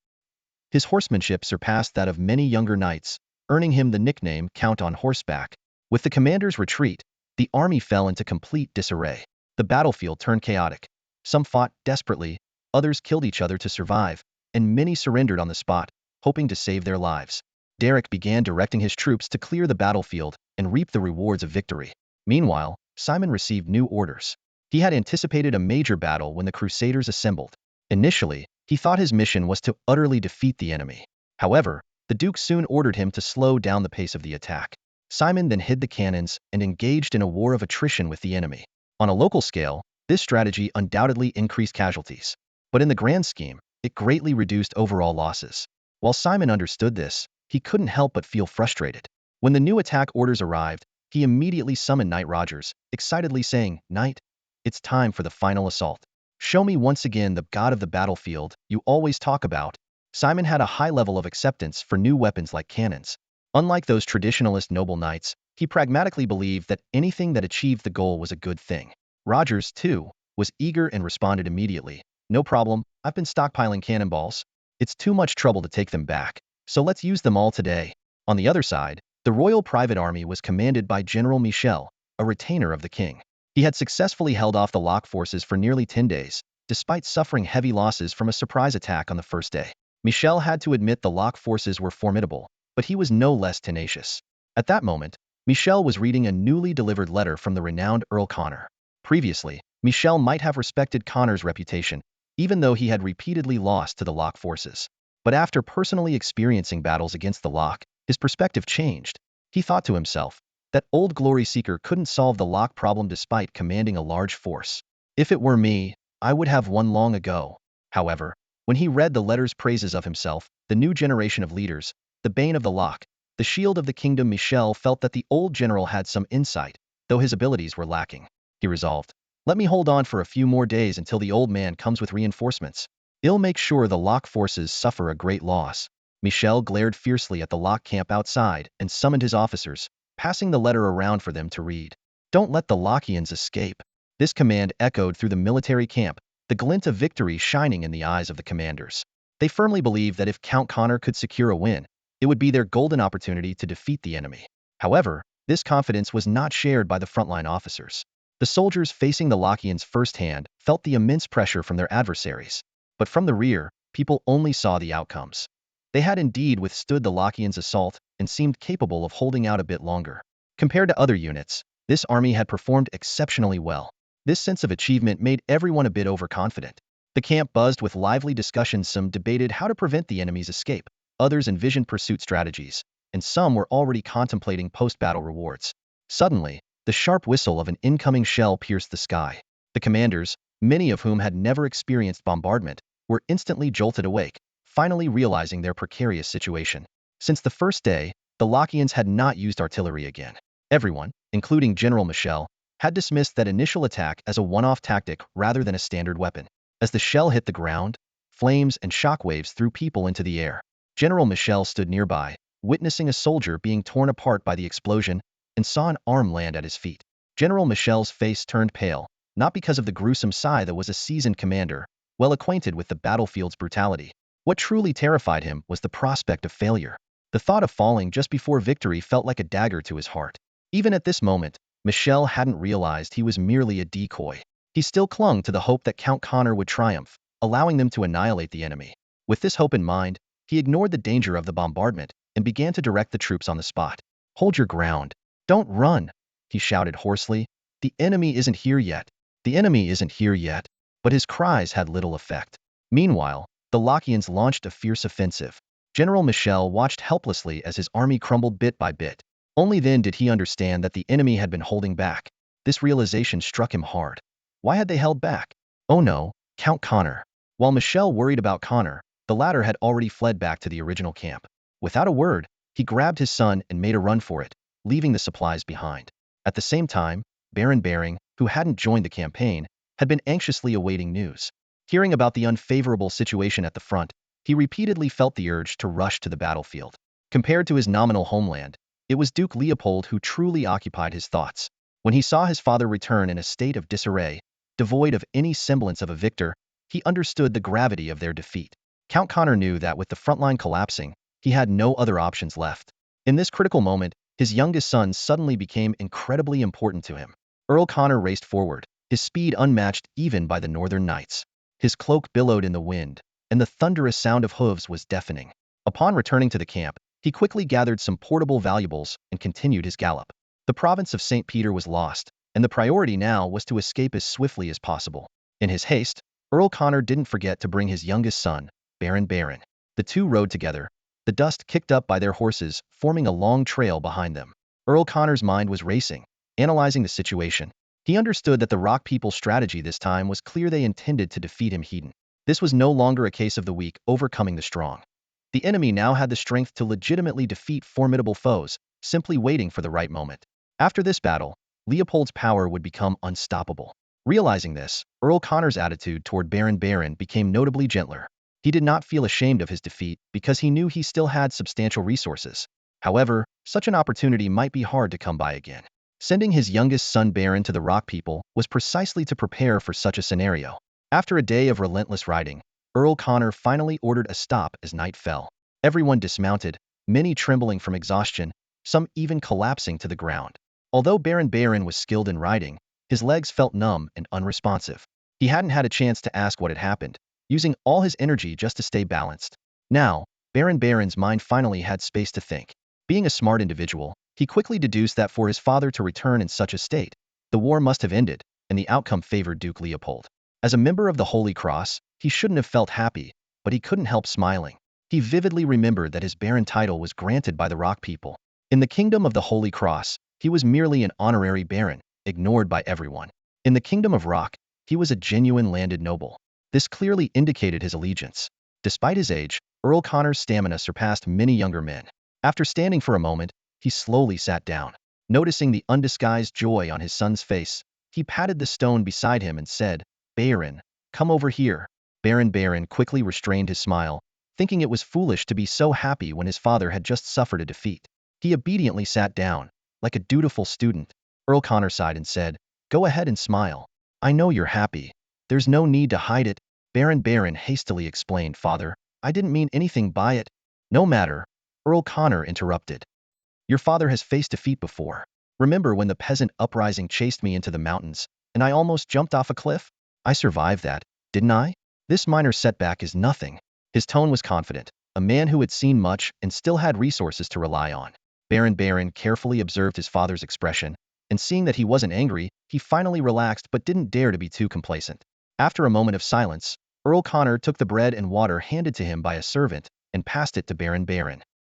His horsemanship surpassed that of many younger knights, earning him the nickname Count on Horseback. With the commander's retreat, the army fell into complete disarray. The battlefield turned chaotic. Some fought desperately, others killed each other to survive, and many surrendered on the spot, hoping to save their lives. Derek began directing his troops to clear the battlefield and reap the rewards of victory. Meanwhile, Simon received new orders. He had anticipated a major battle when the Crusaders assembled. Initially, he thought his mission was to utterly defeat the enemy. However, the Duke soon ordered him to slow down the pace of the attack. Simon then hid the cannons and engaged in a war of attrition with the enemy. On a local scale, this strategy undoubtedly increased casualties. But in the grand scheme, it greatly reduced overall losses. While Simon understood this, he couldn't help but feel frustrated. When the new attack orders arrived, he immediately summoned Knight Rogers, excitedly saying, "Knight, it's time for the final assault. Show me once again the god of the battlefield you always talk about." Simon had a high level of acceptance for new weapons like cannons. Unlike those traditionalist noble knights, he pragmatically believed that anything that achieved the goal was a good thing. Rogers, too, was eager and responded immediately. "No problem, I've been stockpiling cannonballs. It's too much trouble to take them back, so let's use them all today." On the other side, the Royal Private Army was commanded by General Michel, a retainer of the king. He had successfully held off the Lock forces for nearly 10 days, despite suffering heavy losses from a surprise attack on the first day. Michel had to admit the Lock forces were formidable, but he was no less tenacious. At that moment, Michel was reading a newly delivered letter from the renowned Earl Connor. Previously, Michel might have respected Connor's reputation, even though he had repeatedly lost to the Lock forces. But after personally experiencing battles against the Lock, his perspective changed. He thought to himself, that old glory seeker couldn't solve the Lock problem despite commanding a large force. If it were me, I would have won long ago. However, when he read the letter's praises of himself, the new generation of leaders, the bane of the Lock, the shield of the kingdom, Michel felt that the old general had some insight, though his abilities were lacking. He resolved, let me hold on for a few more days until the old man comes with reinforcements. I'll make sure the Lock forces suffer a great loss. Michel glared fiercely at the Lock camp outside and summoned his officers, passing the letter around for them to read. Don't let the Lockians escape. This command echoed through the military camp, the glint of victory shining in the eyes of the commanders. They firmly believed that if Count Connor could secure a win, it would be their golden opportunity to defeat the enemy. However, this confidence was not shared by the frontline officers. The soldiers facing the Lockians firsthand felt the immense pressure from their adversaries. But from the rear, people only saw the outcomes. They had indeed withstood the Lockians' assault and seemed capable of holding out a bit longer. Compared to other units, this army had performed exceptionally well. This sense of achievement made everyone a bit overconfident. The camp buzzed with lively discussions. Some debated how to prevent the enemy's escape, others envisioned pursuit strategies, and some were already contemplating post-battle rewards. Suddenly, the sharp whistle of an incoming shell pierced the sky. The commanders, many of whom had never experienced bombardment, were instantly jolted awake, finally realizing their precarious situation. Since the first day, the Lockians had not used artillery again. Everyone, including General Michel, had dismissed that initial attack as a one-off tactic rather than a standard weapon. As the shell hit the ground, flames and shockwaves threw people into the air. General Michel stood nearby, witnessing a soldier being torn apart by the explosion, and saw an arm land at his feet. General Michel's face turned pale, not because of the gruesome sigh that was a seasoned commander, well acquainted with the battlefield's brutality. What truly terrified him was the prospect of failure. The thought of falling just before victory felt like a dagger to his heart. Even at this moment, Michel hadn't realized he was merely a decoy. He still clung to the hope that Count Connor would triumph, allowing them to annihilate the enemy. With this hope in mind, he ignored the danger of the bombardment and began to direct the troops on the spot. Hold your ground. Don't run, he shouted hoarsely. The enemy isn't here yet. The enemy isn't here yet. But his cries had little effect. Meanwhile, the Lockians launched a fierce offensive. General Michel watched helplessly as his army crumbled bit by bit. Only then did he understand that the enemy had been holding back. This realization struck him hard. Why had they held back? Oh no, Count Connor. While Michel worried about Connor, the latter had already fled back to the original camp. Without a word, he grabbed his son and made a run for it, leaving the supplies behind. At the same time, Baron Bering, who hadn't joined the campaign, had been anxiously awaiting news. Hearing about the unfavorable situation at the front, he repeatedly felt the urge to rush to the battlefield. Compared to his nominal homeland, it was Duke Leopold who truly occupied his thoughts. When he saw his father return in a state of disarray, devoid of any semblance of a victor, he understood the gravity of their defeat. Count Connor knew that with the front line collapsing, he had no other options left. In this critical moment, his youngest son suddenly became incredibly important to him. Earl Connor raced forward, his speed unmatched even by the northern nights. His cloak billowed in the wind, and the thunderous sound of hooves was deafening. Upon returning to the camp, he quickly gathered some portable valuables and continued his gallop. The province of St. Peter was lost, and the priority now was to escape as swiftly as possible. In his haste, Earl Connor didn't forget to bring his youngest son, Baron Bering. The two rode together, the dust kicked up by their horses forming a long trail behind them. Earl Connor's mind was racing, analyzing the situation. He understood that the Rock people's strategy this time was clear. They intended to defeat him. This was no longer a case of the weak overcoming the strong. The enemy now had the strength to legitimately defeat formidable foes, simply waiting for the right moment. After this battle, Leopold's power would become unstoppable. Realizing this, Earl Connor's attitude toward Baron Bering became notably gentler. He did not feel ashamed of his defeat because he knew he still had substantial resources. However, such an opportunity might be hard to come by again. Sending his youngest son Baron to the Rock people was precisely to prepare for such a scenario. After a day of relentless riding, Earl Connor finally ordered a stop as night fell. Everyone dismounted, many trembling from exhaustion, some even collapsing to the ground. Although Baron Bering was skilled in riding, His legs felt numb and unresponsive. He hadn't had a chance to ask what had happened, using all his energy just to stay balanced. Now, Baron's mind finally had space to think. Being a smart individual, he quickly deduced that for his father to return in such a state, the war must have ended, and the outcome favored Duke Leopold. As a member of the Holy Cross, he shouldn't have felt happy, but he couldn't help smiling. He vividly remembered that his Baron title was granted by the Rock people. In the kingdom of the Holy Cross, he was merely an honorary Baron, ignored by everyone. In the kingdom of Rock, he was a genuine landed noble. This clearly indicated his allegiance. Despite his age, Earl Connor's stamina surpassed many younger men. After standing for a moment, he slowly sat down. Noticing the undisguised joy on his son's face, he patted the stone beside him and said, "Baron, come over here." Baron quickly restrained his smile, thinking it was foolish to be so happy when his father had just suffered a defeat. He obediently sat down. Like a dutiful student, Earl Connor sighed and said, "Go ahead and smile. I know you're happy. There's no need to hide it." Baron hastily explained, "Father, I didn't mean anything by it." "No matter," Earl Connor interrupted. "Your father has faced defeat before. Remember when the peasant uprising chased me into the mountains, and I almost jumped off a cliff? I survived that, didn't I? This minor setback is nothing." His tone was confident, a man who had seen much and still had resources to rely on. Baron carefully observed his father's expression, and seeing that he wasn't angry, he finally relaxed but didn't dare to be too complacent. After a moment of silence, Earl Connor took the bread and water handed to him by a servant and passed it to Baron.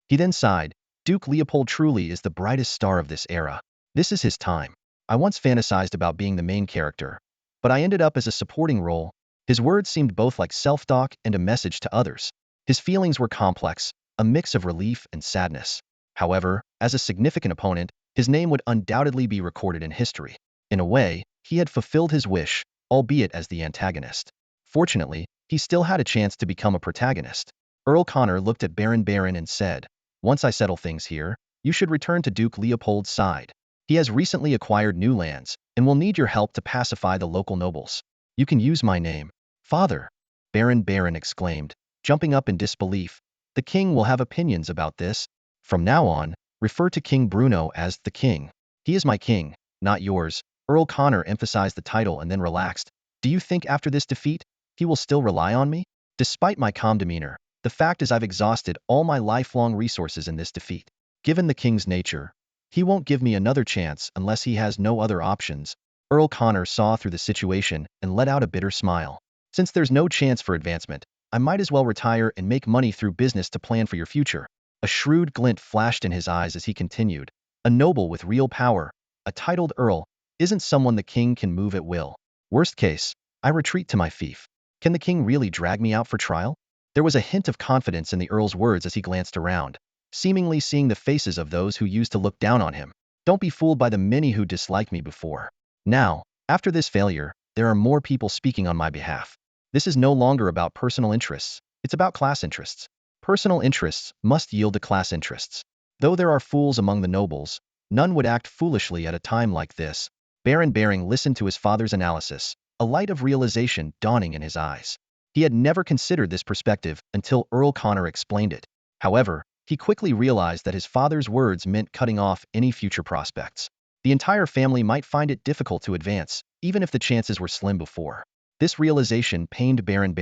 He then sighed, "Duke Leopold truly is the brightest star of this era. This is his time. I once fantasized about being the main character, but I ended up as a supporting role." His words seemed both like self-talk and a message to others. His feelings were complex, a mix of relief and sadness. However, as a significant opponent, his name would undoubtedly be recorded in history. In a way, he had fulfilled his wish, albeit as the antagonist. Fortunately, he still had a chance to become a protagonist. Earl Connor looked at Baron and said, "Once I settle things here, you should return to Duke Leopold's side. He has recently acquired new lands, and will need your help to pacify the local nobles. You can use my name." "Father," Baron exclaimed, jumping up in disbelief, "the king will have opinions about this. From now on, refer to King Bruno as the king. He is my king, not yours." Earl Connor emphasized the title and then relaxed. "Do you think after this defeat, he will still rely on me? Despite my calm demeanor, the fact is I've exhausted all my lifelong resources in this defeat. Given the king's nature, he won't give me another chance unless he has no other options." Earl Connor saw through the situation and let out a bitter smile. "Since there's no chance for advancement, I might as well retire and make money through business to plan for your future." A shrewd glint flashed in his eyes as he continued, "A noble with real power, a titled earl, isn't someone the king can move at will. Worst case, I retreat to my fief. Can the king really drag me out for trial?" There was a hint of confidence in the earl's words as he glanced around, seemingly seeing the faces of those who used to look down on him. "Don't be fooled by the many who disliked me before. Now, after this failure, there are more people speaking on my behalf. This is no longer about personal interests, it's about class interests. Personal interests must yield to class interests. Though there are fools among the nobles, none would act foolishly at a time like this." Baron listened to his father's analysis, a light of realization dawning in his eyes. He had never considered this perspective until Earl Connor explained it. However, he quickly realized that his father's words meant cutting off any future prospects. The entire family might find it difficult to advance, even if the chances were slim before. This realization pained Baron,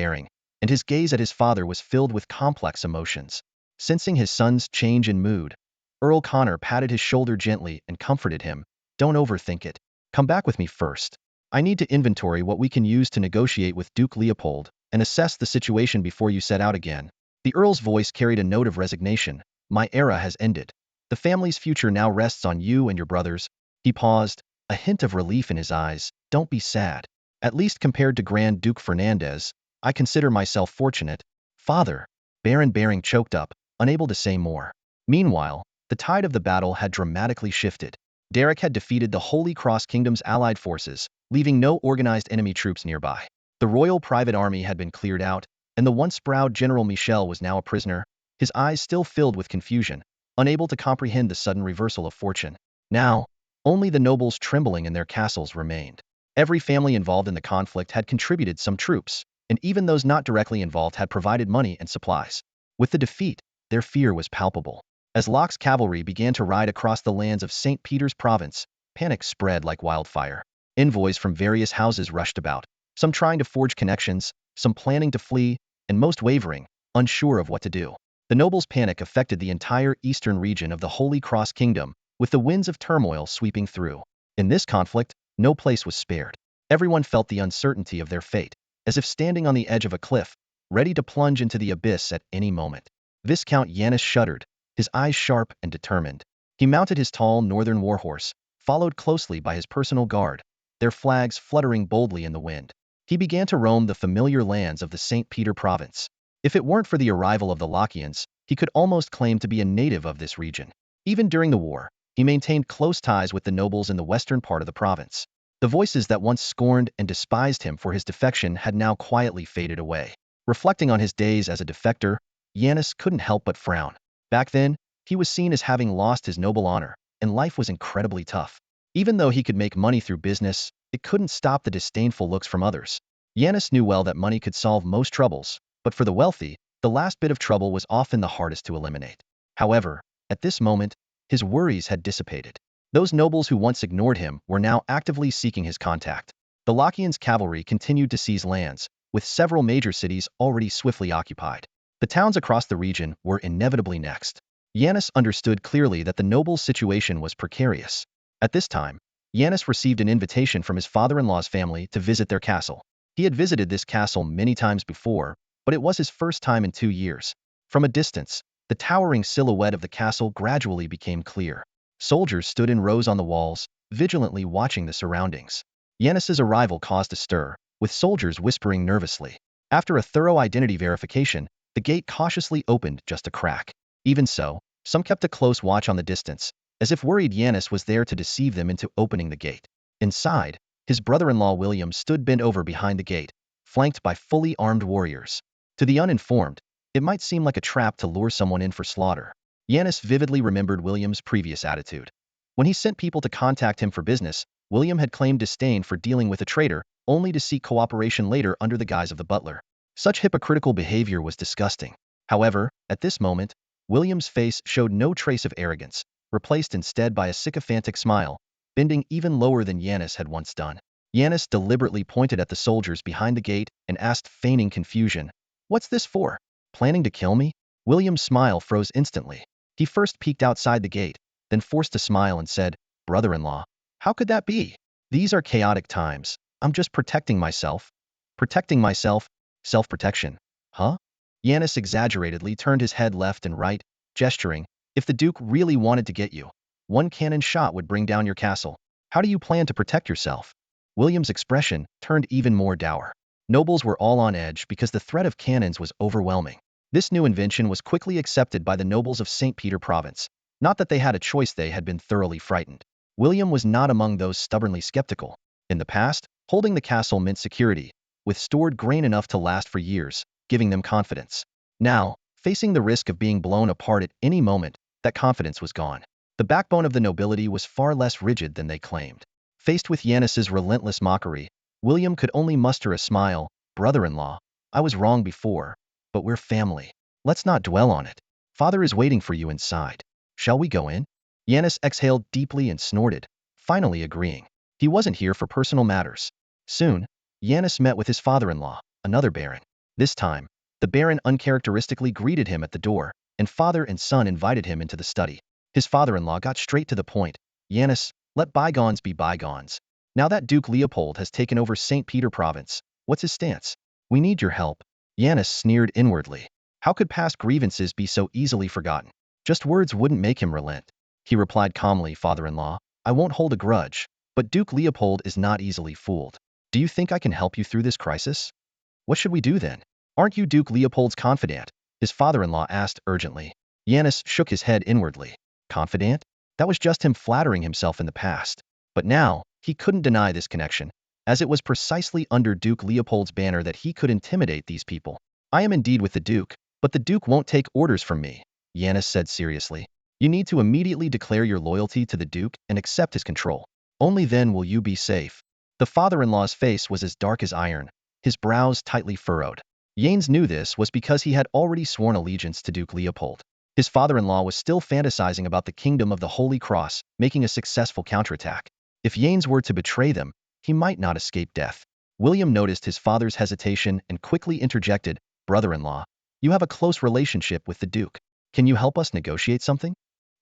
and his gaze at his father was filled with complex emotions. Sensing his son's change in mood, Earl Connor patted his shoulder gently and comforted him. "Don't overthink it. Come back with me first. I need to inventory what we can use to negotiate with Duke Leopold and assess the situation before you set out again." The earl's voice carried a note of resignation. "My era has ended. The family's future now rests on you and your brothers." He paused, a hint of relief in his eyes. "Don't be sad. At least compared to Grand Duke Fernandez, I consider myself fortunate." "Father," Baron choked up, unable to say more. Meanwhile, the tide of the battle had dramatically shifted. Derek had defeated the Holy Cross Kingdom's allied forces, leaving no organized enemy troops nearby. The royal private army had been cleared out, and the once proud General Michel was now a prisoner, his eyes still filled with confusion, unable to comprehend the sudden reversal of fortune. Now, only the nobles trembling in their castles remained. Every family involved in the conflict had contributed some troops, and even those not directly involved had provided money and supplies. With the defeat, their fear was palpable. As Locke's cavalry began to ride across the lands of St. Peter's province, panic spread like wildfire. Envoys from various houses rushed about, some trying to forge connections, some planning to flee, and most wavering, unsure of what to do. The nobles' panic affected the entire eastern region of the Holy Cross Kingdom, with the winds of turmoil sweeping through. In this conflict, no place was spared. Everyone felt the uncertainty of their fate, as if standing on the edge of a cliff, ready to plunge into the abyss at any moment. Viscount Yanis shuddered, his eyes sharp and determined. He mounted his tall northern warhorse, followed closely by his personal guard, their flags fluttering boldly in the wind. He began to roam the familiar lands of the St. Peter province. If it weren't for the arrival of the Lachians, he could almost claim to be a native of this region. Even during the war, he maintained close ties with the nobles in the western part of the province. The voices that once scorned and despised him for his defection had now quietly faded away. Reflecting on his days as a defector, Yanis couldn't help but frown. Back then, he was seen as having lost his noble honor, and life was incredibly tough. Even though he could make money through business, it couldn't stop the disdainful looks from others. Yanis knew well that money could solve most troubles, but for the wealthy, the last bit of trouble was often the hardest to eliminate. However, at this moment, his worries had dissipated. Those nobles who once ignored him were now actively seeking his contact. The Lachians' cavalry continued to seize lands, with several major cities already swiftly occupied. The towns across the region were inevitably next. Yanis understood clearly that the nobles' situation was precarious. At this time, Yanis received an invitation from his father-in-law's family to visit their castle. He had visited this castle many times before, but it was his first time in 2 years. From a distance, the towering silhouette of the castle gradually became clear. Soldiers stood in rows on the walls, vigilantly watching the surroundings. Yanis's arrival caused a stir, with soldiers whispering nervously. After a thorough identity verification, the gate cautiously opened just a crack. Even so, some kept a close watch on the distance, as if worried Yanis was there to deceive them into opening the gate. Inside, his brother-in-law William stood bent over behind the gate, flanked by fully armed warriors. To the uninformed, it might seem like a trap to lure someone in for slaughter. Yanis vividly remembered William's previous attitude. When he sent people to contact him for business, William had claimed disdain for dealing with a traitor, only to seek cooperation later under the guise of the butler. Such hypocritical behavior was disgusting. However, at this moment, William's face showed no trace of arrogance, replaced instead by a sycophantic smile, bending even lower than Yanis had once done. Yanis deliberately pointed at the soldiers behind the gate and asked, feigning confusion, "What's this for? Planning to kill me?" William's smile froze instantly. He first peeked outside the gate, then forced a smile and said, "Brother-in-law, how could that be? These are chaotic times. I'm just protecting myself." Protecting myself? Self-protection. Huh? Yanis exaggeratedly turned his head left and right, gesturing, "If the Duke really wanted to get you, one cannon shot would bring down your castle. How do you plan to protect yourself?" William's expression turned even more dour. Nobles were all on edge because the threat of cannons was overwhelming. This new invention was quickly accepted by the nobles of St. Peter province. Not that they had a choice, they had been thoroughly frightened. William was not among those stubbornly skeptical. In the past, holding the castle meant security, with stored grain enough to last for years, giving them confidence. Now, facing the risk of being blown apart at any moment, that confidence was gone. The backbone of the nobility was far less rigid than they claimed. Faced with Yanis's relentless mockery, William could only muster a smile. "Brother-in-law, I was wrong before, but we're family. Let's not dwell on it. Father is waiting for you inside. Shall we go in?" Yanis exhaled deeply and snorted, finally agreeing. He wasn't here for personal matters. Soon, Yanis met with his father-in-law, another baron. This time, the baron uncharacteristically greeted him at the door, and father and son invited him into the study. His father-in-law got straight to the point. "Yanis, let bygones be bygones. Now that Duke Leopold has taken over St. Peter province, what's his stance? We need your help." Yanis sneered inwardly. How could past grievances be so easily forgotten? Just words wouldn't make him relent. He replied calmly, "Father-in-law, I won't hold a grudge, but Duke Leopold is not easily fooled. Do you think I can help you through this crisis?" "What should we do then? Aren't you Duke Leopold's confidant?" his father-in-law asked urgently. Yanis shook his head inwardly. Confidant? That was just him flattering himself in the past. But now, he couldn't deny this connection, as it was precisely under Duke Leopold's banner that he could intimidate these people. "I am indeed with the Duke, but the Duke won't take orders from me," Yanis said seriously. "You need to immediately declare your loyalty to the Duke and accept his control. Only then will you be safe." The father-in-law's face was as dark as iron, his brows tightly furrowed. Yanes knew this was because he had already sworn allegiance to Duke Leopold. His father-in-law was still fantasizing about the kingdom of the Holy Cross, making a successful counterattack. If Yanes were to betray them, he might not escape death. William noticed his father's hesitation and quickly interjected, "Brother-in-law, you have a close relationship with the Duke. Can you help us negotiate something?"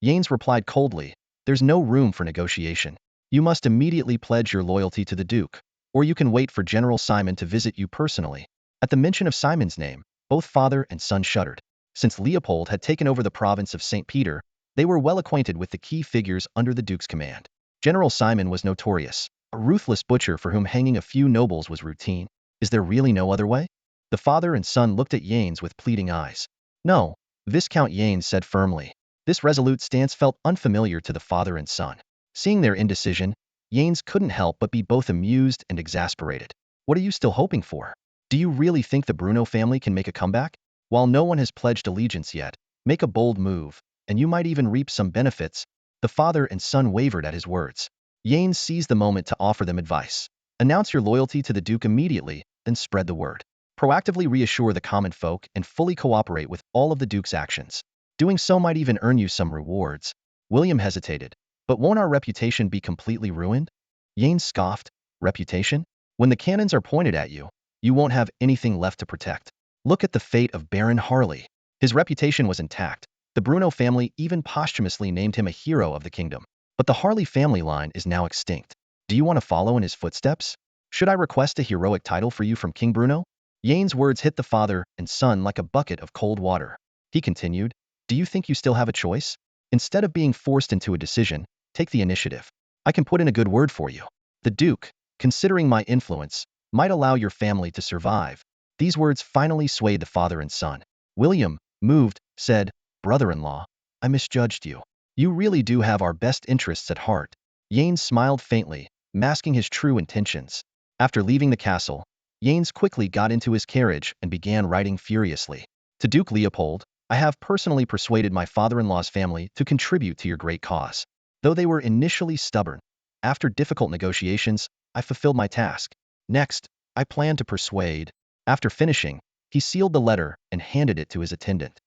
Yanes replied coldly, "There's no room for negotiation. You must immediately pledge your loyalty to the Duke, or you can wait for General Simon to visit you personally." At the mention of Simon's name, both father and son shuddered. Since Leopold had taken over the province of St. Peter, they were well acquainted with the key figures under the Duke's command. General Simon was notorious, a ruthless butcher for whom hanging a few nobles was routine. Is there really no other way? The father and son looked at Yanes with pleading eyes. "No," Viscount Yanes said firmly. This resolute stance felt unfamiliar to the father and son. Seeing their indecision, Yanes couldn't help but be both amused and exasperated. "What are you still hoping for? Do you really think the Bruno family can make a comeback? While no one has pledged allegiance yet, make a bold move, and you might even reap some benefits." The father and son wavered at his words. Yanes seized the moment to offer them advice. "Announce your loyalty to the Duke immediately, then spread the word. Proactively reassure the common folk and fully cooperate with all of the Duke's actions. Doing so might even earn you some rewards." William hesitated. "But won't our reputation be completely ruined?" Yanes scoffed. "Reputation? When the cannons are pointed at you, you won't have anything left to protect. Look at the fate of Baron Harley. His reputation was intact. The Bruno family even posthumously named him a hero of the kingdom. But the Harley family line is now extinct. Do you want to follow in his footsteps? Should I request a heroic title for you from King Bruno?" Yanes' words hit the father and son like a bucket of cold water. He continued, "Do you think you still have a choice? Instead of being forced into a decision, take the initiative. I can put in a good word for you. The Duke, considering my influence, might allow your family to survive." These words finally swayed the father and son. William, moved, said, "Brother-in-law, I misjudged you. You really do have our best interests at heart." Yanes smiled faintly, masking his true intentions. After leaving the castle, Yanes quickly got into his carriage and began writing furiously. "To Duke Leopold, I have personally persuaded my father-in-law's family to contribute to your great cause. Though they were initially stubborn, after difficult negotiations, I fulfilled my task. Next, I plan to persuade." After finishing, he sealed the letter and handed it to his attendant.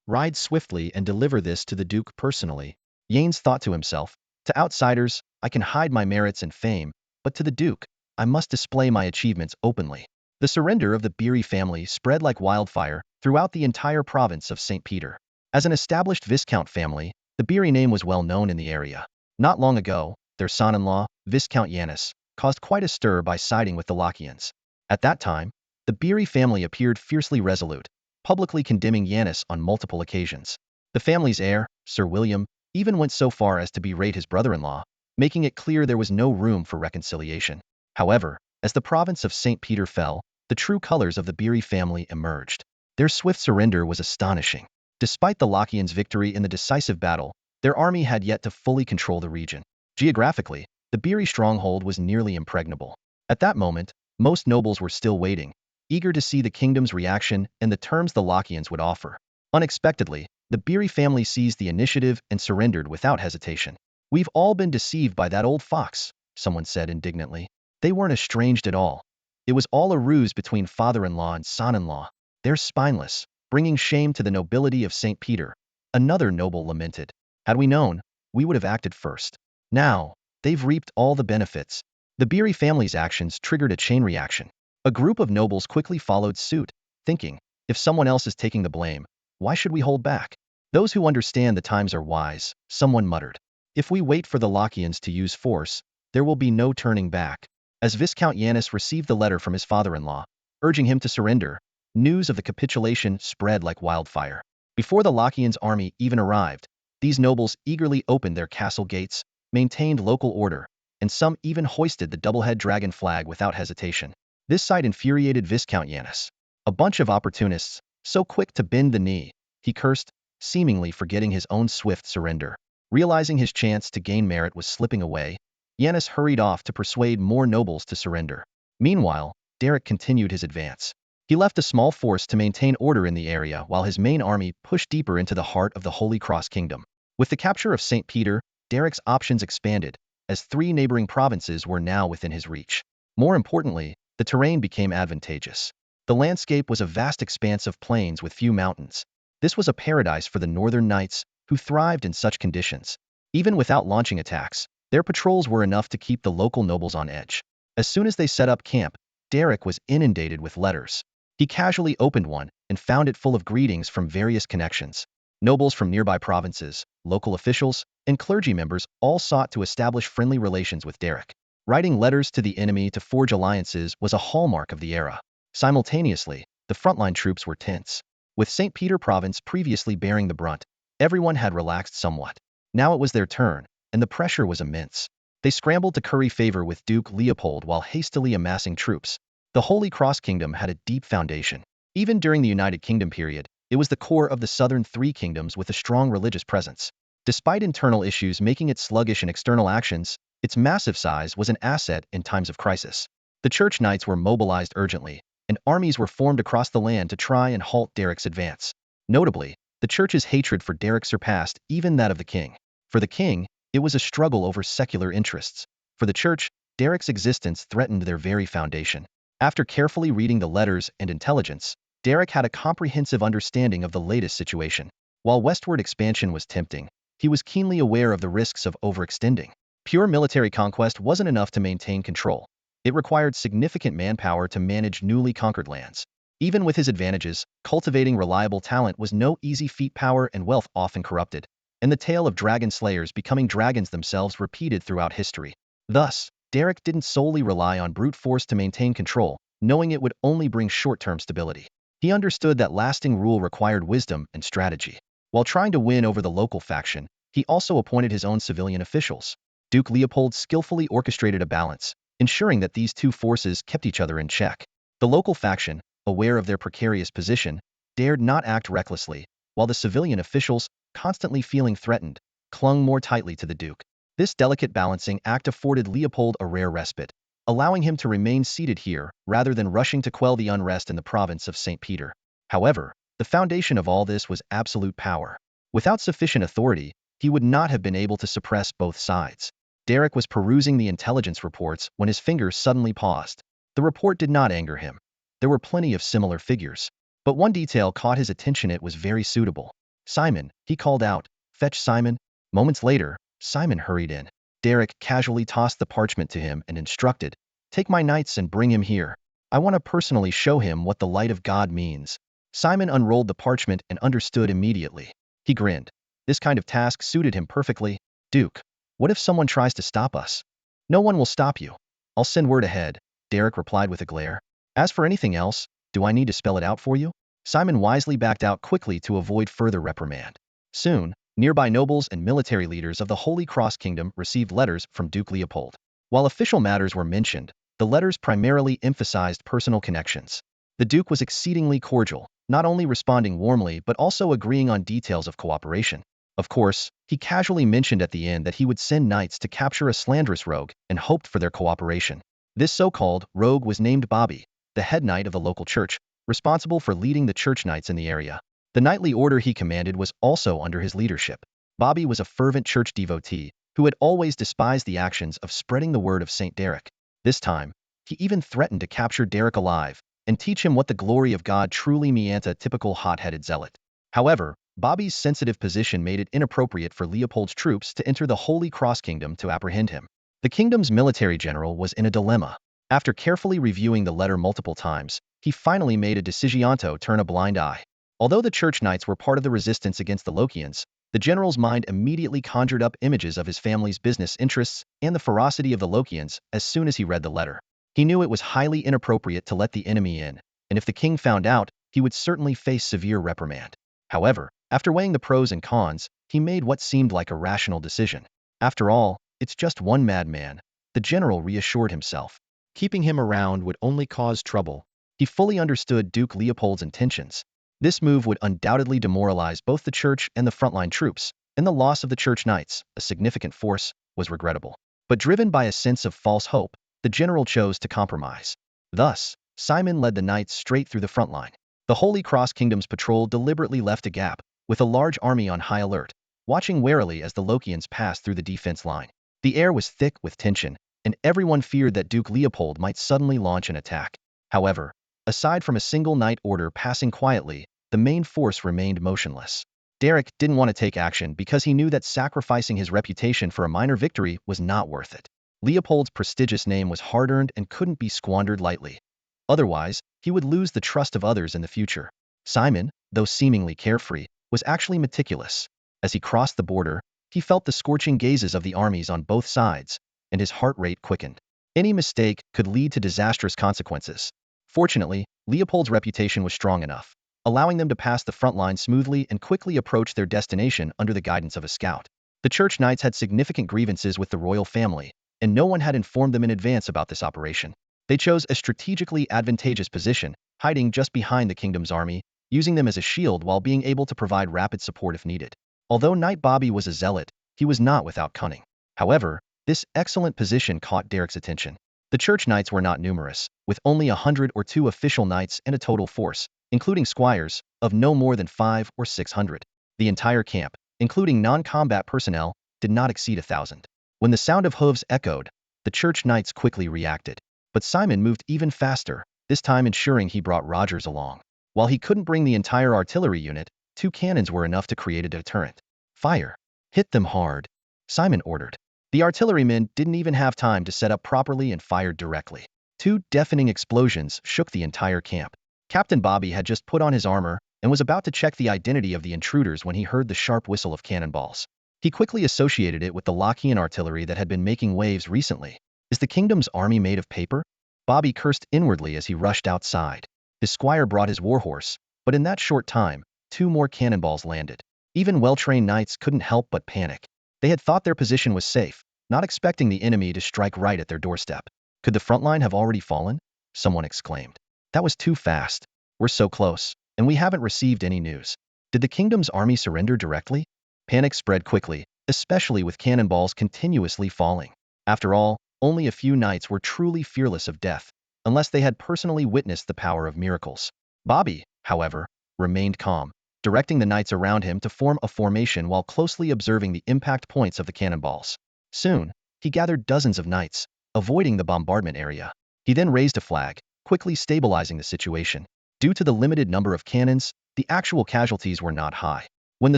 "Ride swiftly and deliver this to the Duke personally." Yanes thought to himself, "To outsiders, I can hide my merits and fame, but to the Duke, I must display my achievements openly." The surrender of the Beery family spread like wildfire throughout the entire province of St. Peter. As an established Viscount family, the Beery name was well known in the area. Not long ago, their son-in-law, Viscount Yanis, caused quite a stir by siding with the Lockians. At that time, the Beery family appeared fiercely resolute, publicly condemning Yanis on multiple occasions. The family's heir, Sir William, even went so far as to berate his brother-in-law, making it clear there was no room for reconciliation. However, as the province of St. Peter fell, the true colors of the Beery family emerged. Their swift surrender was astonishing. Despite the Lockians' victory in the decisive battle, their army had yet to fully control the region. Geographically, the Beery stronghold was nearly impregnable. At that moment, most nobles were still waiting, eager to see the kingdom's reaction and the terms the Lockians would offer. Unexpectedly, the Beery family seized the initiative and surrendered without hesitation. "We've all been deceived by that old fox," someone said indignantly. "They weren't estranged at all. It was all a ruse between father-in-law and son-in-law. They're spineless, bringing shame to the nobility of St. Peter." Another noble lamented. "Had we known, we would have acted first. Now, they've reaped all the benefits." The Beery family's actions triggered a chain reaction. A group of nobles quickly followed suit, thinking, if someone else is taking the blame, why should we hold back? "Those who understand the times are wise," someone muttered. "If we wait for the Lockians to use force, there will be no turning back." As Viscount Yanis received the letter from his father-in-law, urging him to surrender, news of the capitulation spread like wildfire. Before the Lockians' army even arrived, these nobles eagerly opened their castle gates, maintained local order, and some even hoisted the double-head dragon flag without hesitation. This sight infuriated Viscount Yanis. "A bunch of opportunists, so quick to bend the knee," he cursed, seemingly forgetting his own swift surrender. Realizing his chance to gain merit was slipping away, Yanis hurried off to persuade more nobles to surrender. Meanwhile, Derek continued his advance. He left a small force to maintain order in the area while his main army pushed deeper into the heart of the Holy Cross Kingdom. With the capture of St. Peter, Derek's options expanded, as 3 neighboring provinces were now within his reach. More importantly, the terrain became advantageous. The landscape was a vast expanse of plains with few mountains. This was a paradise for the northern knights, who thrived in such conditions. Even without launching attacks, their patrols were enough to keep the local nobles on edge. As soon as they set up camp, Derek was inundated with letters. He casually opened one and found it full of greetings from various connections. Nobles from nearby provinces, local officials, and clergy members all sought to establish friendly relations with Derek. Writing letters to the enemy to forge alliances was a hallmark of the era. Simultaneously, the frontline troops were tense. With St. Peter province previously bearing the brunt, everyone had relaxed somewhat. Now it was their turn, and the pressure was immense. They scrambled to curry favor with Duke Leopold while hastily amassing troops. The Holy Cross Kingdom had a deep foundation. Even during the United Kingdom period, it was the core of the southern three kingdoms with a strong religious presence. Despite internal issues making it sluggish in external actions, its massive size was an asset in times of crisis. The church knights were mobilized urgently, and armies were formed across the land to try and halt Derek's advance. Notably, the church's hatred for Derek surpassed even that of the king. For the king, it was a struggle over secular interests. For the church, Derek's existence threatened their very foundation. After carefully reading the letters and intelligence, Derek had a comprehensive understanding of the latest situation. While westward expansion was tempting, he was keenly aware of the risks of overextending. Pure military conquest wasn't enough to maintain control. It required significant manpower to manage newly conquered lands. Even with his advantages, cultivating reliable talent was no easy feat. Power and wealth often corrupted, and the tale of dragon slayers becoming dragons themselves repeated throughout history. Thus, Derek didn't solely rely on brute force to maintain control, knowing it would only bring short-term stability. He understood that lasting rule required wisdom and strategy. While trying to win over the local faction, he also appointed his own civilian officials. Duke Leopold skillfully orchestrated a balance, ensuring that these two forces kept each other in check. The local faction, aware of their precarious position, dared not act recklessly, while the civilian officials, constantly feeling threatened, clung more tightly to the Duke. This delicate balancing act afforded Leopold a rare respite, allowing him to remain seated here rather than rushing to quell the unrest in the province of St. Peter. However, the foundation of all this was absolute power. Without sufficient authority, he would not have been able to suppress both sides. Derek was perusing the intelligence reports when his fingers suddenly paused. The report did not anger him. There were plenty of similar figures. But one detail caught his attention. It was very suitable. "Simon," he called out. "Fetch Simon." Moments later, Simon hurried in. Derek casually tossed the parchment to him and instructed, "Take my knights and bring him here. I want to personally show him what the light of God means." Simon unrolled the parchment and understood immediately. He grinned. This kind of task suited him perfectly. "Duke, what if someone tries to stop us?" "No one will stop you. I'll send word ahead," Derek replied with a glare. "As for anything else, do I need to spell it out for you?" Simon wisely backed out quickly to avoid further reprimand. Soon, nearby nobles and military leaders of the Holy Cross Kingdom received letters from Duke Leopold. While official matters were mentioned, the letters primarily emphasized personal connections. The Duke was exceedingly cordial, not only responding warmly but also agreeing on details of cooperation. Of course, he casually mentioned at the end that he would send knights to capture a slanderous rogue and hoped for their cooperation. This so-called rogue was named Bobby, the head knight of the local church, responsible for leading the church knights in the area. The knightly order he commanded was also under his leadership. Bobby was a fervent church devotee who had always despised the actions of spreading the word of St. Derek. This time, he even threatened to capture Derek alive and teach him what the glory of God truly meant. A typical hot-headed zealot. However, Bobby's sensitive position made it inappropriate for Leopold's troops to enter the Holy Cross Kingdom to apprehend him. The kingdom's military general was in a dilemma. After carefully reviewing the letter multiple times, he finally made a decision to turn a blind eye. Although the church knights were part of the resistance against the Lokians, the general's mind immediately conjured up images of his family's business interests and the ferocity of the Lokians as soon as he read the letter. He knew it was highly inappropriate to let the enemy in, and if the king found out, he would certainly face severe reprimand. However, after weighing the pros and cons, he made what seemed like a rational decision. After all, it's just one madman, the general reassured himself. Keeping him around would only cause trouble. He fully understood Duke Leopold's intentions. This move would undoubtedly demoralize both the church and the frontline troops, and the loss of the church knights, a significant force, was regrettable. But driven by a sense of false hope, the general chose to compromise. Thus, Simon led the knights straight through the front line. The Holy Cross Kingdom's patrol deliberately left a gap, with a large army on high alert, watching warily as the Lokians passed through the defense line. The air was thick with tension, and everyone feared that Duke Leopold might suddenly launch an attack. However, aside from a single knight order passing quietly, the main force remained motionless. Derek didn't want to take action because he knew that sacrificing his reputation for a minor victory was not worth it. Leopold's prestigious name was hard-earned and couldn't be squandered lightly. Otherwise, he would lose the trust of others in the future. Simon, though seemingly carefree, was actually meticulous. As he crossed the border, he felt the scorching gazes of the armies on both sides, and his heart rate quickened. Any mistake could lead to disastrous consequences. Fortunately, Leopold's reputation was strong enough, allowing them to pass the front line smoothly and quickly approach their destination under the guidance of a scout. The Church Knights had significant grievances with the royal family, and no one had informed them in advance about this operation. They chose a strategically advantageous position, hiding just behind the kingdom's army, using them as a shield while being able to provide rapid support if needed. Although Knight Bobby was a zealot, he was not without cunning. However, this excellent position caught Derek's attention. The Church Knights were not numerous, with only 100 or 2 official knights and a total force, including squires, of no more than 500 or 600. The entire camp, including non-combat personnel, did not exceed 1,000. When the sound of hooves echoed, the Church Knights quickly reacted. But Simon moved even faster, this time ensuring he brought Rogers along. While he couldn't bring the entire artillery unit, 2 cannons were enough to create a deterrent. Fire! Hit them hard, Simon ordered. The artillerymen didn't even have time to set up properly and fired directly. 2 deafening explosions shook the entire camp. Captain Bobby had just put on his armor and was about to check the identity of the intruders when he heard the sharp whistle of cannonballs. He quickly associated it with the Lockean artillery that had been making waves recently. Is the kingdom's army made of paper? Bobby cursed inwardly as he rushed outside. His squire brought his warhorse, but in that short time, 2 more cannonballs landed. Even well-trained knights couldn't help but panic. They had thought their position was safe, not expecting the enemy to strike right at their doorstep. Could the front line have already fallen? Someone exclaimed. That was too fast. We're so close, and we haven't received any news. Did the kingdom's army surrender directly? Panic spread quickly, especially with cannonballs continuously falling. After all, only a few knights were truly fearless of death, unless they had personally witnessed the power of miracles. Bobby, however, remained calm, directing the knights around him to form a formation while closely observing the impact points of the cannonballs. Soon, he gathered dozens of knights, avoiding the bombardment area. He then raised a flag, quickly stabilizing the situation. Due to the limited number of cannons, the actual casualties were not high. When the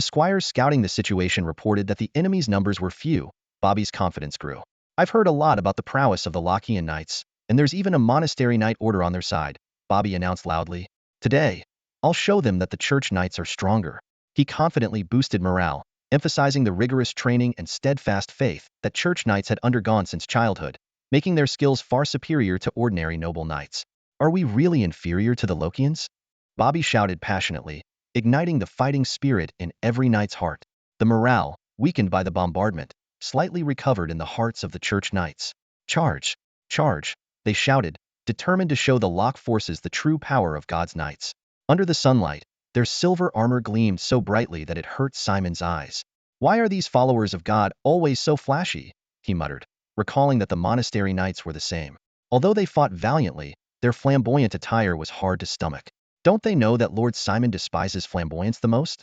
squires scouting the situation reported that the enemy's numbers were few, Bobby's confidence grew. I've heard a lot about the prowess of the Lockean knights, and there's even a monastery knight order on their side, Bobby announced loudly. Today, I'll show them that the church knights are stronger. He confidently boosted morale, emphasizing the rigorous training and steadfast faith that church knights had undergone since childhood, making their skills far superior to ordinary noble knights. Are we really inferior to the Lockeans? Bobby shouted passionately, igniting the fighting spirit in every knight's heart. The morale, weakened by the bombardment, slightly recovered in the hearts of the church knights. Charge! Charge! They shouted, determined to show the Locke forces the true power of God's knights. Under the sunlight, their silver armor gleamed so brightly that it hurt Simon's eyes. Why are these followers of God always so flashy? He muttered, recalling that the monastery knights were the same. Although they fought valiantly, their flamboyant attire was hard to stomach. Don't they know that Lord Simon despises flamboyance the most?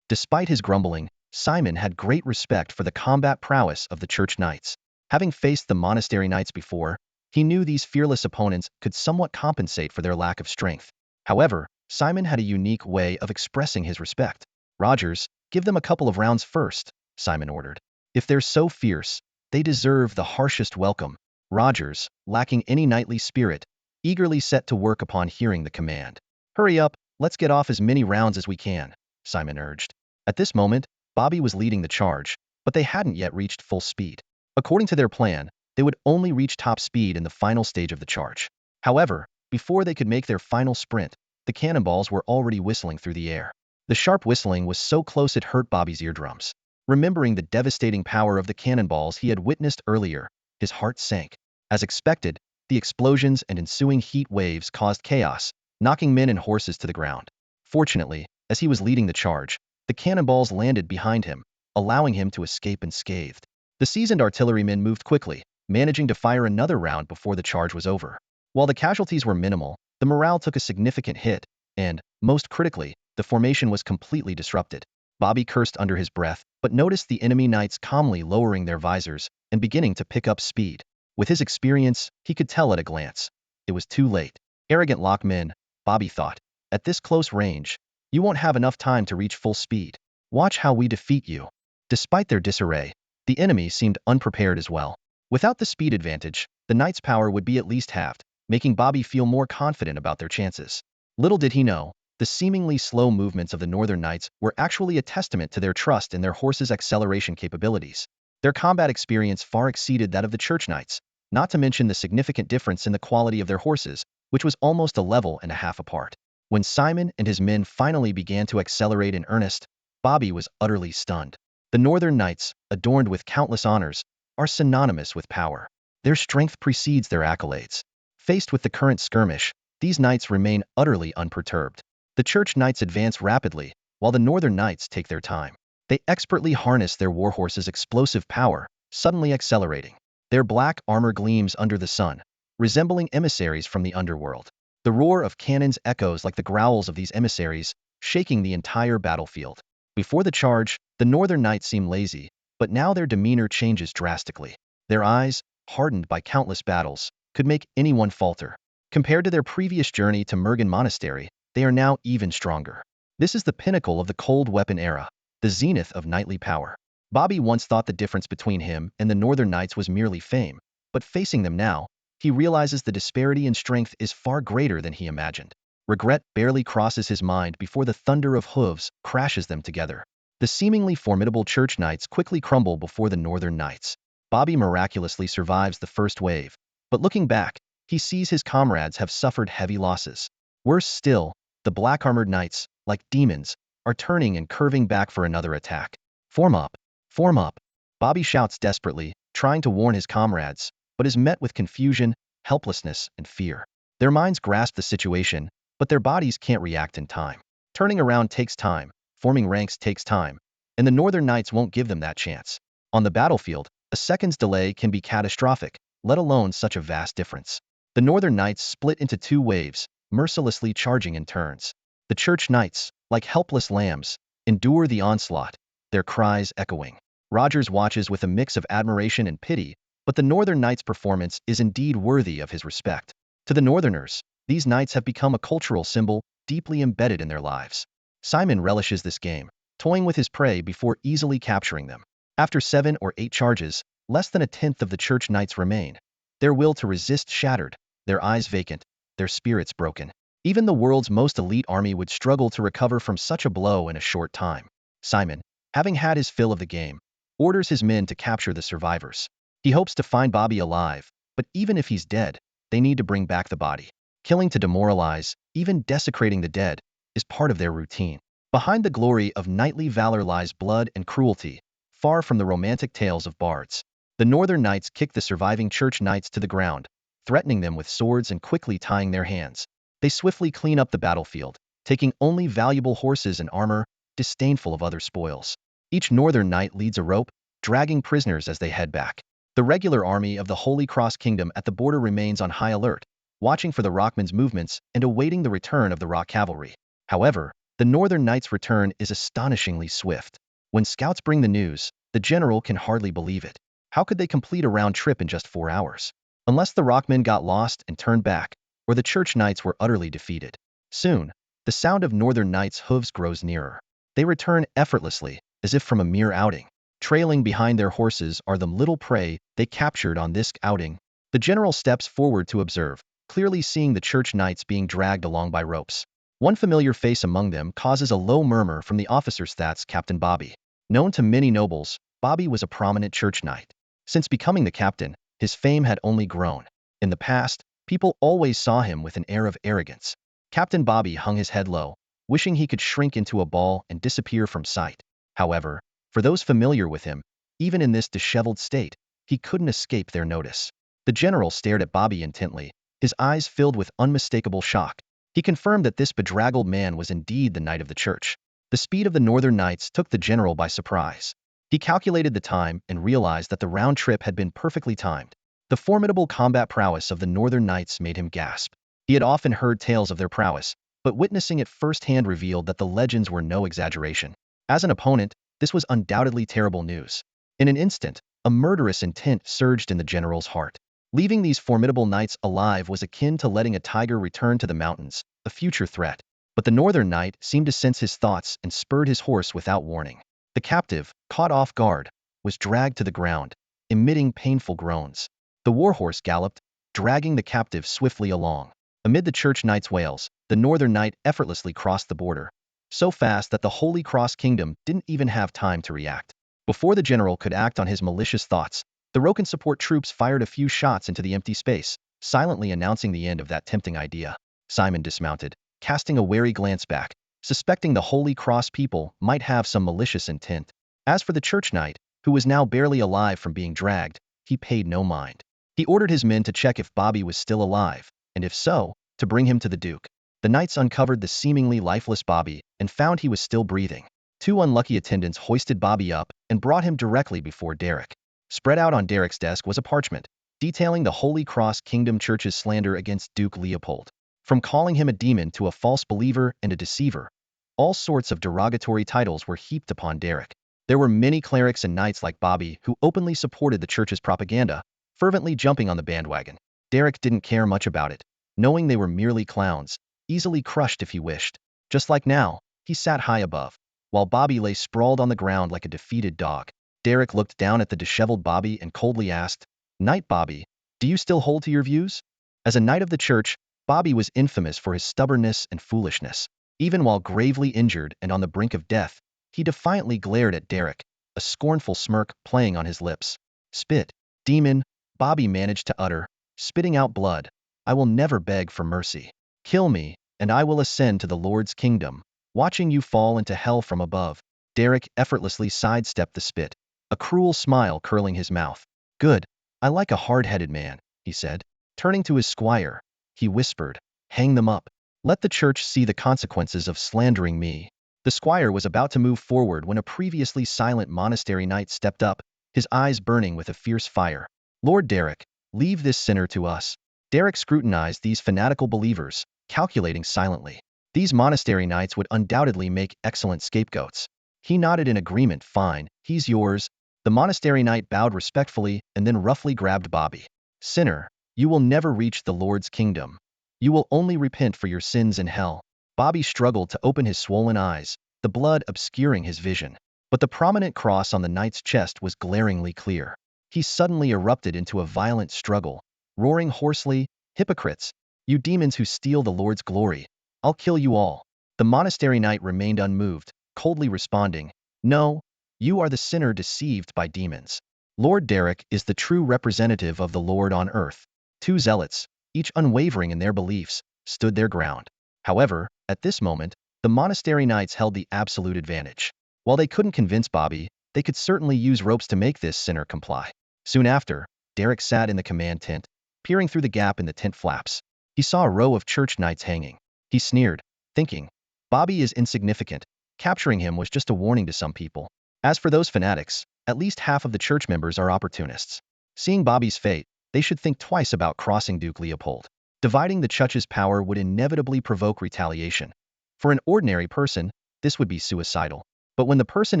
Despite his grumbling, Simon had great respect for the combat prowess of the church knights. Having faced the monastery knights before, he knew these fearless opponents could somewhat compensate for their lack of strength. However, Simon had a unique way of expressing his respect. Rogers, give them a couple of rounds first, Simon ordered. If they're so fierce, they deserve the harshest welcome. Rogers, lacking any knightly spirit, eagerly set to work upon hearing the command. Hurry up, let's get off as many rounds as we can, Simon urged. At this moment, Bobby was leading the charge, but they hadn't yet reached full speed. According to their plan, they would only reach top speed in the final stage of the charge. However, before they could make their final sprint, the cannonballs were already whistling through the air. The sharp whistling was so close it hurt Bobby's eardrums. Remembering the devastating power of the cannonballs he had witnessed earlier, his heart sank. As expected, the explosions and ensuing heat waves caused chaos, knocking men and horses to the ground. Fortunately, as he was leading the charge, the cannonballs landed behind him, allowing him to escape unscathed. The seasoned artillerymen moved quickly, managing to fire another round before the charge was over. While the casualties were minimal, the morale took a significant hit, and, most critically, the formation was completely disrupted. Bobby cursed under his breath, but noticed the enemy knights calmly lowering their visors and beginning to pick up speed. With his experience, he could tell at a glance. It was too late. Arrogant Lockemen, Bobby thought. At this close range, you won't have enough time to reach full speed. Watch how we defeat you. Despite their disarray, the enemy seemed unprepared as well. Without the speed advantage, the knights' power would be at least halved, making Bobby feel more confident about their chances. Little did he know, the seemingly slow movements of the Northern Knights were actually a testament to their trust in their horses' acceleration capabilities. Their combat experience far exceeded that of the Church Knights, not to mention the significant difference in the quality of their horses, which was almost a level and a half apart. When Simon and his men finally began to accelerate in earnest, Bobby was utterly stunned. The Northern Knights, adorned with countless honors, are synonymous with power. Their strength precedes their accolades. Faced with the current skirmish, these knights remain utterly unperturbed. The Church Knights advance rapidly, while the Northern Knights take their time. They expertly harness their warhorses' explosive power, suddenly accelerating. Their black armor gleams under the sun, resembling emissaries from the underworld. The roar of cannons echoes like the growls of these emissaries, shaking the entire battlefield. Before the charge, the Northern Knights seem lazy, but now their demeanor changes drastically. Their eyes, hardened by countless battles, could make anyone falter. Compared to their previous journey to Mergen Monastery, they are now even stronger. This is the pinnacle of the cold weapon era, the zenith of knightly power. Bobby once thought the difference between him and the Northern Knights was merely fame, but facing them now, he realizes the disparity in strength is far greater than he imagined. Regret barely crosses his mind before the thunder of hooves crashes them together. The seemingly formidable Church Knights quickly crumble before the Northern Knights. Bobby miraculously survives the first wave, but looking back, he sees his comrades have suffered heavy losses. Worse still, the black-armored knights, like demons, are turning and curving back for another attack. Form up! Form up! Bobby shouts desperately, trying to warn his comrades, but is met with confusion, helplessness, and fear. Their minds grasp the situation, but their bodies can't react in time. Turning around takes time, forming ranks takes time, and the Northern Knights won't give them that chance. On the battlefield, a second's delay can be catastrophic, let alone such a vast difference. The Northern Knights split into two waves, mercilessly charging in turns. The Church Knights, like helpless lambs, endure the onslaught, their cries echoing. Rogers watches with a mix of admiration and pity, but the Northern Knights' performance is indeed worthy of his respect. To the Northerners, these knights have become a cultural symbol deeply embedded in their lives. Simon relishes this game, toying with his prey before easily capturing them. After 7 or 8 charges, less than a tenth of the Church Knights remain, their will to resist shattered, their eyes vacant, their spirits broken. Even the world's most elite army would struggle to recover from such a blow in a short time. Simon, having had his fill of the game, orders his men to capture the survivors. He hopes to find Bobby alive, but even if he's dead, they need to bring back the body. Killing to demoralize, even desecrating the dead, is part of their routine. Behind the glory of knightly valor lies blood and cruelty, far from the romantic tales of bards. The Northern Knights kick the surviving Church Knights to the ground, threatening them with swords and quickly tying their hands. They swiftly clean up the battlefield, taking only valuable horses and armor, disdainful of other spoils. Each Northern Knight leads a rope, dragging prisoners as they head back. The regular army of the Holy Cross Kingdom at the border remains on high alert, watching for the Rockmen's movements and awaiting the return of the Rock Cavalry. However, the Northern Knights' return is astonishingly swift. When scouts bring the news, the general can hardly believe it. How could they complete a round trip in just 4 hours? Unless the Rockmen got lost and turned back, or the Church Knights were utterly defeated. Soon, the sound of Northern Knights' hooves grows nearer. They return effortlessly, as if from a mere outing. Trailing behind their horses are the little prey they captured on this outing. The general steps forward to observe, clearly seeing the Church Knights being dragged along by ropes. One familiar face among them causes a low murmur from the officer's that's Captain Bobby. Known to many nobles, Bobby was a prominent Church Knight. Since becoming the captain, his fame had only grown. In the past, people always saw him with an air of arrogance. Captain Bobby hung his head low, wishing he could shrink into a ball and disappear from sight. However, for those familiar with him, even in this disheveled state, he couldn't escape their notice. The general stared at Bobby intently, his eyes filled with unmistakable shock. He confirmed that this bedraggled man was indeed the knight of the church. The speed of the Northern Knights took the general by surprise. He calculated the time and realized that the round trip had been perfectly timed. The formidable combat prowess of the Northern Knights made him gasp. He had often heard tales of their prowess, but witnessing it firsthand revealed that the legends were no exaggeration. As an opponent, this was undoubtedly terrible news. In an instant, a murderous intent surged in the general's heart. Leaving these formidable knights alive was akin to letting a tiger return to the mountains, a future threat. But the Northern Knight seemed to sense his thoughts and spurred his horse without warning. The captive, caught off guard, was dragged to the ground, emitting painful groans. The warhorse galloped, dragging the captive swiftly along. Amid the church knight's wails, the northern knight effortlessly crossed the border, so fast that the Holy Cross Kingdom didn't even have time to react. Before the general could act on his malicious thoughts, the Rokan support troops fired a few shots into the empty space, silently announcing the end of that tempting idea. Simon dismounted, casting a wary glance back, suspecting the Holy Cross people might have some malicious intent. As for the church knight, who was now barely alive from being dragged, he paid no mind. He ordered his men to check if Bobby was still alive, and if so, to bring him to the Duke. The knights uncovered the seemingly lifeless Bobby and found he was still breathing. Two unlucky attendants hoisted Bobby up and brought him directly before Derek. Spread out on Derek's desk was a parchment, detailing the Holy Cross Kingdom Church's slander against Duke Leopold. From calling him a demon to a false believer and a deceiver, all sorts of derogatory titles were heaped upon Derek. There were many clerics and knights like Bobby who openly supported the church's propaganda, fervently jumping on the bandwagon. Derek didn't care much about it, knowing they were merely clowns, easily crushed if he wished. Just like now, he sat high above, while Bobby lay sprawled on the ground like a defeated dog. Derek looked down at the disheveled Bobby and coldly asked, "Knight Bobby, do you still hold to your views?" As a knight of the church, Bobby was infamous for his stubbornness and foolishness. Even while gravely injured and on the brink of death, he defiantly glared at Derek, a scornful smirk playing on his lips. "Spit, demon," Bobby managed to utter, spitting out blood. "I will never beg for mercy. Kill me, and I will ascend to the Lord's kingdom, watching you fall into hell from above." Derek effortlessly sidestepped the spit, a cruel smile curling his mouth. "Good, I like a hard-headed man," he said. Turning to his squire, he whispered, "Hang them up. Let the church see the consequences of slandering me." The squire was about to move forward when a previously silent monastery knight stepped up, his eyes burning with a fierce fire. "Lord Derek, leave this sinner to us." Derek scrutinized these fanatical believers, calculating silently. These monastery knights would undoubtedly make excellent scapegoats. He nodded in agreement. "Fine, he's yours." The monastery knight bowed respectfully and then roughly grabbed Bobby. "Sinner, you will never reach the Lord's kingdom. You will only repent for your sins in hell." Bobby struggled to open his swollen eyes, the blood obscuring his vision. But the prominent cross on the knight's chest was glaringly clear. He suddenly erupted into a violent struggle, roaring hoarsely, "Hypocrites! You demons who steal the Lord's glory! I'll kill you all." The monastery knight remained unmoved, coldly responding, "No, you are the sinner deceived by demons. Lord Derek is the true representative of the Lord on earth." Two zealots, each unwavering in their beliefs, stood their ground. However, at this moment, the monastery knights held the absolute advantage. While they couldn't convince Bobby, they could certainly use ropes to make this sinner comply. Soon after, Derek sat in the command tent, peering through the gap in the tent flaps. He saw a row of church knights hanging. He sneered, thinking, "Bobby is insignificant. Capturing him was just a warning to some people. As for those fanatics, at least half of the church members are opportunists. Seeing Bobby's fate, they should think twice about crossing Duke Leopold. Dividing the church's power would inevitably provoke retaliation. For an ordinary person, this would be suicidal. But when the person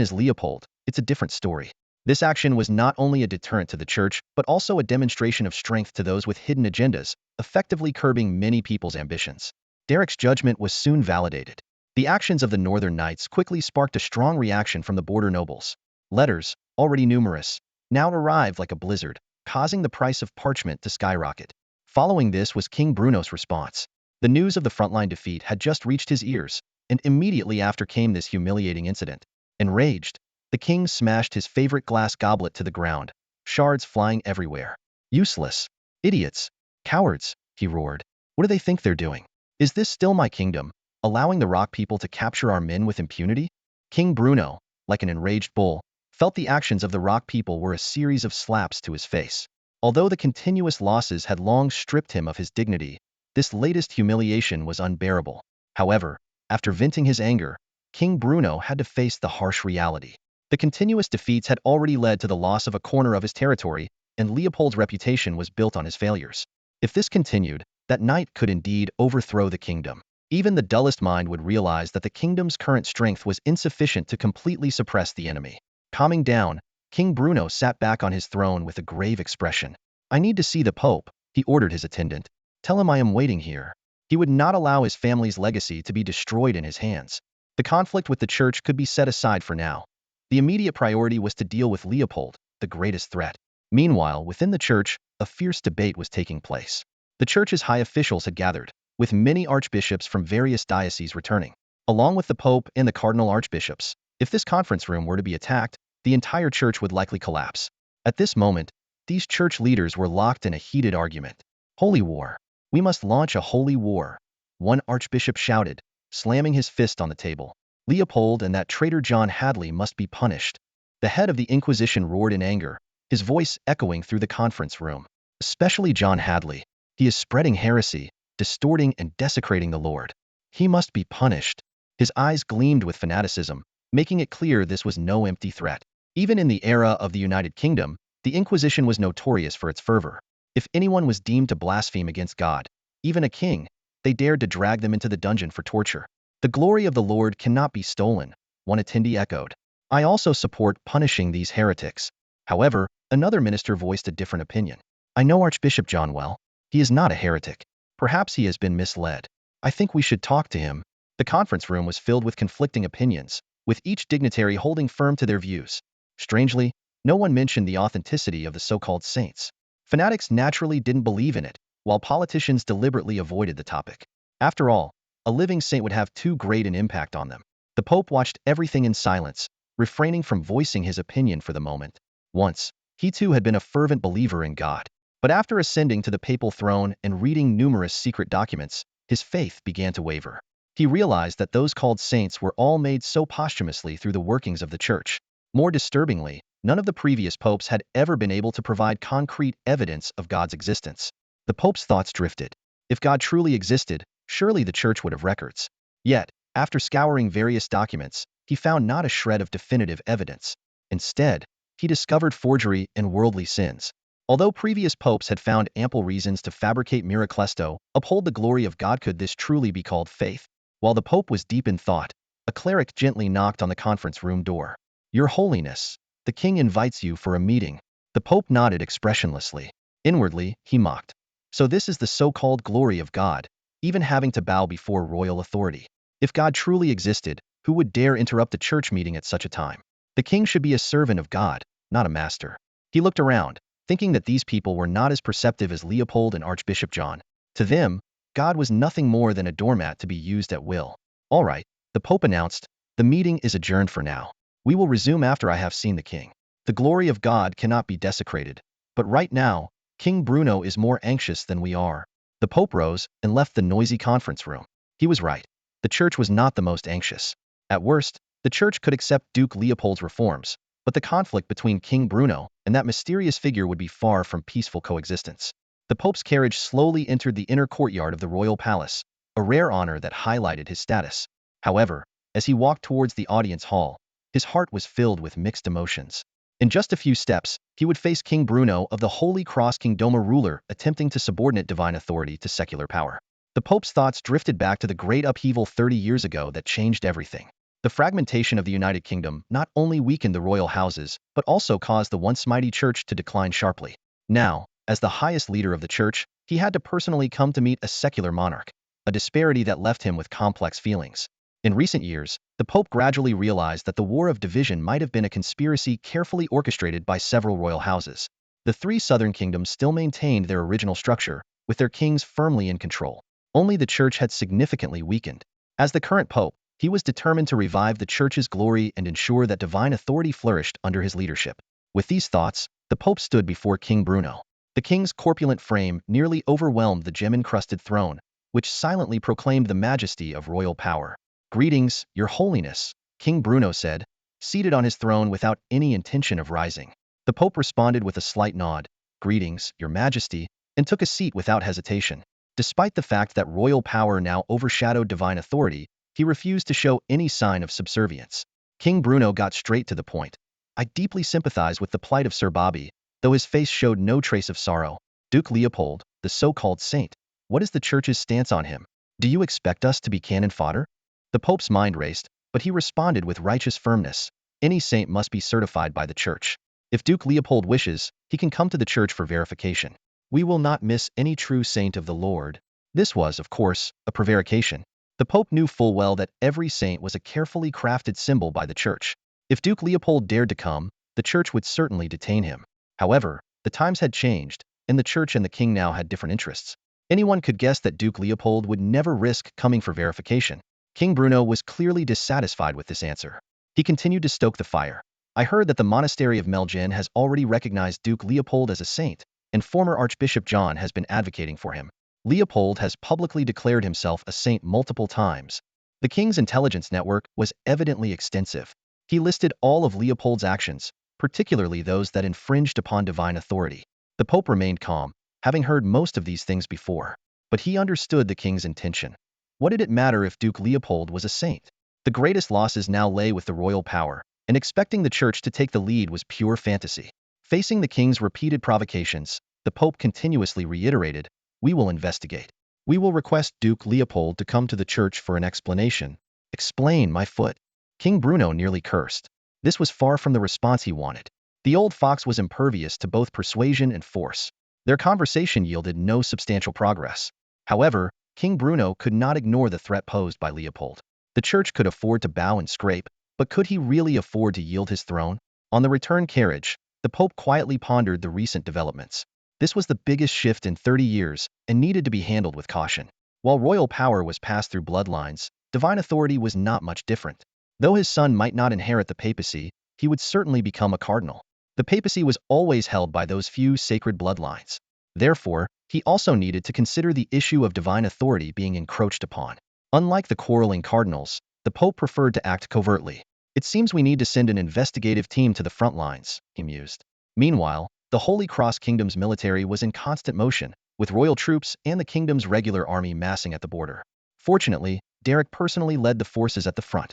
is Leopold, it's a different story." This action was not only a deterrent to the church, but also a demonstration of strength to those with hidden agendas, effectively curbing many people's ambitions. Derek's judgment was soon validated. The actions of the Northern Knights quickly sparked a strong reaction from the border nobles. Letters, already numerous, now arrived like a blizzard, causing the price of parchment to skyrocket. Following this was King Bruno's response. The news of the frontline defeat had just reached his ears, and immediately after came this humiliating incident. Enraged, the king smashed his favorite glass goblet to the ground, shards flying everywhere. "Useless! Idiots! Cowards!" he roared. "What do they think they're doing? Is this still my kingdom, allowing the rock people to capture our men with impunity?" King Bruno, like an enraged bull, felt the actions of the rock people were a series of slaps to his face. Although the continuous losses had long stripped him of his dignity, this latest humiliation was unbearable. However, after venting his anger, King Bruno had to face the harsh reality. The continuous defeats had already led to the loss of a corner of his territory, and Leopold's reputation was built on his failures. If this continued, that night could indeed overthrow the kingdom. Even the dullest mind would realize that the kingdom's current strength was insufficient to completely suppress the enemy. Calming down, King Bruno sat back on his throne with a grave expression. "I need to see the Pope," he ordered his attendant. "Tell him I am waiting here." He would not allow his family's legacy to be destroyed in his hands. The conflict with the church could be set aside for now. The immediate priority was to deal with Leopold, the greatest threat. Meanwhile, within the church, a fierce debate was taking place. The church's high officials had gathered, with many archbishops from various dioceses returning, along with the pope and the cardinal archbishops. If this conference room were to be attacked, the entire church would likely collapse. At this moment, these church leaders were locked in a heated argument. Holy war. We must launch a holy war, one archbishop shouted, slamming his fist on the table. Leopold and that traitor John Hadley must be punished. The head of the Inquisition roared in anger, his voice echoing through the conference room. Especially John Hadley. He is spreading heresy, distorting and desecrating the Lord. He must be punished. His eyes gleamed with fanaticism, making it clear this was no empty threat. Even in the era of the United Kingdom, the Inquisition was notorious for its fervor. If anyone was deemed to blaspheme against God, even a king, they dared to drag them into the dungeon for torture. The glory of the Lord cannot be stolen, one attendee echoed. I also support punishing these heretics. However, another minister voiced a different opinion. I know Archbishop John well. He is not a heretic. Perhaps he has been misled. I think we should talk to him. The conference room was filled with conflicting opinions, with each dignitary holding firm to their views. Strangely, no one mentioned the authenticity of the so-called saints. Fanatics naturally didn't believe in it, while politicians deliberately avoided the topic. After all, a living saint would have too great an impact on them. The Pope watched everything in silence, refraining from voicing his opinion for the moment. Once, he too had been a fervent believer in God. But after ascending to the papal throne and reading numerous secret documents, his faith began to waver. He realized that those called saints were all made so posthumously through the workings of the church. More disturbingly, none of the previous popes had ever been able to provide concrete evidence of God's existence. The Pope's thoughts drifted. If God truly existed, surely the church would have records. Yet, after scouring various documents, he found not a shred of definitive evidence. Instead, he discovered forgery and worldly sins. Although previous popes had found ample reasons to fabricate miraclesto, uphold the glory of God, could this truly be called faith? While the Pope was deep in thought, a cleric gently knocked on the conference room door. Your Holiness, the king invites you for a meeting. The Pope nodded expressionlessly. Inwardly, he mocked. So this is the so-called glory of God, even having to bow before royal authority. If God truly existed, who would dare interrupt the church meeting at such a time? The king should be a servant of God, not a master. He looked around, thinking that these people were not as perceptive as Leopold and Archbishop John. To them, God was nothing more than a doormat to be used at will. All right, the Pope announced, the meeting is adjourned for now. We will resume after I have seen the king. The glory of God cannot be desecrated. But right now, King Bruno is more anxious than we are. The Pope rose and left the noisy conference room. He was right. The church was not the most anxious. At worst, the church could accept Duke Leopold's reforms, but the conflict between King Bruno and that mysterious figure would be far from peaceful coexistence. The Pope's carriage slowly entered the inner courtyard of the royal palace, a rare honor that highlighted his status. However, as he walked towards the audience hall, his heart was filled with mixed emotions. In just a few steps, he would face King Bruno of the Holy Cross, Kingdom, a ruler attempting to subordinate divine authority to secular power. The Pope's thoughts drifted back to the great upheaval 30 years ago that changed everything. The fragmentation of the United Kingdom not only weakened the royal houses, but also caused the once mighty church to decline sharply. Now, as the highest leader of the church, he had to personally come to meet a secular monarch, a disparity that left him with complex feelings. In recent years, the Pope gradually realized that the war of division might have been a conspiracy carefully orchestrated by several royal houses. The three southern kingdoms still maintained their original structure, with their kings firmly in control. Only the church had significantly weakened. As the current Pope, he was determined to revive the church's glory and ensure that divine authority flourished under his leadership. With these thoughts, the Pope stood before King Bruno. The king's corpulent frame nearly overwhelmed the gem-encrusted throne, which silently proclaimed the majesty of royal power. Greetings, Your Holiness, King Bruno said, seated on his throne without any intention of rising. The Pope responded with a slight nod, Greetings, Your Majesty, and took a seat without hesitation. Despite the fact that royal power now overshadowed divine authority, he refused to show any sign of subservience. King Bruno got straight to the point. I deeply sympathize with the plight of Sir Bobby, though his face showed no trace of sorrow. Duke Leopold, the so-called saint, what is the church's stance on him? Do you expect us to be cannon fodder? The Pope's mind raced, but he responded with righteous firmness. Any saint must be certified by the church. If Duke Leopold wishes, he can come to the church for verification. We will not miss any true saint of the Lord. This was, of course, a prevarication. The Pope knew full well that every saint was a carefully crafted symbol by the church. If Duke Leopold dared to come, the church would certainly detain him. However, The times had changed, and the church and the king now had different interests. Anyone could guess that Duke Leopold would never risk coming for verification. King Bruno was clearly dissatisfied with this answer. He continued to stoke the fire. I heard that the monastery of Melgen has already recognized Duke Leopold as a saint, and former Archbishop John has been advocating for him. Leopold has publicly declared himself a saint multiple times. The king's intelligence network was evidently extensive. He listed all of Leopold's actions, particularly those that infringed upon divine authority. The Pope remained calm, having heard most of these things before. But he understood the king's intention. What did it matter if Duke Leopold was a saint? The greatest losses now lay with the royal power, and expecting the church to take the lead was pure fantasy. Facing the king's repeated provocations, the Pope continuously reiterated, "We will investigate. We will request Duke Leopold to come to the church for an explanation." Explain, my foot. King Bruno nearly cursed. This was far from the response he wanted. The old fox was impervious to both persuasion and force. Their conversation yielded no substantial progress. However, King Bruno could not ignore the threat posed by Leopold. The church could afford to bow and scrape, but could he really afford to yield his throne? On the return carriage, the Pope quietly pondered the recent developments. This was the biggest shift in 30 years and needed to be handled with caution. While royal power was passed through bloodlines, divine authority was not much different. Though his son might not inherit the papacy, he would certainly become a cardinal. The papacy was always held by those few sacred bloodlines. Therefore, he also needed to consider the issue of divine authority being encroached upon. Unlike the quarreling cardinals, the Pope preferred to act covertly. "It seems we need to send an investigative team to the front lines," he mused. Meanwhile, the Holy Cross Kingdom's military was in constant motion, with royal troops and the kingdom's regular army massing at the border. Fortunately, Derek personally led the forces at the front.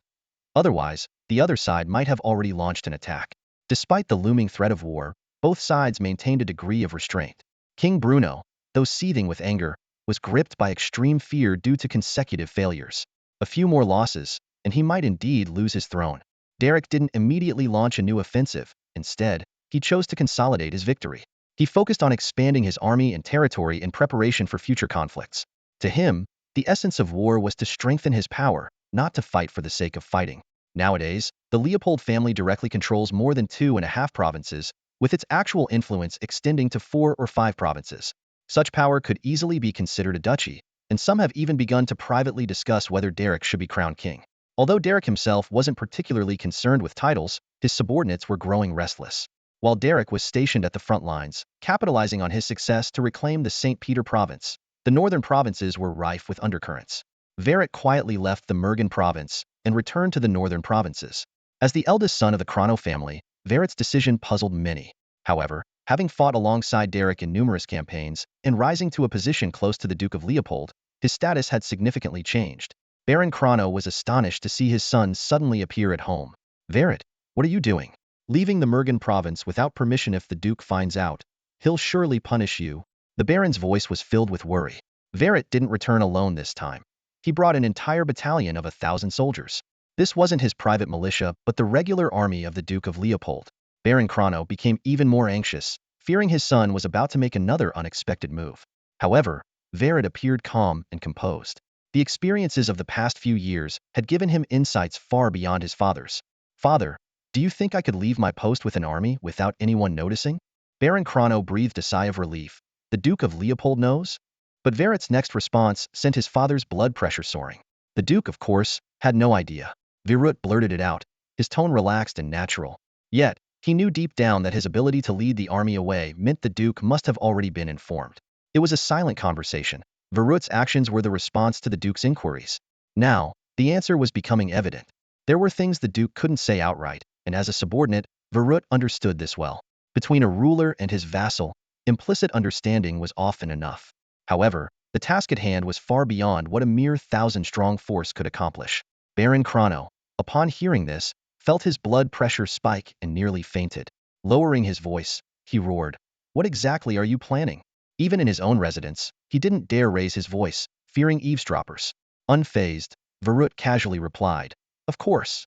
Otherwise, the other side might have already launched an attack. Despite the looming threat of war, both sides maintained a degree of restraint. King Bruno, though seething with anger, was gripped by extreme fear due to consecutive failures. A few more losses, and he might indeed lose his throne. Derek didn't immediately launch a new offensive. Instead, he chose to consolidate his victory. He focused on expanding his army and territory in preparation for future conflicts. To him, the essence of war was to strengthen his power, not to fight for the sake of fighting. Nowadays, the Leopold family directly controls more than 2.5 provinces, with its actual influence extending to 4 or 5 provinces. Such power could easily be considered a duchy, and some have even begun to privately discuss whether Derek should be crowned king. Although Derek himself wasn't particularly concerned with titles, his subordinates were growing restless. While Derek was stationed at the front lines, capitalizing on his success to reclaim the St. Peter province, the northern provinces were rife with undercurrents. Verret quietly left the Mergen province and returned to the northern provinces. As the eldest son of the Chrono family, Verret's decision puzzled many. However, having fought alongside Derek in numerous campaigns and rising to a position close to the Duke of Leopold, his status had significantly changed. Baron Chrono was astonished to see his son suddenly appear at home. "Verret, what are you doing? Leaving the Mergen province without permission? If the Duke finds out, he'll surely punish you." The Baron's voice was filled with worry. Verret didn't return alone this time. He brought an entire battalion of 1,000 soldiers. This wasn't his private militia, but the regular army of the Duke of Leopold. Baron Chrono became even more anxious, fearing his son was about to make another unexpected move. However, Verret appeared calm and composed. The experiences of the past few years had given him insights far beyond his father's. "Father, do you think I could leave my post with an army without anyone noticing?" Baron Chrono breathed a sigh of relief. The Duke of Leopold knows? But Verret's next response sent his father's blood pressure soaring. The Duke, of course, had no idea. Verret blurted it out, his tone relaxed and natural. Yet, he knew deep down that his ability to lead the army away meant the Duke must have already been informed. It was a silent conversation. Verret's actions were the response to the Duke's inquiries. Now, the answer was becoming evident. There were things the Duke couldn't say outright, and as a subordinate, Verret understood this well. Between a ruler and his vassal, implicit understanding was often enough. However, the task at hand was far beyond what a mere 1,000-strong force could accomplish. Baron Chrono, upon hearing this, felt his blood pressure spike and nearly fainted. Lowering his voice, he roared, "What exactly are you planning?" Even in his own residence, he didn't dare raise his voice, fearing eavesdroppers. Unfazed, Verret casually replied, "Of course.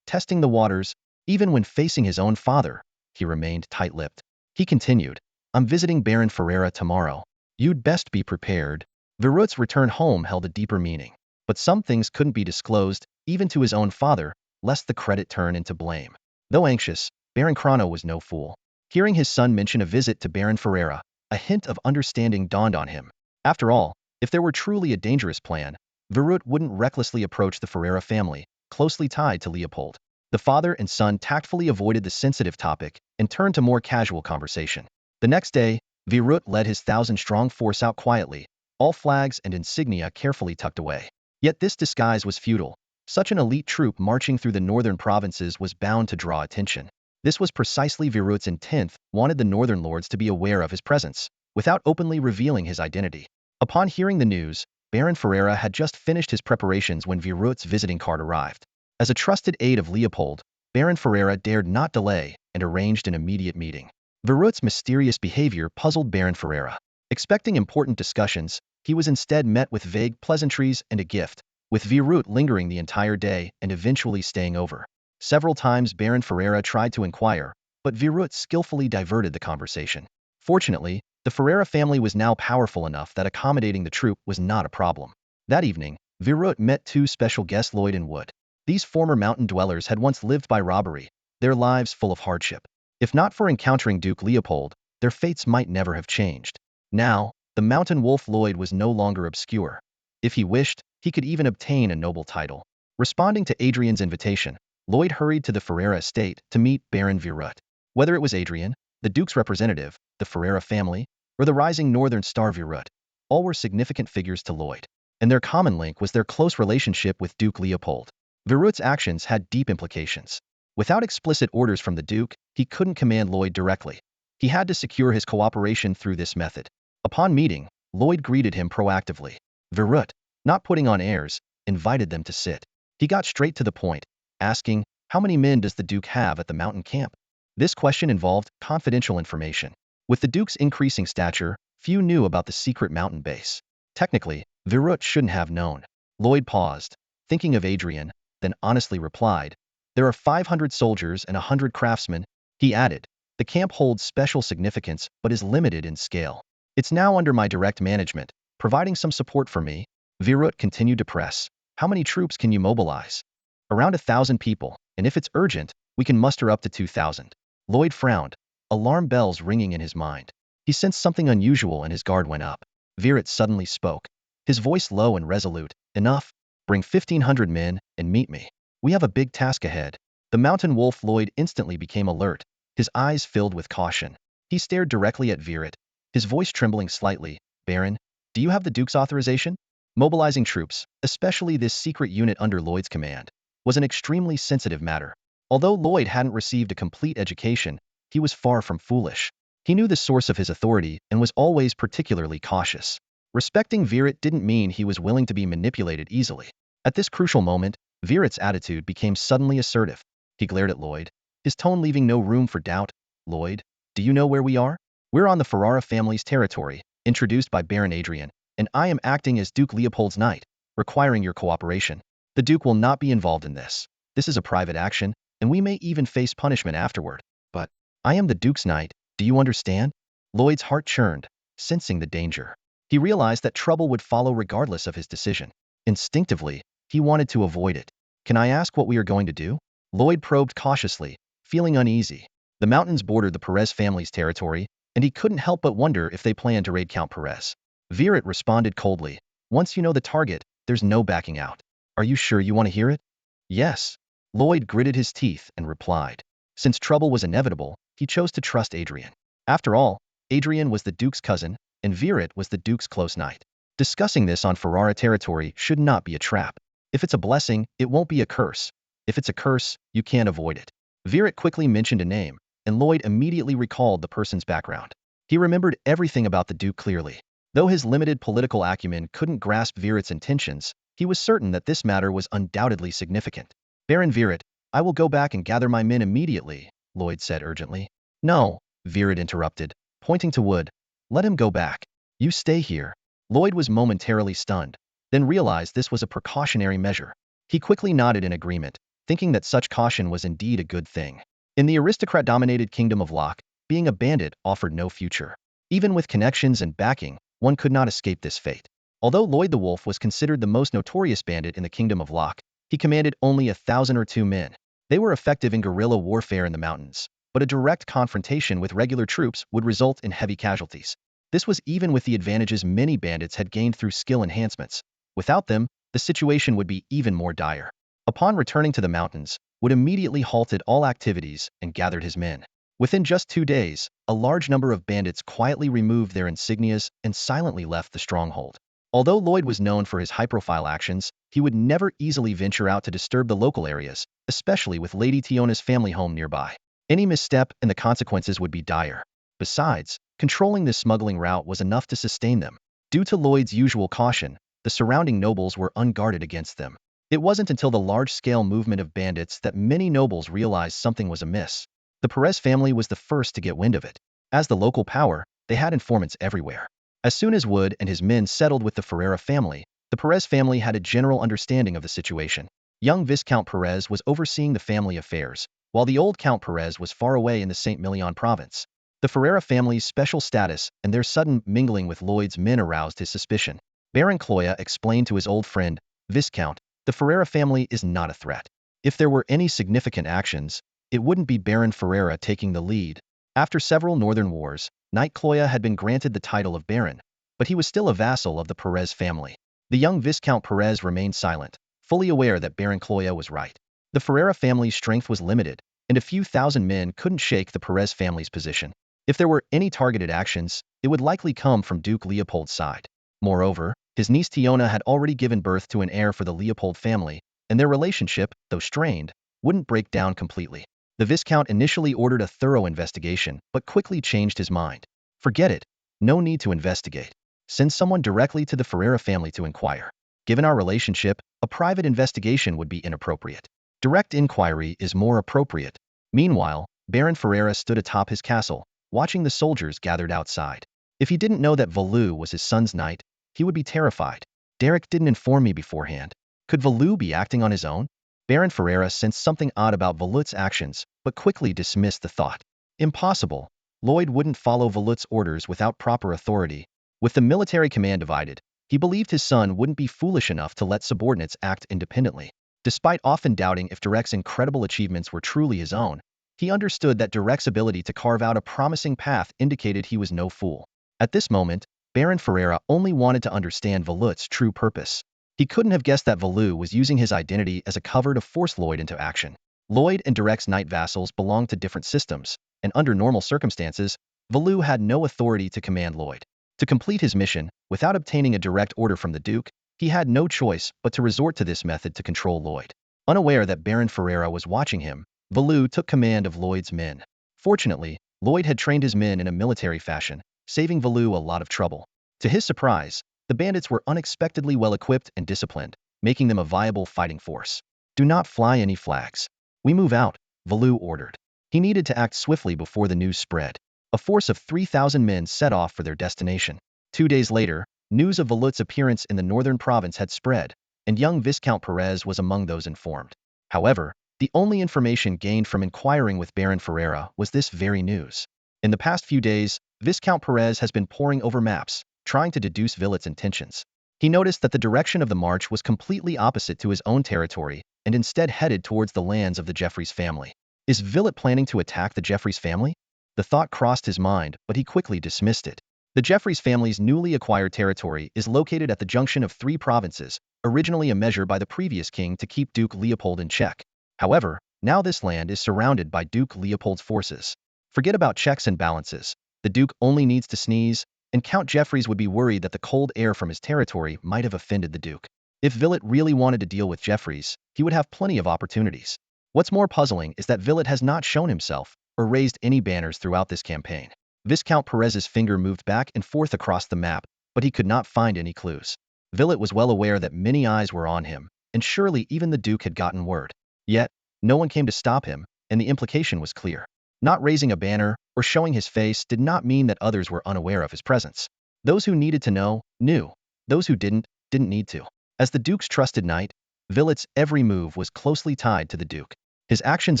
Testing the waters." Even when facing his own father, he remained tight-lipped. He continued, "I'm visiting Baron Ferreira tomorrow. You'd best be prepared." Verret's return home held a deeper meaning. But some things couldn't be disclosed, even to his own father, lest the credit turn into blame. Though anxious, Baron Chrono was no fool. Hearing his son mention a visit to Baron Ferreira, a hint of understanding dawned on him. After all, if there were truly a dangerous plan, Virut wouldn't recklessly approach the Ferreira family, closely tied to Leopold. The father and son tactfully avoided the sensitive topic and turned to more casual conversation. The next day, Virut led his 1,000-strong force out quietly, all flags and insignia carefully tucked away. Yet this disguise was futile. Such an elite troop marching through the northern provinces was bound to draw attention. This was precisely Virut's intent, wanted the northern lords to be aware of his presence, without openly revealing his identity. Upon hearing the news, Baron Ferreira had just finished his preparations when Virut's visiting card arrived. As a trusted aide of Leopold, Baron Ferreira dared not delay and arranged an immediate meeting. Virut's mysterious behavior puzzled Baron Ferreira. Expecting important discussions, he was instead met with vague pleasantries and a gift, with Virut lingering the entire day and eventually staying over. Several times Baron Ferreira tried to inquire, but Virut skillfully diverted the conversation. Fortunately, the Ferreira family was now powerful enough that accommodating the troop was not a problem. That evening, Virut met two special guests, Lloyd and Wood. These former mountain dwellers had once lived by robbery, their lives full of hardship. If not for encountering Duke Leopold, their fates might never have changed. Now, the mountain wolf Lloyd was no longer obscure. If he wished, he could even obtain a noble title. Responding to Adrian's invitation, Lloyd hurried to the Ferreira estate to meet Baron Virut. Whether it was Adrian, the Duke's representative, the Ferreira family, or the rising northern star Virut, all were significant figures to Lloyd, and their common link was their close relationship with Duke Leopold. Virut's actions had deep implications. Without explicit orders from the Duke, he couldn't command Lloyd directly. He had to secure his cooperation through this method. Upon meeting, Lloyd greeted him proactively. Virut, not putting on airs, invited them to sit. He got straight to the point, asking, "How many men does the Duke have at the mountain camp?" This question involved confidential information. With the Duke's increasing stature, few knew about the secret mountain base. Technically, Virut shouldn't have known. Lloyd paused, thinking of Adrian, then honestly replied, "There are 500 soldiers and 100 craftsmen." He added, "The camp holds special significance but is limited in scale. It's now under my direct management, providing some support for me." Virut continued to press, "How many troops can you mobilize?" "Around 1,000 people, and if it's urgent, we can muster up to 2,000. Lloyd frowned, alarm bells ringing in his mind. He sensed something unusual and his guard went up. Virut suddenly spoke, his voice low and resolute, "Enough. Bring 1,500 men and meet me. We have a big task ahead." The mountain wolf Lloyd instantly became alert, his eyes filled with caution. He stared directly at Virut, his voice trembling slightly. "Baron, do you have the Duke's authorization?" Mobilizing troops, especially this secret unit under Lloyd's command, was an extremely sensitive matter. Although Lloyd hadn't received a complete education, he was far from foolish. He knew the source of his authority and was always particularly cautious. Respecting Virut didn't mean he was willing to be manipulated easily. At this crucial moment, Virut's attitude became suddenly assertive. He glared at Lloyd, his tone leaving no room for doubt. "Lloyd, do you know where we are?" "We're on the Ferrara family's territory, introduced by Baron Adrian, and I am acting as Duke Leopold's knight, requiring your cooperation. The Duke will not be involved in this. This is a private action, and we may even face punishment afterward. But I am the Duke's knight, do you understand?" Lloyd's heart churned, sensing the danger. He realized that trouble would follow regardless of his decision. Instinctively, he wanted to avoid it. "Can I ask what we are going to do?" Lloyd probed cautiously, feeling uneasy. The mountains bordered the Perez family's territory, and he couldn't help but wonder if they planned to raid Count Perez. Virut responded coldly, "Once you know the target, there's no backing out. Are you sure you want to hear it?" "Yes." Lloyd gritted his teeth and replied. Since trouble was inevitable, he chose to trust Adrian. After all, Adrian was the Duke's cousin, and Virut was the Duke's close knight. Discussing this on Ferrara territory should not be a trap. If it's a blessing, it won't be a curse. If it's a curse, you can't avoid it. Virut quickly mentioned a name, and Lloyd immediately recalled the person's background. He remembered everything about the Duke clearly. Though his limited political acumen couldn't grasp Virut's intentions, he was certain that this matter was undoubtedly significant. "Baron Virut, I will go back and gather my men immediately," Lloyd said urgently. "No," Virut interrupted, pointing to Wood. "Let him go back. You stay here." Lloyd was momentarily stunned, then realized this was a precautionary measure. He quickly nodded in agreement, thinking that such caution was indeed a good thing. In the aristocrat-dominated kingdom of Locke, being a bandit offered no future. Even with connections and backing, one could not escape this fate. Although Lloyd the Wolf was considered the most notorious bandit in the kingdom of Locke, he commanded only 1,000 or 2 men. They were effective in guerrilla warfare in the mountains, but a direct confrontation with regular troops would result in heavy casualties. This was even with the advantages many bandits had gained through skill enhancements. Without them, the situation would be even more dire. Upon returning to the mountains, Wood immediately halted all activities and gathered his men. Within just 2 days, a large number of bandits quietly removed their insignias and silently left the stronghold. Although Lloyd was known for his high-profile actions, he would never easily venture out to disturb the local areas, especially with Lady Tiona's family home nearby. Any misstep and the consequences would be dire. Besides, controlling this smuggling route was enough to sustain them. Due to Lloyd's usual caution, the surrounding nobles were unguarded against them. It wasn't until the large-scale movement of bandits that many nobles realized something was amiss. The Perez family was the first to get wind of it. As the local power, they had informants everywhere. As soon as Wood and his men settled with the Ferreira family, the Perez family had a general understanding of the situation. Young Viscount Perez was overseeing the family affairs, while the old Count Perez was far away in the St. Milion province. The Ferreira family's special status and their sudden mingling with Lloyd's men aroused his suspicion. Baron Cloya explained to his old friend, Viscount, the Ferreira family is not a threat. If there were any significant actions, it wouldn't be Baron Ferreira taking the lead. After several northern wars, Knight Cloya had been granted the title of Baron, but he was still a vassal of the Perez family. The young Viscount Perez remained silent, fully aware that Baron Cloya was right. The Ferreira family's strength was limited, and a few thousand men couldn't shake the Perez family's position. If there were any targeted actions, it would likely come from Duke Leopold's side. Moreover, his niece Tiona had already given birth to an heir for the Leopold family, and their relationship, though strained, wouldn't break down completely. The Viscount initially ordered a thorough investigation, but quickly changed his mind. Forget it. No need to investigate. Send someone directly to the Ferreira family to inquire. Given our relationship, a private investigation would be inappropriate. Direct inquiry is more appropriate. Meanwhile, Baron Ferreira stood atop his castle, watching the soldiers gathered outside. If he didn't know that Valu was his son's knight, he would be terrified. Derek didn't inform me beforehand. Could Valu be acting on his own? Baron Ferreira sensed something odd about Valut's actions, but quickly dismissed the thought. Impossible. Lloyd wouldn't follow Valut's orders without proper authority. With the military command divided, he believed his son wouldn't be foolish enough to let subordinates act independently. Despite often doubting if Derek's incredible achievements were truly his own, he understood that Derek's ability to carve out a promising path indicated he was no fool. At this moment, Baron Ferreira only wanted to understand Valut's true purpose. He couldn't have guessed that Valu was using his identity as a cover to force Lloyd into action. Lloyd and Derek's knight vassals belonged to different systems, and under normal circumstances, Valu had no authority to command Lloyd. To complete his mission, without obtaining a direct order from the Duke, he had no choice but to resort to this method to control Lloyd. Unaware that Baron Ferreira was watching him, Valu took command of Lloyd's men. Fortunately, Lloyd had trained his men in a military fashion, saving Valu a lot of trouble. To his surprise, the bandits were unexpectedly well-equipped and disciplined, making them a viable fighting force. Do not fly any flags. We move out, Valu ordered. He needed to act swiftly before the news spread. A force of 3,000 men set off for their destination. 2 days later, news of Valut's appearance in the northern province had spread, and young Viscount Perez was among those informed. However, the only information gained from inquiring with Baron Ferreira was this very news. In the past few days, Viscount Perez has been poring over maps, trying to deduce Valut's intentions. He noticed that the direction of the march was completely opposite to his own territory and instead headed towards the lands of the Jeffries family. Is Valut planning to attack the Jeffries family? The thought crossed his mind, but he quickly dismissed it. The Jeffries family's newly acquired territory is located at the junction of 3 provinces, originally a measure by the previous king to keep Duke Leopold in check. However, now this land is surrounded by Duke Leopold's forces. Forget about checks and balances. The Duke only needs to sneeze, and Count Jeffries would be worried that the cold air from his territory might have offended the Duke. If Valut really wanted to deal with Jeffries, he would have plenty of opportunities. What's more puzzling is that Valut has not shown himself or raised any banners throughout this campaign. Viscount Perez's finger moved back and forth across the map, but he could not find any clues. Valut was well aware that many eyes were on him, and surely even the Duke had gotten word. Yet, no one came to stop him, and the implication was clear. Not raising a banner or showing his face did not mean that others were unaware of his presence. Those who needed to know, knew. Those who didn't need to. As the Duke's trusted knight, Valut's every move was closely tied to the Duke. His actions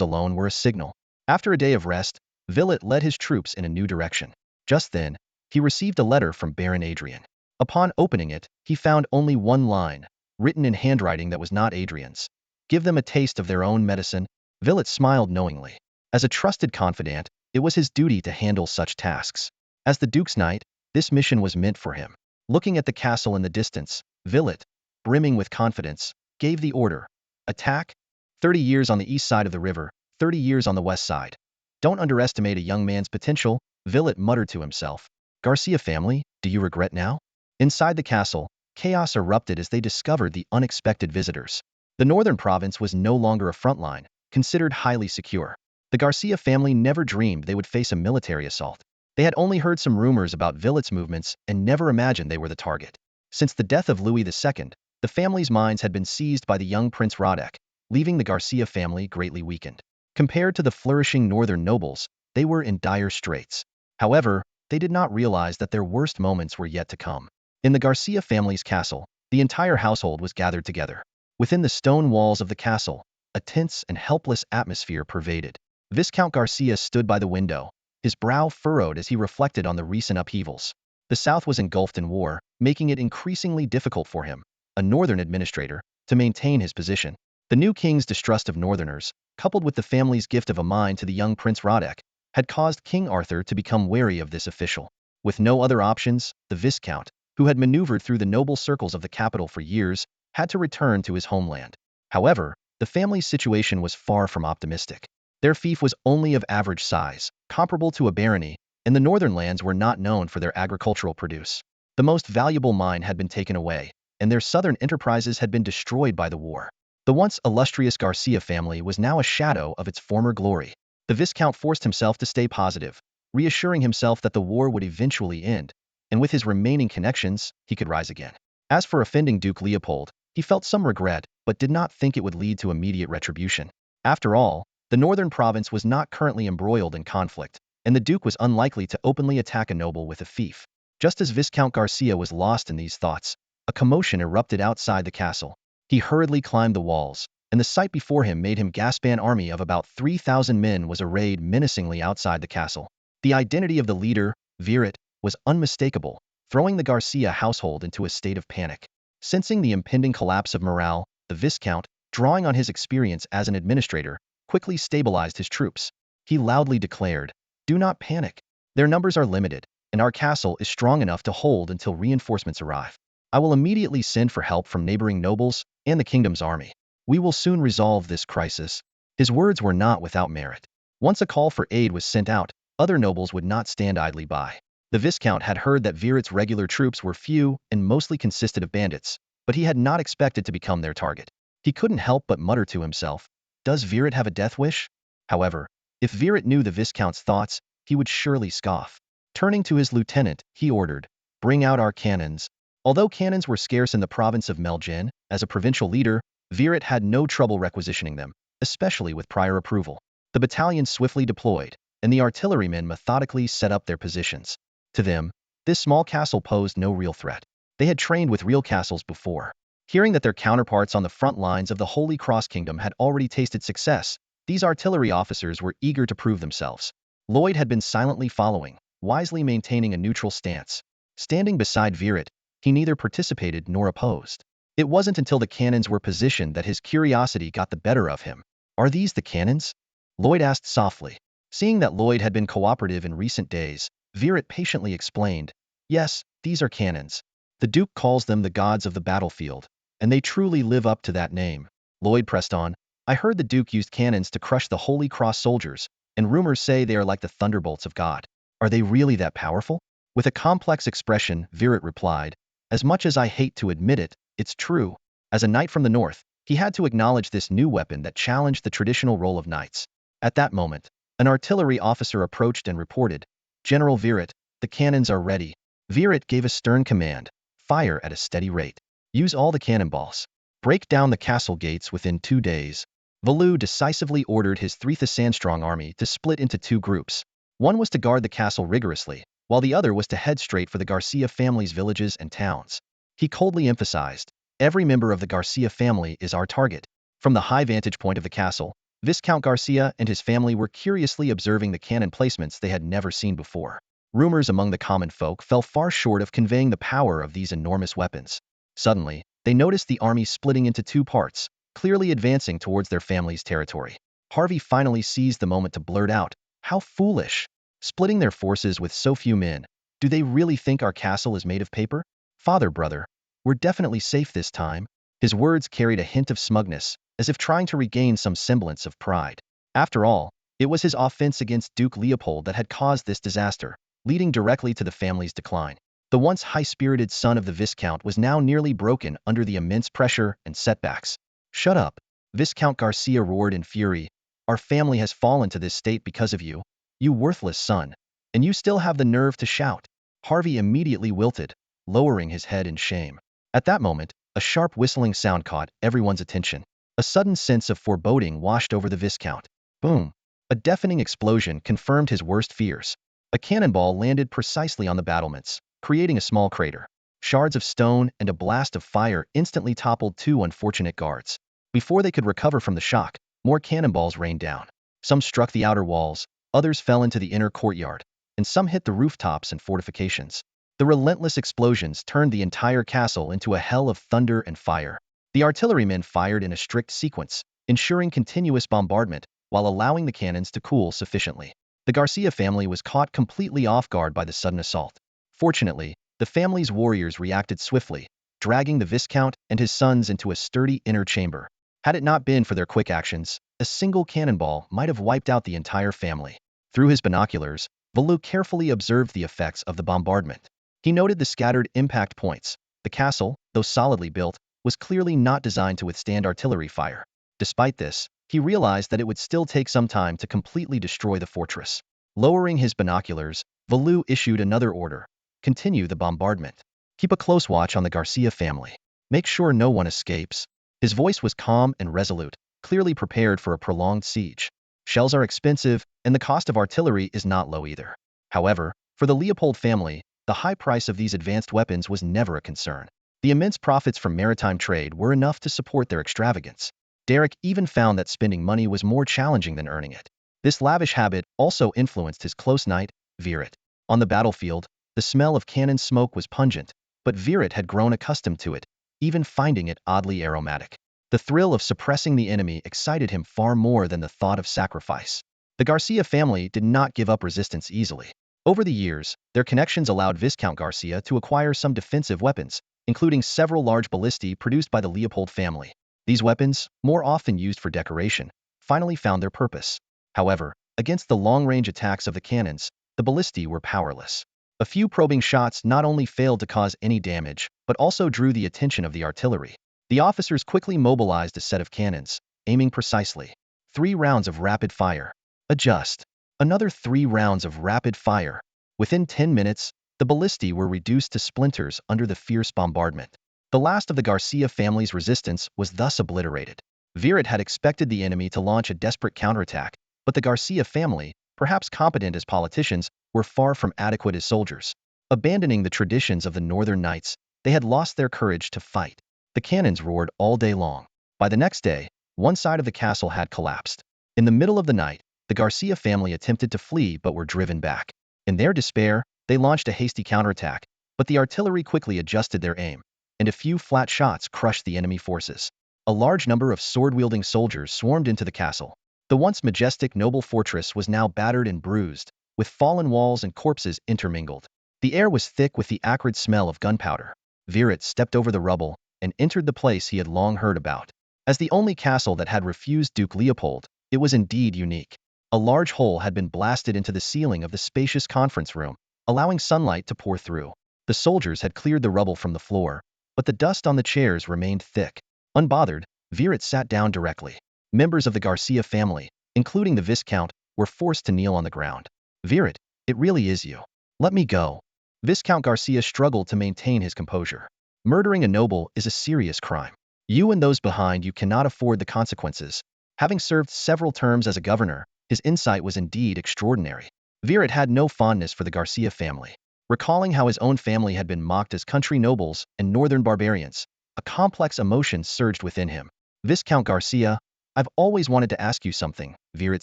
alone were a signal. After a day of rest, Valut led his troops in a new direction. Just then, he received a letter from Baron Adrian. Upon opening it, he found only one line, written in handwriting that was not Adrian's. Give them a taste of their own medicine. Valut smiled knowingly. As a trusted confidant, it was his duty to handle such tasks. As the Duke's knight, this mission was meant for him. Looking at the castle in the distance, Villet, brimming with confidence, gave the order. Attack? 30 years on the east side of the river, 30 years on the west side. Don't underestimate a young man's potential, Villet muttered to himself. Garcia family, do you regret now? Inside the castle, chaos erupted as they discovered the unexpected visitors. The northern province was no longer a front line, considered highly secure. The Garcia family never dreamed they would face a military assault. They had only heard some rumors about Villet's movements and never imagined they were the target. Since the death of Louis II, the family's minds had been seized by the young Prince Radek, leaving the Garcia family greatly weakened. Compared to the flourishing northern nobles, they were in dire straits. However, they did not realize that their worst moments were yet to come. In the Garcia family's castle, the entire household was gathered together. Within the stone walls of the castle, a tense and helpless atmosphere pervaded. Viscount Garcia stood by the window, his brow furrowed as he reflected on the recent upheavals. The South was engulfed in war, making it increasingly difficult for him, a northern administrator, to maintain his position. The new king's distrust of northerners, coupled with the family's gift of a mind to the young Prince Radek, had caused King Arthur to become wary of this official. With no other options, the Viscount, who had maneuvered through the noble circles of the capital for years, had to return to his homeland. However, the family's situation was far from optimistic. Their fief was only of average size, comparable to a barony, and the northern lands were not known for their agricultural produce. The most valuable mine had been taken away, and their southern enterprises had been destroyed by the war. The once illustrious Garcia family was now a shadow of its former glory. The Viscount forced himself to stay positive, reassuring himself that the war would eventually end, and with his remaining connections, he could rise again. As for offending Duke Leopold, he felt some regret, but did not think it would lead to immediate retribution. After all, the northern province was not currently embroiled in conflict, and the Duke was unlikely to openly attack a noble with a fief. Just as Viscount Garcia was lost in these thoughts, a commotion erupted outside the castle. He hurriedly climbed the walls, and the sight before him made him gasp. An army of about 3,000 men was arrayed menacingly outside the castle. The identity of the leader, Viret, was unmistakable, throwing the Garcia household into a state of panic. Sensing the impending collapse of morale, the Viscount, drawing on his experience as an administrator, quickly stabilized his troops. He loudly declared, "Do not panic. Their numbers are limited, and our castle is strong enough to hold until reinforcements arrive. I will immediately send for help from neighboring nobles and the kingdom's army. We will soon resolve this crisis." His words were not without merit. Once a call for aid was sent out, other nobles would not stand idly by. The Viscount had heard that Viret's regular troops were few and mostly consisted of bandits, but he had not expected to become their target. He couldn't help but mutter to himself, "Does Viret have a death wish?" However, if Viret knew the Viscount's thoughts, he would surely scoff. Turning to his lieutenant, he ordered, "Bring out our cannons." Although cannons were scarce in the province of Melgen, as a provincial leader, Viret had no trouble requisitioning them, especially with prior approval. The battalions swiftly deployed, and the artillerymen methodically set up their positions. To them, this small castle posed no real threat. They had trained with real castles before. Hearing that their counterparts on the front lines of the Holy Cross Kingdom had already tasted success, these artillery officers were eager to prove themselves. Lloyd had been silently following, wisely maintaining a neutral stance. Standing beside Viret, he neither participated nor opposed. It wasn't until the cannons were positioned that his curiosity got the better of him. "Are these the cannons?" Lloyd asked softly. Seeing that Lloyd had been cooperative in recent days, Viret patiently explained, "Yes, these are cannons. The Duke calls them the gods of the battlefield, and they truly live up to that name." Lloyd pressed on, "I heard the Duke used cannons to crush the Holy Cross soldiers, and rumors say they are like the thunderbolts of God. Are they really that powerful?" With a complex expression, Viret replied, "As much as I hate to admit it, it's true." As a knight from the north, he had to acknowledge this new weapon that challenged the traditional role of knights. At that moment, an artillery officer approached and reported, "General Viret, the cannons are ready." Viret gave a stern command, "Fire at a steady rate. Use all the cannonballs. Break down the castle gates within 2 days." Valu decisively ordered his 3,000-strong army to split into 2 groups. One was to guard the castle rigorously, while the other was to head straight for the Garcia family's villages and towns. He coldly emphasized, "Every member of the Garcia family is our target." From the high vantage point of the castle, Viscount Garcia and his family were curiously observing the cannon placements they had never seen before. Rumors among the common folk fell far short of conveying the power of these enormous weapons. Suddenly, they noticed the army splitting into 2 parts, clearly advancing towards their family's territory. Harvey finally seized the moment to blurt out, "How foolish! Splitting their forces with so few men. Do they really think our castle is made of paper? Father, brother, we're definitely safe this time." His words carried a hint of smugness, as if trying to regain some semblance of pride. After all, it was his offense against Duke Leopold that had caused this disaster, leading directly to the family's decline. The once high-spirited son of the Viscount was now nearly broken under the immense pressure and setbacks. "Shut up," Viscount Garcia roared in fury. "Our family has fallen to this state because of you, you worthless son. And you still have the nerve to shout." Harvey immediately wilted, lowering his head in shame. At that moment, a sharp whistling sound caught everyone's attention. A sudden sense of foreboding washed over the Viscount. Boom! A deafening explosion confirmed his worst fears. A cannonball landed precisely on the battlements, creating a small crater. Shards of stone and a blast of fire instantly toppled two unfortunate guards. Before they could recover from the shock, more cannonballs rained down. Some struck the outer walls, others fell into the inner courtyard, and some hit the rooftops and fortifications. The relentless explosions turned the entire castle into a hell of thunder and fire. The artillerymen fired in a strict sequence, ensuring continuous bombardment while allowing the cannons to cool sufficiently. The Garcia family was caught completely off guard by the sudden assault. Fortunately, the family's warriors reacted swiftly, dragging the Viscount and his sons into a sturdy inner chamber. Had it not been for their quick actions, a single cannonball might have wiped out the entire family. Through his binoculars, Valou carefully observed the effects of the bombardment. He noted the scattered impact points. The castle, though solidly built, was clearly not designed to withstand artillery fire. Despite this, he realized that it would still take some time to completely destroy the fortress. Lowering his binoculars, Valou issued another order: continue the bombardment. Keep a close watch on the Garcia family. Make sure no one escapes. His voice was calm and resolute, clearly prepared for a prolonged siege. Shells are expensive, and the cost of artillery is not low either. However, for the Leopold family, the high price of these advanced weapons was never a concern. The immense profits from maritime trade were enough to support their extravagance. Derek even found that spending money was more challenging than earning it. This lavish habit also influenced his close knight, Virat. On the battlefield, the smell of cannon smoke was pungent, but Virat had grown accustomed to it, even finding it oddly aromatic. The thrill of suppressing the enemy excited him far more than the thought of sacrifice. The Garcia family did not give up resistance easily. Over the years, their connections allowed Viscount Garcia to acquire some defensive weapons, including several large ballistae produced by the Leopold family. These weapons, more often used for decoration, finally found their purpose. However, against the long-range attacks of the cannons, the ballistae were powerless. A few probing shots not only failed to cause any damage, but also drew the attention of the artillery. The officers quickly mobilized a set of cannons, aiming precisely. 3 rounds of rapid fire. Adjust. Another 3 rounds of rapid fire. Within 10 minutes, the ballistae were reduced to splinters under the fierce bombardment. The last of the Garcia family's resistance was thus obliterated. Virat had expected the enemy to launch a desperate counterattack, but the Garcia family, perhaps competent as politicians, were far from adequate as soldiers. Abandoning the traditions of the Northern Knights, they had lost their courage to fight. The cannons roared all day long. By the next day, one side of the castle had collapsed. In the middle of the night, the Garcia family attempted to flee but were driven back. In their despair, they launched a hasty counterattack, but the artillery quickly adjusted their aim, and a few flat shots crushed the enemy forces. A large number of sword-wielding soldiers swarmed into the castle. The once majestic noble fortress was now battered and bruised, with fallen walls and corpses intermingled. The air was thick with the acrid smell of gunpowder. Virat stepped over the rubble and entered the place he had long heard about. As the only castle that had refused Duke Leopold, it was indeed unique. A large hole had been blasted into the ceiling of the spacious conference room, allowing sunlight to pour through. The soldiers had cleared the rubble from the floor, but the dust on the chairs remained thick. Unbothered, Virat sat down directly. Members of the Garcia family, including the Viscount, were forced to kneel on the ground. "Virat, it really is you. Let me go." Viscount Garcia struggled to maintain his composure. "Murdering a noble is a serious crime. You and those behind you cannot afford the consequences." Having served several terms as a governor, his insight was indeed extraordinary. Virat had no fondness for the Garcia family. Recalling how his own family had been mocked as country nobles and northern barbarians, a complex emotion surged within him. "Viscount Garcia, I've always wanted to ask you something," Virat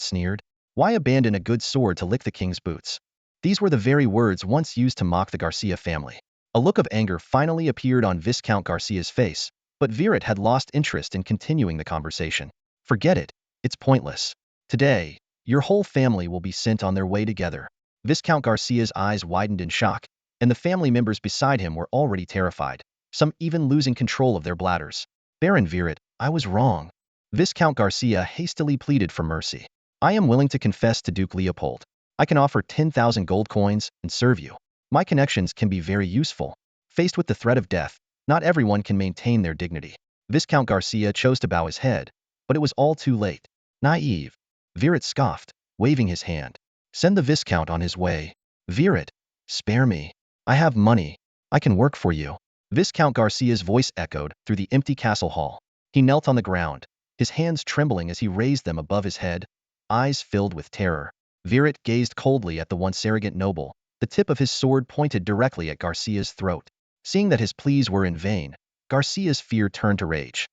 sneered. "Why abandon a good sword to lick the king's boots?" These were the very words once used to mock the Garcia family. A look of anger finally appeared on Viscount Garcia's face, but Virat had lost interest in continuing the conversation. "Forget it. It's pointless. Today, your whole family will be sent on their way together. Viscount Garcia's eyes widened in shock, and the family members beside him were already terrified, some even losing control of their bladders. Baron Viret, I was wrong. Viscount Garcia hastily pleaded for mercy. I am willing to confess to Duke Leopold. I can offer 10,000 gold coins and serve you. My connections can be very useful. Faced with the threat of death, not everyone can maintain their dignity. Viscount Garcia chose to bow his head, but it was all too late. Naive. Viret scoffed, waving his hand. Send the Viscount on his way. Viret, spare me. I have money. I can work for you. Viscount Garcia's voice echoed through the empty castle hall. He knelt on the ground, his hands trembling as he raised them above his head, eyes filled with terror. Viret gazed coldly at the once arrogant noble, the tip of his sword pointed directly at Garcia's throat. Seeing that his pleas were in vain, Garcia's fear turned to rage.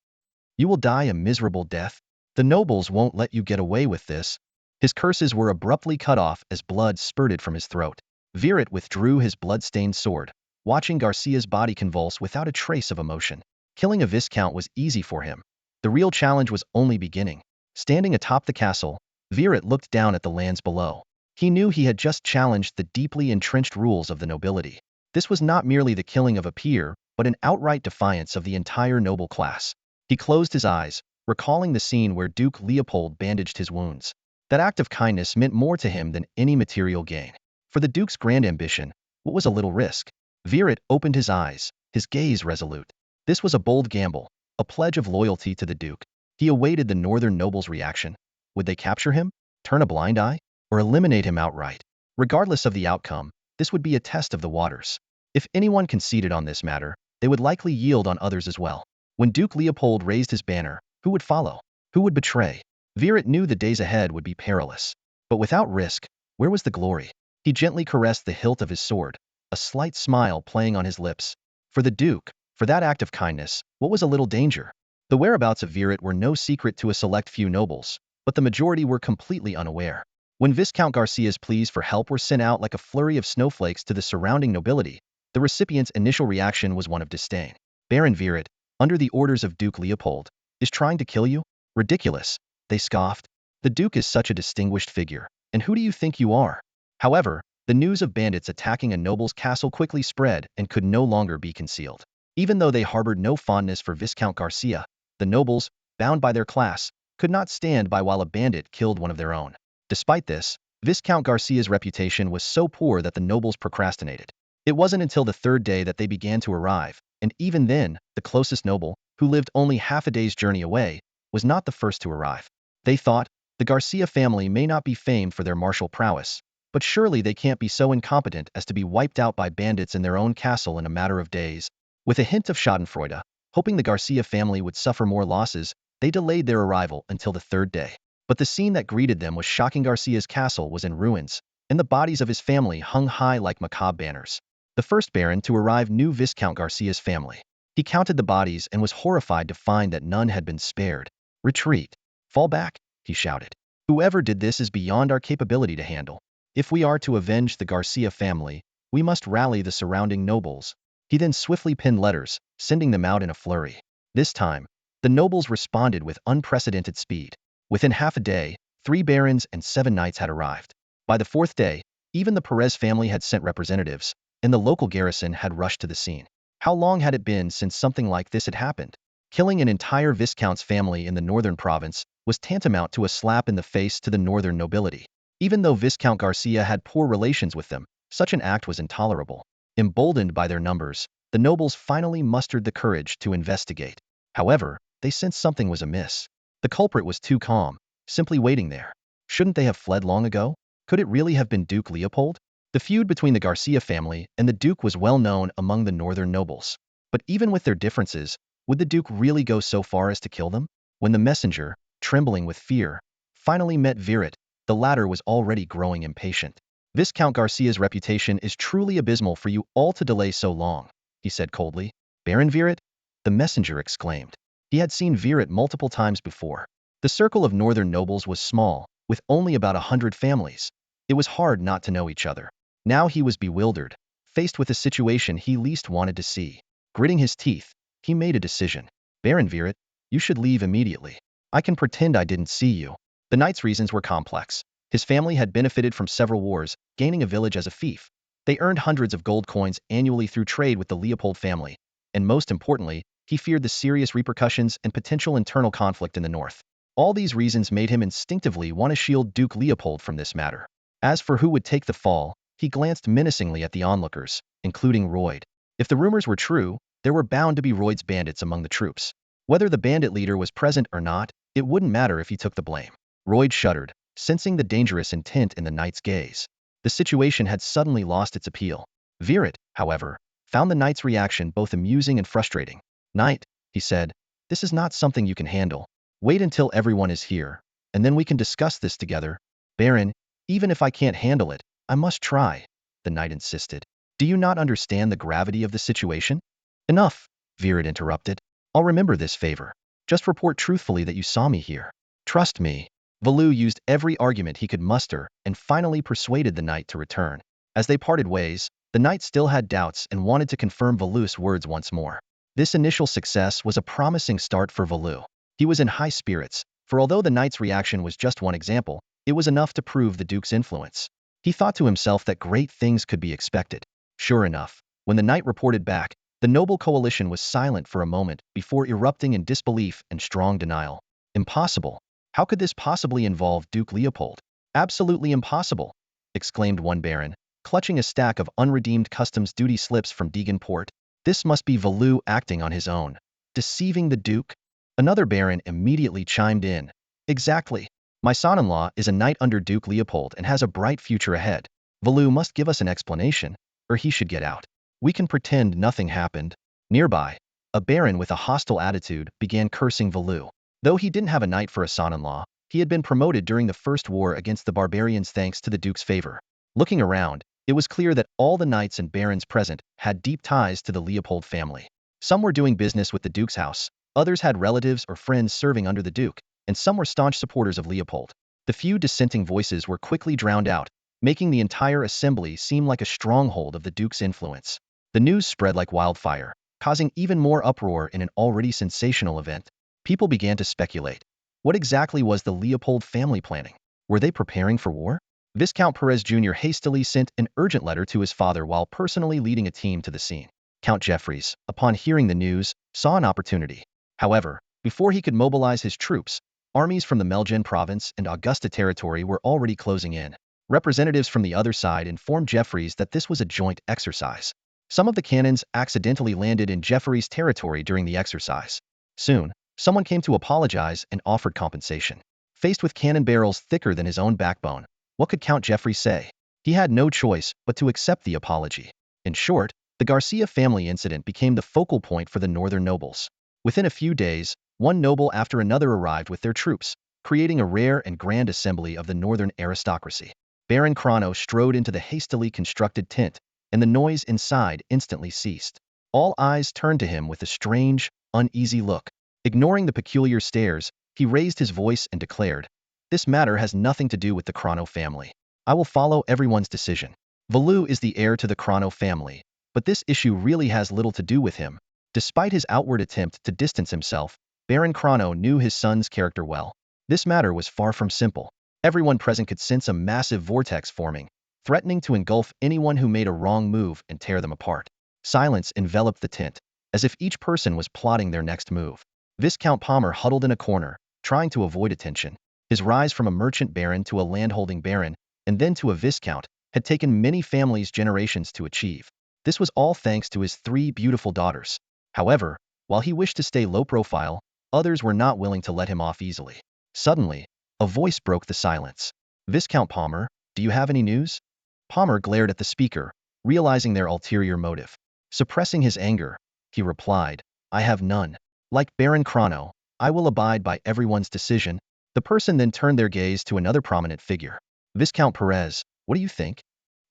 You will die a miserable death. The nobles won't let you get away with this. His curses were abruptly cut off as blood spurted from his throat. Viret withdrew his blood-stained sword, watching Garcia's body convulse without a trace of emotion. Killing a viscount was easy for him. The real challenge was only beginning. Standing atop the castle, Viret looked down at the lands below. He knew he had just challenged the deeply entrenched rules of the nobility. This was not merely the killing of a peer, but an outright defiance of the entire noble class. He closed his eyes, recalling the scene where Duke Leopold bandaged his wounds. That act of kindness meant more to him than any material gain. For the Duke's grand ambition, what was a little risk? Viret opened his eyes, his gaze resolute. This was a bold gamble, a pledge of loyalty to the Duke. He awaited the northern nobles' reaction. Would they capture him, turn a blind eye, or eliminate him outright? Regardless of the outcome, this would be a test of the waters. If anyone conceded on this matter, they would likely yield on others as well. When Duke Leopold raised his banner, who would follow? Who would betray? Viret knew the days ahead would be perilous. But without risk, where was the glory? He gently caressed the hilt of his sword, a slight smile playing on his lips. For the Duke, for that act of kindness, what was a little danger? The whereabouts of Viret were no secret to a select few nobles, but the majority were completely unaware. When Viscount Garcia's pleas for help were sent out like a flurry of snowflakes to the surrounding nobility, the recipient's initial reaction was one of disdain. Baron Viret, under the orders of Duke Leopold, is trying to kill you? Ridiculous, they scoffed. The Duke is such a distinguished figure, and who do you think you are? However, the news of bandits attacking a noble's castle quickly spread and could no longer be concealed. Even though they harbored no fondness for Viscount Garcia, the nobles, bound by their class, could not stand by while a bandit killed one of their own. Despite this, Viscount Garcia's reputation was so poor that the nobles procrastinated. It wasn't until the third day that they began to arrive, and even then, the closest noble, who lived only half a day's journey away, was not the first to arrive. They thought, the Garcia family may not be famed for their martial prowess, but surely they can't be so incompetent as to be wiped out by bandits in their own castle in a matter of days. With a hint of schadenfreude, hoping the Garcia family would suffer more losses, they delayed their arrival until the third day. But the scene that greeted them was shocking. Garcia's castle was in ruins, and the bodies of his family hung high like macabre banners. The first Baron to arrive knew Viscount Garcia's family. He counted the bodies and was horrified to find that none had been spared. Retreat. Fall back, he shouted. Whoever did this is beyond our capability to handle. If we are to avenge the Garcia family, we must rally the surrounding nobles. He then swiftly pinned letters, sending them out in a flurry. This time, the nobles responded with unprecedented speed. Within half a day, 3 barons and 7 knights had arrived. By the 4th day, even the Perez family had sent representatives, and the local garrison had rushed to the scene. How long had it been since something like this had happened? Killing an entire viscount's family in the northern province was tantamount to a slap in the face to the northern nobility. Even though Viscount Garcia had poor relations with them, such an act was intolerable. Emboldened by their numbers, the nobles finally mustered the courage to investigate. However, they sensed something was amiss. The culprit was too calm, simply waiting there. Shouldn't they have fled long ago? Could it really have been Duke Leopold? The feud between the Garcia family and the Duke was well known among the northern nobles. But even with their differences, would the Duke really go so far as to kill them? When the messenger, trembling with fear, finally met Viret, the latter was already growing impatient. Viscount Garcia's reputation is truly abysmal for you all to delay so long, he said coldly. Baron Viret? The messenger exclaimed. He had seen Viret multiple times before. The circle of northern nobles was small, with only about 100 families. It was hard not to know each other. Now he was bewildered, faced with a situation he least wanted to see. Gritting his teeth, he made a decision. Baron Viret, you should leave immediately. I can pretend I didn't see you. The knight's reasons were complex. His family had benefited from several wars, gaining a village as a fief. They earned hundreds of gold coins annually through trade with the Leopold family. And most importantly, he feared the serious repercussions and potential internal conflict in the north. All these reasons made him instinctively want to shield Duke Leopold from this matter. As for who would take the fall, he glanced menacingly at the onlookers, including Royd. If the rumors were true, there were bound to be Royd's bandits among the troops. Whether the bandit leader was present or not, it wouldn't matter if he took the blame. Royd shuddered, sensing the dangerous intent in the knight's gaze. The situation had suddenly lost its appeal. Virat, however, found the knight's reaction both amusing and frustrating. "Knight," he said, "this is not something you can handle. Wait until everyone is here, and then we can discuss this together." "Baron, even if I can't handle it, I must try," the knight insisted. "Do you not understand the gravity of the situation?" "Enough," Virat interrupted. "I'll remember this favor. Just report truthfully that you saw me here. Trust me." Valu used every argument he could muster and finally persuaded the knight to return. As they parted ways, the knight still had doubts and wanted to confirm Valu's words once more. This initial success was a promising start for Valu. He was in high spirits, for although the knight's reaction was just one example, it was enough to prove the duke's influence. He thought to himself that great things could be expected. Sure enough, when the knight reported back, the noble coalition was silent for a moment before erupting in disbelief and strong denial. "Impossible. How could this possibly involve Duke Leopold?" "Absolutely impossible," exclaimed one baron, clutching a stack of unredeemed customs duty slips from Degenport. "This must be Valu acting on his own. Deceiving the duke?" Another baron immediately chimed in. "Exactly. My son-in-law is a knight under Duke Leopold and has a bright future ahead. Valu must give us an explanation, or he should get out. We can pretend nothing happened." Nearby, a baron with a hostile attitude began cursing Valu. Though he didn't have a knight for a son-in-law, he had been promoted during the first war against the barbarians thanks to the duke's favor. Looking around, it was clear that all the knights and barons present had deep ties to the Leopold family. Some were doing business with the duke's house, others had relatives or friends serving under the duke, and some were staunch supporters of Leopold. The few dissenting voices were quickly drowned out, making the entire assembly seem like a stronghold of the duke's influence. The news spread like wildfire, causing even more uproar in an already sensational event. People began to speculate. What exactly was the Leopold family planning? Were they preparing for war? Viscount Perez Jr. hastily sent an urgent letter to his father while personally leading a team to the scene. Count Jeffreys, upon hearing the news, saw an opportunity. However, before he could mobilize his troops, armies from the Melgen province and Augusta territory were already closing in. Representatives from the other side informed Jeffreys that this was a joint exercise. Some of the cannons accidentally landed in Jeffreys' territory during the exercise. Soon, someone came to apologize and offered compensation. Faced with cannon barrels thicker than his own backbone, what could Count Jeffrey say? He had no choice but to accept the apology. In short, the Garcia family incident became the focal point for the northern nobles. Within a few days, one noble after another arrived with their troops, creating a rare and grand assembly of the northern aristocracy. Baron Chrono strode into the hastily constructed tent, and the noise inside instantly ceased. All eyes turned to him with a strange, uneasy look. Ignoring the peculiar stares, he raised his voice and declared, "This matter has nothing to do with the Chrono family. I will follow everyone's decision. Valu is the heir to the Chrono family, but this issue really has little to do with him." Despite his outward attempt to distance himself, Baron Chrono knew his son's character well. This matter was far from simple. Everyone present could sense a massive vortex forming, threatening to engulf anyone who made a wrong move and tear them apart. Silence enveloped the tent, as if each person was plotting their next move. Viscount Palmer huddled in a corner, trying to avoid attention. His rise from a merchant baron to a landholding baron, and then to a viscount, had taken many families' generations to achieve. This was all thanks to his 3 beautiful daughters. However, while he wished to stay low profile, others were not willing to let him off easily. Suddenly, a voice broke the silence. "Viscount Palmer, do you have any news?" Palmer glared at the speaker, realizing their ulterior motive. Suppressing his anger, he replied, "I have none. Like Baron Chrono, I will abide by everyone's decision." The person then turned their gaze to another prominent figure. "Viscount Perez, what do you think?"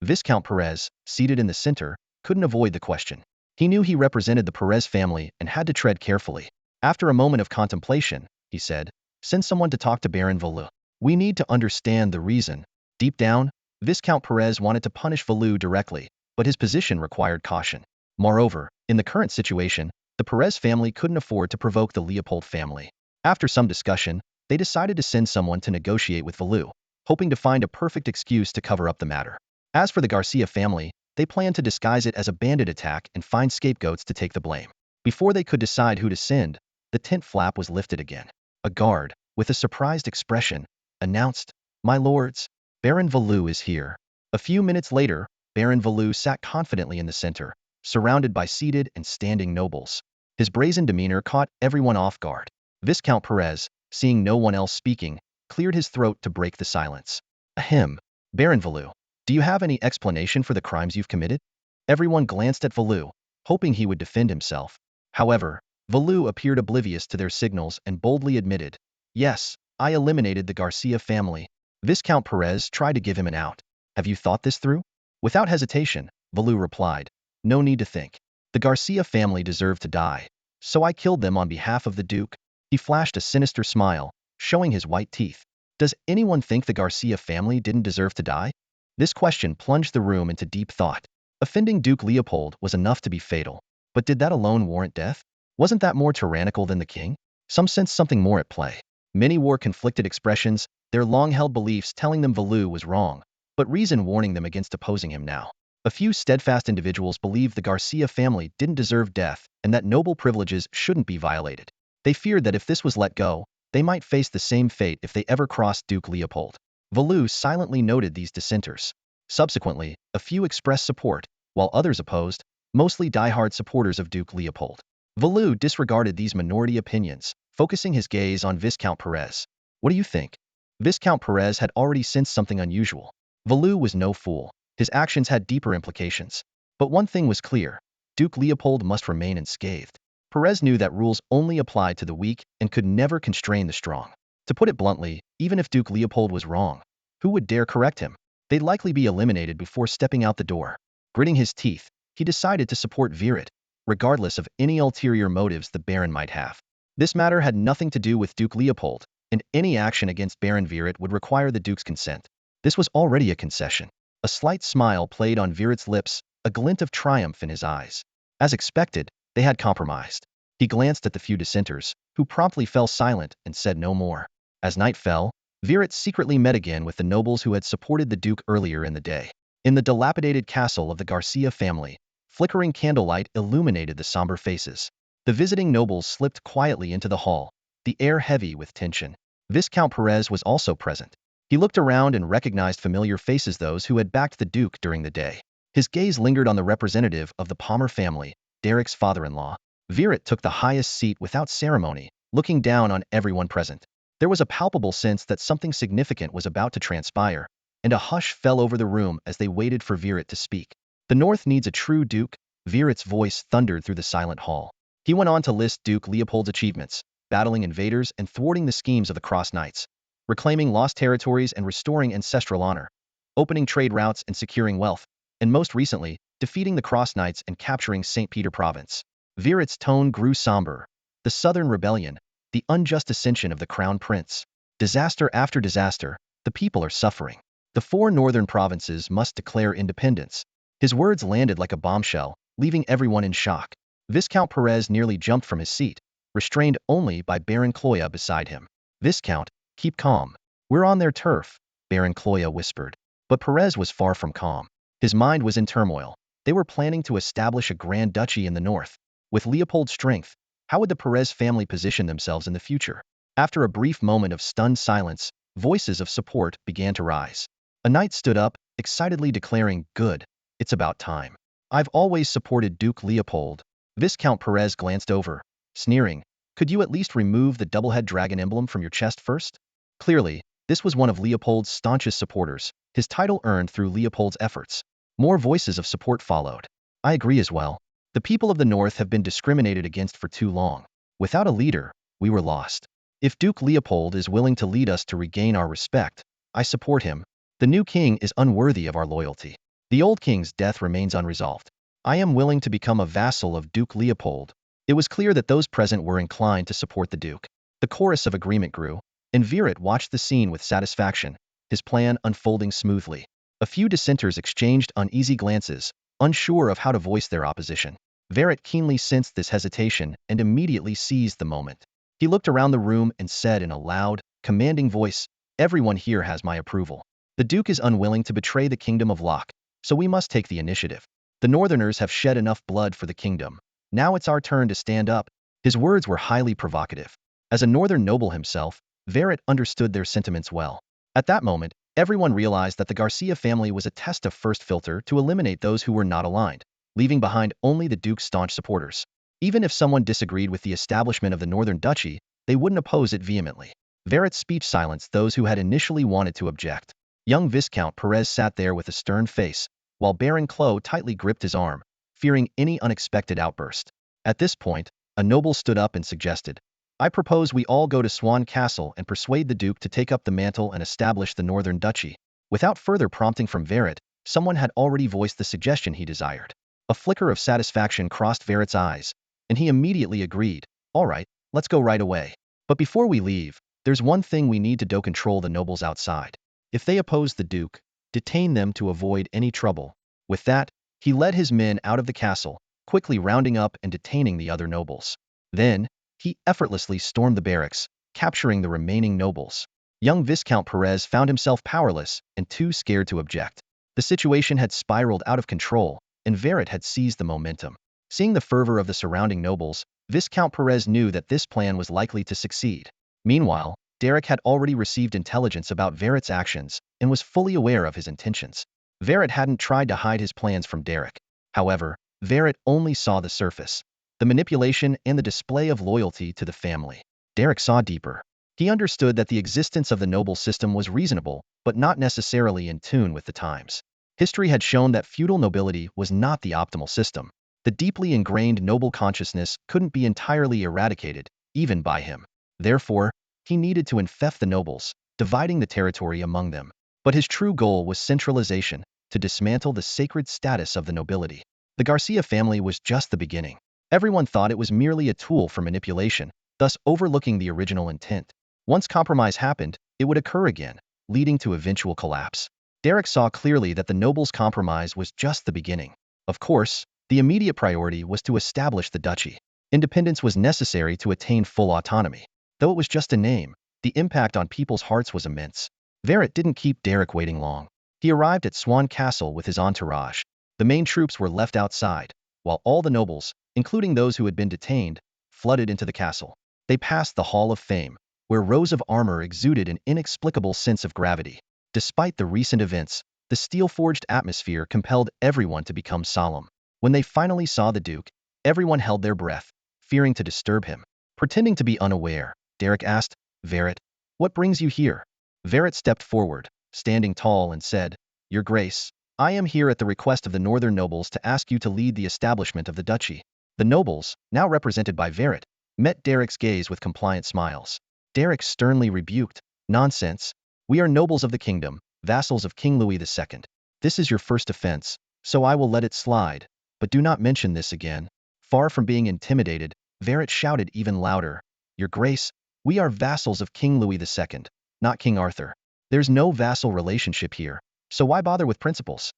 Viscount Perez, seated in the center, couldn't avoid the question. He knew he represented the Perez family and had to tread carefully. After a moment of contemplation, he said, "Send someone to talk to Baron Valu. We need to understand the reason." Deep down, Viscount Perez wanted to punish Valu directly, but his position required caution. Moreover, in the current situation, the Perez family couldn't afford to provoke the Leopold family. After some discussion, they decided to send someone to negotiate with Valu, hoping to find a perfect excuse to cover up the matter. As for the Garcia family, they planned to disguise it as a bandit attack and find scapegoats to take the blame. Before they could decide who to send, the tent flap was lifted again. A guard, with a surprised expression, announced, "My lords, Baron Valu is here." A few minutes later, Baron Valu sat confidently in the center, surrounded by seated and standing nobles. His brazen demeanor caught everyone off guard. Viscount Perez, seeing no one else speaking, cleared his throat to break the silence. Ahem, Baron Valu, do you have any explanation for the crimes you've committed? Everyone glanced at Valu, hoping he would defend himself. However, Valu appeared oblivious to their signals and boldly admitted, "Yes, I eliminated the Garcia family." Viscount Perez tried to give him an out. "Have you thought this through?" Without hesitation, Valu replied, "No need to think. The Garcia family deserved to die, so I killed them on behalf of the Duke." He flashed a sinister smile, showing his white teeth. Does anyone think the Garcia family didn't deserve to die? This question plunged the room into deep thought. Offending Duke Leopold was enough to be fatal, but did that alone warrant death? Wasn't that more tyrannical than the king? Some sensed something more at play. Many wore conflicted expressions, their long-held beliefs telling them Valu was wrong, but reason warning them against opposing him now. A few steadfast individuals believed the Garcia family didn't deserve death and that noble privileges shouldn't be violated. They feared that if this was let go, they might face the same fate if they ever crossed Duke Leopold. Valu silently noted these dissenters. Subsequently, a few expressed support, while others opposed, mostly diehard supporters of Duke Leopold. Valu disregarded these minority opinions, focusing his gaze on Viscount Perez. "What do you think?" Viscount Perez had already sensed something unusual. Valu was no fool. His actions had deeper implications. But one thing was clear: Duke Leopold must remain unscathed. Perez knew that rules only applied to the weak and could never constrain the strong. To put it bluntly, even if Duke Leopold was wrong, who would dare correct him? They'd likely be eliminated before stepping out the door. Gritting his teeth, he decided to support Virit, regardless of any ulterior motives the Baron might have. This matter had nothing to do with Duke Leopold, and any action against Baron Virit would require the Duke's consent. This was already a concession. A slight smile played on Virit's lips, a glint of triumph in his eyes. As expected, they had compromised. He glanced at the few dissenters, who promptly fell silent and said no more. As night fell, Virit secretly met again with the nobles who had supported the Duke earlier in the day. In the dilapidated castle of the Garcia family, flickering candlelight illuminated the somber faces. The visiting nobles slipped quietly into the hall, the air heavy with tension. Viscount Perez was also present. He looked around and recognized familiar faces, those who had backed the Duke during the day. His gaze lingered on the representative of the Palmer family, Derek's father-in-law. Virit took the highest seat without ceremony, looking down on everyone present. There was a palpable sense that something significant was about to transpire, and a hush fell over the room as they waited for Virit to speak. "The North needs a true Duke," Virit's voice thundered through the silent hall. He went on to list Duke Leopold's achievements, battling invaders and thwarting the schemes of the Cross Knights, reclaiming lost territories and restoring ancestral honor, opening trade routes and securing wealth, and most recently, defeating the Cross Knights and capturing St. Peter Province. Virit's tone grew somber. The Southern Rebellion, the unjust ascension of the Crown Prince. Disaster after disaster, the people are suffering. The 4 northern provinces must declare independence. His words landed like a bombshell, leaving everyone in shock. Viscount Perez nearly jumped from his seat, restrained only by Baron Cloya beside him. "Viscount, keep calm. We're on their turf," Baron Cloya whispered. But Perez was far from calm. His mind was in turmoil. They were planning to establish a Grand Duchy in the north. With Leopold's strength, how would the Perez family position themselves in the future? After a brief moment of stunned silence, voices of support began to rise. A knight stood up, excitedly declaring, "Good. It's about time. I've always supported Duke Leopold." Viscount Perez glanced over, sneering. "Could you at least remove the double-head dragon emblem from your chest first?" Clearly, this was one of Leopold's staunchest supporters, his title earned through Leopold's efforts. More voices of support followed. "I agree as well. The people of the North have been discriminated against for too long. Without a leader, we were lost. If Duke Leopold is willing to lead us to regain our respect, I support him. The new king is unworthy of our loyalty. The old king's death remains unresolved. I am willing to become a vassal of Duke Leopold." It was clear that those present were inclined to support the Duke. The chorus of agreement grew, and Virit watched the scene with satisfaction, his plan unfolding smoothly. A few dissenters exchanged uneasy glances, unsure of how to voice their opposition. Virit keenly sensed this hesitation and immediately seized the moment. He looked around the room and said in a loud, commanding voice, "Everyone here has my approval. The Duke is unwilling to betray the kingdom of Locke, so we must take the initiative. The Northerners have shed enough blood for the kingdom. Now it's our turn to stand up." His words were highly provocative. As a Northern noble himself, Verret understood their sentiments well. At that moment, everyone realized that the Garcia family was a test of first filter to eliminate those who were not aligned, leaving behind only the Duke's staunch supporters. Even if someone disagreed with the establishment of the Northern Duchy, they wouldn't oppose it vehemently. Verret's speech silenced those who had initially wanted to object. Young Viscount Perez sat there with a stern face, while Baron Clos tightly gripped his arm, fearing any unexpected outburst. At this point, a noble stood up and suggested, "I propose we all go to Swan Castle and persuade the Duke to take up the mantle and establish the Northern Duchy." Without further prompting from Verret, someone had already voiced the suggestion he desired. A flicker of satisfaction crossed Verret's eyes, and he immediately agreed, "All right, let's go right away. But before we leave, there's one thing we need to do: control the nobles outside. If they oppose the Duke, detain them to avoid any trouble." With that, he led his men out of the castle, quickly rounding up and detaining the other nobles. Then, he effortlessly stormed the barracks, capturing the remaining nobles. Young Viscount Perez found himself powerless and too scared to object. The situation had spiraled out of control, and Verret had seized the momentum. Seeing the fervor of the surrounding nobles, Viscount Perez knew that this plan was likely to succeed. Meanwhile, Derek had already received intelligence about Verret's actions and was fully aware of his intentions. Verret hadn't tried to hide his plans from Derek. However, Verret only saw the surface, the manipulation and the display of loyalty to the family. Derek saw deeper. He understood that the existence of the noble system was reasonable, but not necessarily in tune with the times. History had shown that feudal nobility was not the optimal system. The deeply ingrained noble consciousness couldn't be entirely eradicated, even by him. Therefore, he needed to infect the nobles, dividing the territory among them. But his true goal was centralization, to dismantle the sacred status of the nobility. The Garcia family was just the beginning. Everyone thought it was merely a tool for manipulation, thus overlooking the original intent. Once compromise happened, it would occur again, leading to eventual collapse. Derek saw clearly that the nobles' compromise was just the beginning. Of course, the immediate priority was to establish the duchy. Independence was necessary to attain full autonomy. Though it was just a name, the impact on people's hearts was immense. Verret didn't keep Derek waiting long. He arrived at Swan Castle with his entourage. The main troops were left outside, while all the nobles, including those who had been detained, flooded into the castle. They passed the Hall of Fame, where rows of armor exuded an inexplicable sense of gravity. Despite the recent events, the steel-forged atmosphere compelled everyone to become solemn. When they finally saw the Duke, everyone held their breath, fearing to disturb him. Pretending to be unaware, Derek asked, "Verret, what brings you here?" Verret stepped forward, standing tall, and said, "Your Grace, I am here at the request of the northern nobles to ask you to lead the establishment of the duchy." The nobles, now represented by Verret, met Derek's gaze with compliant smiles. Derek sternly rebuked, "Nonsense. We are nobles of the kingdom, vassals of King Louis II. This is your first offense, so I will let it slide, but do not mention this again." Far from being intimidated, Verret shouted even louder, "Your Grace, we are vassals of King Louis II, not King Arthur. There's no vassal relationship here, so why bother with principles?"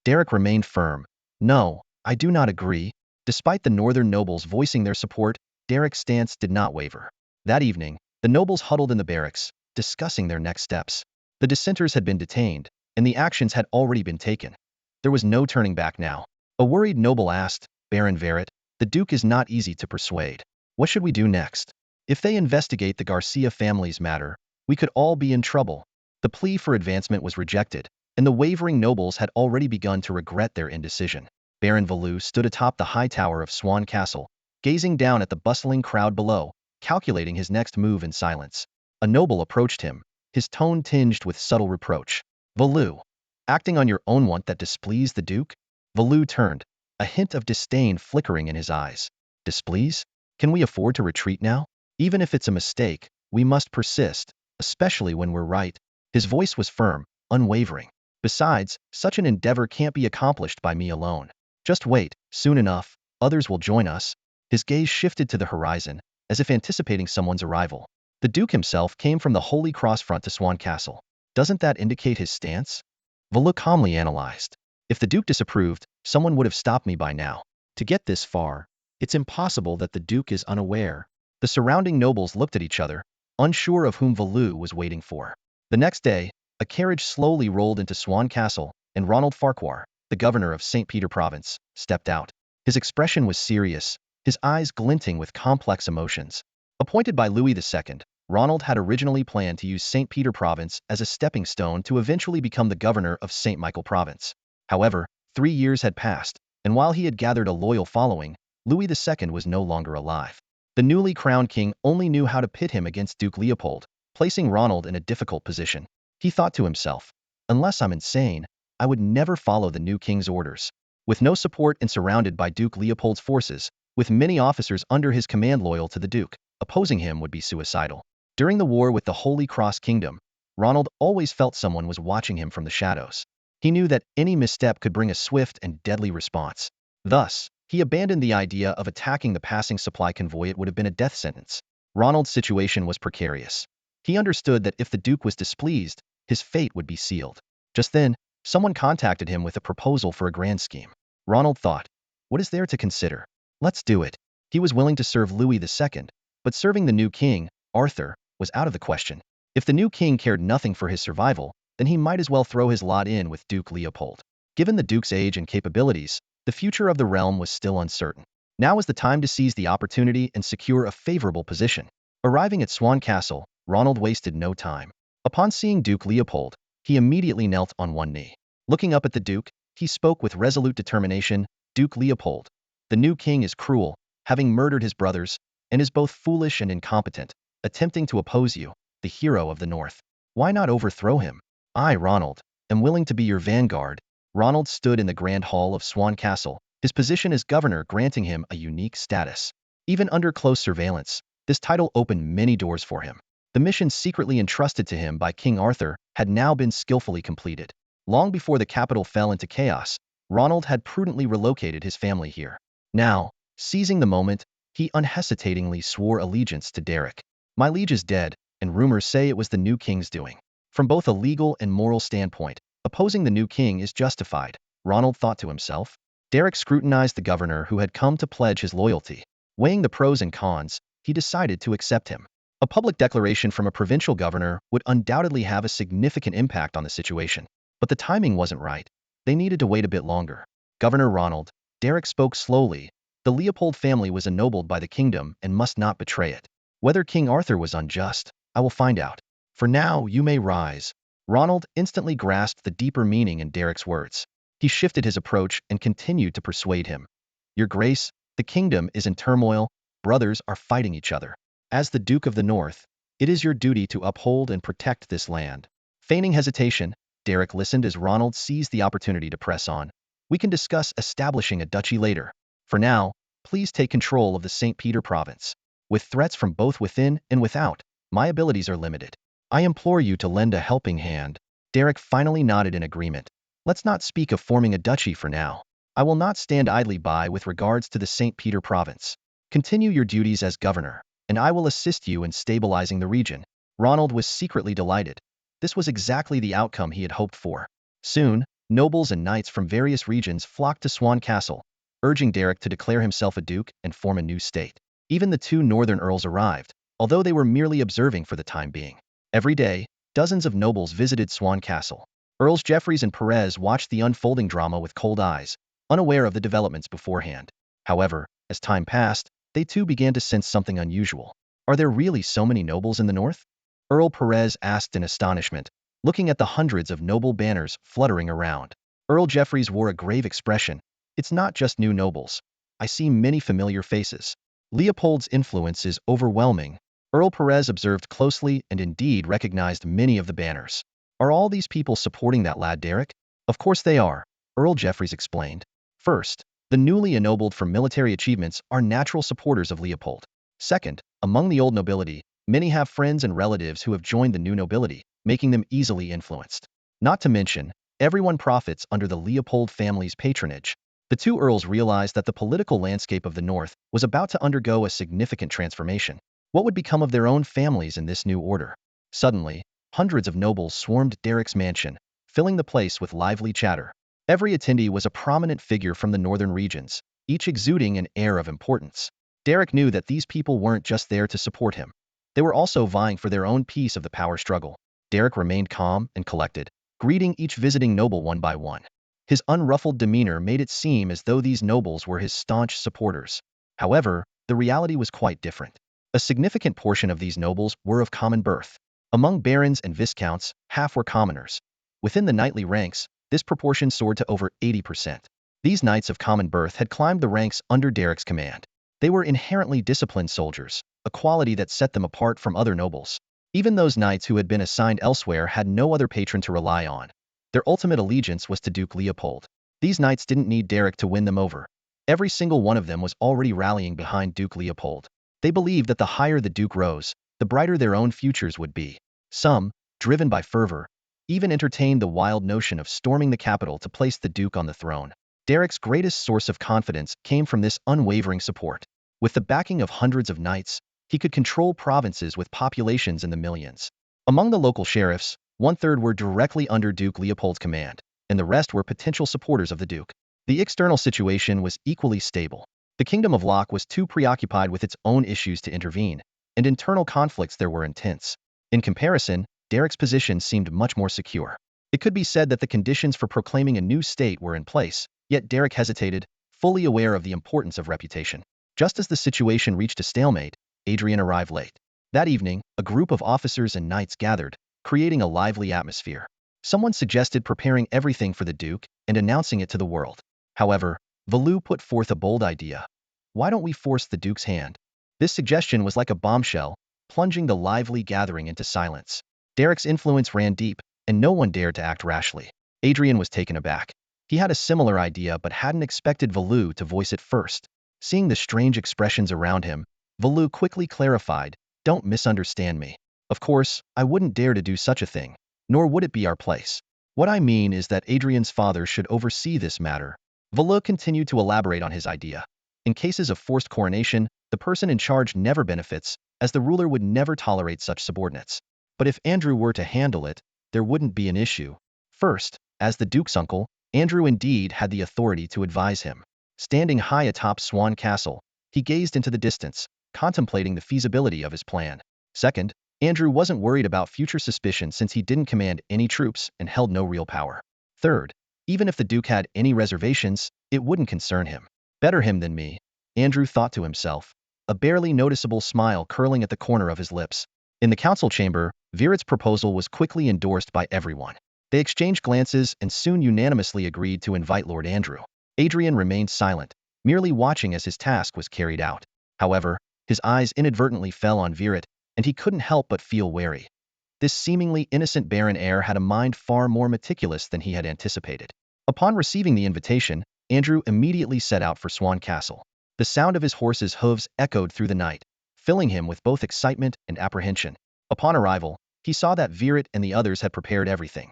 Derek remained firm. "No, I do not agree." Despite the northern nobles voicing their support, Derek's stance did not waver. That evening, the nobles huddled in the barracks, discussing their next steps. The dissenters had been detained, and the actions had already been taken. There was no turning back now. A worried noble asked, "Baron Verret, the Duke is not easy to persuade. What should we do next? If they investigate the Garcia family's matter, we could all be in trouble." The plea for advancement was rejected, and the wavering nobles had already begun to regret their indecision. Baron Valou stood atop the high tower of Swan Castle, gazing down at the bustling crowd below, calculating his next move in silence. A noble approached him, his tone tinged with subtle reproach. "Valou, acting on your own want that displeased the Duke?" Valou turned, a hint of disdain flickering in his eyes. "Displease? Can we afford to retreat now? Even if it's a mistake, we must persist, especially when we're right." His voice was firm, unwavering. "Besides, such an endeavor can't be accomplished by me alone. Just wait, soon enough, others will join us." His gaze shifted to the horizon, as if anticipating someone's arrival. The Duke himself came from the Holy Cross front to Swan Castle. Doesn't that indicate his stance? Valou calmly analyzed. "If the Duke disapproved, someone would have stopped me by now. To get this far, it's impossible that the Duke is unaware." The surrounding nobles looked at each other, unsure of whom Valou was waiting for. The next day, a carriage slowly rolled into Swan Castle, and Ronald Farquhar, the governor of St. Peter Province, stepped out. His expression was serious, his eyes glinting with complex emotions. Appointed by Louis II, Ronald had originally planned to use St. Peter Province as a stepping stone to eventually become the governor of St. Michael Province. However, 3 years had passed, and while he had gathered a loyal following, Louis II was no longer alive. The newly crowned king only knew how to pit him against Duke Leopold, placing Ronald in a difficult position. He thought to himself, unless I'm insane, I would never follow the new king's orders. With no support and surrounded by Duke Leopold's forces, with many officers under his command loyal to the Duke, opposing him would be suicidal. During the war with the Holy Cross Kingdom, Ronald always felt someone was watching him from the shadows. He knew that any misstep could bring a swift and deadly response. Thus, he abandoned the idea of attacking the passing supply convoy. It would have been a death sentence. Ronald's situation was precarious. He understood that if the Duke was displeased, his fate would be sealed. Just then, someone contacted him with a proposal for a grand scheme. Ronald thought, what is there to consider? Let's do it. He was willing to serve Louis II, but serving the new king, Arthur, was out of the question. If the new king cared nothing for his survival, then he might as well throw his lot in with Duke Leopold. Given the Duke's age and capabilities, the future of the realm was still uncertain. Now was the time to seize the opportunity and secure a favorable position. Arriving at Swan Castle, Ronald wasted no time. Upon seeing Duke Leopold, he immediately knelt on one knee. Looking up at the Duke, he spoke with resolute determination, Duke Leopold, the new king is cruel, having murdered his brothers, and is both foolish and incompetent, attempting to oppose you, the hero of the North. Why not overthrow him? I, Ronald, am willing to be your vanguard. Ronald stood in the grand hall of Swan Castle, his position as governor granting him a unique status. Even under close surveillance, this title opened many doors for him. The mission secretly entrusted to him by King Arthur had now been skillfully completed. Long before the capital fell into chaos, Ronald had prudently relocated his family here. Now, seizing the moment, he unhesitatingly swore allegiance to Derek. My liege is dead, and rumors say it was the new king's doing. From both a legal and moral standpoint, opposing the new king is justified, Ronald thought to himself. Derek scrutinized the governor who had come to pledge his loyalty. Weighing the pros and cons, he decided to accept him. A public declaration from a provincial governor would undoubtedly have a significant impact on the situation. But the timing wasn't right. They needed to wait a bit longer. Governor Ronald, Derek spoke slowly. The Leopold family was ennobled by the kingdom and must not betray it. Whether King Arthur was unjust, I will find out. For now, you may rise. Ronald instantly grasped the deeper meaning in Derek's words. He shifted his approach and continued to persuade him. Your Grace, the kingdom is in turmoil, brothers are fighting each other. As the Duke of the North, it is your duty to uphold and protect this land. Feigning hesitation, Derek listened as Ronald seized the opportunity to press on. We can discuss establishing a duchy later. For now, please take control of the St. Peter province. With threats from both within and without, my abilities are limited. I implore you to lend a helping hand. Derek finally nodded in agreement. Let's not speak of forming a duchy for now. I will not stand idly by with regards to the St. Peter province. Continue your duties as governor, and I will assist you in stabilizing the region. Ronald was secretly delighted. This was exactly the outcome he had hoped for. Soon, nobles and knights from various regions flocked to Swan Castle, urging Derek to declare himself a duke and form a new state. Even the two northern earls arrived, although they were merely observing for the time being. Every day, dozens of nobles visited Swan Castle. Earls Jeffreys and Perez watched the unfolding drama with cold eyes, unaware of the developments beforehand. However, as time passed, they too began to sense something unusual. Are there really so many nobles in the north? Earl Perez asked in astonishment, looking at the hundreds of noble banners fluttering around. Earl Jeffreys wore a grave expression. It's not just new nobles. I see many familiar faces. Leopold's influence is overwhelming. Earl Perez observed closely and indeed recognized many of the banners. Are all these people supporting that lad Derek? Of course they are, Earl Jeffreys explained. First, the newly ennobled for military achievements are natural supporters of Leopold. Second, among the old nobility, many have friends and relatives who have joined the new nobility, making them easily influenced. Not to mention, everyone profits under the Leopold family's patronage. The two earls realized that the political landscape of the north was about to undergo a significant transformation. What would become of their own families in this new order? Suddenly, hundreds of nobles swarmed Derek's mansion, filling the place with lively chatter. Every attendee was a prominent figure from the northern regions, each exuding an air of importance. Derek knew that these people weren't just there to support him. They were also vying for their own piece of the power struggle. Derek remained calm and collected, greeting each visiting noble one by one. His unruffled demeanor made it seem as though these nobles were his staunch supporters. However, the reality was quite different. A significant portion of these nobles were of common birth. Among barons and viscounts, half were commoners. Within the knightly ranks, this proportion soared to over 80%. These knights of common birth had climbed the ranks under Derek's command. They were inherently disciplined soldiers, a quality that set them apart from other nobles. Even those knights who had been assigned elsewhere had no other patron to rely on. Their ultimate allegiance was to Duke Leopold. These knights didn't need Derek to win them over. Every single one of them was already rallying behind Duke Leopold. They believed that the higher the Duke rose, the brighter their own futures would be. Some, driven by fervor, even entertained the wild notion of storming the capital to place the Duke on the throne. Derek's greatest source of confidence came from this unwavering support. With the backing of hundreds of knights, he could control provinces with populations in the millions. Among the local sheriffs, 1/3 were directly under Duke Leopold's command, and the rest were potential supporters of the Duke. The external situation was equally stable. The Kingdom of Locke was too preoccupied with its own issues to intervene, and internal conflicts there were intense. In comparison, Derek's position seemed much more secure. It could be said that the conditions for proclaiming a new state were in place, yet Derek hesitated, fully aware of the importance of reputation. Just as the situation reached a stalemate, Adrian arrived late. That evening, a group of officers and knights gathered, creating a lively atmosphere. Someone suggested preparing everything for the Duke and announcing it to the world. However, Valu put forth a bold idea. Why don't we force the Duke's hand? This suggestion was like a bombshell, plunging the lively gathering into silence. Derek's influence ran deep, and no one dared to act rashly. Adrian was taken aback. He had a similar idea but hadn't expected Valu to voice it first. Seeing the strange expressions around him, Valu quickly clarified, "Don't misunderstand me. Of course, I wouldn't dare to do such a thing, nor would it be our place. What I mean is that Adrian's father should oversee this matter." Valu continued to elaborate on his idea. In cases of forced coronation, the person in charge never benefits, as the ruler would never tolerate such subordinates. But if Andrew were to handle it, there wouldn't be an issue. First, as the Duke's uncle, Andrew indeed had the authority to advise him. Standing high atop Swan Castle, he gazed into the distance, contemplating the feasibility of his plan. Second, Andrew wasn't worried about future suspicion since he didn't command any troops and held no real power. Third, even if the Duke had any reservations, it wouldn't concern him. Better him than me, Andrew thought to himself, a barely noticeable smile curling at the corner of his lips. In the council chamber, Virat's proposal was quickly endorsed by everyone. They exchanged glances and soon unanimously agreed to invite Lord Andrew. Adrian remained silent, merely watching as his task was carried out. However, his eyes inadvertently fell on Virat, and he couldn't help but feel wary. This seemingly innocent baron heir had a mind far more meticulous than he had anticipated. Upon receiving the invitation, Andrew immediately set out for Swan Castle. The sound of his horse's hooves echoed through the night, filling him with both excitement and apprehension. Upon arrival, he saw that Virat and the others had prepared everything.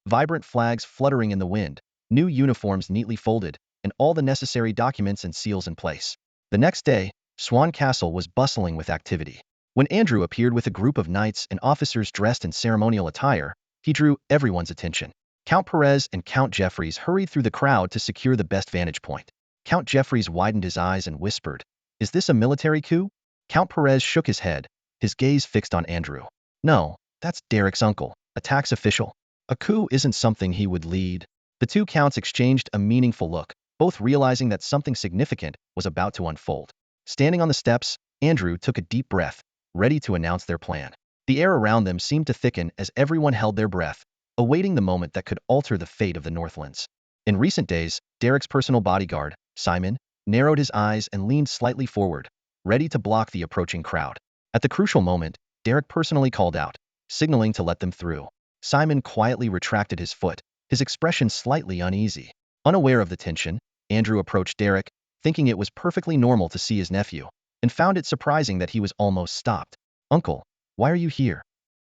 Vibrant flags fluttering in the wind, new uniforms neatly folded, and all the necessary documents and seals in place. The next day, Swan Castle was bustling with activity. When Andrew appeared with a group of knights and officers dressed in ceremonial attire, he drew everyone's attention. Count Perez and Count Jeffries hurried through the crowd to secure the best vantage point. Count Jeffries widened his eyes and whispered, "Is this a military coup?" Count Perez shook his head, his gaze fixed on Andrew. "No, that's Derek's uncle, a tax official. A coup isn't something he would lead." The two counts exchanged a meaningful look, both realizing that something significant was about to unfold. Standing on the steps, Andrew took a deep breath, ready to announce their plan. The air around them seemed to thicken as everyone held their breath, awaiting the moment that could alter the fate of the Northlands. In recent days, Derek's personal bodyguard, Simon, narrowed his eyes and leaned slightly forward, ready to block the approaching crowd. At the crucial moment, Derek personally called out, signaling to let them through. Simon quietly retracted his foot, his expression slightly uneasy. Unaware of the tension, Andrew approached Derek, thinking it was perfectly normal to see his nephew, and found it surprising that he was almost stopped. "Uncle, why are you here?"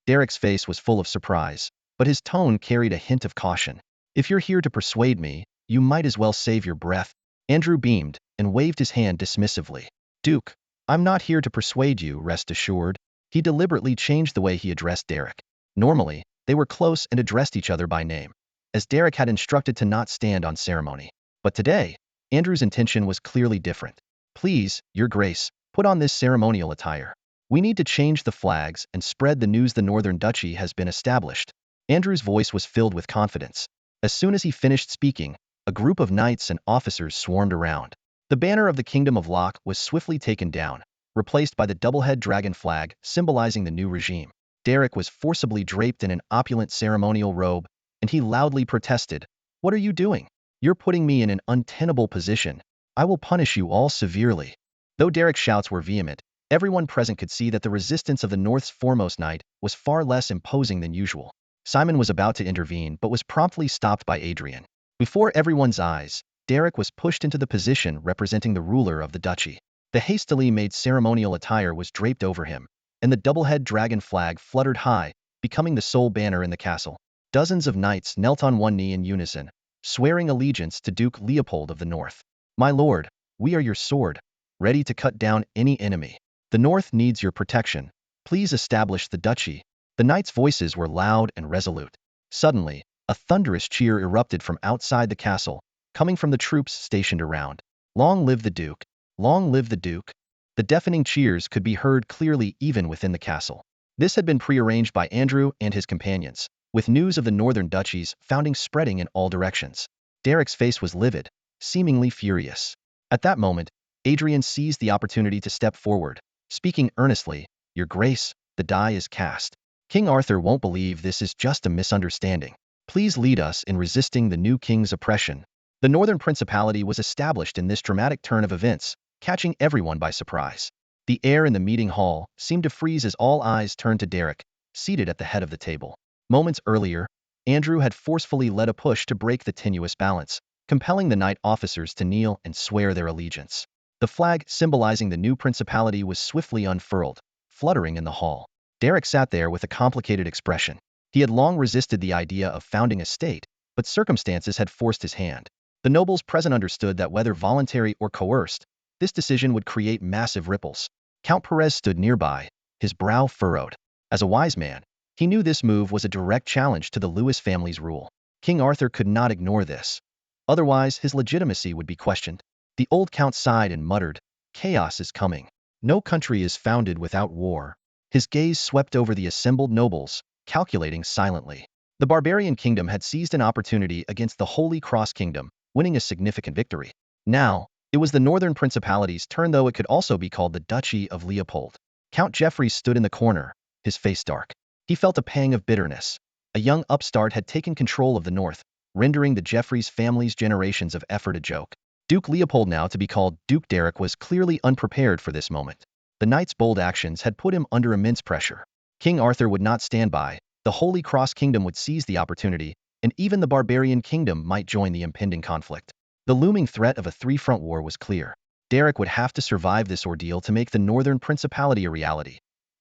Derek's face was full of surprise, but his tone carried a hint of caution. "If you're here to persuade me, you might as well save your breath." Andrew beamed and waved his hand dismissively. "Duke, I'm not here to persuade you, rest assured." He deliberately changed the way he addressed Derek. Normally, they were close and addressed each other by name, as Derek had instructed to not stand on ceremony. But today, Andrew's intention was clearly different. "Please, Your Grace, put on this ceremonial attire." We need to change the flags and spread the news the Northern Duchy has been established. Andrew's voice was filled with confidence. As soon as he finished speaking, a group of knights and officers swarmed around. The banner of the Kingdom of Locke was swiftly taken down, replaced by the double-head dragon flag symbolizing the new regime. Derek was forcibly draped in an opulent ceremonial robe, and he loudly protested, "What are you doing? You're putting me in an untenable position. I will punish you all severely." Though Derek's shouts were vehement, everyone present could see that the resistance of the North's foremost knight was far less imposing than usual. Simon was about to intervene but was promptly stopped by Adrian. Before everyone's eyes, Derek was pushed into the position representing the ruler of the duchy. The hastily made ceremonial attire was draped over him, and the double-head dragon flag fluttered high, becoming the sole banner in the castle. Dozens of knights knelt on one knee in unison, swearing allegiance to Duke Leopold of the North. "My lord, we are your sword, ready to cut down any enemy. The North needs your protection. Please establish the duchy." The knights' voices were loud and resolute. Suddenly, a thunderous cheer erupted from outside the castle, coming from the troops stationed around. "Long live the Duke! Long live the Duke!" The deafening cheers could be heard clearly even within the castle. This had been prearranged by Andrew and his companions, with news of the Northern Duchy's founding spreading in all directions. Derek's face was livid, seemingly furious. At that moment, Adrian seized the opportunity to step forward, speaking earnestly, "Your Grace, the die is cast. King Arthur won't believe this is just a misunderstanding. Please lead us in resisting the new king's oppression." The Northern Principality was established in this dramatic turn of events, catching everyone by surprise. The air in the meeting hall seemed to freeze as all eyes turned to Derek, seated at the head of the table. Moments earlier, Andrew had forcefully led a push to break the tenuous balance, compelling the knight officers to kneel and swear their allegiance. The flag symbolizing the new principality was swiftly unfurled, fluttering in the hall. Derek sat there with a complicated expression. He had long resisted the idea of founding a state, but circumstances had forced his hand. The nobles present understood that whether voluntary or coerced, this decision would create massive ripples. Count Perez stood nearby, his brow furrowed. As a wise man, he knew this move was a direct challenge to the Lewis family's rule. King Arthur could not ignore this. Otherwise, his legitimacy would be questioned. The old count sighed and muttered, "Chaos is coming. No country is founded without war." His gaze swept over the assembled nobles, calculating silently. The barbarian kingdom had seized an opportunity against the Holy Cross Kingdom, winning a significant victory. Now, it was the Northern Principality's turn, though it could also be called the Duchy of Leopold. Count Jeffrey stood in the corner, his face dark. He felt a pang of bitterness. A young upstart had taken control of the North, rendering the Jeffreys family's generations of effort a joke. Duke Leopold, now to be called Duke Derek, was clearly unprepared for this moment. The knight's bold actions had put him under immense pressure. King Arthur would not stand by, the Holy Cross Kingdom would seize the opportunity, and even the barbarian kingdom might join the impending conflict. The looming threat of a three-front war was clear. Derek would have to survive this ordeal to make the Northern Principality a reality.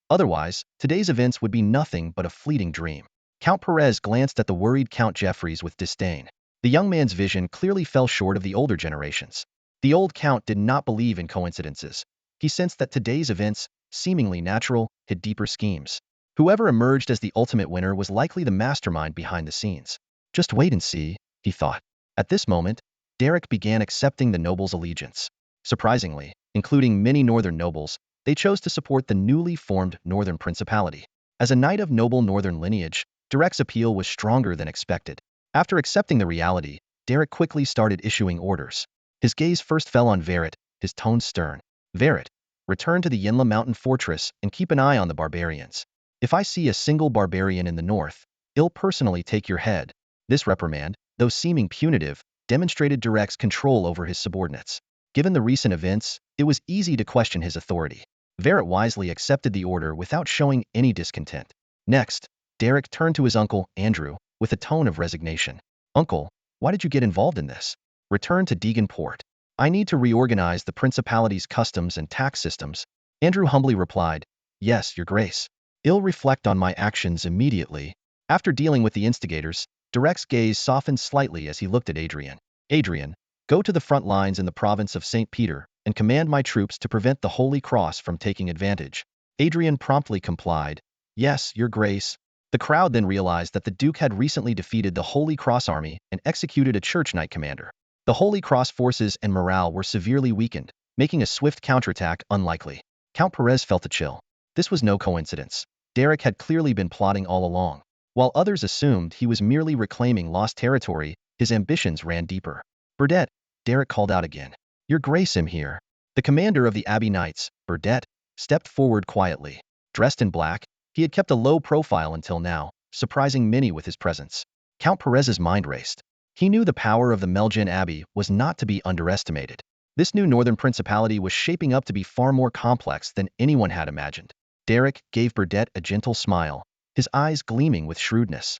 Otherwise, today's events would be nothing but a fleeting dream. Count Perez glanced at the worried Count Jeffreys with disdain. The young man's vision clearly fell short of the older generations. The old count did not believe in coincidences. He sensed that today's events, seemingly natural, hid deeper schemes. Whoever emerged as the ultimate winner was likely the mastermind behind the scenes. Just wait and see, he thought. At this moment, Derek began accepting the nobles' allegiance. Surprisingly, including many northern nobles, they chose to support the newly formed Northern Principality. As a knight of noble northern lineage, Derek's appeal was stronger than expected. After accepting the reality, Derek quickly started issuing orders. His gaze first fell on Verret, his tone stern. "Verret, return to the Yinla mountain fortress and keep an eye on the barbarians. If I see a single barbarian in the north, I'll personally take your head." This reprimand, though seeming punitive, demonstrated Derek's control over his subordinates. Given the recent events, it was easy to question his authority. Verret wisely accepted the order without showing any discontent. Next, Derek turned to his uncle, Andrew, with a tone of resignation. "Uncle, why did you get involved in this?" "Return to Degenport. I need to reorganize the principality's customs and tax systems." Andrew humbly replied, "Yes, your grace. I'll reflect on my actions immediately." After dealing with the instigators, Derek's gaze softened slightly as he looked at Adrian. "Adrian, go to the front lines in the province of St. Peter and command my troops to prevent the Holy Cross from taking advantage." Adrian promptly complied, "Yes, your grace." The crowd then realized that the Duke had recently defeated the Holy Cross army and executed a Church Knight commander. The Holy Cross forces and morale were severely weakened, making a swift counterattack unlikely. Count Perez felt a chill. This was no coincidence. Derek had clearly been plotting all along. While others assumed he was merely reclaiming lost territory, his ambitions ran deeper. Burdett, Derek called out again. Your Grace, I'm here. The commander of the Abbey Knights, Burdett, stepped forward quietly. Dressed in black, he had kept a low profile until now, surprising many with his presence. Count Perez's mind raced. He knew the power of the Melgen Abbey was not to be underestimated. This new northern principality was shaping up to be far more complex than anyone had imagined. Derek gave Burdett a gentle smile, his eyes gleaming with shrewdness.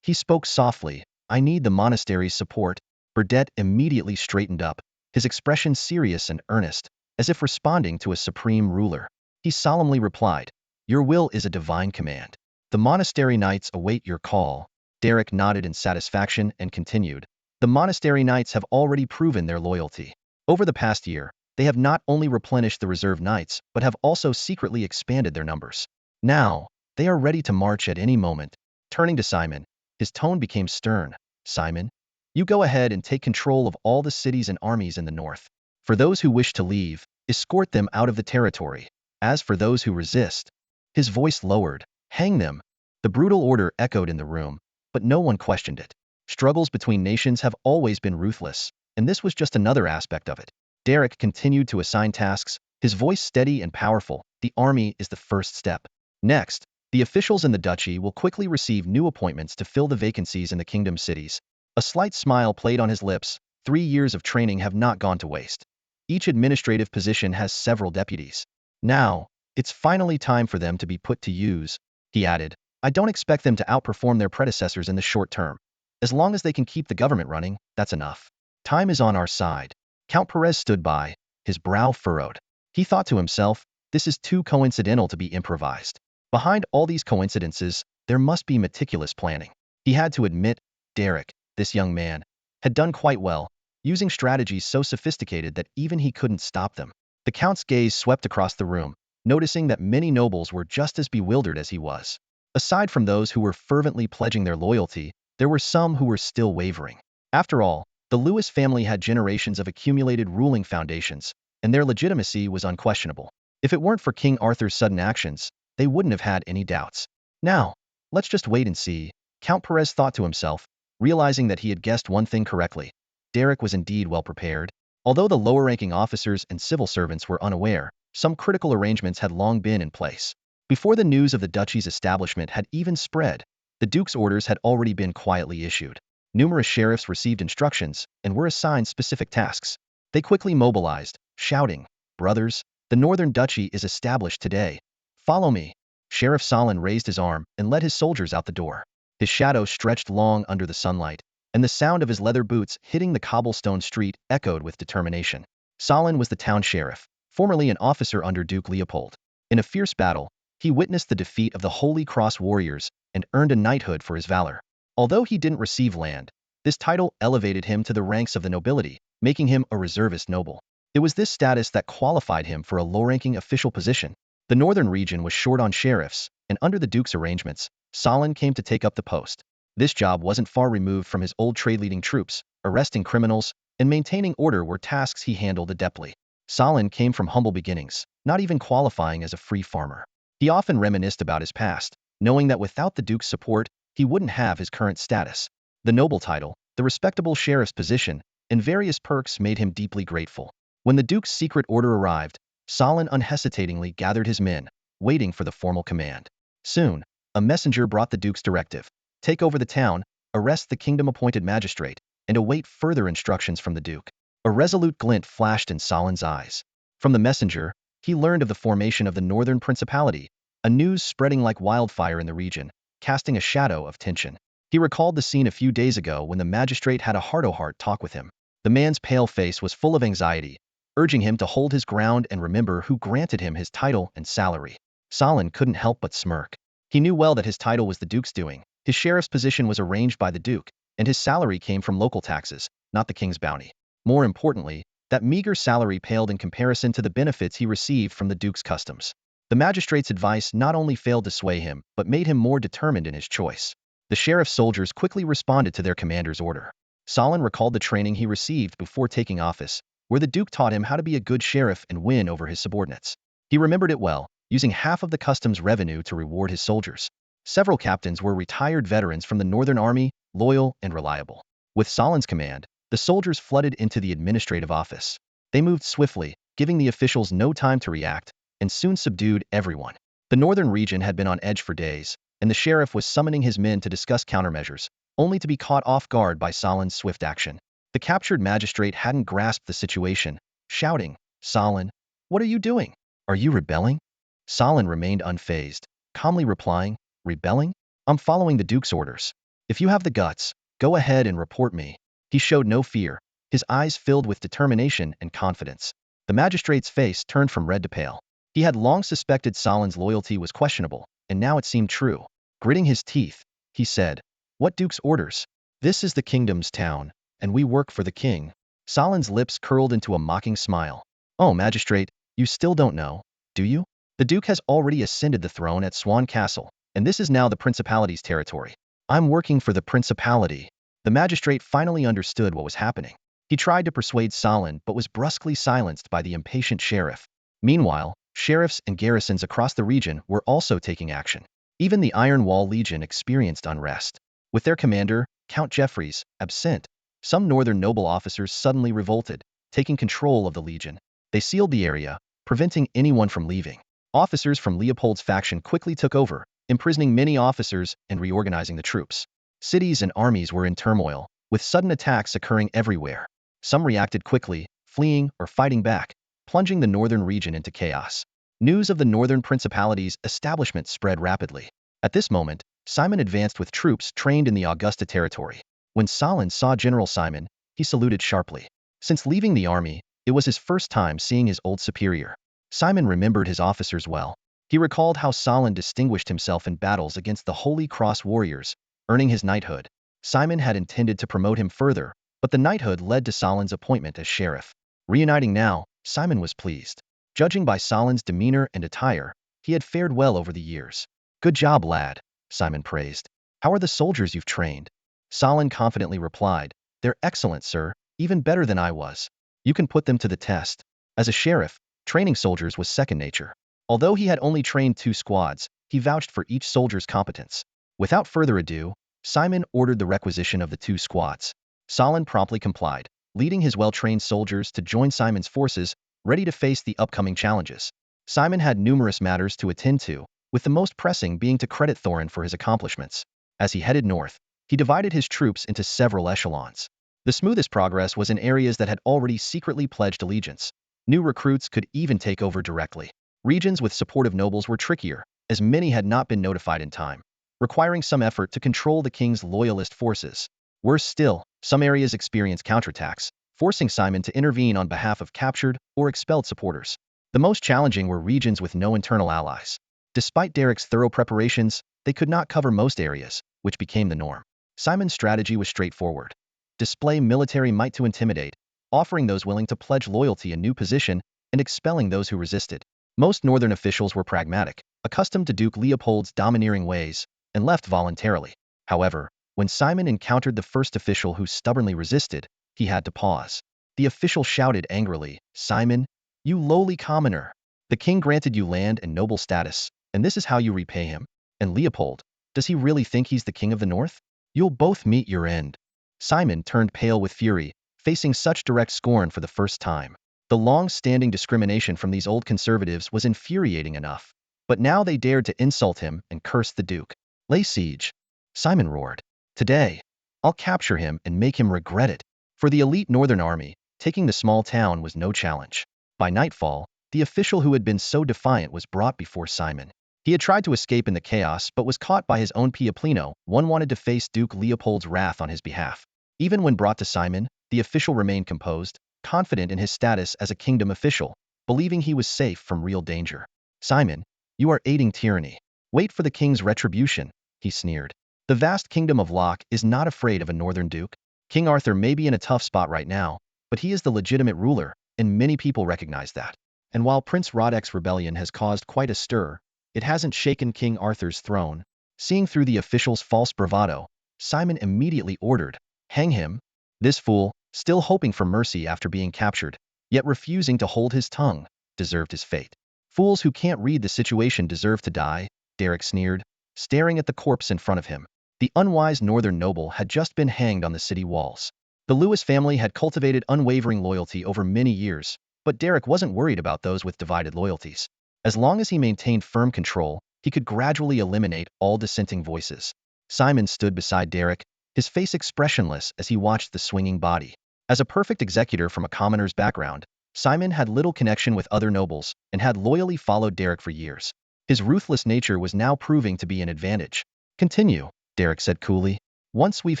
He spoke softly, I need the monastery's support. Burdett immediately straightened up, his expression serious and earnest, as if responding to a supreme ruler. He solemnly replied, Your will is a divine command. The monastery knights await your call. Derek nodded in satisfaction and continued, The monastery knights have already proven their loyalty. Over the past year, they have not only replenished the reserve knights, but have also secretly expanded their numbers. Now, they are ready to march at any moment. Turning to Simon, his tone became stern. Simon, you go ahead and take control of all the cities and armies in the north. For those who wish to leave, escort them out of the territory. As for those who resist, his voice lowered, hang them. The brutal order echoed in the room, but no one questioned it. Struggles between nations have always been ruthless, and this was just another aspect of it. Derek continued to assign tasks, his voice steady and powerful. The army is the first step. Next, the officials in the duchy will quickly receive new appointments to fill the vacancies in the kingdom cities. A slight smile played on his lips. 3 years of training have not gone to waste. Each administrative position has several deputies. Now, it's finally time for them to be put to use, he added. I don't expect them to outperform their predecessors in the short term. As long as they can keep the government running, that's enough. Time is on our side. Count Perez stood by, his brow furrowed. He thought to himself, this is too coincidental to be improvised. Behind all these coincidences, there must be meticulous planning. He had to admit, Derek, this young man, had done quite well, using strategies so sophisticated that even he couldn't stop them. The Count's gaze swept across the room, noticing that many nobles were just as bewildered as he was. Aside from those who were fervently pledging their loyalty, there were some who were still wavering. After all, the Lewis family had generations of accumulated ruling foundations, and their legitimacy was unquestionable. If it weren't for King Arthur's sudden actions, they wouldn't have had any doubts. Now, let's just wait and see, Count Perez thought to himself, realizing that he had guessed one thing correctly. Derek was indeed well prepared. Although the lower-ranking officers and civil servants were unaware, some critical arrangements had long been in place. Before the news of the duchy's establishment had even spread, the Duke's orders had already been quietly issued. Numerous sheriffs received instructions and were assigned specific tasks. They quickly mobilized, shouting, Brothers, the Northern Duchy is established today. Follow me. Sheriff Solon raised his arm and led his soldiers out the door. His shadow stretched long under the sunlight, and the sound of his leather boots hitting the cobblestone street echoed with determination. Solon was the town sheriff, formerly an officer under Duke Leopold. In a fierce battle, he witnessed the defeat of the Holy Cross warriors and earned a knighthood for his valor. Although he didn't receive land, this title elevated him to the ranks of the nobility, making him a reservist noble. It was this status that qualified him for a low-ranking official position. The northern region was short on sheriffs, and under the Duke's arrangements, Solon came to take up the post. This job wasn't far removed from his old trade-leading troops. Arresting criminals and maintaining order were tasks he handled adeptly. Solon came from humble beginnings, not even qualifying as a free farmer. He often reminisced about his past, knowing that without the Duke's support, he wouldn't have his current status. The noble title, the respectable sheriff's position, and various perks made him deeply grateful. When the Duke's secret order arrived, Solon unhesitatingly gathered his men, waiting for the formal command. Soon, a messenger brought the Duke's directive. Take over the town, arrest the kingdom-appointed magistrate, and await further instructions from the Duke. A resolute glint flashed in Solon's eyes. From the messenger, he learned of the formation of the Northern Principality, a news spreading like wildfire in the region, casting a shadow of tension. He recalled the scene a few days ago when the magistrate had a heart-to-heart talk with him. The man's pale face was full of anxiety, urging him to hold his ground and remember who granted him his title and salary. Solon couldn't help but smirk. He knew well that his title was the Duke's doing. His sheriff's position was arranged by the Duke, and his salary came from local taxes, not the king's bounty. More importantly, that meager salary paled in comparison to the benefits he received from the Duke's customs. The magistrate's advice not only failed to sway him, but made him more determined in his choice. The sheriff's soldiers quickly responded to their commander's order. Solon recalled the training he received before taking office, where the Duke taught him how to be a good sheriff and win over his subordinates. He remembered it well, using half of the customs revenue to reward his soldiers. Several captains were retired veterans from the Northern Army, loyal and reliable. With Saladin's command, the soldiers flooded into the administrative office. They moved swiftly, giving the officials no time to react, and soon subdued everyone. The northern region had been on edge for days, and the sheriff was summoning his men to discuss countermeasures, only to be caught off guard by Saladin's swift action. The captured magistrate hadn't grasped the situation, shouting, "Saladin, what are you doing? Are you rebelling?" Saladin remained unfazed, calmly replying, "Rebelling? I'm following the Duke's orders. If you have the guts, go ahead and report me." He showed no fear, his eyes filled with determination and confidence. The magistrate's face turned from red to pale. He had long suspected Saladin's loyalty was questionable, and now it seemed true. Gritting his teeth, he said, "What Duke's orders? This is the kingdom's town, and we work for the king." Saladin's lips curled into a mocking smile. "Oh, magistrate, you still don't know, do you? The Duke has already ascended the throne at Swan Castle, and this is now the Principality's territory. I'm working for the Principality." The magistrate finally understood what was happening. He tried to persuade Saladin but was brusquely silenced by the impatient sheriff. Meanwhile, sheriffs and garrisons across the region were also taking action. Even the Iron Wall Legion experienced unrest. With their commander, Count Jeffreys, absent, some northern noble officers suddenly revolted, taking control of the legion. They sealed the area, preventing anyone from leaving. Officers from Leopold's faction quickly took over, imprisoning many officers and reorganizing the troops. Cities and armies were in turmoil, with sudden attacks occurring everywhere. Some reacted quickly, fleeing or fighting back, plunging the northern region into chaos. News of the northern principality's establishment spread rapidly. At this moment, Simon advanced with troops trained in the Augusta territory. When Saladin saw General Simon, he saluted sharply. Since leaving the army, it was his first time seeing his old superior. Simon remembered his officers well. He recalled how Saladin distinguished himself in battles against the Holy Cross warriors, earning his knighthood. Simon had intended to promote him further, but the knighthood led to Saladin's appointment as sheriff. Reuniting now, Simon was pleased. Judging by Saladin's demeanor and attire, he had fared well over the years. "Good job, lad," Simon praised. "How are the soldiers you've trained?" Saladin confidently replied, "They're excellent, sir, even better than I was. You can put them to the test." As a sheriff, training soldiers was second nature. Although he had only trained 2 squads, he vouched for each soldier's competence. Without further ado, Simon ordered the requisition of the 2 squads. Saladin promptly complied, leading his well-trained soldiers to join Simon's forces, ready to face the upcoming challenges. Simon had numerous matters to attend to, with the most pressing being to credit Thorin for his accomplishments. As he headed north, he divided his troops into several echelons. The smoothest progress was in areas that had already secretly pledged allegiance. New recruits could even take over directly. Regions with supportive nobles were trickier, as many had not been notified in time, requiring some effort to control the king's loyalist forces. Worse still, some areas experienced counterattacks, forcing Simon to intervene on behalf of captured or expelled supporters. The most challenging were regions with no internal allies. Despite Derek's thorough preparations, they could not cover most areas, which became the norm. Simon's strategy was straightforward. Display military might to intimidate, offering those willing to pledge loyalty a new position and expelling those who resisted. Most northern officials were pragmatic, accustomed to Duke Leopold's domineering ways, and left voluntarily. However, when Simon encountered the first official who stubbornly resisted, he had to pause. The official shouted angrily, "Simon, you lowly commoner! The king granted you land and noble status, and this is how you repay him. And Leopold, does he really think he's the king of the north? You'll both meet your end." Simon turned pale with fury, facing such direct scorn for the first time. The long-standing discrimination from these old conservatives was infuriating enough, but now they dared to insult him and curse the Duke. "Lay siege," Simon roared. "Today, I'll capture him and make him regret it." For the elite northern army, taking the small town was no challenge. By nightfall, the official who had been so defiant was brought before Simon. He had tried to escape in the chaos but was caught by his own Pioplino. One wanted to face Duke Leopold's wrath on his behalf. Even when brought to Simon, the official remained composed, confident in his status as a kingdom official, believing he was safe from real danger. "Simon, you are aiding tyranny. Wait for the king's retribution," he sneered. The vast kingdom of Locke is not afraid of a northern duke. King Arthur may be in a tough spot right now, but he is the legitimate ruler, and many people recognize that. And while Prince Roderick's rebellion has caused quite a stir, it hasn't shaken King Arthur's throne. Seeing through the official's false bravado, Simon immediately ordered, "Hang him." This fool, still hoping for mercy after being captured, yet refusing to hold his tongue, deserved his fate. Fools who can't read the situation deserve to die, Derek sneered, staring at the corpse in front of him. The unwise northern noble had just been hanged on the city walls. The Lewis family had cultivated unwavering loyalty over many years, but Derek wasn't worried about those with divided loyalties. As long as he maintained firm control, he could gradually eliminate all dissenting voices. Simon stood beside Derek, his face expressionless as he watched the swinging body. As a perfect executor from a commoner's background, Simon had little connection with other nobles and had loyally followed Derek for years. His ruthless nature was now proving to be an advantage. Continue, Derek said coolly. Once we've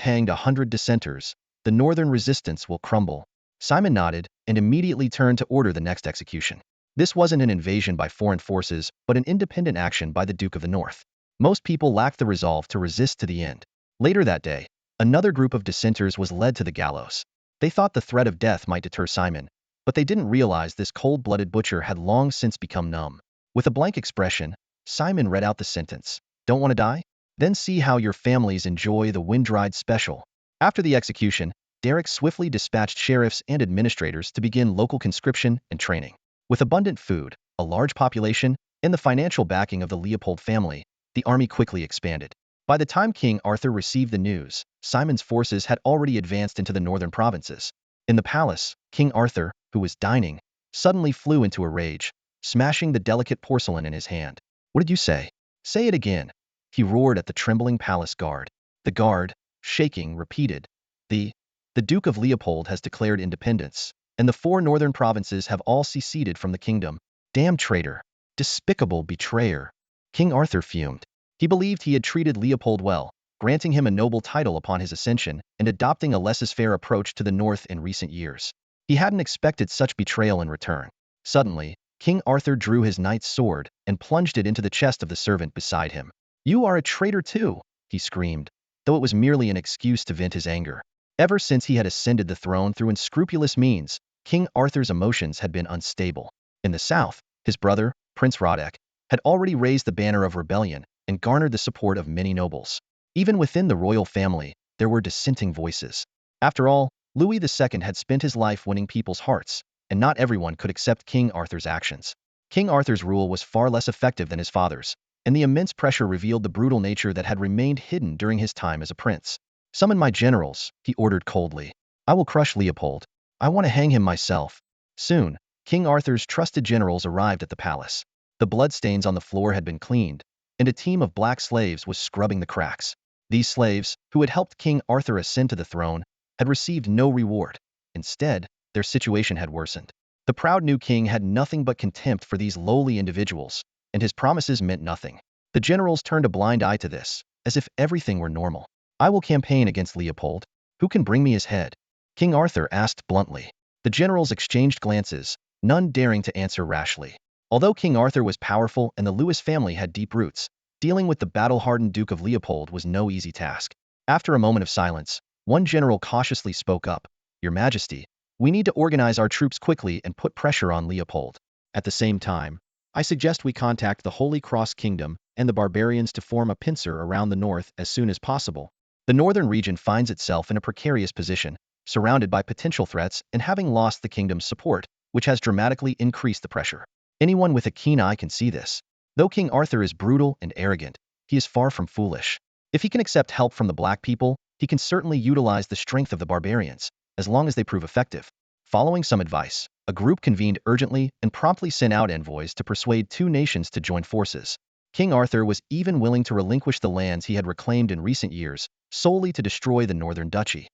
hanged 100 dissenters, the northern resistance will crumble. Simon nodded and immediately turned to order the next execution. This wasn't an invasion by foreign forces, but an independent action by the Duke of the North. Most people lacked the resolve to resist to the end. Later that day, another group of dissenters was led to the gallows. They thought the threat of death might deter Simon, but they didn't realize this cold-blooded butcher had long since become numb. With a blank expression, Simon read out the sentence. Don't want to die? Then see how your families enjoy the wind-dried special. After the execution, Derek swiftly dispatched sheriffs and administrators to begin local conscription and training. With abundant food, a large population, and the financial backing of the Leopold family, the army quickly expanded. By the time King Arthur received the news, Simon's forces had already advanced into the northern provinces. In the palace, King Arthur, who was dining, suddenly flew into a rage, smashing the delicate porcelain in his hand. What did you say? Say it again, he roared at the trembling palace guard. The guard, shaking, repeated, The Duke of Leopold has declared independence, and the 4 northern provinces have all seceded from the kingdom. Damn traitor! Despicable betrayer! King Arthur fumed. He believed he had treated Leopold well, granting him a noble title upon his ascension and adopting a laissez-faire approach to the north in recent years. He hadn't expected such betrayal in return. Suddenly, King Arthur drew his knight's sword and plunged it into the chest of the servant beside him. You are a traitor too, he screamed, though it was merely an excuse to vent his anger. Ever since he had ascended the throne through unscrupulous means, King Arthur's emotions had been unstable. In the south, his brother, Prince Roderick, had already raised the banner of rebellion and garnered the support of many nobles. Even within the royal family, there were dissenting voices. After all, Louis II had spent his life winning people's hearts, and not everyone could accept King Arthur's actions. King Arthur's rule was far less effective than his father's, and the immense pressure revealed the brutal nature that had remained hidden during his time as a prince. Summon my generals, he ordered coldly. I will crush Leopold. I want to hang him myself. Soon, King Arthur's trusted generals arrived at the palace. The bloodstains on the floor had been cleaned, and a team of black slaves was scrubbing the cracks. These slaves, who had helped King Arthur ascend to the throne, had received no reward. Instead, their situation had worsened. The proud new king had nothing but contempt for these lowly individuals, and his promises meant nothing. The generals turned a blind eye to this, as if everything were normal. I will campaign against Leopold. Who can bring me his head? King Arthur asked bluntly. The generals exchanged glances, none daring to answer rashly. Although King Arthur was powerful and the Lewis family had deep roots, dealing with the battle-hardened Duke of Leopold was no easy task. After a moment of silence, one general cautiously spoke up. Your Majesty, we need to organize our troops quickly and put pressure on Leopold. At the same time, I suggest we contact the Holy Cross Kingdom and the barbarians to form a pincer around the north as soon as possible. The northern region finds itself in a precarious position, surrounded by potential threats and having lost the kingdom's support, which has dramatically increased the pressure. Anyone with a keen eye can see this. Though King Arthur is brutal and arrogant, he is far from foolish. If he can accept help from the black people, he can certainly utilize the strength of the barbarians, as long as they prove effective. Following some advice, a group convened urgently and promptly sent out envoys to persuade 2 nations to join forces. King Arthur was even willing to relinquish the lands he had reclaimed in recent years, solely to destroy the northern duchy.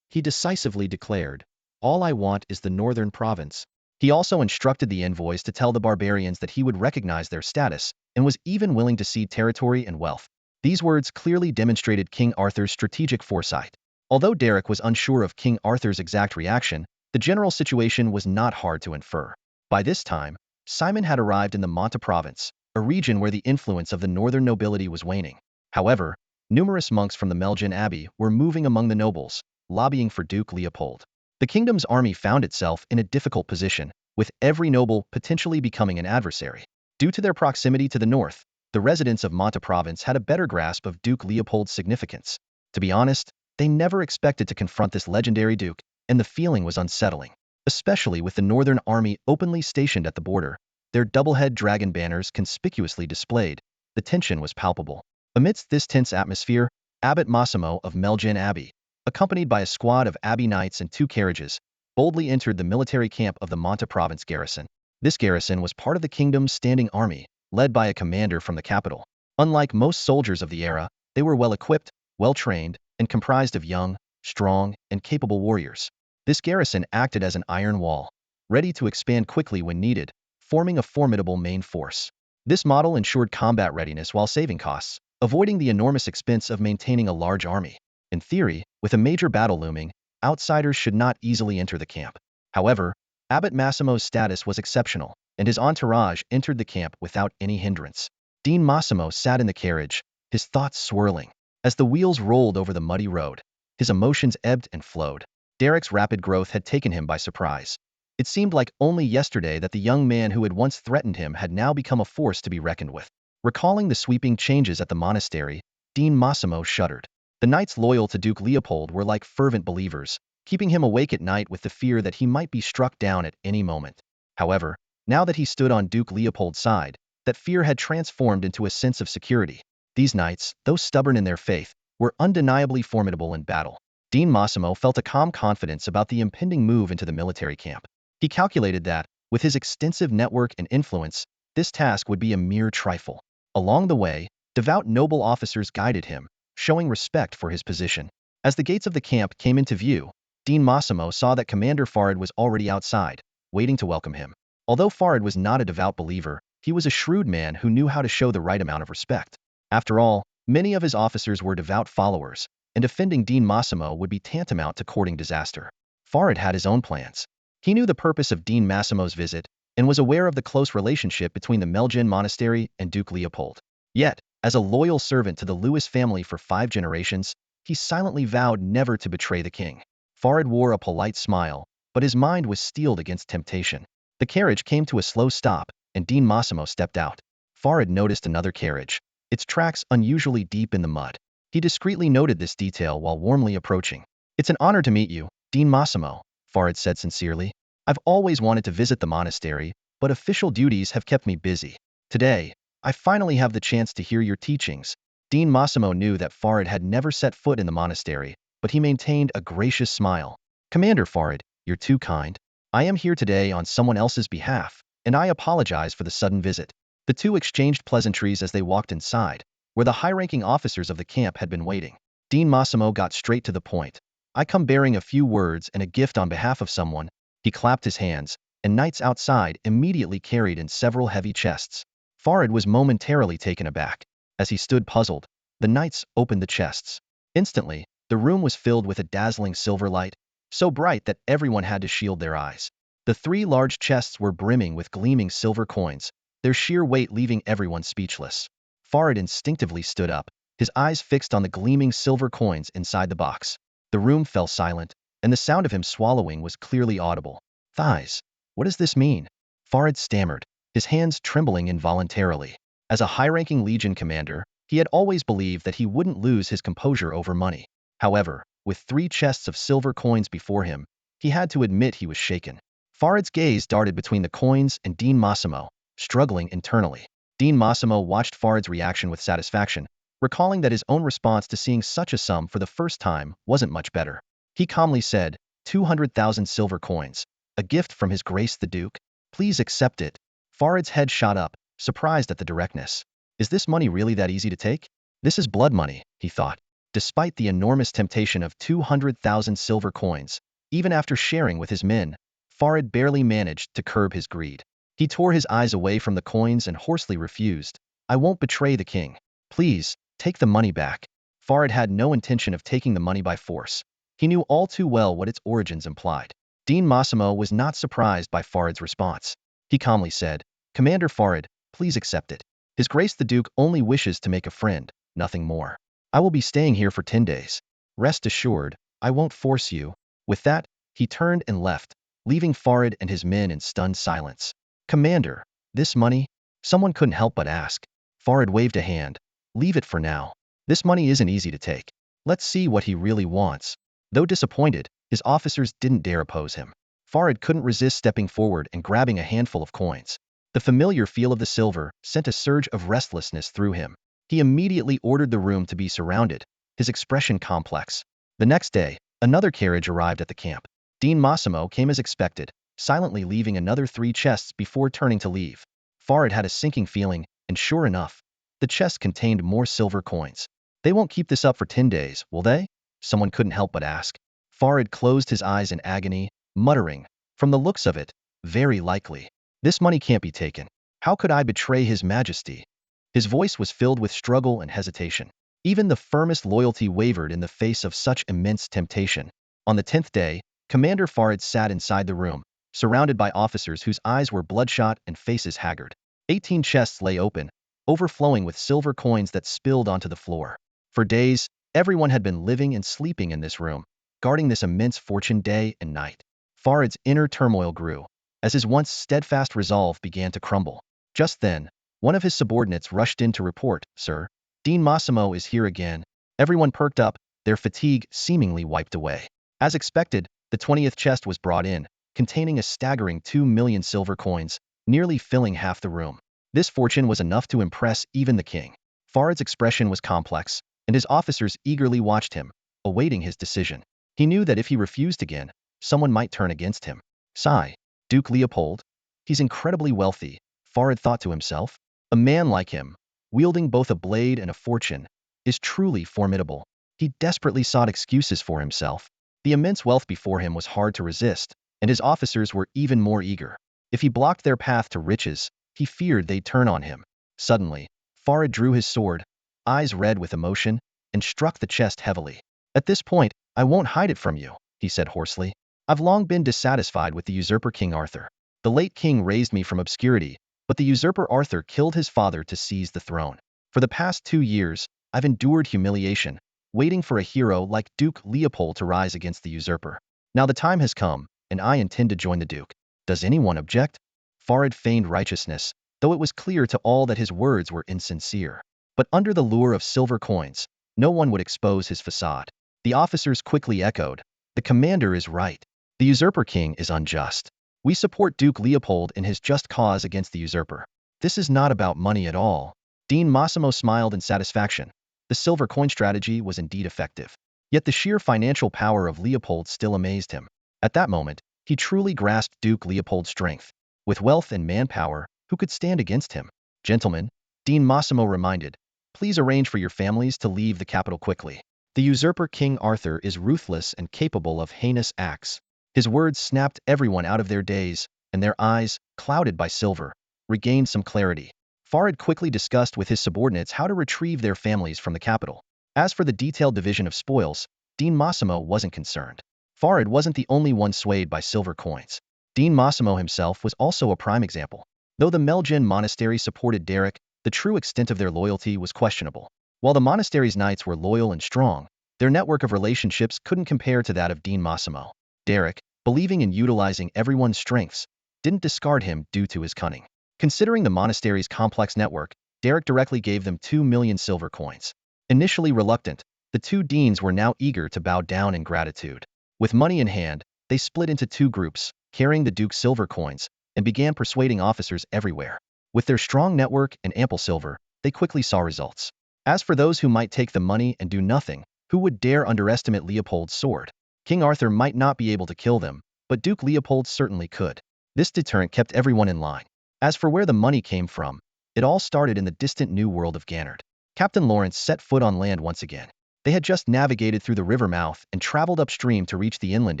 He decisively declared, all I want is the northern province. He also instructed the envoys to tell the barbarians that he would recognize their status and was even willing to cede territory and wealth. These words clearly demonstrated King Arthur's strategic foresight. Although Derek was unsure of King Arthur's exact reaction, the general situation was not hard to infer. By this time, Simon had arrived in the Monta province, a region where the influence of the northern nobility was waning. However, numerous monks from the Melgen Abbey were moving among the nobles, lobbying for Duke Leopold. The kingdom's army found itself in a difficult position, with every noble potentially becoming an adversary. Due to their proximity to the north, the residents of Monta province had a better grasp of Duke Leopold's significance. To be honest, they never expected to confront this legendary duke, and the feeling was unsettling. Especially with the northern army openly stationed at the border, their double-head dragon banners conspicuously displayed. The tension was palpable. Amidst this tense atmosphere, Abbot Massimo of Melgen Abbey, accompanied by a squad of abbey knights and 2 carriages, boldly entered the military camp of the Monte province garrison. This garrison was part of the kingdom's standing army, led by a commander from the capital. Unlike most soldiers of the era, they were well-equipped, well-trained, and comprised of young, strong, and capable warriors. This garrison acted as an iron wall, ready to expand quickly when needed, forming a formidable main force. This model ensured combat readiness while saving costs, avoiding the enormous expense of maintaining a large army. In theory, with a major battle looming, outsiders should not easily enter the camp. However, Abbot Massimo's status was exceptional, and his entourage entered the camp without any hindrance. Dean Massimo sat in the carriage, his thoughts swirling. As the wheels rolled over the muddy road, his emotions ebbed and flowed. Derek's rapid growth had taken him by surprise. It seemed like only yesterday that the young man who had once threatened him had now become a force to be reckoned with. Recalling the sweeping changes at the monastery, Dean Massimo shuddered. The knights loyal to Duke Leopold were like fervent believers, keeping him awake at night with the fear that he might be struck down at any moment. However, now that he stood on Duke Leopold's side, that fear had transformed into a sense of security. These knights, though stubborn in their faith, were undeniably formidable in battle. Dean Massimo felt a calm confidence about the impending move into the military camp. He calculated that, with his extensive network and influence, this task would be a mere trifle. Along the way, devout noble officers guided him, showing respect for his position. As the gates of the camp came into view, Dean Massimo saw that Commander Farid was already outside, waiting to welcome him. Although Farid was not a devout believer, he was a shrewd man who knew how to show the right amount of respect. After all, many of his officers were devout followers, and offending Dean Massimo would be tantamount to courting disaster. Farid had his own plans. He knew the purpose of Dean Massimo's visit, and was aware of the close relationship between the Melgen Monastery and Duke Leopold. Yet, as a loyal servant to the Lewis family for 5 generations, he silently vowed never to betray the king. Farid wore a polite smile, but his mind was steeled against temptation. The carriage came to a slow stop, and Dean Massimo stepped out. Farid noticed another carriage, its tracks unusually deep in the mud. He discreetly noted this detail while warmly approaching. "It's an honor to meet you, Dean Massimo," Farid said sincerely. "I've always wanted to visit the monastery, but official duties have kept me busy. Today, I finally have the chance to hear your teachings." Dean Massimo knew that Farid had never set foot in the monastery, but he maintained a gracious smile. "Commander Farid, you're too kind. I am here today on someone else's behalf, and I apologize for the sudden visit." The two exchanged pleasantries as they walked inside, where the high-ranking officers of the camp had been waiting. Dean Massimo got straight to the point. "I come bearing a few words and a gift on behalf of someone." He clapped his hands, and knights outside immediately carried in several heavy chests. Farid was momentarily taken aback. As he stood puzzled, the knights opened the chests. Instantly, the room was filled with a dazzling silver light, so bright that everyone had to shield their eyes. The 3 large chests were brimming with gleaming silver coins, their sheer weight leaving everyone speechless. Farid instinctively stood up, his eyes fixed on the gleaming silver coins inside the box. The room fell silent, and the sound of him swallowing was clearly audible. "Thighs, what does this mean?" Farid stammered, his hands trembling involuntarily. As a high-ranking legion commander, he had always believed that he wouldn't lose his composure over money. However, with 3 chests of silver coins before him, he had to admit he was shaken. Farid's gaze darted between the coins and Dean Massimo, struggling internally. Dean Massimo watched Farid's reaction with satisfaction, recalling that his own response to seeing such a sum for the first time wasn't much better. He calmly said, 200,000 silver coins, a gift from His Grace the Duke. Please accept it." Farid's head shot up, surprised at the directness. Is this money really that easy to take? This is blood money, he thought. Despite the enormous temptation of 200,000 silver coins, even after sharing with his men, Farid barely managed to curb his greed. He tore his eyes away from the coins and hoarsely refused. "I won't betray the king. Please, take the money back." Farid had no intention of taking the money by force. He knew all too well what its origins implied. Dean Massimo was not surprised by Farid's response. He calmly said, "Commander Farid, please accept it. His Grace the Duke only wishes to make a friend, nothing more. I will be staying here for 10 days. Rest assured, I won't force you." With that, he turned and left, leaving Farid and his men in stunned silence. "Commander, this money?" Someone couldn't help but ask. Farid waved a hand. "Leave it for now. This money isn't easy to take. Let's see what he really wants." Though disappointed, his officers didn't dare oppose him. Farid couldn't resist stepping forward and grabbing a handful of coins. The familiar feel of the silver sent a surge of restlessness through him. He immediately ordered the room to be surrounded, his expression complex. The next day, another carriage arrived at the camp. Dean Massimo came as expected, silently leaving another 3 chests before turning to leave. Farid had a sinking feeling, and sure enough, the chest contained more silver coins. They won't keep this up for 10 days, will they? Someone couldn't help but ask. Farid closed his eyes in agony, muttering, from the looks of it, very likely. This money can't be taken. How could I betray His Majesty? His voice was filled with struggle and hesitation. Even the firmest loyalty wavered in the face of such immense temptation. On the 10th day, Commander Farid sat inside the room, surrounded by officers whose eyes were bloodshot and faces haggard. 18 chests lay open, overflowing with silver coins that spilled onto the floor. For days, everyone had been living and sleeping in this room, guarding this immense fortune day and night. Farid's inner turmoil grew, as his once steadfast resolve began to crumble. Just then, one of his subordinates rushed in to report, "Sir, Dean Massimo is here again." Everyone perked up, their fatigue seemingly wiped away. As expected, the 20th chest was brought in, containing a staggering 2 million silver coins, nearly filling half the room. This fortune was enough to impress even the king. Farid's expression was complex, and his officers eagerly watched him, awaiting his decision. He knew that if he refused again, someone might turn against him. Sigh, Duke Leopold? He's incredibly wealthy, Farid thought to himself. A man like him, wielding both a blade and a fortune, is truly formidable. He desperately sought excuses for himself. The immense wealth before him was hard to resist, and his officers were even more eager. If he blocked their path to riches, he feared they'd turn on him. Suddenly, Farid drew his sword, eyes red with emotion, and struck the chest heavily. At this point, I won't hide it from you, he said hoarsely. I've long been dissatisfied with the usurper King Arthur. The late king raised me from obscurity, but the usurper Arthur killed his father to seize the throne. For the past 2 years, I've endured humiliation, waiting for a hero like Duke Leopold to rise against the usurper. Now the time has come, and I intend to join the Duke. Does anyone object? Farid feigned righteousness, though it was clear to all that his words were insincere. But under the lure of silver coins, no one would expose his facade. The officers quickly echoed, "The commander is right. The usurper king is unjust. We support Duke Leopold in his just cause against the usurper. This is not about money at all." Dean Massimo smiled in satisfaction. The silver coin strategy was indeed effective. Yet the sheer financial power of Leopold still amazed him. At that moment, he truly grasped Duke Leopold's strength. With wealth and manpower, who could stand against him? "Gentlemen," Dean Massimo reminded, "please arrange for your families to leave the capital quickly. The usurper King Arthur is ruthless and capable of heinous acts." His words snapped everyone out of their daze, and their eyes, clouded by silver, regained some clarity. Farid quickly discussed with his subordinates how to retrieve their families from the capital. As for the detailed division of spoils, Dean Massimo wasn't concerned. Farid wasn't the only one swayed by silver coins. Dean Massimo himself was also a prime example. Though the Melgen monastery supported Derek, the true extent of their loyalty was questionable. While the monastery's knights were loyal and strong, their network of relationships couldn't compare to that of Dean Massimo. Derek, believing in utilizing everyone's strengths, didn't discard him due to his cunning. Considering the monastery's complex network, Derek directly gave them 2 million silver coins. Initially reluctant, the 2 deans were now eager to bow down in gratitude. With money in hand, they split into 2 groups, carrying the Duke's silver coins, and began persuading officers everywhere. With their strong network and ample silver, they quickly saw results. As for those who might take the money and do nothing, who would dare underestimate Leopold's sword? King Arthur might not be able to kill them, but Duke Leopold certainly could. This deterrent kept everyone in line. As for where the money came from, it all started in the distant new world of Gannard. Captain Lawrence set foot on land once again. They had just navigated through the river mouth and traveled upstream to reach the inland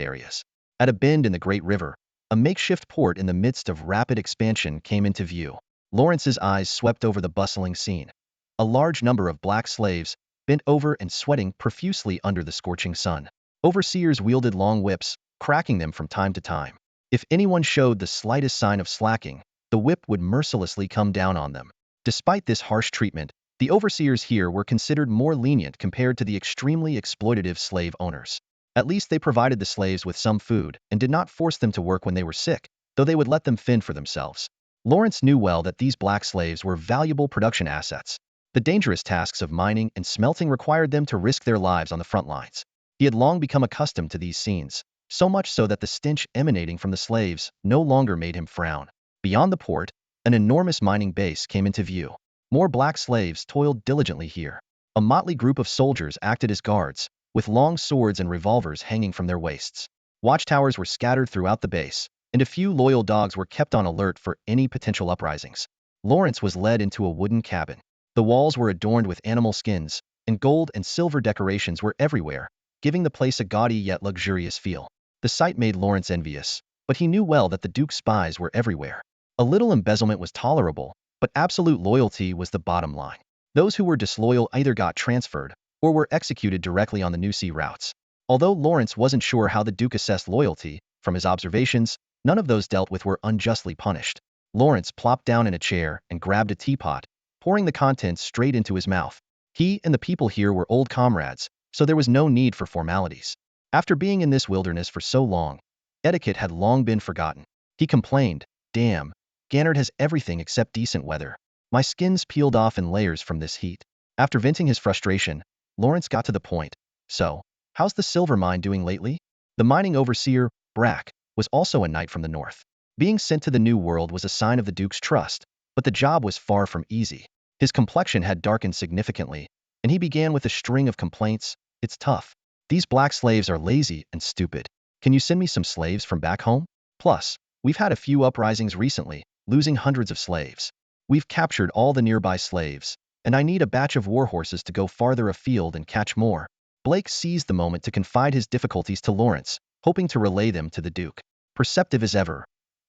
areas. At a bend in the Great River, a makeshift port in the midst of rapid expansion came into view. Lawrence's eyes swept over the bustling scene. A large number of black slaves, bent over and sweating profusely under the scorching sun. Overseers wielded long whips, cracking them from time to time. If anyone showed the slightest sign of slacking, the whip would mercilessly come down on them. Despite this harsh treatment, the overseers here were considered more lenient compared to the extremely exploitative slave owners. At least they provided the slaves with some food and did not force them to work when they were sick, though they would let them fend for themselves. Lawrence knew well that these black slaves were valuable production assets. The dangerous tasks of mining and smelting required them to risk their lives on the front lines. He had long become accustomed to these scenes, so much so that the stench emanating from the slaves no longer made him frown. Beyond the port, an enormous mining base came into view. More black slaves toiled diligently here. A motley group of soldiers acted as guards, with long swords and revolvers hanging from their waists. Watchtowers were scattered throughout the base, and a few loyal dogs were kept on alert for any potential uprisings. Lawrence was led into a wooden cabin. The walls were adorned with animal skins, and gold and silver decorations were everywhere, giving the place a gaudy yet luxurious feel. The sight made Lawrence envious, but he knew well that the Duke's spies were everywhere. A little embezzlement was tolerable, but absolute loyalty was the bottom line. Those who were disloyal either got transferred or were executed directly on the new sea routes. Although Lawrence wasn't sure how the Duke assessed loyalty, from his observations, none of those dealt with were unjustly punished. Lawrence plopped down in a chair and grabbed a teapot, pouring the contents straight into his mouth. He and the people here were old comrades, so there was no need for formalities. After being in this wilderness for so long, etiquette had long been forgotten. He complained, "Damn, Gannard has everything except decent weather. My skin's peeled off in layers from this heat." After venting his frustration, Lawrence got to the point. "So, how's the silver mine doing lately?" The mining overseer, Brack, was also a knight from the north. Being sent to the New World was a sign of the Duke's trust, but the job was far from easy. His complexion had darkened significantly, and he began with a string of complaints. "It's tough. These black slaves are lazy and stupid. Can you send me some slaves from back home? Plus, we've had a few uprisings recently, losing hundreds of slaves. We've captured all the nearby slaves, and I need a batch of war horses to go farther afield and catch more." Blake seized the moment to confide his difficulties to Lawrence, hoping to relay them to the Duke. Perceptive as ever,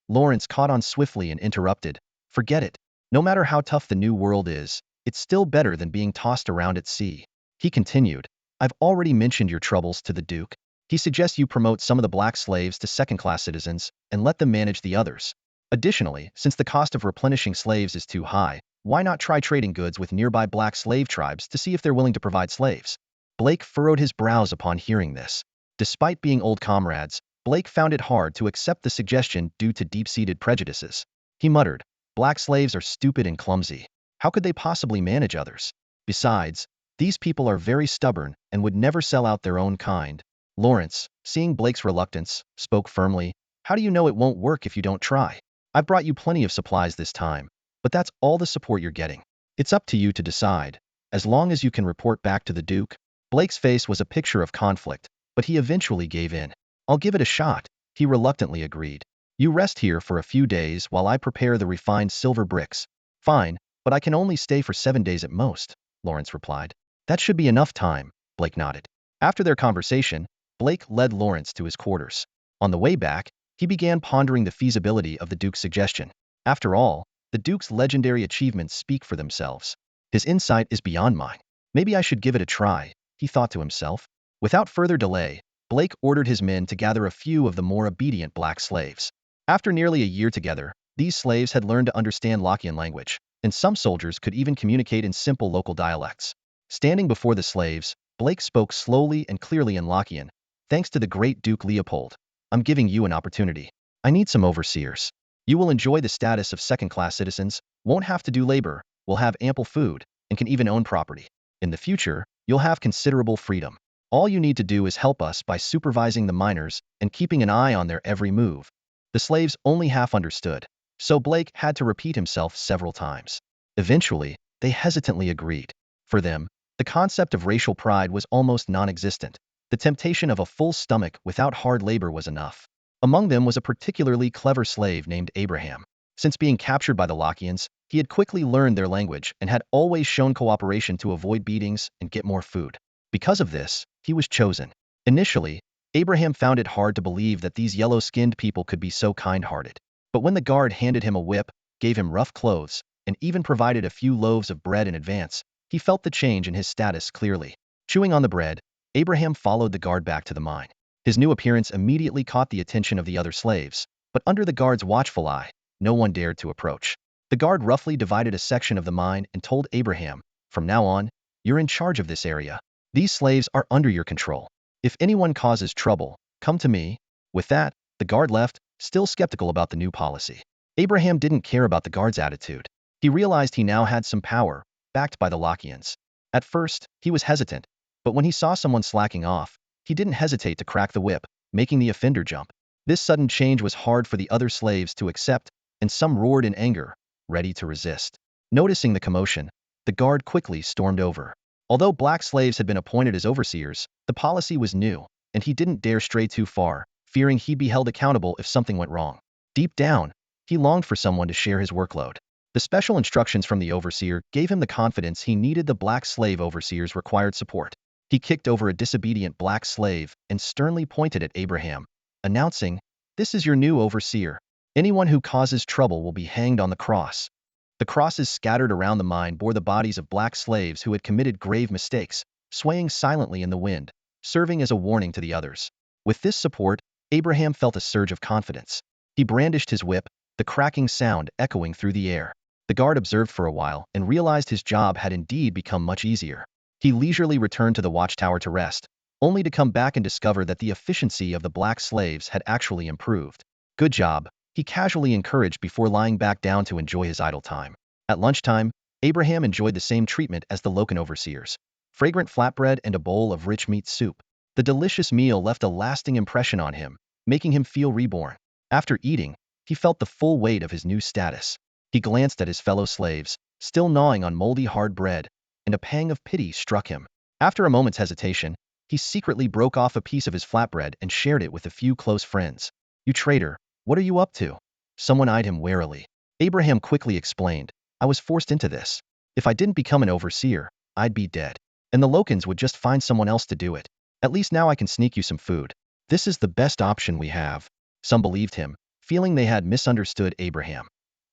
Lawrence caught on swiftly and interrupted, "Forget it. No matter how tough the New World is, it's still better than being tossed around at sea." He continued, "I've already mentioned your troubles to the Duke. He suggests you promote some of the black slaves to second-class citizens and let them manage the others. Additionally, since the cost of replenishing slaves is too high, why not try trading goods with nearby black slave tribes to see if they're willing to provide slaves?" Blake furrowed his brows upon hearing this. Despite being old comrades, Blake found it hard to accept the suggestion due to deep-seated prejudices. He muttered, "Black slaves are stupid and clumsy. How could they possibly manage others? Besides, these people are very stubborn and would never sell out their own kind." Lawrence, seeing Blake's reluctance, spoke firmly, "How do you know it won't work if you don't try? I've brought you plenty of supplies this time, but that's all the support you're getting. It's up to you to decide, as long as you can report back to the Duke." Blake's face was a picture of conflict, but he eventually gave in. "I'll give it a shot," he reluctantly agreed. "You rest here for a few days while I prepare the refined silver bricks." "Fine, but I can only stay for 7 days at most," Lawrence replied. "That should be enough time," Blake nodded. After their conversation, Blake led Lawrence to his quarters. On the way back, he began pondering the feasibility of the Duke's suggestion. After all, the Duke's legendary achievements speak for themselves. His insight is beyond mine. Maybe I should give it a try, he thought to himself. Without further delay, Blake ordered his men to gather a few of the more obedient black slaves. After nearly a year together, these slaves had learned to understand Lockian language, and some soldiers could even communicate in simple local dialects. Standing before the slaves, Blake spoke slowly and clearly in Lockian. "Thanks to the great Duke Leopold, I'm giving you an opportunity. I need some overseers. You will enjoy the status of second-class citizens, won't have to do labor, will have ample food, and can even own property. In the future, you'll have considerable freedom. All you need to do is help us by supervising the miners and keeping an eye on their every move." The slaves only half understood, so Blake had to repeat himself several times. Eventually, they hesitantly agreed. For them, the concept of racial pride was almost non-existent. The temptation of a full stomach without hard labor was enough. Among them was a particularly clever slave named Abraham. Since being captured by the Lockians, he had quickly learned their language and had always shown cooperation to avoid beatings and get more food. Because of this, he was chosen. Initially, Abraham found it hard to believe that these yellow-skinned people could be so kind-hearted. But when the guard handed him a whip, gave him rough clothes, and even provided a few loaves of bread in advance, he felt the change in his status clearly. Chewing on the bread, Abraham followed the guard back to the mine. His new appearance immediately caught the attention of the other slaves, but under the guard's watchful eye, no one dared to approach. The guard roughly divided a section of the mine and told Abraham, "From now on, you're in charge of this area. These slaves are under your control. If anyone causes trouble, come to me." With that, the guard left, still skeptical about the new policy. Abraham didn't care about the guard's attitude. He realized he now had some power, backed by the Lockians. At first, he was hesitant, but when he saw someone slacking off, he didn't hesitate to crack the whip, making the offender jump. This sudden change was hard for the other slaves to accept, and some roared in anger. ready to resist. Noticing the commotion, the guard quickly stormed over. Although black slaves had been appointed as overseers, the policy was new, and he didn't dare stray too far, fearing he'd be held accountable if something went wrong. Deep down, he longed for someone to share his workload. The special instructions from the overseer gave him the confidence he needed. The black slave overseers required support. He kicked over a disobedient black slave and sternly pointed at Abraham, announcing, "This is your new overseer. Anyone who causes trouble will be hanged on the cross." The crosses scattered around the mine bore the bodies of black slaves who had committed grave mistakes, swaying silently in the wind, serving as a warning to the others. With this support, Abraham felt a surge of confidence. He brandished his whip, the cracking sound echoing through the air. The guard observed for a while and realized his job had indeed become much easier. He leisurely returned to the watchtower to rest, only to come back and discover that the efficiency of the black slaves had actually improved. "Good job," he casually encouraged before lying back down to enjoy his idle time. At lunchtime, Abraham enjoyed the same treatment as the Locan overseers: fragrant flatbread and a bowl of rich meat soup. The delicious meal left a lasting impression on him, making him feel reborn. After eating, he felt the full weight of his new status. He glanced at his fellow slaves, still gnawing on moldy hard bread, and a pang of pity struck him. After a moment's hesitation, he secretly broke off a piece of his flatbread and shared it with a few close friends. "You traitor, what are you up to?" Someone eyed him warily. Abraham quickly explained, "I was forced into this. If I didn't become an overseer, I'd be dead. And the Locans would just find someone else to do it. At least now I can sneak you some food. This is the best option we have." Some believed him, feeling they had misunderstood Abraham.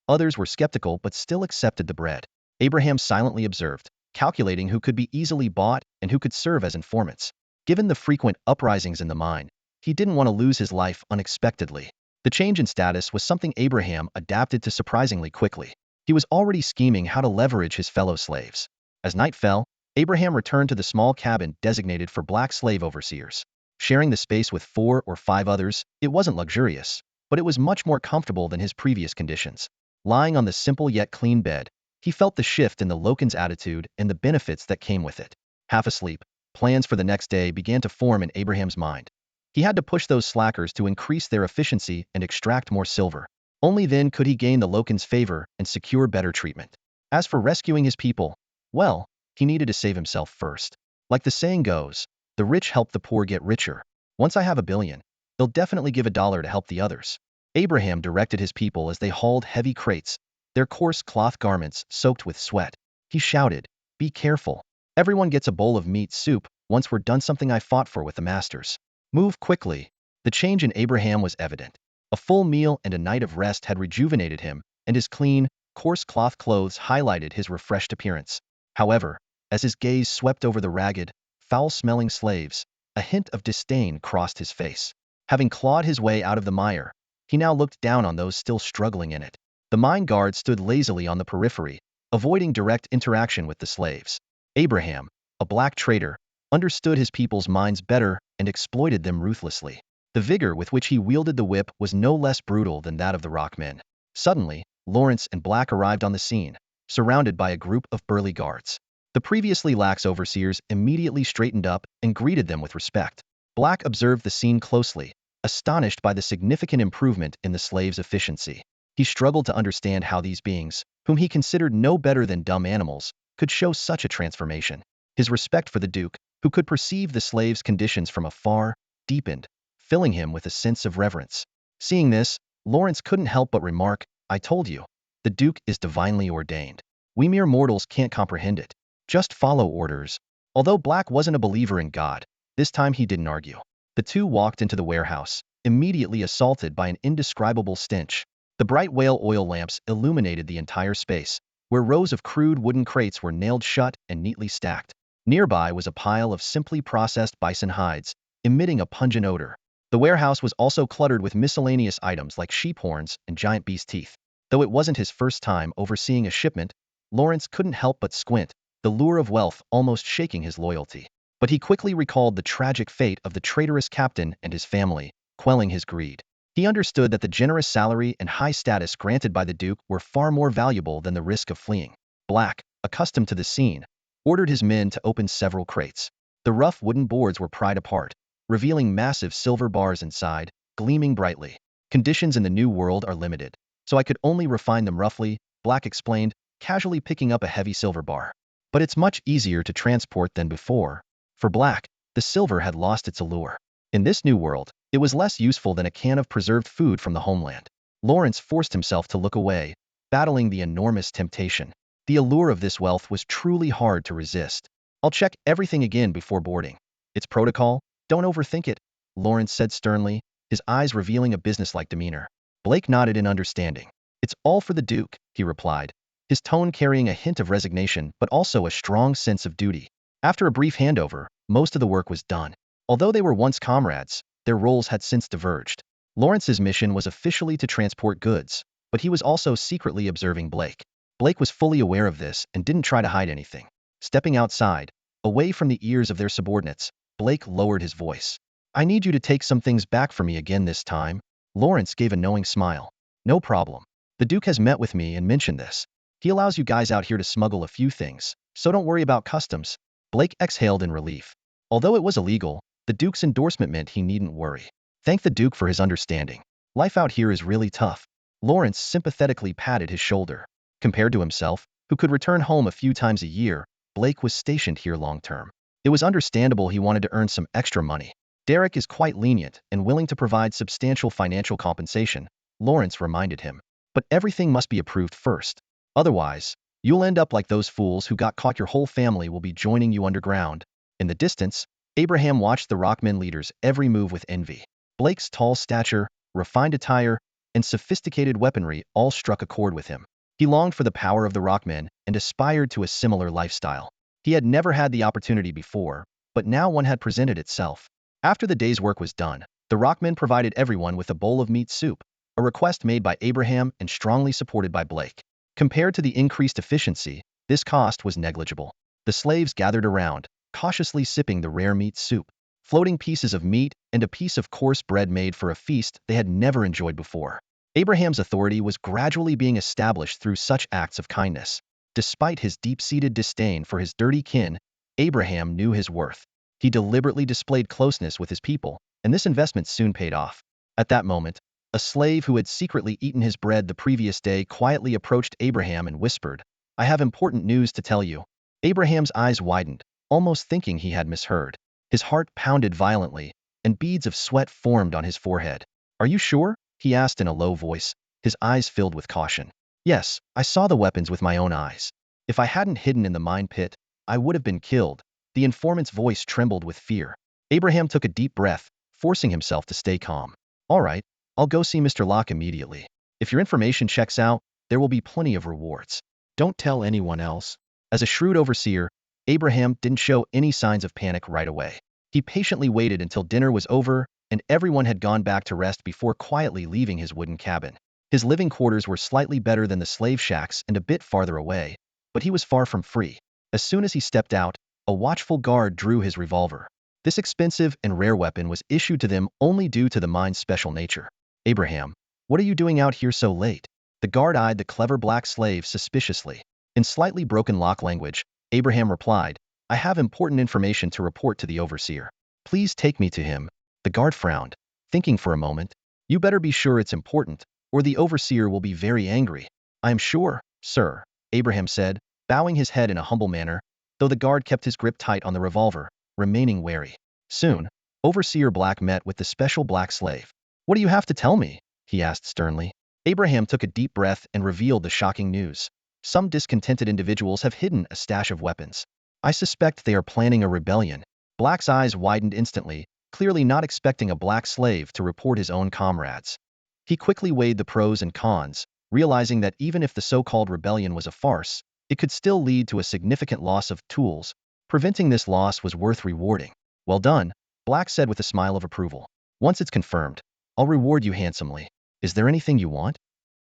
Others were skeptical but still accepted the bread. Abraham silently observed, calculating who could be easily bought and who could serve as informants. Given the frequent uprisings in the mine, he didn't want to lose his life unexpectedly. The change in status was something Abraham adapted to surprisingly quickly. He was already scheming how to leverage his fellow slaves. As night fell, Abraham returned to the small cabin designated for black slave overseers. Sharing the space with 4 or 5 others, it wasn't luxurious, but it was much more comfortable than his previous conditions. Lying on the simple yet clean bed, he felt the shift in the Locan's attitude and the benefits that came with it. Half asleep, plans for the next day began to form in Abraham's mind. He had to push those slackers to increase their efficiency and extract more silver. Only then could he gain the Locan's favor and secure better treatment. As for rescuing his people, well, he needed to save himself first. Like the saying goes, the rich help the poor get richer. Once I have $1 billion, they'll definitely give $1 to help the others. Abraham directed his people as they hauled heavy crates, their coarse cloth garments soaked with sweat. He shouted, "Be careful. Everyone gets a bowl of meat soup once we're done something I fought for with the masters. Move quickly." The change in Abraham was evident. A full meal and a night of rest had rejuvenated him, and his clean, coarse cloth clothes highlighted his refreshed appearance. However, as his gaze swept over the ragged, foul-smelling slaves, a hint of disdain crossed his face. Having clawed his way out of the mire, he now looked down on those still struggling in it. The mine guard stood lazily on the periphery, avoiding direct interaction with the slaves. Abraham, a black trader, understood his people's minds better and exploited them ruthlessly. The vigor with which he wielded the whip was no less brutal than that of the rockmen. Suddenly, Lawrence and Black arrived on the scene, surrounded by a group of burly guards. The previously lax overseers immediately straightened up and greeted them with respect. Black observed the scene closely, astonished by the significant improvement in the slaves' efficiency. He struggled to understand how these beings, whom he considered no better than dumb animals, could show such a transformation. His respect for the Duke, who could perceive the slaves' conditions from afar, deepened, filling him with a sense of reverence. Seeing this, Lawrence couldn't help but remark, "I told you, the Duke is divinely ordained. We mere mortals can't comprehend it. Just follow orders." Although Black wasn't a believer in God, this time he didn't argue. The two walked into the warehouse, immediately assaulted by an indescribable stench. The bright whale oil lamps illuminated the entire space, where rows of crude wooden crates were nailed shut and neatly stacked. Nearby was a pile of simply processed bison hides, emitting a pungent odor. The warehouse was also cluttered with miscellaneous items like sheep horns and giant beast teeth. Though it wasn't his first time overseeing a shipment, Lawrence couldn't help but squint, the lure of wealth almost shaking his loyalty. But he quickly recalled the tragic fate of the traitorous captain and his family, quelling his greed. He understood that the generous salary and high status granted by the Duke were far more valuable than the risk of fleeing. Black, accustomed to the scene, ordered his men to open several crates. The rough wooden boards were pried apart, revealing massive silver bars inside, gleaming brightly. "Conditions in the New World are limited, so I could only refine them roughly," Black explained, casually picking up a heavy silver bar. But it's much easier to transport than before. For Black, the silver had lost its allure. In this new world, it was less useful than a can of preserved food from the homeland. Lawrence forced himself to look away, battling the enormous temptation. The allure of this wealth was truly hard to resist. I'll check everything again before boarding. It's protocol, don't overthink it, Lawrence said sternly, his eyes revealing a businesslike demeanor. Blake nodded in understanding. It's all for the Duke, he replied, his tone carrying a hint of resignation but also a strong sense of duty. After a brief handover, most of the work was done. Although they were once comrades, their roles had since diverged. Lawrence's mission was officially to transport goods, but he was also secretly observing Blake. Blake was fully aware of this and didn't try to hide anything. Stepping outside, away from the ears of their subordinates, Blake lowered his voice. I need you to take some things back for me again this time. Lawrence gave a knowing smile. No problem. The Duke has met with me and mentioned this. He allows you guys out here to smuggle a few things, so don't worry about customs. Blake exhaled in relief. Although it was illegal, the Duke's endorsement meant he needn't worry. Thank the Duke for his understanding. Life out here is really tough. Lawrence sympathetically patted his shoulder. Compared to himself, who could return home a few times a year, Blake was stationed here long term. It was understandable he wanted to earn some extra money. Derek is quite lenient and willing to provide substantial financial compensation, Lawrence reminded him. But everything must be approved first. Otherwise, you'll end up like those fools who got caught. Your whole family will be joining you underground. In the distance, Abraham watched the Rockmen leader's every move with envy. Blake's tall stature, refined attire, and sophisticated weaponry all struck a chord with him. He longed for the power of the Rockmen and aspired to a similar lifestyle. He had never had the opportunity before, but now one had presented itself. After the day's work was done, the Rockmen provided everyone with a bowl of meat soup, a request made by Abraham and strongly supported by Blake. Compared to the increased efficiency, this cost was negligible. The slaves gathered around, cautiously sipping the rare meat soup. Floating pieces of meat and a piece of coarse bread made for a feast they had never enjoyed before. Abraham's authority was gradually being established through such acts of kindness. Despite his deep-seated disdain for his dirty kin, Abraham knew his worth. He deliberately displayed closeness with his people, and this investment soon paid off. At that moment, a slave who had secretly eaten his bread the previous day quietly approached Abraham and whispered, I have important news to tell you. Abraham's eyes widened, almost thinking he had misheard. His heart pounded violently, and beads of sweat formed on his forehead. Are you sure? He asked in a low voice, his eyes filled with caution. Yes, I saw the weapons with my own eyes. If I hadn't hidden in the mine pit, I would have been killed. The informant's voice trembled with fear. Abraham took a deep breath, forcing himself to stay calm. All right, I'll go see Mr. Locke immediately. If your information checks out, there will be plenty of rewards. Don't tell anyone else. As a shrewd overseer, Abraham didn't show any signs of panic right away. He patiently waited until dinner was over and everyone had gone back to rest before quietly leaving his wooden cabin. His living quarters were slightly better than the slave shacks and a bit farther away, but he was far from free. As soon as he stepped out, a watchful guard drew his revolver. This expensive and rare weapon was issued to them only due to the mine's special nature. Abraham, what are you doing out here so late? The guard eyed the clever black slave suspiciously. In slightly broken Locke language, Abraham replied, I have important information to report to the overseer. Please take me to him. The guard frowned, thinking for a moment. You better be sure it's important, or the overseer will be very angry. I am sure, sir, Abraham said, bowing his head in a humble manner, though the guard kept his grip tight on the revolver, remaining wary. Soon, Overseer Black met with the special black slave. What do you have to tell me? He asked sternly. Abraham took a deep breath and revealed the shocking news. Some discontented individuals have hidden a stash of weapons. I suspect they are planning a rebellion. Black's eyes widened instantly, clearly not expecting a black slave to report his own comrades. He quickly weighed the pros and cons, realizing that even if the so-called rebellion was a farce, it could still lead to a significant loss of tools. Preventing this loss was worth rewarding. Well done, Black said with a smile of approval. Once it's confirmed, I'll reward you handsomely. Is there anything you want?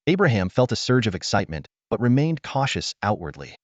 Abraham felt a surge of excitement, but remained cautious outwardly.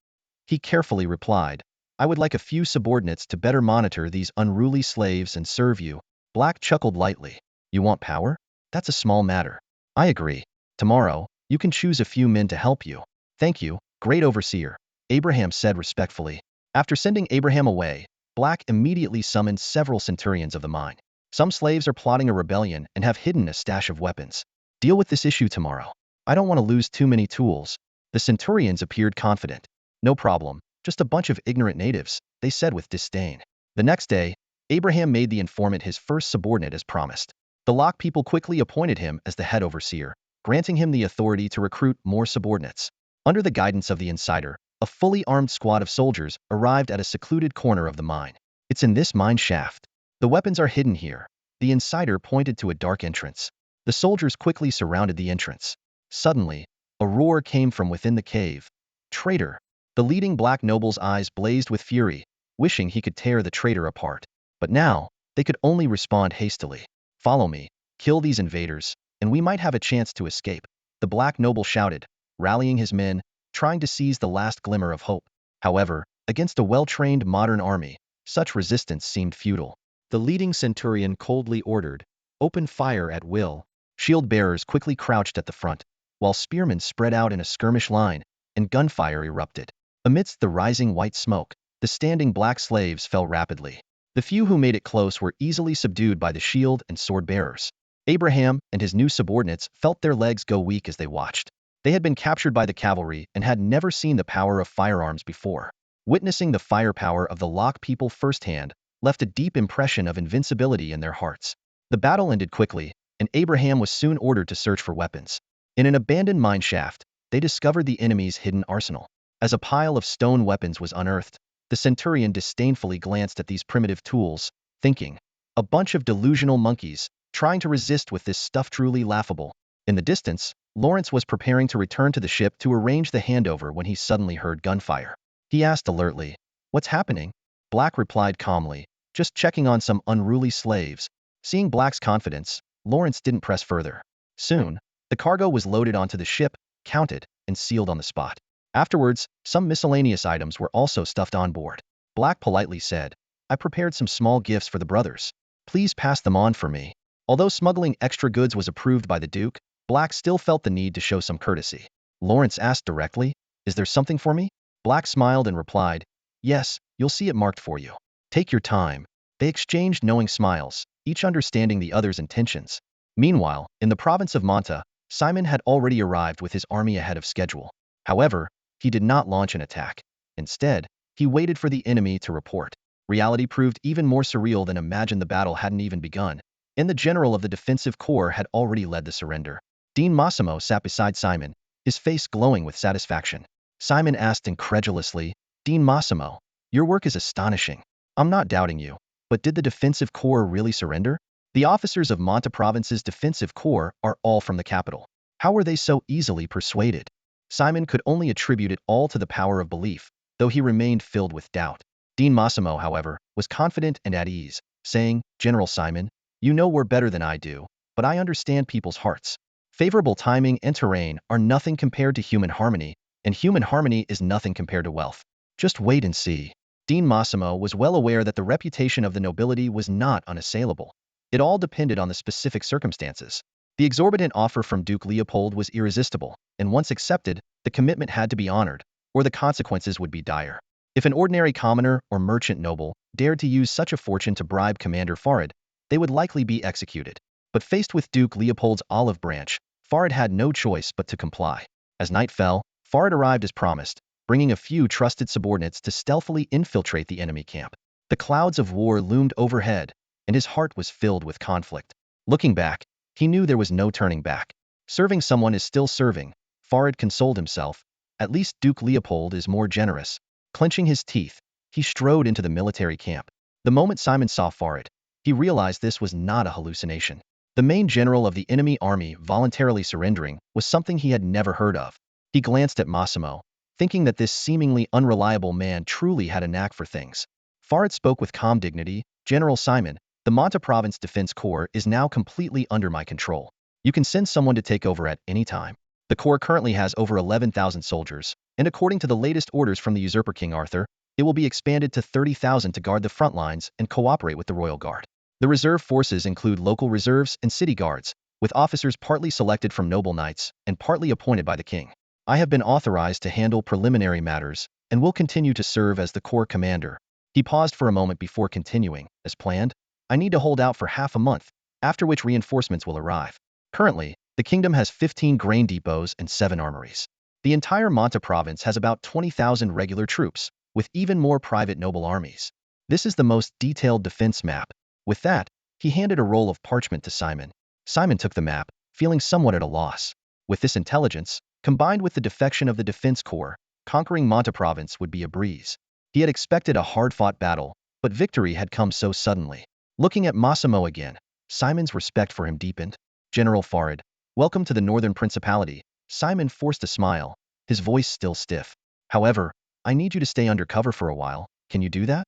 He carefully replied, I would like a few subordinates to better monitor these unruly slaves and serve you. Black chuckled lightly. You want power? That's a small matter. I agree. Tomorrow, you can choose a few men to help you. Thank you, great overseer, Abraham said respectfully. After sending Abraham away, Black immediately summoned several centurions of the mine. Some slaves are plotting a rebellion and have hidden a stash of weapons. Deal with this issue tomorrow. I don't want to lose too many tools. The centurions appeared confident. No problem, just a bunch of ignorant natives, they said with disdain. The next day, Abraham made the informant his first subordinate as promised. The Locke people quickly appointed him as the head overseer, granting him the authority to recruit more subordinates. Under the guidance of the insider, a fully armed squad of soldiers arrived at a secluded corner of the mine. It's in this mine shaft. The weapons are hidden here. The insider pointed to a dark entrance. The soldiers quickly surrounded the entrance. Suddenly, a roar came from within the cave. Traitor! The leading black noble's eyes blazed with fury, wishing he could tear the traitor apart. But now, they could only respond hastily. Follow me, kill these invaders, and we might have a chance to escape, the black noble shouted, rallying his men, trying to seize the last glimmer of hope. However, against a well-trained modern army, such resistance seemed futile. The leading centurion coldly ordered, "Open fire at will." Shield-bearers quickly crouched at the front, while spearmen spread out in a skirmish line, and gunfire erupted. Amidst the rising white smoke, the standing black slaves fell rapidly. The few who made it close were easily subdued by the shield and sword bearers. Abraham and his new subordinates felt their legs go weak as they watched. They had been captured by the cavalry and had never seen the power of firearms before. Witnessing the firepower of the Locke people firsthand left a deep impression of invincibility in their hearts. The battle ended quickly, and Abraham was soon ordered to search for weapons. In an abandoned mine shaft, they discovered the enemy's hidden arsenal. As a pile of stone weapons was unearthed, the centurion disdainfully glanced at these primitive tools, thinking, "A bunch of delusional monkeys, trying to resist with this stuff truly laughable." In the distance, Lawrence was preparing to return to the ship to arrange the handover when he suddenly heard gunfire. He asked alertly, "What's happening?" Black replied calmly, "Just checking on some unruly slaves." Seeing Black's confidence, Lawrence didn't press further. Soon, the cargo was loaded onto the ship, counted, and sealed on the spot. Afterwards, some miscellaneous items were also stuffed on board. Black politely said, "I prepared some small gifts for the brothers. Please pass them on for me." Although smuggling extra goods was approved by the Duke, Black still felt the need to show some courtesy. Lawrence asked directly, "Is there something for me?" Black smiled and replied, "Yes, you'll see it marked for you. Take your time." They exchanged knowing smiles, each understanding the other's intentions. Meanwhile, in the province of Manta, Simon had already arrived with his army ahead of schedule. However, he did not launch an attack. Instead, he waited for the enemy to report. Reality proved even more surreal than imagined. The battle hadn't even begun, and the general of the defensive corps had already led the surrender. Dean Massimo sat beside Simon, his face glowing with satisfaction. Simon asked incredulously, "Dean Massimo, your work is astonishing. I'm not doubting you, but did the defensive corps really surrender?" The officers of Manta Province's defensive corps are all from the capital. How were they so easily persuaded? Simon could only attribute it all to the power of belief, though he remained filled with doubt. Dean Massimo, however, was confident and at ease, saying, "General Simon, you know war better than I do, but I understand people's hearts. Favorable timing and terrain are nothing compared to human harmony, and human harmony is nothing compared to wealth. Just wait and see." Dean Massimo was well aware that the reputation of the nobility was not unassailable. It all depended on the specific circumstances. The exorbitant offer from Duke Leopold was irresistible, and once accepted, the commitment had to be honored, or the consequences would be dire. If an ordinary commoner or merchant noble dared to use such a fortune to bribe Commander Farid, they would likely be executed. But faced with Duke Leopold's olive branch, Farid had no choice but to comply. As night fell, Farid arrived as promised, bringing a few trusted subordinates to stealthily infiltrate the enemy camp. The clouds of war loomed overhead, and his heart was filled with conflict. Looking back, he knew there was no turning back. Serving someone is still serving, Farid consoled himself. At least Duke Leopold is more generous. Clenching his teeth, he strode into the military camp. The moment Simon saw Farid, he realized this was not a hallucination. The main general of the enemy army voluntarily surrendering was something he had never heard of. He glanced at Massimo, thinking that this seemingly unreliable man truly had a knack for things. Farid spoke with calm dignity, "General Simon, the Manta Province Defense Corps is now completely under my control. You can send someone to take over at any time. The Corps currently has over 11,000 soldiers, and according to the latest orders from the usurper King Arthur, it will be expanded to 30,000 to guard the front lines and cooperate with the Royal Guard. The reserve forces include local reserves and city guards, with officers partly selected from noble knights and partly appointed by the king. I have been authorized to handle preliminary matters and will continue to serve as the Corps commander." He paused for a moment before continuing, "As planned, I need to hold out for half a month, after which reinforcements will arrive. Currently, the kingdom has 15 grain depots and 7 armories. The entire Manta province has about 20,000 regular troops, with even more private noble armies. This is the most detailed defense map. With that, he handed a roll of parchment to Simon. Simon took the map, feeling somewhat at a loss. With this intelligence, combined with the defection of the defense corps, conquering Manta province would be a breeze. He had expected a hard-fought battle, but victory had come so suddenly. Looking at Massimo again, Simon's respect for him deepened. General Farid, welcome to the Northern Principality. Simon forced a smile, his voice still stiff. However, I need you to stay undercover for a while. Can you do that?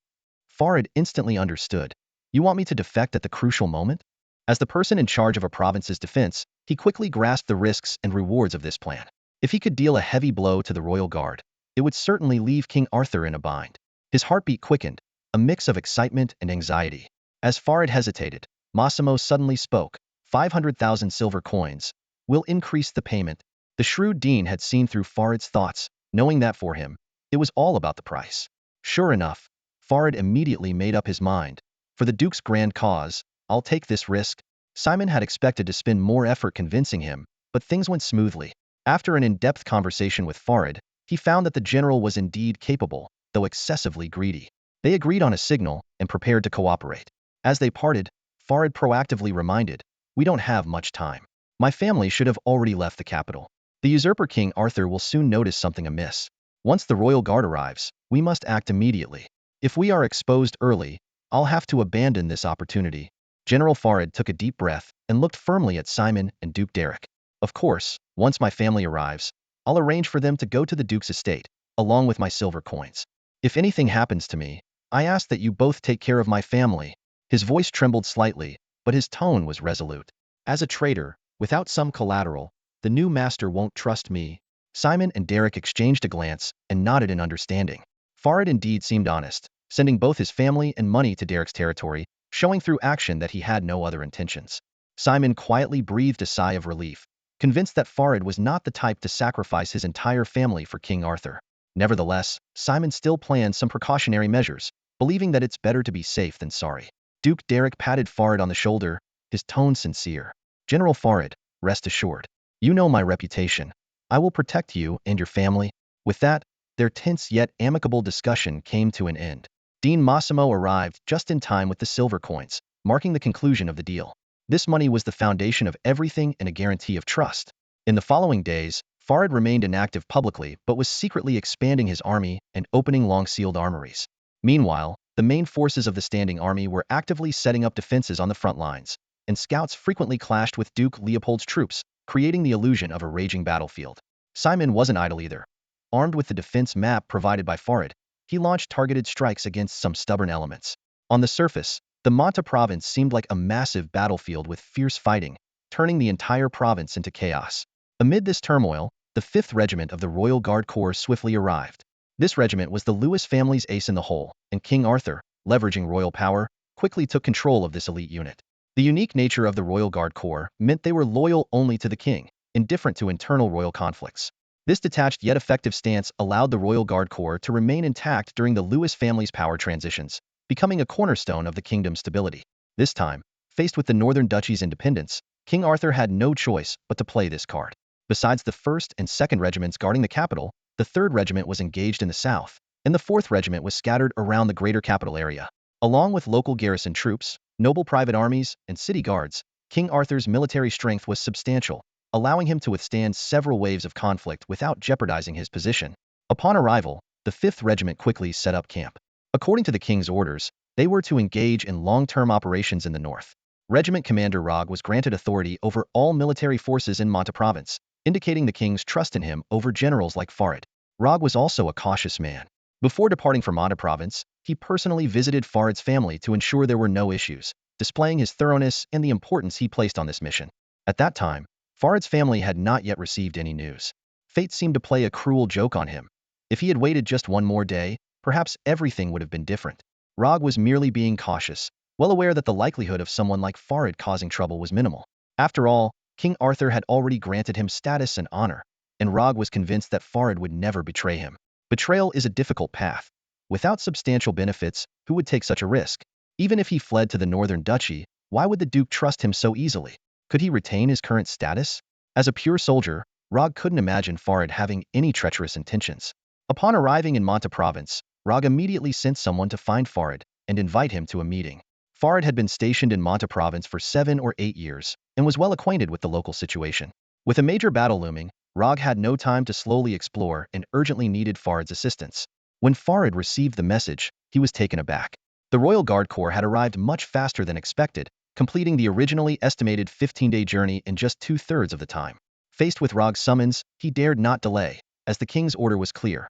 Farid instantly understood. You want me to defect at the crucial moment? As the person in charge of a province's defense, he quickly grasped the risks and rewards of this plan. If he could deal a heavy blow to the royal guard, it would certainly leave King Arthur in a bind. His heartbeat quickened, a mix of excitement and anxiety. As Farid hesitated, Massimo suddenly spoke. 500,000 silver coins. Will increase the payment. The shrewd dean had seen through Farid's thoughts, knowing that for him, it was all about the price. Sure enough, Farid immediately made up his mind. For the Duke's grand cause, I'll take this risk. Simon had expected to spend more effort convincing him, but things went smoothly. After an in-depth conversation with Farid, he found that the general was indeed capable, though excessively greedy. They agreed on a signal and prepared to cooperate. As they parted, Farid proactively reminded, we don't have much time. My family should have already left the capital. The usurper King Arthur will soon notice something amiss. Once the royal guard arrives, we must act immediately. If we are exposed early, I'll have to abandon this opportunity. General Farid took a deep breath and looked firmly at Simon and Duke Derek. Of course, once my family arrives, I'll arrange for them to go to the Duke's estate, along with my silver coins. If anything happens to me, I ask that you both take care of my family. His voice trembled slightly, but his tone was resolute. As a traitor, without some collateral, the new master won't trust me. Simon and Derek exchanged a glance and nodded in understanding. Farid indeed seemed honest, sending both his family and money to Derek's territory, showing through action that he had no other intentions. Simon quietly breathed a sigh of relief, convinced that Farid was not the type to sacrifice his entire family for King Arthur. Nevertheless, Simon still planned some precautionary measures, believing that it's better to be safe than sorry. Duke Derek patted Farid on the shoulder, his tone sincere. General Farid, rest assured. You know my reputation. I will protect you and your family. With that, their tense yet amicable discussion came to an end. Dean Massimo arrived just in time with the silver coins, marking the conclusion of the deal. This money was the foundation of everything and a guarantee of trust. In the following days, Farid remained inactive publicly but was secretly expanding his army and opening long-sealed armories. Meanwhile, the main forces of the standing army were actively setting up defenses on the front lines, and scouts frequently clashed with Duke Leopold's troops, creating the illusion of a raging battlefield. Simon wasn't idle either. Armed with the defense map provided by Farid, he launched targeted strikes against some stubborn elements. On the surface, the Manta province seemed like a massive battlefield with fierce fighting, turning the entire province into chaos. Amid this turmoil, the 5th Regiment of the Royal Guard Corps swiftly arrived. This regiment was the Lewis family's ace in the hole, and King Arthur, leveraging royal power, quickly took control of this elite unit. The unique nature of the Royal Guard Corps meant they were loyal only to the king, indifferent to internal royal conflicts. This detached yet effective stance allowed the Royal Guard Corps to remain intact during the Lewis family's power transitions, becoming a cornerstone of the kingdom's stability. This time, faced with the Northern Duchy's independence, King Arthur had no choice but to play this card. Besides the 1st and 2nd regiments guarding the capital, the 3rd Regiment was engaged in the south, and the 4th Regiment was scattered around the greater capital area. Along with local garrison troops, noble private armies, and city guards, King Arthur's military strength was substantial, allowing him to withstand several waves of conflict without jeopardizing his position. Upon arrival, the 5th Regiment quickly set up camp. According to the king's orders, they were to engage in long-term operations in the north. Regiment Commander Rog was granted authority over all military forces in Manta province, indicating the king's trust in him over generals like Farid. Rog was also a cautious man. Before departing for Manta province, he personally visited Farid's family to ensure there were no issues, displaying his thoroughness and the importance he placed on this mission. At that time, Farid's family had not yet received any news. Fate seemed to play a cruel joke on him. If he had waited just one more day, perhaps everything would have been different. Rog was merely being cautious, well aware that the likelihood of someone like Farid causing trouble was minimal. After all, King Arthur had already granted him status and honor, and Rog was convinced that Farid would never betray him. Betrayal is a difficult path. Without substantial benefits, who would take such a risk? Even if he fled to the Northern Duchy, why would the Duke trust him so easily? Could he retain his current status? As a pure soldier, Rog couldn't imagine Farid having any treacherous intentions. Upon arriving in Monta province, Rog immediately sent someone to find Farid and invite him to a meeting. Farid had been stationed in Monta province for 7 or 8 years and was well acquainted with the local situation. With a major battle looming, Rog had no time to slowly explore and urgently needed Farid's assistance. When Farid received the message, he was taken aback. The Royal Guard Corps had arrived much faster than expected, completing the originally estimated 15-day journey in just 2/3 of the time. Faced with Rog's summons, he dared not delay, as the king's order was clear.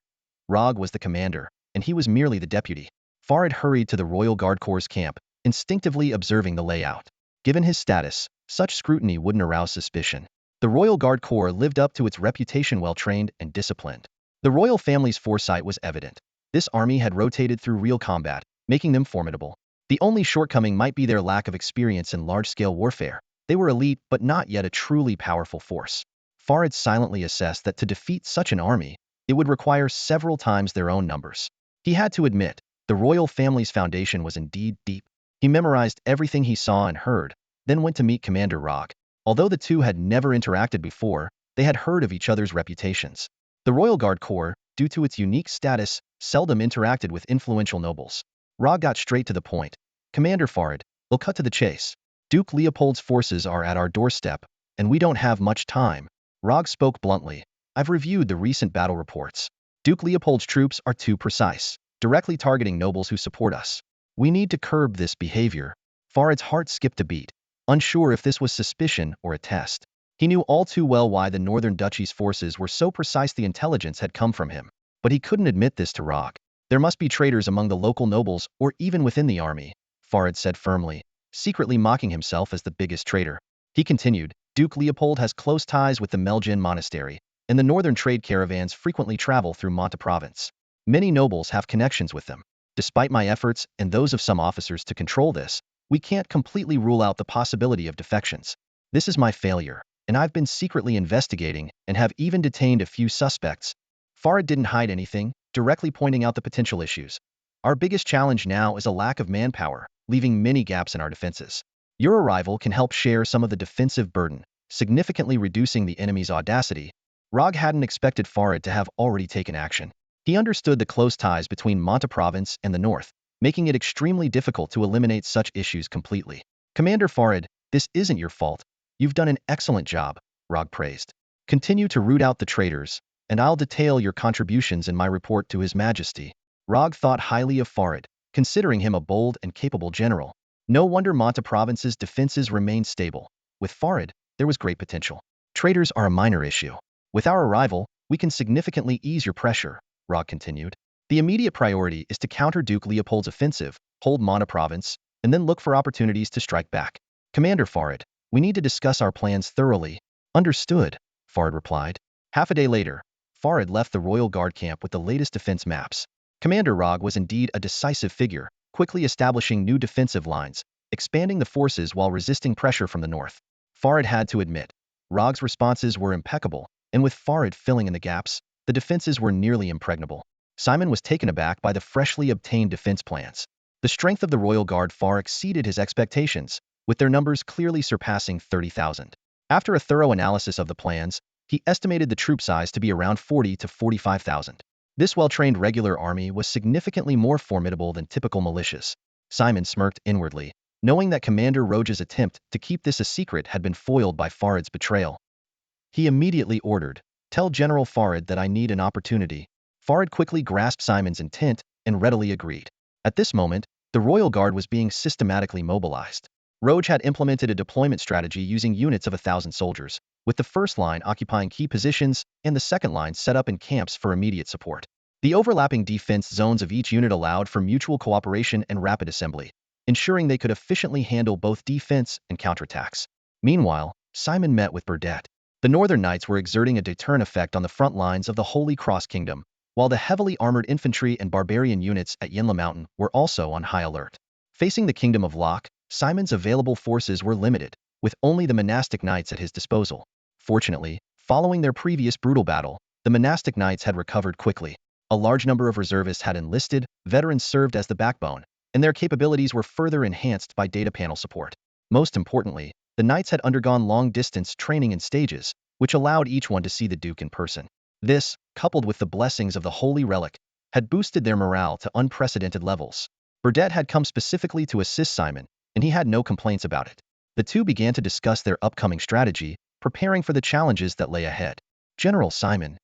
Rog was the commander, and he was merely the deputy. Farid hurried to the Royal Guard Corps' camp, instinctively observing the layout. Given his status, such scrutiny wouldn't arouse suspicion. The Royal Guard Corps lived up to its reputation, well-trained and disciplined. The royal family's foresight was evident. This army had rotated through real combat, making them formidable. The only shortcoming might be their lack of experience in large-scale warfare. They were elite, but not yet a truly powerful force. Farid silently assessed that to defeat such an army, it would require several times their own numbers. He had to admit, the royal family's foundation was indeed deep. He memorized everything he saw and heard, then went to meet Commander Rog. Although the two had never interacted before, they had heard of each other's reputations. The Royal Guard Corps, due to its unique status, seldom interacted with influential nobles. Rog got straight to the point. Commander Farid, we'll cut to the chase. Duke Leopold's forces are at our doorstep, and we don't have much time. Rog spoke bluntly. I've reviewed the recent battle reports. Duke Leopold's troops are too precise, directly targeting nobles who support us. We need to curb this behavior. Farid's heart skipped a beat, unsure if this was suspicion or a test. He knew all too well why the Northern Duchy's forces were so precise. The intelligence had come from him. But he couldn't admit this to Rog. There must be traitors among the local nobles or even within the army, Farid said firmly, secretly mocking himself as the biggest traitor. He continued, Duke Leopold has close ties with the Melgin monastery, and the northern trade caravans frequently travel through Monta province. Many nobles have connections with them. Despite my efforts and those of some officers to control this, we can't completely rule out the possibility of defections. This is my failure, and I've been secretly investigating and have even detained a few suspects. Farid didn't hide anything, directly pointing out the potential issues. Our biggest challenge now is a lack of manpower, leaving many gaps in our defenses. Your arrival can help share some of the defensive burden, significantly reducing the enemy's audacity. Rog hadn't expected Farid to have already taken action. He understood the close ties between Monta province and the north, making it extremely difficult to eliminate such issues completely. Commander Farid, this isn't your fault. You've done an excellent job, Rog praised. Continue to root out the traitors, and I'll detail your contributions in my report to His Majesty. Rog thought highly of Farid, considering him a bold and capable general. No wonder Monta province's defenses remained stable. With Farid, there was great potential. Traitors are a minor issue. With our arrival, we can significantly ease your pressure, Rog continued. The immediate priority is to counter Duke Leopold's offensive, hold Monta province, and then look for opportunities to strike back. Commander Farid, we need to discuss our plans thoroughly. Understood, Farid replied. Half a day later, Farid left the Royal Guard camp with the latest defense maps. Commander Rog was indeed a decisive figure, quickly establishing new defensive lines, expanding the forces while resisting pressure from the north. Farid had to admit, Rog's responses were impeccable, and with Farid filling in the gaps, the defenses were nearly impregnable. Simon was taken aback by the freshly obtained defense plans. The strength of the Royal Guard far exceeded his expectations, with their numbers clearly surpassing 30,000. After a thorough analysis of the plans, he estimated the troop size to be around 40 to 45,000. This well-trained regular army was significantly more formidable than typical militias. Simon smirked inwardly, knowing that Commander Roge's attempt to keep this a secret had been foiled by Farid's betrayal. He immediately ordered, Tell General Farid that I need an opportunity. Farid quickly grasped Simon's intent and readily agreed. At this moment, the Royal Guard was being systematically mobilized. Roge had implemented a deployment strategy using units of 1,000 soldiers, with the first line occupying key positions and the second line set up in camps for immediate support. The overlapping defense zones of each unit allowed for mutual cooperation and rapid assembly, ensuring they could efficiently handle both defense and counterattacks. Meanwhile, Simon met with Burdett. The Northern Knights were exerting a deterrent effect on the front lines of the Holy Cross Kingdom, while the heavily armored infantry and barbarian units at Yinla Mountain were also on high alert. Facing the Kingdom of Locke, Simon's available forces were limited, with only the monastic knights at his disposal. Fortunately, following their previous brutal battle, the monastic knights had recovered quickly. A large number of reservists had enlisted, veterans served as the backbone, and their capabilities were further enhanced by data panel support. Most importantly, the knights had undergone long-distance training in stages, which allowed each one to see the Duke in person. This, coupled with the blessings of the Holy Relic, had boosted their morale to unprecedented levels. Burdett had come specifically to assist Simon, and he had no complaints about it. The two began to discuss their upcoming strategy, preparing for the challenges that lay ahead. General Simon,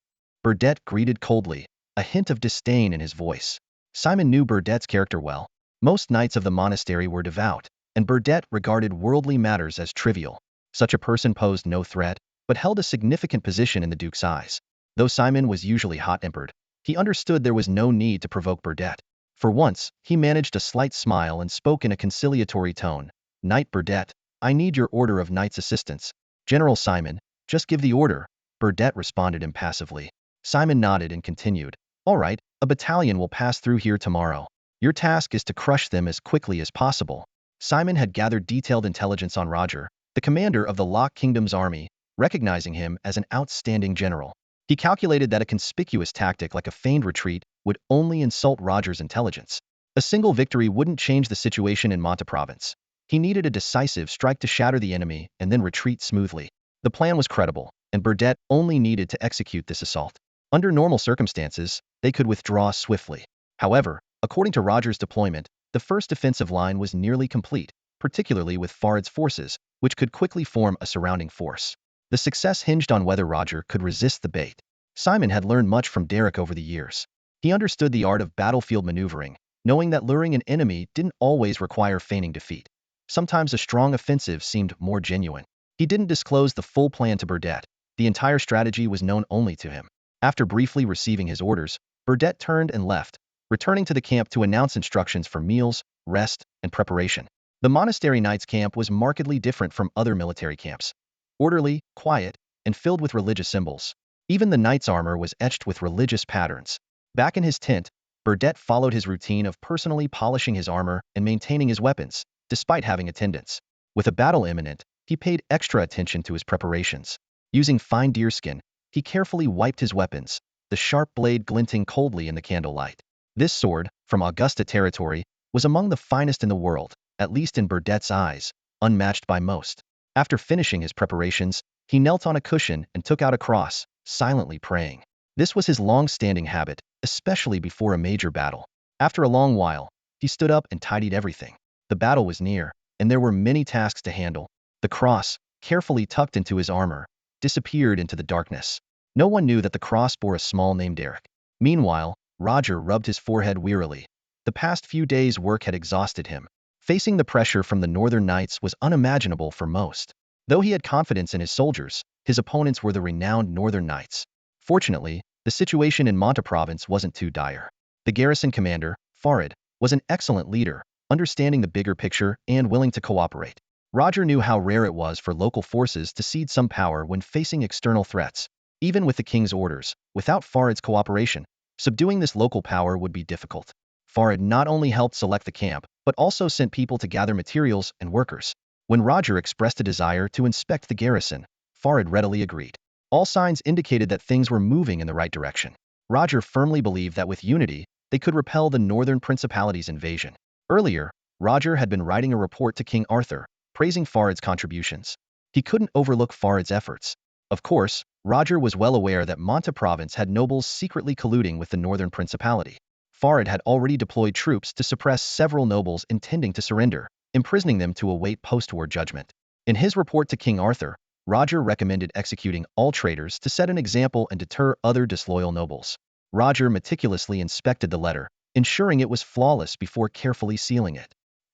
Burdett greeted coldly, a hint of disdain in his voice. Simon knew Burdett's character well. Most knights of the monastery were devout, and Burdett regarded worldly matters as trivial. Such a person posed no threat, but held a significant position in the Duke's eyes. Though Simon was usually hot-tempered, he understood there was no need to provoke Burdett. For once, he managed a slight smile and spoke in a conciliatory tone. Knight Burdett, I need your order of knight's assistance. General Simon, just give the order, Burdett responded impassively. Simon nodded and continued. All right, a battalion will pass through here tomorrow. Your task is to crush them as quickly as possible. Simon had gathered detailed intelligence on Roger, the commander of the Lock Kingdom's army, recognizing him as an outstanding general. He calculated that a conspicuous tactic like a feigned retreat would only insult Roger's intelligence. A single victory wouldn't change the situation in Monte Province. He needed a decisive strike to shatter the enemy and then retreat smoothly. The plan was credible, and Burdett only needed to execute this assault. Under normal circumstances, they could withdraw swiftly. However, according to Roger's deployment, the first defensive line was nearly complete, particularly with Farid's forces, which could quickly form a surrounding force. The success hinged on whether Roger could resist the bait. Simon had learned much from Derek over the years. He understood the art of battlefield maneuvering, knowing that luring an enemy didn't always require feigning defeat. Sometimes a strong offensive seemed more genuine. He didn't disclose the full plan to Burdett. The entire strategy was known only to him. After briefly receiving his orders, Burdett turned and left, returning to the camp to announce instructions for meals, rest, and preparation. The monastery knights' camp was markedly different from other military camps. Orderly, quiet, and filled with religious symbols. Even the knight's armor was etched with religious patterns. Back in his tent, Burdett followed his routine of personally polishing his armor and maintaining his weapons, despite having attendance. With a battle imminent, he paid extra attention to his preparations. Using fine deerskin, he carefully wiped his weapons, the sharp blade glinting coldly in the candlelight. This sword, from Augusta territory, was among the finest in the world, at least in Burdett's eyes, unmatched by most. After finishing his preparations, he knelt on a cushion and took out a cross, silently praying. This was his long-standing habit, especially before a major battle. After a long while, he stood up and tidied everything. The battle was near, and there were many tasks to handle. The cross, carefully tucked into his armor, disappeared into the darkness. No one knew that the cross bore a small name Derek. Meanwhile, Roger rubbed his forehead wearily. The past few days' work had exhausted him. Facing the pressure from the Northern Knights was unimaginable for most. Though he had confidence in his soldiers, his opponents were the renowned Northern Knights. Fortunately, the situation in Monte Province wasn't too dire. The garrison commander, Farid, was an excellent leader, understanding the bigger picture and willing to cooperate. Roger knew how rare it was for local forces to cede some power when facing external threats. Even with the king's orders, without Farid's cooperation, subduing this local power would be difficult. Farid not only helped select the camp, but also sent people to gather materials and workers. When Roger expressed a desire to inspect the garrison, Farid readily agreed. All signs indicated that things were moving in the right direction. Roger firmly believed that with unity, they could repel the Northern Principalities' invasion. Earlier, Roger had been writing a report to King Arthur, praising Farid's contributions. He couldn't overlook Farid's efforts. Of course, Roger was well aware that Monte Province had nobles secretly colluding with the Northern Principality. Farid had already deployed troops to suppress several nobles intending to surrender, imprisoning them to await post-war judgment. In his report to King Arthur, Roger recommended executing all traitors to set an example and deter other disloyal nobles. Roger meticulously inspected the letter, ensuring it was flawless before carefully sealing it.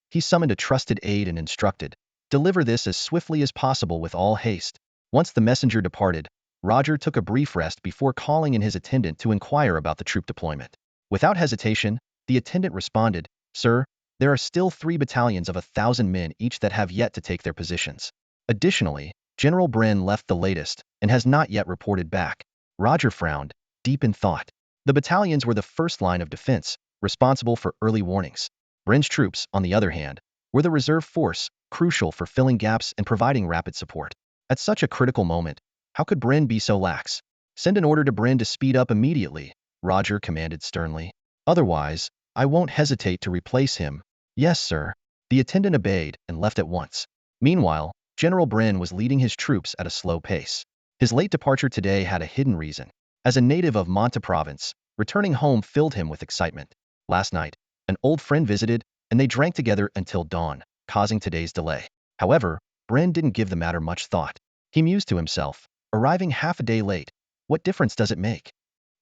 He summoned a trusted aide and instructed, "Deliver this as swiftly as possible with all haste." Once the messenger departed, Roger took a brief rest before calling in his attendant to inquire about the troop deployment. Without hesitation, the attendant responded, "Sir, there are still 3 battalions of 1,000 men each that have yet to take their positions. Additionally, General Bren left the latest and has not yet reported back." Roger frowned, deep in thought. The battalions were the first line of defense, responsible for early warnings. Bren's troops, on the other hand, were the reserve force, crucial for filling gaps and providing rapid support. At such a critical moment, how could Bren be so lax? "Send an order to Bren to speed up immediately," Roger commanded sternly. "Otherwise, I won't hesitate to replace him." "Yes, sir." The attendant obeyed and left at once. Meanwhile, General Bren was leading his troops at a slow pace. His late departure today had a hidden reason. As a native of Monte province, returning home filled him with excitement. Last night, an old friend visited, and they drank together until dawn, causing today's delay. However, Bren didn't give the matter much thought. He mused to himself, arriving half a day late. What difference does it make?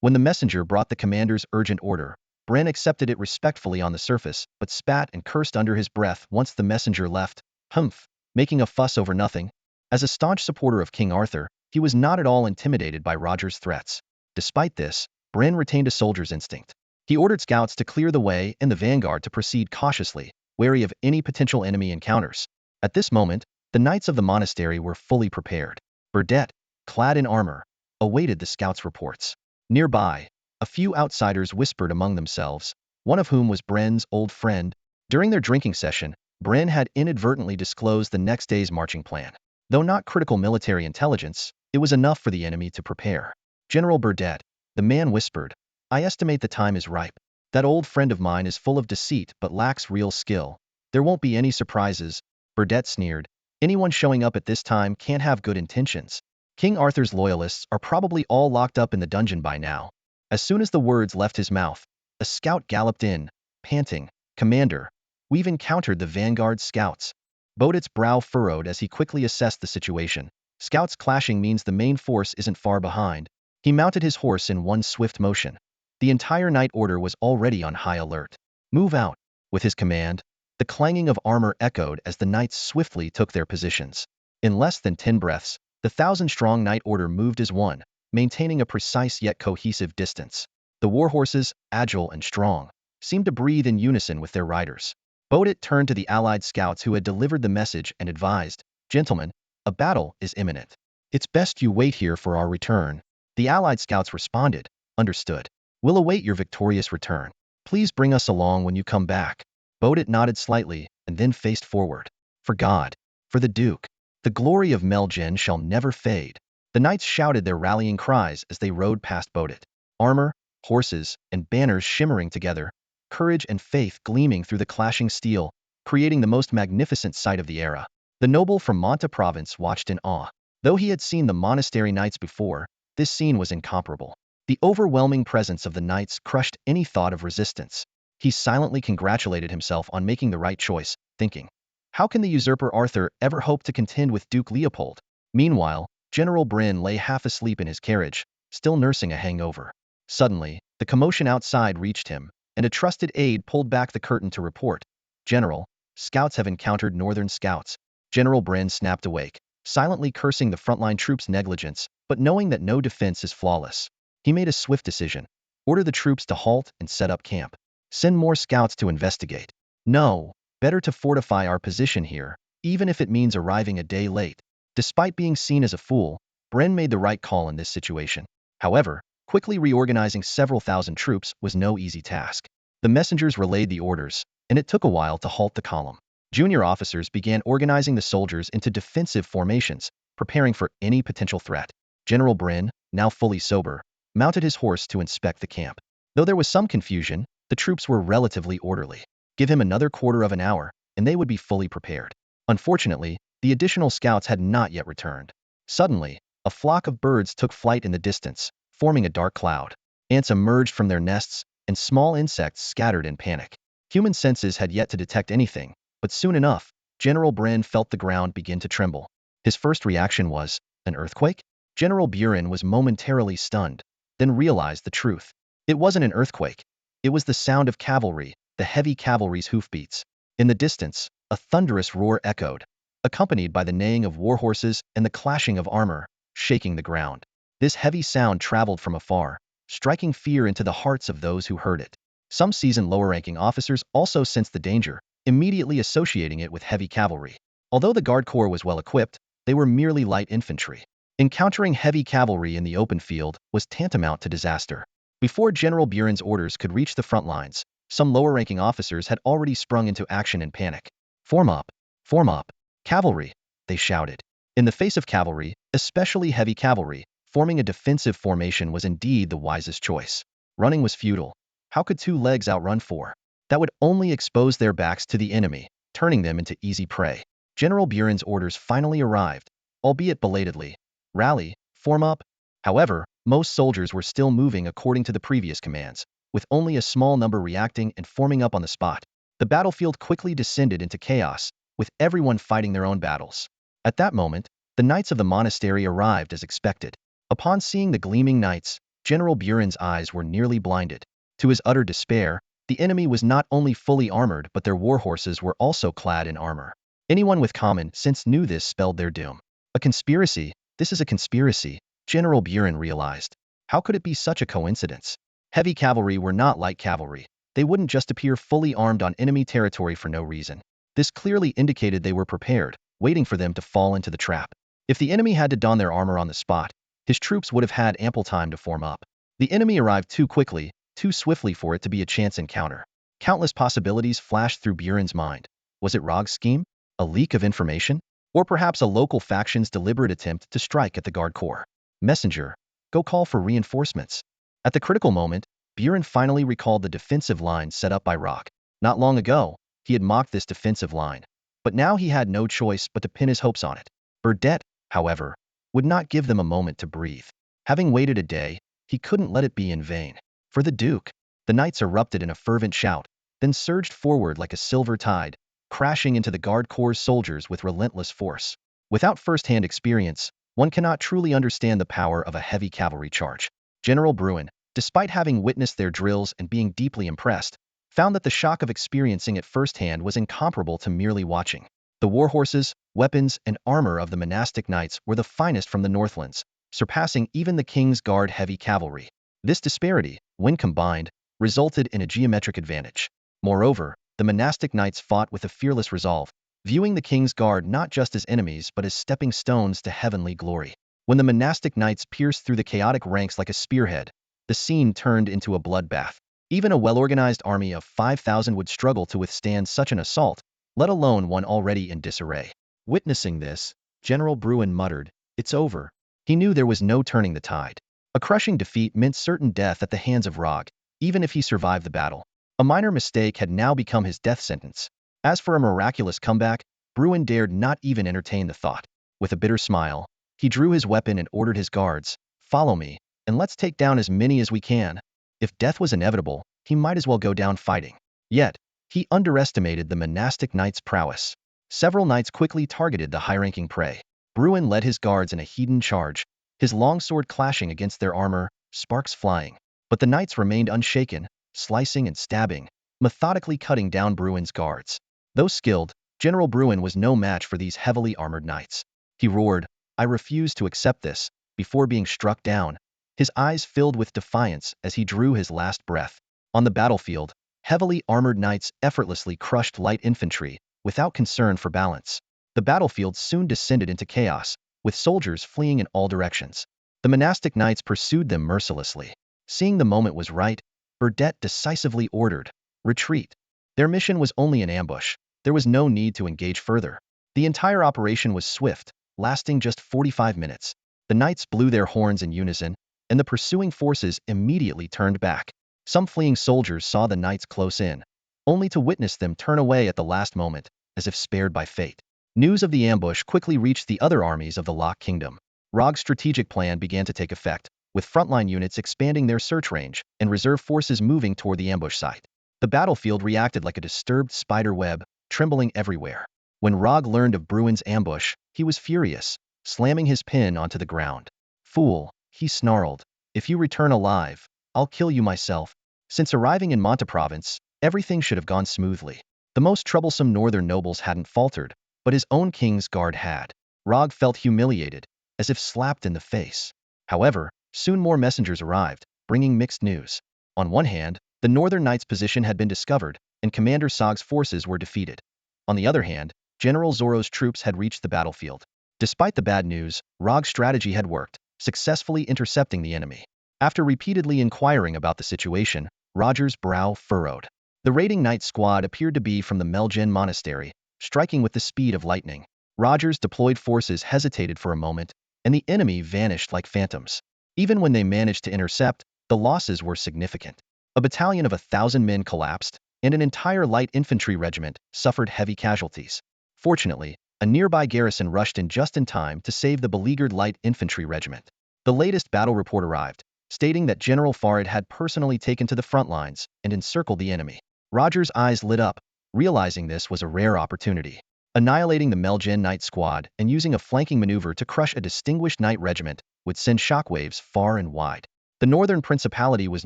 When the messenger brought the commander's urgent order, Bren accepted it respectfully on the surface, but spat and cursed under his breath once the messenger left. Humph, making a fuss over nothing. As a staunch supporter of King Arthur, he was not at all intimidated by Roger's threats. Despite this, Bren retained a soldier's instinct. He ordered scouts to clear the way and the vanguard to proceed cautiously, wary of any potential enemy encounters. At this moment, the knights of the monastery were fully prepared. Burdett, clad in armor, awaited the scouts' reports. Nearby, a few outsiders whispered among themselves, one of whom was Bren's old friend. During their drinking session, Bren had inadvertently disclosed the next day's marching plan. Though not critical military intelligence, it was enough for the enemy to prepare. General Burdett, the man whispered, I estimate the time is ripe. That old friend of mine is full of deceit but lacks real skill. There won't be any surprises. Burdett sneered. Anyone showing up at this time can't have good intentions. King Arthur's loyalists are probably all locked up in the dungeon by now. As soon as the words left his mouth, a scout galloped in, panting, Commander, we've encountered the vanguard scouts. Bodett's brow furrowed as he quickly assessed the situation. Scouts clashing means the main force isn't far behind. He mounted his horse in one swift motion. The entire knight order was already on high alert. Move out. With his command, the clanging of armor echoed as the knights swiftly took their positions. In less than 10 breaths, the 1,000-strong knight order moved as one, maintaining a precise yet cohesive distance. The warhorses, agile and strong, seemed to breathe in unison with their riders. Bodett turned to the allied scouts who had delivered the message and advised, Gentlemen, a battle is imminent. It's best you wait here for our return. The allied scouts responded, Understood. We'll await your victorious return. Please bring us along when you come back. Bodett nodded slightly and then faced forward. For God, for the Duke, the glory of Melgen shall never fade. The knights shouted their rallying cries as they rode past Bodett. Armor, horses, and banners shimmering together, courage and faith gleaming through the clashing steel, creating the most magnificent sight of the era. The noble from Monte province watched in awe. Though he had seen the monastery knights before, this scene was incomparable. The overwhelming presence of the knights crushed any thought of resistance. He silently congratulated himself on making the right choice, thinking, how can the usurper Arthur ever hope to contend with Duke Leopold? Meanwhile, General Bren lay half asleep in his carriage, still nursing a hangover. Suddenly, the commotion outside reached him, and a trusted aide pulled back the curtain to report. General, scouts have encountered northern scouts. General Bren snapped awake, silently cursing the frontline troops' negligence, but knowing that no defense is flawless. He made a swift decision. Order the troops to halt and set up camp. Send more scouts to investigate. No, better to fortify our position here, even if it means arriving a day late. Despite being seen as a fool, Bren made the right call in this situation. However, quickly reorganizing several thousand troops was no easy task. The messengers relayed the orders, and it took a while to halt the column. Junior officers began organizing the soldiers into defensive formations, preparing for any potential threat. General Bren, now fully sober, mounted his horse to inspect the camp. Though there was some confusion, the troops were relatively orderly. Give him another quarter of an hour, and they would be fully prepared. Unfortunately, the additional scouts had not yet returned. Suddenly, a flock of birds took flight in the distance, forming a dark cloud. Ants emerged from their nests, and small insects scattered in panic. Human senses had yet to detect anything, but soon enough, General Bren felt the ground begin to tremble. His first reaction was, an earthquake? General Buren was momentarily stunned, then realized the truth. It wasn't an earthquake. It was the sound of cavalry, the heavy cavalry's hoofbeats. In the distance, a thunderous roar echoed, accompanied by the neighing of warhorses and the clashing of armor, shaking the ground. This heavy sound traveled from afar, striking fear into the hearts of those who heard it. Some seasoned lower-ranking officers also sensed the danger, immediately associating it with heavy cavalry. Although the Guard Corps was well equipped, they were merely light infantry. Encountering heavy cavalry in the open field was tantamount to disaster. Before General Buren's orders could reach the front lines, some lower-ranking officers had already sprung into action in panic. Form up! Form up! Cavalry! They shouted. In the face of cavalry, especially heavy cavalry, forming a defensive formation was indeed the wisest choice. Running was futile. How could two legs outrun four? That would only expose their backs to the enemy, turning them into easy prey. General Buren's orders finally arrived, albeit belatedly. Rally, Form up. However, most soldiers were still moving according to the previous commands, with only a small number reacting and forming up on the spot. The battlefield quickly descended into chaos, with everyone fighting their own battles. At that moment, the knights of the monastery arrived as expected. Upon seeing the gleaming knights, General Buren's eyes were nearly blinded. To his utter despair, the enemy was not only fully armored but their war horses were also clad in armor. Anyone with common sense knew this spelled their doom. A conspiracy? This is a conspiracy, General Buren realized. How could it be such a coincidence? Heavy cavalry were not light cavalry. They wouldn't just appear fully armed on enemy territory for no reason. This clearly indicated they were prepared, waiting for them to fall into the trap. If the enemy had to don their armor on the spot, his troops would have had ample time to form up. The enemy arrived too quickly, too swiftly for it to be a chance encounter. Countless possibilities flashed through Buren's mind. Was it Rog's scheme? A leak of information? Or perhaps a local faction's deliberate attempt to strike at the Guard Corps? Messenger, go call for reinforcements. At the critical moment, Buren finally recalled the defensive line set up by Rog. Not long ago, he had mocked this defensive line, but now he had no choice but to pin his hopes on it. Burdett, however, would not give them a moment to breathe. Having waited a day, he couldn't let it be in vain. For the Duke, the knights erupted in a fervent shout, then surged forward like a silver tide, crashing into the Guard Corps soldiers with relentless force. Without first-hand experience, one cannot truly understand the power of a heavy cavalry charge. General Buren, despite having witnessed their drills and being deeply impressed, found that the shock of experiencing it firsthand was incomparable to merely watching. The war horses, weapons, and armor of the monastic knights were the finest from the Northlands, surpassing even the King's Guard heavy cavalry. This disparity, when combined, resulted in a geometric advantage. Moreover, the monastic knights fought with a fearless resolve, viewing the King's Guard not just as enemies but as stepping stones to heavenly glory. When the monastic knights pierced through the chaotic ranks like a spearhead, the scene turned into a bloodbath. Even a well-organized army of 5,000 would struggle to withstand such an assault, let alone one already in disarray. Witnessing this, General Buren muttered, "It's over." He knew there was no turning the tide. A crushing defeat meant certain death at the hands of Rog, even if he survived the battle. A minor mistake had now become his death sentence. As for a miraculous comeback, Buren dared not even entertain the thought. With a bitter smile, he drew his weapon and ordered his guards, "Follow me, and let's take down as many as we can." If death was inevitable, he might as well go down fighting. Yet, he underestimated the monastic knights' prowess. Several knights quickly targeted the high-ranking prey. Buren led his guards in a hidden charge, his longsword clashing against their armor, sparks flying. But the knights remained unshaken, slicing and stabbing, methodically cutting down Buren's guards. Though skilled, General Buren was no match for these heavily armored knights. He roared, "I refuse to accept this," before being struck down, his eyes filled with defiance as he drew his last breath. On the battlefield, heavily armored knights effortlessly crushed light infantry, without concern for balance. The battlefield soon descended into chaos, with soldiers fleeing in all directions. The monastic knights pursued them mercilessly. Seeing the moment was right, Burdett decisively ordered, "Retreat." Their mission was only an ambush. There was no need to engage further. The entire operation was swift, lasting just 45 minutes. The knights blew their horns in unison, and the pursuing forces immediately turned back. Some fleeing soldiers saw the knights close in, only to witness them turn away at the last moment, as if spared by fate. News of the ambush quickly reached the other armies of the Lock Kingdom. Rog's strategic plan began to take effect, with frontline units expanding their search range and reserve forces moving toward the ambush site. The battlefield reacted like a disturbed spider web, trembling everywhere. When Rog learned of Buren's ambush, he was furious, slamming his pin onto the ground. "Fool," he snarled, "if you return alive, I'll kill you myself." Since arriving in Monte Province, everything should have gone smoothly. The most troublesome northern nobles hadn't faltered, but his own King's Guard had. Rog felt humiliated, as if slapped in the face. However, soon more messengers arrived, bringing mixed news. On one hand, the Northern Knights' position had been discovered, and Commander Sog's forces were defeated. On the other hand, General Zoro's troops had reached the battlefield. Despite the bad news, Rog's strategy had worked, successfully intercepting the enemy. After repeatedly inquiring about the situation, Roger's brow furrowed. The raiding knight squad appeared to be from the Melgen Monastery, striking with the speed of lightning. Roger's deployed forces hesitated for a moment, and the enemy vanished like phantoms. Even when they managed to intercept, the losses were significant. A battalion of 1,000 men collapsed, and an entire light infantry regiment suffered heavy casualties. Fortunately, a nearby garrison rushed in just in time to save the beleaguered light infantry regiment. The latest battle report arrived, stating that General Farid had personally taken to the front lines and encircled the enemy. Roger's eyes lit up, realizing this was a rare opportunity. Annihilating the Melgen Knight squad and using a flanking maneuver to crush a distinguished knight regiment would send shockwaves far and wide. The Northern Principality was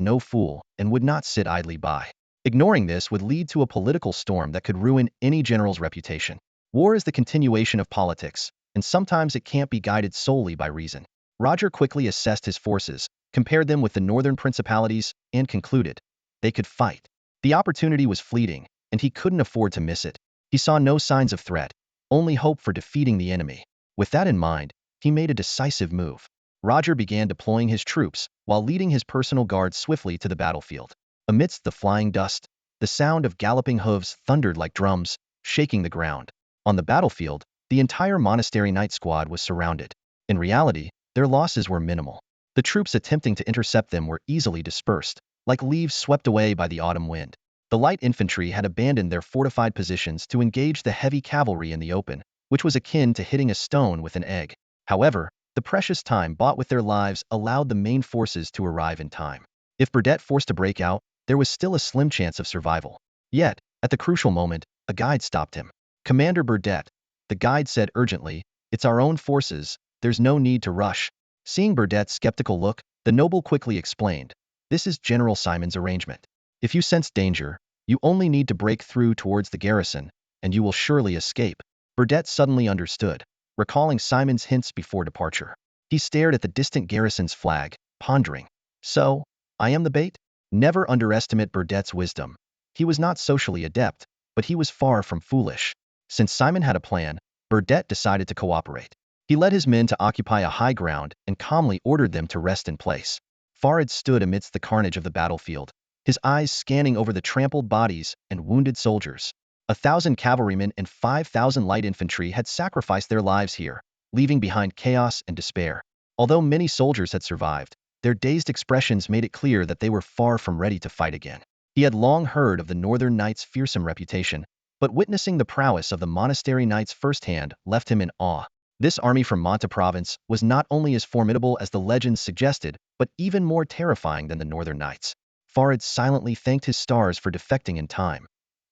no fool and would not sit idly by. Ignoring this would lead to a political storm that could ruin any general's reputation. War is the continuation of politics, and sometimes it can't be guided solely by reason. Roger quickly assessed his forces, compared them with the Northern Principalities, and concluded they could fight. The opportunity was fleeting, and he couldn't afford to miss it. He saw no signs of threat, only hope for defeating the enemy. With that in mind, he made a decisive move. Roger began deploying his troops while leading his personal guard swiftly to the battlefield. Amidst the flying dust, the sound of galloping hooves thundered like drums, shaking the ground. On the battlefield, the entire monastery knight squad was surrounded. In reality, their losses were minimal. The troops attempting to intercept them were easily dispersed, like leaves swept away by the autumn wind. The light infantry had abandoned their fortified positions to engage the heavy cavalry in the open, which was akin to hitting a stone with an egg. However, the precious time bought with their lives allowed the main forces to arrive in time. If Burdett forced to break out, there was still a slim chance of survival. Yet, at the crucial moment, a guide stopped him. "Commander Burdett," the guide said urgently, "it's our own forces, there's no need to rush." Seeing Burdett's skeptical look, the noble quickly explained, "This is General Simon's arrangement. If you sense danger, you only need to break through towards the garrison, and you will surely escape." Burdett suddenly understood, recalling Simon's hints before departure. He stared at the distant garrison's flag, pondering. So, I am the bait? Never underestimate Burdett's wisdom. He was not socially adept, but he was far from foolish. Since Simon had a plan, Burdett decided to cooperate. He led his men to occupy a high ground and calmly ordered them to rest in place. Farid stood amidst the carnage of the battlefield, his eyes scanning over the trampled bodies and wounded soldiers. 1,000 cavalrymen and 5,000 light infantry had sacrificed their lives here, leaving behind chaos and despair. Although many soldiers had survived, their dazed expressions made it clear that they were far from ready to fight again. He had long heard of the Northern Knights' fearsome reputation, but witnessing the prowess of the monastery knights firsthand left him in awe. This army from Monte Province was not only as formidable as the legends suggested, but even more terrifying than the Northern Knights. Farid silently thanked his stars for defecting in time.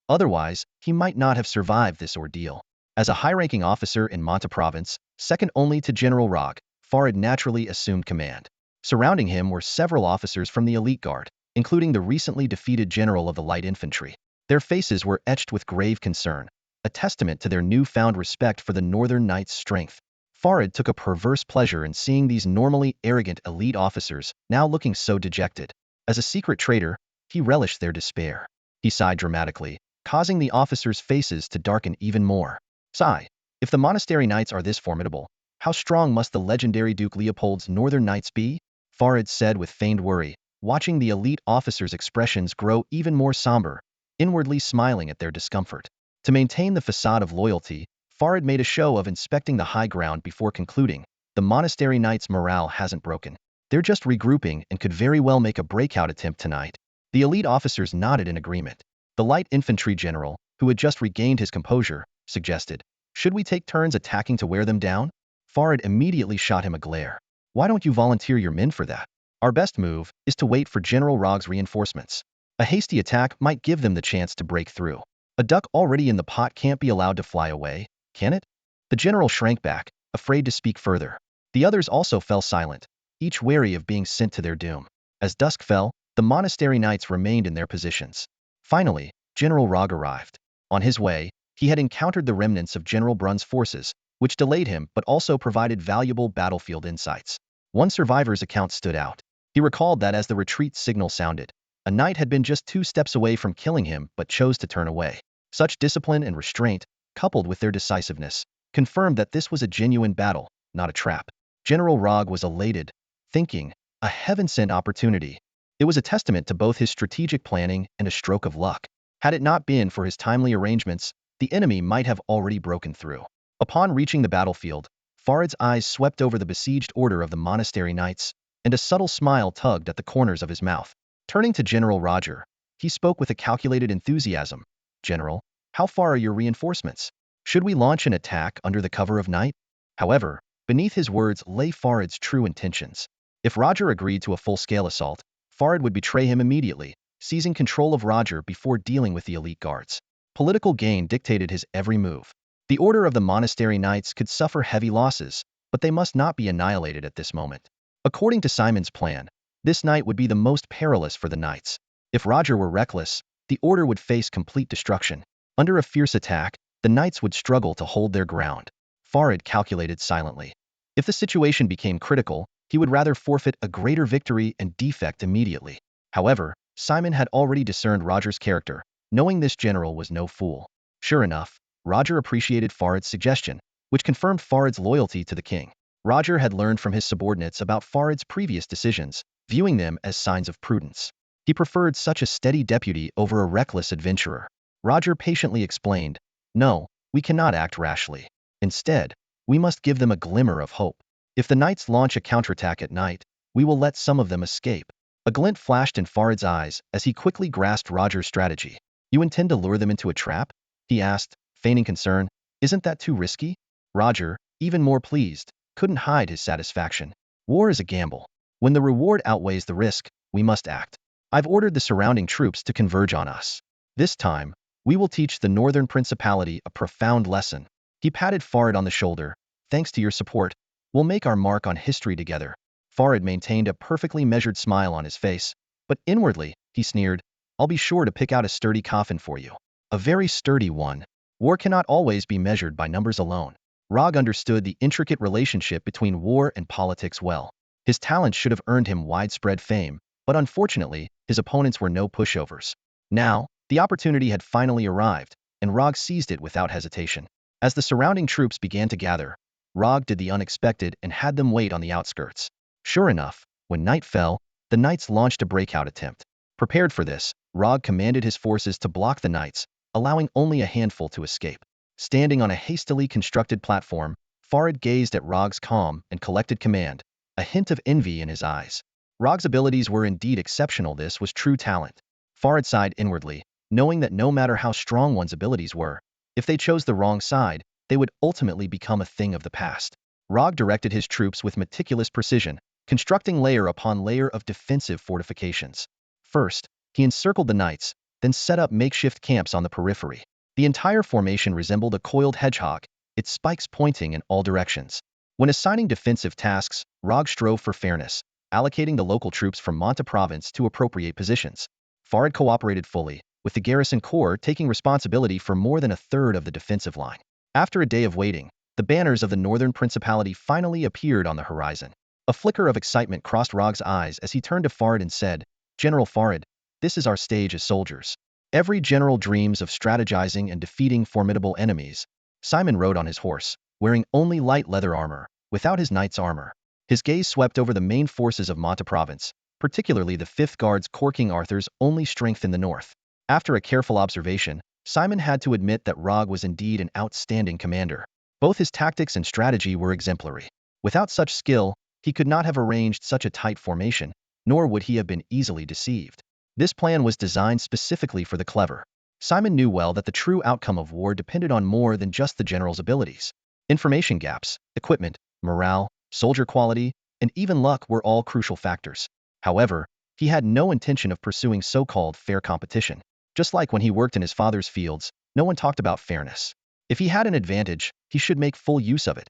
Otherwise, he might not have survived this ordeal. As a high-ranking officer in Monte Province, second only to General Rog, Farid naturally assumed command. Surrounding him were several officers from the elite guard, including the recently defeated general of the light infantry. Their faces were etched with grave concern, a testament to their newfound respect for the Northern Knights' strength. Farid took a perverse pleasure in seeing these normally arrogant elite officers now looking so dejected. As a secret traitor, he relished their despair. He sighed dramatically, causing the officers' faces to darken even more. Sigh, if the monastery knights are this formidable, how strong must the legendary Duke Leopold's Northern Knights be? Farid said with feigned worry, watching the elite officers' expressions grow even more somber, inwardly smiling at their discomfort. To maintain the facade of loyalty, Farid made a show of inspecting the high ground before concluding, the monastery knights' morale hasn't broken. They're just regrouping and could very well make a breakout attempt tonight. The elite officers nodded in agreement. The light infantry general, who had just regained his composure, suggested, "Should we take turns attacking to wear them down?" Farid immediately shot him a glare. "Why don't you volunteer your men for that? Our best move is to wait for General Rog's reinforcements. A hasty attack might give them the chance to break through. A duck already in the pot can't be allowed to fly away, can it?" The general shrank back, afraid to speak further. The others also fell silent, each wary of being sent to their doom. As dusk fell, the monastery knights remained in their positions. Finally, General Rog arrived. On his way, he had encountered the remnants of General Brun's forces, which delayed him but also provided valuable battlefield insights. One survivor's account stood out. He recalled that as the retreat signal sounded, a knight had been just 2 steps away from killing him but chose to turn away. Such discipline and restraint, coupled with their decisiveness, confirmed that this was a genuine battle, not a trap. General Rog was elated, thinking, a heaven-sent opportunity. It was a testament to both his strategic planning and a stroke of luck. Had it not been for his timely arrangements, the enemy might have already broken through. Upon reaching the battlefield, Farid's eyes swept over the besieged order of the monastery knights, and a subtle smile tugged at the corners of his mouth. Turning to General Roger, he spoke with a calculated enthusiasm. "General, how far are your reinforcements? Should we launch an attack under the cover of night?" However, beneath his words lay Farid's true intentions. If Roger agreed to a full-scale assault, Farid would betray him immediately, seizing control of Roger before dealing with the elite guards. Political gain dictated his every move. The Order of the Monastery Knights could suffer heavy losses, but they must not be annihilated at this moment. According to Simon's plan, this night would be the most perilous for the knights. If Roger were reckless, the Order would face complete destruction. Under a fierce attack, the knights would struggle to hold their ground. Farid calculated silently. If the situation became critical, he would rather forfeit a greater victory and defect immediately. However, Simon had already discerned Roger's character, knowing this general was no fool. Sure enough, Roger appreciated Farid's suggestion, which confirmed Farid's loyalty to the king. Roger had learned from his subordinates about Farid's previous decisions, viewing them as signs of prudence. He preferred such a steady deputy over a reckless adventurer. Roger patiently explained, "No, we cannot act rashly. Instead, we must give them a glimmer of hope. If the knights launch a counterattack at night, we will let some of them escape." A glint flashed in Farid's eyes as he quickly grasped Roger's strategy. "You intend to lure them into a trap?" he asked, feigning concern. "Isn't that too risky?" Roger, even more pleased, couldn't hide his satisfaction. "War is a gamble. When the reward outweighs the risk, we must act. I've ordered the surrounding troops to converge on us. This time, we will teach the Northern Principality a profound lesson." He patted Farid on the shoulder. "Thanks to your support, we'll make our mark on history together." Farid maintained a perfectly measured smile on his face, but inwardly, he sneered, "I'll be sure to pick out a sturdy coffin for you. A very sturdy one." War cannot always be measured by numbers alone. Rog understood the intricate relationship between war and politics well. His talents should have earned him widespread fame, but unfortunately, his opponents were no pushovers. Now, the opportunity had finally arrived, and Rog seized it without hesitation. As the surrounding troops began to gather, Rog did the unexpected and had them wait on the outskirts. Sure enough, when night fell, the knights launched a breakout attempt. Prepared for this, Rog commanded his forces to block the knights, allowing only a handful to escape. Standing on a hastily constructed platform, Farid gazed at Rog's calm and collected command, a hint of envy in his eyes. Rog's abilities were indeed exceptional. This was true talent. Farid sighed inwardly, knowing that no matter how strong one's abilities were, if they chose the wrong side, they would ultimately become a thing of the past. Rog directed his troops with meticulous precision, constructing layer upon layer of defensive fortifications. First, he encircled the knights, then set up makeshift camps on the periphery. The entire formation resembled a coiled hedgehog, its spikes pointing in all directions. When assigning defensive tasks, Rog strove for fairness, allocating the local troops from Monta province to appropriate positions. Farid cooperated fully, with the garrison corps taking responsibility for more than a third of the defensive line. After a day of waiting, the banners of the Northern Principality finally appeared on the horizon. A flicker of excitement crossed Rog's eyes as he turned to Farid and said, "General Farid, this is our stage as soldiers. Every general dreams of strategizing and defeating formidable enemies." Simon rode on his horse, wearing only light leather armor, without his knight's armor. His gaze swept over the main forces of Monta province, particularly the 5th Guards, core King Arthur's only strength in the north. After a careful observation, Simon had to admit that Rog was indeed an outstanding commander. Both his tactics and strategy were exemplary. Without such skill, he could not have arranged such a tight formation, nor would he have been easily deceived. This plan was designed specifically for the clever. Simon knew well that the true outcome of war depended on more than just the general's abilities. Information gaps, equipment, morale, soldier quality, and even luck were all crucial factors. However, he had no intention of pursuing so-called fair competition. Just like when he worked in his father's fields, no one talked about fairness. If he had an advantage, he should make full use of it.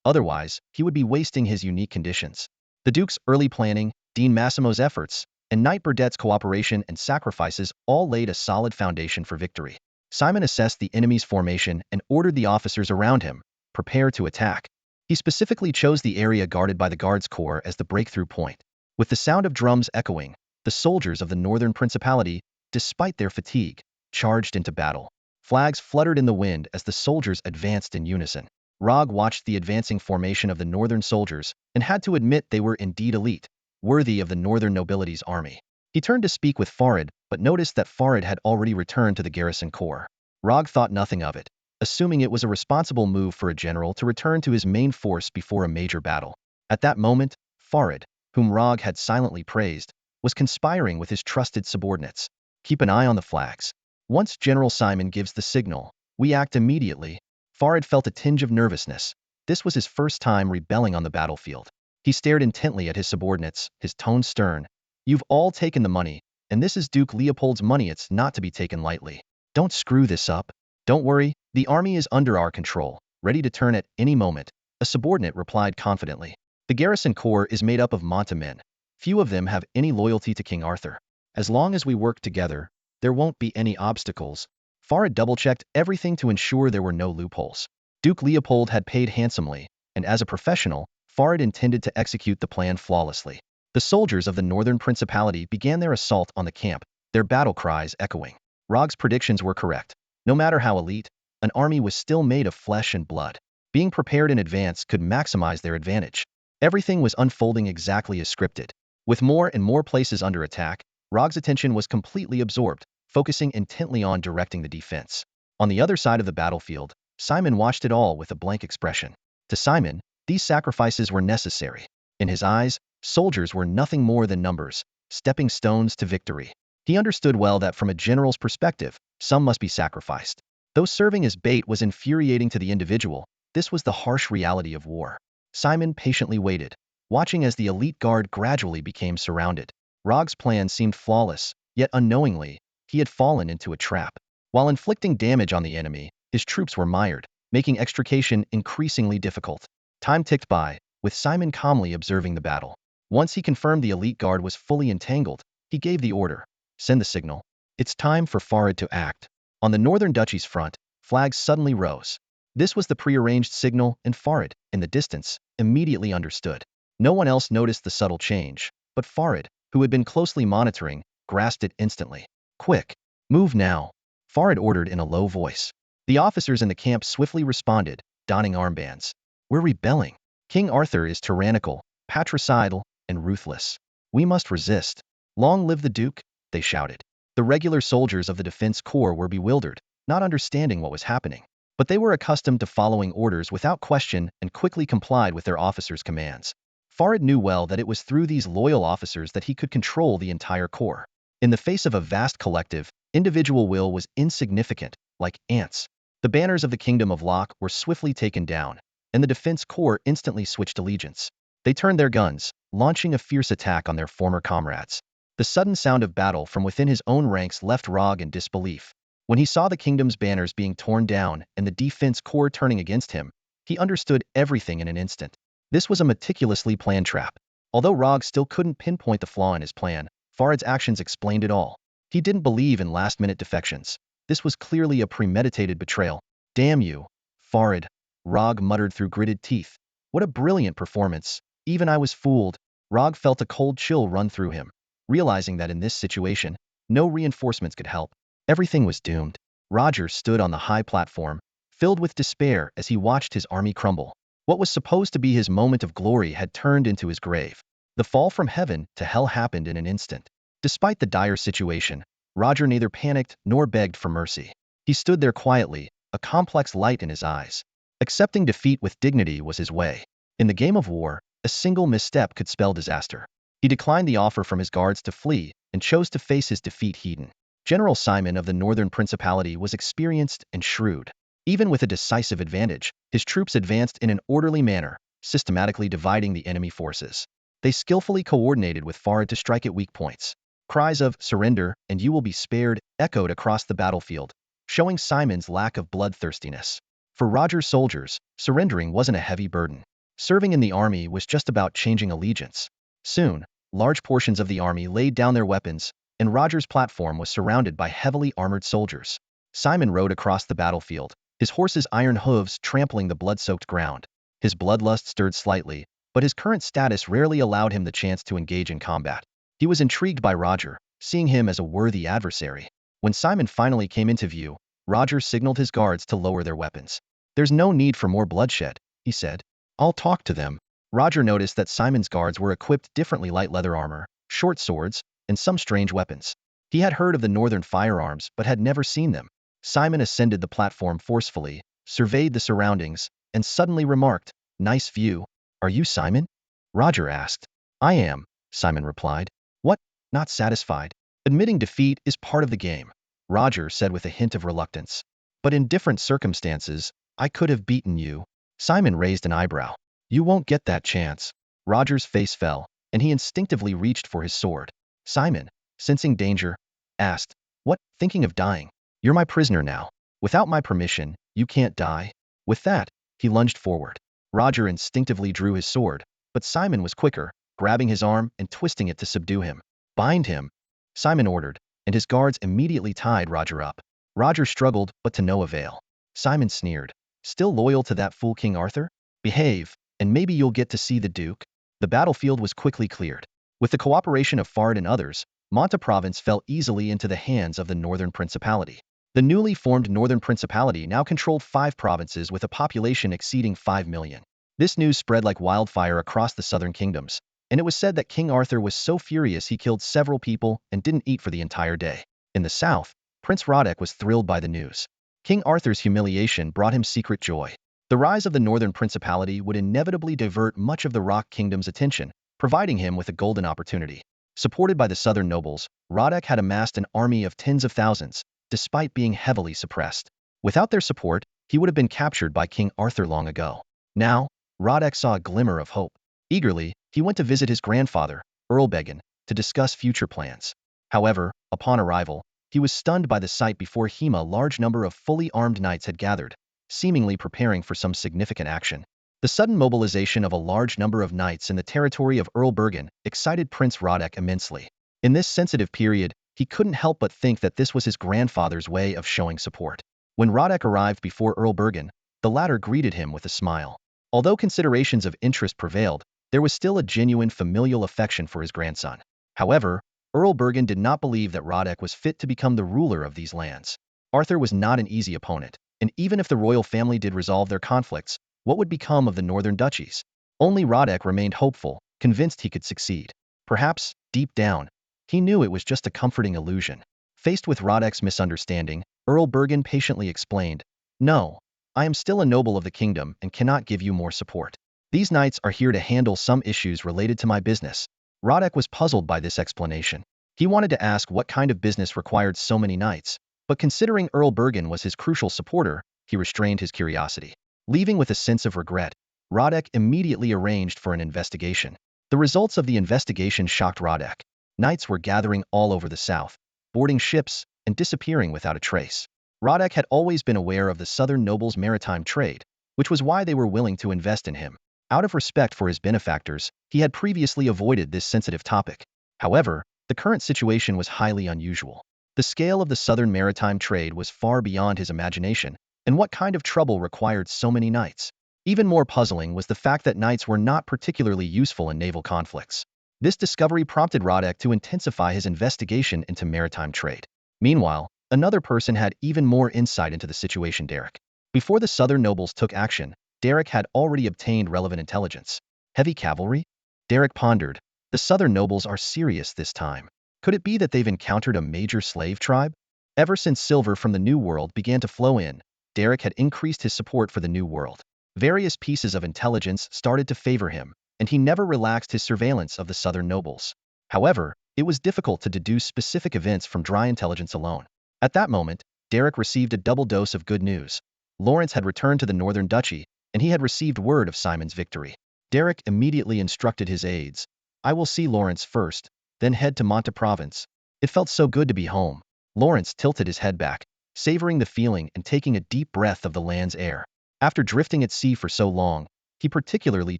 Otherwise, he would be wasting his unique conditions. The Duke's early planning, Dean Massimo's efforts, and Knight Burdett's cooperation and sacrifices all laid a solid foundation for victory. Simon assessed the enemy's formation and ordered the officers around him, prepare to attack. He specifically chose the area guarded by the Guards Corps as the breakthrough point. With the sound of drums echoing, the soldiers of the Northern Principality, despite their fatigue, charged into battle. Flags fluttered in the wind as the soldiers advanced in unison. Rog watched the advancing formation of the northern soldiers and had to admit they were indeed elite, worthy of the northern nobility's army. He turned to speak with Farid, but noticed that Farid had already returned to the garrison corps. Rog thought nothing of it, assuming it was a responsible move for a general to return to his main force before a major battle. At that moment, Farid, whom Rog had silently praised, was conspiring with his trusted subordinates. "Keep an eye on the flags. Once General Simon gives the signal, we act immediately." Farid felt a tinge of nervousness. This was his first time rebelling on the battlefield. He stared intently at his subordinates, his tone stern. You've all taken the money, and this is Duke Leopold's money. It's not to be taken lightly. Don't screw this up. Don't worry, the army is under our control, ready to turn at any moment, a subordinate replied confidently. The garrison corps is made up of Monta men. Few of them have any loyalty to King Arthur. As long as we work together, there won't be any obstacles. Farid double-checked everything to ensure there were no loopholes. Duke Leopold had paid handsomely, and as a professional, Farid intended to execute the plan flawlessly. The soldiers of the Northern Principality began their assault on the camp, their battle cries echoing. Rog's predictions were correct. No matter how elite, an army was still made of flesh and blood. Being prepared in advance could maximize their advantage. Everything was unfolding exactly as scripted. With more and more places under attack, Rog's attention was completely absorbed, focusing intently on directing the defense. On the other side of the battlefield, Simon watched it all with a blank expression. To Simon, these sacrifices were necessary. In his eyes, soldiers were nothing more than numbers, stepping stones to victory. He understood well that from a general's perspective, some must be sacrificed. Though serving as bait was infuriating to the individual, this was the harsh reality of war. Simon patiently waited, watching as the elite guard gradually became surrounded. Rog's plan seemed flawless, yet unknowingly, he had fallen into a trap. While inflicting damage on the enemy, his troops were mired, making extrication increasingly difficult. Time ticked by, with Simon calmly observing the battle. Once he confirmed the elite guard was fully entangled, he gave the order. Send the signal. It's time for Farid to act. On the Northern Duchy's front, flags suddenly rose. This was the prearranged signal, and Farid, in the distance, immediately understood. No one else noticed the subtle change, but Farid, who had been closely monitoring, grasped it instantly. Quick! Move now! Farid ordered in a low voice. The officers in the camp swiftly responded, donning armbands. We're rebelling. King Arthur is tyrannical, patricidal, and ruthless. We must resist. Long live the Duke, they shouted. The regular soldiers of the defense corps were bewildered, not understanding what was happening. But they were accustomed to following orders without question and quickly complied with their officers' commands. Farid knew well that it was through these loyal officers that he could control the entire corps. In the face of a vast collective, individual will was insignificant, like ants. The banners of the Kingdom of Locke were swiftly taken down, and the defense corps instantly switched allegiance. They turned their guns, launching a fierce attack on their former comrades. The sudden sound of battle from within his own ranks left Rog in disbelief. When he saw the kingdom's banners being torn down and the defense corps turning against him, he understood everything in an instant. This was a meticulously planned trap. Although Rog still couldn't pinpoint the flaw in his plan, Farid's actions explained it all. He didn't believe in last-minute defections. This was clearly a premeditated betrayal. Damn you, Farid, Rog muttered through gritted teeth. What a brilliant performance. Even I was fooled. Rog felt a cold chill run through him, realizing that in this situation, no reinforcements could help. Everything was doomed. Roger stood on the high platform, filled with despair as he watched his army crumble. What was supposed to be his moment of glory had turned into his grave. The fall from heaven to hell happened in an instant. Despite the dire situation, Roger neither panicked nor begged for mercy. He stood there quietly, a complex light in his eyes. Accepting defeat with dignity was his way. In the game of war, a single misstep could spell disaster. He declined the offer from his guards to flee and chose to face his defeat heat-en. General Simon of the Northern Principality was experienced and shrewd. Even with a decisive advantage, his troops advanced in an orderly manner, systematically dividing the enemy forces. They skillfully coordinated with Farid to strike at weak points. Cries of "surrender" and "you will be spared" echoed across the battlefield, showing Simon's lack of bloodthirstiness. For Roger's soldiers, surrendering wasn't a heavy burden. Serving in the army was just about changing allegiance. Soon, large portions of the army laid down their weapons, and Roger's platform was surrounded by heavily armored soldiers. Simon rode across the battlefield, his horse's iron hooves trampling the blood-soaked ground. His bloodlust stirred slightly, but his current status rarely allowed him the chance to engage in combat. He was intrigued by Roger, seeing him as a worthy adversary. When Simon finally came into view, Roger signaled his guards to lower their weapons. "There's no need for more bloodshed," he said. "I'll talk to them." Roger noticed that Simon's guards were equipped differently: light leather armor, short swords, and some strange weapons. He had heard of the northern firearms but had never seen them. Simon ascended the platform forcefully, surveyed the surroundings, and suddenly remarked, "Nice view." "Are you Simon?" Roger asked. "I am," Simon replied. "What? Not satisfied?" "Admitting defeat is part of the game," Roger said with a hint of reluctance. "But in different circumstances, I could have beaten you." Simon raised an eyebrow. "You won't get that chance." Roger's face fell, and he instinctively reached for his sword. Simon, sensing danger, asked, "What, thinking of dying? You're my prisoner now. Without my permission, you can't die." With that, he lunged forward. Roger instinctively drew his sword, but Simon was quicker, grabbing his arm and twisting it to subdue him. "Bind him," Simon ordered, and his guards immediately tied Roger up. Roger struggled, but to no avail. Simon sneered, "Still loyal to that fool King Arthur? Behave, and maybe you'll get to see the Duke." The battlefield was quickly cleared. With the cooperation of Fard and others, Monta province fell easily into the hands of the Northern Principality. The newly formed Northern Principality now controlled 5 provinces with a population exceeding 5 million. This news spread like wildfire across the southern kingdoms, and it was said that King Arthur was so furious he killed several people and didn't eat for the entire day. In the south, Prince Roderick was thrilled by the news. King Arthur's humiliation brought him secret joy. The rise of the Northern Principality would inevitably divert much of the Rock Kingdom's attention, providing him with a golden opportunity. Supported by the southern nobles, Roderick had amassed an army of tens of thousands, despite being heavily suppressed. Without their support, he would have been captured by King Arthur long ago. Now, Roderick saw a glimmer of hope. Eagerly, he went to visit his grandfather, Earl Begin, to discuss future plans. However, upon arrival, he was stunned by the sight before him. A large number of fully armed knights had gathered, seemingly preparing for some significant action. The sudden mobilization of a large number of knights in the territory of Earl Bergen excited Prince Roderick immensely. In this sensitive period, he couldn't help but think that this was his grandfather's way of showing support. When Roderick arrived before Earl Bergen, the latter greeted him with a smile. Although considerations of interest prevailed, there was still a genuine familial affection for his grandson. However, Earl Bergen did not believe that Roderick was fit to become the ruler of these lands. Arthur was not an easy opponent, and even if the royal family did resolve their conflicts, what would become of the northern duchies? Only Roderick remained hopeful, convinced he could succeed. Perhaps, deep down, he knew it was just a comforting illusion. Faced with Roderick's misunderstanding, Earl Bergen patiently explained, "No, I am still a noble of the kingdom and cannot give you more support. These knights are here to handle some issues related to my business." Roderick was puzzled by this explanation. He wanted to ask what kind of business required so many knights, but considering Earl Bergen was his crucial supporter, he restrained his curiosity. Leaving with a sense of regret, Roderick immediately arranged for an investigation. The results of the investigation shocked Roderick. Knights were gathering all over the south, boarding ships, and disappearing without a trace. Roderick had always been aware of the southern nobles' maritime trade, which was why they were willing to invest in him. Out of respect for his benefactors, he had previously avoided this sensitive topic. However, the current situation was highly unusual. The scale of the southern maritime trade was far beyond his imagination, and what kind of trouble required so many knights? Even more puzzling was the fact that knights were not particularly useful in naval conflicts. This discovery prompted Roderick to intensify his investigation into maritime trade. Meanwhile, another person had even more insight into the situation: Derek. Before the southern nobles took action, Derek had already obtained relevant intelligence. Heavy cavalry? Derek pondered. The southern nobles are serious this time. Could it be that they've encountered a major slave tribe? Ever since silver from the New World began to flow in, Derek had increased his support for the New World. Various pieces of intelligence started to favor him, and he never relaxed his surveillance of the southern nobles. However, it was difficult to deduce specific events from dry intelligence alone. At that moment, Derek received a double dose of good news. Lawrence had returned to the northern duchy, and he had received word of Simon's victory. Derek immediately instructed his aides, "I will see Lawrence first, then head to Monta province." It felt so good to be home. Lawrence tilted his head back, savoring the feeling and taking a deep breath of the land's air. After drifting at sea for so long, he particularly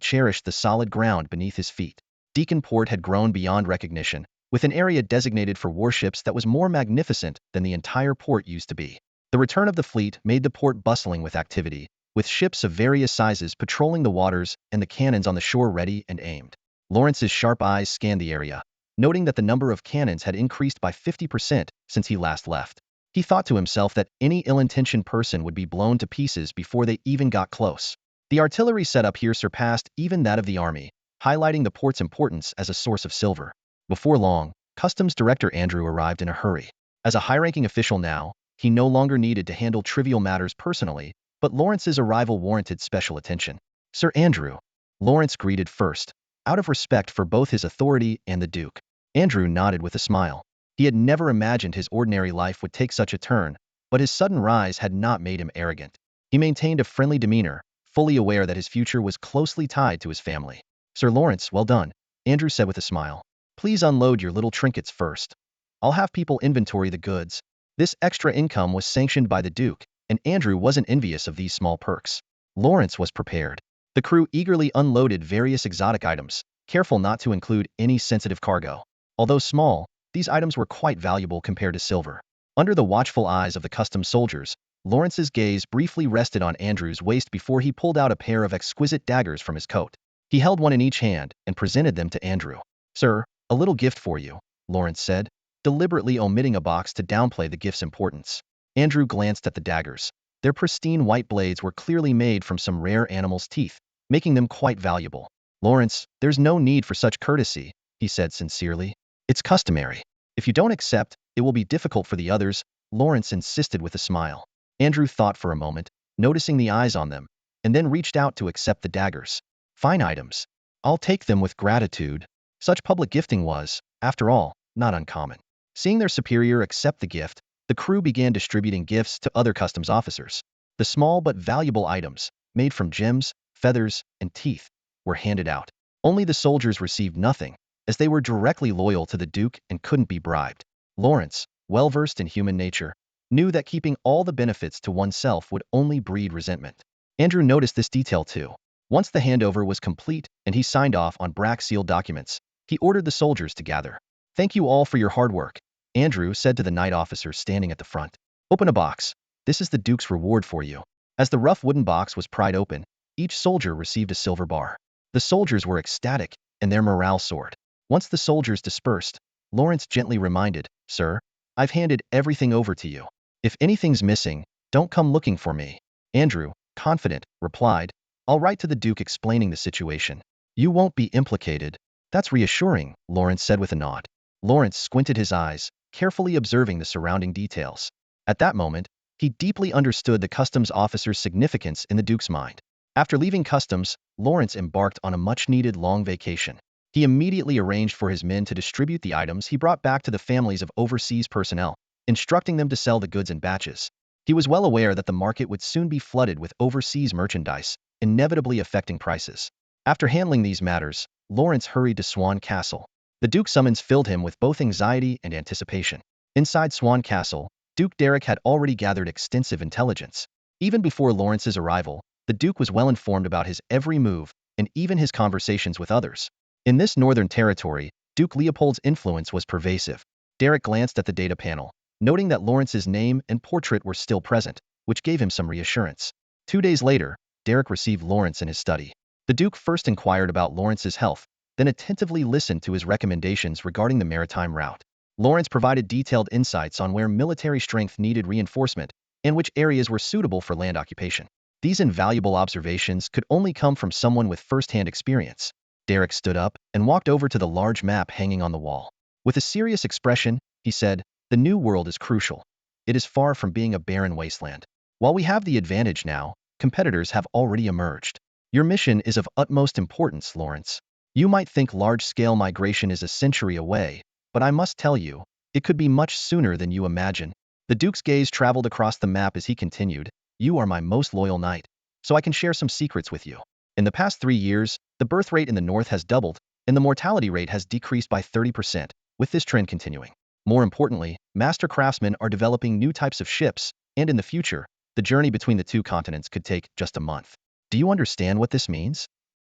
cherished the solid ground beneath his feet. Deacon Port had grown beyond recognition, with an area designated for warships that was more magnificent than the entire port used to be. The return of the fleet made the port bustling with activity, with ships of various sizes patrolling the waters and the cannons on the shore ready and aimed. Lawrence's sharp eyes scanned the area, noting that the number of cannons had increased by 50% since he last left. He thought to himself that any ill-intentioned person would be blown to pieces before they even got close. The artillery setup here surpassed even that of the army, highlighting the port's importance as a source of silver. Before long, Customs Director Andrew arrived in a hurry. As a high-ranking official now, he no longer needed to handle trivial matters personally, but Lawrence's arrival warranted special attention. "Sir Andrew," Lawrence greeted first, out of respect for both his authority and the Duke. Andrew nodded with a smile. He had never imagined his ordinary life would take such a turn, but his sudden rise had not made him arrogant. He maintained a friendly demeanor, fully aware that his future was closely tied to his family. Sir Lawrence, well done, Andrew said with a smile. Please unload your little trinkets first. I'll have people inventory the goods. This extra income was sanctioned by the Duke, and Andrew wasn't envious of these small perks. Lawrence was prepared. The crew eagerly unloaded various exotic items, careful not to include any sensitive cargo. Although small, these items were quite valuable compared to silver. Under the watchful eyes of the customs soldiers, Lawrence's gaze briefly rested on Andrew's waist before he pulled out a pair of exquisite daggers from his coat. He held one in each hand and presented them to Andrew. Sir, a little gift for you, Lawrence said, deliberately omitting a box to downplay the gift's importance. Andrew glanced at the daggers. Their pristine white blades were clearly made from some rare animal's teeth, making them quite valuable. Lawrence, there's no need for such courtesy, he said sincerely. It's customary. If you don't accept, it will be difficult for the others, Lawrence insisted with a smile. Andrew thought for a moment, noticing the eyes on them, and then reached out to accept the daggers. Fine items. I'll take them with gratitude. Such public gifting was, after all, not uncommon. Seeing their superior accept the gift, the crew began distributing gifts to other customs officers. The small but valuable items, made from gems, feathers, and teeth, were handed out. Only the soldiers received nothing, as they were directly loyal to the Duke and couldn't be bribed. Lawrence, well-versed in human nature, knew that keeping all the benefits to oneself would only breed resentment. Andrew noticed this detail too. Once the handover was complete and he signed off on brack-sealed documents, he ordered the soldiers to gather. Thank you all for your hard work, Andrew said to the knight officer standing at the front. Open a box. This is the Duke's reward for you. As the rough wooden box was pried open, each soldier received a silver bar. The soldiers were ecstatic, and their morale soared. Once the soldiers dispersed, Lawrence gently reminded, Sir, I've handed everything over to you. If anything's missing, don't come looking for me. Andrew, confident, replied, I'll write to the Duke explaining the situation. You won't be implicated. That's reassuring, Lawrence said with a nod. Lawrence squinted his eyes, carefully observing the surrounding details. At that moment, he deeply understood the customs officer's significance in the Duke's mind. After leaving customs, Lawrence embarked on a much-needed long vacation. He immediately arranged for his men to distribute the items he brought back to the families of overseas personnel, instructing them to sell the goods in batches. He was well aware that the market would soon be flooded with overseas merchandise, inevitably affecting prices. After handling these matters, Lawrence hurried to Swan Castle. The Duke's summons filled him with both anxiety and anticipation. Inside Swan Castle, Duke Derek had already gathered extensive intelligence. Even before Lawrence's arrival, the Duke was well informed about his every move and even his conversations with others. In this northern territory, Duke Leopold's influence was pervasive. Derek glanced at the data panel, noting that Lawrence's name and portrait were still present, which gave him some reassurance. 2 days later, Derek received Lawrence in his study. The Duke first inquired about Lawrence's health, then attentively listened to his recommendations regarding the maritime route. Lawrence provided detailed insights on where military strength needed reinforcement and which areas were suitable for land occupation. These invaluable observations could only come from someone with first-hand experience. Derek stood up and walked over to the large map hanging on the wall. With a serious expression, he said, The New World is crucial. It is far from being a barren wasteland. While we have the advantage now, competitors have already emerged. Your mission is of utmost importance, Lawrence. You might think large-scale migration is a century away, but I must tell you, it could be much sooner than you imagine. The Duke's gaze traveled across the map as he continued, You are my most loyal knight, so I can share some secrets with you. In the past 3 years, the birth rate in the north has doubled, and the mortality rate has decreased by 30%, with this trend continuing. More importantly, master craftsmen are developing new types of ships, and in the future, the journey between the two continents could take just a month. Do you understand what this means?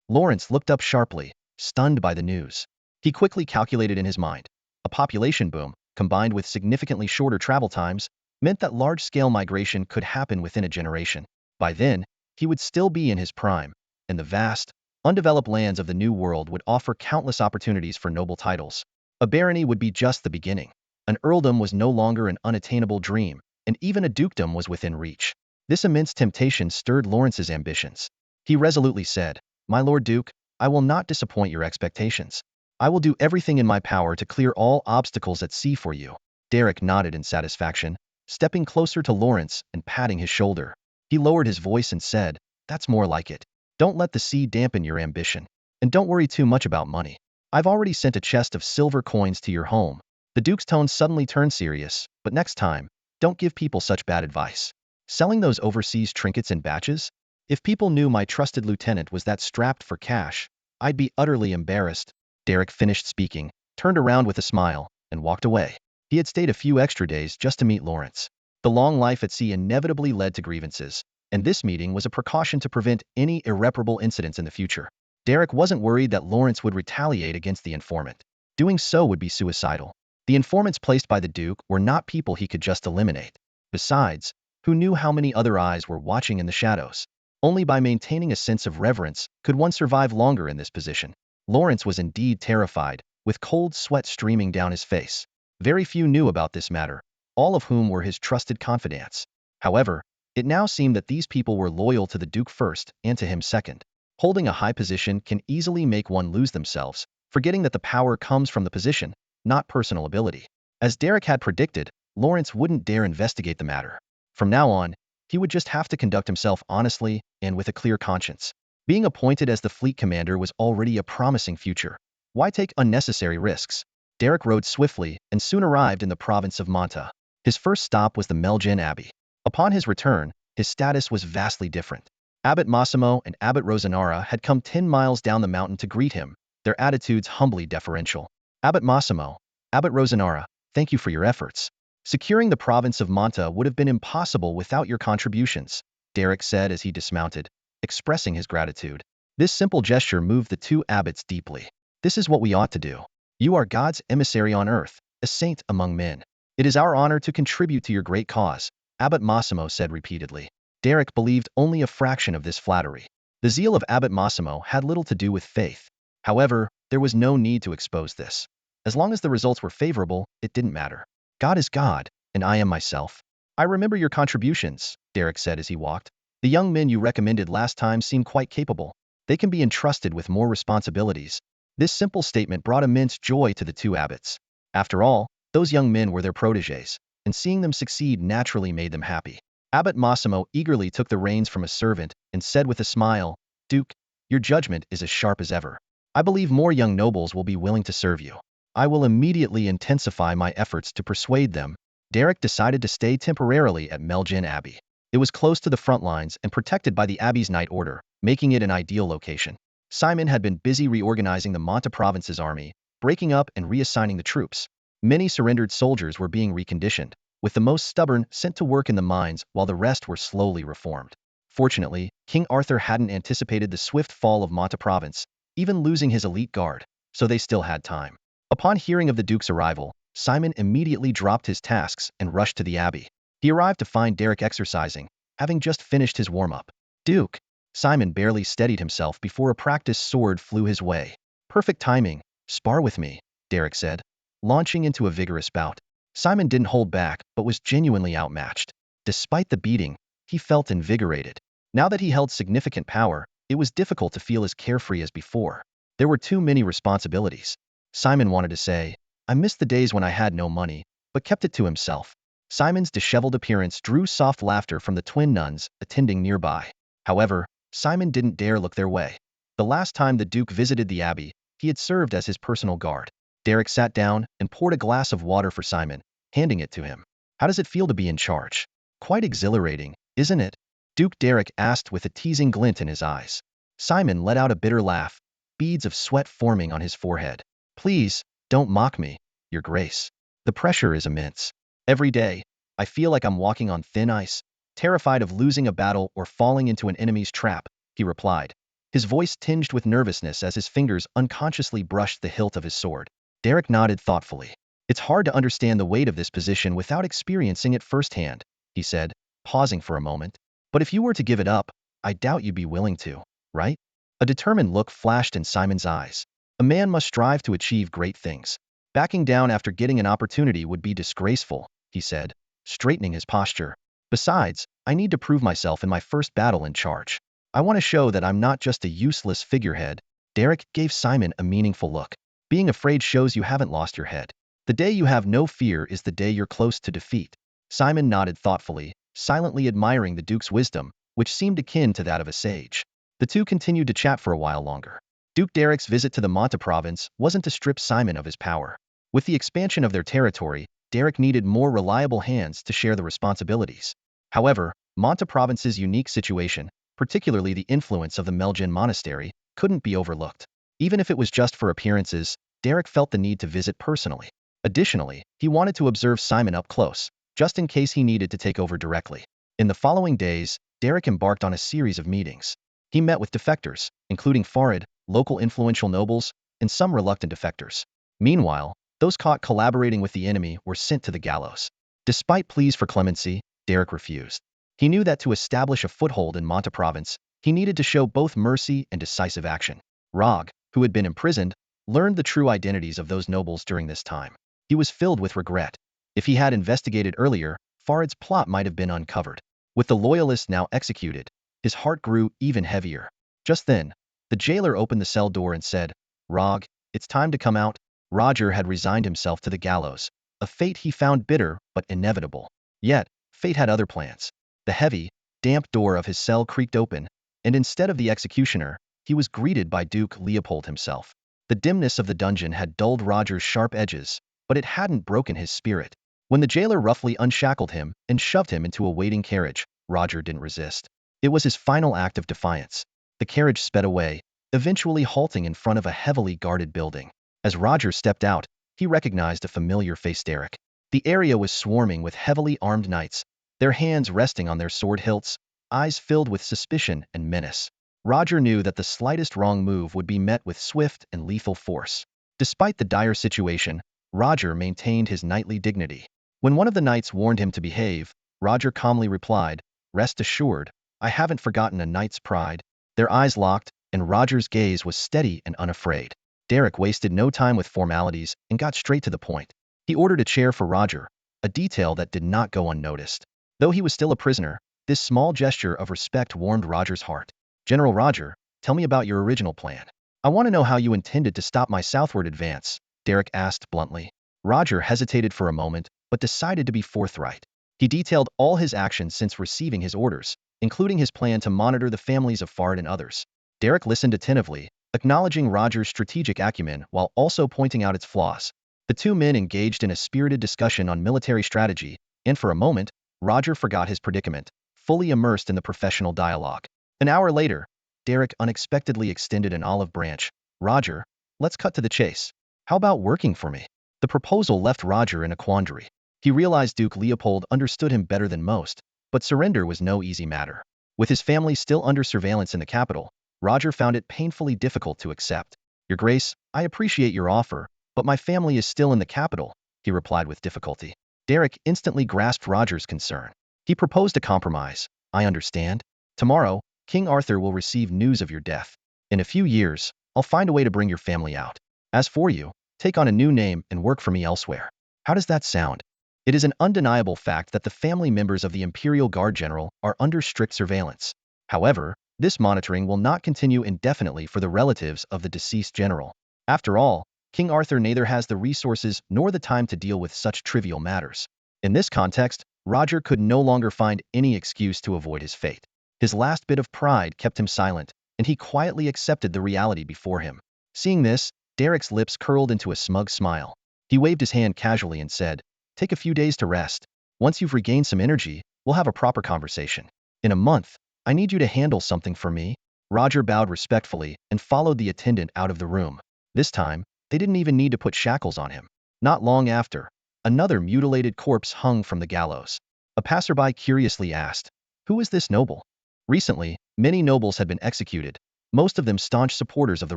Lawrence looked up sharply, stunned by the news. He quickly calculated in his mind. A population boom, combined with significantly shorter travel times, meant that large-scale migration could happen within a generation. By then, he would still be in his prime, and the vast, undeveloped lands of the New World would offer countless opportunities for noble titles. A barony would be just the beginning. An earldom was no longer an unattainable dream, and even a dukedom was within reach. This immense temptation stirred Lawrence's ambitions. He resolutely said, My Lord Duke, I will not disappoint your expectations. I will do everything in my power to clear all obstacles at sea for you. Derek nodded in satisfaction, stepping closer to Lawrence and patting his shoulder. He lowered his voice and said, That's more like it. Don't let the sea dampen your ambition. And don't worry too much about money. I've already sent a chest of silver coins to your home. The Duke's tone suddenly turned serious, but next time, don't give people such bad advice. Selling those overseas trinkets in batches? If people knew my trusted lieutenant was that strapped for cash, I'd be utterly embarrassed. Derek finished speaking, turned around with a smile, and walked away. He had stayed a few extra days just to meet Lawrence. The long life at sea inevitably led to grievances, and this meeting was a precaution to prevent any irreparable incidents in the future. Derek wasn't worried that Lawrence would retaliate against the informant. Doing so would be suicidal. The informants placed by the Duke were not people he could just eliminate. Besides, who knew how many other eyes were watching in the shadows? Only by maintaining a sense of reverence could one survive longer in this position. Lawrence was indeed terrified, with cold sweat streaming down his face. Very few knew about this matter, all of whom were his trusted confidants. However, it now seemed that these people were loyal to the Duke first and to him second. Holding a high position can easily make one lose themselves, forgetting that the power comes from the position, not personal ability. As Derek had predicted, Lawrence wouldn't dare investigate the matter. From now on, he would just have to conduct himself honestly and with a clear conscience. Being appointed as the fleet commander was already a promising future. Why take unnecessary risks? Derek rode swiftly and soon arrived in the province of Monta. His first stop was the Melgen Abbey. Upon his return, his status was vastly different. Abbot Massimo and Abbot Rosanara had come 10 miles down the mountain to greet him, their attitudes humbly deferential. Abbot Massimo, Abbot Rosanara, thank you for your efforts. Securing the province of Monta would have been impossible without your contributions, Derek said as he dismounted, expressing his gratitude. This simple gesture moved the two abbots deeply. This is what we ought to do. You are God's emissary on earth, a saint among men. It is our honor to contribute to your great cause, Abbot Massimo said repeatedly. Derek believed only a fraction of this flattery. The zeal of Abbot Massimo had little to do with faith. However, there was no need to expose this. As long as the results were favorable, it didn't matter. God is God, and I am myself. I remember your contributions, Derek said as he walked. The young men you recommended last time seem quite capable. They can be entrusted with more responsibilities. This simple statement brought immense joy to the two abbots. After all, those young men were their protégés, and seeing them succeed naturally made them happy. Abbot Massimo eagerly took the reins from a servant and said with a smile, Duke, your judgment is as sharp as ever. I believe more young nobles will be willing to serve you. I will immediately intensify my efforts to persuade them. Derek decided to stay temporarily at Melgen Abbey. It was close to the front lines and protected by the Abbey's Night Order, making it an ideal location. Simon had been busy reorganizing the Monta province's army, breaking up and reassigning the troops. Many surrendered soldiers were being reconditioned, with the most stubborn sent to work in the mines while the rest were slowly reformed. Fortunately, King Arthur hadn't anticipated the swift fall of Monta province, even losing his elite guard, so they still had time. Upon hearing of the Duke's arrival, Simon immediately dropped his tasks and rushed to the abbey. He arrived to find Derek exercising, having just finished his warm-up. Duke! Simon barely steadied himself before a practiced sword flew his way. Perfect timing. Spar with me, Derek said, launching into a vigorous bout. Simon didn't hold back, but was genuinely outmatched. Despite the beating, he felt invigorated. Now that he held significant power, it was difficult to feel as carefree as before. There were too many responsibilities. Simon wanted to say, I missed the days when I had no money, but kept it to himself. Simon's disheveled appearance drew soft laughter from the twin nuns attending nearby. However, Simon didn't dare look their way. The last time the Duke visited the abbey, he had served as his personal guard. Derek sat down and poured a glass of water for Simon, handing it to him. How does it feel to be in charge? Quite exhilarating, isn't it? Duke Derek asked with a teasing glint in his eyes. Simon let out a bitter laugh, beads of sweat forming on his forehead. Please, don't mock me, Your Grace. The pressure is immense. Every day, I feel like I'm walking on thin ice, terrified of losing a battle or falling into an enemy's trap, he replied. His voice tinged with nervousness as his fingers unconsciously brushed the hilt of his sword. Derek nodded thoughtfully. It's hard to understand the weight of this position without experiencing it firsthand, he said, pausing for a moment. But if you were to give it up, I doubt you'd be willing to, right? A determined look flashed in Simon's eyes. A man must strive to achieve great things. Backing down after getting an opportunity would be disgraceful, he said, straightening his posture. Besides, I need to prove myself in my first battle in charge. I want to show that I'm not just a useless figurehead. Derek gave Simon a meaningful look. Being afraid shows you haven't lost your head. The day you have no fear is the day you're close to defeat. Simon nodded thoughtfully, silently admiring the Duke's wisdom, which seemed akin to that of a sage. The two continued to chat for a while longer. Duke Derek's visit to the Monta province wasn't to strip Simon of his power. With the expansion of their territory, Derek needed more reliable hands to share the responsibilities. However, Monta province's unique situation, particularly the influence of the Melgen monastery, couldn't be overlooked. Even if it was just for appearances, Derek felt the need to visit personally. Additionally, he wanted to observe Simon up close, just in case he needed to take over directly. In the following days, Derek embarked on a series of meetings. He met with defectors, including Farid, local influential nobles, and some reluctant defectors. Meanwhile, those caught collaborating with the enemy were sent to the gallows. Despite pleas for clemency, Derek refused. He knew that to establish a foothold in Monta province, he needed to show both mercy and decisive action. Rog, who had been imprisoned, learned the true identities of those nobles during this time. He was filled with regret. If he had investigated earlier, Farid's plot might have been uncovered. With the loyalists now executed, his heart grew even heavier. Just then, the jailer opened the cell door and said, "Rog, it's time to come out." Roger had resigned himself to the gallows, a fate he found bitter but inevitable. Yet, fate had other plans. The heavy, damp door of his cell creaked open, and instead of the executioner, he was greeted by Duke Leopold himself. The dimness of the dungeon had dulled Roger's sharp edges, but it hadn't broken his spirit. When the jailer roughly unshackled him and shoved him into a waiting carriage, Roger didn't resist. It was his final act of defiance. The carriage sped away, eventually halting in front of a heavily guarded building. As Roger stepped out, he recognized a familiar face: Derek. The area was swarming with heavily armed knights, their hands resting on their sword hilts, eyes filled with suspicion and menace. Roger knew that the slightest wrong move would be met with swift and lethal force. Despite the dire situation, Roger maintained his knightly dignity. When one of the knights warned him to behave, Roger calmly replied, "Rest assured, I haven't forgotten a knight's pride." Their eyes locked, and Roger's gaze was steady and unafraid. Derek wasted no time with formalities and got straight to the point. He ordered a chair for Roger, a detail that did not go unnoticed. Though he was still a prisoner, this small gesture of respect warmed Roger's heart. "General Roger, tell me about your original plan. I want to know how you intended to stop my southward advance," Derek asked bluntly. Roger hesitated for a moment, but decided to be forthright. He detailed all his actions since receiving his orders, including his plan to monitor the families of Farid and others. Derek listened attentively, acknowledging Roger's strategic acumen while also pointing out its flaws. The two men engaged in a spirited discussion on military strategy, and for a moment, Roger forgot his predicament, fully immersed in the professional dialogue. An hour later, Derek unexpectedly extended an olive branch. "Roger, let's cut to the chase. How about working for me?" The proposal left Roger in a quandary. He realized Duke Leopold understood him better than most, but surrender was no easy matter. With his family still under surveillance in the capital, Roger found it painfully difficult to accept. "Your Grace, I appreciate your offer, but my family is still in the capital," he replied with difficulty. Derek instantly grasped Roger's concern. He proposed a compromise. "I understand. Tomorrow, King Arthur will receive news of your death. In a few years, I'll find a way to bring your family out. As for you, take on a new name and work for me elsewhere." How does that sound? It is an undeniable fact that the family members of the Imperial Guard General are under strict surveillance. However, this monitoring will not continue indefinitely for the relatives of the deceased general. After all, King Arthur neither has the resources nor the time to deal with such trivial matters. In this context, Roger could no longer find any excuse to avoid his fate. His last bit of pride kept him silent, and he quietly accepted the reality before him. Seeing this, Derek's lips curled into a smug smile. He waved his hand casually and said, "Take a few days to rest. Once you've regained some energy, we'll have a proper conversation. In a month, I need you to handle something for me." Roger bowed respectfully and followed the attendant out of the room. This time, they didn't even need to put shackles on him. Not long after, another mutilated corpse hung from the gallows. A passerby curiously asked, "Who is this noble?" Recently, many nobles had been executed, most of them staunch supporters of the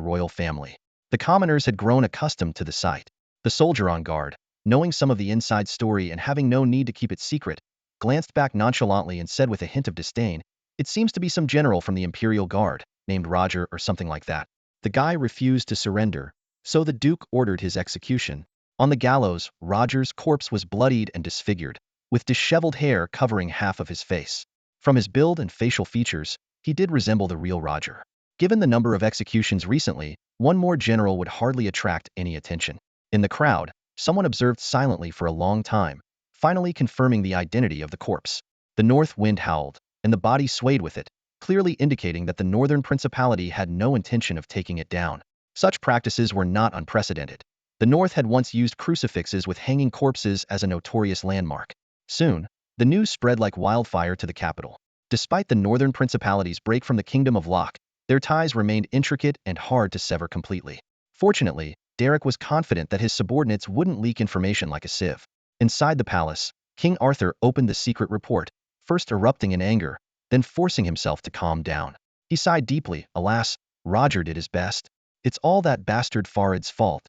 royal family. The commoners had grown accustomed to the sight. The soldier on guard, knowing some of the inside story and having no need to keep it secret, glanced back nonchalantly and said with a hint of disdain, "It seems to be some general from the Imperial Guard, named Roger or something like that." The guy refused to surrender, so the Duke ordered his execution. On the gallows, Roger's corpse was bloodied and disfigured, with disheveled hair covering half of his face. From his build and facial features, he did resemble the real Roger. Given the number of executions recently, one more general would hardly attract any attention. In the crowd, someone observed silently for a long time, finally confirming the identity of the corpse. The north wind howled, and the body swayed with it, clearly indicating that the northern principality had no intention of taking it down. Such practices were not unprecedented. The north had once used crucifixes with hanging corpses as a notorious landmark. Soon, the news spread like wildfire to the capital. Despite the northern principality's break from the Kingdom of Locke, Their ties remained intricate and hard to sever completely. Fortunately, Derek was confident that his subordinates wouldn't leak information like a sieve. Inside the palace, King Arthur opened the secret report, first erupting in anger, then forcing himself to calm down. He sighed deeply. Alas, Roger did his best. It's all that bastard Farid's fault.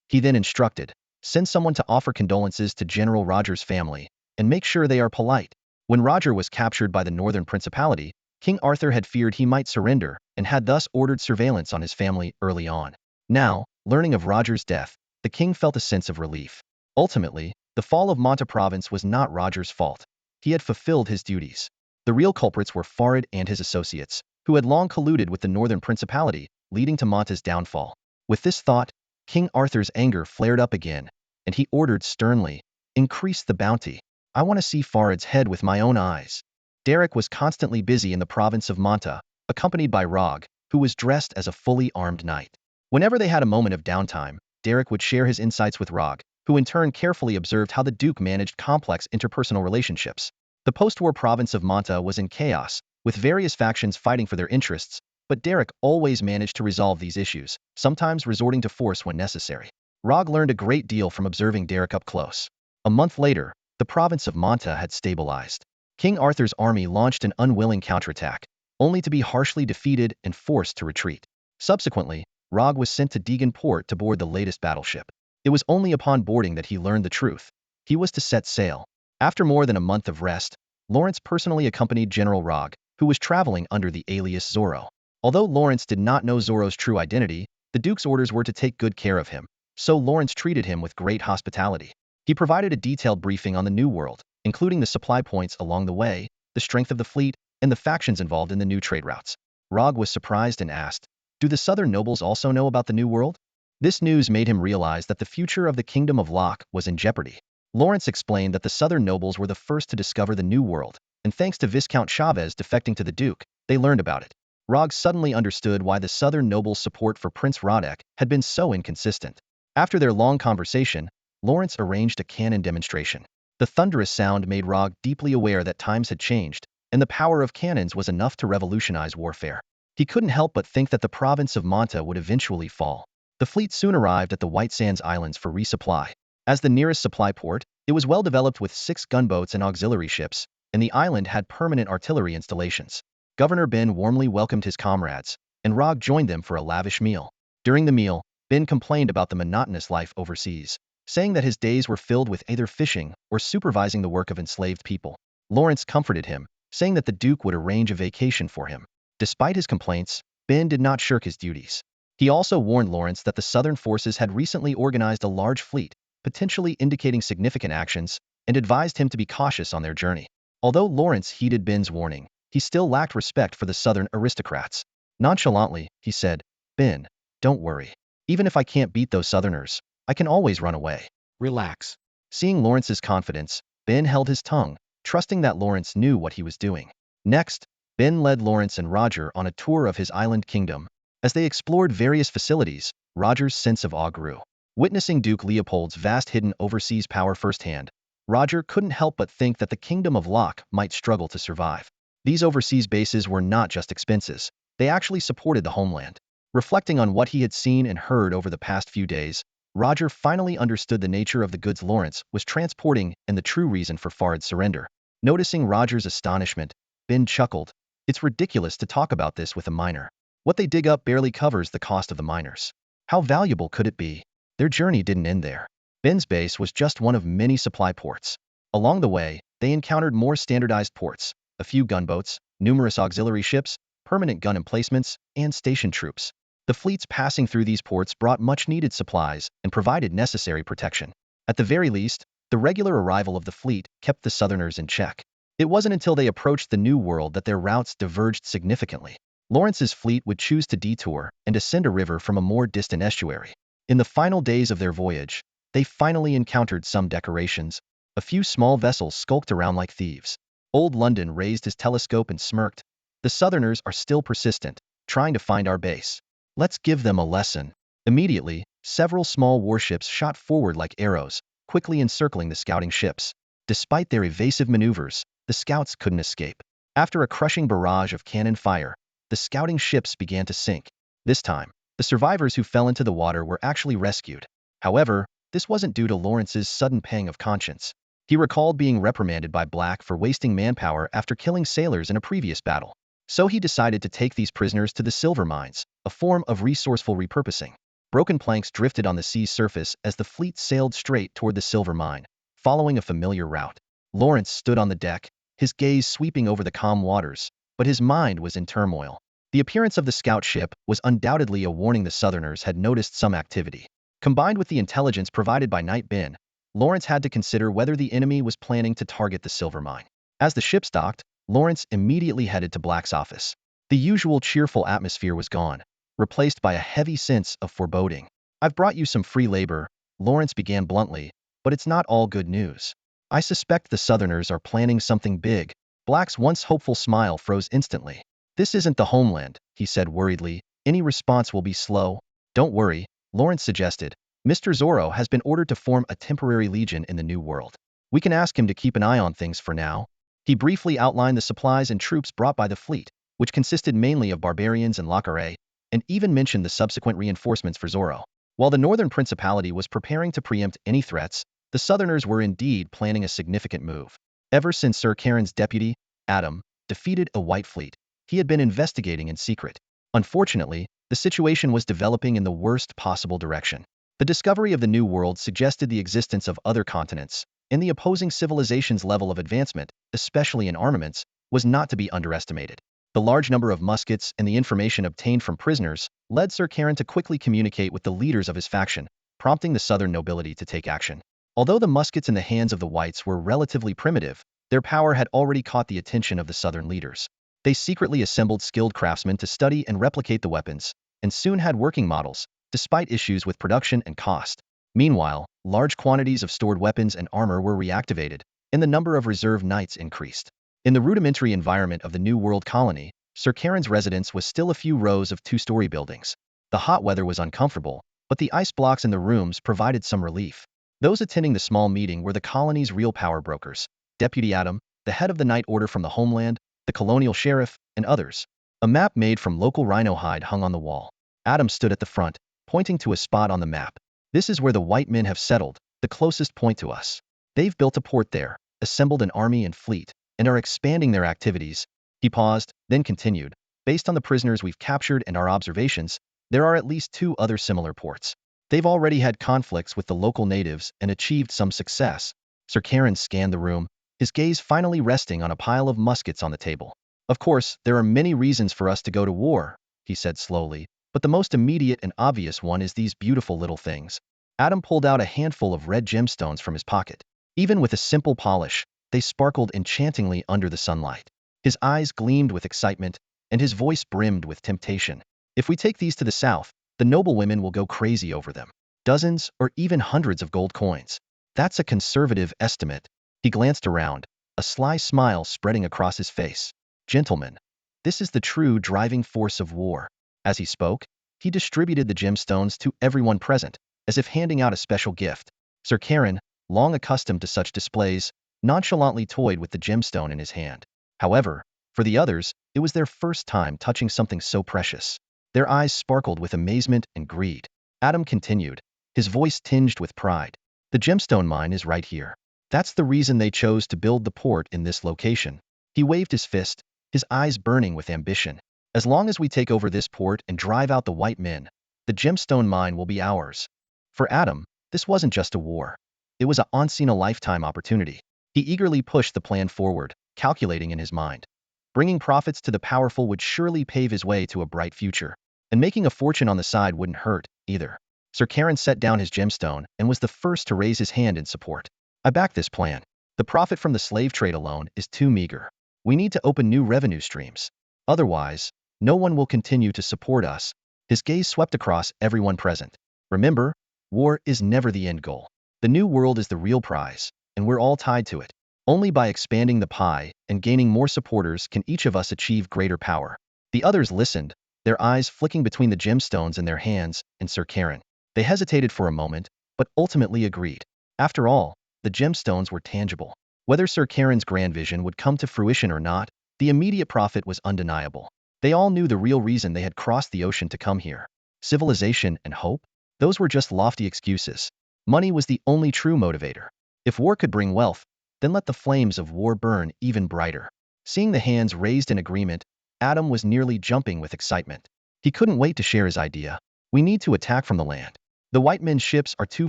He then instructed, send someone to offer condolences to General Roger's family, and make sure they are polite. When Roger was captured by the Northern Principality, King Arthur had feared he might surrender, and had thus ordered surveillance on his family early on. Now, learning of Roger's death, the king felt a sense of relief. Ultimately, the fall of Monta province was not Roger's fault. He had fulfilled his duties. The real culprits were Farid and his associates, who had long colluded with the Northern Principality, leading to Monta's downfall. With this thought, King Arthur's anger flared up again, and he ordered sternly, increase the bounty. I want to see Farid's head with my own eyes. Derek was constantly busy in the province of Monta, accompanied by Rog, who was dressed as a fully armed knight. Whenever they had a moment of downtime, Derek would share his insights with Rog, who in turn carefully observed how the Duke managed complex interpersonal relationships. The post-war province of Monta was in chaos, with various factions fighting for their interests, but Derek always managed to resolve these issues, sometimes resorting to force when necessary. Rog learned a great deal from observing Derek up close. A month later, the province of Monta had stabilized. King Arthur's army launched an unwilling counterattack, only to be harshly defeated and forced to retreat. Subsequently, Rog was sent to Deegan Port to board the latest battleship. It was only upon boarding that he learned the truth. He was to set sail. After more than a month of rest, Lawrence personally accompanied General Rog, who was traveling under the alias Zorro. Although Lawrence did not know Zorro's true identity, the Duke's orders were to take good care of him, so Lawrence treated him with great hospitality. He provided a detailed briefing on the New World, including the supply points along the way, the strength of the fleet, and the factions involved in the new trade routes. Rog was surprised and asked, do the southern nobles also know about the New World? This news made him realize that the future of the Kingdom of Locke was in jeopardy. Lawrence explained that the southern nobles were the first to discover the New World, and thanks to Viscount Chavez defecting to the Duke, they learned about it. Rog suddenly understood why the southern nobles' support for Prince Rodek had been so inconsistent. After their long conversation, Lawrence arranged a cannon demonstration. The thunderous sound made Rog deeply aware that times had changed, and the power of cannons was enough to revolutionize warfare. He couldn't help but think that the province of Monta would eventually fall. The fleet soon arrived at the White Sands Islands for resupply. As the nearest supply port, it was well developed with 6 gunboats and auxiliary ships, and the island had permanent artillery installations. Governor Ben warmly welcomed his comrades, and Rog joined them for a lavish meal. During the meal, Ben complained about the monotonous life overseas, saying that his days were filled with either fishing or supervising the work of enslaved people. Lawrence comforted him, saying that the Duke would arrange a vacation for him. Despite his complaints, Ben did not shirk his duties. He also warned Lawrence that the Southern forces had recently organized a large fleet, potentially indicating significant actions, and advised him to be cautious on their journey. Although Lawrence heeded Ben's warning, he still lacked respect for the Southern aristocrats. Nonchalantly, he said, Ben, don't worry. Even if I can't beat those Southerners, I can always run away. Relax. Seeing Lawrence's confidence, Ben held his tongue, trusting that Lawrence knew what he was doing. Next, Ben led Lawrence and Roger on a tour of his island kingdom. As they explored various facilities, Roger's sense of awe grew. Witnessing Duke Leopold's vast hidden overseas power firsthand, Roger couldn't help but think that the Kingdom of Locke might struggle to survive. These overseas bases were not just expenses, they actually supported the homeland. Reflecting on what he had seen and heard over the past few days, Roger finally understood the nature of the goods Lawrence was transporting and the true reason for Farid's surrender. Noticing Roger's astonishment, Ben chuckled. It's ridiculous to talk about this with a miner. What they dig up barely covers the cost of the miners. How valuable could it be? Their journey didn't end there. Ben's base was just one of many supply ports. Along the way, they encountered more standardized ports, a few gunboats, numerous auxiliary ships, permanent gun emplacements, and station troops. The fleets passing through these ports brought much-needed supplies and provided necessary protection. At the very least, the regular arrival of the fleet kept the Southerners in check. It wasn't until they approached the New World that their routes diverged significantly. Lawrence's fleet would choose to detour and ascend a river from a more distant estuary. In the final days of their voyage, they finally encountered some decorations. A few small vessels skulked around like thieves. Old London raised his telescope and smirked. The Southerners are still persistent, trying to find our base. Let's give them a lesson. Immediately, several small warships shot forward like arrows, quickly encircling the scouting ships. Despite their evasive maneuvers, the scouts couldn't escape. After a crushing barrage of cannon fire, the scouting ships began to sink. This time, the survivors who fell into the water were actually rescued. However, this wasn't due to Lawrence's sudden pang of conscience. He recalled being reprimanded by Black for wasting manpower after killing sailors in a previous battle. So he decided to take these prisoners to the silver mines, a form of resourceful repurposing. Broken planks drifted on the sea's surface as the fleet sailed straight toward the silver mine, following a familiar route. Lawrence stood on the deck, his gaze sweeping over the calm waters, but his mind was in turmoil. The appearance of the scout ship was undoubtedly a warning the Southerners had noticed some activity. Combined with the intelligence provided by Night Bin, Lawrence had to consider whether the enemy was planning to target the silver mine. As the ships docked, Lawrence immediately headed to Black's office. The usual cheerful atmosphere was gone, replaced by a heavy sense of foreboding. "I've brought you some free labor," Lawrence began bluntly, "but it's not all good news. I suspect the Southerners are planning something big." Black's once hopeful smile froze instantly. "This isn't the homeland," he said worriedly. "Any response will be slow." "Don't worry," Lawrence suggested. "Mr. Zorro has been ordered to form a temporary legion in the New World. We can ask him to keep an eye on things for now." He briefly outlined the supplies and troops brought by the fleet, which consisted mainly of barbarians and Lacare, and even mentioned the subsequent reinforcements for Zorro. While the Northern Principality was preparing to preempt any threats, the Southerners were indeed planning a significant move. Ever since Sir Karen's deputy, Adam, defeated a White Fleet, he had been investigating in secret. Unfortunately, the situation was developing in the worst possible direction. The discovery of the New World suggested the existence of other continents, and the opposing civilizations' level of advancement, especially in armaments, was not to be underestimated. The large number of muskets and the information obtained from prisoners led Sir Karen to quickly communicate with the leaders of his faction, prompting the southern nobility to take action. Although the muskets in the hands of the whites were relatively primitive, their power had already caught the attention of the southern leaders. They secretly assembled skilled craftsmen to study and replicate the weapons, and soon had working models, despite issues with production and cost. Meanwhile, large quantities of stored weapons and armor were reactivated, and the number of reserve knights increased. In the rudimentary environment of the New World colony, Sir Karen's residence was still a few rows of two-story buildings. The hot weather was uncomfortable, but the ice blocks in the rooms provided some relief. Those attending the small meeting were the colony's real power brokers, Deputy Adam, the head of the Night Order from the homeland, the colonial sheriff, and others. A map made from local rhino hide hung on the wall. Adam stood at the front, pointing to a spot on the map. "This is where the white men have settled, the closest point to us. They've built a port there, assembled an army and fleet, and are expanding their activities." He paused, then continued. "Based on the prisoners we've captured and our observations, there are at least 2 other similar ports. They've already had conflicts with the local natives and achieved some success." Sir Karen scanned the room, his gaze finally resting on a pile of muskets on the table. "Of course, there are many reasons for us to go to war," he said slowly, "but the most immediate and obvious one is these beautiful little things." Adam pulled out a handful of red gemstones from his pocket. Even with a simple polish, they sparkled enchantingly under the sunlight. His eyes gleamed with excitement, and his voice brimmed with temptation. "If we take these to the south, the noblewomen will go crazy over them. Dozens or even hundreds of gold coins. That's a conservative estimate." He glanced around, a sly smile spreading across his face. "Gentlemen, this is the true driving force of war." As he spoke, he distributed the gemstones to everyone present, as if handing out a special gift. Sir Karen, long accustomed to such displays, nonchalantly toyed with the gemstone in his hand. However, for the others, it was their first time touching something so precious. Their eyes sparkled with amazement and greed. Adam continued, his voice tinged with pride. "The gemstone mine is right here. That's the reason they chose to build the port in this location." He waved his fist, his eyes burning with ambition. "As long as we take over this port and drive out the white men, the gemstone mine will be ours." For Adam, this wasn't just a war. It was a once-in-a-lifetime opportunity. He eagerly pushed the plan forward, calculating in his mind. Bringing profits to the powerful would surely pave his way to a bright future. And making a fortune on the side wouldn't hurt, either. Sir Karen set down his gemstone and was the first to raise his hand in support. "I back this plan. The profit from the slave trade alone is too meager. We need to open new revenue streams. Otherwise, no one will continue to support us." His gaze swept across everyone present. "Remember, war is never the end goal. The New World is the real prize, and we're all tied to it. Only by expanding the pie and gaining more supporters can each of us achieve greater power." The others listened, their eyes flicking between the gemstones in their hands and Sir Karen. They hesitated for a moment, but ultimately agreed. After all, the gemstones were tangible. Whether Sir Karen's grand vision would come to fruition or not, the immediate profit was undeniable. They all knew the real reason they had crossed the ocean to come here. Civilization and hope? Those were just lofty excuses. Money was the only true motivator. If war could bring wealth, then let the flames of war burn even brighter. Seeing the hands raised in agreement, Adam was nearly jumping with excitement. He couldn't wait to share his idea. We need to attack from the land. The white men's ships are too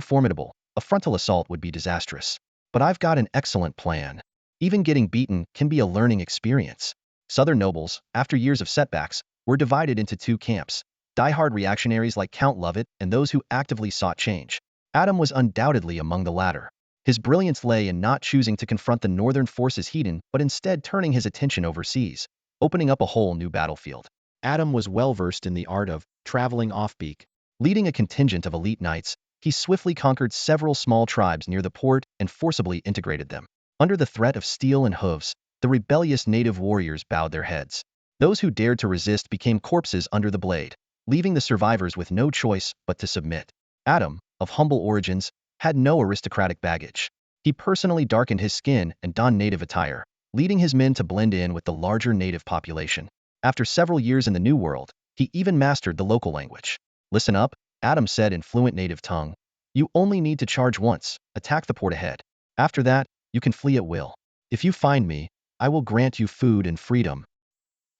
formidable. A frontal assault would be disastrous. But I've got an excellent plan. Even getting beaten can be a learning experience. Southern nobles, after years of setbacks, were divided into two camps: die-hard reactionaries like Count Lovett and those who actively sought change. Adam was undoubtedly among the latter. His brilliance lay in not choosing to confront the northern forces head-on, but instead turning his attention overseas, opening up a whole new battlefield. Adam was well-versed in the art of traveling off-peak. Leading a contingent of elite knights, he swiftly conquered several small tribes near the port and forcibly integrated them. Under the threat of steel and hooves, the rebellious native warriors bowed their heads. Those who dared to resist became corpses under the blade, leaving the survivors with no choice but to submit. Adam, of humble origins, had no aristocratic baggage. He personally darkened his skin and donned native attire, leading his men to blend in with the larger native population. After several years in the New World, he even mastered the local language. "Listen up," Adam said in fluent native tongue. "You only need to charge once, attack the port ahead. After that, you can flee at will. If you find me, I will grant you food and freedom."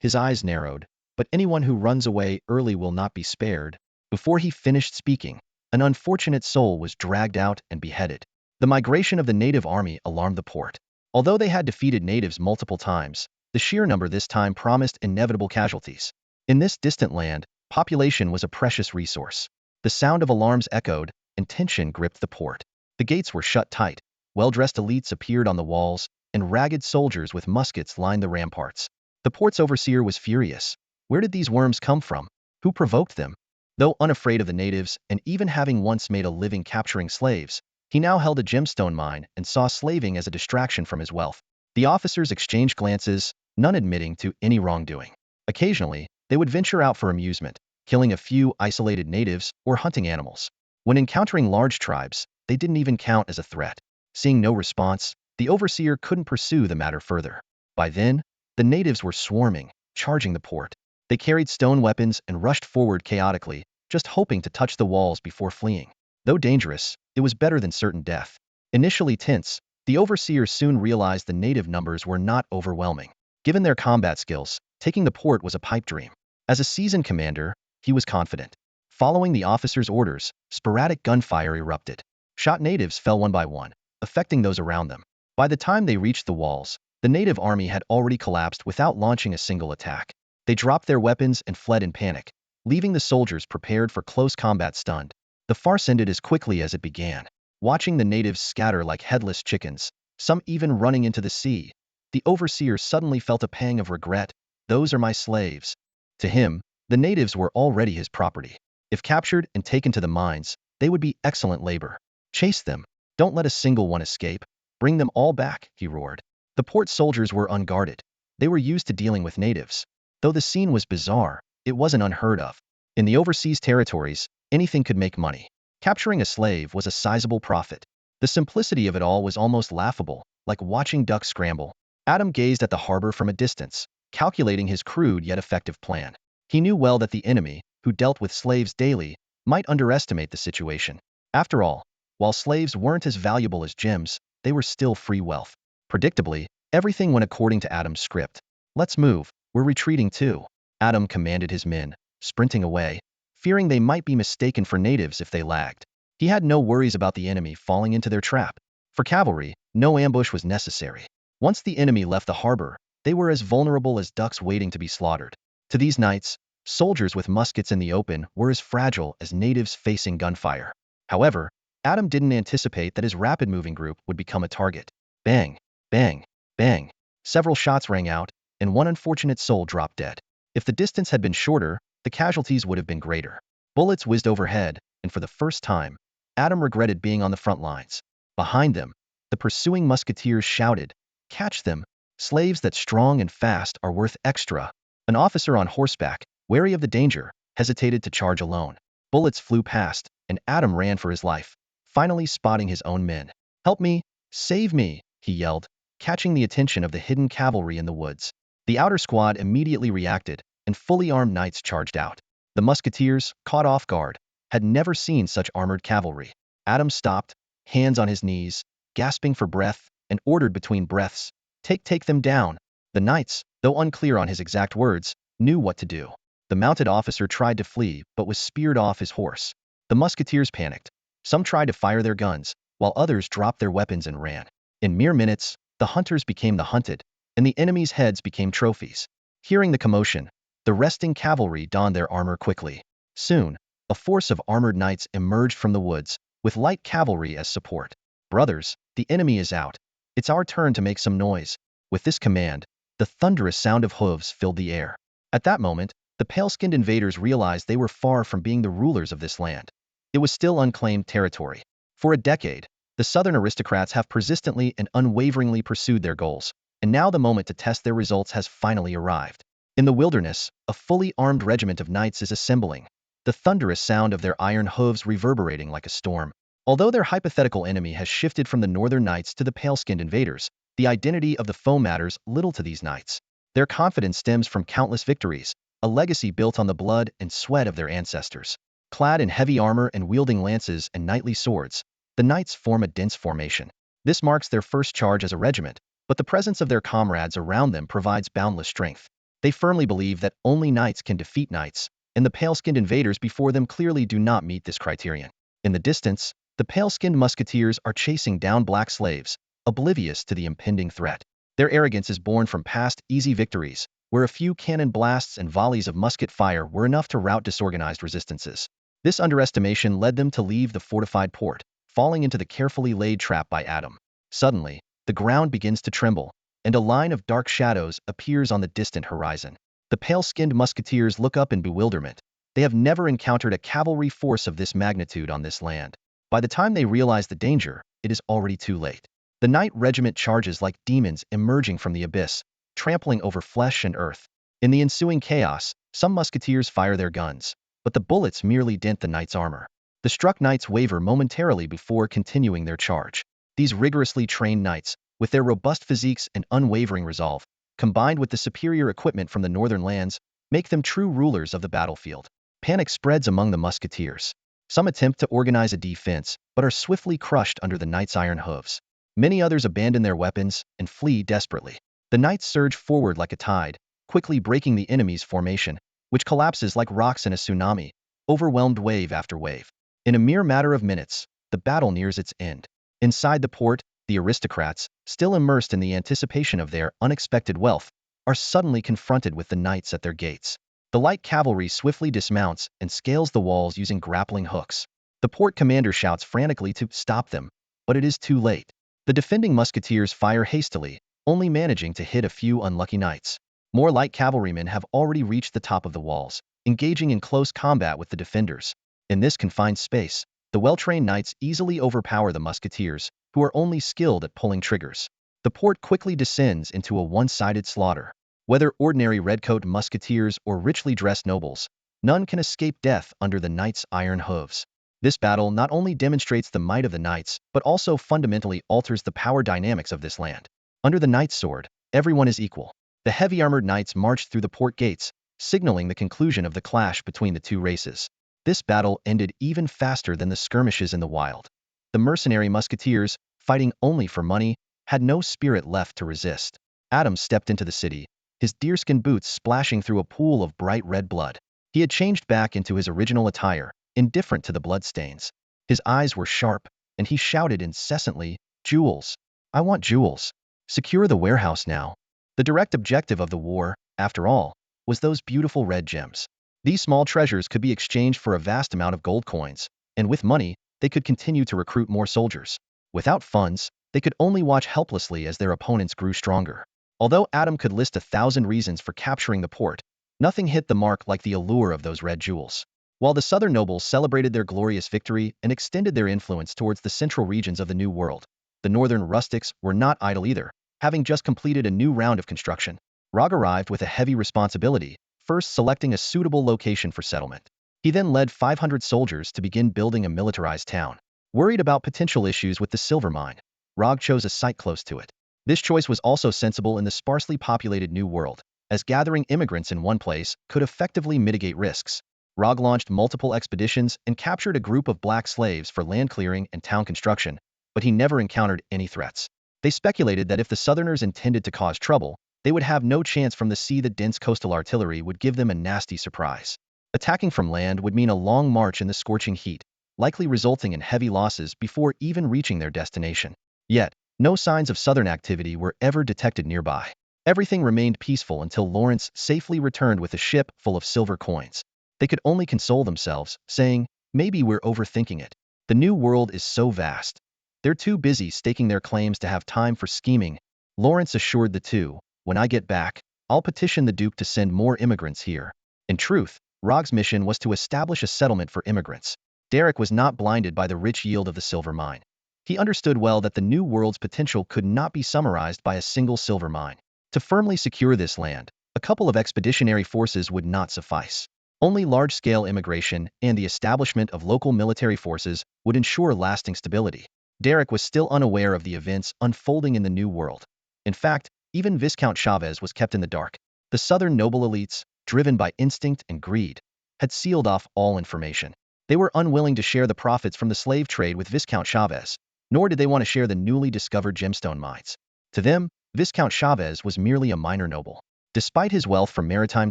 His eyes narrowed. "But anyone who runs away early will not be spared." Before he finished speaking, an unfortunate soul was dragged out and beheaded. The migration of the native army alarmed the port. Although they had defeated natives multiple times, the sheer number this time promised inevitable casualties. In this distant land, population was a precious resource. The sound of alarms echoed, and tension gripped the port. The gates were shut tight. Well-dressed elites appeared on the walls, and ragged soldiers with muskets lined the ramparts. The port's overseer was furious. Where did these worms come from? Who provoked them? Though unafraid of the natives, and even having once made a living capturing slaves, he now held a gemstone mine and saw slaving as a distraction from his wealth. The officers exchanged glances, none admitting to any wrongdoing. Occasionally, they would venture out for amusement, killing a few isolated natives or hunting animals. When encountering large tribes, they didn't even count as a threat. Seeing no response, the overseer couldn't pursue the matter further. By then, the natives were swarming, charging the port. They carried stone weapons and rushed forward chaotically, just hoping to touch the walls before fleeing. Though dangerous, it was better than certain death. Initially tense, the overseer soon realized the native numbers were not overwhelming. Given their combat skills, taking the port was a pipe dream. As a seasoned commander, he was confident. Following the officer's orders, sporadic gunfire erupted. Shot natives fell one by one, affecting those around them. By the time they reached the walls, the native army had already collapsed without launching a single attack. They dropped their weapons and fled in panic, leaving the soldiers prepared for close combat stunned. The farce ended as quickly as it began. Watching the natives scatter like headless chickens, some even running into the sea, the overseer suddenly felt a pang of regret. "Those are my slaves." To him, the natives were already his property. If captured and taken to the mines, they would be excellent labor. "Chase them. Don't let a single one escape. Bring them all back," he roared. The port soldiers were unguarded. They were used to dealing with natives. Though the scene was bizarre, it wasn't unheard of. In the overseas territories, anything could make money. Capturing a slave was a sizable profit. The simplicity of it all was almost laughable, like watching ducks scramble. Adam gazed at the harbor from a distance, calculating his crude yet effective plan. He knew well that the enemy, who dealt with slaves daily, might underestimate the situation. After all, while slaves weren't as valuable as gems, they were still free wealth. Predictably, everything went according to Adam's script. "Let's move, we're retreating too," Adam commanded his men, sprinting away, fearing they might be mistaken for natives if they lagged. He had no worries about the enemy falling into their trap. For cavalry, no ambush was necessary. Once the enemy left the harbor, they were as vulnerable as ducks waiting to be slaughtered. To these knights, soldiers with muskets in the open were as fragile as natives facing gunfire. However, Adam didn't anticipate that his rapid-moving group would become a target. Bang, bang, bang. Several shots rang out, and one unfortunate soul dropped dead. If the distance had been shorter, the casualties would have been greater. Bullets whizzed overhead, and for the first time, Adam regretted being on the front lines. Behind them, the pursuing musketeers shouted, "Catch them! Slaves that strong and fast are worth extra." An officer on horseback, wary of the danger, hesitated to charge alone. Bullets flew past, and Adam ran for his life, finally spotting his own men. "Help me! Save me!" he yelled, catching the attention of the hidden cavalry in the woods. The outer squad immediately reacted, and and fully armed knights charged out. The musketeers, caught off guard, had never seen such armored cavalry. Adam stopped, hands on his knees, gasping for breath, and ordered between breaths, Take them down." The knights, though unclear on his exact words, knew what to do. The mounted officer tried to flee, but was speared off his horse. The musketeers panicked. Some tried to fire their guns, while others dropped their weapons and ran. In mere minutes, the hunters became the hunted, and the enemy's heads became trophies. Hearing the commotion, the resting cavalry donned their armor quickly. Soon, a force of armored knights emerged from the woods, with light cavalry as support. "Brothers, the enemy is out. It's our turn to make some noise." With this command, the thunderous sound of hooves filled the air. At that moment, the pale-skinned invaders realized they were far from being the rulers of this land. It was still unclaimed territory. For a decade, the southern aristocrats have persistently and unwaveringly pursued their goals, and now the moment to test their results has finally arrived. In the wilderness, a fully armed regiment of knights is assembling, the thunderous sound of their iron hooves reverberating like a storm. Although their hypothetical enemy has shifted from the northern knights to the pale-skinned invaders, the identity of the foe matters little to these knights. Their confidence stems from countless victories, a legacy built on the blood and sweat of their ancestors. Clad in heavy armor and wielding lances and knightly swords, the knights form a dense formation. This marks their first charge as a regiment, but the presence of their comrades around them provides boundless strength. They firmly believe that only knights can defeat knights, and the pale-skinned invaders before them clearly do not meet this criterion. In the distance, the pale-skinned musketeers are chasing down black slaves, oblivious to the impending threat. Their arrogance is born from past easy victories, where a few cannon blasts and volleys of musket fire were enough to rout disorganized resistances. This underestimation led them to leave the fortified port, falling into the carefully laid trap by Adam. Suddenly, the ground begins to tremble, and a line of dark shadows appears on the distant horizon. The pale-skinned musketeers look up in bewilderment. They have never encountered a cavalry force of this magnitude on this land. By the time they realize the danger, it is already too late. The knight regiment charges like demons emerging from the abyss, trampling over flesh and earth. In the ensuing chaos, some musketeers fire their guns, but the bullets merely dent the knight's armor. The struck knights waver momentarily before continuing their charge. These rigorously trained knights, with their robust physiques and unwavering resolve, combined with the superior equipment from the northern lands, make them true rulers of the battlefield. Panic spreads among the musketeers. Some attempt to organize a defense, but are swiftly crushed under the knights' iron hooves. Many others abandon their weapons and flee desperately. The knights surge forward like a tide, quickly breaking the enemy's formation, which collapses like rocks in a tsunami, overwhelmed wave after wave. In a mere matter of minutes, the battle nears its end. Inside the port, the aristocrats, still immersed in the anticipation of their unexpected wealth, are suddenly confronted with the knights at their gates. The light cavalry swiftly dismounts and scales the walls using grappling hooks. The port commander shouts frantically to stop them, but it is too late. The defending musketeers fire hastily, only managing to hit a few unlucky knights. More light cavalrymen have already reached the top of the walls, engaging in close combat with the defenders. In this confined space, the well-trained knights easily overpower the musketeers, who are only skilled at pulling triggers. The port quickly descends into a one-sided slaughter. Whether ordinary redcoat musketeers or richly dressed nobles, none can escape death under the knights' iron hooves. This battle not only demonstrates the might of the knights, but also fundamentally alters the power dynamics of this land. Under the knight's sword, everyone is equal. The heavy-armored knights marched through the port gates, signaling the conclusion of the clash between the two races. This battle ended even faster than the skirmishes in the wild. The mercenary musketeers, fighting only for money, had no spirit left to resist. Adam stepped into the city, his deerskin boots splashing through a pool of bright red blood. He had changed back into his original attire, indifferent to the bloodstains. His eyes were sharp, and he shouted incessantly, "Jewels! I want jewels! Secure the warehouse now!" The direct objective of the war, after all, was those beautiful red gems. These small treasures could be exchanged for a vast amount of gold coins, and with money, they could continue to recruit more soldiers. Without funds, they could only watch helplessly as their opponents grew stronger. Although Adam could list 1,000 reasons for capturing the port, nothing hit the mark like the allure of those red jewels. While the southern nobles celebrated their glorious victory and extended their influence towards the central regions of the New World, the northern rustics were not idle either, having just completed a new round of construction. Rog arrived with a heavy responsibility, first selecting a suitable location for settlement. He then led 500 soldiers to begin building a militarized town. Worried about potential issues with the silver mine, Rog chose a site close to it. This choice was also sensible in the sparsely populated New World, as gathering immigrants in one place could effectively mitigate risks. Rog launched multiple expeditions and captured a group of black slaves for land clearing and town construction, but he never encountered any threats. They speculated that if the Southerners intended to cause trouble, they would have no chance from the sea. The dense coastal artillery would give them a nasty surprise. Attacking from land would mean a long march in the scorching heat, likely resulting in heavy losses before even reaching their destination. Yet, no signs of Southern activity were ever detected nearby. Everything remained peaceful until Lawrence safely returned with a ship full of silver coins. They could only console themselves, saying, "Maybe we're overthinking it. The New World is so vast. They're too busy staking their claims to have time for scheming." Lawrence assured the two, "When I get back, I'll petition the Duke to send more immigrants here." In truth, Rog's mission was to establish a settlement for immigrants. Derek was not blinded by the rich yield of the silver mine. He understood well that the New World's potential could not be summarized by a single silver mine. To firmly secure this land, a couple of expeditionary forces would not suffice. Only large-scale immigration and the establishment of local military forces would ensure lasting stability. Derek was still unaware of the events unfolding in the New World. In fact, even Viscount Chavez was kept in the dark. The Southern noble elites, driven by instinct and greed, had sealed off all information. They were unwilling to share the profits from the slave trade with Viscount Chavez, nor did they want to share the newly discovered gemstone mines. To them, Viscount Chavez was merely a minor noble. Despite his wealth from maritime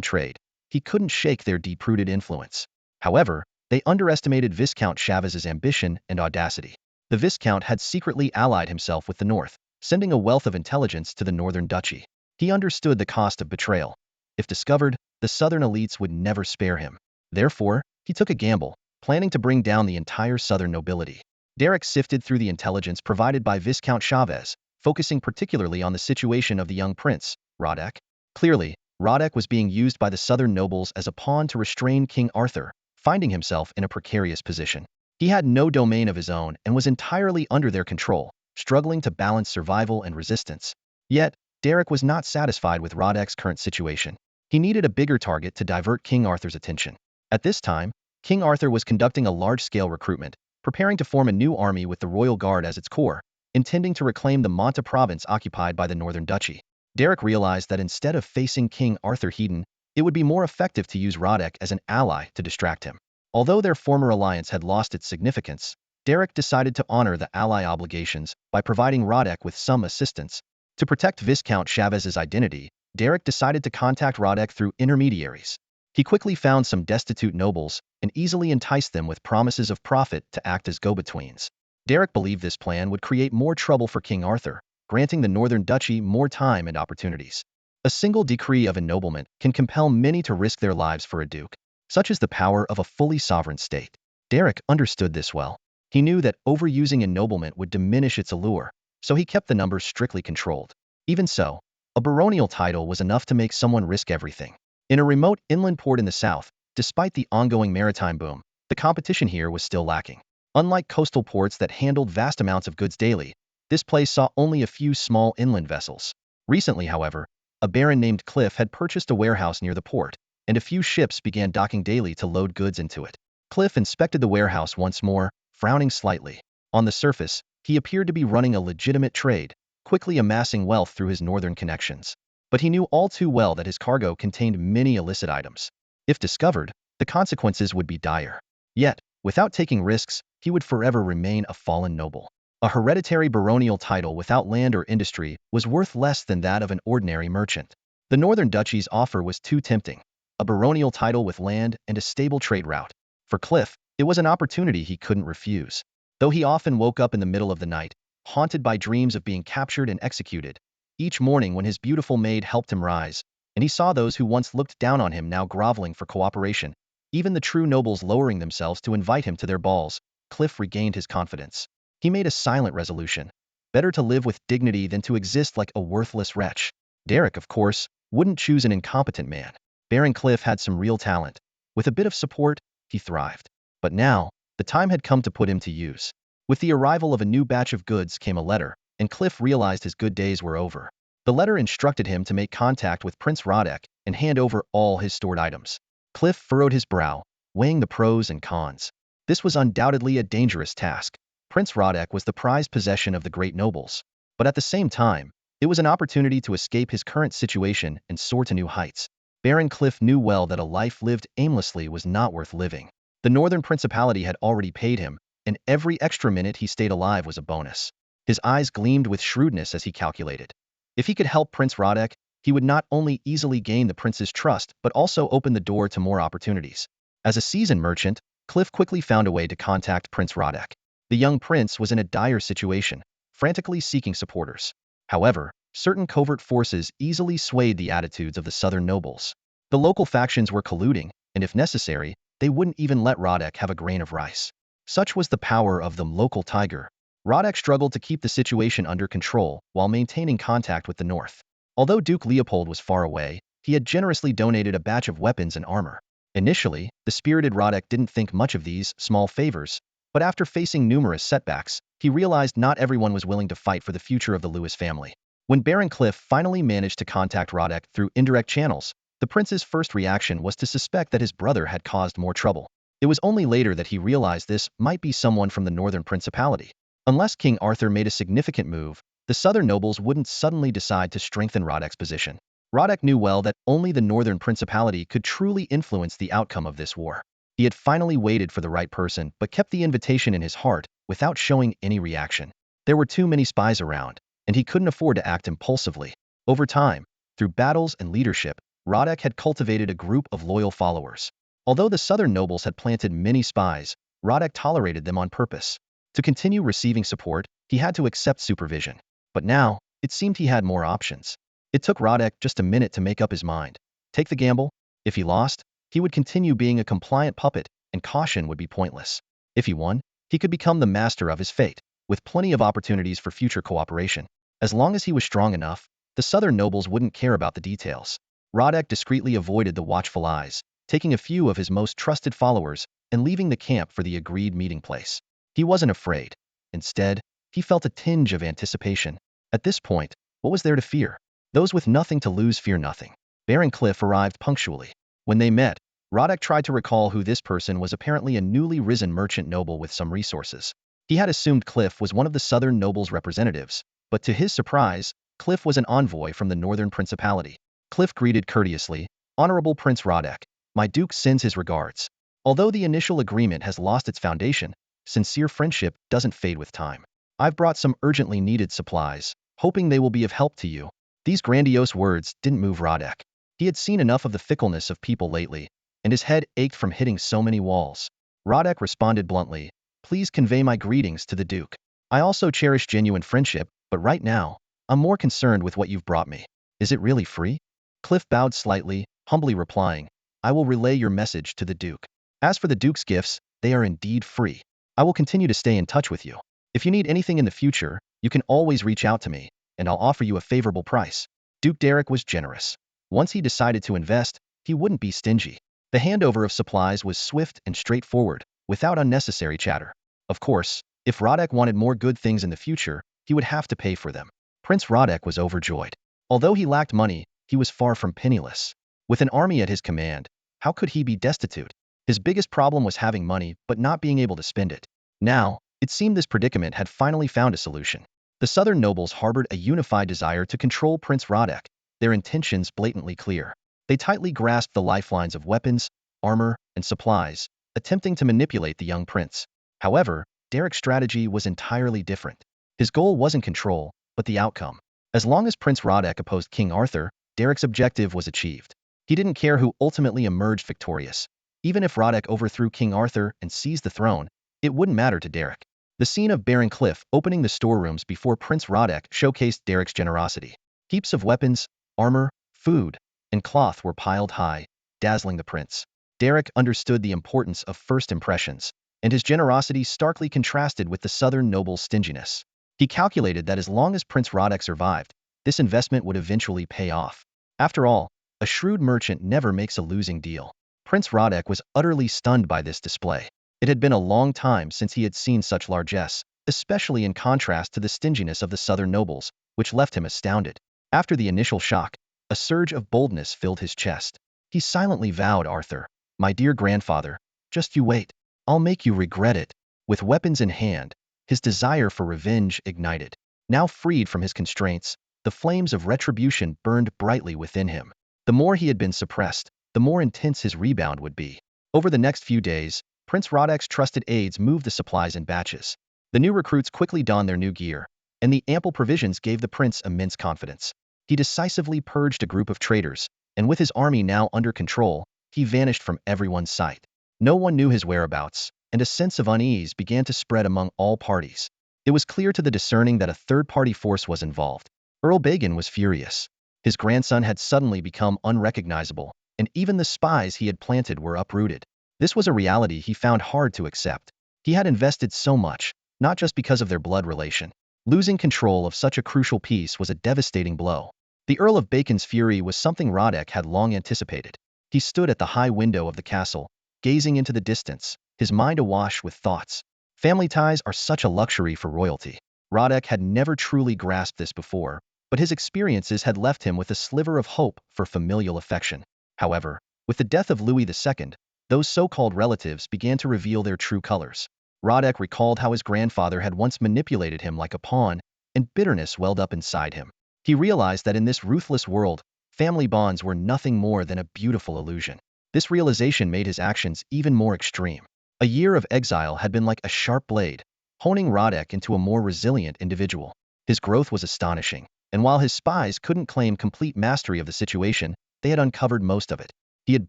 trade, he couldn't shake their deep-rooted influence. However, they underestimated Viscount Chavez's ambition and audacity. The Viscount had secretly allied himself with the North, sending a wealth of intelligence to the Northern Duchy. He understood the cost of betrayal. If discovered, the Southern elites would never spare him. Therefore, he took a gamble, planning to bring down the entire Southern nobility. Derek sifted through the intelligence provided by Viscount Chavez, focusing particularly on the situation of the young prince, Roderick. Clearly, Roderick was being used by the Southern nobles as a pawn to restrain King Arthur, finding himself in a precarious position. He had no domain of his own and was entirely under their control, struggling to balance survival and resistance. Yet, Derek was not satisfied with Roderick's current situation. He needed a bigger target to divert King Arthur's attention. At this time, King Arthur was conducting a large-scale recruitment, preparing to form a new army with the Royal Guard as its core, intending to reclaim the Monta province occupied by the Northern Duchy. Derek realized that instead of facing King Arthur head-on, it would be more effective to use Roderick as an ally to distract him. Although their former alliance had lost its significance, Derek decided to honor the ally obligations by providing Roderick with some assistance. To protect Viscount Chavez's identity, Derek decided to contact Roderick through intermediaries. He quickly found some destitute nobles and easily enticed them with promises of profit to act as go-betweens. Derek believed this plan would create more trouble for King Arthur, granting the Northern Duchy more time and opportunities. A single decree of ennoblement can compel many to risk their lives for a duke. Such is the power of a fully sovereign state. Derek understood this well. He knew that overusing ennoblement would diminish its allure, so he kept the numbers strictly controlled. Even so, a baronial title was enough to make someone risk everything. In a remote inland port in the south, despite the ongoing maritime boom, the competition here was still lacking. Unlike coastal ports that handled vast amounts of goods daily, this place saw only a few small inland vessels. Recently, however, a baron named Cliff had purchased a warehouse near the port, and a few ships began docking daily to load goods into it. Cliff inspected the warehouse once more, frowning slightly. On the surface, he appeared to be running a legitimate trade, quickly amassing wealth through his northern connections. But he knew all too well that his cargo contained many illicit items. If discovered, the consequences would be dire. Yet, without taking risks, he would forever remain a fallen noble. A hereditary baronial title without land or industry was worth less than that of an ordinary merchant. The Northern Duchy's offer was too tempting. A baronial title with land and a stable trade route. For Cliff, it was an opportunity he couldn't refuse. Though he often woke up in the middle of the night, haunted by dreams of being captured and executed, each morning when his beautiful maid helped him rise, and he saw those who once looked down on him now groveling for cooperation, even the true nobles lowering themselves to invite him to their balls, Cliff regained his confidence. He made a silent resolution. Better to live with dignity than to exist like a worthless wretch. Derek, of course, wouldn't choose an incompetent man. Baron Cliff had some real talent. With a bit of support, he thrived. But now, the time had come to put him to use. With the arrival of a new batch of goods came a letter, and Cliff realized his good days were over. The letter instructed him to make contact with Prince Roderick and hand over all his stored items. Cliff furrowed his brow, weighing the pros and cons. This was undoubtedly a dangerous task. Prince Roderick was the prized possession of the great nobles. But at the same time, It was an opportunity to escape his current situation and soar to new heights. Baron Cliff knew well that a life lived aimlessly was not worth living. The Northern Principality had already paid him, and every extra minute he stayed alive was a bonus. His eyes gleamed with shrewdness as he calculated. If he could help Prince Rodek, he would not only easily gain the prince's trust but also open the door to more opportunities. As a seasoned merchant, Cliff quickly found a way to contact Prince Rodek. The young prince was in a dire situation, frantically seeking supporters. However, certain covert forces easily swayed the attitudes of the southern nobles. The local factions were colluding, and if necessary, they wouldn't even let Rodek have a grain of rice. Such was the power of the local tiger. Rodek struggled to keep the situation under control while maintaining contact with the north. Although Duke Leopold was far away, he had generously donated a batch of weapons and armor. Initially, the spirited Rodek didn't think much of these small favors, but after facing numerous setbacks, he realized not everyone was willing to fight for the future of the Lewis family. When Baron Cliff finally managed to contact Rodek through indirect channels, the prince's first reaction was to suspect that his brother had caused more trouble. It was only later that he realized this might be someone from the Northern Principality. Unless King Arthur made a significant move, the southern nobles wouldn't suddenly decide to strengthen Rodek's position. Rodek knew well that only the Northern Principality could truly influence the outcome of this war. He had finally waited for the right person but kept the invitation in his heart without showing any reaction. There were too many spies around, and he couldn't afford to act impulsively. Over time, through battles and leadership, Rodek had cultivated a group of loyal followers. Although the southern nobles had planted many spies, Rodek tolerated them on purpose. To continue receiving support, he had to accept supervision. But now, it seemed he had more options. It took Rodek just a minute to make up his mind. Take the gamble. If he lost, he would continue being a compliant puppet, and caution would be pointless. If he won, he could become the master of his fate, with plenty of opportunities for future cooperation. As long as he was strong enough, the southern nobles wouldn't care about the details. Rodek discreetly avoided the watchful eyes, taking a few of his most trusted followers and leaving the camp for the agreed meeting place. He wasn't afraid. Instead, he felt a tinge of anticipation. At this point, what was there to fear? Those with nothing to lose fear nothing. Baron Cliff arrived punctually. When they met, Rodek tried to recall who this person was. Apparently a newly risen merchant noble with some resources. He had assumed Cliff was one of the southern nobles' representatives, but to his surprise, Cliff was an envoy from the Northern Principality. Cliff greeted courteously, "Honorable Prince Rodek, my duke sends his regards." Although the initial agreement has lost its foundation, sincere friendship doesn't fade with time. "I've brought some urgently needed supplies, hoping they will be of help to you." These grandiose words didn't move Rodek. He had seen enough of the fickleness of people lately, and his head ached from hitting so many walls. Rodek responded bluntly, "Please convey my greetings to the duke. I also cherish genuine friendship, but right now, I'm more concerned with what you've brought me. Is it really free?" Cliff bowed slightly, humbly replying, "I will relay your message to the duke. As for the duke's gifts, they are indeed free. I will continue to stay in touch with you. If you need anything in the future, you can always reach out to me, and I'll offer you a favorable price." Duke Derek was generous. Once he decided to invest, he wouldn't be stingy. The handover of supplies was swift and straightforward, without unnecessary chatter. Of course, if Rodek wanted more good things in the future, he would have to pay for them. Prince Rodek was overjoyed. Although he lacked money, he was far from penniless. With an army at his command, how could he be destitute? His biggest problem was having money but not being able to spend it. Now, it seemed this predicament had finally found a solution. The southern nobles harbored a unified desire to control Prince Rodek, their intentions blatantly clear. They tightly grasped the lifelines of weapons, armor, and supplies, attempting to manipulate the young prince. However, Derek's strategy was entirely different. His goal wasn't control, but the outcome. As long as Prince Rodek opposed King Arthur, Derek's objective was achieved. He didn't care who ultimately emerged victorious. Even if Rodek overthrew King Arthur and seized the throne, it wouldn't matter to Derek. The scene of Baron Cliff opening the storerooms before Prince Rodek showcased Derek's generosity. Heaps of weapons, armor, food, and cloth were piled high, dazzling the prince. Derek understood the importance of first impressions, and his generosity starkly contrasted with the southern noble's stinginess. He calculated that as long as Prince Rodek survived, this investment would eventually pay off. After all, a shrewd merchant never makes a losing deal. Prince Rodek was utterly stunned by this display. It had been a long time since he had seen such largesse, especially in contrast to the stinginess of the southern nobles, which left him astounded. After the initial shock, a surge of boldness filled his chest. He silently vowed, "Arthur, my dear grandfather, just you wait. I'll make you regret it." With weapons in hand, his desire for revenge ignited. Now freed from his constraints, the flames of retribution burned brightly within him. The more he had been suppressed, the more intense his rebound would be. Over the next few days, Prince Rodek's trusted aides moved the supplies in batches. The new recruits quickly donned their new gear, and the ample provisions gave the prince immense confidence. He decisively purged a group of traitors, and with his army now under control, he vanished from everyone's sight. No one knew his whereabouts, and a sense of unease began to spread among all parties. It was clear to the discerning that a third-party force was involved. Earl Bagan was furious. His grandson had suddenly become unrecognizable, and even the spies he had planted were uprooted. This was a reality he found hard to accept. He had invested so much, not just because of their blood relation. Losing control of such a crucial piece was a devastating blow. The Earl of Bacon's fury was something Rodek had long anticipated. He stood at the high window of the castle, gazing into the distance, his mind awash with thoughts. Family ties are such a luxury for royalty. Rodek had never truly grasped this before, but his experiences had left him with a sliver of hope for familial affection. However, with the death of Louis II, those so-called relatives began to reveal their true colors. Rodek recalled how his grandfather had once manipulated him like a pawn, and bitterness welled up inside him. He realized that in this ruthless world, family bonds were nothing more than a beautiful illusion. This realization made his actions even more extreme. A year of exile had been like a sharp blade, honing Rodek into a more resilient individual. His growth was astonishing, and while his spies couldn't claim complete mastery of the situation, they had uncovered most of it. He had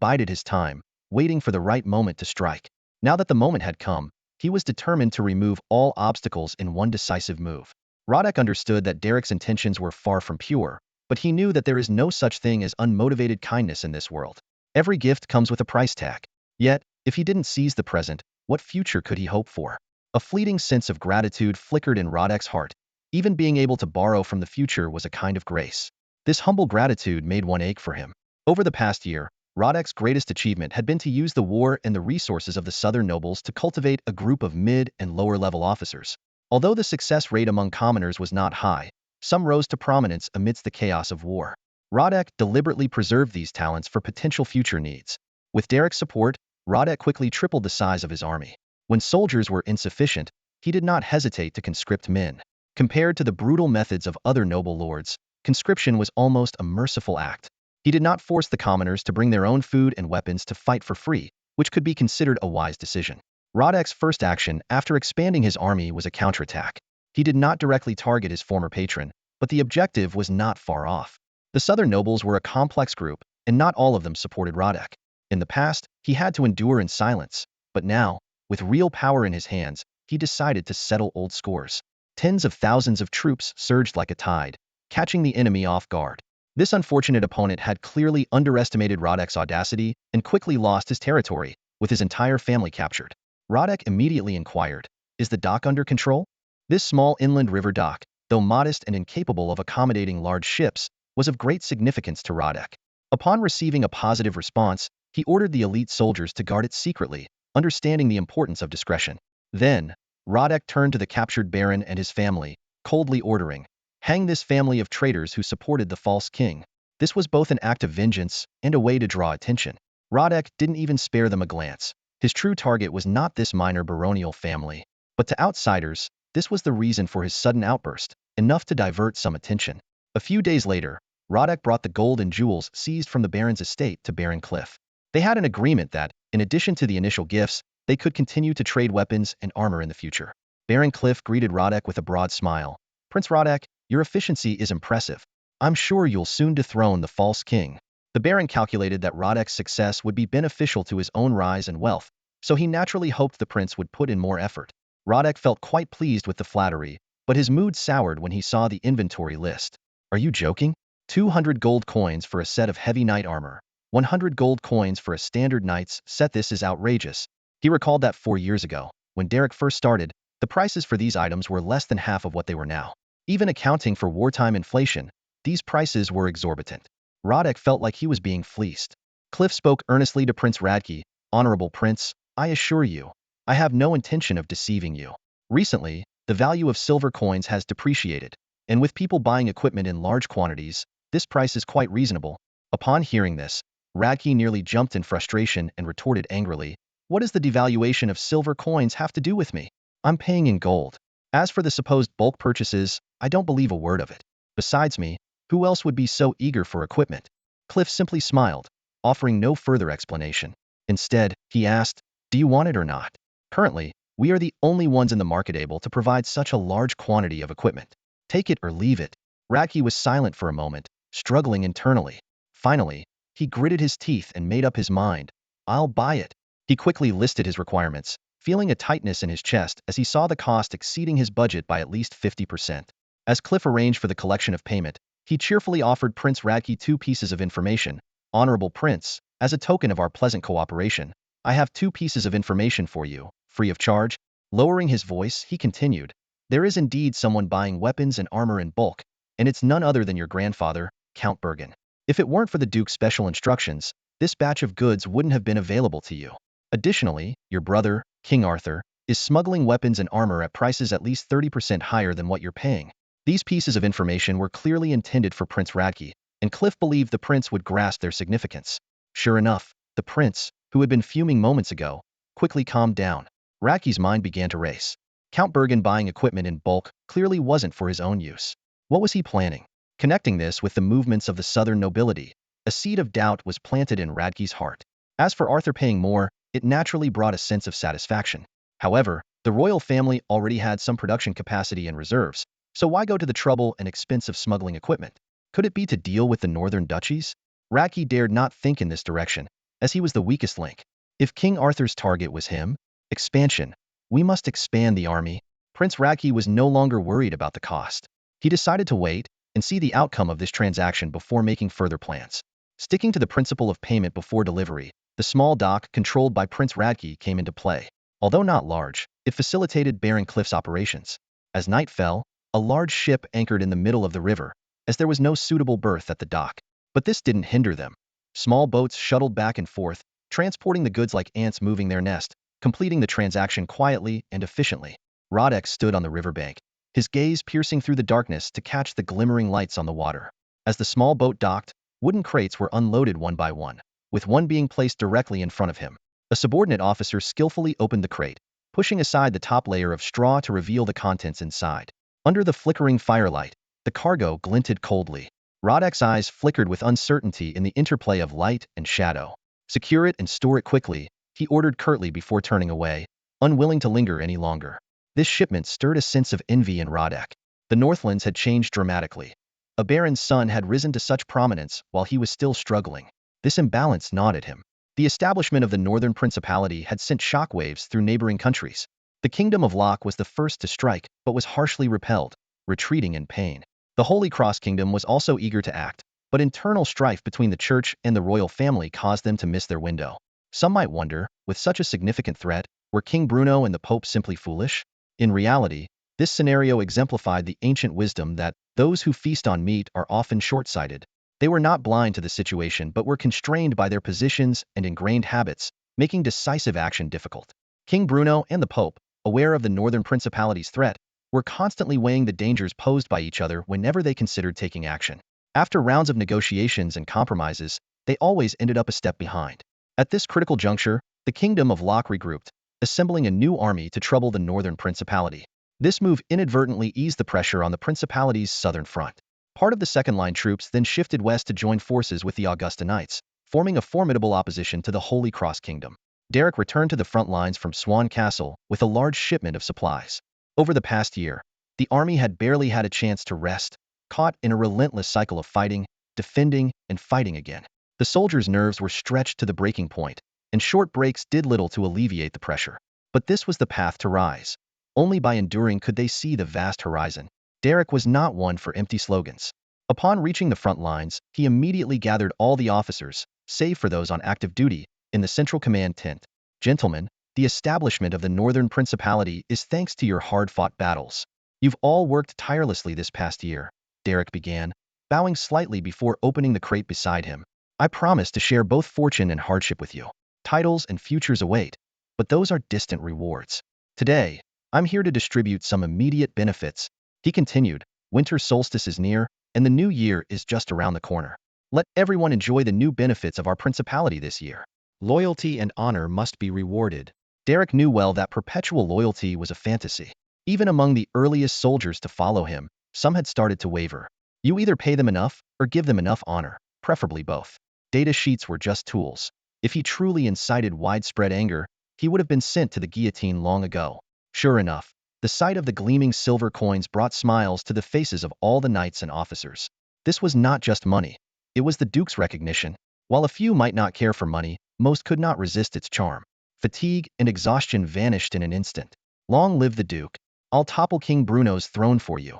bided his time, waiting for the right moment to strike. Now that the moment had come, he was determined to remove all obstacles in one decisive move. Rodek understood that Derek's intentions were far from pure, but he knew that there is no such thing as unmotivated kindness in this world. Every gift comes with a price tag. Yet, if he didn't seize the present, what future could he hope for? A fleeting sense of gratitude flickered in Rodek's heart. Even being able to borrow from the future was a kind of grace. This humble gratitude made one ache for him. Over the past year, Rodek's greatest achievement had been to use the war and the resources of the southern nobles to cultivate a group of mid- and lower-level officers. Although the success rate among commoners was not high, some rose to prominence amidst the chaos of war. Rodek deliberately preserved these talents for potential future needs. With Derek's support, Rodek quickly tripled the size of his army. When soldiers were insufficient, he did not hesitate to conscript men. Compared to the brutal methods of other noble lords, conscription was almost a merciful act. He did not force the commoners to bring their own food and weapons to fight for free, which could be considered a wise decision. Rodek's first action after expanding his army was a counterattack. He did not directly target his former patron, but the objective was not far off. The southern nobles were a complex group, and not all of them supported Rodek. In the past, he had to endure in silence, but now, with real power in his hands, he decided to settle old scores. Tens of thousands of troops surged like a tide, catching the enemy off guard. This unfortunate opponent had clearly underestimated Rodek's audacity and quickly lost his territory, with his entire family captured. Rodek immediately inquired, "Is the dock under control?" This small inland river dock, though modest and incapable of accommodating large ships, was of great significance to Rodek. Upon receiving a positive response, he ordered the elite soldiers to guard it secretly, understanding the importance of discretion. Then, Rodek turned to the captured baron and his family, coldly ordering, "Hang this family of traitors who supported the false king." This was both an act of vengeance and a way to draw attention. Rodek didn't even spare them a glance. His true target was not this minor baronial family. But to outsiders, this was the reason for his sudden outburst, enough to divert some attention. A few days later, Rodek brought the gold and jewels seized from the baron's estate to Baron Cliff. They had an agreement that, in addition to the initial gifts, they could continue to trade weapons and armor in the future. Baron Cliff greeted Rodek with a broad smile. "Prince Rodek, your efficiency is impressive. I'm sure you'll soon dethrone the false king." The Baron calculated that Rodek's success would be beneficial to his own rise and wealth, so he naturally hoped the prince would put in more effort. Rodek felt quite pleased with the flattery, but his mood soured when he saw the inventory list. "Are you joking? 200 gold coins for a set of heavy knight armor. 100 gold coins for a standard knight's set. This is outrageous." He recalled that 4 years ago, when Derek first started, the prices for these items were less than half of what they were now. Even accounting for wartime inflation, these prices were exorbitant. Rodek felt like he was being fleeced. Cliff spoke earnestly to Prince Radke. "Honorable Prince, I assure you, I have no intention of deceiving you. Recently, the value of silver coins has depreciated, and with people buying equipment in large quantities, this price is quite reasonable." Upon hearing this, Radke nearly jumped in frustration and retorted angrily, "What does the devaluation of silver coins have to do with me? I'm paying in gold. As for the supposed bulk purchases, I don't believe a word of it. Besides me, Who else would be so eager for equipment? Cliff simply smiled, offering no further explanation. Instead, he asked, "Do you want it or not? Currently, we are the only ones in the market able to provide such a large quantity of equipment. Take it or leave it." Radke was silent for a moment, struggling internally. Finally, he gritted his teeth and made up his mind. "I'll buy it." He quickly listed his requirements, feeling a tightness in his chest as he saw the cost exceeding his budget by at least 50%. As Cliff arranged for the collection of payment, he cheerfully offered Prince Radke 2 pieces of information. "Honorable Prince, as a token of our pleasant cooperation, I have 2 pieces of information for you, free of charge." Lowering his voice, he continued, "There is indeed someone buying weapons and armor in bulk, and it's none other than your grandfather, Count Bergen. If it weren't for the Duke's special instructions, this batch of goods wouldn't have been available to you. Additionally, your brother, King Arthur, is smuggling weapons and armor at prices at least 30% higher than what you're paying." These pieces of information were clearly intended for Prince Radke, and Cliff believed the prince would grasp their significance. Sure enough, the prince, who had been fuming moments ago, quickly calmed down. Radke's mind began to race. Count Bergen buying equipment in bulk clearly wasn't for his own use. What was he planning? Connecting this with the movements of the southern nobility, a seed of doubt was planted in Radke's heart. As for Arthur paying more, it naturally brought a sense of satisfaction. However, the royal family already had some production capacity and reserves, so why go to the trouble and expense of smuggling equipment? Could it be to deal with the northern duchies? Radke dared not think in this direction, as he was the weakest link. If King Arthur's target was him, expansion. We must expand the army. Prince Radke was no longer worried about the cost. He decided to wait and see the outcome of this transaction before making further plans. Sticking to the principle of payment before delivery, the small dock controlled by Prince Radke came into play. Although not large, it facilitated Baron Cliff's operations. As night fell, a large ship anchored in the middle of the river, as there was no suitable berth at the dock. But this didn't hinder them. Small boats shuttled back and forth, transporting the goods like ants moving their nest, completing the transaction quietly and efficiently. Rodek stood on the riverbank, his gaze piercing through the darkness to catch the glimmering lights on the water. As the small boat docked, wooden crates were unloaded one by one, with one being placed directly in front of him. A subordinate officer skillfully opened the crate, pushing aside the top layer of straw to reveal the contents inside. Under the flickering firelight, the cargo glinted coldly. Rodek's eyes flickered with uncertainty in the interplay of light and shadow. "Secure it and store it quickly," he ordered curtly before turning away, unwilling to linger any longer. This shipment stirred a sense of envy in Rodek. The Northlands had changed dramatically. A baron's son had risen to such prominence while he was still struggling. This imbalance gnawed at him. The establishment of the Northern Principality had sent shockwaves through neighboring countries. The Kingdom of Locke was the first to strike, but was harshly repelled, retreating in pain. The Holy Cross Kingdom was also eager to act, but internal strife between the church and the royal family caused them to miss their window. Some might wonder, with such a significant threat, were King Bruno and the Pope simply foolish? In reality, this scenario exemplified the ancient wisdom that those who feast on meat are often short-sighted. They were not blind to the situation but were constrained by their positions and ingrained habits, making decisive action difficult. King Bruno and the Pope, aware of the Northern Principality's threat, were constantly weighing the dangers posed by each other whenever they considered taking action. After rounds of negotiations and compromises, they always ended up a step behind. At this critical juncture, the Kingdom of Locke regrouped, assembling a new army to trouble the Northern Principality. This move inadvertently eased the pressure on the Principality's southern front. Part of the second-line troops then shifted west to join forces with the Augusta Knights, forming a formidable opposition to the Holy Cross Kingdom. Derek returned to the front lines from Swan Castle with a large shipment of supplies. Over the past year, the army had barely had a chance to rest, caught in a relentless cycle of fighting, defending, and fighting again. The soldiers' nerves were stretched to the breaking point, and short breaks did little to alleviate the pressure. But this was the path to rise. Only by enduring could they see the vast horizon. Derek was not one for empty slogans. Upon reaching the front lines, he immediately gathered all the officers, save for those on active duty, in the central command tent. "Gentlemen, the establishment of the Northern Principality is thanks to your hard-fought battles. You've all worked tirelessly this past year," Derek began, bowing slightly before opening the crate beside him. "I promise to share both fortune and hardship with you. Titles and futures await, but those are distant rewards. Today, I'm here to distribute some immediate benefits." He continued, "Winter solstice is near, and the new year is just around the corner. Let everyone enjoy the new benefits of our principality this year. Loyalty and honor must be rewarded." Derek knew well that perpetual loyalty was a fantasy. Even among the earliest soldiers to follow him, some had started to waver. You either pay them enough, or give them enough honor, preferably both. Data sheets were just tools. If he truly incited widespread anger, he would have been sent to the guillotine long ago. Sure enough, the sight of the gleaming silver coins brought smiles to the faces of all the knights and officers. This was not just money. It was the Duke's recognition. While a few might not care for money, most could not resist its charm. Fatigue and exhaustion vanished in an instant. Long live the Duke. I'll topple King Bruno's throne for you.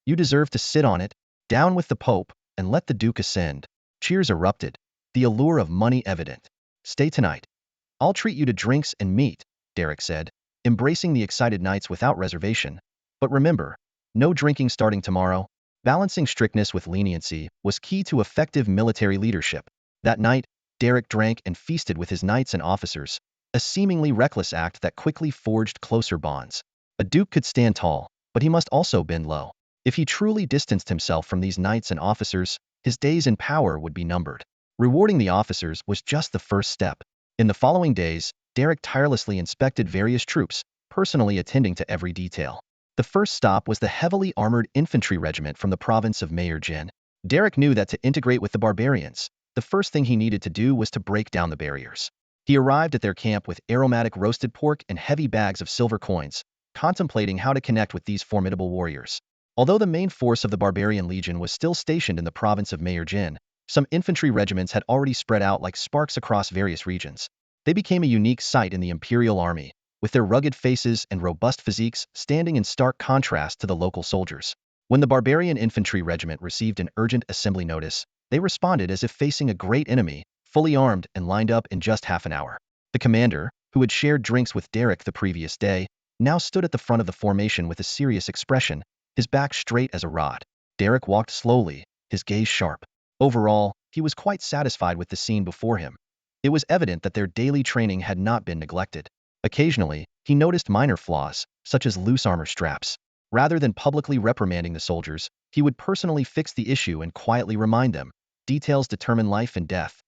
You deserve to sit on it. Down with the Pope, and let the Duke ascend. Cheers erupted, the allure of money evident. Stay tonight. I'll treat you to drinks and meat, Derek said, embracing the excited knights without reservation. But remember, no drinking starting tomorrow. Balancing strictness with leniency was key to effective military leadership. That night, Derek drank and feasted with his knights and officers, a seemingly reckless act that quickly forged closer bonds. A duke could stand tall, but he must also bend low. If he truly distanced himself from these knights and officers, his days in power would be numbered. Rewarding the officers was just the first step. In the following days, Derek tirelessly inspected various troops, personally attending to every detail. The first stop was the heavily armored infantry regiment from the province of Mayer-Jin. Derek knew that to integrate with the barbarians, the first thing he needed to do was to break down the barriers. He arrived at their camp with aromatic roasted pork and heavy bags of silver coins, contemplating how to connect with these formidable warriors. Although the main force of the barbarian legion was still stationed in the province of Mayer-Jin, some infantry regiments had already spread out like sparks across various regions. They became a unique sight in the imperial army, with their rugged faces and robust physiques standing in stark contrast to the local soldiers. When the barbarian infantry regiment received an urgent assembly notice, they responded as if facing a great enemy, fully armed and lined up in just half an hour. The commander, who had shared drinks with Derek the previous day, now stood at the front of the formation with a serious expression, his back straight as a rod. Derek walked slowly, his gaze sharp. Overall, he was quite satisfied with the scene before him. It was evident that their daily training had not been neglected. Occasionally, he noticed minor flaws, such as loose armor straps. Rather than publicly reprimanding the soldiers, he would personally fix the issue and quietly remind them, details determine life and death.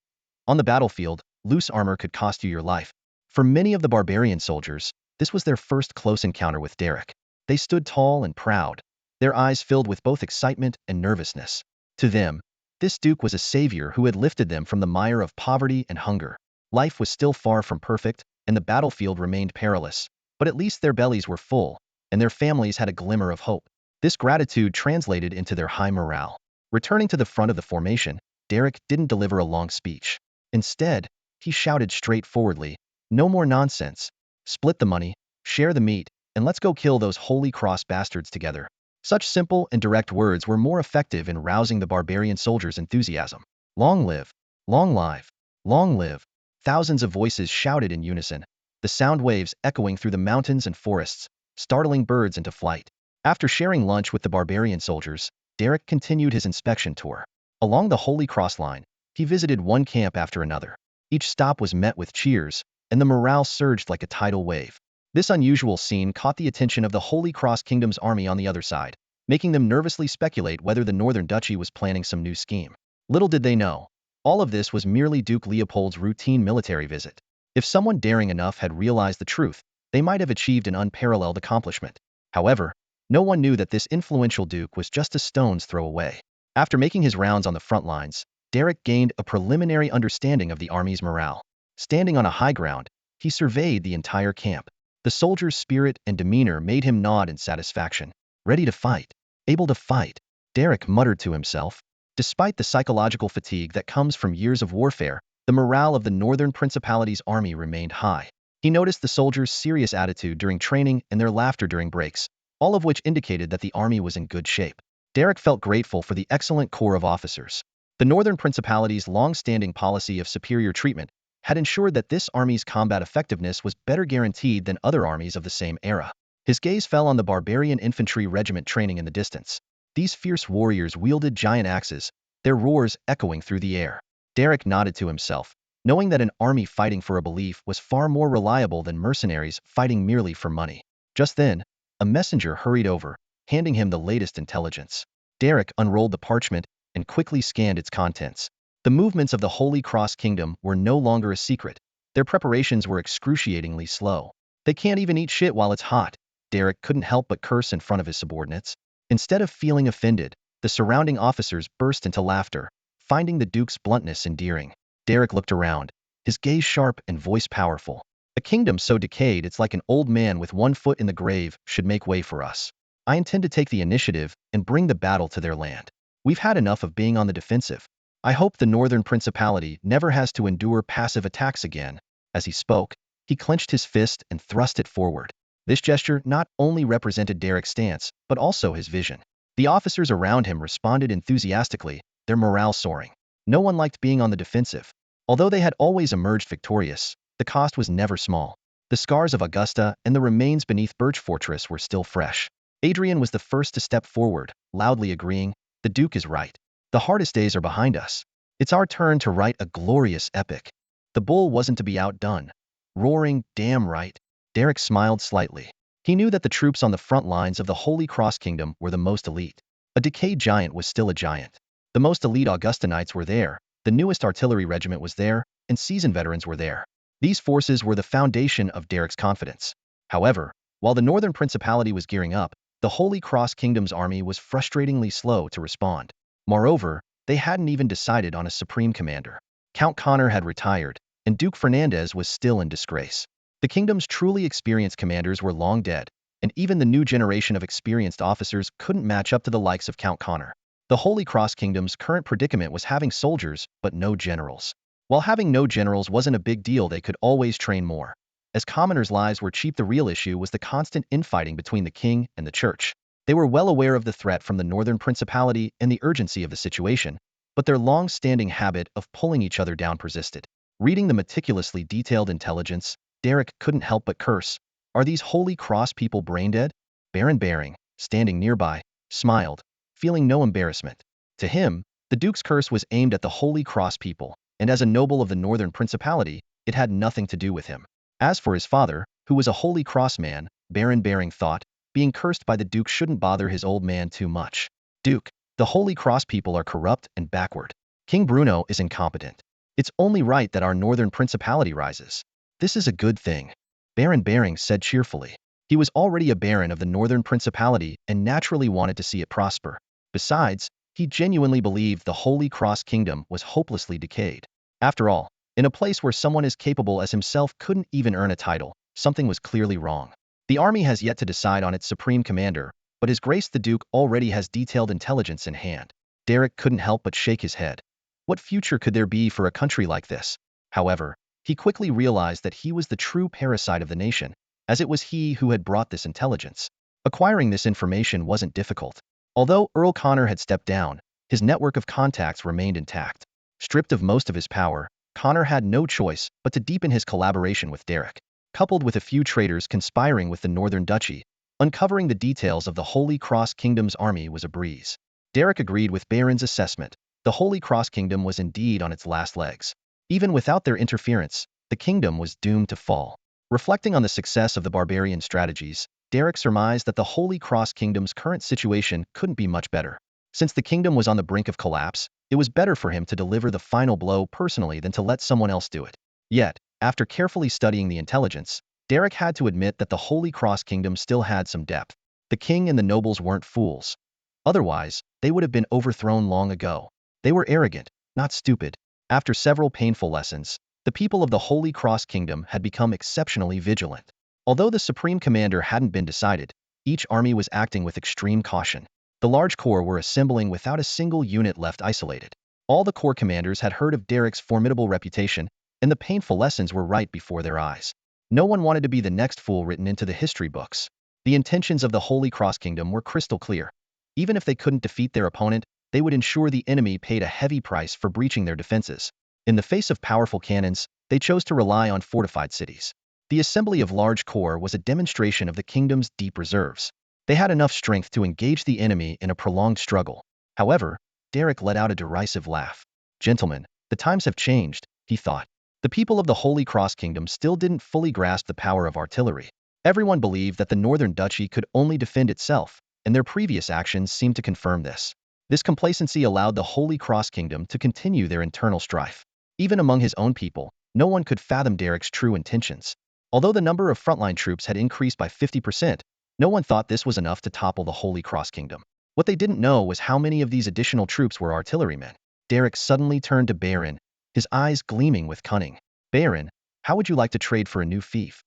On the battlefield, loose armor could cost you your life. For many of the barbarian soldiers, this was their first close encounter with Derek. They stood tall and proud, their eyes filled with both excitement and nervousness. To them, this duke was a savior who had lifted them from the mire of poverty and hunger. Life was still far from perfect, and the battlefield remained perilous, but at least their bellies were full, and their families had a glimmer of hope. This gratitude translated into their high morale. Returning to the front of the formation, Derek didn't deliver a long speech. Instead, he shouted straightforwardly, "No more nonsense. Split the money, share the meat, and let's go kill those Holy Cross bastards together." Such simple and direct words were more effective in rousing the barbarian soldiers' enthusiasm. Long live! Long live! Long live! Thousands of voices shouted in unison, the sound waves echoing through the mountains and forests, startling birds into flight. After sharing lunch with the barbarian soldiers, Derek continued his inspection tour. Along the Holy Cross line, he visited one camp after another. Each stop was met with cheers, and the morale surged like a tidal wave. This unusual scene caught the attention of the Holy Cross Kingdom's army on the other side, making them nervously speculate whether the Northern Duchy was planning some new scheme. Little did they know, all of this was merely Duke Leopold's routine military visit. If someone daring enough had realized the truth, they might have achieved an unparalleled accomplishment. However, no one knew that this influential duke was just a stone's throw away. After making his rounds on the front lines, Derek gained a preliminary understanding of the army's morale. Standing on a high ground, he surveyed the entire camp. The soldiers' spirit and demeanor made him nod in satisfaction. Ready to fight. Able to fight. Derek muttered to himself. Despite the psychological fatigue that comes from years of warfare, the morale of the Northern Principality's army remained high. He noticed the soldiers' serious attitude during training and their laughter during breaks, all of which indicated that the army was in good shape. Derek felt grateful for the excellent corps of officers. The Northern Principality's long-standing policy of superior treatment had ensured that this army's combat effectiveness was better guaranteed than other armies of the same era. His gaze fell on the barbarian infantry regiment training in the distance. These fierce warriors wielded giant axes, their roars echoing through the air. Derek nodded to himself, knowing that an army fighting for a belief was far more reliable than mercenaries fighting merely for money. Just then, a messenger hurried over, handing him the latest intelligence. Derek unrolled the parchment and quickly scanned its contents. The movements of the Holy Cross Kingdom were no longer a secret. Their preparations were excruciatingly slow. They can't even eat shit while it's hot. Derek couldn't help but curse in front of his subordinates. Instead of feeling offended, The surrounding officers burst into laughter, finding the Duke's bluntness endearing. Derek looked around, his gaze sharp and voice powerful. A kingdom so decayed it's like an old man with one foot in the grave should make way for us. I intend to take the initiative and bring the battle to their land. We've had enough of being on the defensive. I hope the Northern Principality never has to endure passive attacks again. As he spoke, he clenched his fist and thrust it forward. This gesture not only represented Derek's stance, but also his vision. The officers around him responded enthusiastically, their morale soaring. No one liked being on the defensive. Although they had always emerged victorious, the cost was never small. The scars of Augusta and the remains beneath Birch Fortress were still fresh. Adrian was the first to step forward, loudly agreeing, "The Duke is right. The hardest days are behind us. It's our turn to write a glorious epic." The bull wasn't to be outdone. Roaring, "Damn right." Derek smiled slightly. He knew that the troops on the front lines of the Holy Cross Kingdom were the most elite. A decayed giant was still a giant. The most elite Augustinites were there, the newest artillery regiment was there, and seasoned veterans were there. These forces were the foundation of Derek's confidence. However, while the Northern Principality was gearing up, the Holy Cross Kingdom's army was frustratingly slow to respond. Moreover, they hadn't even decided on a supreme commander. Count Connor had retired, and Duke Fernandez was still in disgrace. The kingdom's truly experienced commanders were long dead, and even the new generation of experienced officers couldn't match up to the likes of Count Connor. The Holy Cross Kingdom's current predicament was having soldiers, but no generals. While having no generals wasn't a big deal, they could always train more. As commoners' lives were cheap, the real issue was the constant infighting between the king and the church. They were well aware of the threat from the Northern Principality and the urgency of the situation, but their long-standing habit of pulling each other down persisted. Reading the meticulously detailed intelligence, Derek couldn't help but curse. Are these Holy Cross people brain-dead? Baron Baring, standing nearby, smiled, feeling no embarrassment. To him, the Duke's curse was aimed at the Holy Cross people, and as a noble of the Northern Principality, it had nothing to do with him. As for his father, who was a Holy Cross man, Baron Baring thought, being cursed by the Duke shouldn't bother his old man too much. Duke, the Holy Cross people are corrupt and backward. King Bruno is incompetent. It's only right that our Northern Principality rises. This is a good thing, Baron Baring said cheerfully. He was already a baron of the Northern Principality and naturally wanted to see it prosper. Besides, he genuinely believed the Holy Cross Kingdom was hopelessly decayed. After all, in a place where someone as capable as himself couldn't even earn a title, something was clearly wrong. The army has yet to decide on its supreme commander, but His Grace the Duke already has detailed intelligence in hand. Derek couldn't help but shake his head. What future could there be for a country like this? However, he quickly realized that he was the true parasite of the nation, as it was he who had brought this intelligence. Acquiring this information wasn't difficult. Although Earl Connor had stepped down, his network of contacts remained intact. Stripped of most of his power, Connor had no choice but to deepen his collaboration with Derek. Coupled with a few traitors conspiring with the Northern Duchy, uncovering the details of the Holy Cross Kingdom's army was a breeze. Derek agreed with Baron's assessment. The Holy Cross Kingdom was indeed on its last legs. Even without their interference, the kingdom was doomed to fall. Reflecting on the success of the barbarian strategies, Derek surmised that the Holy Cross Kingdom's current situation couldn't be much better. Since the kingdom was on the brink of collapse, it was better for him to deliver the final blow personally than to let someone else do it. Yet, after carefully studying the intelligence, Derek had to admit that the Holy Cross Kingdom still had some depth. The king and the nobles weren't fools. Otherwise, they would have been overthrown long ago. They were arrogant, not stupid. After several painful lessons, the people of the Holy Cross Kingdom had become exceptionally vigilant. Although the supreme commander hadn't been decided, each army was acting with extreme caution. The large corps were assembling without a single unit left isolated. All the corps commanders had heard of Derek's formidable reputation, and the painful lessons were right before their eyes. No one wanted to be the next fool written into the history books. The intentions of the Holy Cross Kingdom were crystal clear. Even if they couldn't defeat their opponent, they would ensure the enemy paid a heavy price for breaching their defenses. In the face of powerful cannons, they chose to rely on fortified cities. The assembly of large corps was a demonstration of the kingdom's deep reserves. They had enough strength to engage the enemy in a prolonged struggle. However, Derek let out a derisive laugh. Gentlemen, the times have changed, he thought. The people of the Holy Cross Kingdom still didn't fully grasp the power of artillery. Everyone believed that the Northern Duchy could only defend itself, and their previous actions seemed to confirm this. This complacency allowed the Holy Cross Kingdom to continue their internal strife. Even among his own people, no one could fathom Derek's true intentions. Although the number of frontline troops had increased by 50%, no one thought this was enough to topple the Holy Cross Kingdom. What they didn't know was how many of these additional troops were artillerymen. Derek suddenly turned to Baron, his eyes gleaming with cunning. Baron, how would you like to trade for a new fief?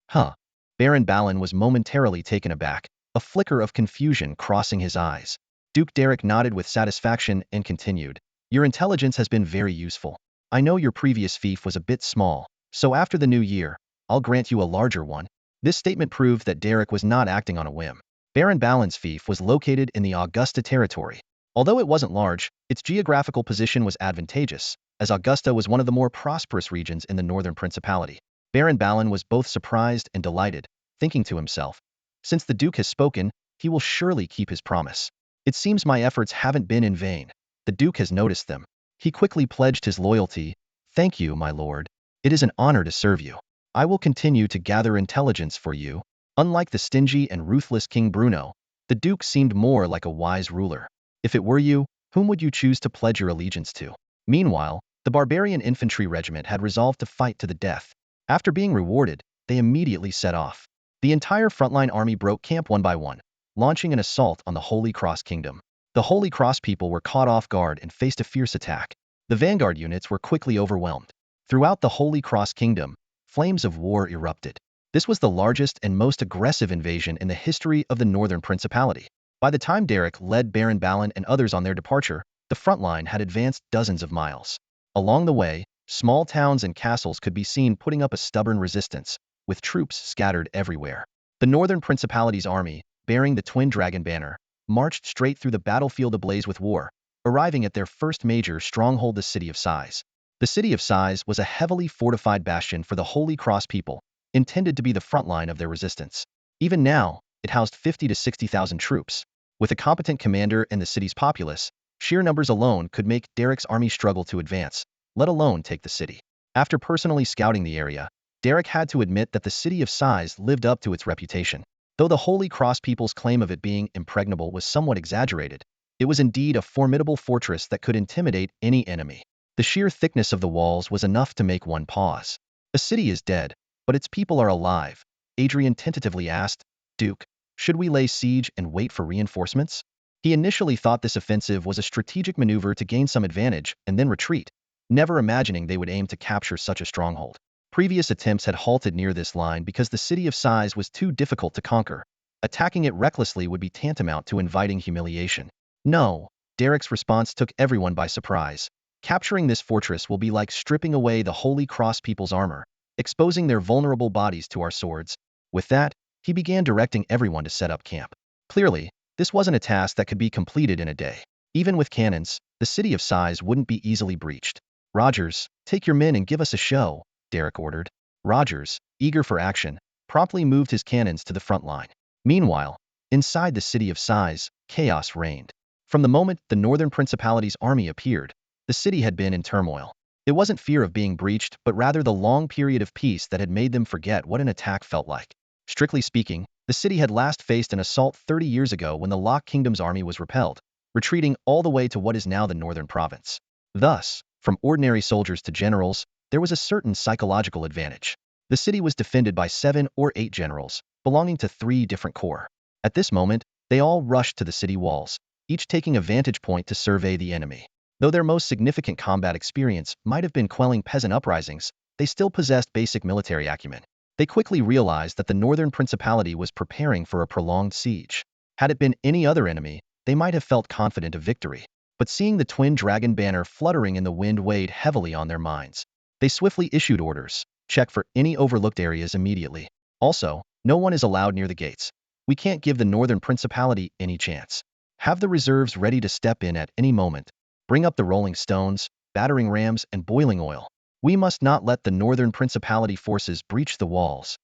Huh. Baron Balin was momentarily taken aback, a flicker of confusion crossing his eyes. Duke Derek nodded with satisfaction and continued. Your intelligence has been very useful. I know your previous fief was a bit small, so after the new year, I'll grant you a larger one. This statement proved that Derek was not acting on a whim. Baron Balin's fief was located in the Augusta territory. Although it wasn't large, its geographical position was advantageous, as Augusta was one of the more prosperous regions in the northern principality. Baron Balin was both surprised and delighted, thinking to himself, since the Duke has spoken, he will surely keep his promise. It seems my efforts haven't been in vain. The Duke has noticed them. He quickly pledged his loyalty. Thank you, my lord. It is an honor to serve you. I will continue to gather intelligence for you. Unlike the stingy and ruthless King Bruno, the Duke seemed more like a wise ruler. If it were you, whom would you choose to pledge your allegiance to? Meanwhile, the barbarian infantry regiment had resolved to fight to the death. After being rewarded, they immediately set off. The entire frontline army broke camp one by one, launching an assault on the Holy Cross Kingdom. The Holy Cross people were caught off guard and faced a fierce attack. The vanguard units were quickly overwhelmed. Throughout the Holy Cross Kingdom, flames of war erupted. This was the largest and most aggressive invasion in the history of the Northern Principality. By the time Derek led Baron Balin and others on their departure, the front line had advanced dozens of miles. Along the way, small towns and castles could be seen putting up a stubborn resistance, with troops scattered everywhere. The Northern Principality's army, bearing the Twin Dragon banner, marched straight through the battlefield ablaze with war, arriving at their first major stronghold, the City of Sighs. The City of Sighs was a heavily fortified bastion for the Holy Cross people, intended to be the front line of their resistance. Even now, it housed 50 to 60,000 troops. With a competent commander and the city's populace, sheer numbers alone could make Derek's army struggle to advance, let alone take the city. After personally scouting the area, Derek had to admit that the City of Sighs lived up to its reputation. Though the Holy Cross people's claim of it being impregnable was somewhat exaggerated, it was indeed a formidable fortress that could intimidate any enemy. The sheer thickness of the walls was enough to make one pause. A city is dead, but its people are alive, Adrian tentatively asked. Duke, should we lay siege and wait for reinforcements? He initially thought this offensive was a strategic maneuver to gain some advantage and then retreat, never imagining they would aim to capture such a stronghold. Previous attempts had halted near this line because the City of Sighs was too difficult to conquer. Attacking it recklessly would be tantamount to inviting humiliation. No, Derek's response took everyone by surprise. Capturing this fortress will be like stripping away the Holy Cross people's armor, exposing their vulnerable bodies to our swords. With that, he began directing everyone to set up camp. Clearly, this wasn't a task that could be completed in a day. Even with cannons, the City of Sighs wouldn't be easily breached. Rogers, take your men and give us a show, Derek ordered. Rogers, eager for action, promptly moved his cannons to the front line. Meanwhile, inside the City of Sighs, chaos reigned. From the moment the Northern Principality's army appeared, the city had been in turmoil. It wasn't fear of being breached, but rather the long period of peace that had made them forget what an attack felt like. Strictly speaking, the city had last faced an assault 30 years ago when the Lock Kingdom's army was repelled, retreating all the way to what is now the Northern Province. Thus, from ordinary soldiers to generals, there was a certain psychological advantage. The city was defended by 7 or 8 generals, belonging to 3 different corps. At this moment, they all rushed to the city walls, each taking a vantage point to survey the enemy. Though their most significant combat experience might have been quelling peasant uprisings, they still possessed basic military acumen. They quickly realized that the Northern Principality was preparing for a prolonged siege. Had it been any other enemy, they might have felt confident of victory. But seeing the Twin Dragon banner fluttering in the wind weighed heavily on their minds. They swiftly issued orders. Check for any overlooked areas immediately. Also, no one is allowed near the gates. We can't give the Northern Principality any chance. Have the reserves ready to step in at any moment. Bring up the rolling stones, battering rams, and boiling oil. We must not let the Northern Principality forces breach the walls.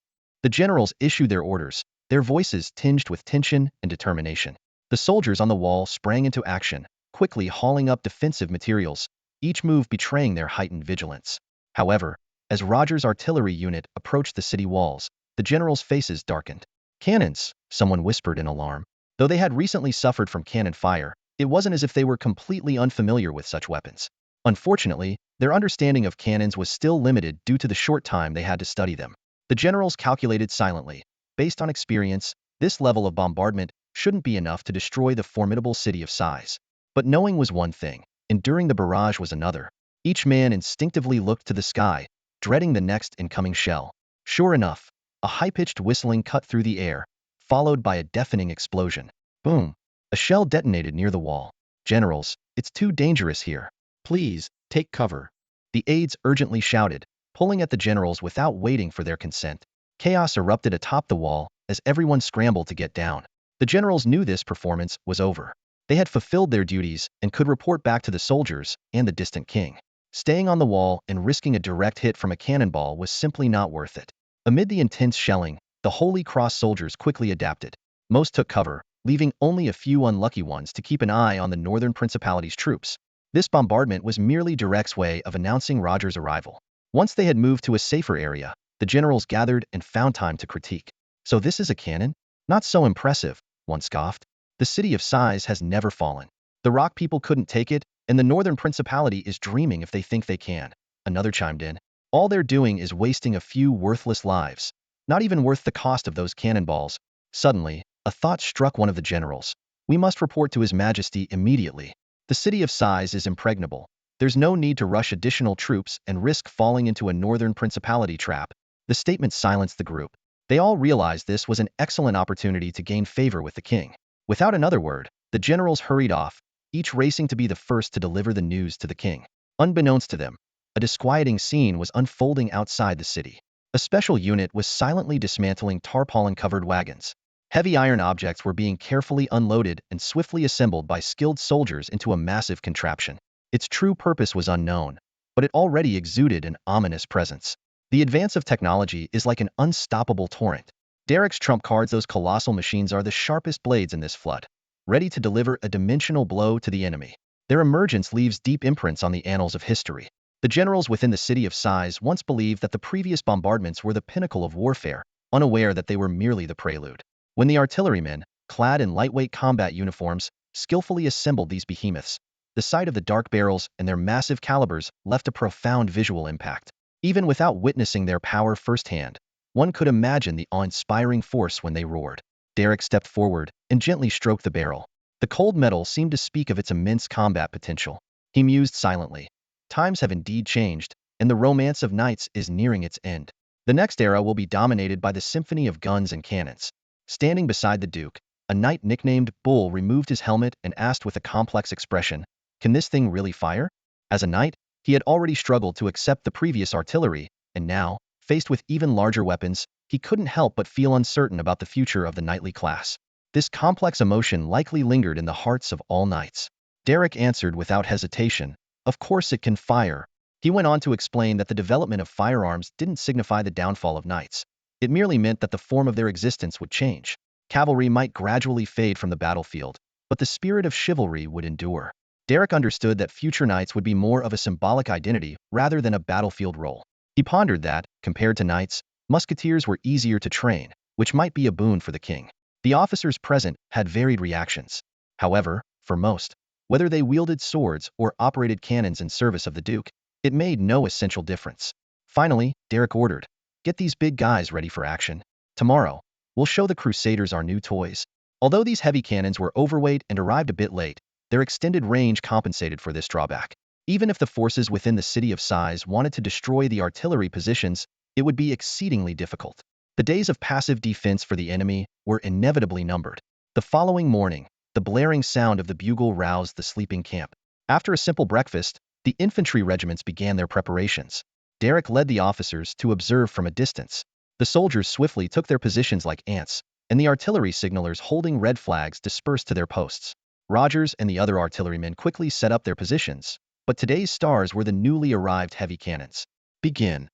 The generals issued their orders, their voices tinged with tension and determination. The soldiers on the wall sprang into action, quickly hauling up defensive materials, each move betraying their heightened vigilance. However, as Rogers' artillery unit approached the city walls, the generals' faces darkened. Cannons, someone whispered in alarm. Though they had recently suffered from cannon fire, it wasn't as if they were completely unfamiliar with such weapons. Unfortunately, their understanding of cannons was still limited due to the short time they had to study them. The generals calculated silently. Based on experience, this level of bombardment shouldn't be enough to destroy the formidable city of size. But knowing was one thing, enduring the barrage was another. Each man instinctively looked to the sky, dreading the next incoming shell. Sure enough, a high-pitched whistling cut through the air, followed by a deafening explosion. Boom! A shell detonated near the wall. Generals, it's too dangerous here. Please, take cover. The aides urgently shouted, pulling at the generals without waiting for their consent. Chaos erupted atop the wall as everyone scrambled to get down. The generals knew this performance was over. They had fulfilled their duties and could report back to the soldiers and the distant king. Staying on the wall and risking a direct hit from a cannonball was simply not worth it. Amid the intense shelling, the Holy Cross soldiers quickly adapted. Most took cover, leaving only a few unlucky ones to keep an eye on the Northern Principality's troops. This bombardment was merely Direct's way of announcing Roger's arrival. Once they had moved to a safer area, the generals gathered and found time to critique. So this is a cannon? Not so impressive, one scoffed. The city of size has never fallen. The rock people couldn't take it, and the Northern Principality is dreaming if they think they can. Another chimed in. All they're doing is wasting a few worthless lives. Not even worth the cost of those cannonballs. Suddenly, a thought struck one of the generals. We must report to His Majesty immediately. The city of size is impregnable. There's no need to rush additional troops and risk falling into a Northern Principality trap. The statement silenced the group. They all realized this was an excellent opportunity to gain favor with the king. Without another word, the generals hurried off, each racing to be the first to deliver the news to the king. Unbeknownst to them, a disquieting scene was unfolding outside the city. A special unit was silently dismantling tarpaulin-covered wagons. Heavy iron objects were being carefully unloaded and swiftly assembled by skilled soldiers into a massive contraption. Its true purpose was unknown, but it already exuded an ominous presence. The advance of technology is like an unstoppable torrent. Derek's trump cards, those colossal machines are the sharpest blades in this flood, ready to deliver a dimensional blow to the enemy. Their emergence leaves deep imprints on the annals of history. The generals within the city of size once believed that the previous bombardments were the pinnacle of warfare, unaware that they were merely the prelude. When the artillerymen, clad in lightweight combat uniforms, skillfully assembled these behemoths, the sight of the dark barrels and their massive calibers left a profound visual impact. Even without witnessing their power firsthand, one could imagine the awe-inspiring force when they roared. Derek stepped forward and gently stroked the barrel. The cold metal seemed to speak of its immense combat potential. He mused silently. Times have indeed changed, and the romance of knights is nearing its end. The next era will be dominated by the symphony of guns and cannons. Standing beside the Duke, a knight nicknamed Bull removed his helmet and asked with a complex expression, "Can this thing really fire?" As a knight, he had already struggled to accept the previous artillery, and now, faced with even larger weapons, he couldn't help but feel uncertain about the future of the knightly class. This complex emotion likely lingered in the hearts of all knights. Derek answered without hesitation, "Of course it can fire." He went on to explain that the development of firearms didn't signify the downfall of knights. It merely meant that the form of their existence would change. Cavalry might gradually fade from the battlefield, but the spirit of chivalry would endure. Derek understood that future knights would be more of a symbolic identity rather than a battlefield role. He pondered that, compared to knights, musketeers were easier to train, which might be a boon for the king. The officers present had varied reactions. However, for most, whether they wielded swords or operated cannons in service of the Duke, it made no essential difference. Finally, Derek ordered, "Get these big guys ready for action. Tomorrow, we'll show the Crusaders our new toys." Although these heavy cannons were overweight and arrived a bit late, their extended range compensated for this drawback. Even if the forces within the city of size wanted to destroy the artillery positions, it would be exceedingly difficult. The days of passive defense for the enemy were inevitably numbered. The following morning, the blaring sound of the bugle roused the sleeping camp. After a simple breakfast, the infantry regiments began their preparations. Derek led the officers to observe from a distance. The soldiers swiftly took their positions like ants, and the artillery signalers holding red flags dispersed to their posts. Rogers and the other artillerymen quickly set up their positions, but today's stars were the newly arrived heavy cannons. "Begin,"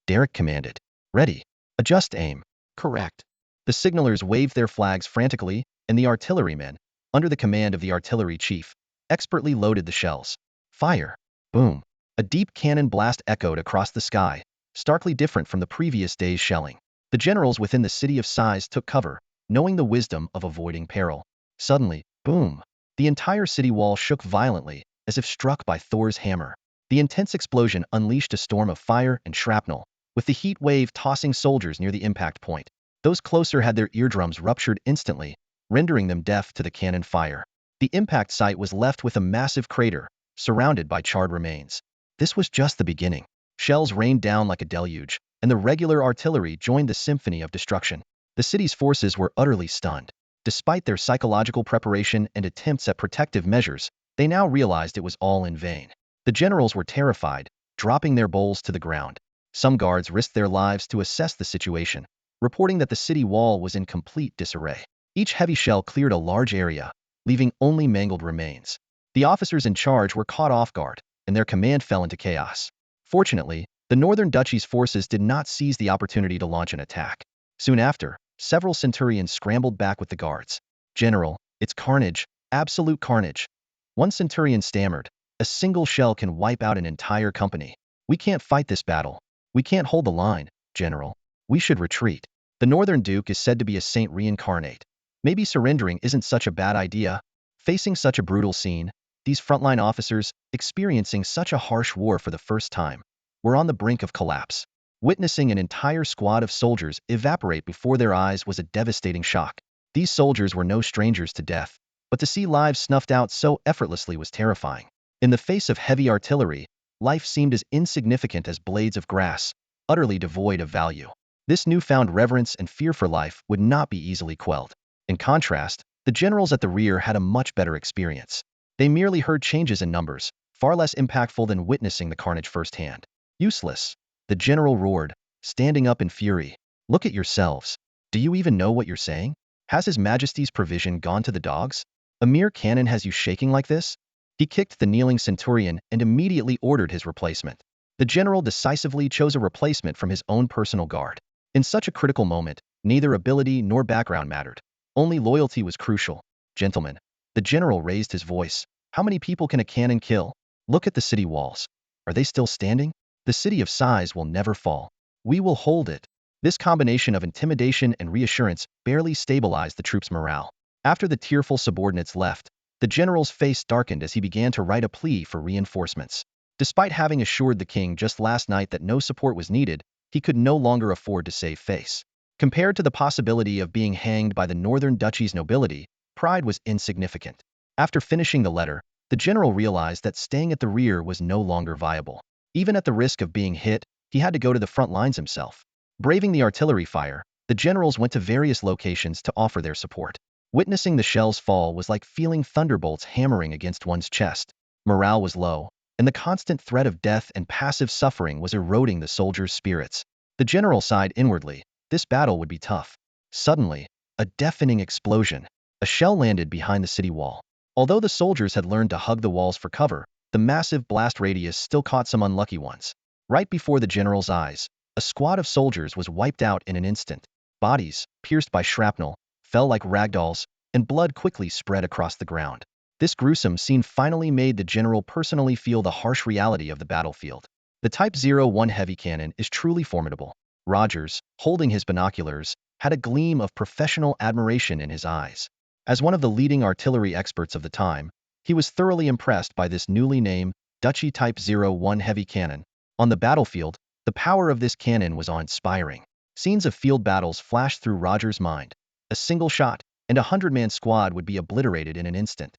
Derek commanded. "Ready. Adjust aim." "Correct." The signalers waved their flags frantically, and the artillerymen, under the command of the artillery chief, expertly loaded the shells. "Fire!" Boom! A deep cannon blast echoed across the sky, starkly different from the previous day's shelling. The generals within the city of size took cover, knowing the wisdom of avoiding peril. Suddenly, boom! The entire city wall shook violently, as if struck by Thor's hammer. The intense explosion unleashed a storm of fire and shrapnel, with the heat wave tossing soldiers near the impact point. Those closer had their eardrums ruptured instantly, rendering them deaf to the cannon fire. The impact site was left with a massive crater, surrounded by charred remains. This was just the beginning. Shells rained down like a deluge, and the regular artillery joined the symphony of destruction. The city's forces were utterly stunned. Despite their psychological preparation and attempts at protective measures, they now realized it was all in vain. The generals were terrified, dropping their bowls to the ground. Some guards risked their lives to assess the situation, reporting that the city wall was in complete disarray. Each heavy shell cleared a large area, leaving only mangled remains. The officers in charge were caught off guard, and their command fell into chaos. Fortunately, the Northern Duchy's forces did not seize the opportunity to launch an attack. Soon after, several centurions scrambled back with the guards. "General, it's carnage, absolute carnage." One centurion stammered, "A single shell can wipe out an entire company. We can't fight this battle. We can't hold the line, General. We should retreat." The Northern Duke is said to be a saint reincarnate. Maybe surrendering isn't such a bad idea. Facing such a brutal scene, these frontline officers, experiencing such a harsh war for the first time, were on the brink of collapse. Witnessing an entire squad of soldiers evaporate before their eyes was a devastating shock. These soldiers were no strangers to death, but to see lives snuffed out so effortlessly was terrifying. In the face of heavy artillery, life seemed as insignificant as blades of grass, utterly devoid of value. This newfound reverence and fear for life would not be easily quelled. In contrast, the generals at the rear had a much better experience. They merely heard changes in numbers, far less impactful than witnessing the carnage firsthand. "Useless," the general roared, standing up in fury. "Look at yourselves. Do you even know what you're saying? Has His Majesty's provision gone to the dogs? A mere cannon has you shaking like this?" He kicked the kneeling centurion and immediately ordered his replacement. The general decisively chose a replacement from his own personal guard. In such a critical moment, neither ability nor background mattered. Only loyalty was crucial. "Gentlemen," the general raised his voice, "how many people can a cannon kill? Look at the city walls. Are they still standing? The city of size will never fall. We will hold it." This combination of intimidation and reassurance barely stabilized the troops' morale. After the tearful subordinates left, the general's face darkened as he began to write a plea for reinforcements. Despite having assured the king just last night that no support was needed, he could no longer afford to save face. Compared to the possibility of being hanged by the Northern Duchy's nobility, pride was insignificant. After finishing the letter, the general realized that staying at the rear was no longer viable. Even at the risk of being hit, he had to go to the front lines himself. Braving the artillery fire, the generals went to various locations to offer their support. Witnessing the shells fall was like feeling thunderbolts hammering against one's chest. Morale was low, and the constant threat of death and passive suffering was eroding the soldiers' spirits. The general sighed inwardly. This battle would be tough. Suddenly, a deafening explosion. A shell landed behind the city wall. Although the soldiers had learned to hug the walls for cover, the massive blast radius still caught some unlucky ones. Right before the general's eyes, a squad of soldiers was wiped out in an instant. Bodies, pierced by shrapnel, fell like ragdolls, and blood quickly spread across the ground. This gruesome scene finally made the general personally feel the harsh reality of the battlefield. The Type 01 heavy cannon is truly formidable. Rogers, holding his binoculars, had a gleam of professional admiration in his eyes. As one of the leading artillery experts of the time, he was thoroughly impressed by this newly named Duchy Type 01 heavy cannon. On the battlefield, the power of this cannon was awe-inspiring. Scenes of field battles flashed through Rogers' mind. A single shot, and a 100-man squad would be obliterated in an instant.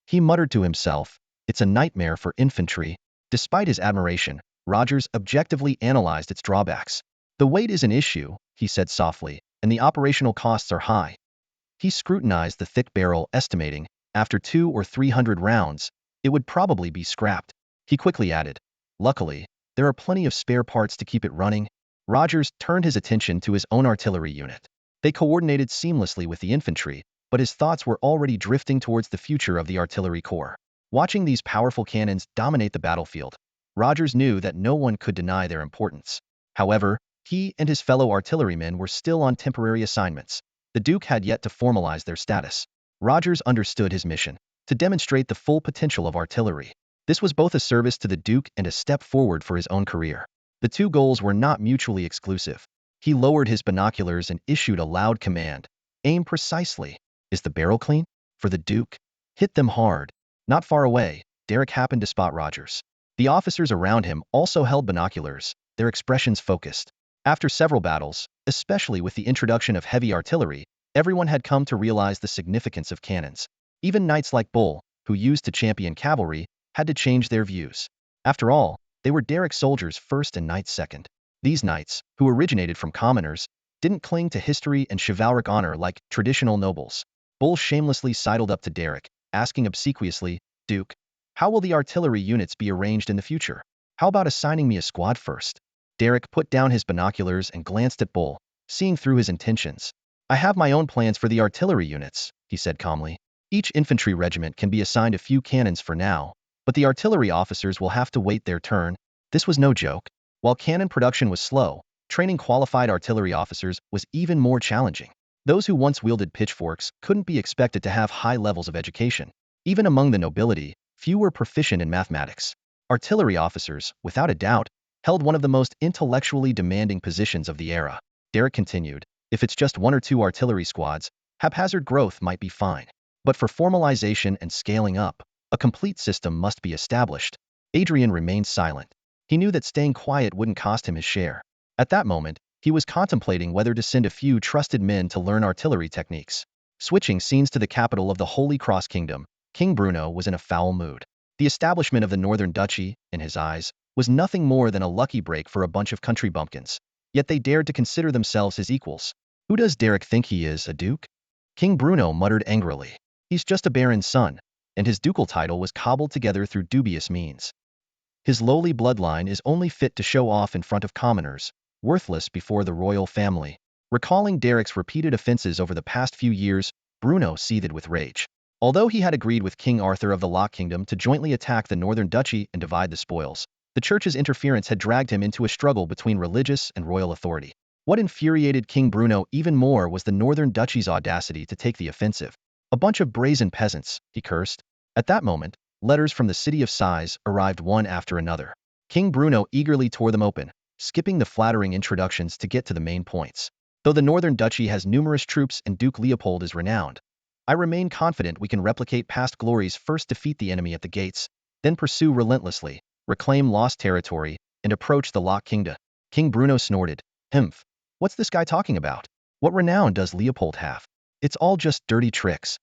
He muttered to himself, "It's a nightmare for infantry." Despite his admiration, Rogers objectively analyzed its drawbacks. "The weight is an issue," he said softly, "and the operational costs are high." He scrutinized the thick barrel, estimating, after 200 or 300 rounds, it would probably be scrapped. He quickly added, "Luckily, there are plenty of spare parts to keep it running." Rogers turned his attention to his own artillery unit. They coordinated seamlessly with the infantry, but his thoughts were already drifting towards the future of the artillery corps. Watching these powerful cannons dominate the battlefield, Rogers knew that no one could deny their importance. However, he and his fellow artillerymen were still on temporary assignments. The Duke had yet to formalize their status. Rogers understood his mission, to demonstrate the full potential of artillery. This was both a service to the Duke and a step forward for his own career. The two goals were not mutually exclusive. He lowered his binoculars and issued a loud command. "Aim precisely." "Is the barrel clean?" "For the Duke." "Hit them hard." Not far away, Derek happened to spot Rogers. The officers around him also held binoculars, their expressions focused. After several battles, especially with the introduction of heavy artillery, Everyone had come to realize the significance of cannons. Even knights like Bull, who used to champion cavalry, had to change their views. After all, they were Derek's soldiers first and knights second. These knights, who originated from commoners, didn't cling to history and chivalric honor like traditional nobles. Bull shamelessly sidled up to Derek, asking obsequiously, "Duke, how will the artillery units be arranged in the future? How about assigning me a squad first?" Derek put down his binoculars and glanced at Bull, seeing through his intentions. "I have my own plans for the artillery units," he said calmly. "Each infantry regiment can be assigned a few cannons for now, but the artillery officers will have to wait their turn." This was no joke. While cannon production was slow, training qualified artillery officers was even more challenging. Those who once wielded pitchforks couldn't be expected to have high levels of education. Even among the nobility, few were proficient in mathematics. Artillery officers, without a doubt, held one of the most intellectually demanding positions of the era. Derek continued, "If it's just one or two artillery squads, haphazard growth might be fine. But for formalization and scaling up, a complete system must be established." Adrian remained silent. He knew that staying quiet wouldn't cost him his share. At that moment, he was contemplating whether to send a few trusted men to learn artillery techniques. Switching scenes to the capital of the Holy Cross Kingdom, King Bruno was in a foul mood. The establishment of the Northern Duchy, in his eyes, was nothing more than a lucky break for a bunch of country bumpkins. Yet they dared to consider themselves his equals. "Who does Derek think he is, a duke?" King Bruno muttered angrily. "He's just a baron's son, and his ducal title was cobbled together through dubious means. His lowly bloodline is only fit to show off in front of commoners, worthless before the royal family." Recalling Derek's repeated offenses over the past few years, Bruno seethed with rage. Although he had agreed with King Arthur of the Lock Kingdom to jointly attack the Northern Duchy and divide the spoils, the church's interference had dragged him into a struggle between religious and royal authority. What infuriated King Bruno even more was the Northern Duchy's audacity to take the offensive. "A bunch of brazen peasants," he cursed. At that moment, letters from the city of Sighs arrived one after another. King Bruno eagerly tore them open, skipping the flattering introductions to get to the main points. "Though the Northern Duchy has numerous troops and Duke Leopold is renowned, I remain confident we can replicate past glories. First defeat the enemy at the gates, then pursue relentlessly, reclaim lost territory, and approach the Lock Kingdom." King Bruno snorted. "Humph. What's this guy talking about? What renown does Leopold have? It's all just dirty tricks."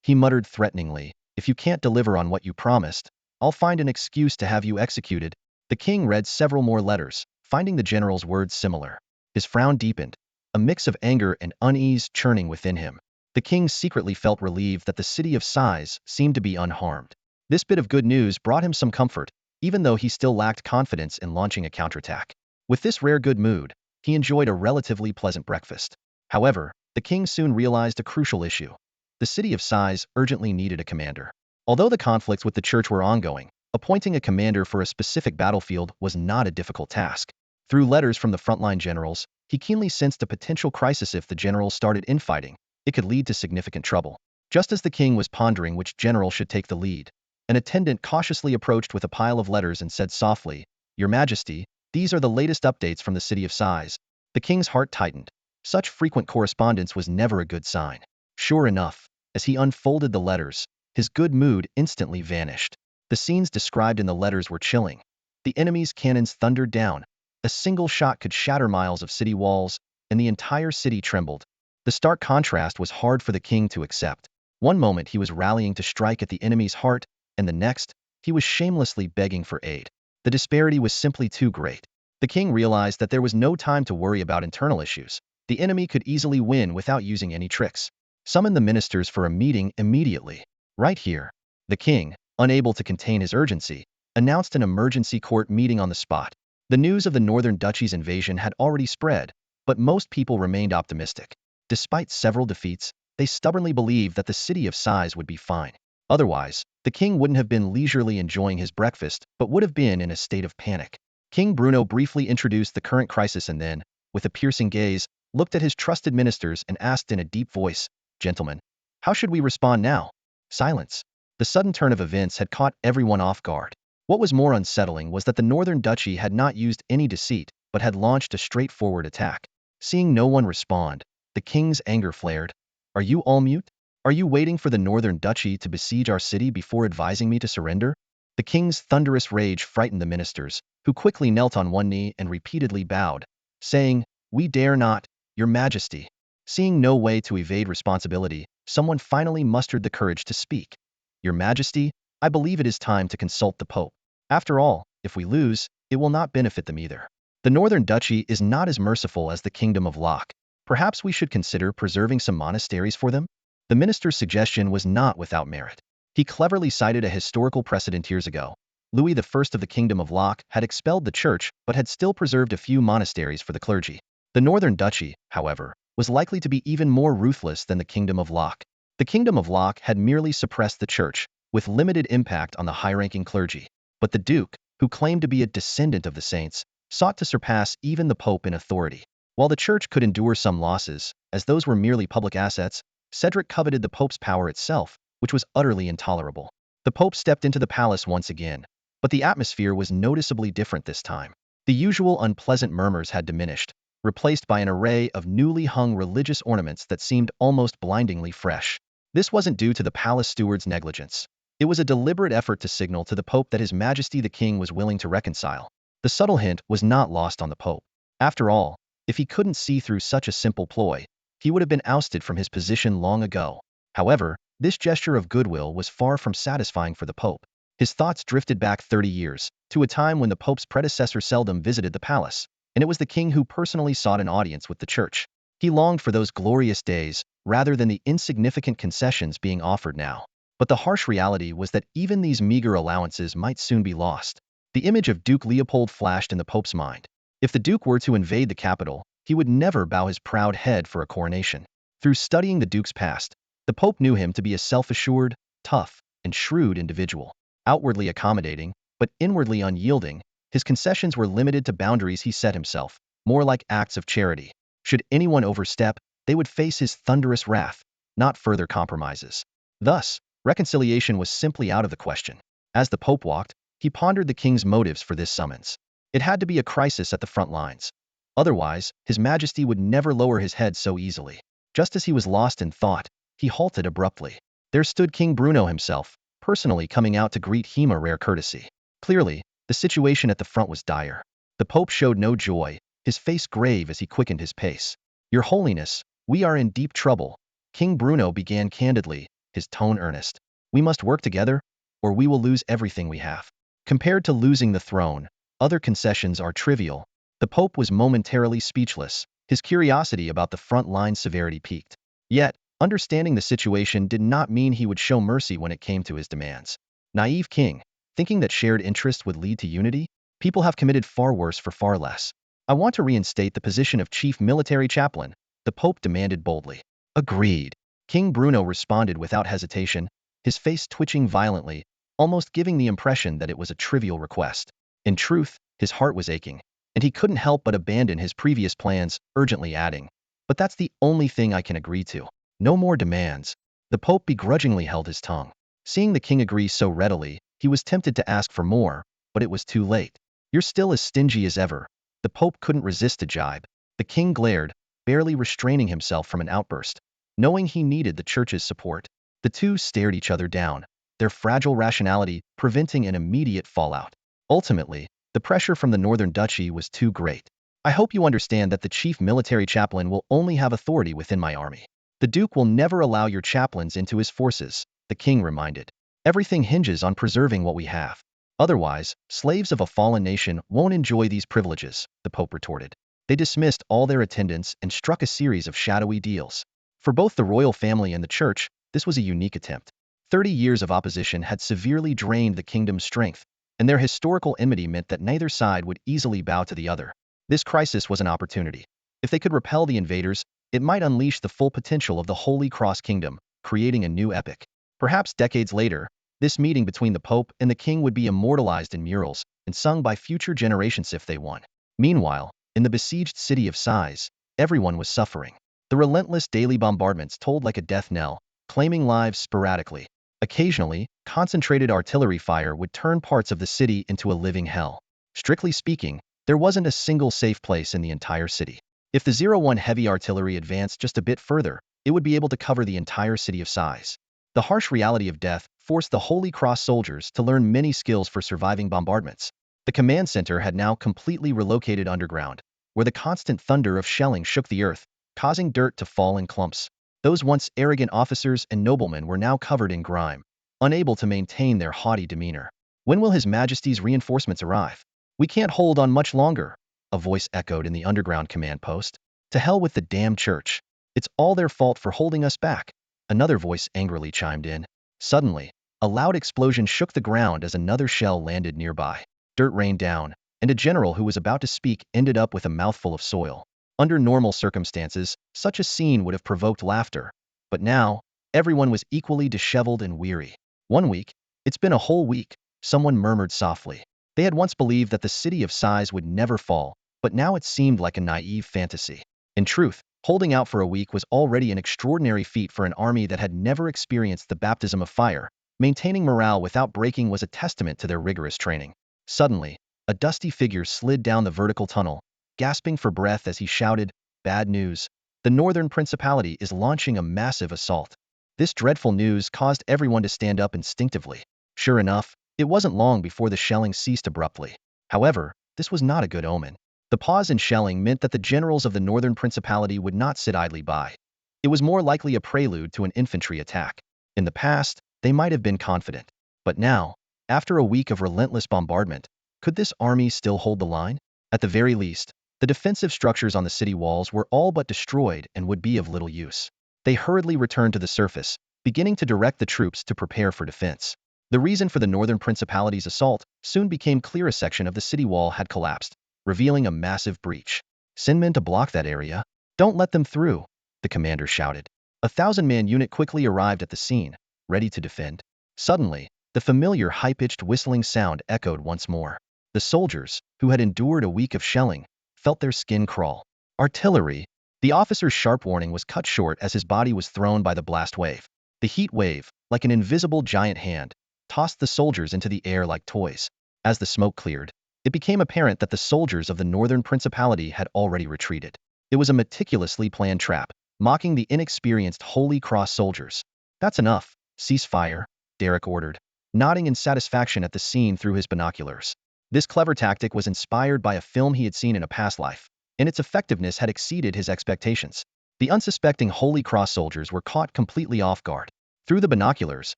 He muttered threateningly, "If you can't deliver on what you promised, I'll find an excuse to have you executed." The king read several more letters, finding the general's words similar. His frown deepened, a mix of anger and unease churning within him. The king secretly felt relieved that the city of Sighs seemed to be unharmed. This bit of good news brought him some comfort, even though he still lacked confidence in launching a counterattack. With this rare good mood, he enjoyed a relatively pleasant breakfast. However, the king soon realized a crucial issue. The city of Sighs urgently needed a commander. Although the conflicts with the church were ongoing, appointing a commander for a specific battlefield was not a difficult task. Through letters from the frontline generals, he keenly sensed a potential crisis. If the generals started infighting, it could lead to significant trouble. Just as the king was pondering which general should take the lead, an attendant cautiously approached with a pile of letters and said softly, "Your Majesty, these are the latest updates from the city of Sighs." The king's heart tightened. Such frequent correspondence was never a good sign. Sure enough, as he unfolded the letters, his good mood instantly vanished. The scenes described in the letters were chilling. The enemy's cannons thundered down. A single shot could shatter miles of city walls, and the entire city trembled. The stark contrast was hard for the king to accept. One moment he was rallying to strike at the enemy's heart, and the next, he was shamelessly begging for aid. The disparity was simply too great. The king realized that there was no time to worry about internal issues. The enemy could easily win without using any tricks. "Summon the ministers for a meeting immediately. Right here." The king, unable to contain his urgency, announced an emergency court meeting on the spot. The news of the Northern Duchy's invasion had already spread, but most people remained optimistic. Despite several defeats, they stubbornly believed that the city of Sighs would be fine. Otherwise, the king wouldn't have been leisurely enjoying his breakfast, but would have been in a state of panic. King Bruno briefly introduced the current crisis and then, with a piercing gaze, looked at his trusted ministers and asked in a deep voice, "Gentlemen, how should we respond now?" Silence. The sudden turn of events had caught everyone off guard. What was more unsettling was that the Northern Duchy had not used any deceit, but had launched a straightforward attack. Seeing no one respond, the king's anger flared. "Are you all mute? Are you waiting for the Northern Duchy to besiege our city before advising me to surrender?" The king's thunderous rage frightened the ministers, who quickly knelt on one knee and repeatedly bowed, saying, "We dare not, Your Majesty." Seeing no way to evade responsibility, someone finally mustered the courage to speak. Your Majesty, I believe it is time to consult the Pope. After all, if we lose, it will not benefit them either. The Northern Duchy is not as merciful as the Kingdom of Locke. Perhaps we should consider preserving some monasteries for them? The minister's suggestion was not without merit. He cleverly cited a historical precedent years ago. Louis I of the Kingdom of Locke had expelled the church but had still preserved a few monasteries for the clergy. The Northern Duchy, however, was likely to be even more ruthless than the Kingdom of Locke. The Kingdom of Locke had merely suppressed the church, with limited impact on the high-ranking clergy. But the Duke, who claimed to be a descendant of the saints, sought to surpass even the Pope in authority. While the church could endure some losses, as those were merely public assets, Cedric coveted the Pope's power itself, which was utterly intolerable. The Pope stepped into the palace once again, but the atmosphere was noticeably different this time. The usual unpleasant murmurs had diminished, replaced by an array of newly hung religious ornaments that seemed almost blindingly fresh. This wasn't due to the palace steward's negligence. It was a deliberate effort to signal to the Pope that His Majesty the King was willing to reconcile. The subtle hint was not lost on the Pope. After all, if he couldn't see through such a simple ploy, he would have been ousted from his position long ago. However, this gesture of goodwill was far from satisfying for the Pope. His thoughts drifted back 30 years, to a time when the Pope's predecessor seldom visited the palace, and it was the king who personally sought an audience with the church. He longed for those glorious days, rather than the insignificant concessions being offered now. But the harsh reality was that even these meager allowances might soon be lost. The image of Duke Leopold flashed in the Pope's mind. If the Duke were to invade the capital, he would never bow his proud head for a coronation. Through studying the Duke's past, the Pope knew him to be a self-assured, tough, and shrewd individual. Outwardly accommodating, but inwardly unyielding, his concessions were limited to boundaries he set himself, more like acts of charity. Should anyone overstep, they would face his thunderous wrath, not further compromises. Thus, reconciliation was simply out of the question. As the Pope walked, he pondered the king's motives for this summons. It had to be a crisis at the front lines. Otherwise, His Majesty would never lower his head so easily. Just as he was lost in thought, he halted abruptly. There stood King Bruno himself, personally coming out to greet him a rare courtesy. Clearly, the situation at the front was dire. The Pope showed no joy, his face grave as he quickened his pace. Your Holiness, we are in deep trouble, King Bruno began candidly, his tone earnest. We must work together, or we will lose everything we have. Compared to losing the throne, other concessions are trivial. The Pope was momentarily speechless, his curiosity about the front line severity piqued. Yet, understanding the situation did not mean he would show mercy when it came to his demands. Naive king, thinking that shared interest would lead to unity? People have committed far worse for far less. I want to reinstate the position of chief military chaplain, the Pope demanded boldly. Agreed. King Bruno responded without hesitation, his face twitching violently, almost giving the impression that it was a trivial request. In truth, his heart was aching, and he couldn't help but abandon his previous plans, urgently adding, "But that's the only thing I can agree to. No more demands." The Pope begrudgingly held his tongue. Seeing the king agree so readily, he was tempted to ask for more, but it was too late. You're still as stingy as ever. The Pope couldn't resist a jibe. The king glared, barely restraining himself from an outburst. Knowing he needed the church's support, the two stared each other down, their fragile rationality preventing an immediate fallout. Ultimately, the pressure from the Northern Duchy was too great. I hope you understand that the chief military chaplain will only have authority within my army. The Duke will never allow your chaplains into his forces, the king reminded. Everything hinges on preserving what we have. Otherwise, slaves of a fallen nation won't enjoy these privileges, the Pope retorted. They dismissed all their attendants and struck a series of shadowy deals. For both the royal family and the church, this was a unique attempt. 30 years of opposition had severely drained the kingdom's strength, and their historical enmity meant that neither side would easily bow to the other. This crisis was an opportunity. If they could repel the invaders, it might unleash the full potential of the Holy Cross Kingdom, creating a new epic. Perhaps decades later, this meeting between the Pope and the King would be immortalized in murals and sung by future generations if they won. Meanwhile, in the besieged city of Sais, everyone was suffering. The relentless daily bombardments tolled like a death knell, claiming lives sporadically. Occasionally, concentrated artillery fire would turn parts of the city into a living hell. Strictly speaking, there wasn't a single safe place in the entire city. If the 01 heavy artillery advanced just a bit further, it would be able to cover the entire city of Sais. The harsh reality of death forced the Holy Cross soldiers to learn many skills for surviving bombardments. The command center had now completely relocated underground, where the constant thunder of shelling shook the earth, causing dirt to fall in clumps. Those once arrogant officers and noblemen were now covered in grime, unable to maintain their haughty demeanor. When will His Majesty's reinforcements arrive? We can't hold on much longer, a voice echoed in the underground command post. To hell with the damn church. It's all their fault for holding us back, another voice angrily chimed in. Suddenly, a loud explosion shook the ground as another shell landed nearby. Dirt rained down, and a general who was about to speak ended up with a mouthful of soil. Under normal circumstances, such a scene would have provoked laughter. But now, everyone was equally disheveled and weary. 1 week? It's been a whole week, someone murmured softly. They had once believed that the city of sighs would never fall, but now it seemed like a naive fantasy. In truth, holding out for a week was already an extraordinary feat for an army that had never experienced the baptism of fire. Maintaining morale without breaking was a testament to their rigorous training. Suddenly, a dusty figure slid down the vertical tunnel, gasping for breath as he shouted, "Bad news. The Northern Principality is launching a massive assault." This dreadful news caused everyone to stand up instinctively. Sure enough, it wasn't long before the shelling ceased abruptly. However, this was not a good omen. The pause in shelling meant that the generals of the Northern Principality would not sit idly by. It was more likely a prelude to an infantry attack. In the past, they might have been confident. But now, after a week of relentless bombardment, could this army still hold the line? At the very least, the defensive structures on the city walls were all but destroyed and would be of little use. They hurriedly returned to the surface, beginning to direct the troops to prepare for defense. The reason for the Northern Principality's assault soon became clear. A section of the city wall had collapsed, revealing a massive breach. "Send men to block that area. Don't let them through," the commander shouted. A 1,000-man unit quickly arrived at the scene, ready to defend. Suddenly, the familiar high-pitched whistling sound echoed once more. The soldiers, who had endured a week of shelling, felt their skin crawl. "Artillery!" The officer's sharp warning was cut short as his body was thrown by the blast wave. The heat wave, like an invisible giant hand, tossed the soldiers into the air like toys. As the smoke cleared, it became apparent that the soldiers of the Northern Principality had already retreated. It was a meticulously planned trap, mocking the inexperienced Holy Cross soldiers. "That's enough. Cease fire," Derek ordered, nodding in satisfaction at the scene through his binoculars. This clever tactic was inspired by a film he had seen in a past life, and its effectiveness had exceeded his expectations. The unsuspecting Holy Cross soldiers were caught completely off guard. Through the binoculars,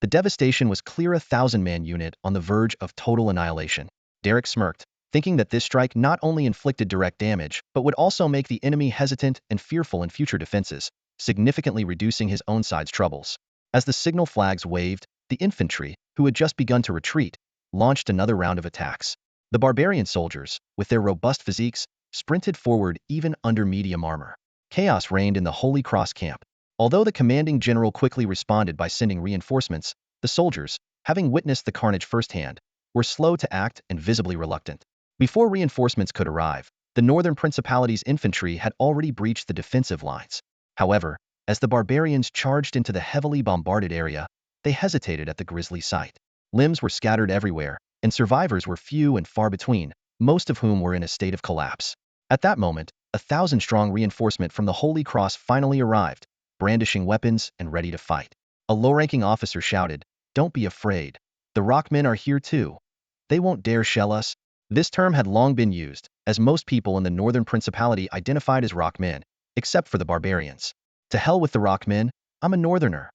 the devastation was clear. A 1,000-man unit on the verge of total annihilation. Derek smirked, thinking that this strike not only inflicted direct damage, but would also make the enemy hesitant and fearful in future defenses, significantly reducing his own side's troubles. As the signal flags waved, the infantry, who had just begun to retreat, launched another round of attacks. The barbarian soldiers, with their robust physiques, sprinted forward even under medium armor. Chaos reigned in the Holy Cross camp. Although the commanding general quickly responded by sending reinforcements, the soldiers, having witnessed the carnage firsthand, were slow to act and visibly reluctant. Before reinforcements could arrive, the Northern Principality's infantry had already breached the defensive lines. However, as the barbarians charged into the heavily bombarded area, they hesitated at the grisly sight. Limbs were scattered everywhere, and survivors were few and far between, most of whom were in a state of collapse. At that moment, a 1,000-strong reinforcement from the Holy Cross finally arrived, brandishing weapons and ready to fight. A low-ranking officer shouted, "Don't be afraid. The Rockmen are here too. They won't dare shell us." This term had long been used, as most people in the Northern Principality identified as Rockmen, except for the barbarians. "To hell with the Rockmen, I'm a Northerner,"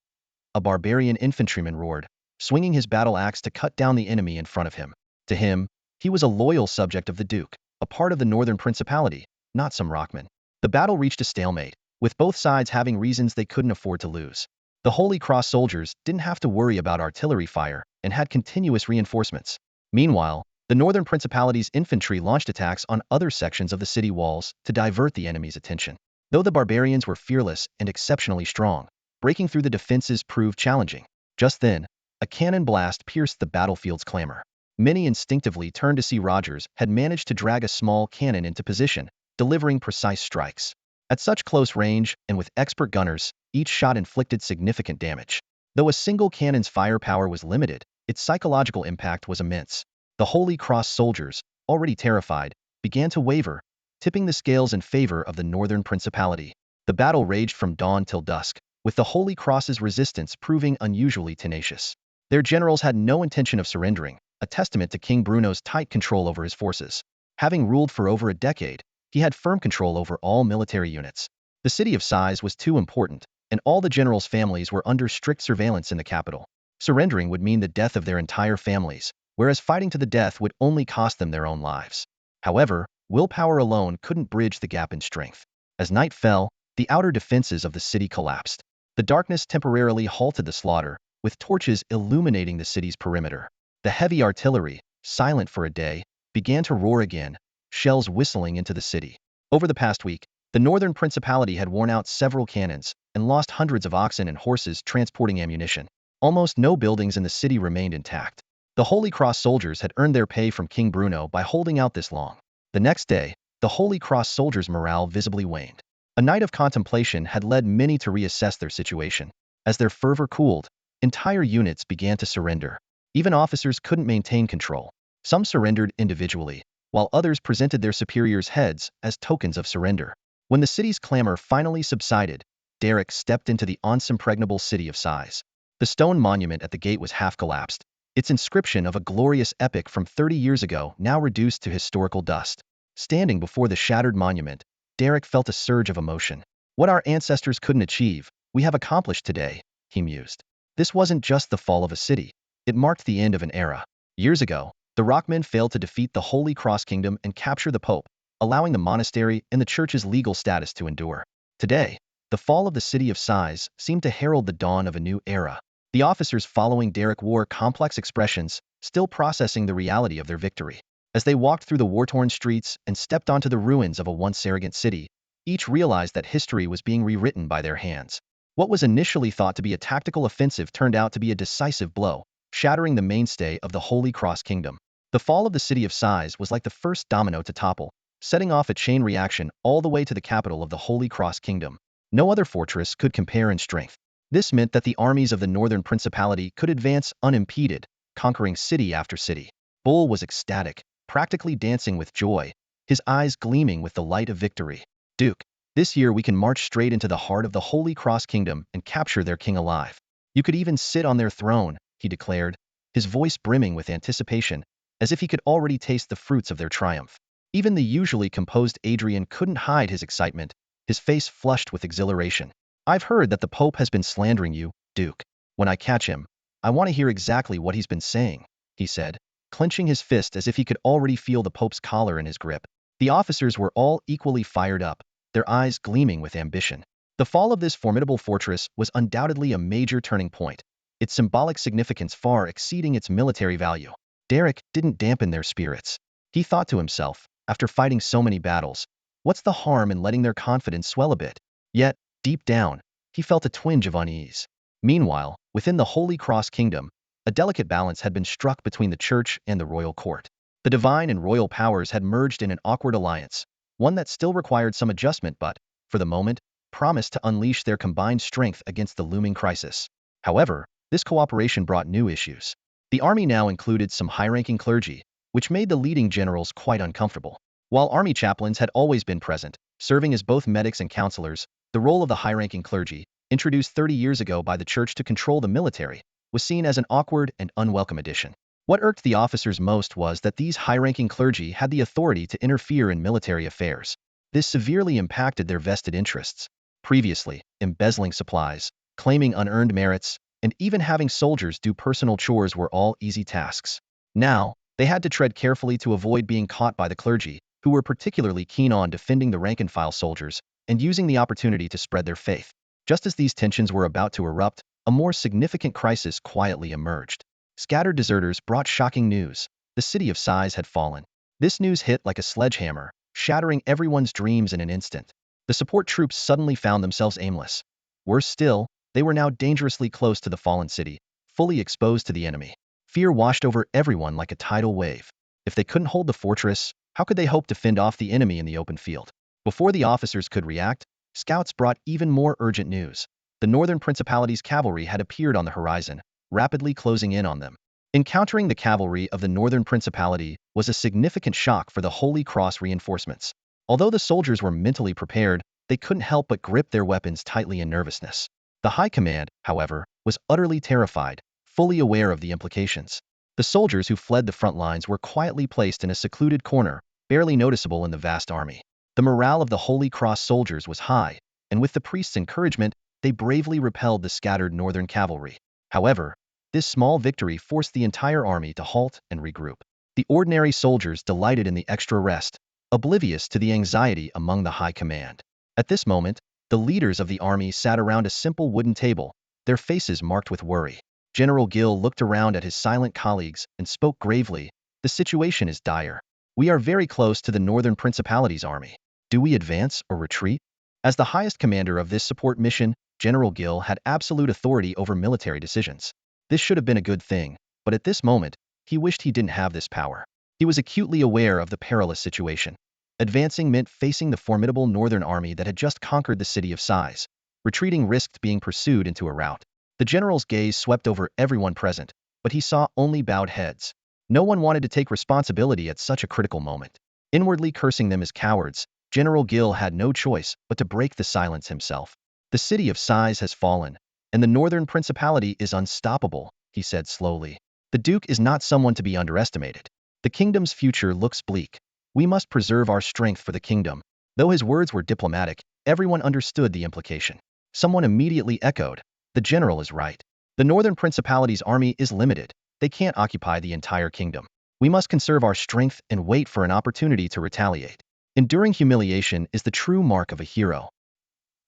a barbarian infantryman roared, swinging his battle axe to cut down the enemy in front of him. To him, he was a loyal subject of the Duke, a part of the Northern Principality, not some Rockman. The battle reached a stalemate, with both sides having reasons they couldn't afford to lose. The Holy Cross soldiers didn't have to worry about artillery fire and had continuous reinforcements. Meanwhile, the Northern Principality's infantry launched attacks on other sections of the city walls to divert the enemy's attention. Though the barbarians were fearless and exceptionally strong, breaking through the defenses proved challenging. Just then, a cannon blast pierced the battlefield's clamor. Many instinctively turned to see Rogers had managed to drag a small cannon into position, delivering precise strikes. At such close range, and with expert gunners, each shot inflicted significant damage. Though a single cannon's firepower was limited, its psychological impact was immense. The Holy Cross soldiers, already terrified, began to waver, tipping the scales in favor of the Northern Principality. The battle raged from dawn till dusk, with the Holy Cross's resistance proving unusually tenacious. Their generals had no intention of surrendering, a testament to King Bruno's tight control over his forces. Having ruled for over a decade, he had firm control over all military units. The city of size was too important, and all the generals' families were under strict surveillance in the capital. Surrendering would mean the death of their entire families, whereas fighting to the death would only cost them their own lives. However, willpower alone couldn't bridge the gap in strength. As night fell, the outer defenses of the city collapsed. The darkness temporarily halted the slaughter, with torches illuminating the city's perimeter. The heavy artillery, silent for a day, began to roar again, shells whistling into the city. Over the past week, the northern principality had worn out several cannons and lost hundreds of oxen and horses transporting ammunition. Almost no buildings in the city remained intact. The Holy Cross soldiers had earned their pay from King Bruno by holding out this long. The next day, the Holy Cross soldiers' morale visibly waned. A night of contemplation had led many to reassess their situation. As their fervor cooled, entire units began to surrender. Even officers couldn't maintain control. Some surrendered individually, while others presented their superiors' heads as tokens of surrender. When the city's clamor finally subsided, Derek stepped into the once-impregnable city of size. The stone monument at the gate was half collapsed, its inscription of a glorious epic from 30 years ago now reduced to historical dust. Standing before the shattered monument, Derek felt a surge of emotion. What our ancestors couldn't achieve, we have accomplished today, he mused. This wasn't just the fall of a city, it marked the end of an era. Years ago, the Rockmen failed to defeat the Holy Cross Kingdom and capture the Pope, allowing the monastery and the church's legal status to endure. Today, the fall of the city of size seemed to herald the dawn of a new era. The officers following Derek wore complex expressions, still processing the reality of their victory. As they walked through the war-torn streets and stepped onto the ruins of a once arrogant city, each realized that history was being rewritten by their hands. What was initially thought to be a tactical offensive turned out to be a decisive blow, shattering the mainstay of the Holy Cross Kingdom. The fall of the city of size was like the first domino to topple, setting off a chain reaction all the way to the capital of the Holy Cross Kingdom. No other fortress could compare in strength. This meant that the armies of the northern principality could advance unimpeded, conquering city after city. Bull was ecstatic, practically dancing with joy, his eyes gleaming with the light of victory. Duke, this year we can march straight into the heart of the Holy Cross Kingdom and capture their king alive. You could even sit on their throne, he declared, his voice brimming with anticipation, as if he could already taste the fruits of their triumph. Even the usually composed Adrian couldn't hide his excitement, his face flushed with exhilaration. I've heard that the Pope has been slandering you, Duke. When I catch him, I want to hear exactly what he's been saying, he said, clenching his fist as if he could already feel the Pope's collar in his grip. The officers were all equally fired up, their eyes gleaming with ambition. The fall of this formidable fortress was undoubtedly a major turning point, its symbolic significance far exceeding its military value. Derek didn't dampen their spirits. He thought to himself, after fighting so many battles, what's the harm in letting their confidence swell a bit? Yet, deep down, he felt a twinge of unease. Meanwhile, within the Holy Cross Kingdom, a delicate balance had been struck between the church and the royal court. The divine and royal powers had merged in an awkward alliance, one that still required some adjustment but, for the moment, promised to unleash their combined strength against the looming crisis. However, this cooperation brought new issues. The army now included some high-ranking clergy, which made the leading generals quite uncomfortable. While army chaplains had always been present, serving as both medics and counselors, the role of the high-ranking clergy, introduced 30 years ago by the church to control the military, was seen as an awkward and unwelcome addition. What irked the officers most was that these high-ranking clergy had the authority to interfere in military affairs. This severely impacted their vested interests. Previously, embezzling supplies, claiming unearned merits, and even having soldiers do personal chores were all easy tasks. Now, they had to tread carefully to avoid being caught by the clergy, who were particularly keen on defending the rank-and-file soldiers and using the opportunity to spread their faith. Just as these tensions were about to erupt, a more significant crisis quietly emerged. Scattered deserters brought shocking news. The city of size had fallen. This news hit like a sledgehammer, shattering everyone's dreams in an instant. The support troops suddenly found themselves aimless. Worse still, they were now dangerously close to the fallen city, fully exposed to the enemy. Fear washed over everyone like a tidal wave. If they couldn't hold the fortress, how could they hope to fend off the enemy in the open field? Before the officers could react, scouts brought even more urgent news. The northern principality's cavalry had appeared on the horizon, rapidly closing in on them. Encountering the cavalry of the northern principality was a significant shock for the Holy Cross reinforcements. Although the soldiers were mentally prepared, they couldn't help but grip their weapons tightly in nervousness. The high command, however, was utterly terrified, fully aware of the implications. The soldiers who fled the front lines were quietly placed in a secluded corner, barely noticeable in the vast army. The morale of the Holy Cross soldiers was high, and with the priest's encouragement, they bravely repelled the scattered northern cavalry. However, this small victory forced the entire army to halt and regroup. The ordinary soldiers delighted in the extra rest, oblivious to the anxiety among the high command. At this moment, the leaders of the army sat around a simple wooden table, their faces marked with worry. General Gill looked around at his silent colleagues and spoke gravely. The situation is dire. We are very close to the Northern Principalities' army. Do we advance or retreat? As the highest commander of this support mission, General Gill had absolute authority over military decisions. This should have been a good thing, but at this moment, he wished he didn't have this power. He was acutely aware of the perilous situation. Advancing meant facing the formidable northern army that had just conquered the city of Sais. Retreating risked being pursued into a rout. The general's gaze swept over everyone present, but he saw only bowed heads. No one wanted to take responsibility at such a critical moment. Inwardly cursing them as cowards, General Gill had no choice but to break the silence himself. The city of Sais has fallen, and the northern principality is unstoppable, he said slowly. The Duke is not someone to be underestimated. The kingdom's future looks bleak. We must preserve our strength for the kingdom. Though his words were diplomatic, everyone understood the implication. Someone immediately echoed, the general is right. The northern principality's army is limited. They can't occupy the entire kingdom. We must conserve our strength and wait for an opportunity to retaliate. Enduring humiliation is the true mark of a hero.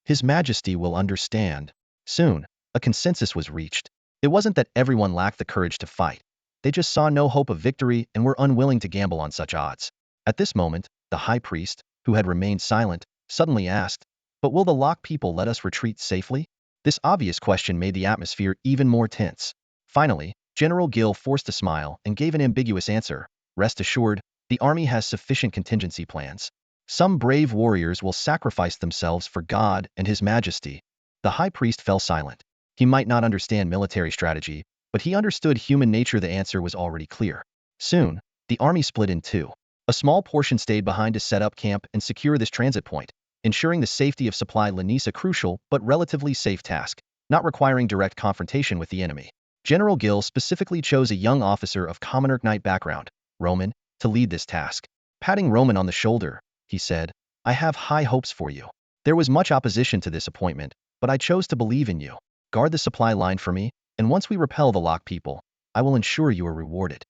His Majesty will understand. Soon, a consensus was reached. It wasn't that everyone lacked the courage to fight. They just saw no hope of victory and were unwilling to gamble on such odds. At this moment, the high priest, who had remained silent, suddenly asked, "But will the Locke people let us retreat safely?" This obvious question made the atmosphere even more tense. Finally, General Gill forced a smile and gave an ambiguous answer. "Rest assured, the army has sufficient contingency plans. Some brave warriors will sacrifice themselves for God and His Majesty." The high priest fell silent. He might not understand military strategy, but he understood human nature. The answer was already clear. Soon, the army split in two. A small portion stayed behind to set up camp and secure this transit point, ensuring the safety of supply lines, a crucial but relatively safe task, not requiring direct confrontation with the enemy. General Gill specifically chose a young officer of commoner knight background, Roman, to lead this task. Patting Roman on the shoulder, he said, "I have high hopes for you. There was much opposition to this appointment, but I chose to believe in you. Guard the supply line for me, and once we repel the Locke people, I will ensure you are rewarded.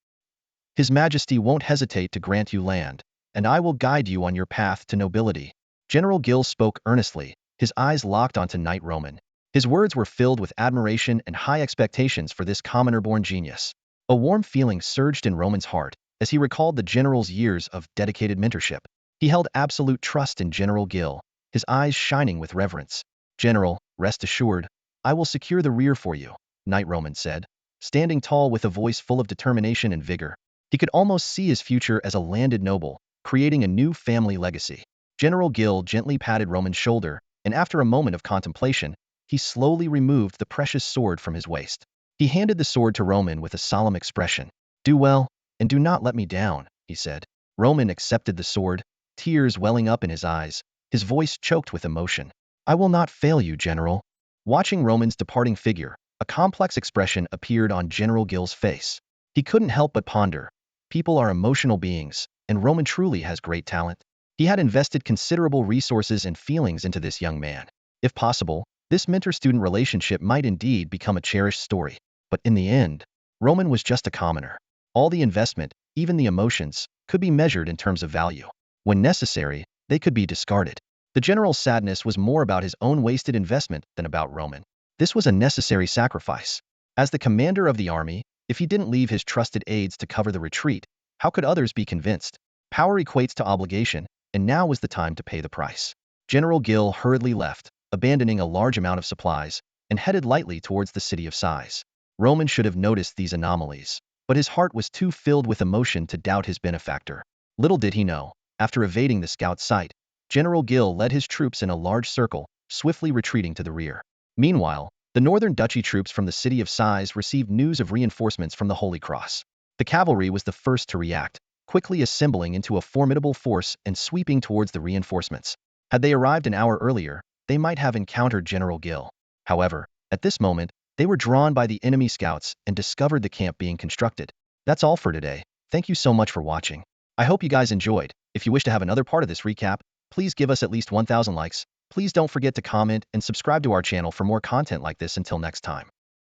His Majesty won't hesitate to grant you land, and I will guide you on your path to nobility." General Gill spoke earnestly, his eyes locked onto Knight Roman. His words were filled with admiration and high expectations for this commoner-born genius. A warm feeling surged in Roman's heart as he recalled the general's years of dedicated mentorship. He held absolute trust in General Gill, his eyes shining with reverence. "General, rest assured, I will secure the rear for you," Knight Roman said, standing tall with a voice full of determination and vigor. He could almost see his future as a landed noble, creating a new family legacy. General Gill gently patted Roman's shoulder, and after a moment of contemplation, he slowly removed the precious sword from his waist. He handed the sword to Roman with a solemn expression. "Do well, and do not let me down," he said. Roman accepted the sword, tears welling up in his eyes, his voice choked with emotion. "I will not fail you, General." Watching Roman's departing figure, a complex expression appeared on General Gill's face. He couldn't help but ponder. People are emotional beings, and Roman truly has great talent. He had invested considerable resources and feelings into this young man. If possible, this mentor-student relationship might indeed become a cherished story. But in the end, Roman was just a commoner. All the investment, even the emotions, could be measured in terms of value. When necessary, they could be discarded. The general's sadness was more about his own wasted investment than about Roman. This was a necessary sacrifice. As the commander of the army, if he didn't leave his trusted aides to cover the retreat, how could others be convinced? Power equates to obligation, and now was the time to pay the price. General Gill hurriedly left, abandoning a large amount of supplies, and headed lightly towards the city of Sais. Roman should have noticed these anomalies, but his heart was too filled with emotion to doubt his benefactor. Little did he know, after evading the scout's sight, General Gill led his troops in a large circle, swiftly retreating to the rear. Meanwhile, the northern duchy troops from the city of Sais received news of reinforcements from the Holy Cross. The cavalry was the first to react, quickly assembling into a formidable force and sweeping towards the reinforcements. Had they arrived an hour earlier, they might have encountered General Gill. However, at this moment, they were drawn by the enemy scouts and discovered the camp being constructed. That's all for today. Thank you so much for watching. I hope you guys enjoyed. If you wish to have another part of this recap, please give us at least 1,000 likes. Please don't forget to comment and subscribe to our channel for more content like this. Until next time.